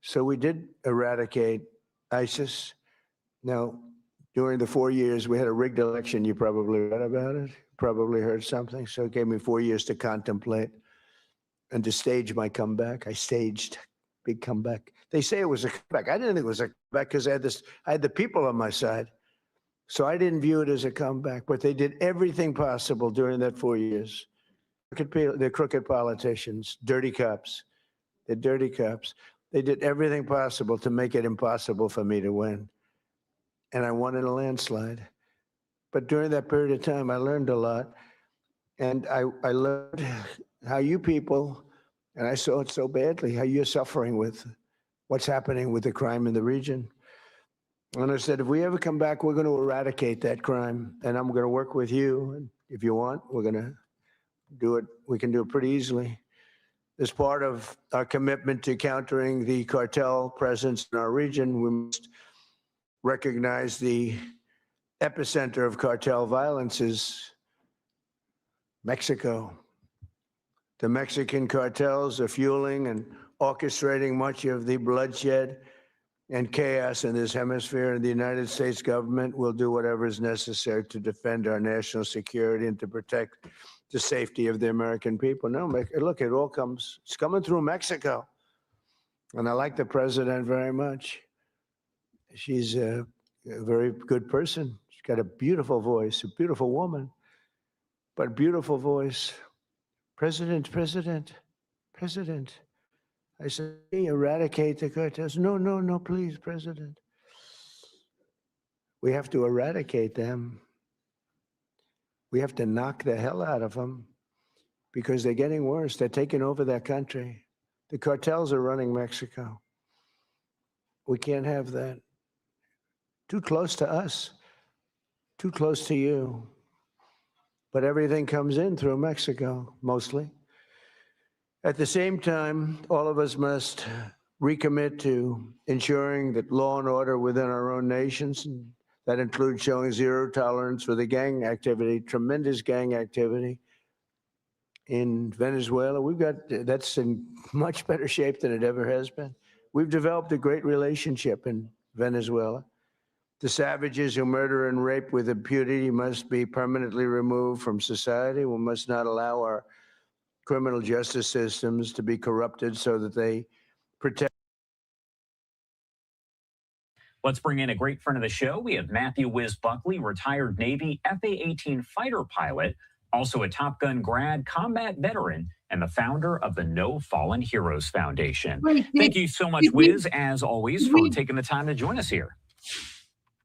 [SPEAKER 11] So we did eradicate ISIS. Now, during the 4 years, we had a rigged election. You probably read about it, probably heard something. So it gave me 4 years to contemplate and to stage my comeback. I staged big comeback. They say it was a comeback. I didn't think it was a comeback because I had the people on my side. So I didn't view it as a comeback, but they did everything possible during that 4 years. They're crooked politicians, dirty cops. They're dirty cops. They did everything possible to make it impossible for me to win. And I won in a landslide. But during that period of time, I learned a lot. And I learned how you people, and I saw it so badly, how you're suffering with what's happening with the crime in the region. And I said, if we ever come back, we're going to eradicate that crime. And I'm going to work with you. And if you want, we're going to do it. We can do it pretty easily. As part of our commitment to countering the cartel presence in our region, we must recognize the epicenter of cartel violence is Mexico. The Mexican cartels are fueling and orchestrating much of the bloodshed and chaos in this hemisphere, and the United States government will do whatever is necessary to defend our national security and to protect the safety of the American people. No, look, it's coming through Mexico. And I like the president very much. She's a very good person. She's got a beautiful voice, a beautiful woman, but a beautiful voice. President. I said, eradicate the cartels. No, please, President. We have to eradicate them. We have to knock the hell out of them because they're getting worse. They're taking over that country. The cartels are running Mexico. We can't have that. Too close to us, too close to you. But everything comes in through Mexico, mostly. At the same time, all of us must recommit to ensuring that law and order within our own nations, and that includes showing zero tolerance for the gang activity, tremendous gang activity in Venezuela. That's in much better shape than it ever has been. We've developed a great relationship in Venezuela. The savages who murder and rape with impunity must be permanently removed from society. We must not allow our criminal justice systems to be corrupted so that they protect.
[SPEAKER 9] Let's bring in a great friend of the show. We have Matthew Wiz Buckley, retired Navy FA-18 fighter pilot, also a Top Gun grad, combat veteran, and the founder of the No Fallen Heroes Foundation. Thank you so much, Wiz, as always, for taking the time to join us here.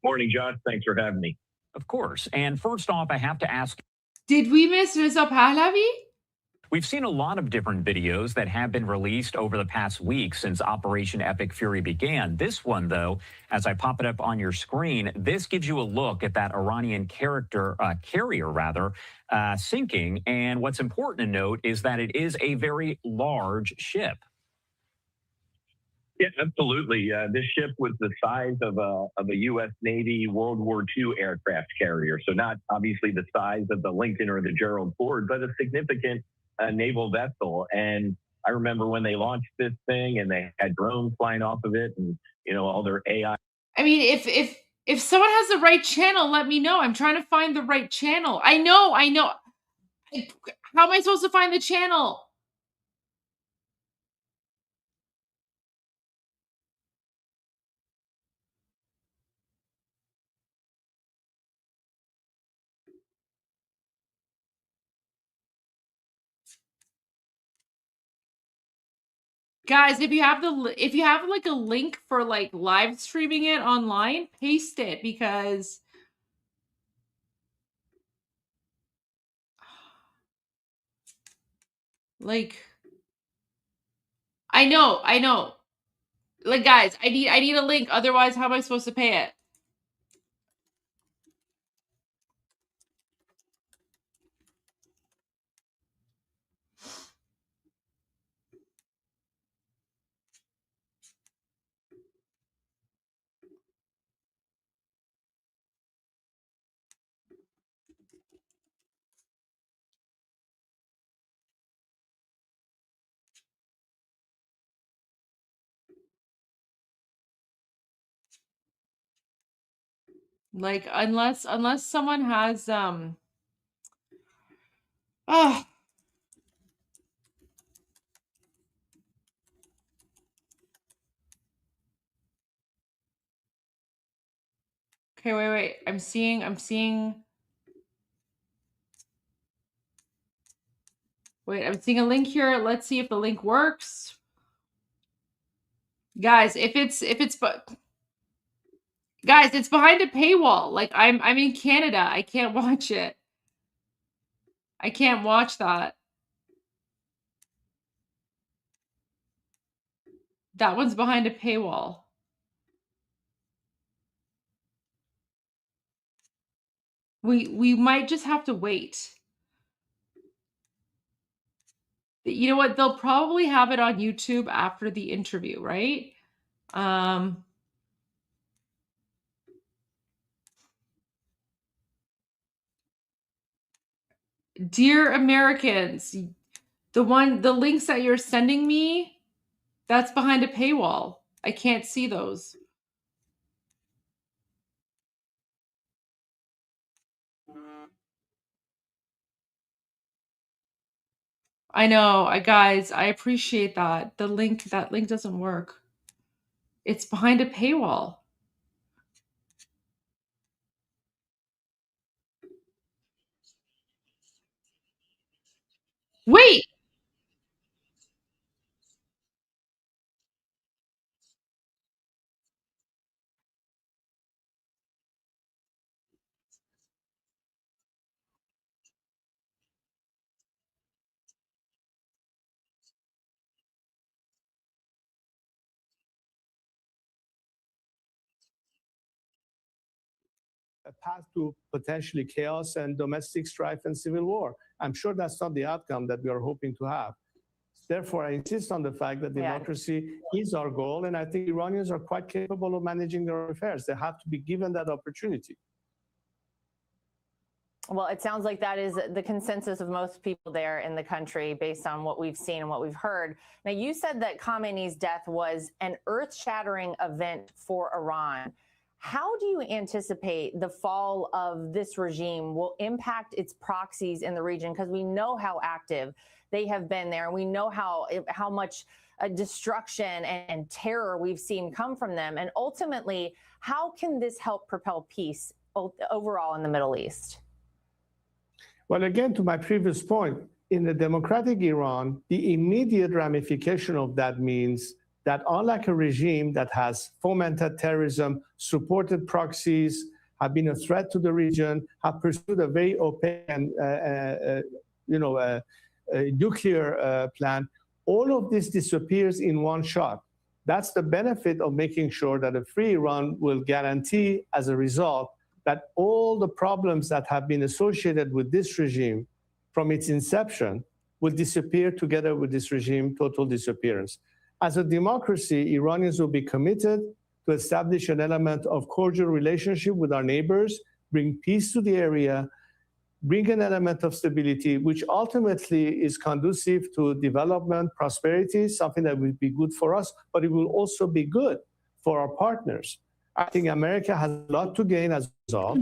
[SPEAKER 17] Morning, Josh. Thanks for having me.
[SPEAKER 9] Of course. And first off, I have to ask,
[SPEAKER 20] Did we miss Reza Pahlavi?
[SPEAKER 9] we've seen a lot of different videos that have been released over the past week since Operation Epic Fury began. This one, though, as I pop it up on your screen, this gives you a look at that Iranian carrier sinking. And what's important to note is that it is a very large ship.
[SPEAKER 17] Yeah, absolutely. This ship was the size of a U.S. Navy World War II aircraft carrier. So not obviously the size of the Lincoln or the Gerald Ford, but a significant naval vessel. And I remember when they launched this thing and they had drones flying off of it and, all their AI.
[SPEAKER 20] I mean, if someone has the right channel, let me know. I'm trying to find the right channel. I know. How am I supposed to find the channel? Guys, if you have like a link for like live streaming it online, paste it because like I know. Like guys, I need a link, otherwise how am I supposed to pay it? Like unless someone has Okay, wait. I'm seeing. Wait, I'm seeing a link here. Let's see if the link works. Guys, guys, it's behind a paywall. Like I'm in Canada. I can't watch it. I can't watch that. That one's behind a paywall. We might just have to wait. You know what? They'll probably have it on YouTube after the interview, right? Dear Americans, the links that you're sending me, that's behind a paywall. I can't see those. I know, guys, I appreciate that. That link doesn't work. It's behind a paywall. Wait!
[SPEAKER 1] A path to potentially chaos and domestic strife and civil war. I'm sure that's not the outcome that we are hoping to have. Therefore, I insist on the fact that democracy is our goal, and I think Iranians are quite capable of managing their affairs. They have to be given that opportunity.
[SPEAKER 7] Well, it sounds like that is the consensus of most people there in the country based on what we've seen and what we've heard. Now, you said that Khamenei's death was an earth-shattering event for Iran. How do you anticipate the fall of this regime will impact its proxies in the region? Because we know how active they have been there, and we know how much destruction and terror we've seen come from them. And ultimately, how can this help propel peace overall in the Middle East?
[SPEAKER 1] Well, again, to my previous point, in the democratic Iran, the immediate ramification of that means that unlike a regime that has fomented terrorism, supported proxies, have been a threat to the region, have pursued a very open and nuclear plan, all of this disappears in one shot. That's the benefit of making sure that a free Iran will guarantee, as a result, that all the problems that have been associated with this regime from its inception will disappear together with this regime, total disappearance. As a democracy, Iranians will be committed to establish an element of cordial relationship with our neighbors, bring peace to the area, bring an element of stability, which ultimately is conducive to development, prosperity, something that will be good for us, but it will also be good for our partners. I think America has a lot to gain as a result.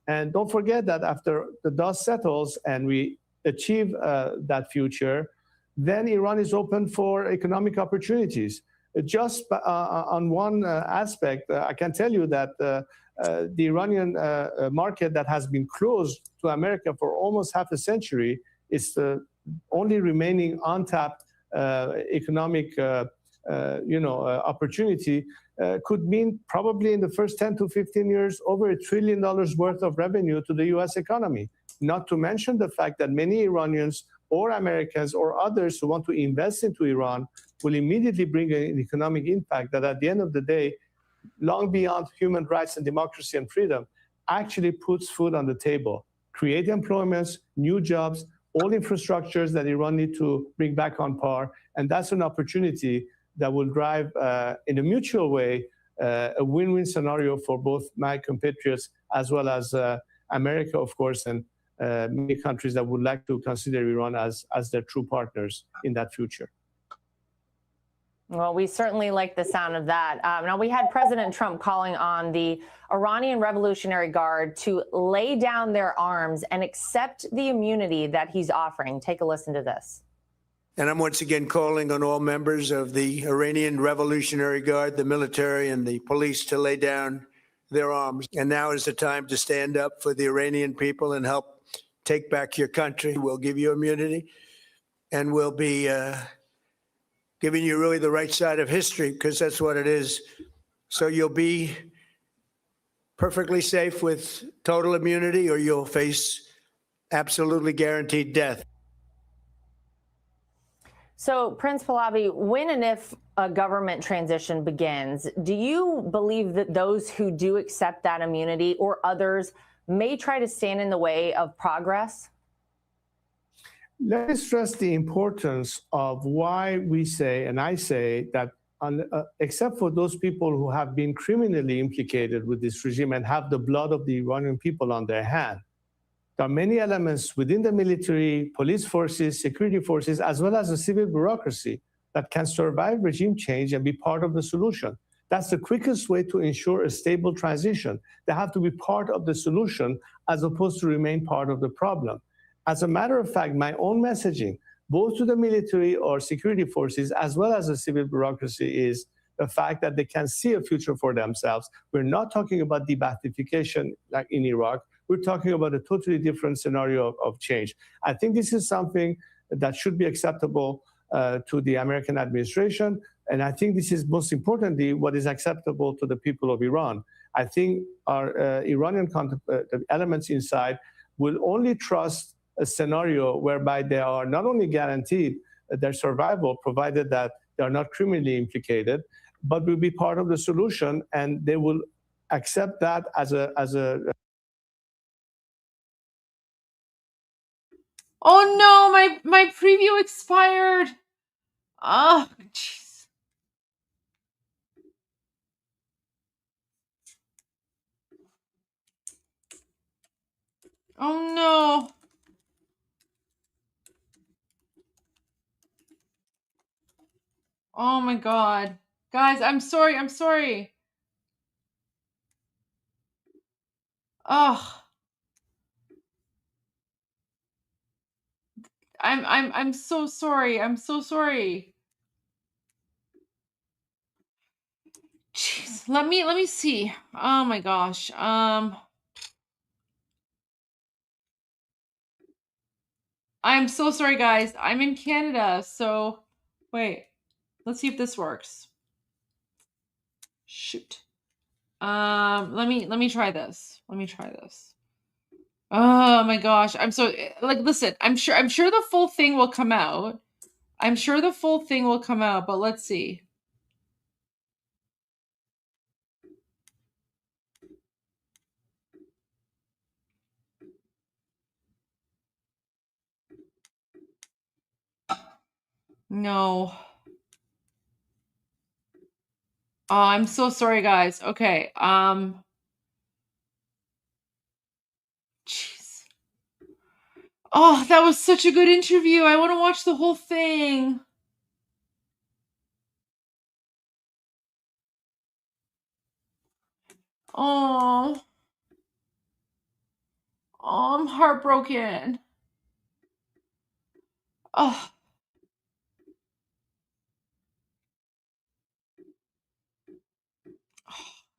[SPEAKER 1] And don't forget that after the dust settles and we achieve that future, then Iran is open for economic opportunities. Just on one aspect, I can tell you that the Iranian market that has been closed to America for almost half a century is the only remaining untapped economic opportunity. Could mean probably in the first 10 to 15 years, over $1 trillion worth of revenue to the US economy. Not to mention the fact that many Iranians or Americans or others who want to invest into Iran will immediately bring an economic impact that at the end of the day, long beyond human rights and democracy and freedom, actually puts food on the table, create employments, new jobs, all infrastructures that Iran need to bring back on par. And that's an opportunity that will drive, in a mutual way, a win-win scenario for both my compatriots as well as America, of course, and many countries that would like to consider Iran as their true partners in that future.
[SPEAKER 7] Well, we certainly like the sound of that. Now, we had President Trump calling on the Iranian Revolutionary Guard to lay down their arms and accept the immunity that he's offering. Take a listen to this.
[SPEAKER 11] And I'm once again calling on all members of the Iranian Revolutionary Guard, the military and the police, to lay down their arms. And now is the time to stand up for the Iranian people and help take back your country. We'll give you immunity, and we'll be giving you really the right side of history, because that's what it is. So you'll be perfectly safe with total immunity, or you'll face absolutely guaranteed death.
[SPEAKER 7] So, Prince Pahlavi, when and if a government transition begins, do you believe that those who do accept that immunity or others may try to stand in the way of progress?
[SPEAKER 1] Let me stress the importance of why we say, and I say, that except for those people who have been criminally implicated with this regime and have the blood of the Iranian people on their hand, there are many elements within the military, police forces, security forces, as well as the civil bureaucracy that can survive regime change and be part of the solution. That's the quickest way to ensure a stable transition. They have to be part of the solution as opposed to remain part of the problem. As a matter of fact, my own messaging, both to the military or security forces, as well as the civil bureaucracy, is the fact that they can see a future for themselves. We're not talking about de-Baathification like in Iraq. We're talking about a totally different scenario of change. I think this is something that should be acceptable to the American administration. And I think this is most importantly what is acceptable to the people of Iran. I think our Iranian elements inside will only trust a scenario whereby they are not only guaranteed their survival, provided that they are not criminally implicated, but will be part of the solution, and they will accept that as a
[SPEAKER 20] Oh no, my preview expired. Oh, jeez. Oh no. Oh my god. Guys, I'm sorry. Oh. I'm so sorry. I'm so sorry. Jeez. Let me see. Oh my gosh. I'm so sorry, guys. I'm in Canada, so wait. Let's see if this works. Shoot. Let me try this. Oh my gosh. I'm so listen, I'm sure the full thing will come out. But let's see. No. Oh, I'm so sorry, guys. Okay. Jeez. Oh, that was such a good interview. I want to watch the whole thing. Oh. Oh, I'm heartbroken. Oh.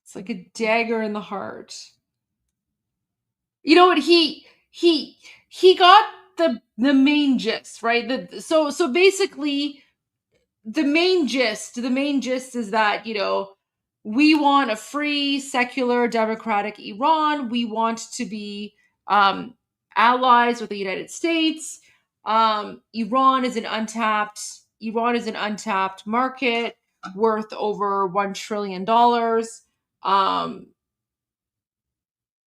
[SPEAKER 20] It's like a dagger in the heart. You know what? He got the main gist, right? So basically the main gist is that, we want a free, secular, democratic Iran. We want to be allies with the United States. Iran is an untapped market worth over $1 trillion.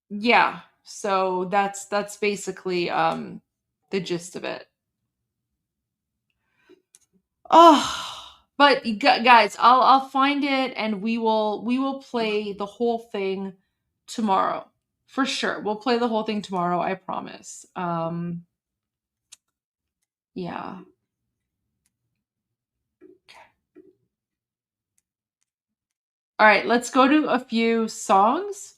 [SPEAKER 20] Yeah, so that's basically the gist of it. Oh, but guys, I'll find it, and we will play the whole thing tomorrow for sure. We'll play the whole thing tomorrow, I promise. Yeah. All right, let's go to a few songs.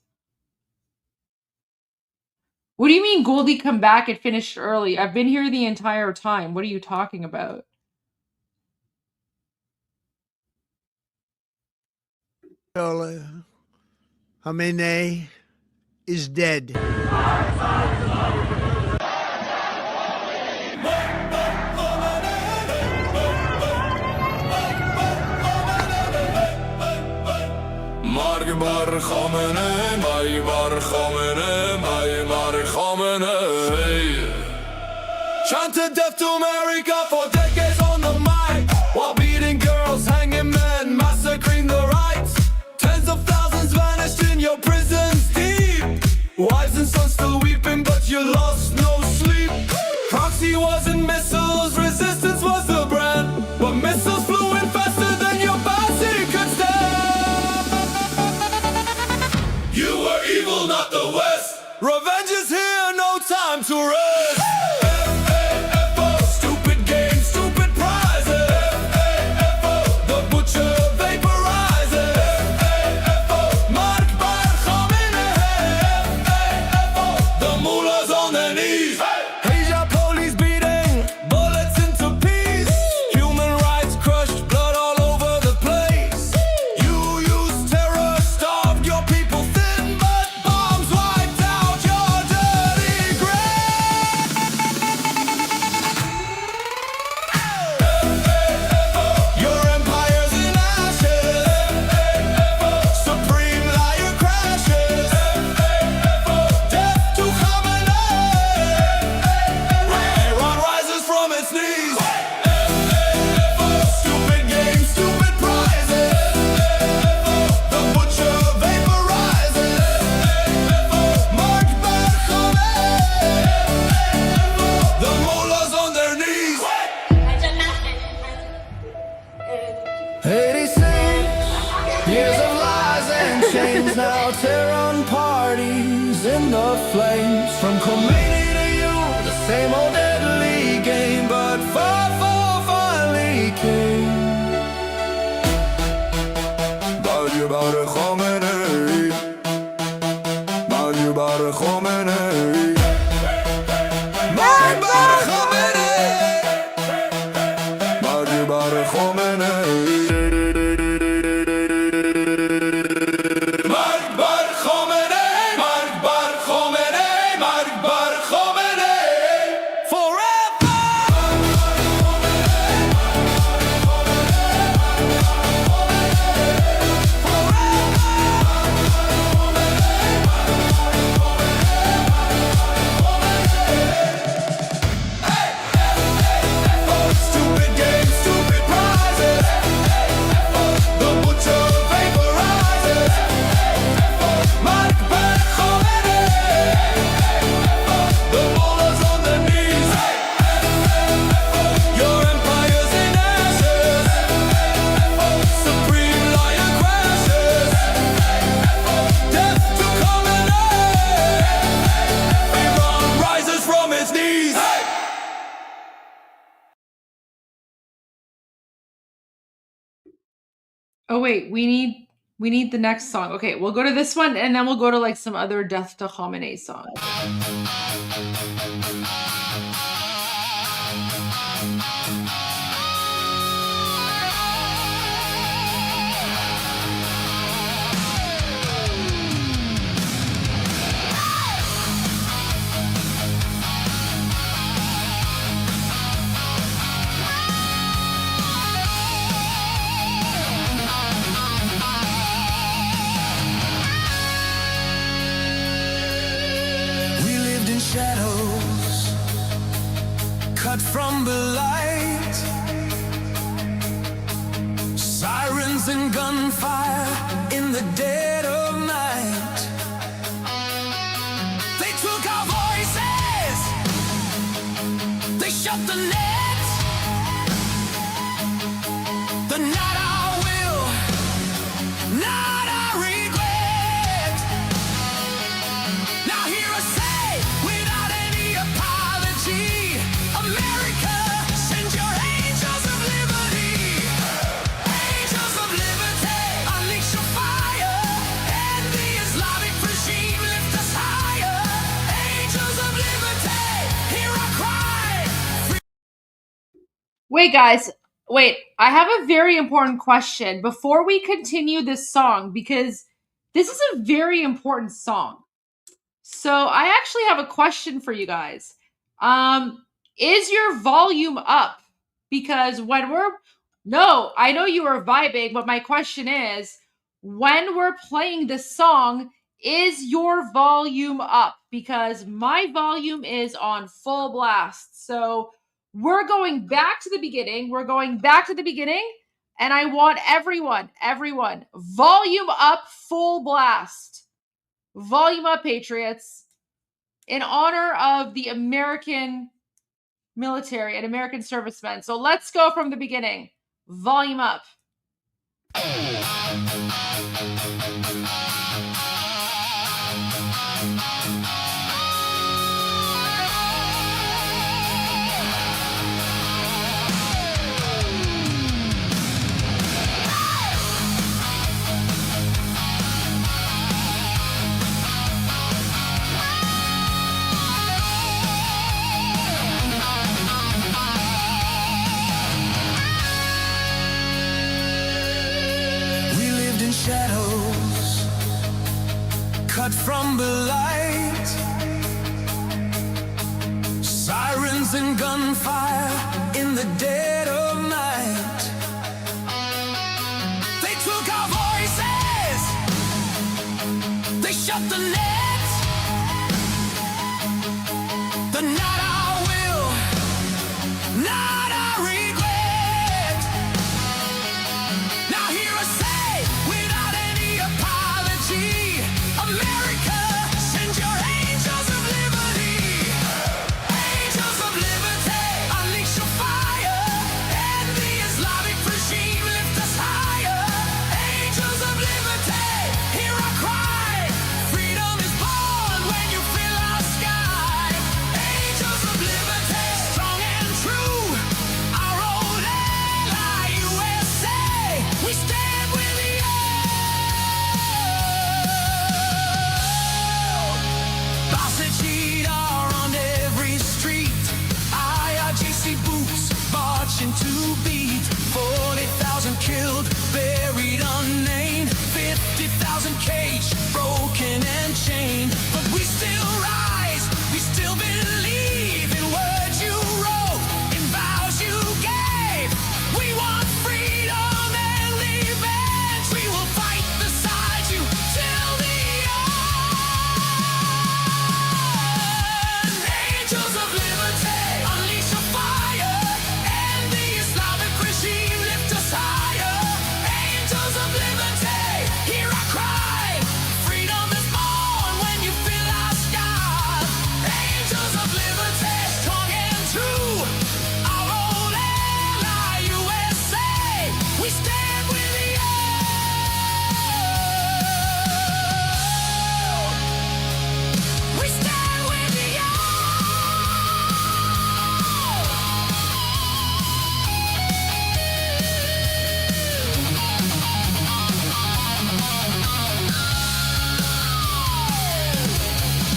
[SPEAKER 20] What do you mean Goldie come back and finished early? I've been here the entire time. What are you talking about?
[SPEAKER 11] Well,
[SPEAKER 12] Khamenei is dead.
[SPEAKER 15] مرگ بر خامنه مای بر خامنه مای بر خامنه Chant to death to America for decades on the mic while beating girls, hanging men, massacring the rights. Tens of thousands vanished in your prisons deep. Wives and sons still weeping, but you lost no sleep. Proxy wasn't missiles, resistance was the brand, but missiles flew in faster than your body could stand. You were evil, not the West. Revenge is here, no time to rest. Now Tehran parties in the flames. From Khomeini to you, the same old deadly game, but far finally came. Badju bar Khomeini, Badju bar Khomeini, Badju bar Khomeini, Badju bar Khomeini.
[SPEAKER 20] Oh wait, we need the next song. Okay, we'll go to this one and then we'll go to like some other Death to Khamenei songs.
[SPEAKER 15] Shadows cut from the light, sirens and gunfire in the dead of night. They took our voices, they shut the net. The not our will, not our regret. Now hear us say, America, send your angels of liberty. Angels of liberty, unleash your fire. And the Islamic regime lift us higher. Angels of liberty, hear our cry.
[SPEAKER 20] Wait, guys. Wait, I have a very important question before we continue this song, because This is a very important song. So I actually have a question for you guys. Is your volume up? Because when no, I know you are vibing, but my question is, when we're playing this song, is your volume up? Because my volume is on full blast. So we're going back to the beginning. And I want everyone, volume up, full blast. Volume up, Patriots, in honor of the American military and American servicemen. So let's go from the beginning. Volume up.
[SPEAKER 15] Shadows cut from the light, sirens and gunfire in the dead of night. They took our voices, they shut the net. The not our will, not our regret. Now hear us say, without any apology, America, send your angels of liberty. Angels of liberty, unleash your fire, and the Islamic regime lift us higher. Angels of liberty, hear our cry. Freedom is born when you fill our sky. Angels of liberty, strong and true, our old ally USA. We stand with you. Cheat are on every street. IRGC boots marching to beat. 40,000 killed, buried unnamed. 50,000 caged, broken and chained. But we still rise, we still believe in words you wrote, in vows you gave. We want freedom and revenge. We will fight beside you till the Angels of liberty, unleash your fire, and the Islamic regime lift us higher. Angels of liberty, hear our cry. Freedom is born when you fill our sky. Angels of liberty, strong and true, our old ally USA. We stand with you. We stand with you.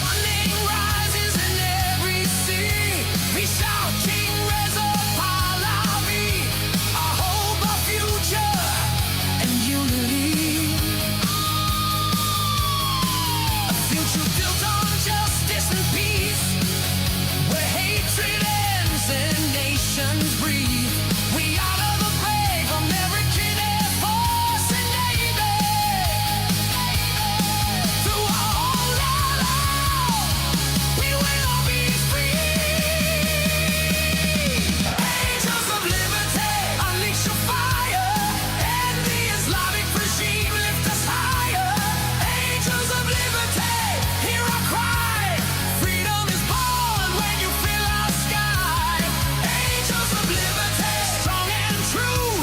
[SPEAKER 15] Morning rises in every sea. We shout King Reza Pahlavi, our hope, our future, and unity. A future built on justice and peace, where hatred ends and nations breathe. We honor the brave American Air Force and Navy. Through all our lives, we will be free. Angels of liberty, unleash your fire, and the Islamic regime lift us higher. Angels of liberty, hear our cry. Freedom is born when you fill our sky. Angels of liberty, strong and true,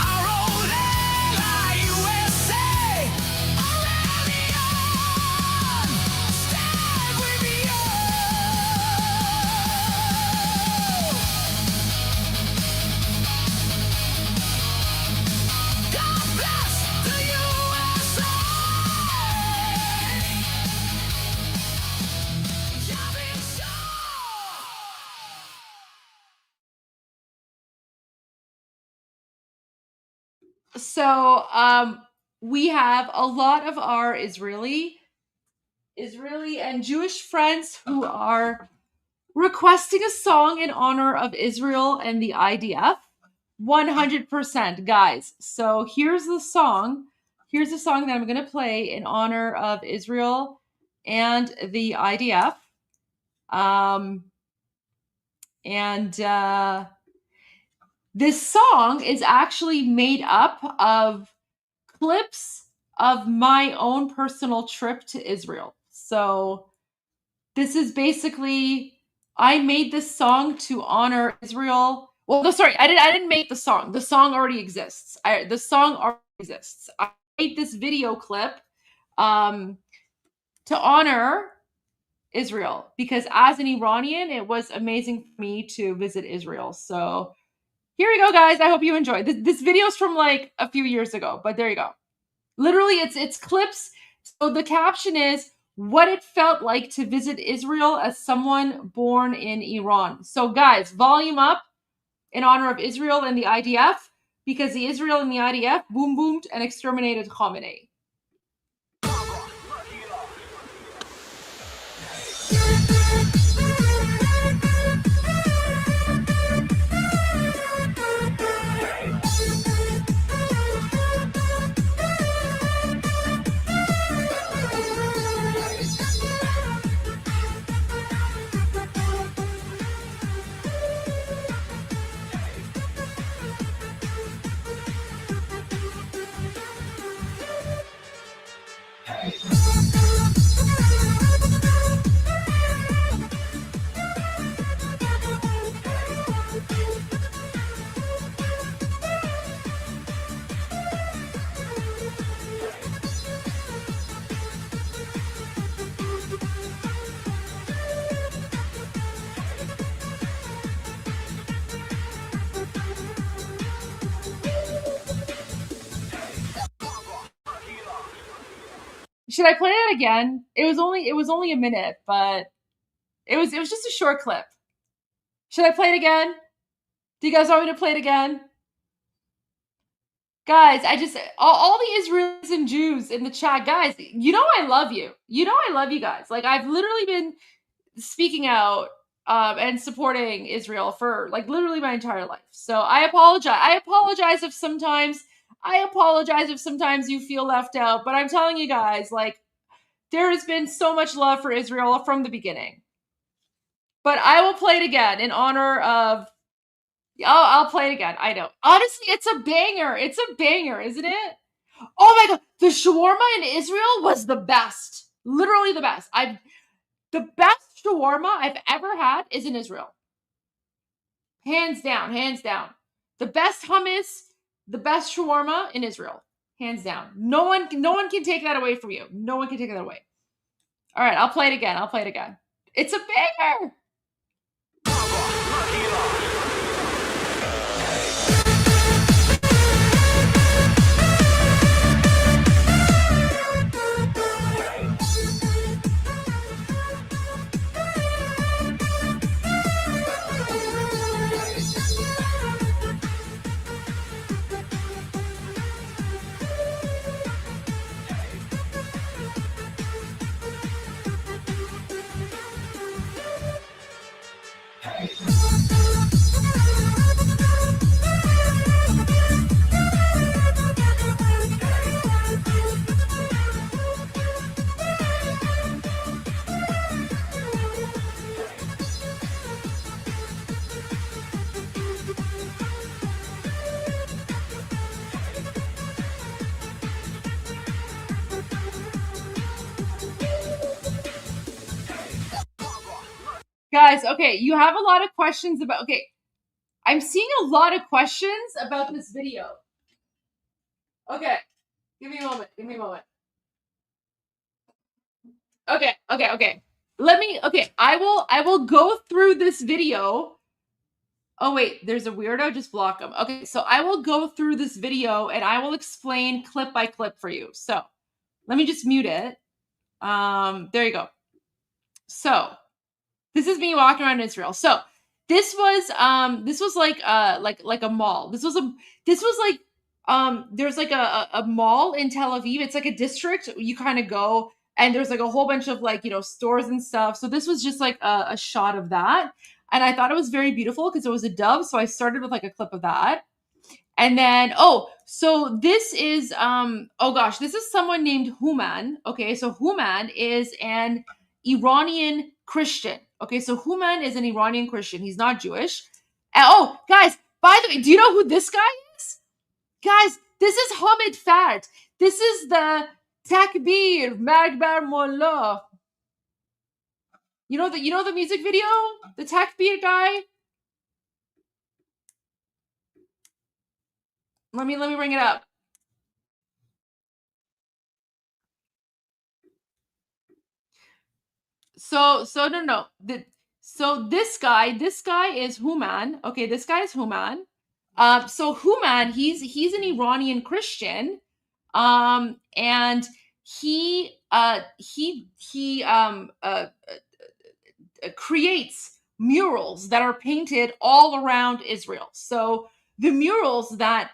[SPEAKER 15] our old ally USA. Iranian, stand with you. God bless the USA.
[SPEAKER 20] So we have a lot of our Israeli and Jewish friends who are requesting a song in honor of Israel and the IDF. 100%, guys. So here's the song. Here's the song that I'm going to play in honor of Israel and the IDF. This song is actually made up of clips of my own personal trip to Israel. So this is basically, I made this song to honor Israel. Well, no, sorry, I didn't make the song. The song already exists. The song already exists. I made this video clip to honor Israel because as an Iranian, it was amazing for me to visit Israel. So here we go, guys. I hope you enjoy. This video is from like a few years ago, but there you go. Literally, it's clips. So the caption is what it felt like to visit Israel as someone born in Iran. So guys, volume up in honor of Israel and the IDF because the Israel and the IDF boom boomed and exterminated Khamenei. Should I play that again? It was only a minute, but it was just a short clip. Should I play it again? Do you guys want me to play it again? Guys, all the Israelis and Jews in the chat, guys, you know I love you. You know I love you guys. Like I've literally been speaking out and supporting Israel for like literally my entire life. So I apologize. I apologize if sometimes you feel left out, but I'm telling you guys, like there has been so much love for Israel from the beginning. But I will play it again in honor of I'll play it again. I know. Honestly, it's a banger. It's a banger, isn't it? Oh my god, the shawarma in Israel was the best. Literally the best. The best shawarma I've ever had is in Israel. Hands down, hands down. The best hummus, the best shawarma in Israel. Hands down. No one can take that away from you. No one can take that away. All right, I'll play it again. It's a banger. Guys, okay, you have a lot of questions about, okay, I'm seeing a lot of questions about this video. Okay, give me a moment. Okay. I will go through this video. Oh wait, there's a weirdo, just block him. Okay, so I will go through this video and I will explain clip by clip for you. So let me just mute it. There you go. So this is me walking around Israel. So this was like a mall. This was like there's like a mall in Tel Aviv. It's like a district. You kind of go and there's like a whole bunch of like, stores and stuff. So this was just like a shot of that. And I thought it was very beautiful because it was a dove. So I started with like a clip of that. And then, so this is, this is someone named Human. Okay, so Human is an Iranian Christian. Okay, so Human is an Iranian Christian. He's not Jewish. And, guys, by the way, do you know who this guy is? Guys, this is Hamid Fard. This is the Takbir, Magbar Mullah. You know the music video? The Takbir guy? Let me bring it up. So no. So this guy is Human. Okay, this guy is Human. So Human, he's an Iranian Christian. And he creates murals that are painted all around Israel. So the murals that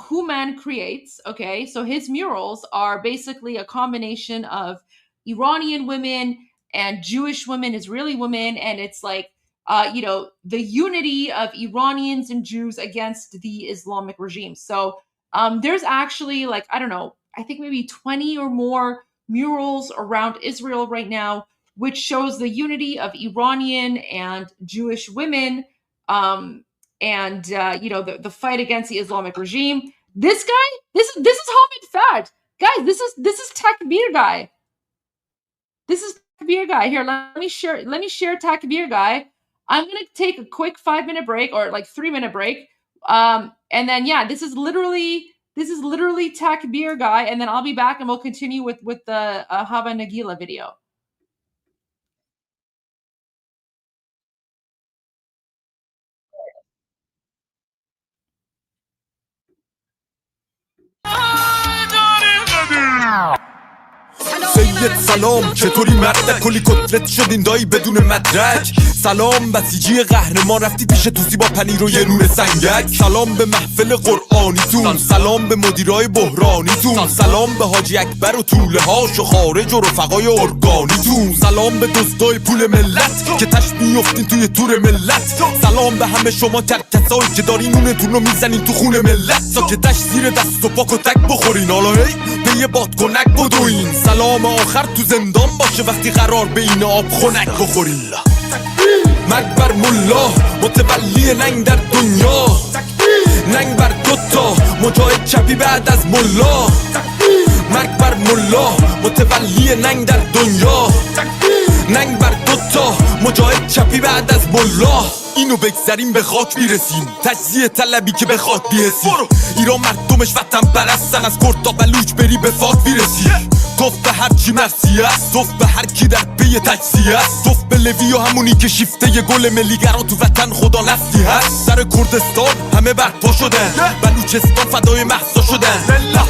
[SPEAKER 20] Human creates, okay, so his murals are basically a combination of Iranian women and Jewish women, Israeli women, and it's like, the unity of Iranians and Jews against the Islamic regime. So there's actually like, I don't know, I think maybe 20 or more murals around Israel right now, which shows the unity of Iranian and Jewish women, and the fight against the Islamic regime. This guy, this is Hamid Fard, guys. This is Takbir guy. This is Takbir guy. Here, let me share Takbir guy. I'm gonna take a quick 5-minute break or like 3-minute break, and then this is literally Takbir guy, and then I'll be back and we'll continue with the Hava Nagila video.
[SPEAKER 15] سید سلام، چطوری مرد کلی کتلت شدین دایی بدون مدرک؟ سلام بسیجی قهرمان رفتی پیش توسی با پنیر و یه نون سنگک. سلام به محفل قرآنیتون، سلام به مدیرای بحرانیتون، سلام به حاجی اکبر و طوله هاش و خارج و رفقای ارگانیتون، سلام به دزدای پول ملت که تش میفتین توی تور ملت، سلام به همه شما کرکسایی که دارین نونتون رو میزنین تو خون ملت تا که تش زیر دست و پاک و تک بخورین، حالا هی به یه بادکنک بدوین. سلام آخر تو زندان باشه وقتی قرار به این آب خنک بخورین. مرگ بر ملا متولی ننگ در دنیا، ننگ بر دوتا مجاهد چپی بعد از ملا. مرگ بر ملا متولی ننگ در دنیا، ننگ بر دوتا مجاهد چپی بعد از ملا. اینو بگذاریم به خاک میرسیم، تجزیه طلبی که به خاک بیرسیم. ایران مردمش وطن پرستن، از کرد تا بلوچ بری به فاک بیرسی. توف به هر چی مرسی است، توف به هر کی در پی تجزیه است، توف به لوی و همونی که شیفته ی گل ملیگرا تو وطن خدا نفتی هست. سر کردستان همه برپا شدن، بلوچستان فدای مهسا شدن.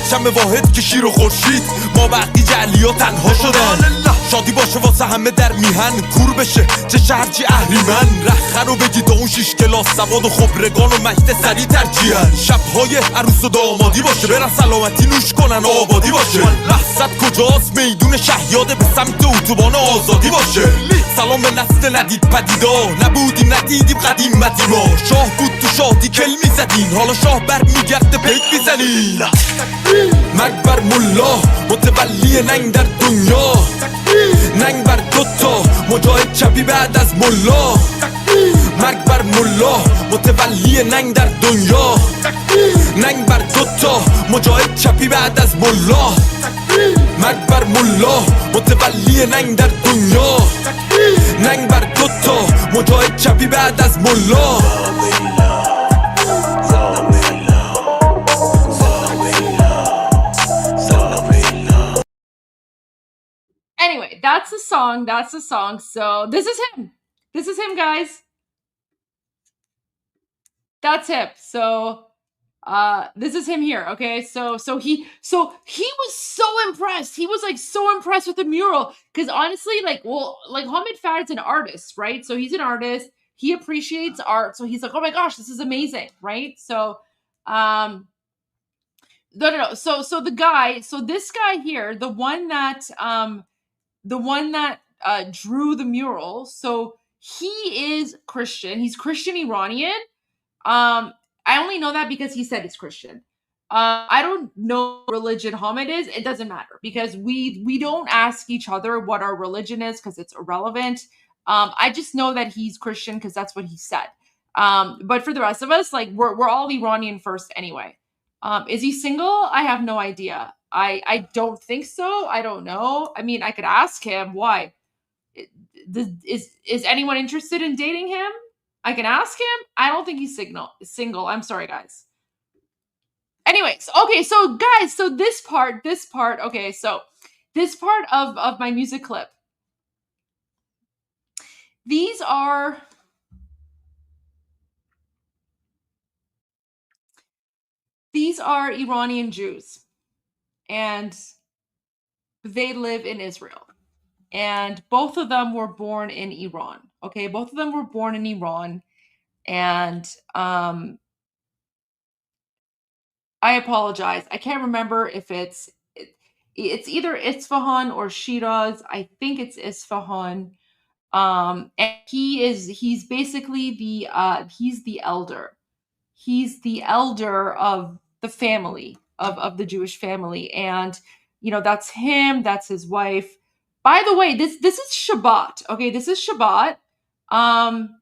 [SPEAKER 15] شمع واحد که شیر و خورشید، ما بقی جعلیا تنها شدن. شادی باشه واسه همه در میهن، کور بشه چه شهر چی اهریمن. رخه رو بگید اون 6 کلاس سواد و خبرگان و مجد سری ترجیحن. شبهای عروس و دامادی باشه، برن سلامتی نوش کنن و آبادی باشه. مقصد کجاست؟ میدون شهیاده به سمت اتوبان آزادی باشه. سلام به نسل ندید پدیدا، نبودیم ندیدیم قدیمتی ما. شاه بود تو شادی کل میزدین، حالا شاه بر میگرده پیک میزنین. مرگ بر ملا متولی ننگ در دنیا، ننگ بر دوتا مجاهد چپی بعد از ملا. مرگ بر ملا متولی ننگ در دنیا، ننگ بر دوتا مجاهد چپی بعد از ملا. مرگ بر ملا متولی ننگ در دنیا، ننگ بر دوتا مجاهد چپی بعد از ملا.
[SPEAKER 20] Anyway, that's the song. So this is him, guys. That's him. So this is him here. Okay, so he was so impressed. He was like so impressed with the mural because honestly, like Hamid Fard's an artist, right? So he's an artist. He appreciates art. So he's like, oh my gosh, this is amazing, right? So No. So this guy here, the one that drew the mural, so he is Christian. He's Christian Iranian. I only know that because he said he's Christian. I don't know what religion Hamid is. It doesn't matter because we don't ask each other what our religion is because it's irrelevant. I just know that he's Christian because that's what he said. But for the rest of us, like we're all Iranian first anyway. Is he single? I have no idea. I don't think so. I don't know. I mean, I could ask him why. Is anyone interested in dating him? I can ask him. I don't think he's single. I'm sorry, guys. Anyways, okay, so guys, so this part, okay, so this part of my music clip. These are Iranian Jews, and they live in Israel. And both of them were born in Iran. Okay, both of them were born in Iran. And I apologize. I can't remember if it's either Isfahan or Shiraz. I think it's Isfahan. And he's basically he's the elder. He's the elder of the family, of the Jewish family. And that's him, that's his wife. By the way, this is Shabbat. Okay, this is Shabbat. Am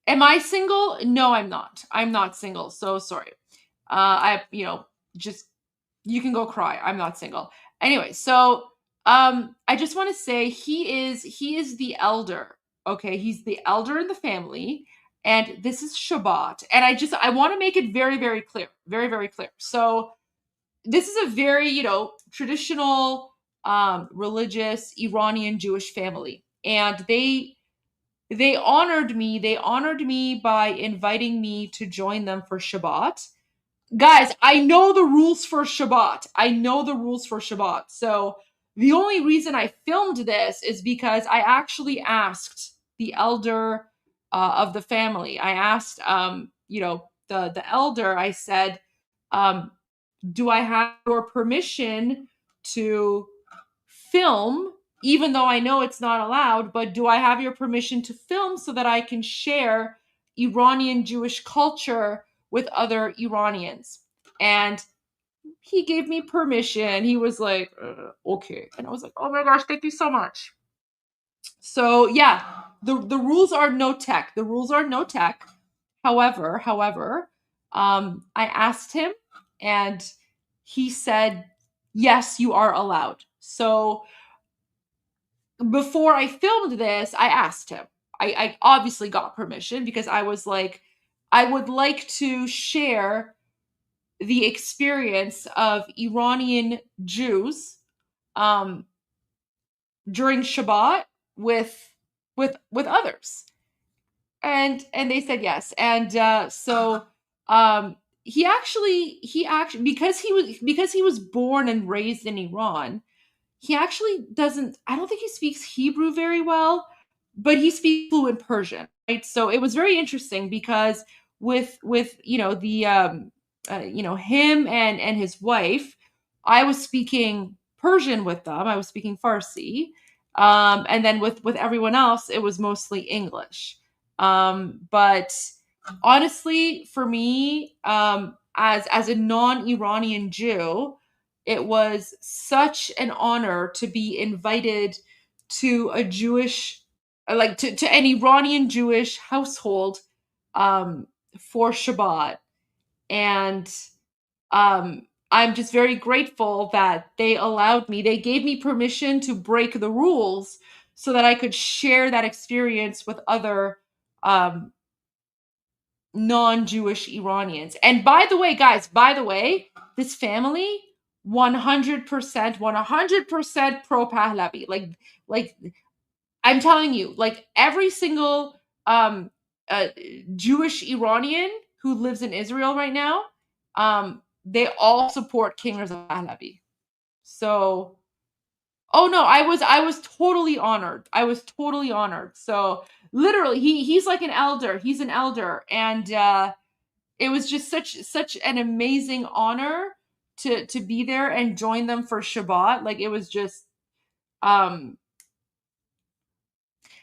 [SPEAKER 20] I single? No, I'm not. I'm not single. So sorry. Just you can go cry. I'm not single. Anyway, so I just want to say he is the elder. Okay, he's the elder in the family, and this is Shabbat. And I want to make it very, very clear. Very, very clear. So this is a very, traditional religious Iranian Jewish family. And they honored me by inviting me to join them for Shabbat. Guys, I know the rules for Shabbat. So the only reason I filmed this is because I actually asked the elder of the family. I asked, the elder, I said, do I have your permission to film, even though I know it's not allowed, but do I have your permission to film so that I can share Iranian Jewish culture with other Iranians? And he gave me permission. He was like, okay. And I was like, oh my gosh, thank you so much. So yeah, the rules are no tech. However, I asked him and he said, yes, you are allowed. So before I filmed this, I asked him. I obviously got permission because I was like, I would like to share the experience of Iranian Jews during Shabbat with others. And they said yes. And so he actually because he was born and raised in Iran, he actually I don't think he speaks Hebrew very well, but he speaks fluent Persian, right? So it was very interesting because with him and his wife, I was speaking Persian with them. I was speaking Farsi. And then with everyone else, it was mostly English. But honestly, for me, as a non-Iranian Jew, it was such an honor to be invited to a Jewish, to an Iranian Jewish household for Shabbat. And I'm just very grateful that they gave me permission to break the rules so that I could share that experience with other non-Jewish Iranians. And by the way, guys, this family 100% pro Pahlavi. Like I'm telling you, like every single Jewish Iranian who lives in Israel right now, they all support King Reza Pahlavi. So oh no, I was totally honored. So literally he's like an elder. He's an elder. And it was just such an amazing honor to be there and join them for Shabbat. Like, it was just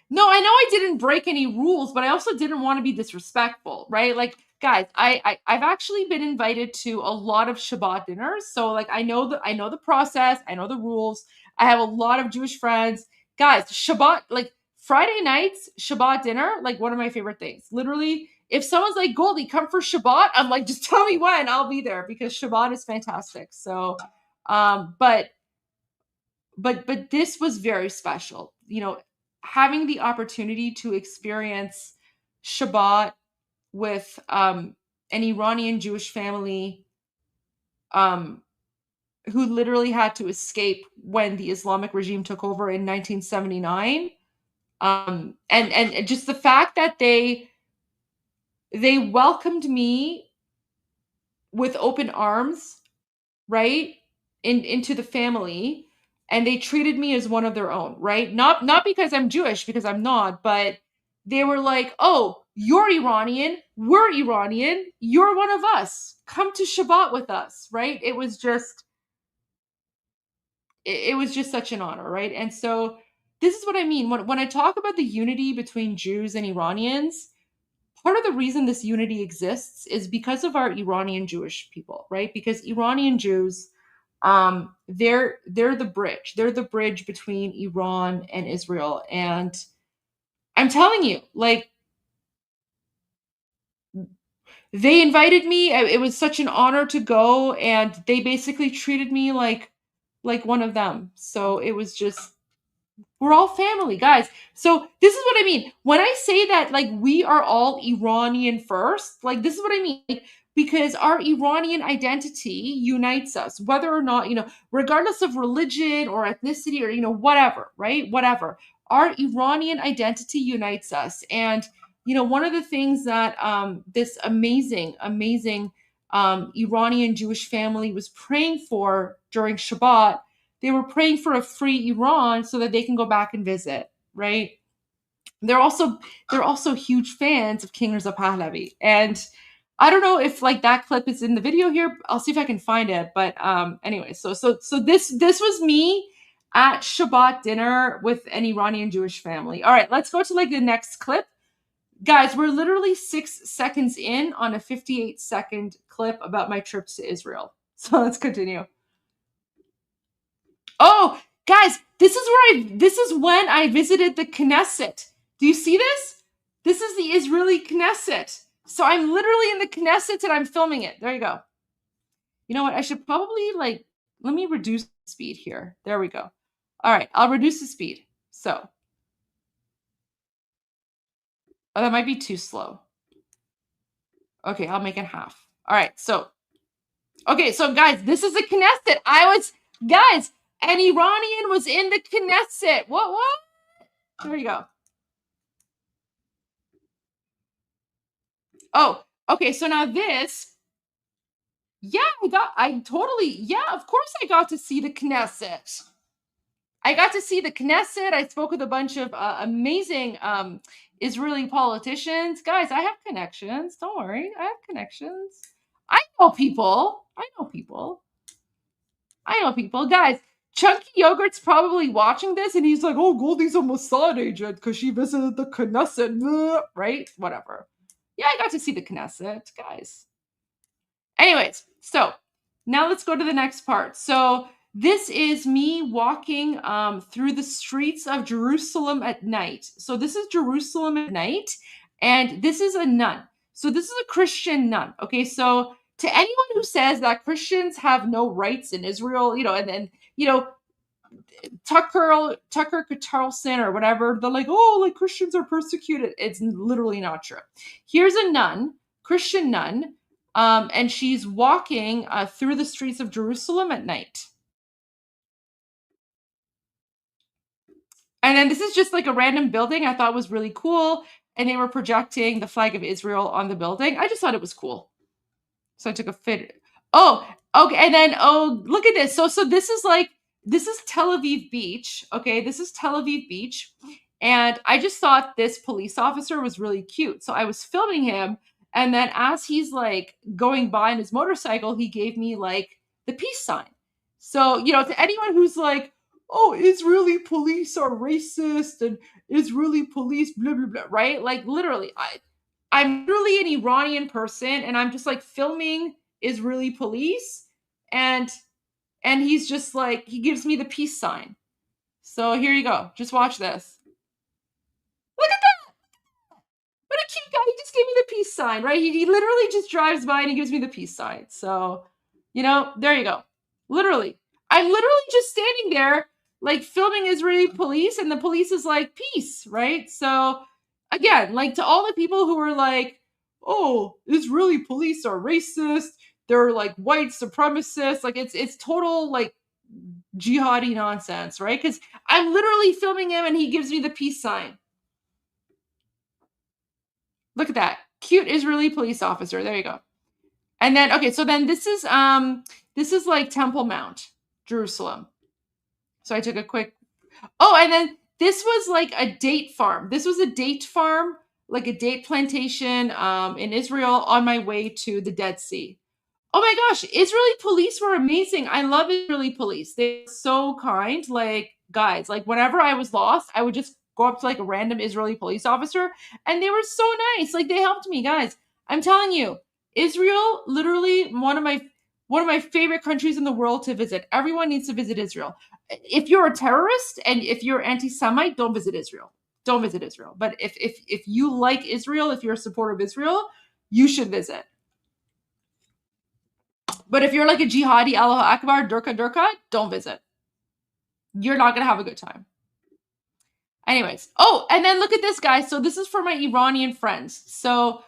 [SPEAKER 20] no, I know I didn't break any rules, but I also didn't want to be disrespectful, right? Like, guys, I've actually been invited to a lot of Shabbat dinners, so like I know the process, I know the rules. I have a lot of Jewish friends, guys. Shabbat, like Friday nights, Shabbat dinner, like one of my favorite things. Literally, if someone's like, Goldie, come for Shabbat, I'm like, just tell me when, I'll be there, because Shabbat is fantastic. So, but this was very special, you know, having the opportunity to experience Shabbat with an Iranian Jewish family who literally had to escape when the Islamic regime took over in 1979. And just the fact that they welcomed me with open arms, right, into the family, and they treated me as one of their own, right? Not because I'm Jewish, because I'm not, but they were like, oh, you're Iranian, we're Iranian, you're one of us, come to Shabbat with us, right? It was just such an honor, right? And so this is what I mean when I talk about the unity between Jews and Iranians. Part of the reason this unity exists is because of our Iranian Jewish people, right? Because Iranian Jews, they're the bridge. They're the bridge between Iran and Israel. And I'm telling you, like, they invited me. It was such an honor to go, and they basically treated me like one of them. So it was just, we're all family, guys. So this is what I mean. When I say that, like, we are all Iranian first, like, this is what I mean. Like, because our Iranian identity unites us, whether or not, you know, regardless of religion or ethnicity or, you know, whatever, right? Whatever. Our Iranian identity unites us. And, you know, one of the things that this amazing Iranian Jewish family was praying for during Shabbat, they were praying for a free Iran so that they can go back and visit, right? They're also huge fans of King Reza Pahlavi. And I don't know if like that clip is in the video here. I'll see if I can find it. But anyway, so this was me at Shabbat dinner with an Iranian Jewish family. All right, let's go to like the next clip. Guys, we're literally 6 seconds in on a 58-second clip about my trip to Israel. So let's continue. Oh, guys, this is when I visited the Knesset. Do you see this? This is the Israeli Knesset. So I'm literally in the Knesset and I'm filming it. There you go. You know what? I should probably let me reduce the speed here. There we go. All right, I'll reduce the speed. So, oh, that might be too slow. Okay, I'll make it half. All right, so, okay, so guys, this is the Knesset. Guys, an Iranian was in the Knesset. What? There you go. Oh, okay, so now this, yeah, of course I got to see the Knesset. I spoke with a bunch of amazing Israeli politicians. Guys, I have connections. Don't worry, I have connections. I know people. Guys, Chunky Yogurt's probably watching this and he's like, oh, Goldie's a Mossad agent because she visited the Knesset, right? Whatever. Yeah, I got to see the Knesset, guys. Anyways, so now let's go to the next part. So this is me walking through the streets of Jerusalem at night. So this is Jerusalem at night, and this is a nun. So this is a Christian nun. Okay, so to anyone who says that Christians have no rights in Israel, you know, and then, you know, Tucker Carlson or whatever, they're like, oh, like Christians are persecuted. It's literally not true. Here's a nun, Christian nun, and she's walking through the streets of Jerusalem at night. And then this is just like a random building I thought was really cool. And they were projecting the flag of Israel on the building. I just thought it was cool. So I took a fit. Oh, okay. And then, oh, look at this. So this is Tel Aviv Beach. Okay, this is Tel Aviv Beach. And I just thought this police officer was really cute. So I was filming him. And then as he's like going by on his motorcycle, he gave me like the peace sign. So, to anyone who's like, oh, Israeli police are racist and Israeli police, blah, blah, blah, right? Like literally, I'm literally an Iranian person and I'm just like filming Israeli police and he's just like, he gives me the peace sign. So here you go. Just watch this. Look at that. What a cute guy. He just gave me the peace sign, right? He literally just drives by and he gives me the peace sign. So, there you go. Literally. I'm literally just standing there like filming Israeli police and the police is like, peace, right? So again, like to all the people who are like, oh, Israeli police are racist. They're like white supremacists. Like it's total like jihadi nonsense, right? Because I'm literally filming him and he gives me the peace sign. Look at that. Cute Israeli police officer. There you go. And then, okay, so then this is like Temple Mount, Jerusalem. So I took a quick, and then this was like a date farm. This was a date farm, like a date plantation in Israel on my way to the Dead Sea. Oh my gosh, Israeli police were amazing. I love Israeli police. They're so kind. Like, guys, like whenever I was lost, I would just go up to like a random Israeli police officer and they were so nice. Like they helped me, guys. I'm telling you, Israel, literally one of my favorite countries in the world to visit. Everyone needs to visit Israel. If you're a terrorist and if you're anti-Semite, don't visit Israel. Don't visit Israel. But if you like Israel, if you're a supporter of Israel, you should visit. But if you're like a jihadi, Allah Akbar, Durka, don't visit. You're not going to have a good time. Anyways. Oh, and then look at this, guys. So this is for my Iranian friends. So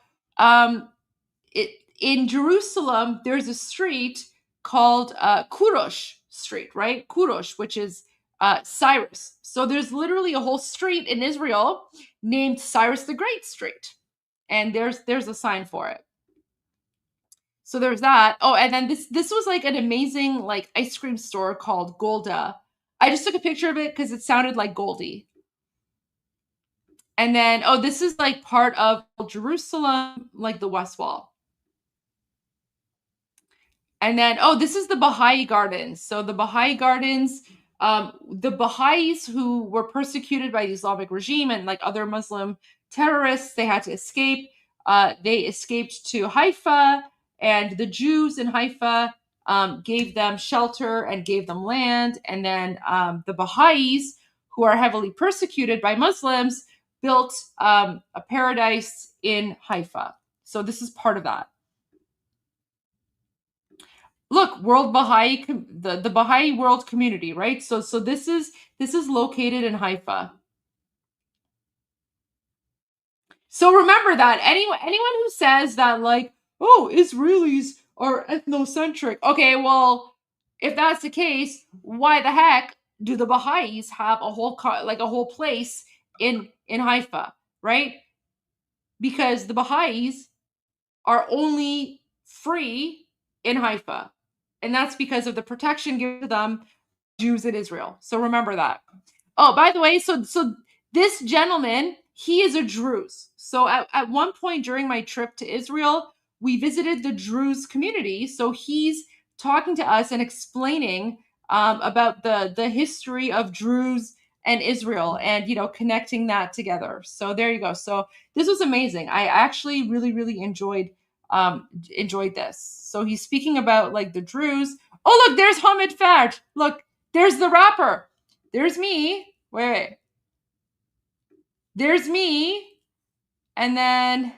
[SPEAKER 20] in Jerusalem, there's a street called Kurosh Street, right? Kurosh, which is Cyrus. So there's literally a whole street in Israel named Cyrus the Great Street. And there's a sign for it. So there's that. Oh, and then this was like an amazing like ice cream store called Golda. I just took a picture of it because it sounded like Goldie. And then, this is like part of Jerusalem, like the West Wall. And then, this is the Baha'i Gardens. So the Baha'i Gardens, the Baha'is who were persecuted by the Islamic regime and like other Muslim terrorists, they had to escape. They escaped to Haifa. And the Jews in Haifa gave them shelter and gave them land. And then the Baha'is, who are heavily persecuted by Muslims, built a paradise in Haifa. So this is part of that. Look, World Baha'i, the Baha'i World Community, right? So this is located in Haifa. So remember that anyone who says that like, oh, Israelis are ethnocentric. Okay, well, if that's the case, why the heck do the Baha'is have a whole place in Haifa, right? Because the Baha'is are only free in Haifa. And that's because of the protection given to them Jews in Israel. So remember that. Oh, by the way, so this gentleman, he is a Druze. So at one point during my trip to Israel, we visited the Druze community. So he's talking to us and explaining about the history of Druze and Israel and, connecting that together. So there you go. So this was amazing. I actually really, really enjoyed this. So he's speaking about like the Druze. Oh, look, there's Hamid Fard. Look, there's the rapper. There's me. Wait. There's me. And then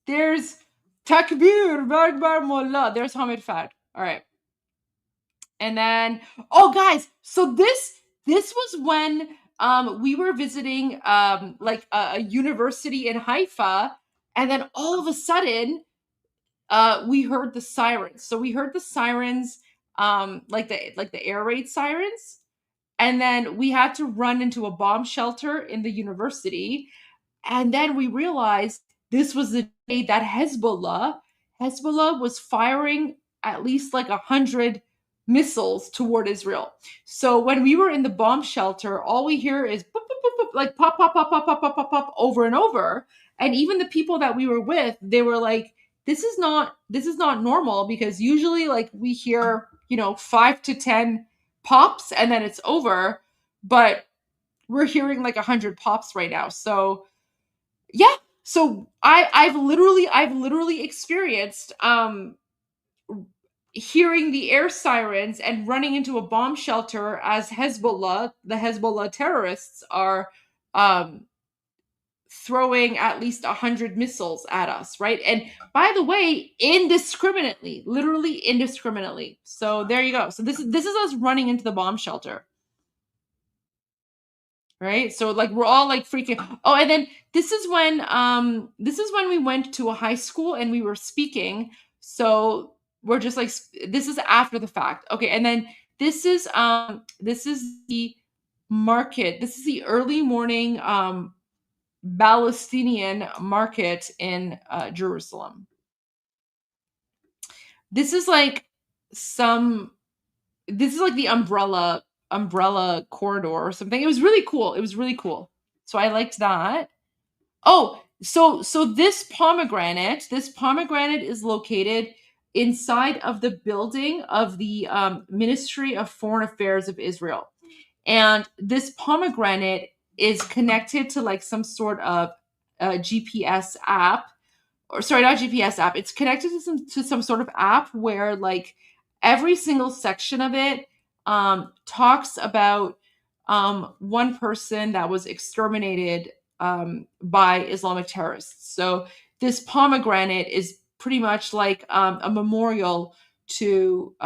[SPEAKER 20] there's Takbir, Barbar Mullah. There's Hamid Fard. All right. And then, guys, so this was when we were visiting like a university in Haifa. And then all of a sudden, we heard the sirens. So we heard the sirens, like the air raid sirens. And then we had to run into a bomb shelter in the university. And then we realized this was the day that Hezbollah was firing at least like 100 missiles toward Israel. So when we were in the bomb shelter, all we hear is boop, boop, boop, boop, like pop, pop, pop, pop, pop, pop, pop, pop, over and over. And even the people that we were with, they were like, this is not normal, because usually like we hear 5 to 10 pops and then it's over. But we're hearing like 100 pops right now. So yeah. So I've literally experienced hearing the air sirens and running into a bomb shelter as the Hezbollah terrorists are throwing at least 100 missiles at us, right? And by the way, indiscriminately, literally indiscriminately. So there you go. So this is us running into the bomb shelter. Right? So like we're all like freaking. Oh, and then this is when we went to a high school and we were speaking. So we're just like, this is after the fact. Okay, and then this is the market. This is the early morning Palestinian market in Jerusalem. This is like the umbrella corridor or something. It was really cool. So I liked that. Oh, so this pomegranate is located inside of the building of the Ministry of Foreign Affairs of Israel. And this pomegranate is connected to like some sort of GPS app, or sorry, not GPS app. It's connected to some sort of app where like every single section of it talks about one person that was exterminated by Islamic terrorists. So this pomegranate is pretty much like a memorial to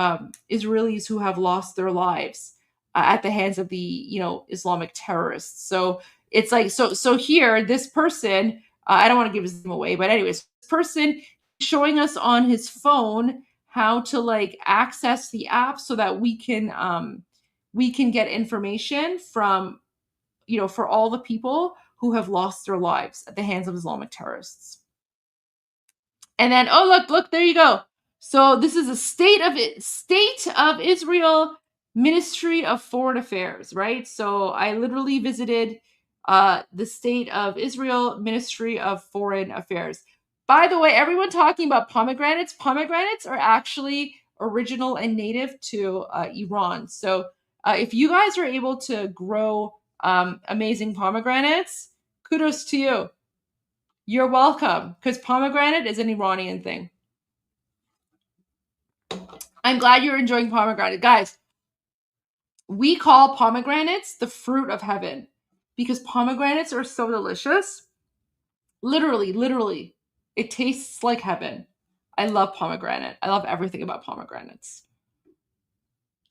[SPEAKER 20] Israelis who have lost their lives at the hands of the Islamic terrorists. So it's like so here this person, I don't want to give his name away, but anyways, this person showing us on his phone how to like access the app so that we can get information from for all the people who have lost their lives at the hands of Islamic terrorists. And then look, there you go. So this is a state of Israel Ministry of Foreign Affairs, right? So I literally visited the state of Israel Ministry of Foreign Affairs. By the way, everyone talking about pomegranates are actually original and native to Iran. So if you guys are able to grow amazing pomegranates, kudos to you. You're welcome, because pomegranate is an Iranian thing. I'm glad you're enjoying pomegranate. Guys, we call pomegranates the fruit of heaven because pomegranates are so delicious. Literally, it tastes like heaven. I love pomegranate. I love everything about pomegranates.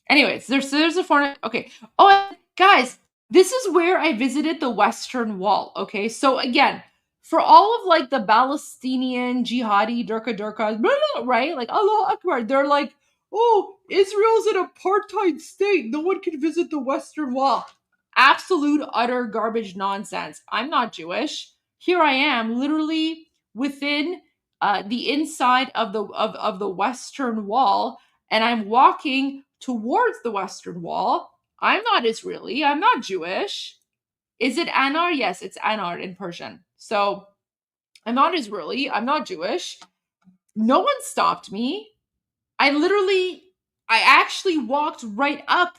[SPEAKER 20] Anyways, there's a foreign. Okay. Oh, guys, this is where I visited the Western Wall. Okay, so again, for all of like the Palestinian jihadi durka, right? Like Allah Akbar, they're like, oh, Israel's an apartheid state. No one can visit the Western Wall. Absolute utter garbage nonsense. I'm not Jewish. Here I am, literally within the inside of the Western Wall, and I'm walking towards the Western Wall. I'm not Israeli. I'm not Jewish. Is it Anar? Yes, it's Anar in Persian. So I'm not Israeli. I'm not Jewish. No one stopped me. I actually walked right up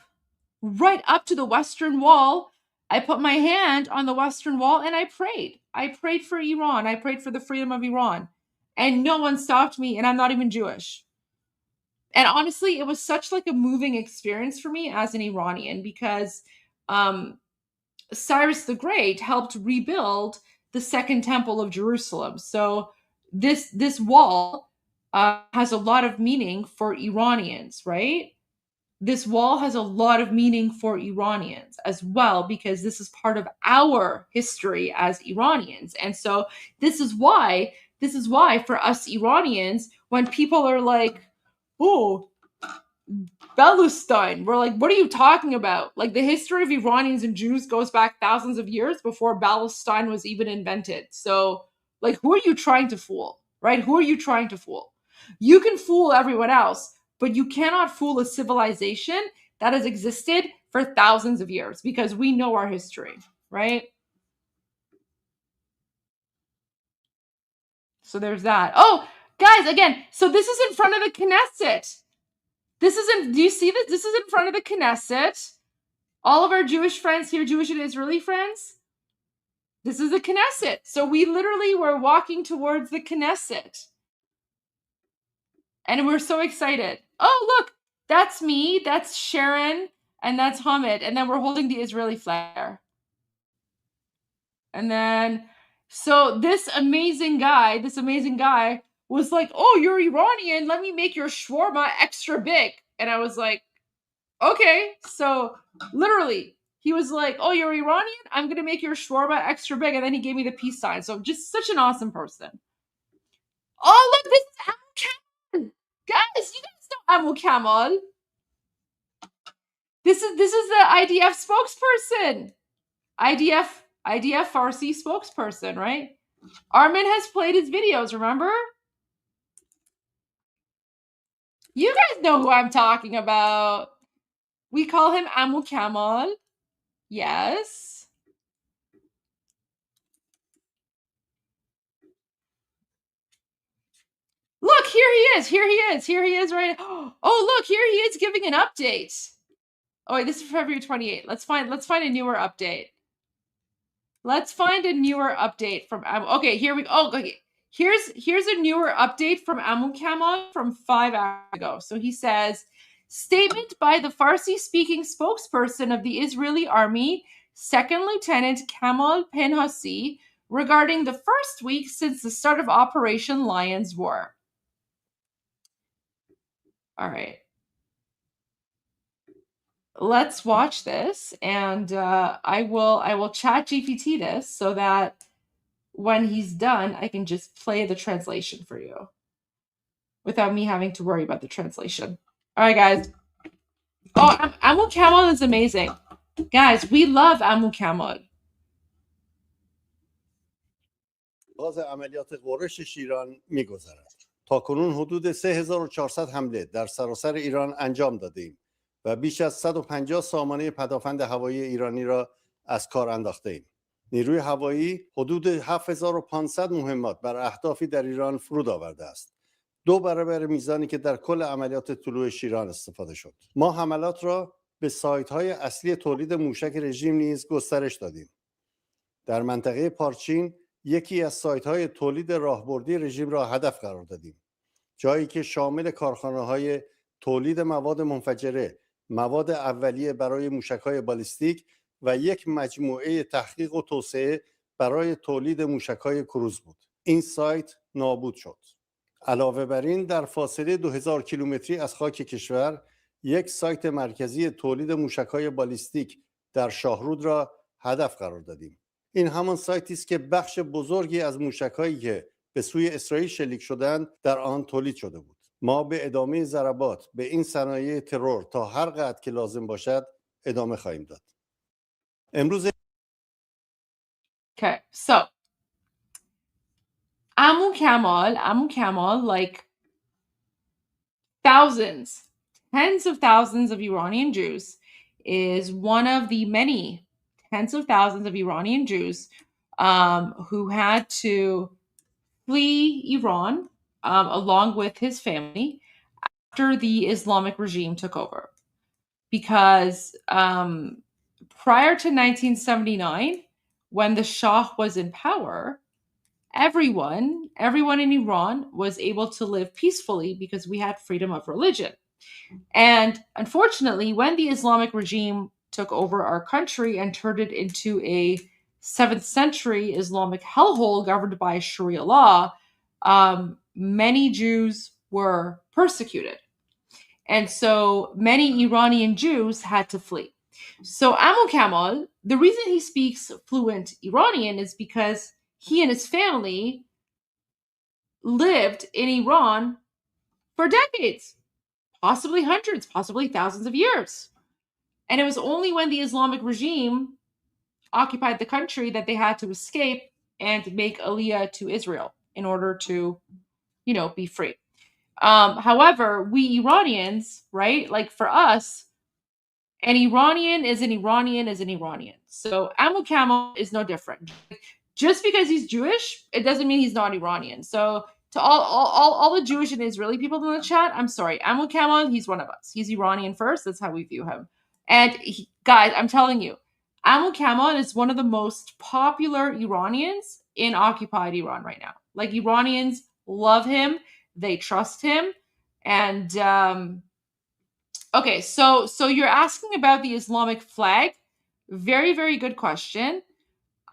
[SPEAKER 20] to the Western Wall. I put my hand on the Western Wall and I prayed. I prayed for Iran. I prayed for the freedom of Iran. And no one stopped me, and I'm not even Jewish. And honestly, it was such like a moving experience for me as an Iranian because Cyrus the Great helped rebuild the Second Temple of Jerusalem. So this wall has a lot of meaning for Iranians, right? This wall has a lot of meaning for Iranians as well because this is part of our history as Iranians. And so this is why for us Iranians, when people are like, oh, Palestine, we're like, what are you talking about? Like the history of Iranians and Jews goes back thousands of years before Palestine was even invented. So like, who are you trying to fool, right? Who are you trying to fool? You can fool everyone else, but you cannot fool a civilization that has existed for thousands of years because we know our history, right? So there's that. Oh, guys, again, so this is in front of the Knesset. This isn't, do you see this? This is in front of the Knesset. All of our Jewish friends here, Jewish and Israeli friends, this is the Knesset. So we literally were walking towards the Knesset. And we're so excited. Oh, look, that's me, that's Sharon, and that's Hamid. And then we're holding the Israeli flag. And then, so this amazing guy was like, oh, you're Iranian. Let me make your shawarma extra big. And I was like, okay. So literally, he was like, oh, you're Iranian? I'm going to make your shawarma extra big. And then he gave me the peace sign. So just such an awesome person. Oh, look, this is Amu Kamal. Guys, you guys know Amu Kamal. This is the IDF spokesperson. IDF Farsi spokesperson, right? Armin has played his videos, remember? You guys know who I'm talking about. We call him Amu Kamal. Yes. Look, here he is. Here he is right. Oh, look, here he is giving an update. Oh, wait, this is February 28th. Let's find a newer update. Let's find a newer update from Amu. Okay, here we go. Oh, okay. Here's a newer update from Amu Kamal from 5 hours ago. So he says, statement by the Farsi-speaking spokesperson of the Israeli army, Second Lieutenant Kamal Penhasi, regarding the first week since the start of Operation Lion's War. All right. Let's watch this, and I will chat GPT this so that when he's done, I can just play the translation for you without me having to worry about the translation. All right, guys. Oh, Amu Kamal is amazing. Guys, we love Amu Kamal.
[SPEAKER 8] آغاز عملیات غرش شیران می‌گذرد. تاکنون حدود 3400 حمله در سراسر ایران انجام دادیم و بیش از 150 سامانه پدافند هوایی ایرانی را از کار انداخته‌ایم. نیروی هوایی حدود 7500 مهمات بر اهدافی در ایران فرود آورده است. 2 برابر میزانی که در کل عملیات طلوع شیران استفاده شد. ما حملات را به سایت‌های اصلی تولید موشک رژیم نیز گسترش دادیم. در منطقه پارچین یکی از سایت‌های تولید راهبردی رژیم را هدف قرار دادیم. جایی که شامل کارخانه‌های تولید مواد منفجره، مواد اولیه برای موشک‌های بالیستیک و یک مجموعه تحقیق و توسعه برای تولید موشک‌های کروز بود. این سایت نابود شد. علاوه بر این در فاصله 2000 کیلومتری از خاک کشور یک سایت مرکزی تولید موشک‌های بالیستیک در شاهرود را هدف قرار دادیم. این همان سایتی است که بخش بزرگی از موشک‌هایی که به سوی اسرائیل شلیک شدند در آن تولید شده بود. ما به ادامه ضربات به این صنایع ترور تا هر قدر که لازم باشد ادامه خواهیم داد. امروز
[SPEAKER 20] Okay, so Amu Kamal, like thousands, tens of thousands of Iranian Jews, is one of the many tens of thousands of Iranian Jews who had to flee Iran along with his family after the Islamic regime took over. Because prior to 1979, when the Shah was in power, everyone in Iran was able to live peacefully because we had freedom of religion. And unfortunately, when the Islamic regime took over our country and turned it into a 7th century Islamic hellhole governed by Sharia law, many Jews were persecuted. And so many Iranian Jews had to flee. So Amu Kamal, the reason he speaks fluent Iranian is because he and his family lived in Iran for decades, possibly hundreds, possibly thousands of years. And it was only when the Islamic regime occupied the country that they had to escape and make Aliyah to Israel in order to, be free. However, we Iranians, right, like for us, an Iranian is an Iranian is an Iranian. So Amu Kamal is no different. Just because he's Jewish, it doesn't mean he's not Iranian. So To all the Jewish and Israeli people in the chat, I'm sorry. Amul Kamal, he's one of us. He's Iranian first. That's how we view him. And guys, I'm telling you, Amul Kamal is one of the most popular Iranians in occupied Iran right now. Like, Iranians love him. They trust him. And okay, so you're asking about the Islamic flag. Very, very good question.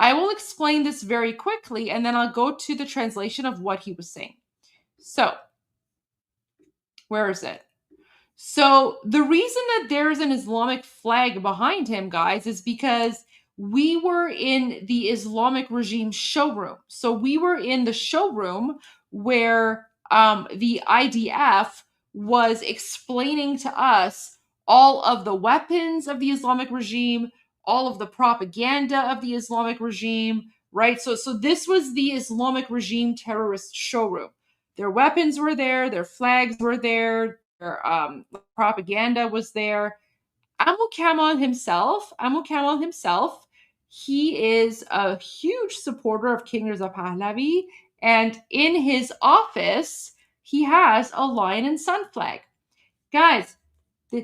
[SPEAKER 20] I will explain this very quickly, and then I'll go to the translation of what he was saying. So, where is it? So, the reason that there's an Islamic flag behind him, guys, is because we were in the Islamic regime showroom. So, we were in the showroom where the IDF was explaining to us all of the weapons of the Islamic regime, all of the propaganda of the Islamic regime, right? So this was the Islamic regime terrorist showroom. Their weapons were there, their flags were there, their propaganda was there. Amul Kamal himself, he is a huge supporter of King Reza Pahlavi, and in his office, he has a lion and sun flag. Guys, this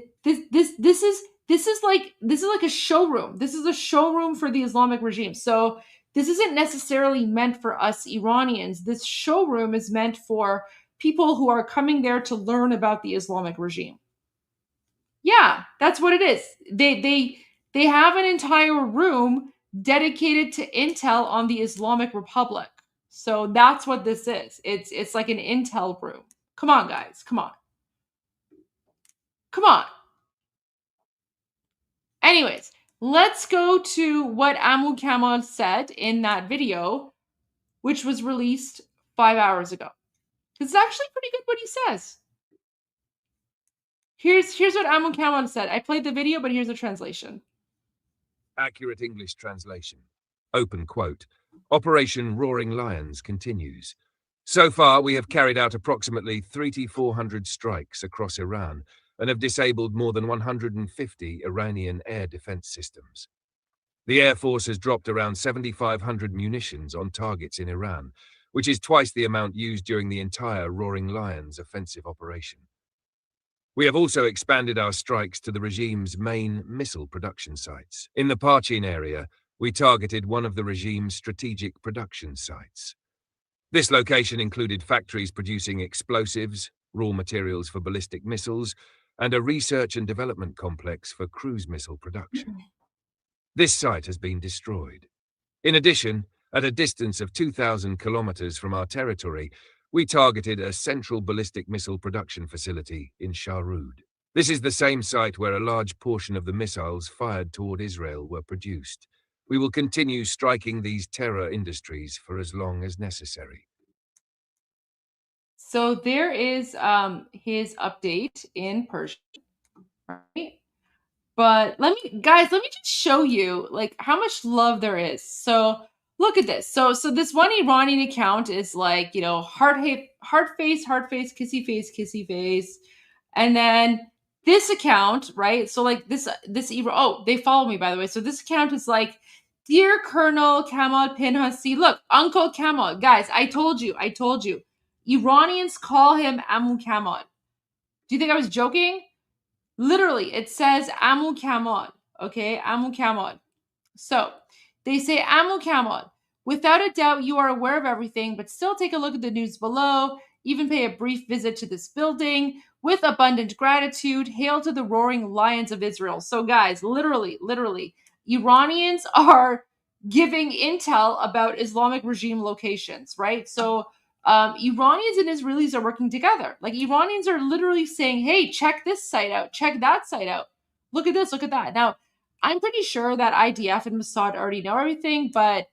[SPEAKER 20] is like a showroom. This is a showroom for the Islamic regime. So this isn't necessarily meant for us Iranians. This showroom is meant for people who are coming there to learn about the Islamic regime. Yeah, that's what it is. They have an entire room dedicated to intel on the Islamic Republic. So that's what this is. It's like an intel room. Come on, guys. Come on. Anyways, let's go to what Amul Kamal said in that video, which was released 5 hours ago. It's actually pretty good what he says. Here's what Amul Kamal said. I played the video, but here's the translation.
[SPEAKER 16] Accurate English translation. Open quote. Operation Roaring Lions continues. So far, we have carried out approximately 3,400 strikes across Iran and have disabled more than 150 Iranian air defense systems. The Air Force has dropped around 7,500 munitions on targets in Iran, which is twice the amount used during the entire Roaring Lions offensive operation. We have also expanded our strikes to the regime's main missile production sites. In the Parchin area, we targeted one of the regime's strategic production sites. This location included factories producing explosives, raw materials for ballistic missiles, and a research and development complex for cruise missile production. This site has been destroyed. In addition, at a distance of 2,000 kilometers from our territory, we targeted a central ballistic missile production facility in Shahrud. This is the same site where a large portion of the missiles fired toward Israel were produced. We will continue striking these terror industries for as long as necessary.
[SPEAKER 20] So there is his update in Persian, right? But let me just show you like how much love there is. So look at this. So this one Iranian account is like, you know, heart face, kissy face. And then this account, right? So like this oh, they follow me, by the way. So this account is like, Dear Colonel Kamal Pinhasi, look, Uncle Kamal. Guys, I told you. Iranians call him Amul Kamal. Do you think I was joking? Literally, it says Amul Kamal. Okay, Amul Kamal. So they say Amul Kamal. Without a doubt, you are aware of everything, but still take a look at the news below. Even pay a brief visit to this building. With abundant gratitude, hail to the roaring lions of Israel. So guys, literally, Iranians are giving intel about Islamic regime locations, right? So Iranians and Israelis are working together. Like, Iranians are literally saying, hey, check this site out, check that site out. Look at this, look at that. Now, I'm pretty sure that IDF and Mossad already know everything, but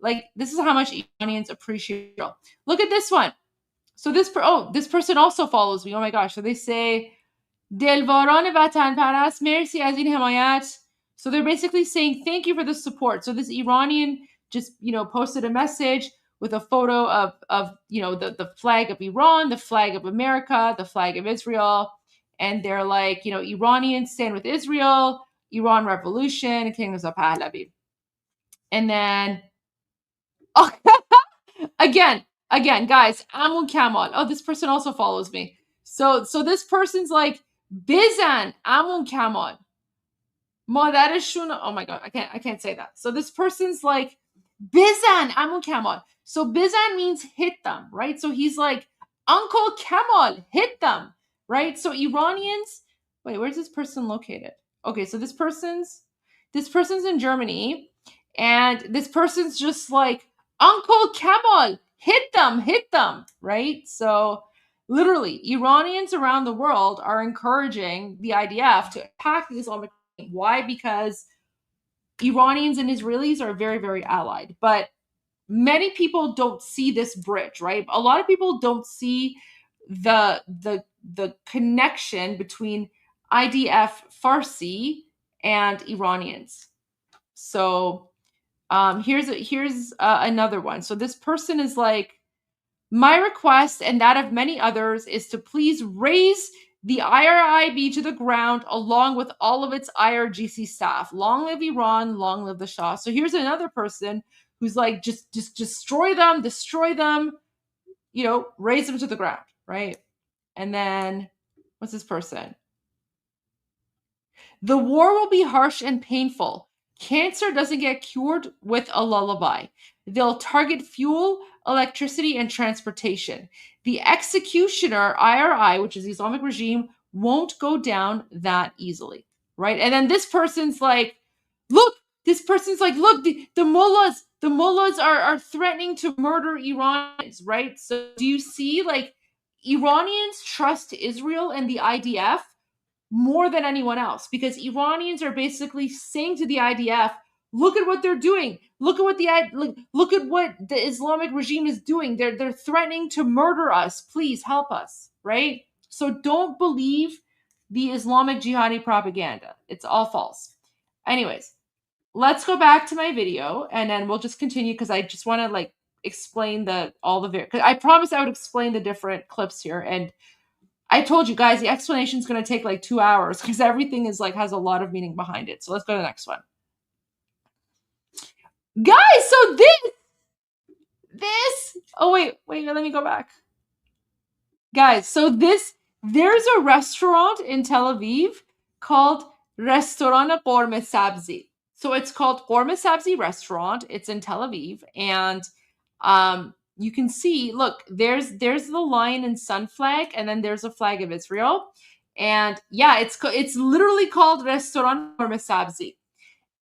[SPEAKER 20] like, this is how much Iranians appreciate Israel. Look at this one. So this person also follows me. Oh my gosh. So they say, Delvaran Vatan Paras, merci az in himayat. So they're basically saying, thank you for the support. So this Iranian just, you know, posted a message with a photo of you know, the flag of Iran, the flag of America, the flag of Israel. And they're like, you know, Iranians stand with Israel, Iran revolution, Kingdoms of Pahlavi. And then, again, again, guys, Amun Kamal. Oh, this person also follows me. So this person's like, Bizan Amun Kamal. Madareshun. Oh my god, I can't say that. So this person's like, Bizan Amun Kamal. So Bizan means hit them, right? So he's like, Uncle Kamal, hit them, right? So Iranians, wait, where's this person located? Okay, so this person's in Germany, and this person's just like, Uncle Kamal, hit them, right? So literally, Iranians around the world are encouraging the IDF to attack the Islamic State. Why? Because Iranians and Israelis are very, very allied. But many people don't see this bridge, right? A lot of people don't see the connection between IDF Farsi and Iranians. So here's another one. So this person is like, my request and that of many others is to please raise the IRIB to the ground along with all of its IRGC staff. Long live Iran, long live the Shah. So here's another person who's like, just destroy them, raise them to the ground, right? And then, what's this person? The war will be harsh and painful. Cancer doesn't get cured with a lullaby. They'll target fuel, electricity, and transportation. The executioner, IRI, which is the Islamic regime, won't go down that easily, right? And then this person's like, look, the mullahs are threatening to murder Iranians, right? So do you see, like, Iranians trust Israel and the IDF more than anyone else, because Iranians are basically saying to the IDF, look at what they're doing. Look at what the Islamic regime is doing. They're threatening to murder us. Please help us, right? So don't believe the Islamic jihadi propaganda. It's all false. Anyways, let's go back to my video and then we'll just continue, because I just want to explain because I promised I would explain the different clips here, and I told you guys the explanation is going to take like 2 hours because everything is has a lot of meaning behind it. So let's go to the next one. Guys, so oh wait, let me go back. Guys, so there's a restaurant in Tel Aviv called Restaurant Qorme Sabzi. So it's called Qorme Sabzi Restaurant. It's in Tel Aviv, and you can see, look, there's the lion and sun flag, and then there's a flag of Israel. And yeah, it's literally called Restaurant Qorme Sabzi.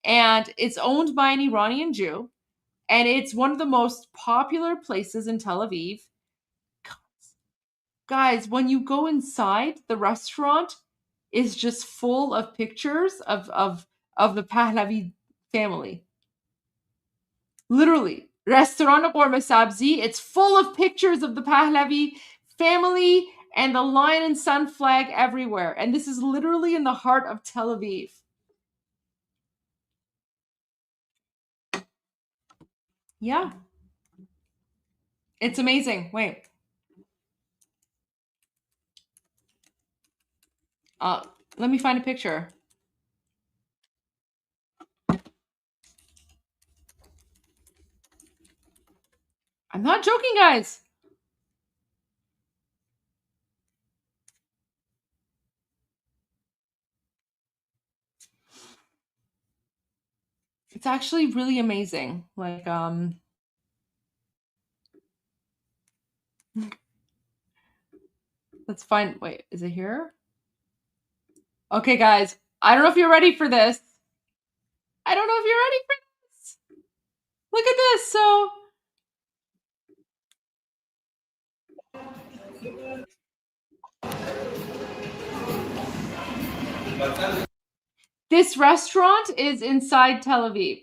[SPEAKER 20] And it's owned by an Iranian Jew. And it's one of the most popular places in Tel Aviv. Guys, when you go inside, the restaurant is just full of pictures of the Pahlavi family. Literally. Restaurant Qorme Sabzi, it's full of pictures of the Pahlavi family and the lion and sun flag everywhere. And this is literally in the heart of Tel Aviv. Yeah. It's amazing. Wait. Let me find a picture. I'm not joking, guys. It's actually really amazing. Let's find, wait, is it here? Okay, guys, I don't know if you're ready for this. Look at this. So this restaurant is inside Tel Aviv.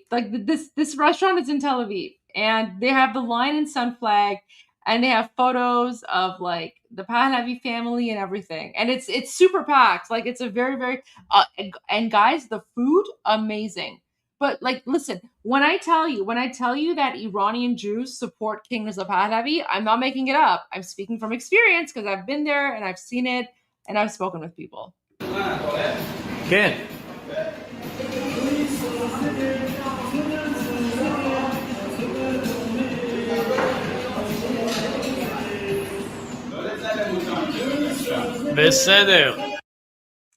[SPEAKER 20] This restaurant is in Tel Aviv, and they have the lion and sun flag, and they have photos of the Pahlavi family and everything. And it's super packed. It's a very, very and guys, the food amazing. But listen, when I tell you that Iranian Jews support King Reza Pahlavi, I'm not making it up. I'm speaking from experience because I've been there and I've seen it and I've spoken with people.
[SPEAKER 18] Ken.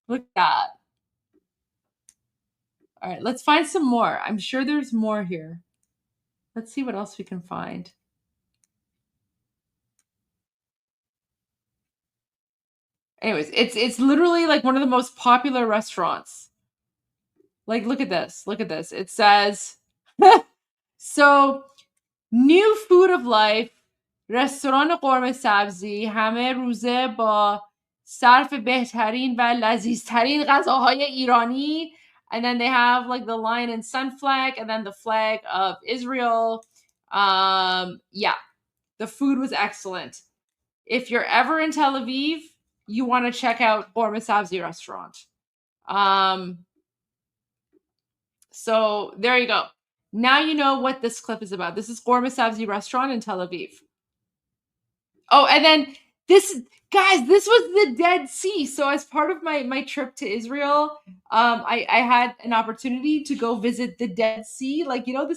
[SPEAKER 20] Look at that. All right, let's find some more. I'm sure there's more here. Let's see what else we can find. Anyways, it's literally like one of the most popular restaurants. Like, look at this. Look at this. It says, so new food of life, رستوران قرمه سبزی همه روزه با صرف بهترین و لذیذترین غذاهای ایرانی. And then they have like the lion and sun flag and then the flag of Israel. Yeah, the food was excellent. If you're ever in Tel Aviv, you want to check out Qurma Sabzi restaurant. So there you go. Now you know what this clip is about. This is Qurma Sabzi restaurant in Tel Aviv. Oh, and then this, guys, this was the Dead Sea. So as part of my trip to Israel, I had an opportunity to go visit the Dead Sea. Like, you know,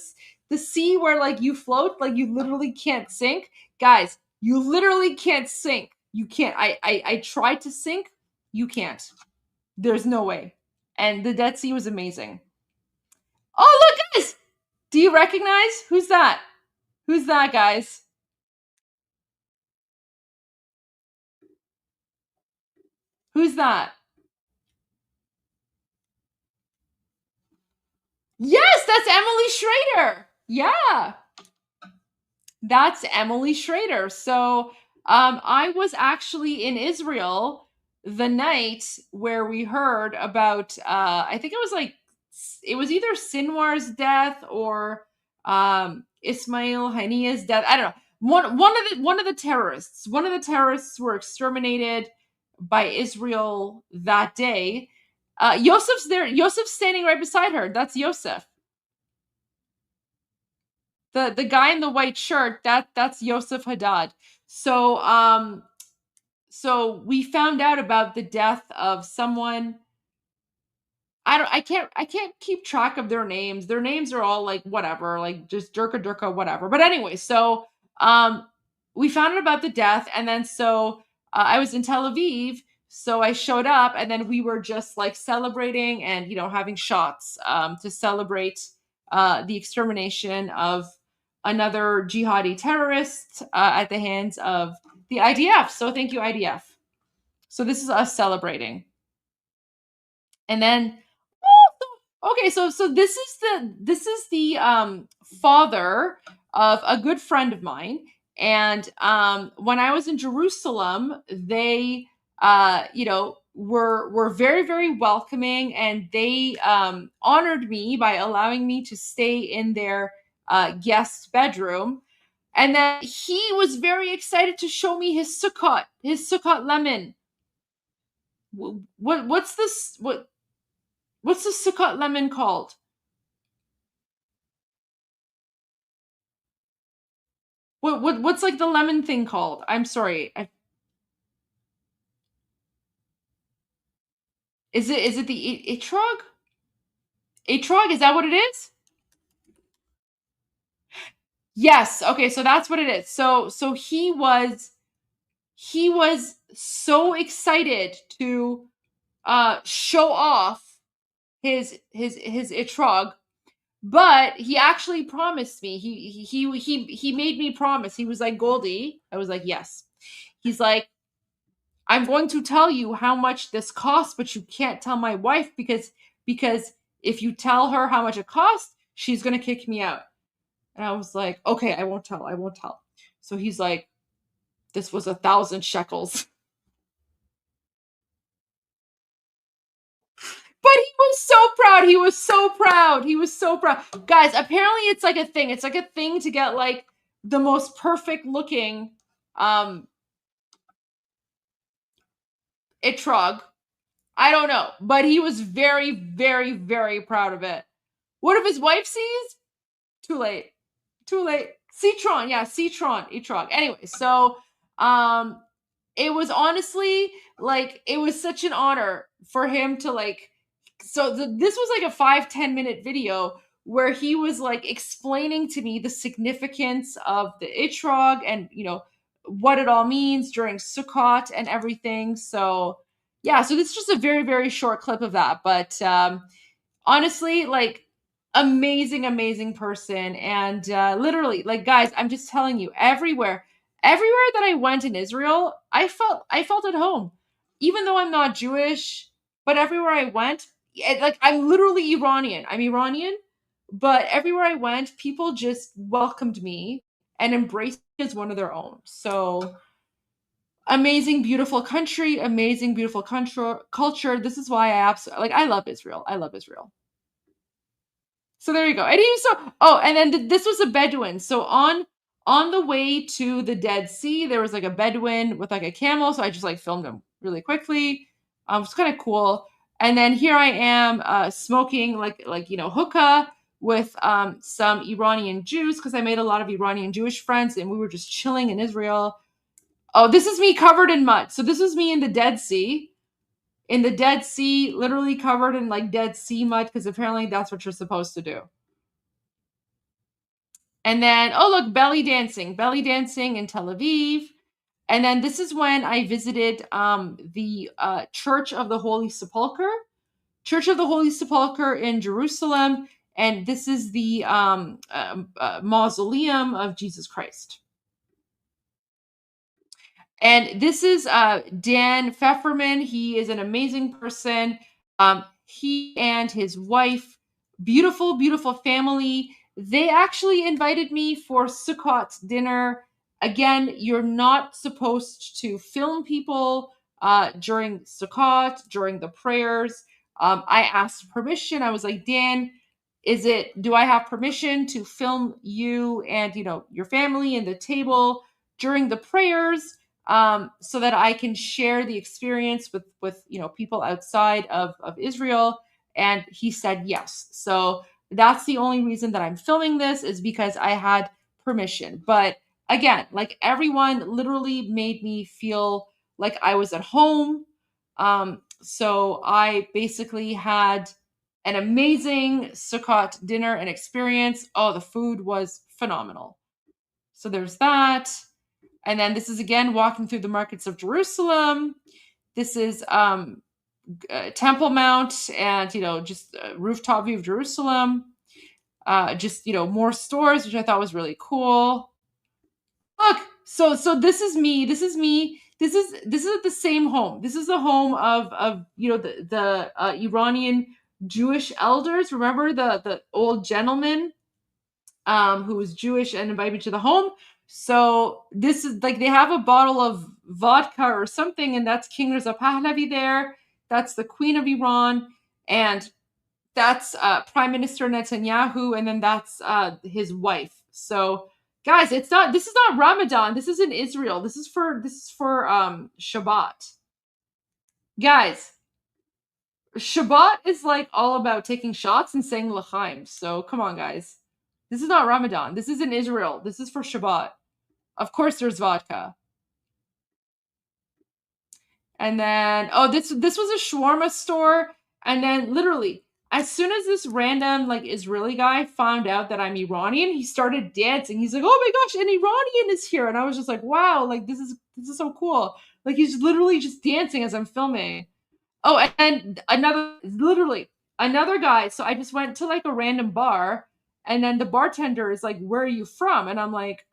[SPEAKER 20] the sea where like you float, like you literally can't sink. Guys, you literally can't sink. You can't. I tried to sink. You can't. There's no way. And the Dead Sea was amazing. Oh, look, guys. Do you recognize? Who's that? Who's that, guys? Who's that? Yes, that's Emily Schrader. Yeah. That's Emily Schrader. So I was actually in Israel the night where we heard about, I think it was either Sinwar's death or Ismail Haniya's death. I don't know. One of the terrorists. One of the terrorists were exterminated by Israel that day. Yosef's there. Yosef's standing right beside her. That's Yosef. The guy in the white shirt, that's Yosef Haddad. So so we found out about the death of someone. I can't keep track of their names. Their names are all like whatever, like just Durka, whatever. But anyway, so we found out about the death, and then so I was in Tel Aviv, so I showed up, and then we were just like celebrating and having shots to celebrate the extermination of another jihadi terrorist at the hands of the IDF. So thank you, IDF. So this is us celebrating. And then, okay, so this is the father of a good friend of mine. And when I was in Jerusalem, they were very, very welcoming, and they honored me by allowing me to stay in their guest bedroom. And then he was very excited to show me his sukkot lemon. What's this? What's the sukkot lemon called? What's like the lemon thing called? I'm sorry. Is it the etrog? Etrog, is that what it is? Yes. Okay, so that's what it is. So he was so excited to show off his etrog, but he actually promised me. He made me promise. He was like, Goldie. I was like, yes. He's like, I'm going to tell you how much this costs, but you can't tell my wife because if you tell her how much it costs, she's going to kick me out. And I was like, okay, I won't tell. So he's like, this was 1,000 shekels. But he was so proud. Guys, apparently it's like a thing. It's like a thing to get like the most perfect looking etrog. I don't know. But he was very, very, very proud of it. What if his wife sees? Too late. Citron, etrog. Anyway, so it was honestly like it was such an honor for him to like. So this was like a 5-10 minute video where he was like explaining to me the significance of the etrog and what it all means during Sukkot and everything. So yeah, so this is just a very, very short clip of that. But honestly, like, amazing person. And literally, like, guys, I'm just telling you, everywhere that I went in Israel, I felt at home, even though I'm not Jewish. But everywhere I went, like, I'm literally Iranian. I'm Iranian, but everywhere I went, people just welcomed me and embraced me as one of their own. So amazing, beautiful country, amazing, beautiful culture. This is why I love Israel. I love Israel. So there you go. And and then this was a Bedouin. So on the way to the Dead Sea, there was like a Bedouin with like a camel. So I just like filmed him really quickly. It's kind of cool. And then here I am smoking like hookah with some Iranian Jews, because I made a lot of Iranian Jewish friends, and we were just chilling in Israel. Oh, this is me covered in mud. So this is me in the Dead Sea. In the Dead Sea, literally covered in like Dead Sea mud, because apparently that's what you're supposed to do. And then, oh, look, belly dancing in Tel Aviv. And then this is when I visited the Church of the Holy Sepulchre. Church of the Holy Sepulchre in Jerusalem. And this is the mausoleum of Jesus Christ. And this is Dan Pfefferman. He is an amazing person. He and his wife, beautiful, beautiful family. They actually invited me for Sukkot dinner. Again, you're not supposed to film people during Sukkot, during the prayers. I asked permission. I was like, Dan, do I have permission to film you and, your family and the table during the prayers? So that I can share the experience with people outside of Israel. And he said yes. So that's the only reason that I'm filming this, is because I had permission. But again, like, everyone literally made me feel like I was at home. So I basically had an amazing Sukkot dinner and experience. Oh, the food was phenomenal. So there's that. And then this is again walking through the markets of Jerusalem. This is Temple Mount, and just a rooftop view of Jerusalem. Just more stores, which I thought was really cool. Look, so this is me. This is me. This is the same home. This is the home of the Iranian Jewish elders. Remember the old gentleman who was Jewish and invited me to the home. So this is like, they have a bottle of vodka or something, and that's King Reza Pahlavi there. That's the Queen of Iran, and that's Prime Minister Netanyahu, and then that's his wife. So guys, this is not Ramadan. This is in Israel. This is for Shabbat. Guys, Shabbat is like all about taking shots and saying l'chaim. So come on, guys. This is not Ramadan. This is in Israel. This is for Shabbat. Of course there's vodka. And then, this was a shawarma store. And then literally, as soon as this random like Israeli guy found out that I'm Iranian, he started dancing. He's like, oh my gosh, an Iranian is here. And I was just like, wow, like this is so cool. Like, he's literally just dancing as I'm filming. Oh, and another guy. So I just went to like a random bar, and then the bartender is like, where are you from? And I'm like,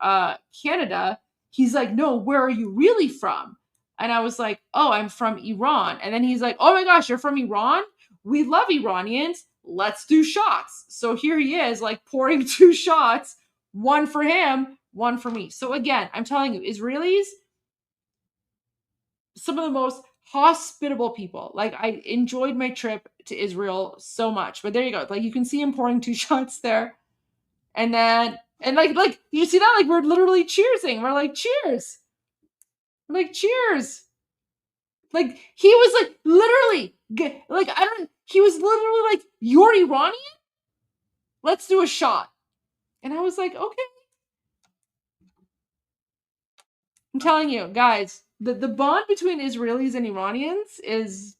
[SPEAKER 20] Canada. He's like, no, where are you really from? And I was like, oh, I'm from Iran. And then he's like, oh my gosh, you're from Iran? We love Iranians. Let's do shots. So here he is, like, pouring 2 shots, one for him, one for me. So again, I'm telling you, Israelis, some of the most hospitable people. Like, I enjoyed my trip to Israel so much. But there you go. Like, you can see him pouring 2 shots there. And then, like you see that? Like, we're literally cheersing. We're like, cheers. We're like, cheers. Like, he was like, literally, like, he was literally like, you're Iranian? Let's do a shot. And I was like, okay. I'm telling you, guys, the bond between Israelis and Iranians is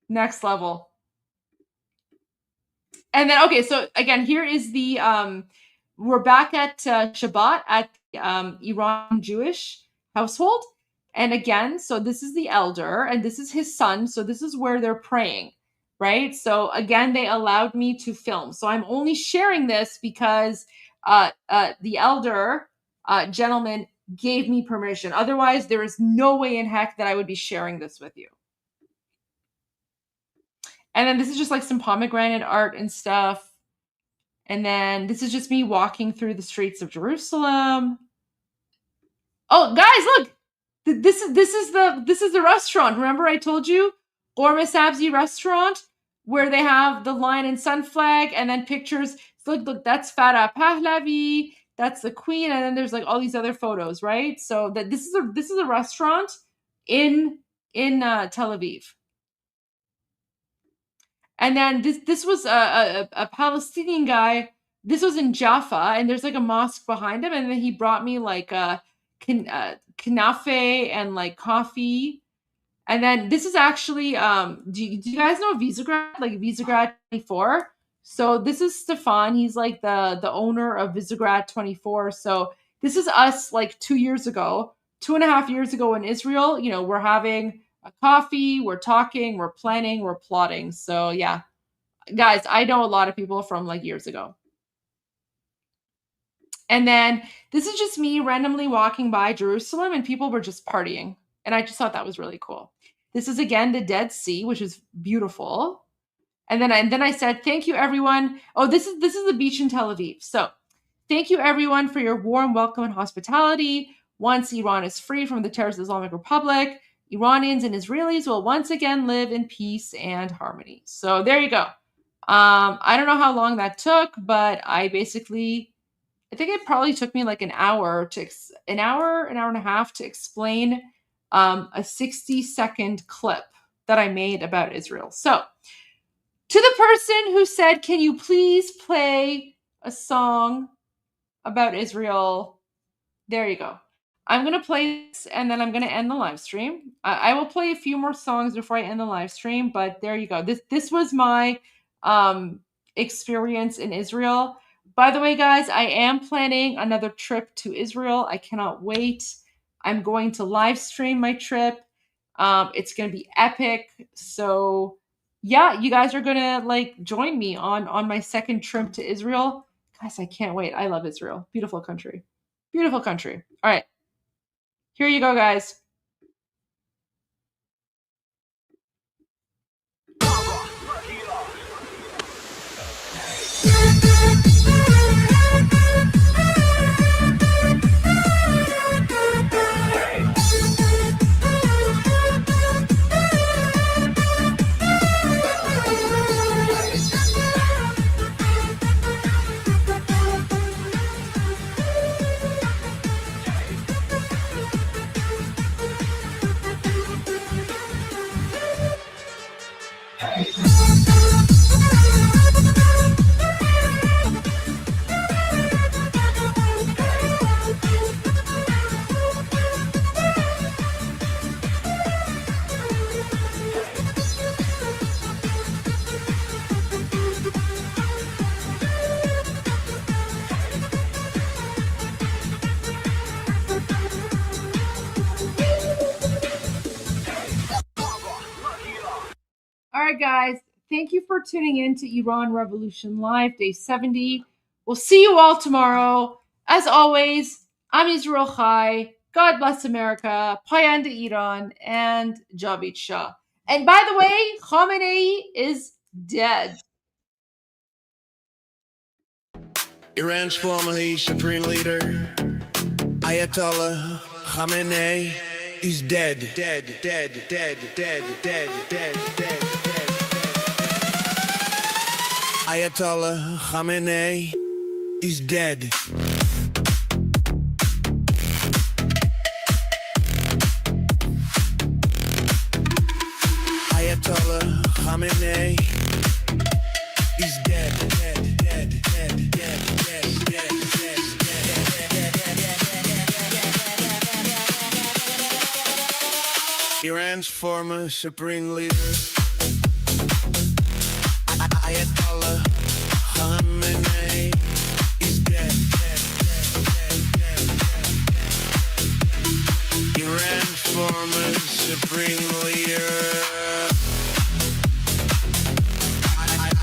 [SPEAKER 20] next level. And then, okay, so again, here is we're back at Shabbat at Iran Jewish household. And again, so this is the elder and this is his son. So this is where they're praying, right? So again, they allowed me to film. So I'm only sharing this because the elder gentleman gave me permission. Otherwise, there is no way in heck that I would be sharing this with you. And then this is just like some pomegranate art and stuff. And then this is just me walking through the streets of Jerusalem. Oh, guys, look! This is the restaurant. Remember I told you? Gourmet Sabzi restaurant, where they have the lion and sun flag, and then pictures. Look, that's Farah Pahlavi. That's the queen, and then there's like all these other photos, right? So that this is a restaurant in Tel Aviv. And then this was a Palestinian guy. This was in Jaffa, and there's like a mosque behind him. And then he brought me like a knafe and like coffee. And then this is actually, do you guys know Visegrad? Like Visegrad 24? So this is Stefan. He's like the owner of Visegrad 24. So this is us like 2 years ago, 2.5 years ago in Israel. You know, we're having a coffee, we're talking, we're planning, we're plotting. So yeah, guys, I know a lot of people from like years ago. And then this is just me randomly walking by Jerusalem and people were just partying. And I just thought that was really cool. This is again the Dead Sea, which is beautiful. And then I said, thank you everyone. Oh, this is the beach in Tel Aviv. So thank you everyone for your warm welcome and hospitality. Once Iran is free from the terrorist Islamic Republic, Iranians and Israelis will once again live in peace and harmony. So there you go. I don't know how long that took, but I think it probably took me like an hour and a half to explain a 60-second clip that I made about Israel. So to the person who said, can you please play a song about Israel? There you go. I'm going to play this and then I'm going to end the live stream. I will play a few more songs before I end the live stream, but there you go. This was my experience in Israel. By the way, guys, I am planning another trip to Israel. I cannot wait. I'm going to live stream my trip. It's going to be epic. So yeah, you guys are going to like join me on my second trip to Israel. Guys, I can't wait. I love Israel. Beautiful country. Beautiful country. All right. Here you go, guys. All right, guys, thank you for tuning in to Iran Revolution Live, Day 70. We'll see you all tomorrow. As always, I'm Israel Chai. God bless America, Payan de Iran, and Javid Shah. And by the way, Khamenei is dead.
[SPEAKER 15] Iran's formerly supreme leader, Ayatollah Khamenei, is dead. Dead. Ayatollah Khamenei is dead. Ayatollah Khamenei is dead. Iran's former supreme leader, Ayatollah Khamenei, is dead. supreme leader.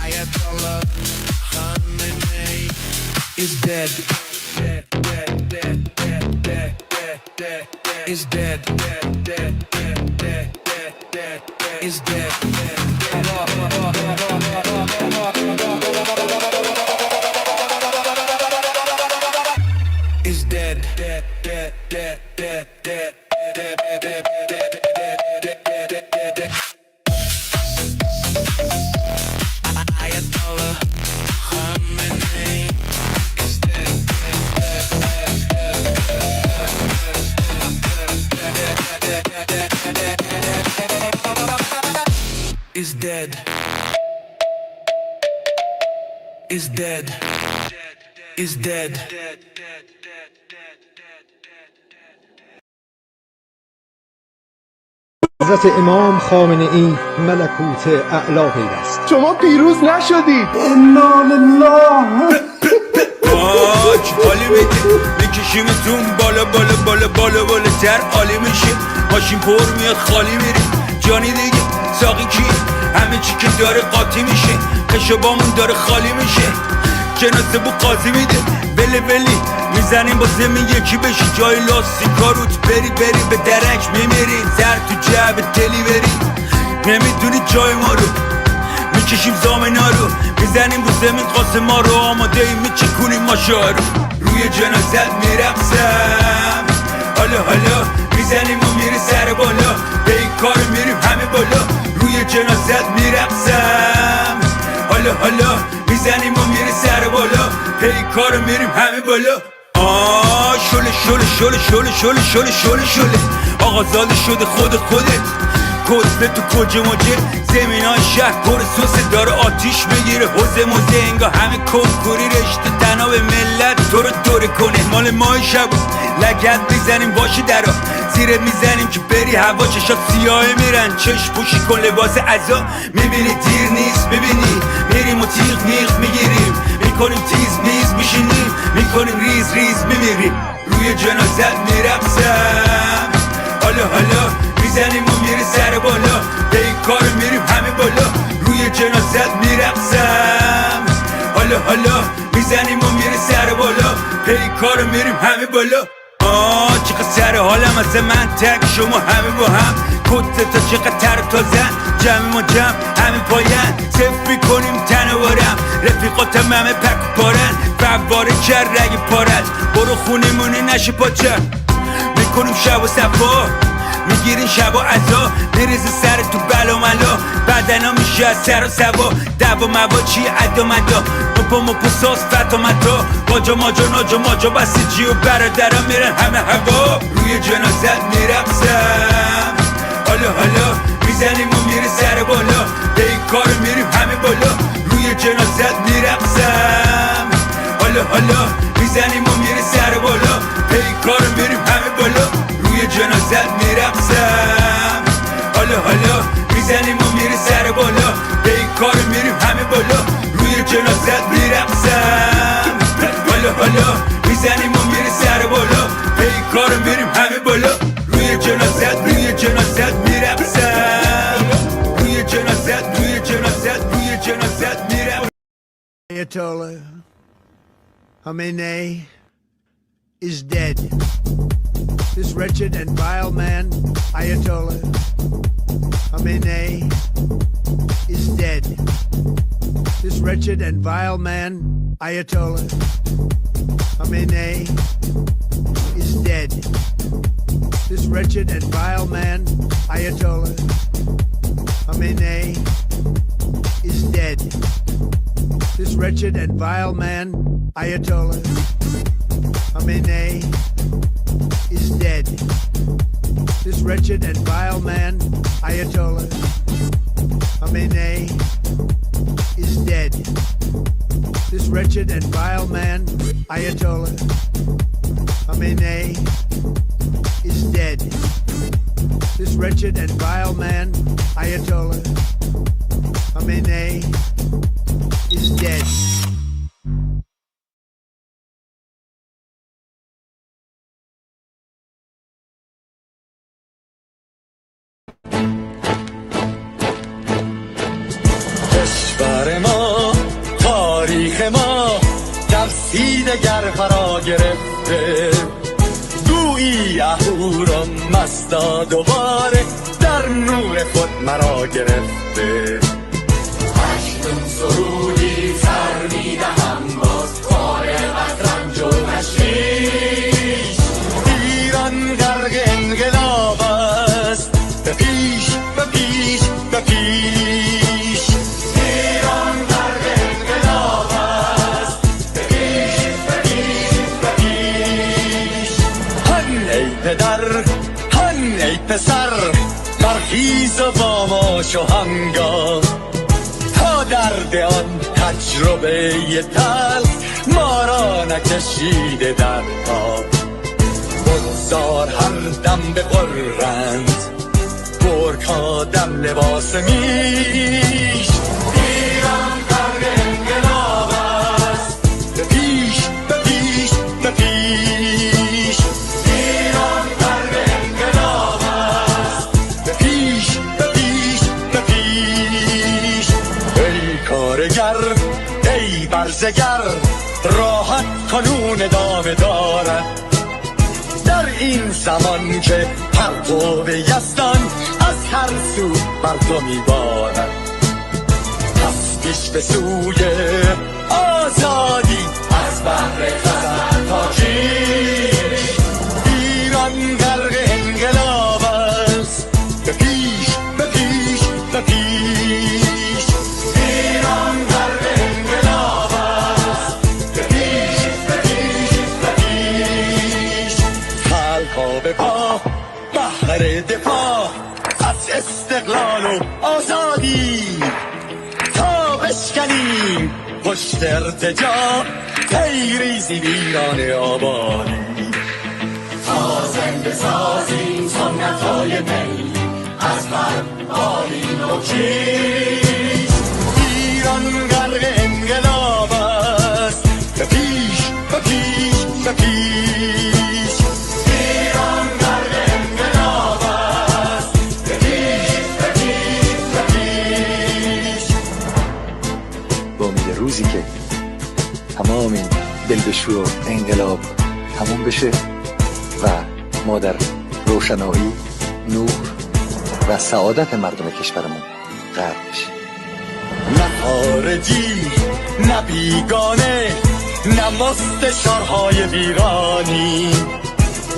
[SPEAKER 15] Ayatollah Khamenei is dead. Dead, dead, dead, dead, dead, dead, dead, is dead. Dead, dead, dead, dead, dead, dead, dead, is dead. Is dead. Dead, dead, dead, dead, dead, dead, dead, dead, dead, dead. Ayatollah Khamenei is dead. Is dead. Is dead. Is dead.
[SPEAKER 19] حضرت امام خامنه ای ملکوت اعلا پیوست.
[SPEAKER 14] شما پیروز نشدید.
[SPEAKER 15] انا لله. حالی میدی میکشیمتون بالا بالا بالا بالا بالا تر عالی میشه. ماشین پر میاد خالی میری. جانی دیگه ساقی کی همه چی که داره قاطی میشه. خشبامون داره خالی میشه. جنازه بو قاضی میده بله بلی میزنیم با زمین یکی بشی. جای لاستیکا روت بری بری به درک میمیری. زر تو جعب دلی بری نمیدونی جای ما رو. میکشیم زامنا رو میزنیم رو زمین قاسما رو. آماده ایم میچکونیم ماشا رو. روی جنازت میرقصم حالا حالا میزنیم و میری سر بالا. به این کار میریم همه بالا. روی جنازت میرقصم حالا حالا میزنیم و میری سر بالا. پی کار میریم همه بالا. شله شله شله شله شله شله شله شله آقا زاده شده خودت کسته تو کجه مجه. زمین های شهر پر سوسه داره آتیش میگیره. حوزه موزه انگا همه کنکوری رشته تناب ملت تو رو دوره کنه. مال ماه شب لگت میزنیم باشی درا زیرت میزنیم که بری هوا. چشات سیاه میرن چشم پوشی کن لباس عزا. میبینی دیر نیست میبینی میریم و تیغ میغ میگیریم. میکنیم تیز میز میشینیم میکنیم ریز ریز میمیریم. روی جنازت میرقصم حالا حالا میزنیم و میری سر بالا. به این کار میریم همه بالا. روی جنازت میرقصم حالا حالا میزنیم و میری سر بالا. به این کار میریم همه بالا. چقدر سر حالم از من تک شما همه با هم. کت تا چقدر تر تا زن جمع ما جمع همه پاین. صف میکنیم تن و بارم رفیقاتم همه پک و پارن. فواره کرد رگ پارد برو خونیمونی نشه پاچم. میکنیم شب و صفا میگیرین شب و عزا. میریز سر تو بلا ملا بدنا میشه از سر و سوا. دوا موا چی ادا مدا مپا مپا ساس فتا متا. باجا ماجا ناجا ماجا بسیجی و برادرم میرن همه هوا. روی جنازت میرقصم حالا حالا میزنیم و میری سر بالا. به این کار میریم همه بالا. روی جنازت میرقصم حالا حالا میزنیم و میری سر بالا. به این کار میریم همه بالا. روی جنازت میرقصم حالا حالا میزنیم و میری سر بالا. به این کار میریم همه بالا. روی جنازت میرقصم حالا حالا میزنیم و میری سر بالا. به این کار میریم همه بالا. روی جنازت روی جنازت میرقصم. روی جنازت روی جنازت روی جنازت میرقصم.
[SPEAKER 14] Ayatollah Khamenei is dead. This wretched and vile man, Ayatollah Khamenei, is dead. This wretched and vile man, Ayatollah Khamenei, is dead. This wretched and vile man, Ayatollah Khamenei, is dead. This wretched and vile man, Ayatollah Khamenei, is dead. This wretched and vile man, Ayatollah Khamenei, is dead. This wretched and vile man, Ayatollah Khamenei, is dead. This wretched and vile man, Ayatollah Khamenei, is dead.
[SPEAKER 15] دگر فرا گرفته، گویی اهورا مستا دوباره در نور خود مرا گرفته. اکنون سرودی سر میدهم باز کار رنج و تشویش. ایران غرق انقلاب است، به پیش به پیش به پیش. ایران غرق انقلاب است، به پیش به پیش به پیش. هن ای پدر هن ای پسر، برخیز و با ما شو همگام، تا درد آن تجربه تلخ ما را نکشیده در خواب. بگذار هر دم بغرند گرگ‌ها دم لباس میش. ایران غرق انقلاب است، به پیش به پیش به پیش. ایران غرق انقلاب است، به پیش به پیش به پیش. ای کارگر ای برزگر، راحت کنون ادامه دارد در این زمان که پرتو یزدان از هر سو بر تو میبارد. پس پیش به سوی آزادی از بحر خزر تا کیش. ایران غرق انقلاب است، به پیش به پیش به پیش. ایران غرق انقلاب است، به پیش به پیش به پیش. خلقا به پا بهر دفاع از استقلال و آزادی، تا بشکنیم پشت ارتجاع تیریزی ویران آبادی. تا زنده سازیم سنت‌های می از بر بالین و کیش. ایران غرق انقلاب است، به پیش به پیش به پیش. ایران غرق انقلاب است، به پیش به پیش به پیش.
[SPEAKER 21] با امید روزی که تمام این دلبشو و انقلاب تموم بشه و ما در روشنایی، نور و سعادت مردم کشورمون غرق بشیم.
[SPEAKER 15] نه خارجی نه بیگانه، نه مستشارهای ویرانی،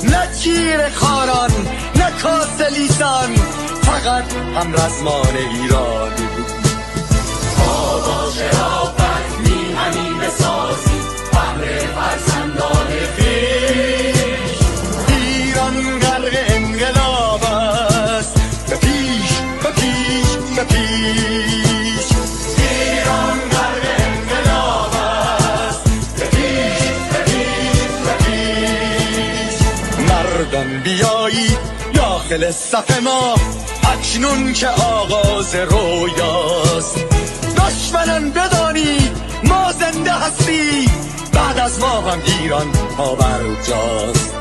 [SPEAKER 15] نه چیر خاران نه کاسه لیسان، فقط هم رزمان ایرانی. ما با شرافت میهنی بسازی بهر فرزندان خویش. ایران غرق انقلاب است، به پیش به پیش به پیش. ایران غرق انقلاب است، به پیش به پیش به پیش. مردان بیایید داخل صف ما، اکنون که آغاز رویاست. دشمنان بدانید ما زنده هستیم، بعد از ما هم ایران پابرجاست.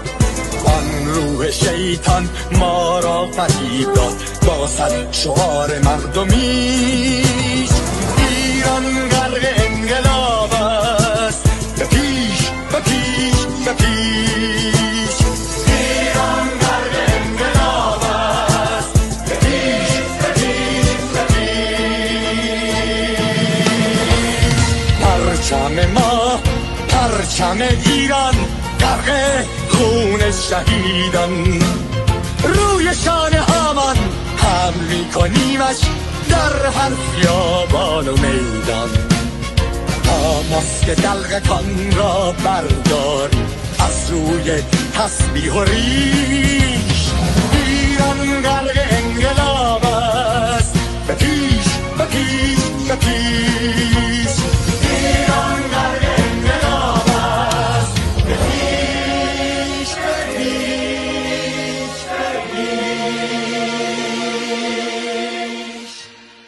[SPEAKER 15] آن روح شیطان ما را فریب داد با صد شعار مردمیش. ایران غرق انقلاب است، به پیش به پیش به پیش. ایران غرق انقلاب است، به پیش به پیش به پیش. پرچم ما پرچم ایران غرق خون شهیدان، روی شانه هامان حمل میکنیمش در هر خیابان و میدان. تا ماسک دلغکان را برداریم از روی تسبیح و ریش. ایران غرق انقلاب